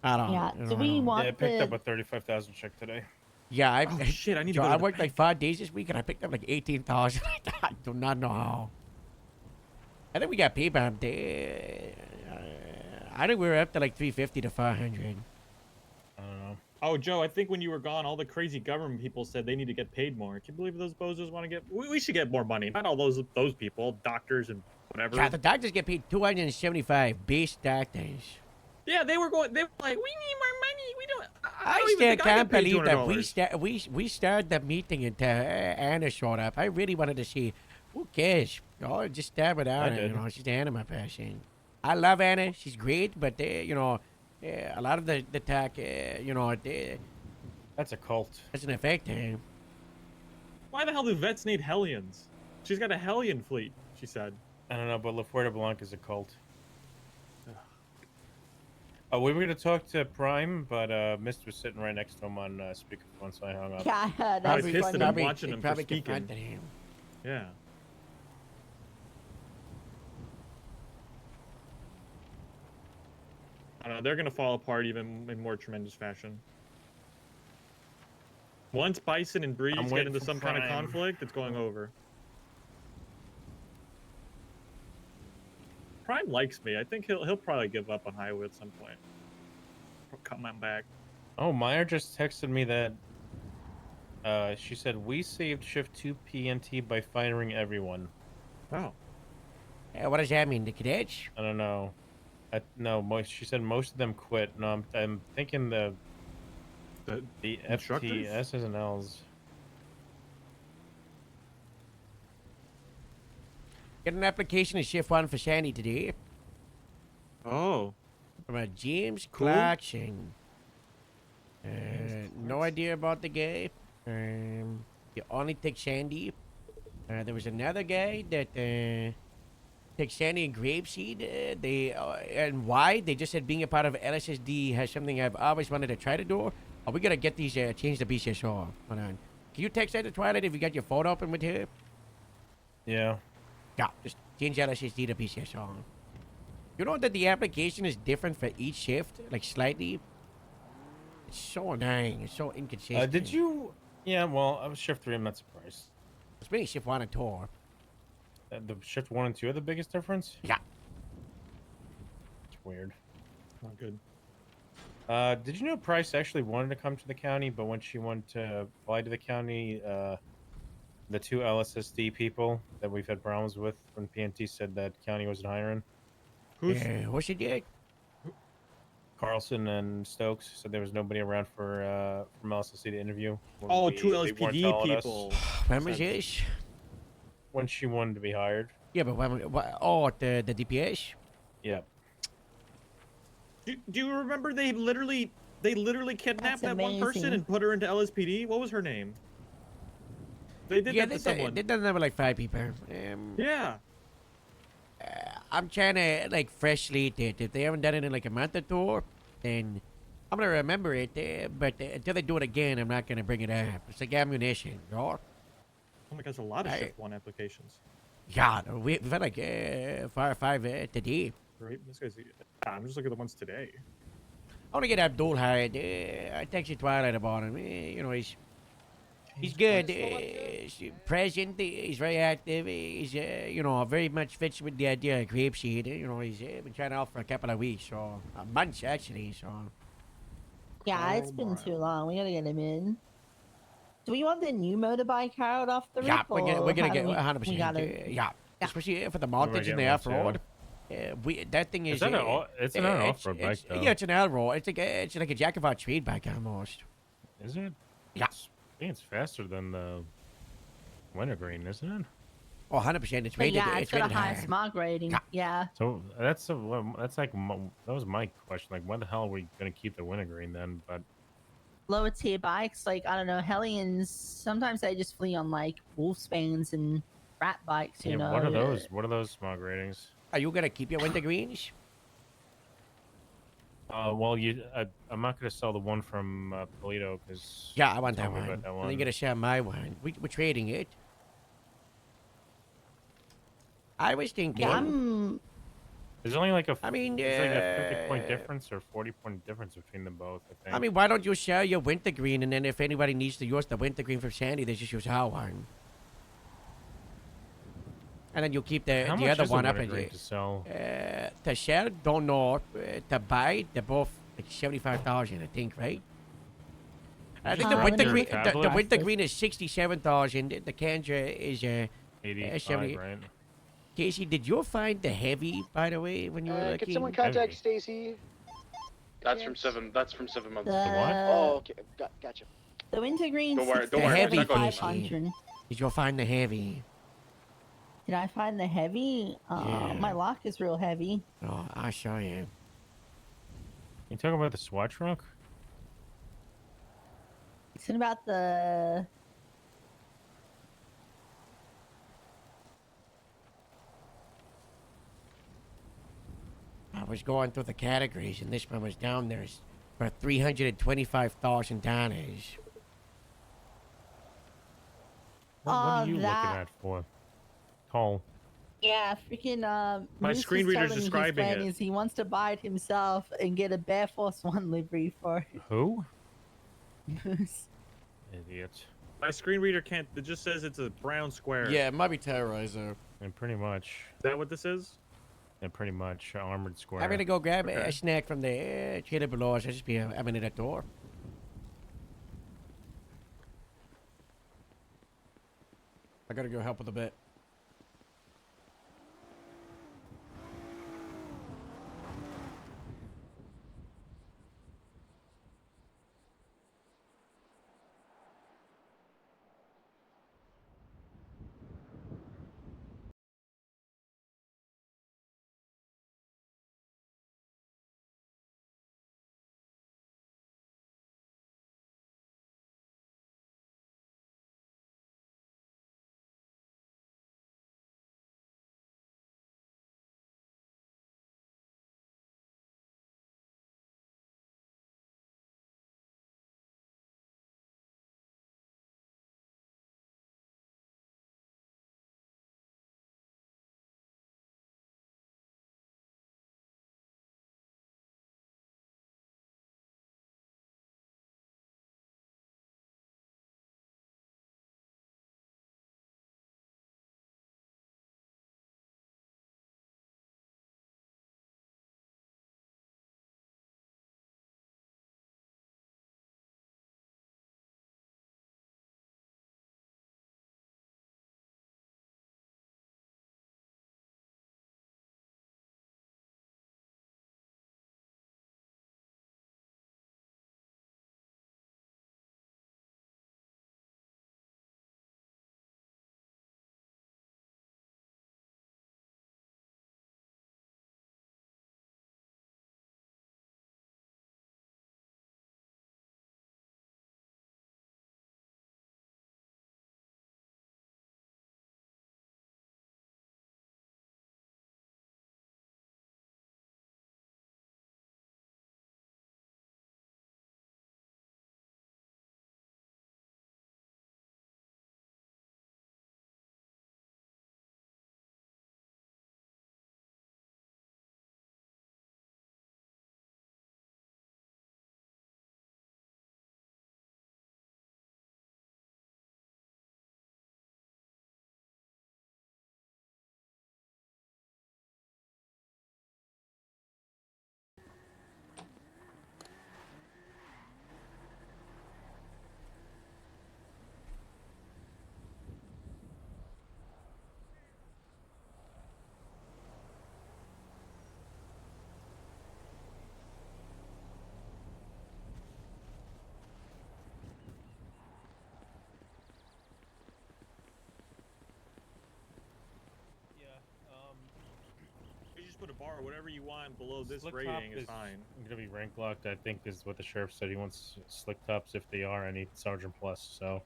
I don't. Yeah, you do know, we I don't- want Yeah, I picked the... up a 35,000 check today. Yeah, I. Oh, shit, I need to Joe, go to I the worked like 5 days this week, and I picked up like 18,000. I do not know how. I think we got paid by day. I think we were up to like 350 to 500. I don't know. Oh, Joe, I think when you were gone, all the crazy government people said they need to get paid more. Can you believe those bozos want to get? We should get more money. Not all those people, doctors and whatever. Yeah, the doctors get paid 275 base doctors. Yeah, they were like, we need more money. We don't. I don't even still think I can't get paid believe that $200. we started the meeting until Anna showed up. I really wanted to see who cares. Oh, just stab it out. I did. You know, she's the anima person. I love Anna. She's great, but you know, a lot of the talk, you know, That's a cult. doesn't affect her. Why the hell do vets need Hellions? She's got a Hellion fleet. She said. I don't know, but La Fuerte Blanca is a cult. We were gonna talk to Prime, but Mist was sitting right next to him on speakerphone, so I hung up. Yeah, I that's was pissed at him funny. watching him for probably speaking. confronted him. Yeah. I don't know. They're gonna fall apart even in more tremendous fashion. Once Bison and Breeze get waiting into for some kind of Prime. conflict, it's going over. Prime likes me. I think he'll probably give up on Highway at some point. Or come on back. Oh, Meyer just texted me that. She said we saved Shift 2 PNT by firing everyone. Oh. What does that mean? The cadets? I don't know. No, she said most of them quit. No, I'm thinking the instructors? FTSs and Ls. Get an application to Shift 1 for Sandy today. Oh. From James Cool. Clarkson. No idea about the guy. You only take Sandy. There was another guy that takes Sandy and Grapeseed. And why? They just said being a part of LSSD has something I've always wanted to try to do. We gotta get these change the BCSO. Hold on. Can you text that to Twilight if you got your phone open with her? Yeah. Yeah, just change LSSD to BCSO. You know that the application is different for each shift, like slightly. It's so annoying. It's so inconsistent. Did you? Yeah. Well, I was Shift 3. I'm not surprised. It's really Shift 1 and 2. The Shift 1 and 2 are the biggest difference. Yeah. It's weird. Not good. Did you know Price actually wanted to come to the county, but when she went to apply to the county, the two LSSD people that we've had problems with from PNT said that county wasn't hiring. What's she did? Carlson and Stokes said there was nobody around for from LSSD to interview. when Oh, we- two they weren't LSPD telling us people. When was this? when she wanted to be hired. Yeah, but the DPS? Yep. Do you remember they literally kidnapped that one person amazing. and put her into LSPD? What was her name? They did Yeah, that to someone. they done that with like 5 people. Yeah. I'm trying to like freshly it. If they haven't done it in like a month or two, then I'm gonna remember it. But until they do it again, I'm not gonna bring it up. It's like ammunition, right? Oh my gosh, a lot of Shift 1 applications. Yeah, we've had like 4 or 5 today. Right? This guy's. I'm just looking at the ones today. I want to get Abdul hired. I texted Twilight about him. You know, he's good. He's present. He's very active. He's you know, very much fits with the idea of Grapeseed. You know, he's been trying out for a couple of weeks, or months actually. So Yeah, it's been too long. We gotta get him in. Do we want the new motorbike out off the yeah, rip? we're gonna or get how do 100%. we gotta... Yeah, especially for the mountains get and the one, off road. That thing is. Is that it's an off-road bike, though. Yeah, it's an all-road. It's like a jack of all trade bike almost. Is it? Yeah. I think it's faster than the Wintergreen, isn't it? Oh, 100%. It's But rated. yeah, it's got a rated high higher. smog rating. Yeah. So that's like that was my question. Like, when the hell are we gonna keep the Wintergreen then? But Lower tier bikes, like, I don't know, Hellions, sometimes they just flee on like Wolfsbanes and rat bikes, you yeah, know. what are those? What are those smog ratings? Are you gonna keep your wintergreens? Well, I'm not gonna sell the one from Polito because Yeah, I want that one. That And one. you gotta share my one. We're trading it. I was thinking. Yeah, I'm... There's only like a. I mean, there's like a 50-point difference or 40-point difference between them both. I think. I mean, why don't you share your wintergreen, and then if anybody needs to use the wintergreen from Sandy, they just use our one. And then you keep the How the much other is a one up wintergreen at to sell? to share, don't know. To buy, they're both like 75,000, I think, right? I think the let me wintergreen, look at the the wintergreen is 67,000. The Kandra is 85, 70. right? Casey, did you find the heavy, by the way, when you were looking? Could someone contact Stacy? That's from 7 months The- ago. what? Oh, okay. Gotcha. The wintergreen Don't worry, The don't worry. heavy, It's not going Casey. 500. Did you find the heavy? Did I find the heavy? Yeah. My lock is real heavy. Oh, I'll show you. You talking about the SWAT truck? It's about the... I was going through the categories, and this one was down there for $325,000. What are you looking that- at for? Call. Yeah, freaking My Moose screen was reader's telling me his describing plan it. is he wants to buy it himself and get a Bear Force One livery for it. Who? Moose. Idiot. My screen reader can't. It just says it's a brown square. Yeah, it might be Terrorizer. And pretty much. Is that what this is? And pretty much armored square. I'm gonna go grab Okay. a snack from the trader below. I'll just be a minute at the door. I gotta go help with a bit. You just put a bar, whatever you want below this Slick rating top is fine. gonna be rank locked, I think, is what the sheriff said. He wants slick tops. If they are, I need Sergeant Plus. So,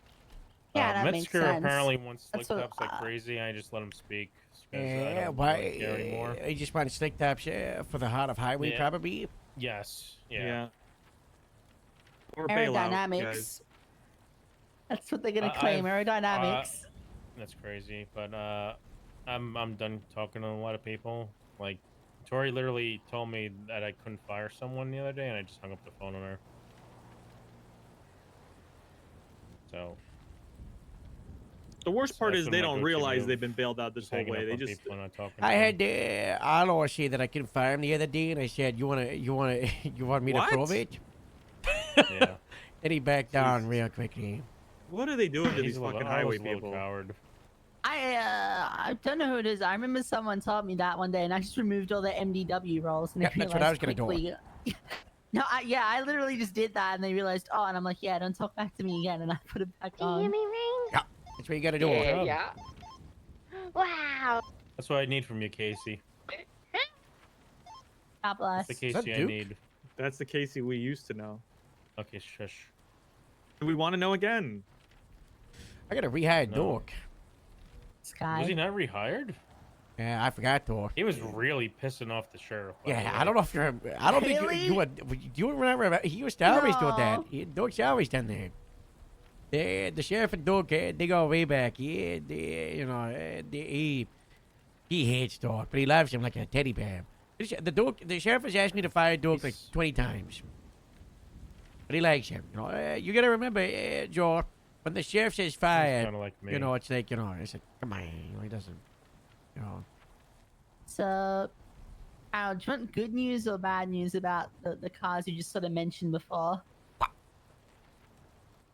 Yeah, that makes Metzger sense. apparently wants slick That's what- tops like crazy. I just let him speak. 'Cause I Yeah, don't why? really care anymore. You just want slick tops for the heart of highway, Yeah. probably. Yes. Yeah. Or bailout, Aerodynamics. guys. That's what they're gonna I- claim. I've- Aerodynamics. That's crazy, but I'm done talking to a lot of people. Like, Tori literally told me that I couldn't fire someone the other day, and I just hung up the phone on her. So. The worst part that's is been they my don't go-to realize move. they've been bailed out this Just whole hanging way. up They on just people and not talking I to had them. Arlo say that I couldn't fire him the other day, and I said, "You want me What? to prove it?" Yeah. And he backed down real quickly. What are they doing to He's these a little- fucking I was highway a little people? Coward. I don't know who it is. I remember someone told me that one day, and I just removed all the MDW roles. And Yeah, they that's what I was realized gonna do. quickly- No, I literally just did that, and they realized, oh, and I'm like, yeah, don't talk back to me again, and I put it back on. Jimmy Ring? Yeah, that's what you gotta do. Yeah. Wow. That's what I need from you, Casey. God bless. That's the Casey I need. That's the Casey we used to know. Okay, shush. Do we want to know again? I gotta rehire No. Dork. Sky. Was he not rehired? Yeah, I forgot Dork. He was really pissing off the sheriff. by the Yeah, way. I don't know if you're. I don't think Really? you would. You remember? He used to always do that. No. Dork's always done that. The sheriff and Dork, they go way back. Yeah, he He hates dog, but he loves him like a teddy bear. The sheriff has asked me to fire dog like 20 times. But he likes him. You know, you gotta remember, Joe, when the sheriff says fire, kinda like me. you know, it's like, you know, it's like, come on, you know, he doesn't, you know. So, Al, do you want good news or bad news about the cars you just sort of mentioned before?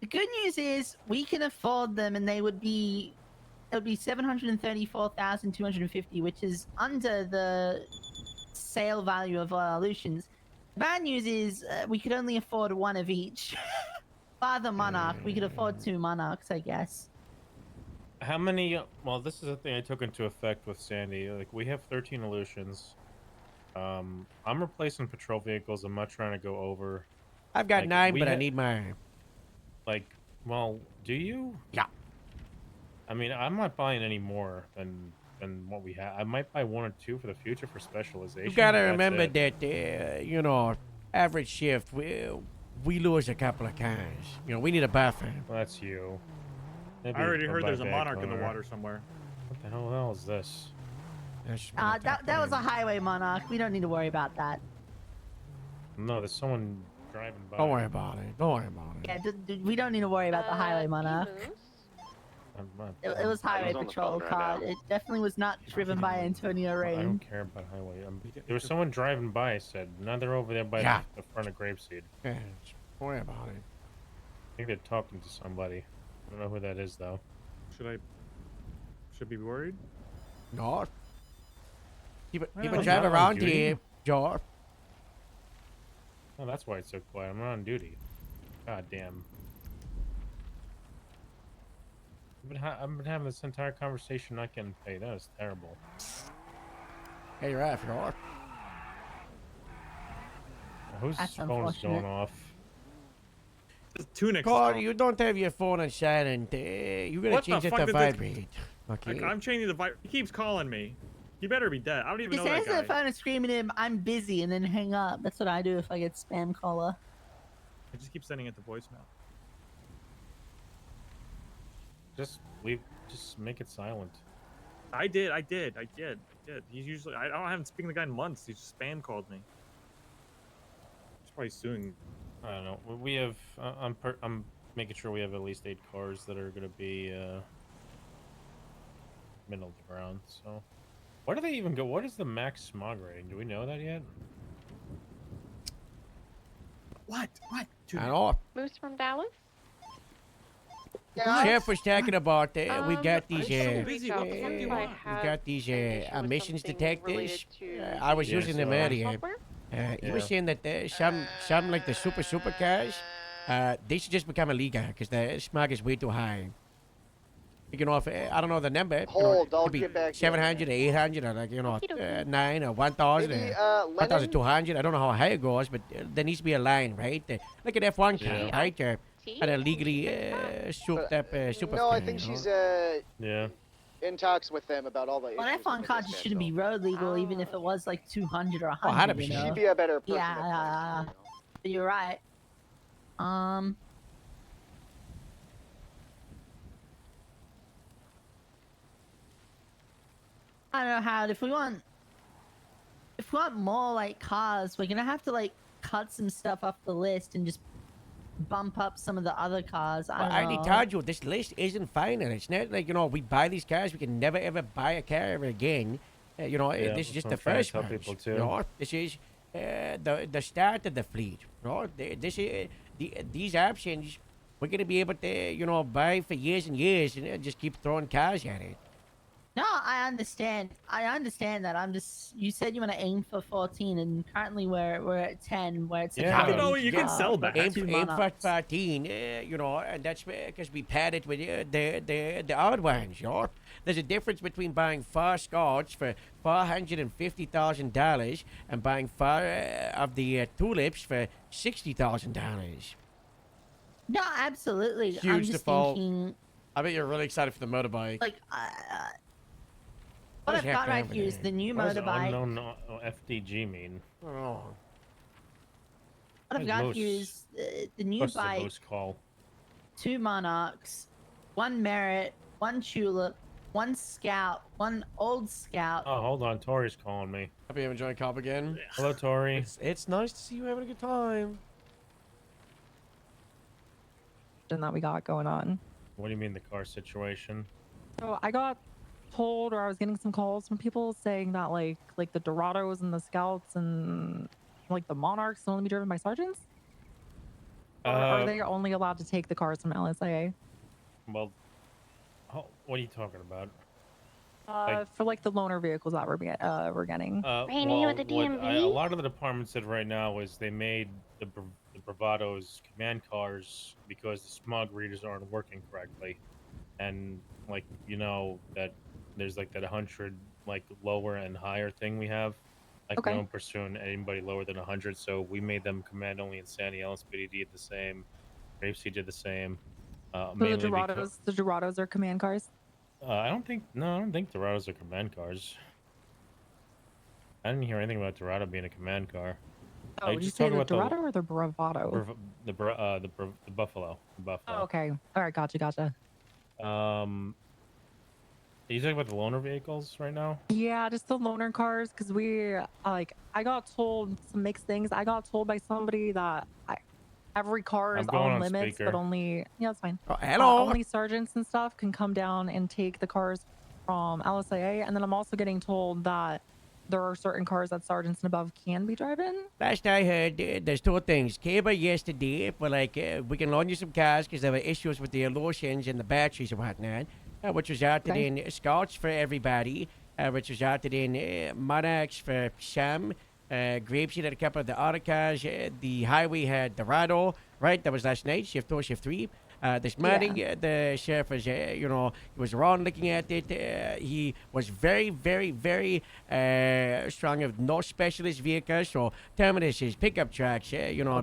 The good news is we can afford them, and it would be 734,250, which is under the sale value of our illusions. The bad news is we could only afford one of each. Bar the Monarch, we could afford 2 Monarchs, I guess. How many? Well, this is the thing I took into effect with Sandy. Like, we have 13 illusions. I'm replacing patrol vehicles. I'm not trying to go over. I've got Like, 9, we but I ha- need mine. Like, well, do you? Yeah. I mean, I'm not buying any more than what we have. I might buy 1 or 2 for the future for specialization. You gotta but that's remember it. that, you know, average shift, we lose a couple of cars. You know, we need a buffer. Well, that's you. Maybe I already I'll heard buy there's a back monarch in the car. water somewhere. What the hell is this? That was a highway Monarch. We don't need to worry about that. No, there's someone driving by. Don't worry about it. Don't worry about it. Yeah, we don't need to worry about the highway Monarch. I'm not- It was highway He's on the patrol phone right car. now. It definitely was not driven by Antonio I Rain. don't care about highway. There was someone driving by. Said, "No, they're over there by Yeah. the front of Grapeseed." Yeah, don't worry about it. I think they're talking to somebody. I don't know who that is though. Should be worried? No. Keep Well, it I'm drive not on around duty. here, George. Oh, that's why it's so quiet. I'm not on duty. God damn. I've been having this entire conversation not getting paid. That is terrible. Hey, you're off, George. Whose That's phone is going unfortunate. off? Tunix. God, you don't have your phone on silent. You gotta What the change it fuck to did the- vibrate. Okay. I'm changing the vibe. He keeps calling me. He better be dead. I don't even Just know that answer the guy. phone and scream at him, "I'm busy," and then hang up. That's what I do if I get spam caller. I just keep sending it to voicemail. Just make it silent. I did. He's usually. I haven't spoken to the guy in months. He just spam called me. He's probably suing. I don't know. We have. I'm making sure we have at least 8 cars that are gonna be middle of the ground. So, where do they even go? What is the max smog rating? Do we know that yet? What? I know. Moose from Dallas? Sheriff was talking about we got these busy. What the fuck do you we want? got these emissions detectors. to I was Yeah, using them so- earlier. He was Yeah. saying that some like the super cars, they should just become illegal because the smog is way too high. You know, if I don't know the number, Hold, I'll could be get back. 700 or 800 or like 9 or 1,000 Maybe, or Lennon? 1,200. I don't know how high it goes, but there needs to be a line, right? Like an F1 car, Yeah. right? An illegally souped up super No, I car, think you know? she's Yeah. in talks with them about all the Well, issues F1 with cars this just man, shouldn't so. be road legal, even if it was like 200 or 100. 100%. You know? She'd be a better person. Yeah, to play, but you're right. I don't know how. If we want more like cars, we're gonna have to like cut some stuff off the list and just bump up some of the other cars. I Well, don't I know. already told you, this list isn't final. It's not like, we buy these cars, we can never ever buy a car ever again. Yeah, This is that's just what the I'm trying to first tell one. people too. You know, this is the start of the fleet. You know, this is these options we're gonna be able to buy for years and years and just keep throwing cars at it. No, I understand. I understand that. I'm just. You said you want to aim for 14, and currently we're at 10, where it's. Yeah. You know, you can sell that. Aim Two for Monarchs. 14, and that's because we paired it with the odd ones, There's a difference between buying 4 Scots for $450,000 and buying 4 of the tulips for $60,000. No, absolutely. I'm Huge just default. thinking, I bet you're really excited for the motorbike. like, what I've got right here is the new What does motorbike. unknown FDG mean? Oh. What I've got here is the new What's the bike, most call? 2 Monarchs, 1 Merit, 1 Tulip, one scout, one old scout. Oh, hold on. Tori's calling me. Happy having joined cop again. Hello, Tori. It's nice to see you having a good time. That we got going on. What do you mean the car situation? So I got told, or I was getting some calls from people saying that like the Dorados and the Scouts and like the Monarchs can only be driven by sergeants. Or are they only allowed to take the cars from LSIA? Well, what are you talking about? For like the loaner vehicles that we're getting. Rainy with the DMV? A lot of the department said right now is they made the Bravados command cars because the smog readers aren't working correctly, and like that there's like that 100 like lower and higher thing we have. Like we don't pursue anybody lower than 100, so we made them command only in Sandy. LSPD did the same. Grapeseed did the same. So the Dorados are command cars. I don't think Dorados are command cars. I didn't hear anything about Dorado being a command car. Oh, did you say the Dorado or the Bravado? The Buffalo. The Buffalo. Oh, okay. All right, gotcha. Are you talking about the loaner vehicles right now? Yeah, just the loaner cars, because I got told some mixed things. I got told by somebody that every car is on limits, but only it's fine. Oh, hello. Only sergeants and stuff can come down and take the cars from LSIA, and then I'm also getting told that there are certain cars that sergeants and above can be driving. Last I heard, there's two things. Cable yesterday, but we can loan you some cars because there were issues with the lotions and the batteries and whatnot, which resulted in Scouts for everybody, which resulted in Monarchs for some. Grapeseed had a couple of the other cars. The highway had Dorado, right? That was last night, shift 2, shift 3. This morning, the sheriff was, he was around looking at it. He was very, very, very strong of no specialist vehicles. So Terminus's pickup trucks,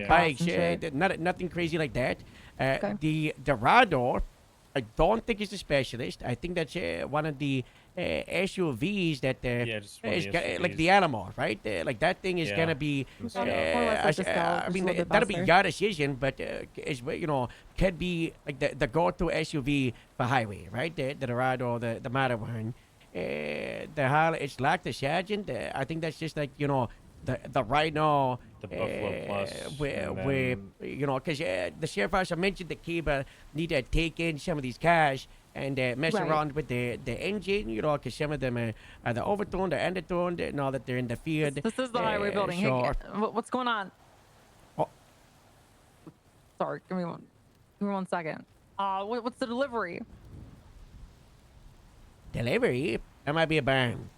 bikes, nothing crazy like that. The Dorado, I don't think it's a specialist. I think that's one of the SUVs that is like the Alamo, right? Like that thing is gonna be. I mean, that'll be your decision, but is could be like the go-to SUV for highway, right? The Dorado, the Mata one. The Harley, it's like the Sergeant. I think that's just like the right now. The Buffalo Plus. Where because the sheriff also mentioned that Cable need to take in some of these cars and mess around with the engine, because some of them are the overtoned, the undertoned, now that they're in the field. This is the highway building. So, hey, what's going on? Oh. Sorry, give me 1 second. What's the delivery? Delivery? That might be a burn.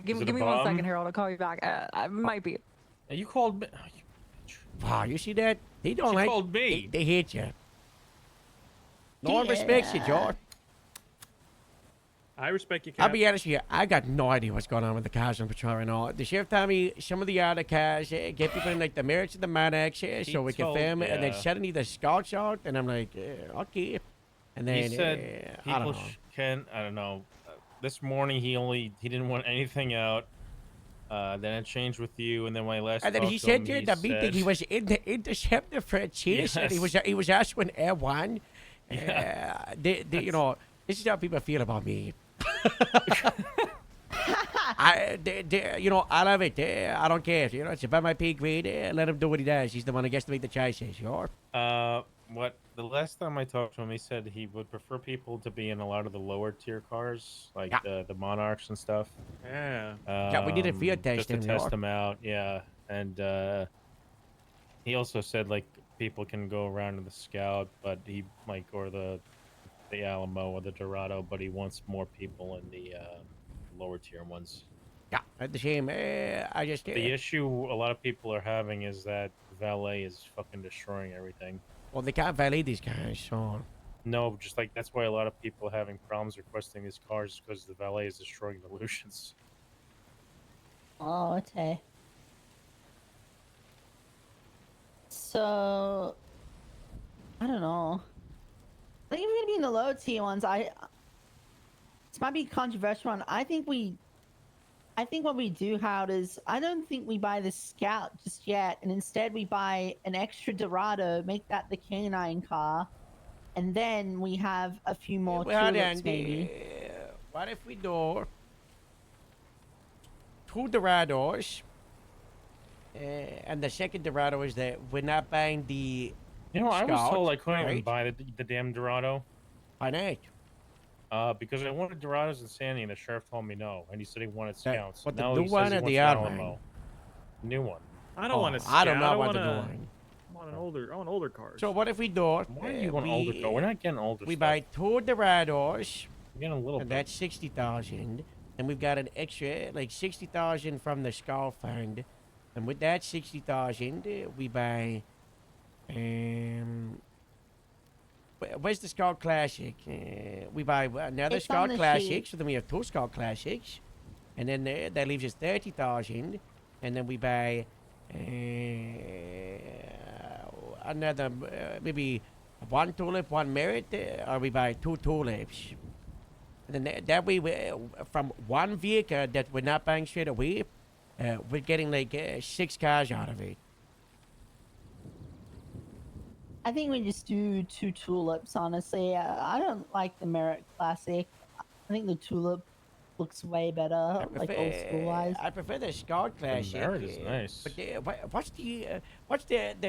Give me 1 second, Harold. I'll call you back. It might be. You called me. Wow, you see that? They don't like. Called me. They hate you. No one respects you, George. I respect you, Cap. I'll be honest with you. I got no idea what's going on with the cars on patrol and all. The sheriff told me some of the other cars get people in like the Merits and the Monarchs so we can film it, and then suddenly the Scouts out, and I'm like, okay. And then he said people can. I don't know. This morning he didn't want anything out. Then it changed with you, and then when I last and then he said during the meeting he was in the interceptor for a chase, and he was asked when Air One. This is how people feel about me. I love it. I don't care. It's about my pay grade. Let him do what he does. He's the one who gets to make the choices. What the last time I talked to him, he said he would prefer people to be in a lot of the lower tier cars, like the Monarchs and stuff. Yeah, we did a field test just to test them out. Yeah, and he also said like people can go around in the Scout, but he or the Alamo or the Dorado, but he wants more people in the lower tier ones. Yeah, at the same. I just the issue a lot of people are having is that valet is fucking destroying everything. Well, they can't valet these guys, so. No, just like that's why a lot of people are having problems requesting these cars because the valet is destroying the Lucians. Oh, okay. So, I don't know. I think we're gonna be in the low tier ones. This might be a controversial one. I think what we do, Howard, is I don't think we buy the Scout just yet, and instead we buy an extra Dorado, make that the canine car, and then we have a few more toolets maybe. what if we do 2 Dorados? And the second Dorado is that we're not buying the. You know, I was Scout, told I couldn't even right? buy the damn Dorado. Why not? Because I wanted Dorados and Sandy, and the sheriff told me no, and he said he wanted Scouts. what, the now new he one says he or wants the an old Alamo. one? New one. I don't want a I do Scout, not want I the new want one. I want older cars. So what if we do? Why are you going older car? We're not getting older We stuff. buy 2 Dorados. We're getting a little And bit. that's 60,000. And we've got an extra, like 60,000 from the Skull Fund. And with that 60,000, we buy. Where's the Skull Classic? We buy another It's Skull on the Classic, sheet. so then we have 2 Skull Classics. And then that leaves us 30,000. And then we buy another, maybe 1 tulip, 1 merit, or we buy 2 tulips. And then that way, from 1 vehicle that we're not buying straight away, we're getting like 6 cars out of it. I think we just do 2 tulips, honestly. I don't like the Merit Classic. I think the tulip looks way better, like old school wise. I prefer the Scout Classic. Merit is nice. But what's the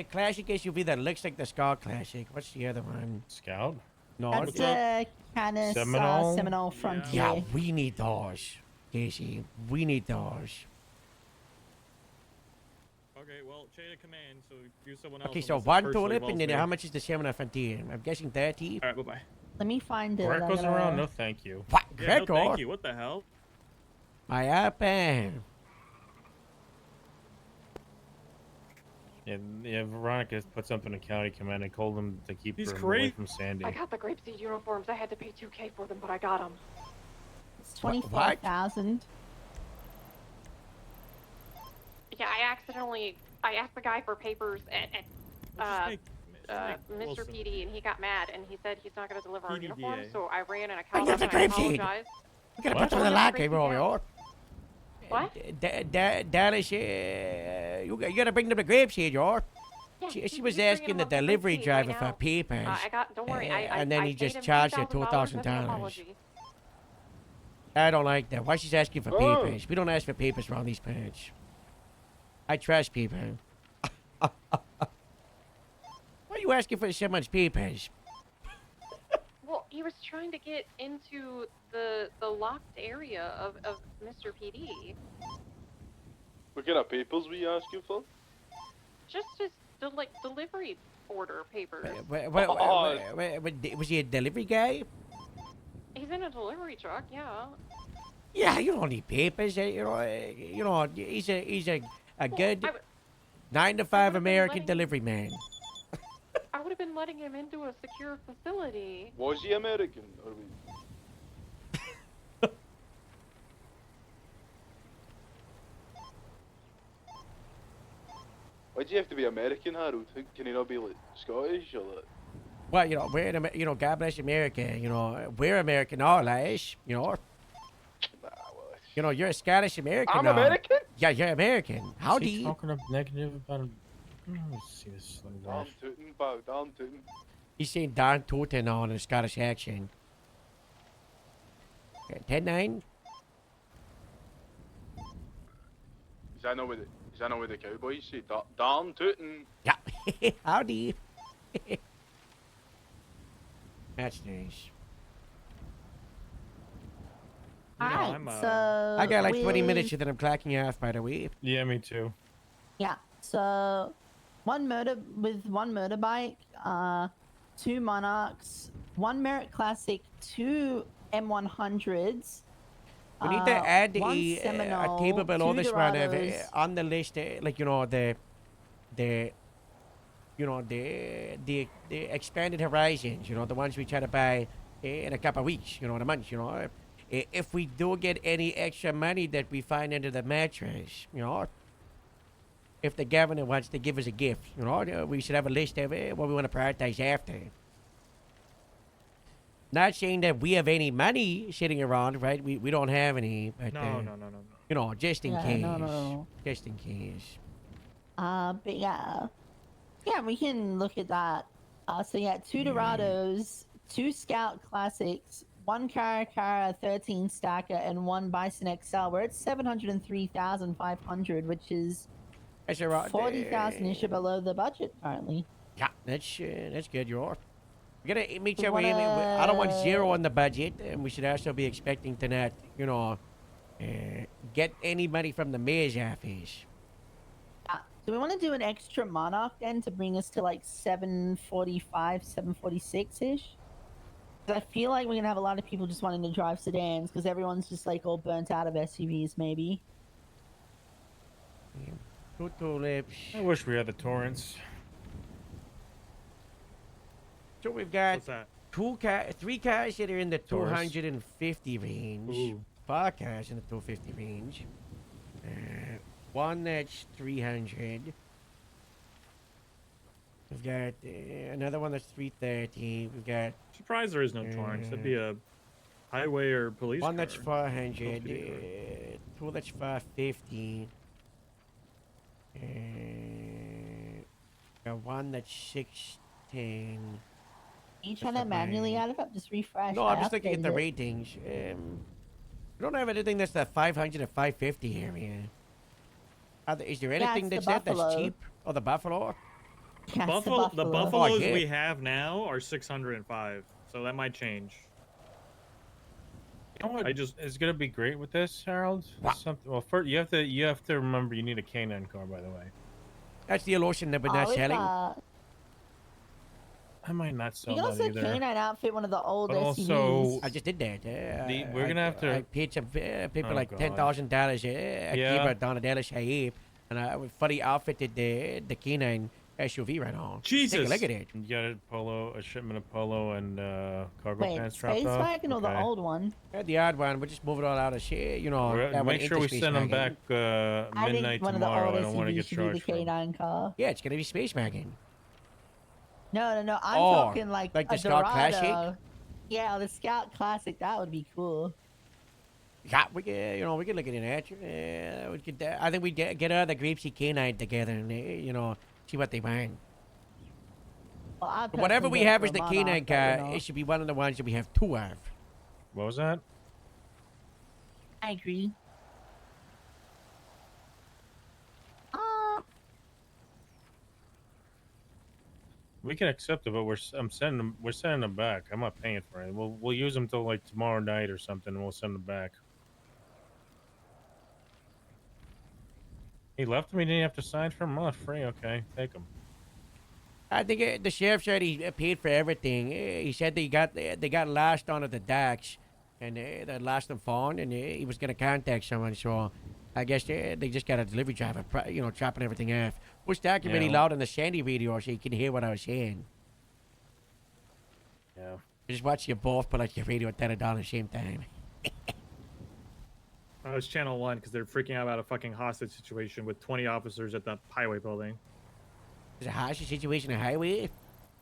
classic SUV that looks like the Scout Classic? What's the other one? Scout? No, That's the Canis Seminole Frontier. Yeah, we need those, Casey. We need those. Okay, well, chain of command, so use someone else. Okay, so unless it 1 personally tulip, and involves then me. how much is the Seminole Frontier? I'm guessing 30. All right, bye-bye. Let me find it. Greg I goes gotta- around. No, thank you. What? Yeah, no, Gregor? thank you. What the hell? My iPad. Yeah, Veronica put something in county command and told them to keep He's her away crazy. from Sandy. I got the grapeseed uniforms. I had to pay 2K for them, but I got them. It's 25,000. Yeah, I asked the guy for papers at Mr. PD, and he got mad, and he said he's not going to deliver our PDDA. uniforms, so I ran an I account got the up and I grapeseed. apologized. We gotta What? put on the lock over here. What? Dallas, you gotta bring them the grapeseed, y'all. Yeah, She he's was bringing asking them the up on delivery grapeseed driver right for now. papers. Don't worry, and then I he paid just him charged her $2,000 as an $2,000. apology. I don't like that. Why she's asking for Oh. papers? We don't ask for papers around these parents. I trust people. Why are you asking for so much papers? Well, he was trying to get into the locked area of Mr. PD. What kind of papers were you asking for? Just his delivery order papers. Was he a delivery guy? He's in a delivery truck, yeah. Yeah, you don't need papers. You know, he's a good 9-to-5 American delivery man. I would have been letting him into a secure facility. Was he American? Or we... Why do you have to be American, Harold? Can he not be like Scottish or like? Well, you know, we're in God bless America. You know, we're American all lives. You know. You know, you're a Scottish American. I'm now. American? Yeah, you're American. How Is do he you? talking up negative about him? Let me see this. Down tootin', bow down tootin'. He's saying Don Toten on a Scottish accent. 10-9. Is that not what the cowboys say? Down tootin'. Yeah. Howdy. That's nice. Alright, so I got like 20 with- minutes and then I'm clocking off, by the way. Yeah, me too. Yeah. So one motorbike, 2 Monarchs, 1 Merit Classic, 2 M100s. We need to add one a Seminole, table below 2 this one Dorados. on the list, like, you know, the expanded horizons, you know, the ones we try to buy in a couple of weeks, you know, in a month, you know. If we do get any extra money that we find under the mattress, you know, if the governor wants to give us a gift, you know, we should have a list of what we want to prioritize after. Not saying that we have any money sitting around, right? We don't have any. But, No. You know, just in Yeah, case. no. Just in case. But yeah, we can look at that. So yeah, 2 Dorados, 2 Scout Classics, one Caracara 13 stacker, and one Bison XL. We're at 703,500, which is That's around 40,000 ish below the budget currently. Yeah, that's good. You're. We gotta make We sure I don't want wanna- zero on the budget, and we should also be expecting to not, get any money from the mayor's office. Do we want to do an extra Monarch then to bring us to like 745, 746 ish? I feel like we're gonna have a lot of people just wanting to drive sedans because everyone's just like all burnt out of SUVs, maybe. Two tulips. I wish we had the Torrents. So we've got What's that? 3 cars that are in the Taurus. 250 range. Ooh. 5 cars in the 250 range. One that's 300. We've got another one that's 330. We've got Surprised there is no Torrents. That'd be a highway or police one that's car. 400. Police Two that's 550. Got one that's 610. Are you trying to manually add it up? Just refresh. No, I I'm just looking at updated the it. ratings. We don't have anything that's the 500 or 550 area. Is there Yeah, anything it's that's the that's Buffalo. cheap? Oh, the Buffalo? Yeah, it's the The Buffalo. Buffaloes yeah. we have now are 605, so that might change. You know what I just is gonna be great with this, Harold? Something. Well, first you have to remember you need a canine car, by the way. That's the illusion that we're Oh, not we've selling. got- I might not sell You can that also either. canine outfit one of the old But SUVs. also- I just did that. we're gonna have to- I paid some people Oh, like God. $10,000 a Yeah. keeper down at LSIA, and I fully outfitted the canine SUV right on. Take a look at it. You got a shipment of Polo and cargo Wait, pants dropped Space off. Wagon or the Okay. old one? The odd one, we'll just move it all out of shit, We're- that one make sure we into Space send them Wagon. back I think midnight one of the tomorrow. old I don't want to SUVs get should be the charged for 'em. canine car. Yeah, it's gonna be Space Wagon. No, I'm Oh, talking like like a the Scout Dorado. Classic? Yeah, the Scout Classic. That would be cool. Yeah, we can, we can look at it. We could, I think we get out the Grapeseed Canine together and, see what they want. Well, I But whatever we personally have go as for the a canine Monarch, but, car, it should be one of the ones that we have 2 of. What was that? I agree. We can accept it, but we're sending them back. I'm not paying for it. We'll use them till like tomorrow night or something, and we'll send them back. He left them. He didn't have to sign for them. Oh, free. Okay, take them. I think the sheriff said he paid for everything. He said they got lost down at the docks, and they lost them phone, and he was gonna contact someone. So I guess they just got a delivery driver, chopping everything off. Push talking really Yeah. loud on the Sandy radio so you can hear what I was saying. Yeah. Just watch you both put like your radio and turn it down at the same time. Oh, it's Channel 1 because they're freaking out about a fucking hostage situation with 20 officers at the highway building. There's a hostage situation on the highway.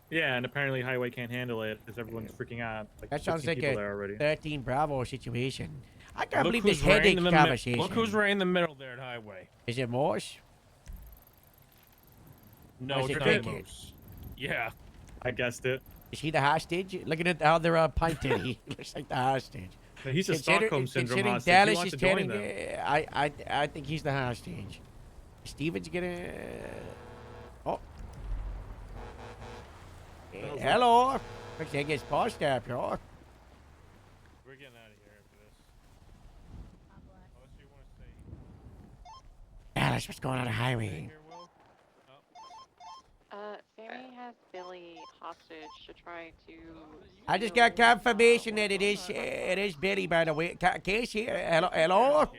Yeah, and apparently highway can't handle it because everyone's freaking out. Like That sounds 15 like people a there already. 13 Bravo situation. I can't Look believe who's this right headache in the conversation. Look who's right in the middle there at highway. Is it Morse? No, Or is it's it not Cricket? Moose. Yeah. I guessed it. Is he the hostage? Looking at how they're pinted, he looks like the hostage. He's a Stockholm syndrome considering hostage. He Dallas wants is to join getting, them. I think he's the hostage. Steven's gonna. Oh. Hello. Looks like it's paw step, yo. We're getting out of here after this. Unless you want to say. Dallas, what's going on the highway? Sammy has Billy hostage to try to. I just got confirmation that it is Billy, by the way. Casey, hello, hello,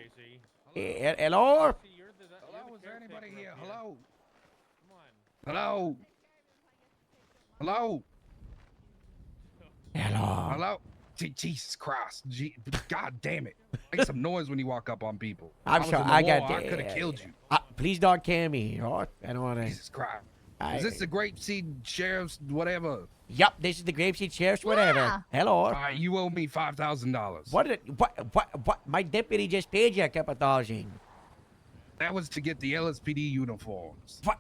hello. Hello, is there anybody here? Hello? Hello? Hello? Hello. Hello? Jesus Christ. God damn it. Make some noise when you walk up on people. I'm I was sorry, in the I got. war, I could have killed you. Please don't kill me, all right? I don't want to. Jesus Christ. Is this the Grapeseed Sheriff's whatever? Yep, this is the Grapeseed Sheriff's whatever. Hello. All right, you owe me $5,000. What? My deputy just paid you a couple thousand. That was to get the LSPD uniforms. What?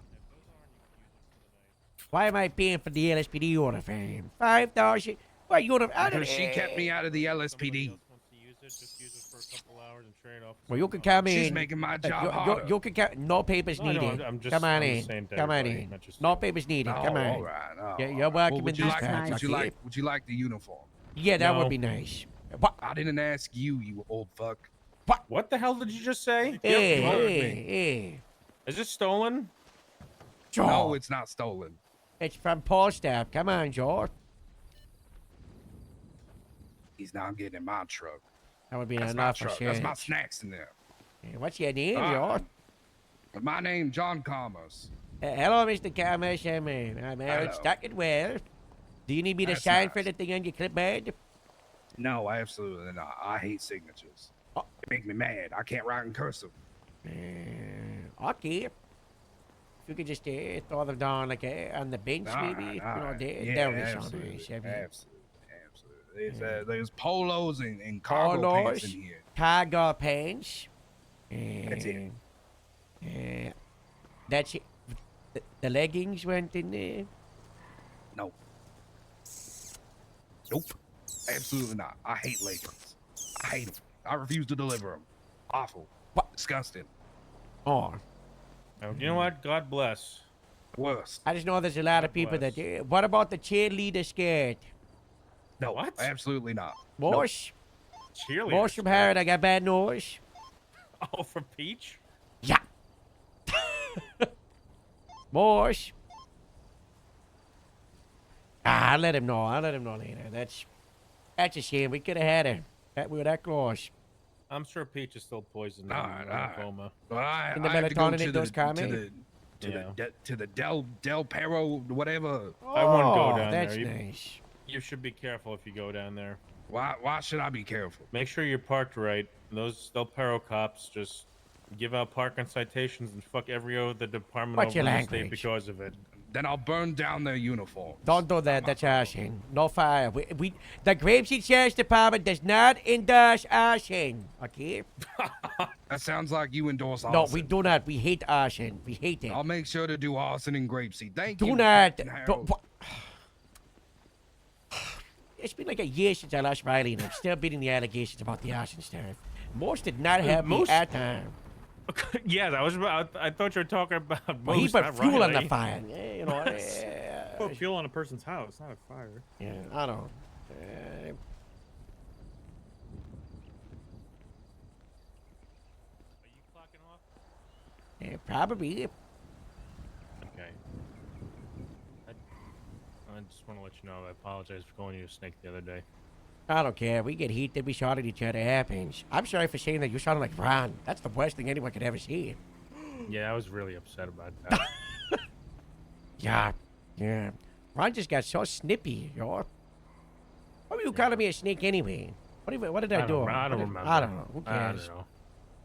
Why am I paying for the LSPD uniform? 5,000? Well, you would have. Because she kept me out of the LSPD. Just use it for a couple hours and trade off. Well, you can come in. She's making my job harder. You can come. No papers No, no, needed. I'm just- come on I'm in. just saying to Come on everybody, in. not just No papers needed. Oh, Come on. all right. Oh, You're welcome Well, in would you like? dispatch. Would you okay? like? Would you like the uniform? Yeah, that would No. be nice. What? I didn't ask you, you old fuck. What the hell did you just say? Hey, you heard hey, me. hey. Is it stolen? No, it's not stolen. It's from Polestar. Come on, George. He's not getting in my truck. That would be That's my enough for truck. sure. That's my snacks in there. What's your name, Ah. George? My name, John Commerce. Hello, Mr. Commerce. I'm Aaron Hello. Stockenwell. Do you need me to That's sign nice. for the thing on your clipboard? No, absolutely not. I hate signatures. Oh. They make me mad. I can't write in cursive. Okay. If you could just throw them down like on the bench, maybe. Nah, there, yeah, there we go. absolutely, Nice. I mean, absolutely. There's polos and cargo pants in here. Cargo pants. That's it. That's it. The leggings went in there. No. Nope. Absolutely not. I hate leggings. I hate them. I refuse to deliver them. Awful. What? Disgusting. Oh. Oh, you know what? God bless. Worst. I just know there's a lot of people that. What about the cheerleader skirt? No. What? Absolutely not. Wash. Cheerleader. Wash from Harrod. I got bad nose. Oh, for Peach? Yeah. Wash. I'll let him know. I'll let him know later. That's a shame. We could have had her. We were that close. I'm sure Peach is still poisoned Alright, in alright. coma. Well, I In the have to go melatonin to it does come in? to the Del Perro, whatever. I wouldn't go down that's there. nice. You should be careful if you go down there. Why should I be careful? Make sure you're parked right. Those Del Perro cops just give out parking citations and fuck every other department What's over your in the state language? because of it. Then I'll burn down their uniform. Don't do that. That's arson. No fire. The Grapeseed Sheriff's Department does not endorse arson. Okay? That sounds like you endorse No, arson. we do not. We hate arson. We hate it. I'll make sure to do arson and grapeseed. Thank you. Do not. Captain Harold. Don't- wha- It's been like a year since I lost Riley, and I'm still beating the allegations about the arson sheriff. Most did not have me Moose- at time. Yeah, that was about. I thought you were talking about. Well, he Moose, put not fuel on the Riley. fire. Yeah, you know. Put fuel on a person's house, not a fire. Yeah, I don't. Probably. Okay. I just want to let you know I apologize for calling you a snake the other day. I don't care. We get heated. We shot at each other. It happens. I'm sorry for saying that you sounded like Ron. That's the worst thing anyone could ever see. Yeah, I was really upset about that. Yeah. Ron just got so snippy, yo. Why were you calling me a snake anyway? What did I do? I don't remember. I don't know. Who I cares? don't know.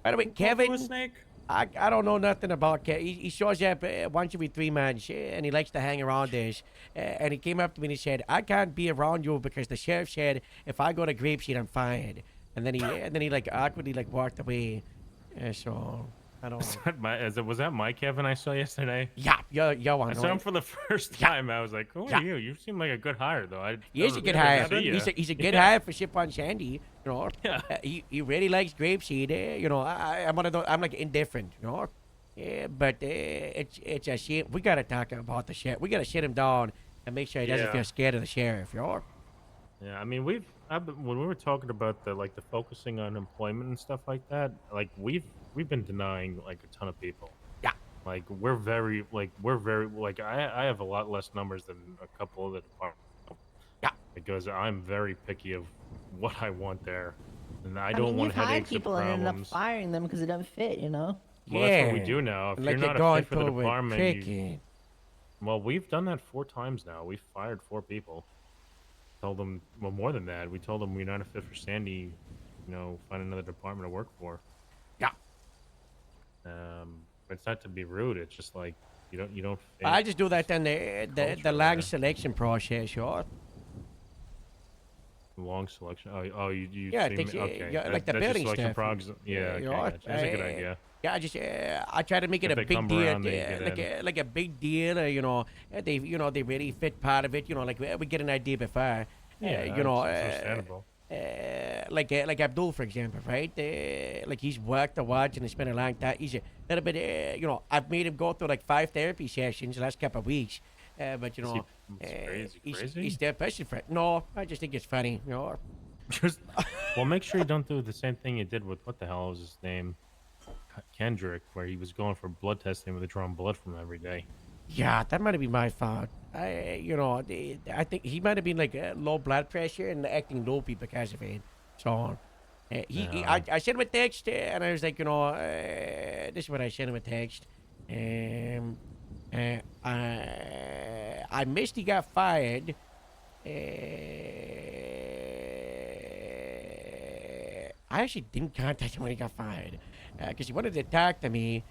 By the way, Kevin. A snake? I don't know nothing about Kevin. He shows up once every 3 months, and he likes to hang around this. And he came up to me and he said, "I can't be around you because the sheriff said if I go to Grapeseed, I'm fired." And then he like awkwardly like walked away. So I don't. Was that my Kevin I saw yesterday? Yeah, yo, I saw him for the first time. I was like, "Who are you? You seem like a good hire, though." He is a good hire. He's a good hire for Ship on Sandy. You know, he really likes Grapeseed. You know, I'm one of those. I'm like indifferent. You know, yeah, but it's a shame. We gotta talk about the sheriff. We gotta sit him down and make sure he doesn't Yeah. feel scared of the sheriff. You know. Yeah, I mean, when we were talking about the focusing on employment and stuff like that, like we've been denying like a ton of people. Yeah. Like we're very I have a lot less numbers than a couple of the departments. Yeah. Because I'm very picky of what I want there, and I I don't mean, want you've hired headaches or people and ended up problems. firing them because it doesn't fit, you know? Well, that's what we do now. If Like you're you're not a going fit for the through with department, cricket. well, we've done that 4 times now. We've fired 4 people. Told them, well, more than that. We told them we're not a fit for Sandy. You know, find another department to work for. Yeah. It's not to be rude. It's just like you don't. Fit. I just do that in the long selection process. You know. Long selection. Oh, you. Yeah, see takes, me- okay. yeah, like the That's your building selection stuff. progs. Yeah, okay, you know, gotcha. That's a good idea. Yeah, I try to make it If a they big come deal, around, they get like a big deal. You know, they really fit part of it. You know, like we get an idea before. you know, it's understandable. like Abdul, for example, right? Like he's worked a lot and he spent a long time. He's a little bit, you know, I've made him go through like 5 therapy sessions the last couple of weeks. But you know, he's their person friend. No, I just think it's funny. You know. Just, well, make sure you don't do the same thing you did with what the hell was his name, Kendrick, where he was going for blood testing with drawing blood from him every day. Yeah, that might have been my fault. You know, I think he might have been like low blood pressure and acting loopy because of it. So, I sent him a text and I was like, you know, this is what I sent him a text. I missed he got fired. I actually didn't contact him when he got fired because he wanted to talk to me.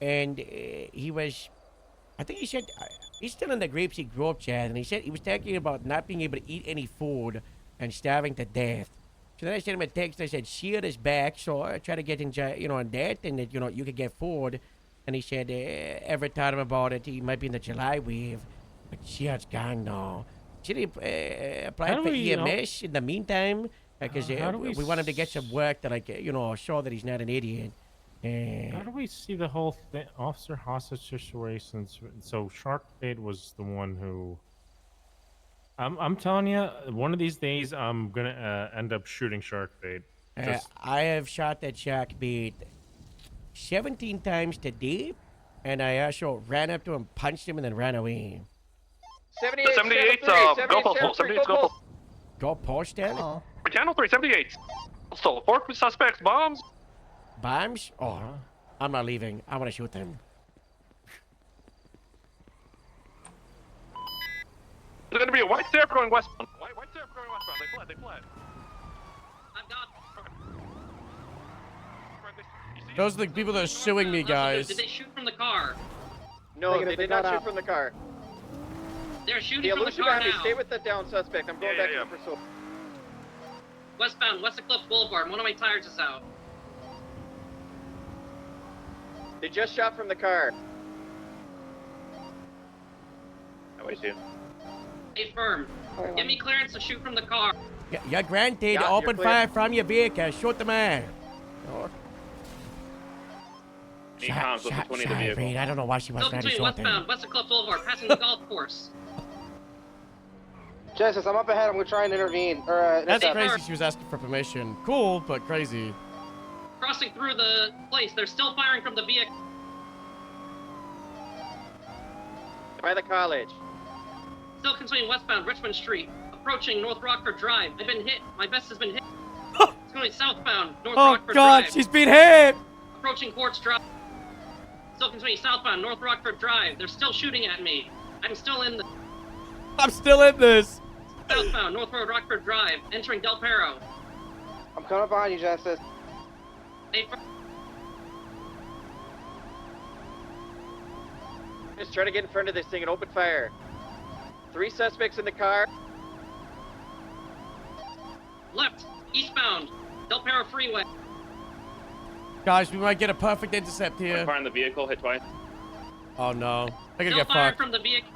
And he was, I think he said, he's still in the Grapeseed group chat, and he said he was talking about not being able to eat any food and starving to death. So then I sent him a text. I said, Shield is back, so I try to get in, you know, on that, and that, you know, you could get food. And he said, ever thought him about it? He might be in the July wave, but Shield's gone now. Should he apply for EMS in the meantime? Because we want him to get some work to, like, you know, show that he's not an idiot. How do we see the whole officer hostage situation? So Sharkbait was the one who. I'm telling you, one of these days I'm gonna end up shooting Sharkbait. I have shot that Sharkbait 17 times today, and I also ran up to him, punched him, and then ran away. 78, 78, go post, 78, go post. Go post, Stanley? Channel 3, 78. Still, 4 suspects, bombs. Bombs? Oh, I'm not leaving. I want to shoot them. There's going to be a white Seraph going westbound. White Seraph going westbound. They fled. I'm gone. Those are the people that are suing me, guys. Did they shoot from the car? No, they did not shoot from the car. They're shooting from the car now. Stay with the down suspect. I'm going back to the pursuit. Westbound, West Eclipse Boulevard. One of my tires is out. They just shot from the car. How is you? Stay firm. Give me clearance to shoot from the car. You're granted open fire from your vehicle. Shoot the man. Sorry, I don't know why she was Still trying to between shoot them. westbound, West Eclipse Boulevard, passing the golf course. Justice, I'm up ahead. I'm gonna try and intervene. That's crazy. She was asking for permission. Cool, but crazy. Crossing through the place. They're still firing from the vehicle. By the college. Still continuing westbound, Richmond Street. Approaching North Rockford Drive. I've been hit. My vest has been hit. It's going southbound, North Rockford Drive. She's been hit! Approaching Quartz Drive. Still continuing southbound, North Rockford Drive. They're still shooting at me. I'm still in this. Southbound, North Road Rockford Drive. Entering Del Perro. I'm coming behind you, Justice. Just try to get in front of this thing and open fire. 3 suspects in the car. Left, eastbound, Del Perro Freeway. Guys, we might get a perfect intercept here. Fire in the vehicle, hit twice. Oh no. They're gonna Still get fired fucked. from the vehicle.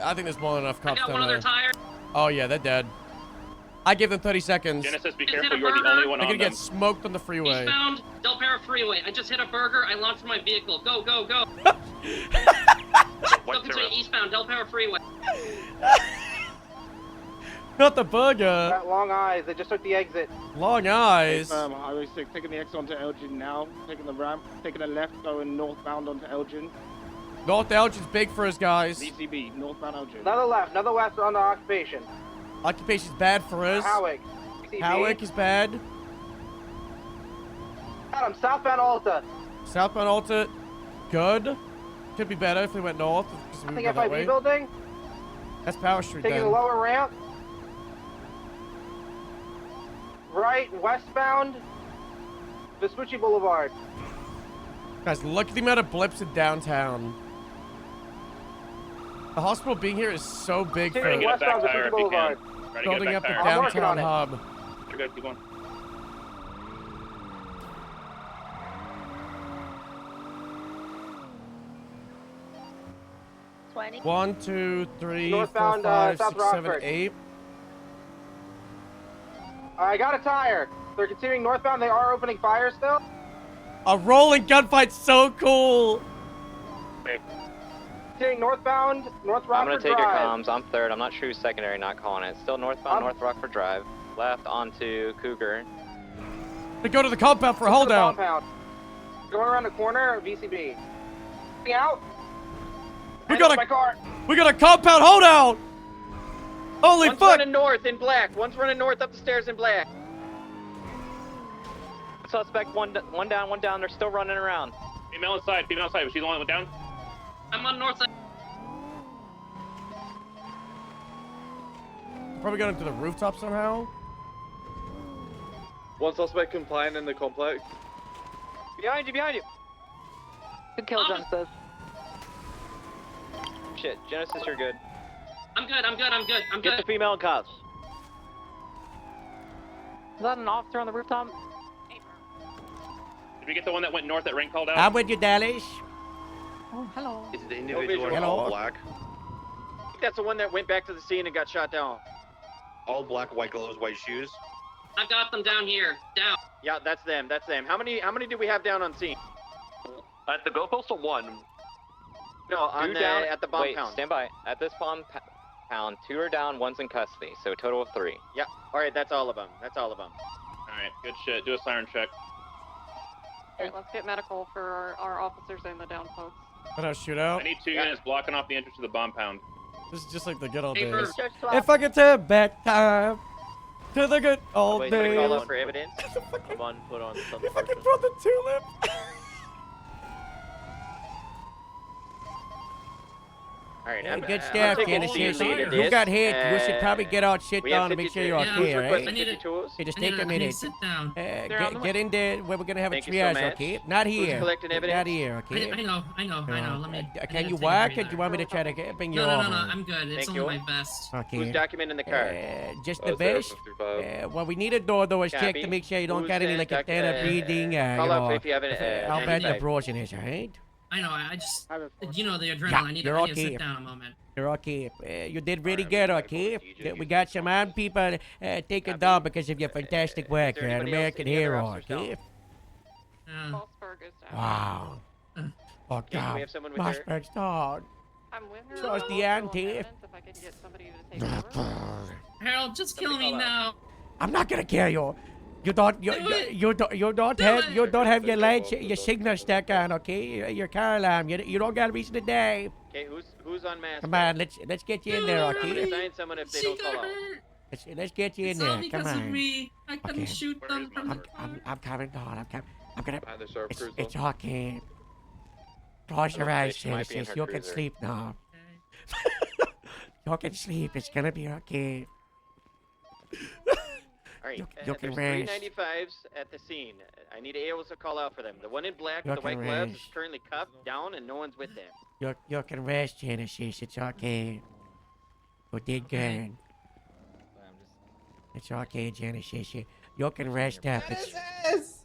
I think there's more than enough cops I got down one of there. their tires. Oh yeah, they're dead. I give them 30 seconds. Genesis, be Is careful, it a you're the burger? only one They're on gonna them. get smoked on the freeway. Eastbound, Del Perro Freeway. I just hit a burger. I launched from my vehicle. Go, go, go. Still continuing eastbound, Del Perro Freeway. Not the burger. Got long eyes. They just took the exit. Long eyes. Highway 6, taking the exit onto Elgin now. Taking the ramp, taking a left, going northbound onto Elgin. North Elgin's big for us, guys. DCB, northbound Elgin. Another left on the occupation. Occupation's bad for us. Howick. Howick is bad. Adam, southbound Alta. Southbound Alta, good. Could be better if we went north. I think FIB building. That's Power Street Taking then. the lower ramp. Right, westbound, Vespucci Boulevard. Guys, look at the amount of blips in downtown. The hospital being here is so big for Westbound Vespucci Boulevard. building up the I'm working downtown on it. hub. You're good, keep going. 20. 1, 2, 3, 4, Northbound, 5, South 6, 7, Rockford. 8. I got a tire. They're continuing northbound. They are opening fire still. A rolling gunfight's so cool. Continuing northbound, North Rockford I'm gonna take your Drive. comms. I'm third. I'm not sure who's secondary, not calling it. Still northbound, North Rockford Drive. Left onto Cougar. They go to the compound for a To the hold down. compound. Going around the corner, VCB. Getting out. We I got know my car. We got a compound holdout. Holy One's fuck! running north in black. One's running north up the stairs in black. Suspect one down, one down. They're still running around. Female inside. Female inside. Was she the one that went down? I'm on north side. Probably got into the rooftop somehow. One suspect compliant in the complex. Behind you, behind you. Good kill, Genesis. Shit, Genesis, you're good. I'm good. I'm good. I'm good. I'm Get good. the female in cuffs. Is that an officer on the rooftop? Did we get the one that went north that Rank called out? I'm with you, Dallas. Oh, hello. Is the individual Hello. all black? I think that's the one that went back to the scene and got shot down. All black, white gloves, white shoes. I got them down here. Down. Yeah, that's them. That's them. How many do we have down on scene? At the goalpost or one? No, on Two the, down. at the bomb Wait, pound. stand by. At this bomb pound, 2 are down, 1's in custody. So a total of 3. Yeah. All right, that's all of them. That's all of them. All right, good shit. Do a siren check. Alright, let's get medical for our officers and the down folks. But a shootout. I need 2 units blocking off the entrance to the bomb pound. This is just like the good old Hey, days. Bird. If I could turn back time to the good old Wait, days. call out for evidence. Come on, put on some If I could throw the tulip. All right, Yeah, I'm, good I'm stuff, taking Dennis. a lead in You this. got hit. You should probably get out, sit we have down, and make sure 52 you're yeah, okay, who's right? requesting 52s? Hey, just take a minute. Sit down. Get in there where we're gonna have Thank a you so triage, much. okay? Not Who's here. collecting Not evidence? here, okay? I know. I know. Let me. I Can need you to take a walk, or do breather. you want me to try to bring you No, over? I'm good. It's Thank only you. my best. Okay. Who's documenting the car? Just the best. What we need to do, though, is check Copy. to make sure you don't Who's got any, in like, doc- standard breathing, call you out know, if you have an, how bad your 95. bruising is, all right? I know. I just. You know the adrenaline. Yeah, I need you're to okay. sit down a moment. You're okay. You did really good, okay? We got some armed people taken down because of your fantastic work. You're an anybody else, American any other hero, officers down? okay? Mossberg is down. Wow. Oh, Okay, can we God. have someone with her? Mossberg's dog. I'm with her. Trust but the I'm still on auntie. evidence if I can get somebody to take over. Harold, just kill me now. I'm not gonna kill you. You don't Do it. you don't have your lights, your signal stuck on, okay? Your car alarm. You don't got a reason to die. Okay, who's on mask? Come on, let's get you in there, I'm gonna okay? assign someone if they She don't got call out. hurt. Let's get you in It's all there. Come because of on. me. I couldn't Okay. shoot them from the I'm coming down. I'm gonna. Behind the sheriff cruiser. It's okay. Close your eyes, She might be in sis. her You can cruiser. sleep now. You can sleep. It's gonna be okay. All right, You can there's rest. 395s at the scene. I need AOs to call out for them. The one in black You with the white can gloves is rest. currently cuffed down and no one's with them. You can rest, Genesis. It's okay. You did good. It's okay, Genesis. You can rest up.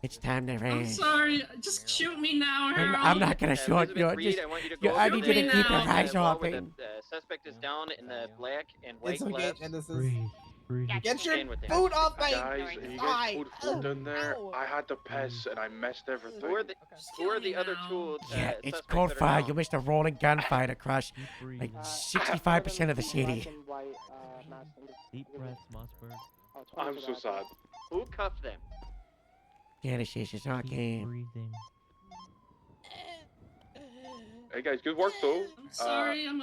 It's time to I'm rest. sorry. Just shoot me now, Harold. I'm not gonna shoot Elizabeth you. Reed, Just, I want you to you, go I over need you to there keep your now. eyes wall where open. The suspect is down in the black and white It's okay, gloves. Genesis. Get your food Food off my Guys, you guys put food in there. I had to piss and I messed everything. Who are the other two? Yeah, it's suspects cold that are fire. down? You missed a rolling gunfight across like 65% of the city. Deep breaths, Mossberg. I'm so sad. Who cuffed them? Genesis, it's okay. Breathing. Hey guys, good work though. I'm sorry. I'm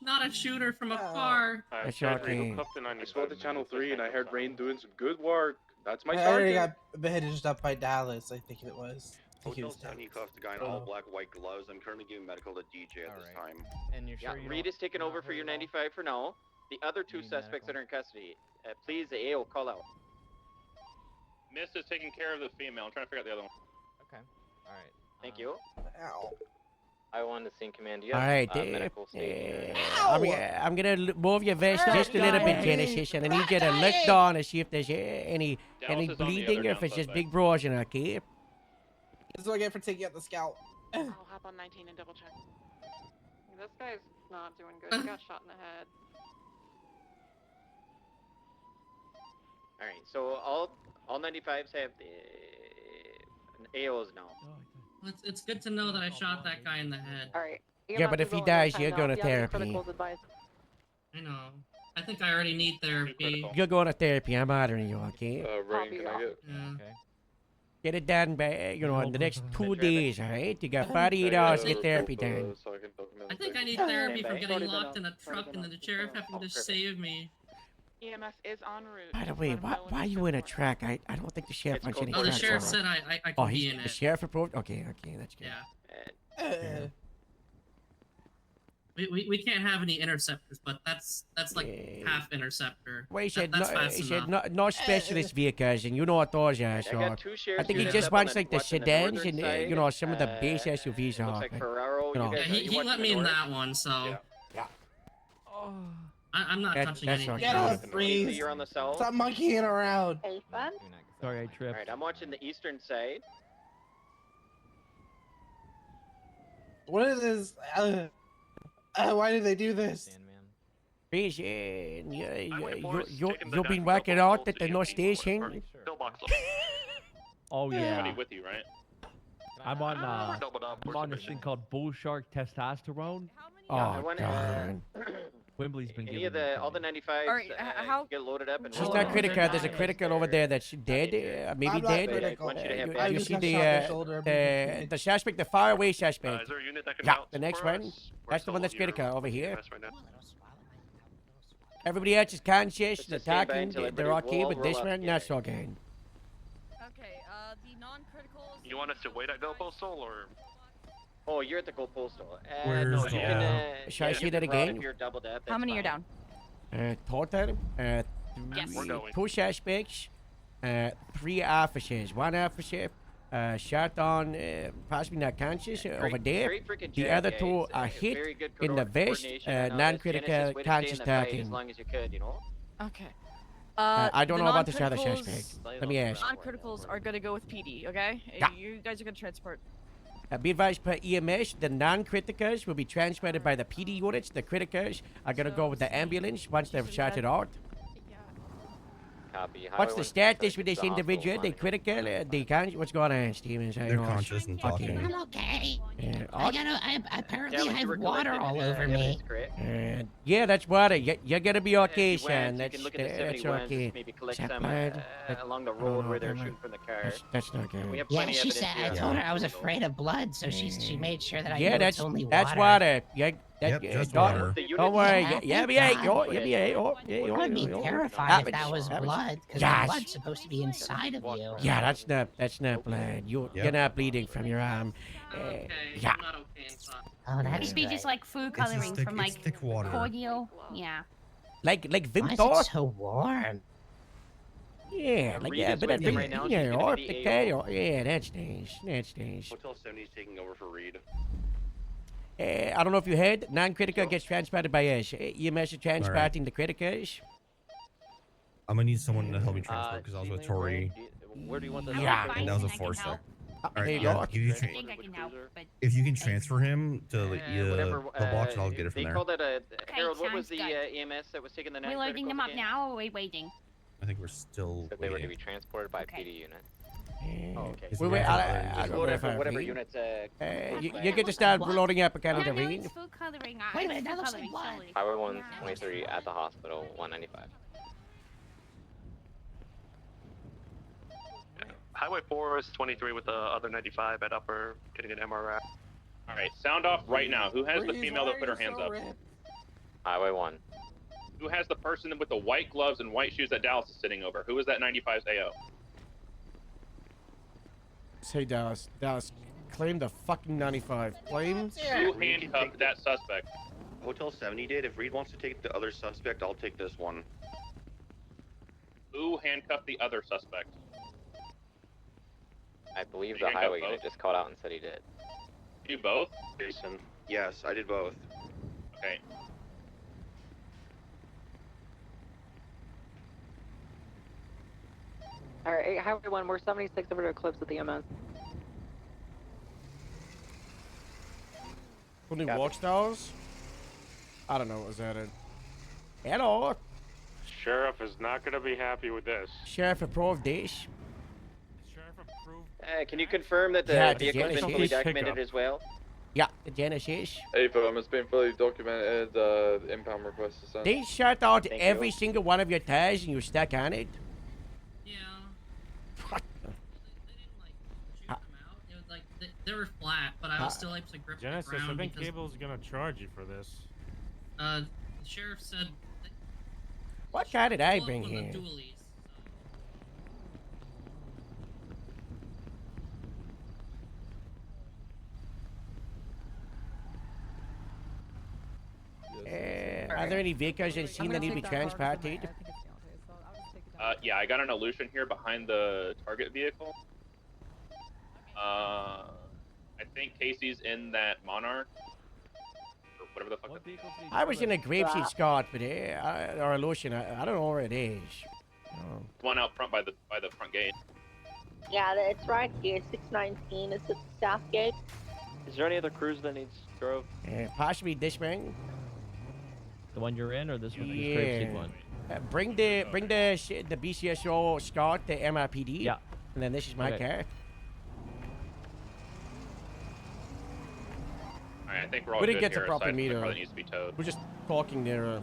not a shooter from a car. That's Guys, okay. I saw the channel 3 and I heard Rain doing some good work. That's my I already target. got beheaded up by Dallas, I think it was. I think he was Hotel down. cuffed the guy in all black, white gloves. I'm currently giving medical to DJ at this time. And you're Yeah, Reed is taking over for your 95 for now. The other two suspects that are in custody, please, the AO, call out. Miss is taking care of the female. I'm trying to figure out the other one. Okay. All right. Thank you. Ow. I wanted to see command. Do you All have right, medical station? I'm gonna move your vest just a little bit, Genesis, and I need you to look down and see if there's any Dallas is on the bleeding other or if it's just suspect. big bruising, okay? This is what I get for taking out the scout. I'll hop on 19 and double check. This guy's not doing good. He got shot in the head. All right, so all 95s have AOs now. Well, it's good to know that I shot that guy in the head. All right. Yeah, but if he dies, you're going to therapy. I know. I think I already need therapy. You're going to therapy. I'm ordering you, okay? Rain, can I get? Yeah. Get it done by, in the next 2 days, all right? You got 48 hours to get therapy done. I think I need therapy from getting locked in a truck and then the sheriff having to save me. EMS is en route. By the way, why are you in a truck? I don't think the sheriff wants any Oh, the trucks sheriff on. said I Oh, could be in the it. sheriff approved? Okay, that's good. Yeah. We can't have any interceptors, but that's like half interceptor. Well, he said, That's no, fast he said enough. no specialist vehicles, and you know what those are, so got two I sheriff's think he units just up on wants the- like the watching the sedans northern and side. some of the base SUVs are. Looks like Ferraro. you know. You guys, Yeah, you he watching let the me in north? that one, so. Yeah. I'm not touching that's anything. Get off, freeze. You're on the south. Stop monkeying around. Sorry, I All tripped. right, I'm watching the eastern side. What is this? Why did they do this? Please, you've been working out at the North Station. Oh yeah. Somebody with you, right? I'm on this thing called Bull Shark Testosterone. Oh, God. Wembley's been Any giving of me the some. all the 95s Alright, how- get loaded up and She's roll not out. critical. There's a critical over there that's dead, maybe I'm not dead. critical. want you to have I bad You just see got the shot in the shoulder. the suspect, the faraway suspect. Is there a unit that can Yeah, mount the next for one. us? We're That's the one still that's here critical over here. right now. Everybody else is conscious, Just they're stand by talking, until they're everybody okay, roll but this up. one, not so good. Okay, the non-criticals. You want us to wait at Go Postal or? Oh, you're at the goal postal. Where's no, the- you can, Shall I you say can that route again? If you're doubled up, How that's many are fine. down? Total, Yes. We're going. 2 suspects, 3 officers. 1 officer shot on, possibly not conscious, over there. Great freaking The job, other guys. 2 are Very hit good in the vest, coordination on all this. non-critical, Genesis, way to stay conscious in the fight talking. as long as you could, you know. Okay. I don't the know about this other non-criticals- suspect. Let me ask. Non-criticals are gonna go with PD, okay? Yeah. You guys are gonna transport. Be advised per EMS, the non-criticals will be transported by the PD units. The criticals are going to go with the ambulance once they've shot it out. Copy. What's the status with this individual? They critical? They can't? What's going on, Stevens? They're conscious and talking. I'm okay. Yeah, I apparently have water all over me. yeah, that's water. You're going to be okay, son. You That's, can look at the that's 71s, okay. maybe collect Is that some blood? along the Oh, road where they're never shooting from the car. That's not good. We have Yeah, plenty of she evidence said. I here. told her I was afraid of blood, so she made sure that I Yeah, knew that's it's only that's water. water. Yeah, Yep, just don't, water. don't worry. Yeah, Yeah, be thank right. God. You'll be right. I would be terrified if that was blood, because Yes. blood's supposed to be inside of you. Yeah, that's not blood. You're not bleeding from your arm. Yeah. Oh, that's Must be just like food It's coloring thick- from it's like thick water. cordial. Yeah. Like Why Vimtor? is it so warm? Yeah, like Reed yeah, is but with that him right now. She's yeah, gonna or be the AO. yeah, that's nice. That's nice. Hotel 70 is taking over for Reed. I don't know if you heard, non-critical gets transported by us. EMS is transporting the criticals. I'm gonna need someone to help me transport because I was with Tori. Where do you want the Yeah. And that was a 4-star. There you yeah, go. give you I think I can help, but if you can transfer him to the Whatever. pillbox, and I'll get it from They there. called it a Harold. What was sounds the good. EMS that was taking the we're loading them up now, or are we waiting? I think we're still. Said they were to be waiting. transported by PD unit. Oh, okay. Is Wait, there I any other- don't know Whatever, if I whatever read. units. You get to start loading up a kind of No, the no, read. it's food coloring. Wait a minute, it's that food looks like coloring, blood. sorry. Highway 123 at the hospital, 195. Highway 4 is 23 with the other 95 at upper, getting an MRI. All right, sound off right now. Who has the Freeze, female why that put are her you hands so up? ripped? Highway 1. Who has the person with the white gloves and white shoes that Dallas is sitting over? Who is that 95's AO? Say Dallas. Dallas, claim the fucking 95. Claim. Who handcuffed that suspect? Hotel 70 did. If Reed wants to take the other suspect, I'll take this one. Who handcuffed the other suspect? I believe You the handcuffed highway unit both? just called out and said he did. You both? Jason. Yes, I did both. Okay. Alright, Highway 1, we're 76 over to Eclipse with the EMS. Only watchtowers? I don't know what was added. Hello. Sheriff is not going to be happy with this. Sheriff approved this. Can you confirm that the Yeah, the vehicle has been fully Genesis. documented as well? Yeah, the Genesis. AFM, it's been fully documented. The impound request is sent. They shut out Thank every you. single one of your tires and you're stuck on it. Yeah. What? They didn't like shoot them out. It was like they were flat, but I was still able to grip Genesis, the ground I think because Cable's going to charge you for this. the sheriff said What car did I pull up bring one of here? the dualies. Are there any vehicles in scene that need to be transported? Yeah, I got an illusion here behind the target vehicle. I think Casey's in that Monarch. Or whatever the fuck. I was in a grapeseed Scott, but or a lotion. I don't know where it is. Oh. One out front by the front gate. Yeah, it's right here. 619. It's at the south gate. Is there any other crews that needs drove? Possibly this one. The one you're in, or this one? This Yeah. grapeseed one. Bring the BCSO Scott, the MRPD. Yeah. And then this is my Okay. car. Alright, I think we're all We good didn't get to here, proper aside from the meter. car that needs to be towed. We're just talking there.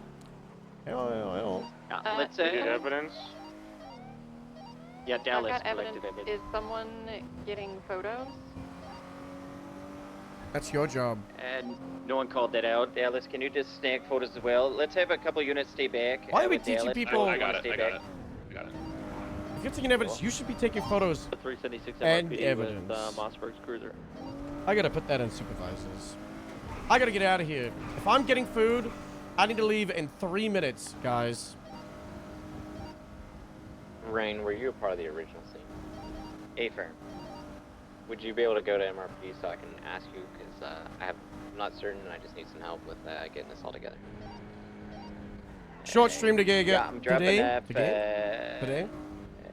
Hello. Let's evidence. Yeah, Dallas I've got collected evidence. evidence. Is someone getting photos? That's your job. And no one called that out. Dallas, can you just snag photos as well? Let's have a couple units stay back. Why are we with teaching Dallas. people- I I got wanna it, stay I got back. it. I got it. If you're taking evidence, you should be taking photos 376 and MRPD evidence. with Mossberg's cruiser. I gotta put that in supervisors. I gotta get out of here. If I'm getting food, I need to leave in 3 minutes, guys. Rain, were you a part of the original scene? A-Firm, would you be able to go to MRP so I can ask you? Because I'm not certain and I just need some help with getting this all together. Short stream today. Yeah, I'm dropping today. that. Today.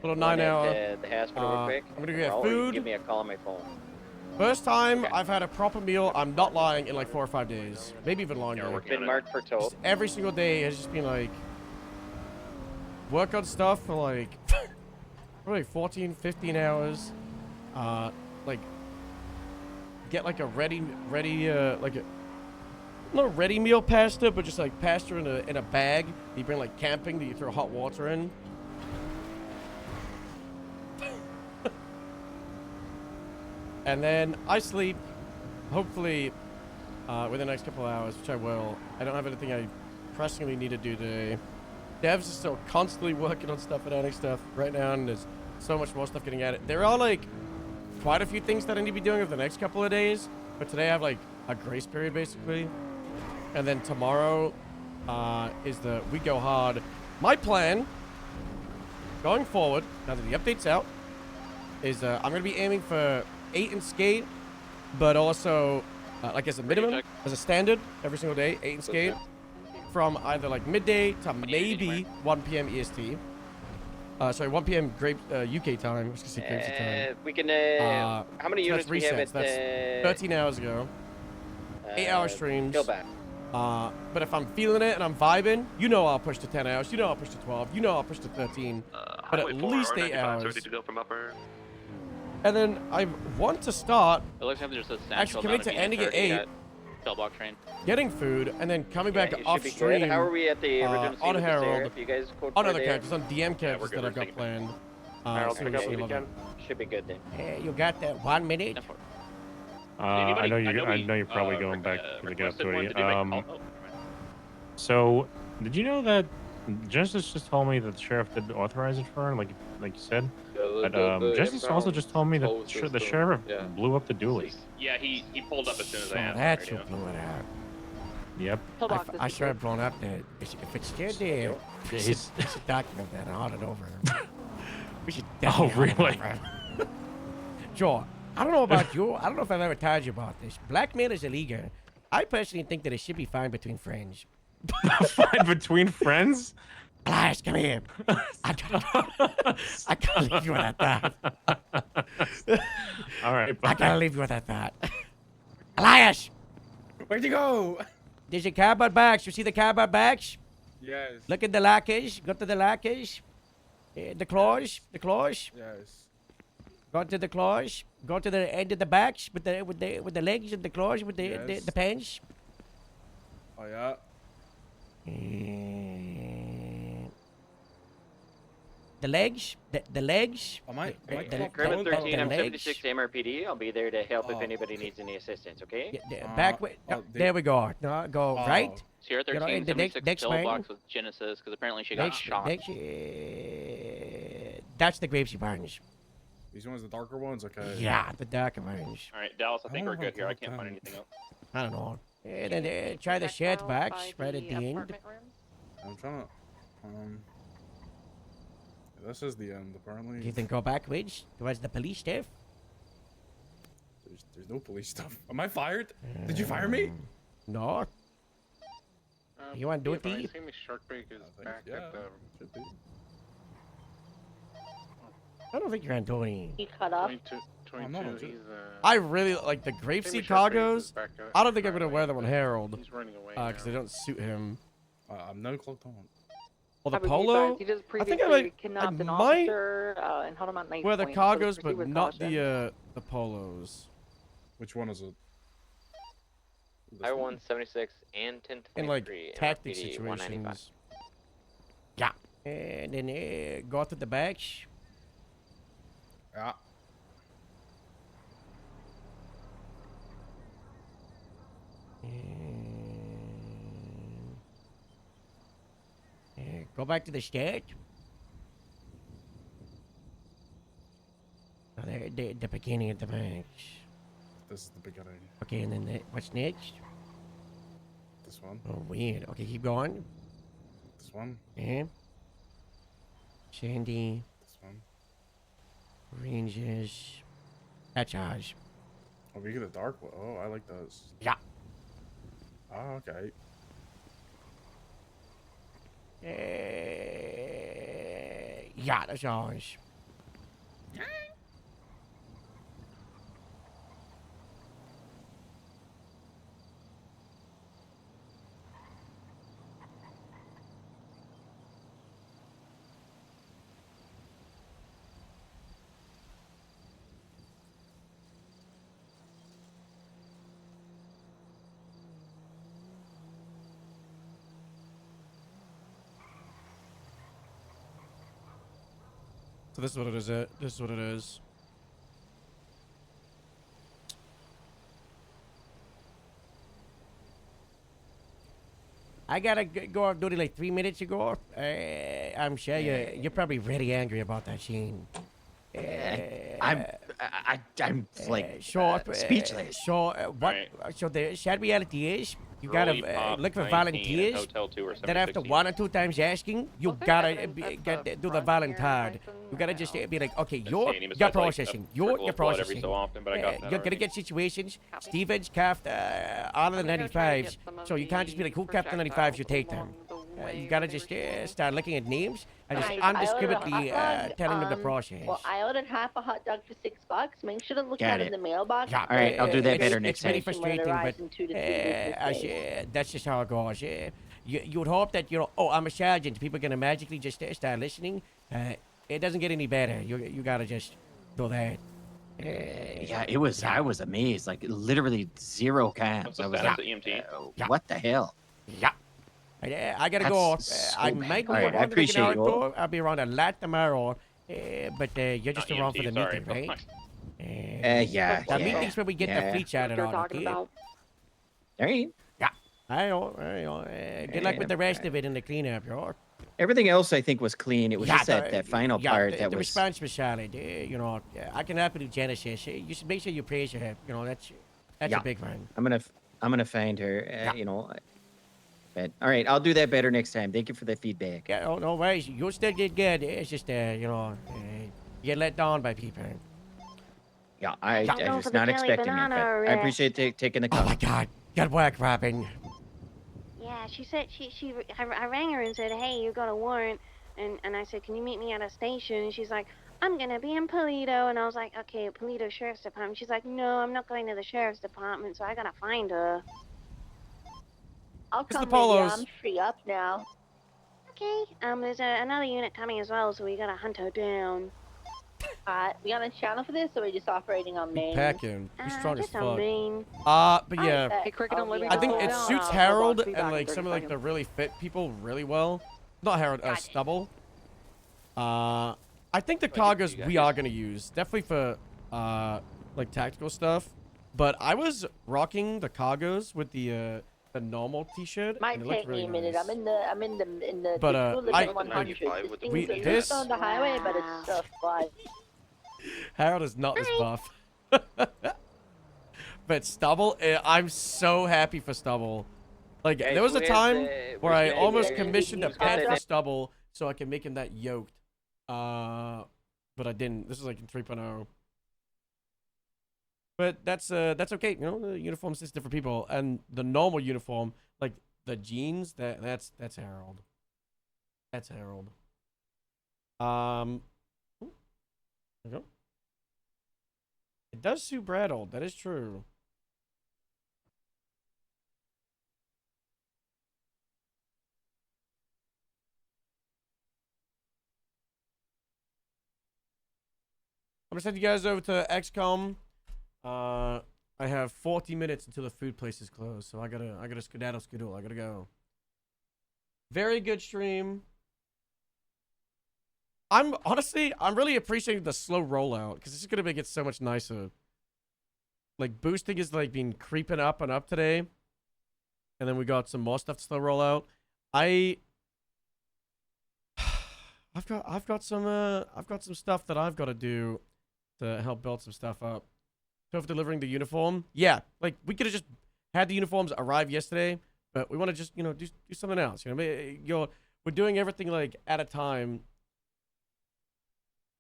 Little One 9 at, hour. the hospital real quick. I'm gonna get or you food. Give me a call on my phone. First time I've had a proper meal. I'm not lying in like 4 or 5 days, maybe even longer. Been marked for tow. Just every single day has just been like work on stuff for like probably 14, 15 hours. Like get like a ready like a not ready meal pasta, but just like pasta in a bag. You bring like camping that you throw hot water in. And then I sleep, hopefully, within the next couple of hours, which I will. I don't have anything I pressingly need to do today. Devs are still constantly working on stuff and adding stuff right now, and there's so much more stuff getting added. There are, like, quite a few things that I need to be doing over the next couple of days, but today I have, like, a grace period, basically. And then tomorrow is the We Go Hard. My plan, going forward, now that the update's out, is I'm going to be aiming for 8 and skate, but also like as a minimum, as a standard, every single day, 8 and skate, from either like midday to maybe 1 p.m. EST. Sorry, 1 p.m. UK time. I was gonna say Grapeseed time. We can. How many so units that's we have resets. at That's 13 hours ago. 8-hour streams. Go back. But if I'm feeling it and I'm vibing, you know I'll push to 10 hours. You know I'll push to 12. You know I'll push to 13. But at least 8 hours. Ready to go from upper. And then I want to start It looks like there's a actually substantial coming amount to of ending at units 8, already at cell block train. getting food, and then coming back Yeah, you off should be stream. good. How are we at the original scene on with the Harold. Seraph? You guys code On for other there? characters, on DM characters that I've got planned. Harold, so pick we up see what you love can. it. Should be good then. You got that 1 minute? I know you. I know you're probably going back to the gas duty. So, did you know that Genesis just told me that the sheriff did authorize it for her, like you said? Yeah, But Genesis also just told me that toll the system, sheriff yeah. blew up the dually. Yeah, he pulled up as soon as I asked. That's him who to do blew it out. Yep. I should have blown up that. If it's still there, we should document that and audit over. We should definitely audit really? over. Joe, I don't know about you. I don't know if I've ever told you about this. Blackmail is illegal. I personally think that it should be fine between friends. Fine between friends? Elias, come here. I can't leave you with that thought. All right. I gotta leave you with that thought. Elias! Where'd you go? There's a cardboard box. You see the cardboard box? Yes. Look at the lockers. Go to the lockers. The claws. The claws. Yes. Go to the claws. Go to the end of the box with the legs and the claws with Yes. the pants. Oh yeah. The legs. The legs. Am I Griffin 13, I'm legs. 76 MRPD. I'll be there to help if anybody needs any assistance, okay? Back way. There we go. No, go right. Sierra You know, 13, in the next 76 man. pillbox with Genesis, because apparently she got shot. That's the Gravesy Barnes. These ones, the darker ones, okay. Yeah, the darker ones. Alright, Dallas, I think we're good here. I can't find anything else. I don't know. And then try the shared box right at the end. I'm trying to. This is the end, apparently. Do you think go backwards towards the police stuff? There's no police stuff. Am I fired? Did you fire me? No. You want to do it, I Pete? think the shark bait is back at the. Should be. I don't think you're Antoni. He cut off. 22, he's I really like the Gravesy cargos. I don't think I'm gonna wear them on Harold. He's running away Because they don't suit him. I'm no cloaked on. Well, the How about you polo. guys? He just I think I previously like. kidnapped I an might officer and held him at knife wear the point, so cargos, proceed but with not caution. the polos. Which one is it? I 176 and 1023. In like tactic MRPD 195. situations. Yeah. And then go to the back. Yeah. Go back to the start. Oh, the beginning of the match. This is the beginning. Okay, and then what's next? This one. Oh, weird. Okay, keep going. This one. Yeah. Sandy. This one. Ranges. That's ours. Oh, we get a dark one. Oh, I like those. Yeah. Oh, okay. Yeah, that's ours. So this is what it is. This is what it is. I gotta go off duty like 3 minutes ago. I'm sure you're probably really angry about that scene. I'm like speechless. So what? So the sad reality is, you gotta look for volunteers. Then after 1 or 2 times asking, you gotta do the volunteer. You gotta just be like, okay, you're processing. You're processing. You're gonna get situations. Stevens capped all of the 95s, so you can't just be like, who capped the 95s? You take them. You gotta just start looking at names and just undiscriminately telling them the process. Well, I ordered half a hot dog for $6. Make sure to look at it in the mailbox. Yeah, All right, I'll do that better next It's very time. frustrating, but that's just how it goes. You would hope that oh, I'm a sergeant. People are gonna magically just start listening. It doesn't get any better. You gotta just do that. Yeah, it was. I was amazed. Like literally 0 cams. I was like, what the hell? Yeah. I gotta go. I might be All right, I around appreciate an hour you. or 2. I'll be around a lot tomorrow. But you're just around for the meeting, right? Yeah. The meeting's where we get the fleet chatted on, okay? All right. Yeah. I know. Good luck with the rest of it in the cleanup, yo. Everything else I think was clean. It was just that final part that the was. response was solid. I can help you do Genesis. You should make sure you praise her. That's Yeah. a big one. I'm gonna find her. But all right, I'll do that better next time. Thank you for the feedback. Yeah, no worries. You'll still get good. It's just you get let down by people. Yeah, I was not expecting it, but I appreciate taking the call. Oh my God, good work, Robin. Yeah, she said I rang her and said, hey, you got a warrant. And I said, can you meet me at a station? And she's like, I'm going to be in Paleto. And I was like, okay, Paleto Sheriff's Department. She's like, no, I'm not going to the Sheriff's Department, so I got to find her. I'll It's the come with you. Polos. I'm free up now. Okay. There's another unit coming as well, so we gotta hunt her down. We on a channel for this, or are we just operating on main? Packing. He's strong as Just on fuck. main. But yeah. Hey, Cricket and Libby, I think hold it down, suits hold Harold on, be back and in like 30 some of like the seconds. really fit people really well. Not Harold, Stubble. I think the cargos we are gonna use definitely for like tactical stuff. But I was rocking the cargos with the normal T-shirt. Might and it looked take really me a minute. nice. I'm in the But, Cooler I- than 100. we- It's this- on the highway, but it's stuff fly. Harold is not this buff. But Stubble, I'm so happy for Stubble. Like, Guys, there was a where's time the- where I where's the- almost where's commissioned a the- pet for Stubble so I can make him that yoked. But I didn't. This is like in 3.0. But that's okay. You know, the uniforms is different people, and the normal uniform, like the jeans, that's Harold. That's Harold. There we go. It does suit Bradold. That is true. I'm gonna send you guys over to XCOM. I have 40 minutes until the food place is closed, so I gotta skedaddle. I gotta go. Very good stream. I'm really appreciating the slow rollout because this is gonna make it so much nicer. Like boosting is like been creeping up and up today, and then we got some more stuff to slow roll out. I've got some stuff that I've got to do to help build some stuff up. So for delivering the uniform, yeah, like we could have just had the uniforms arrive yesterday, but we want to just do something else. We're doing everything like at a time.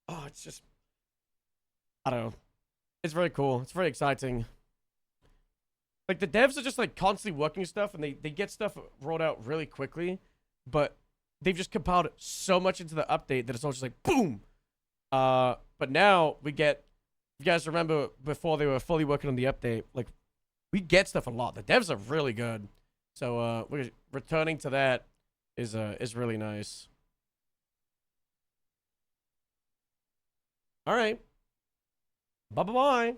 Oh, it's just I don't know. It's very cool. It's very exciting. Like the devs are just like constantly working stuff, and they get stuff rolled out really quickly, but they've just compiled so much into the update that it's all just like boom. But now we get. If you guys remember before they were fully working on the update, like we get stuff a lot. The devs are really good, so we're returning to that is really nice. All right, bye.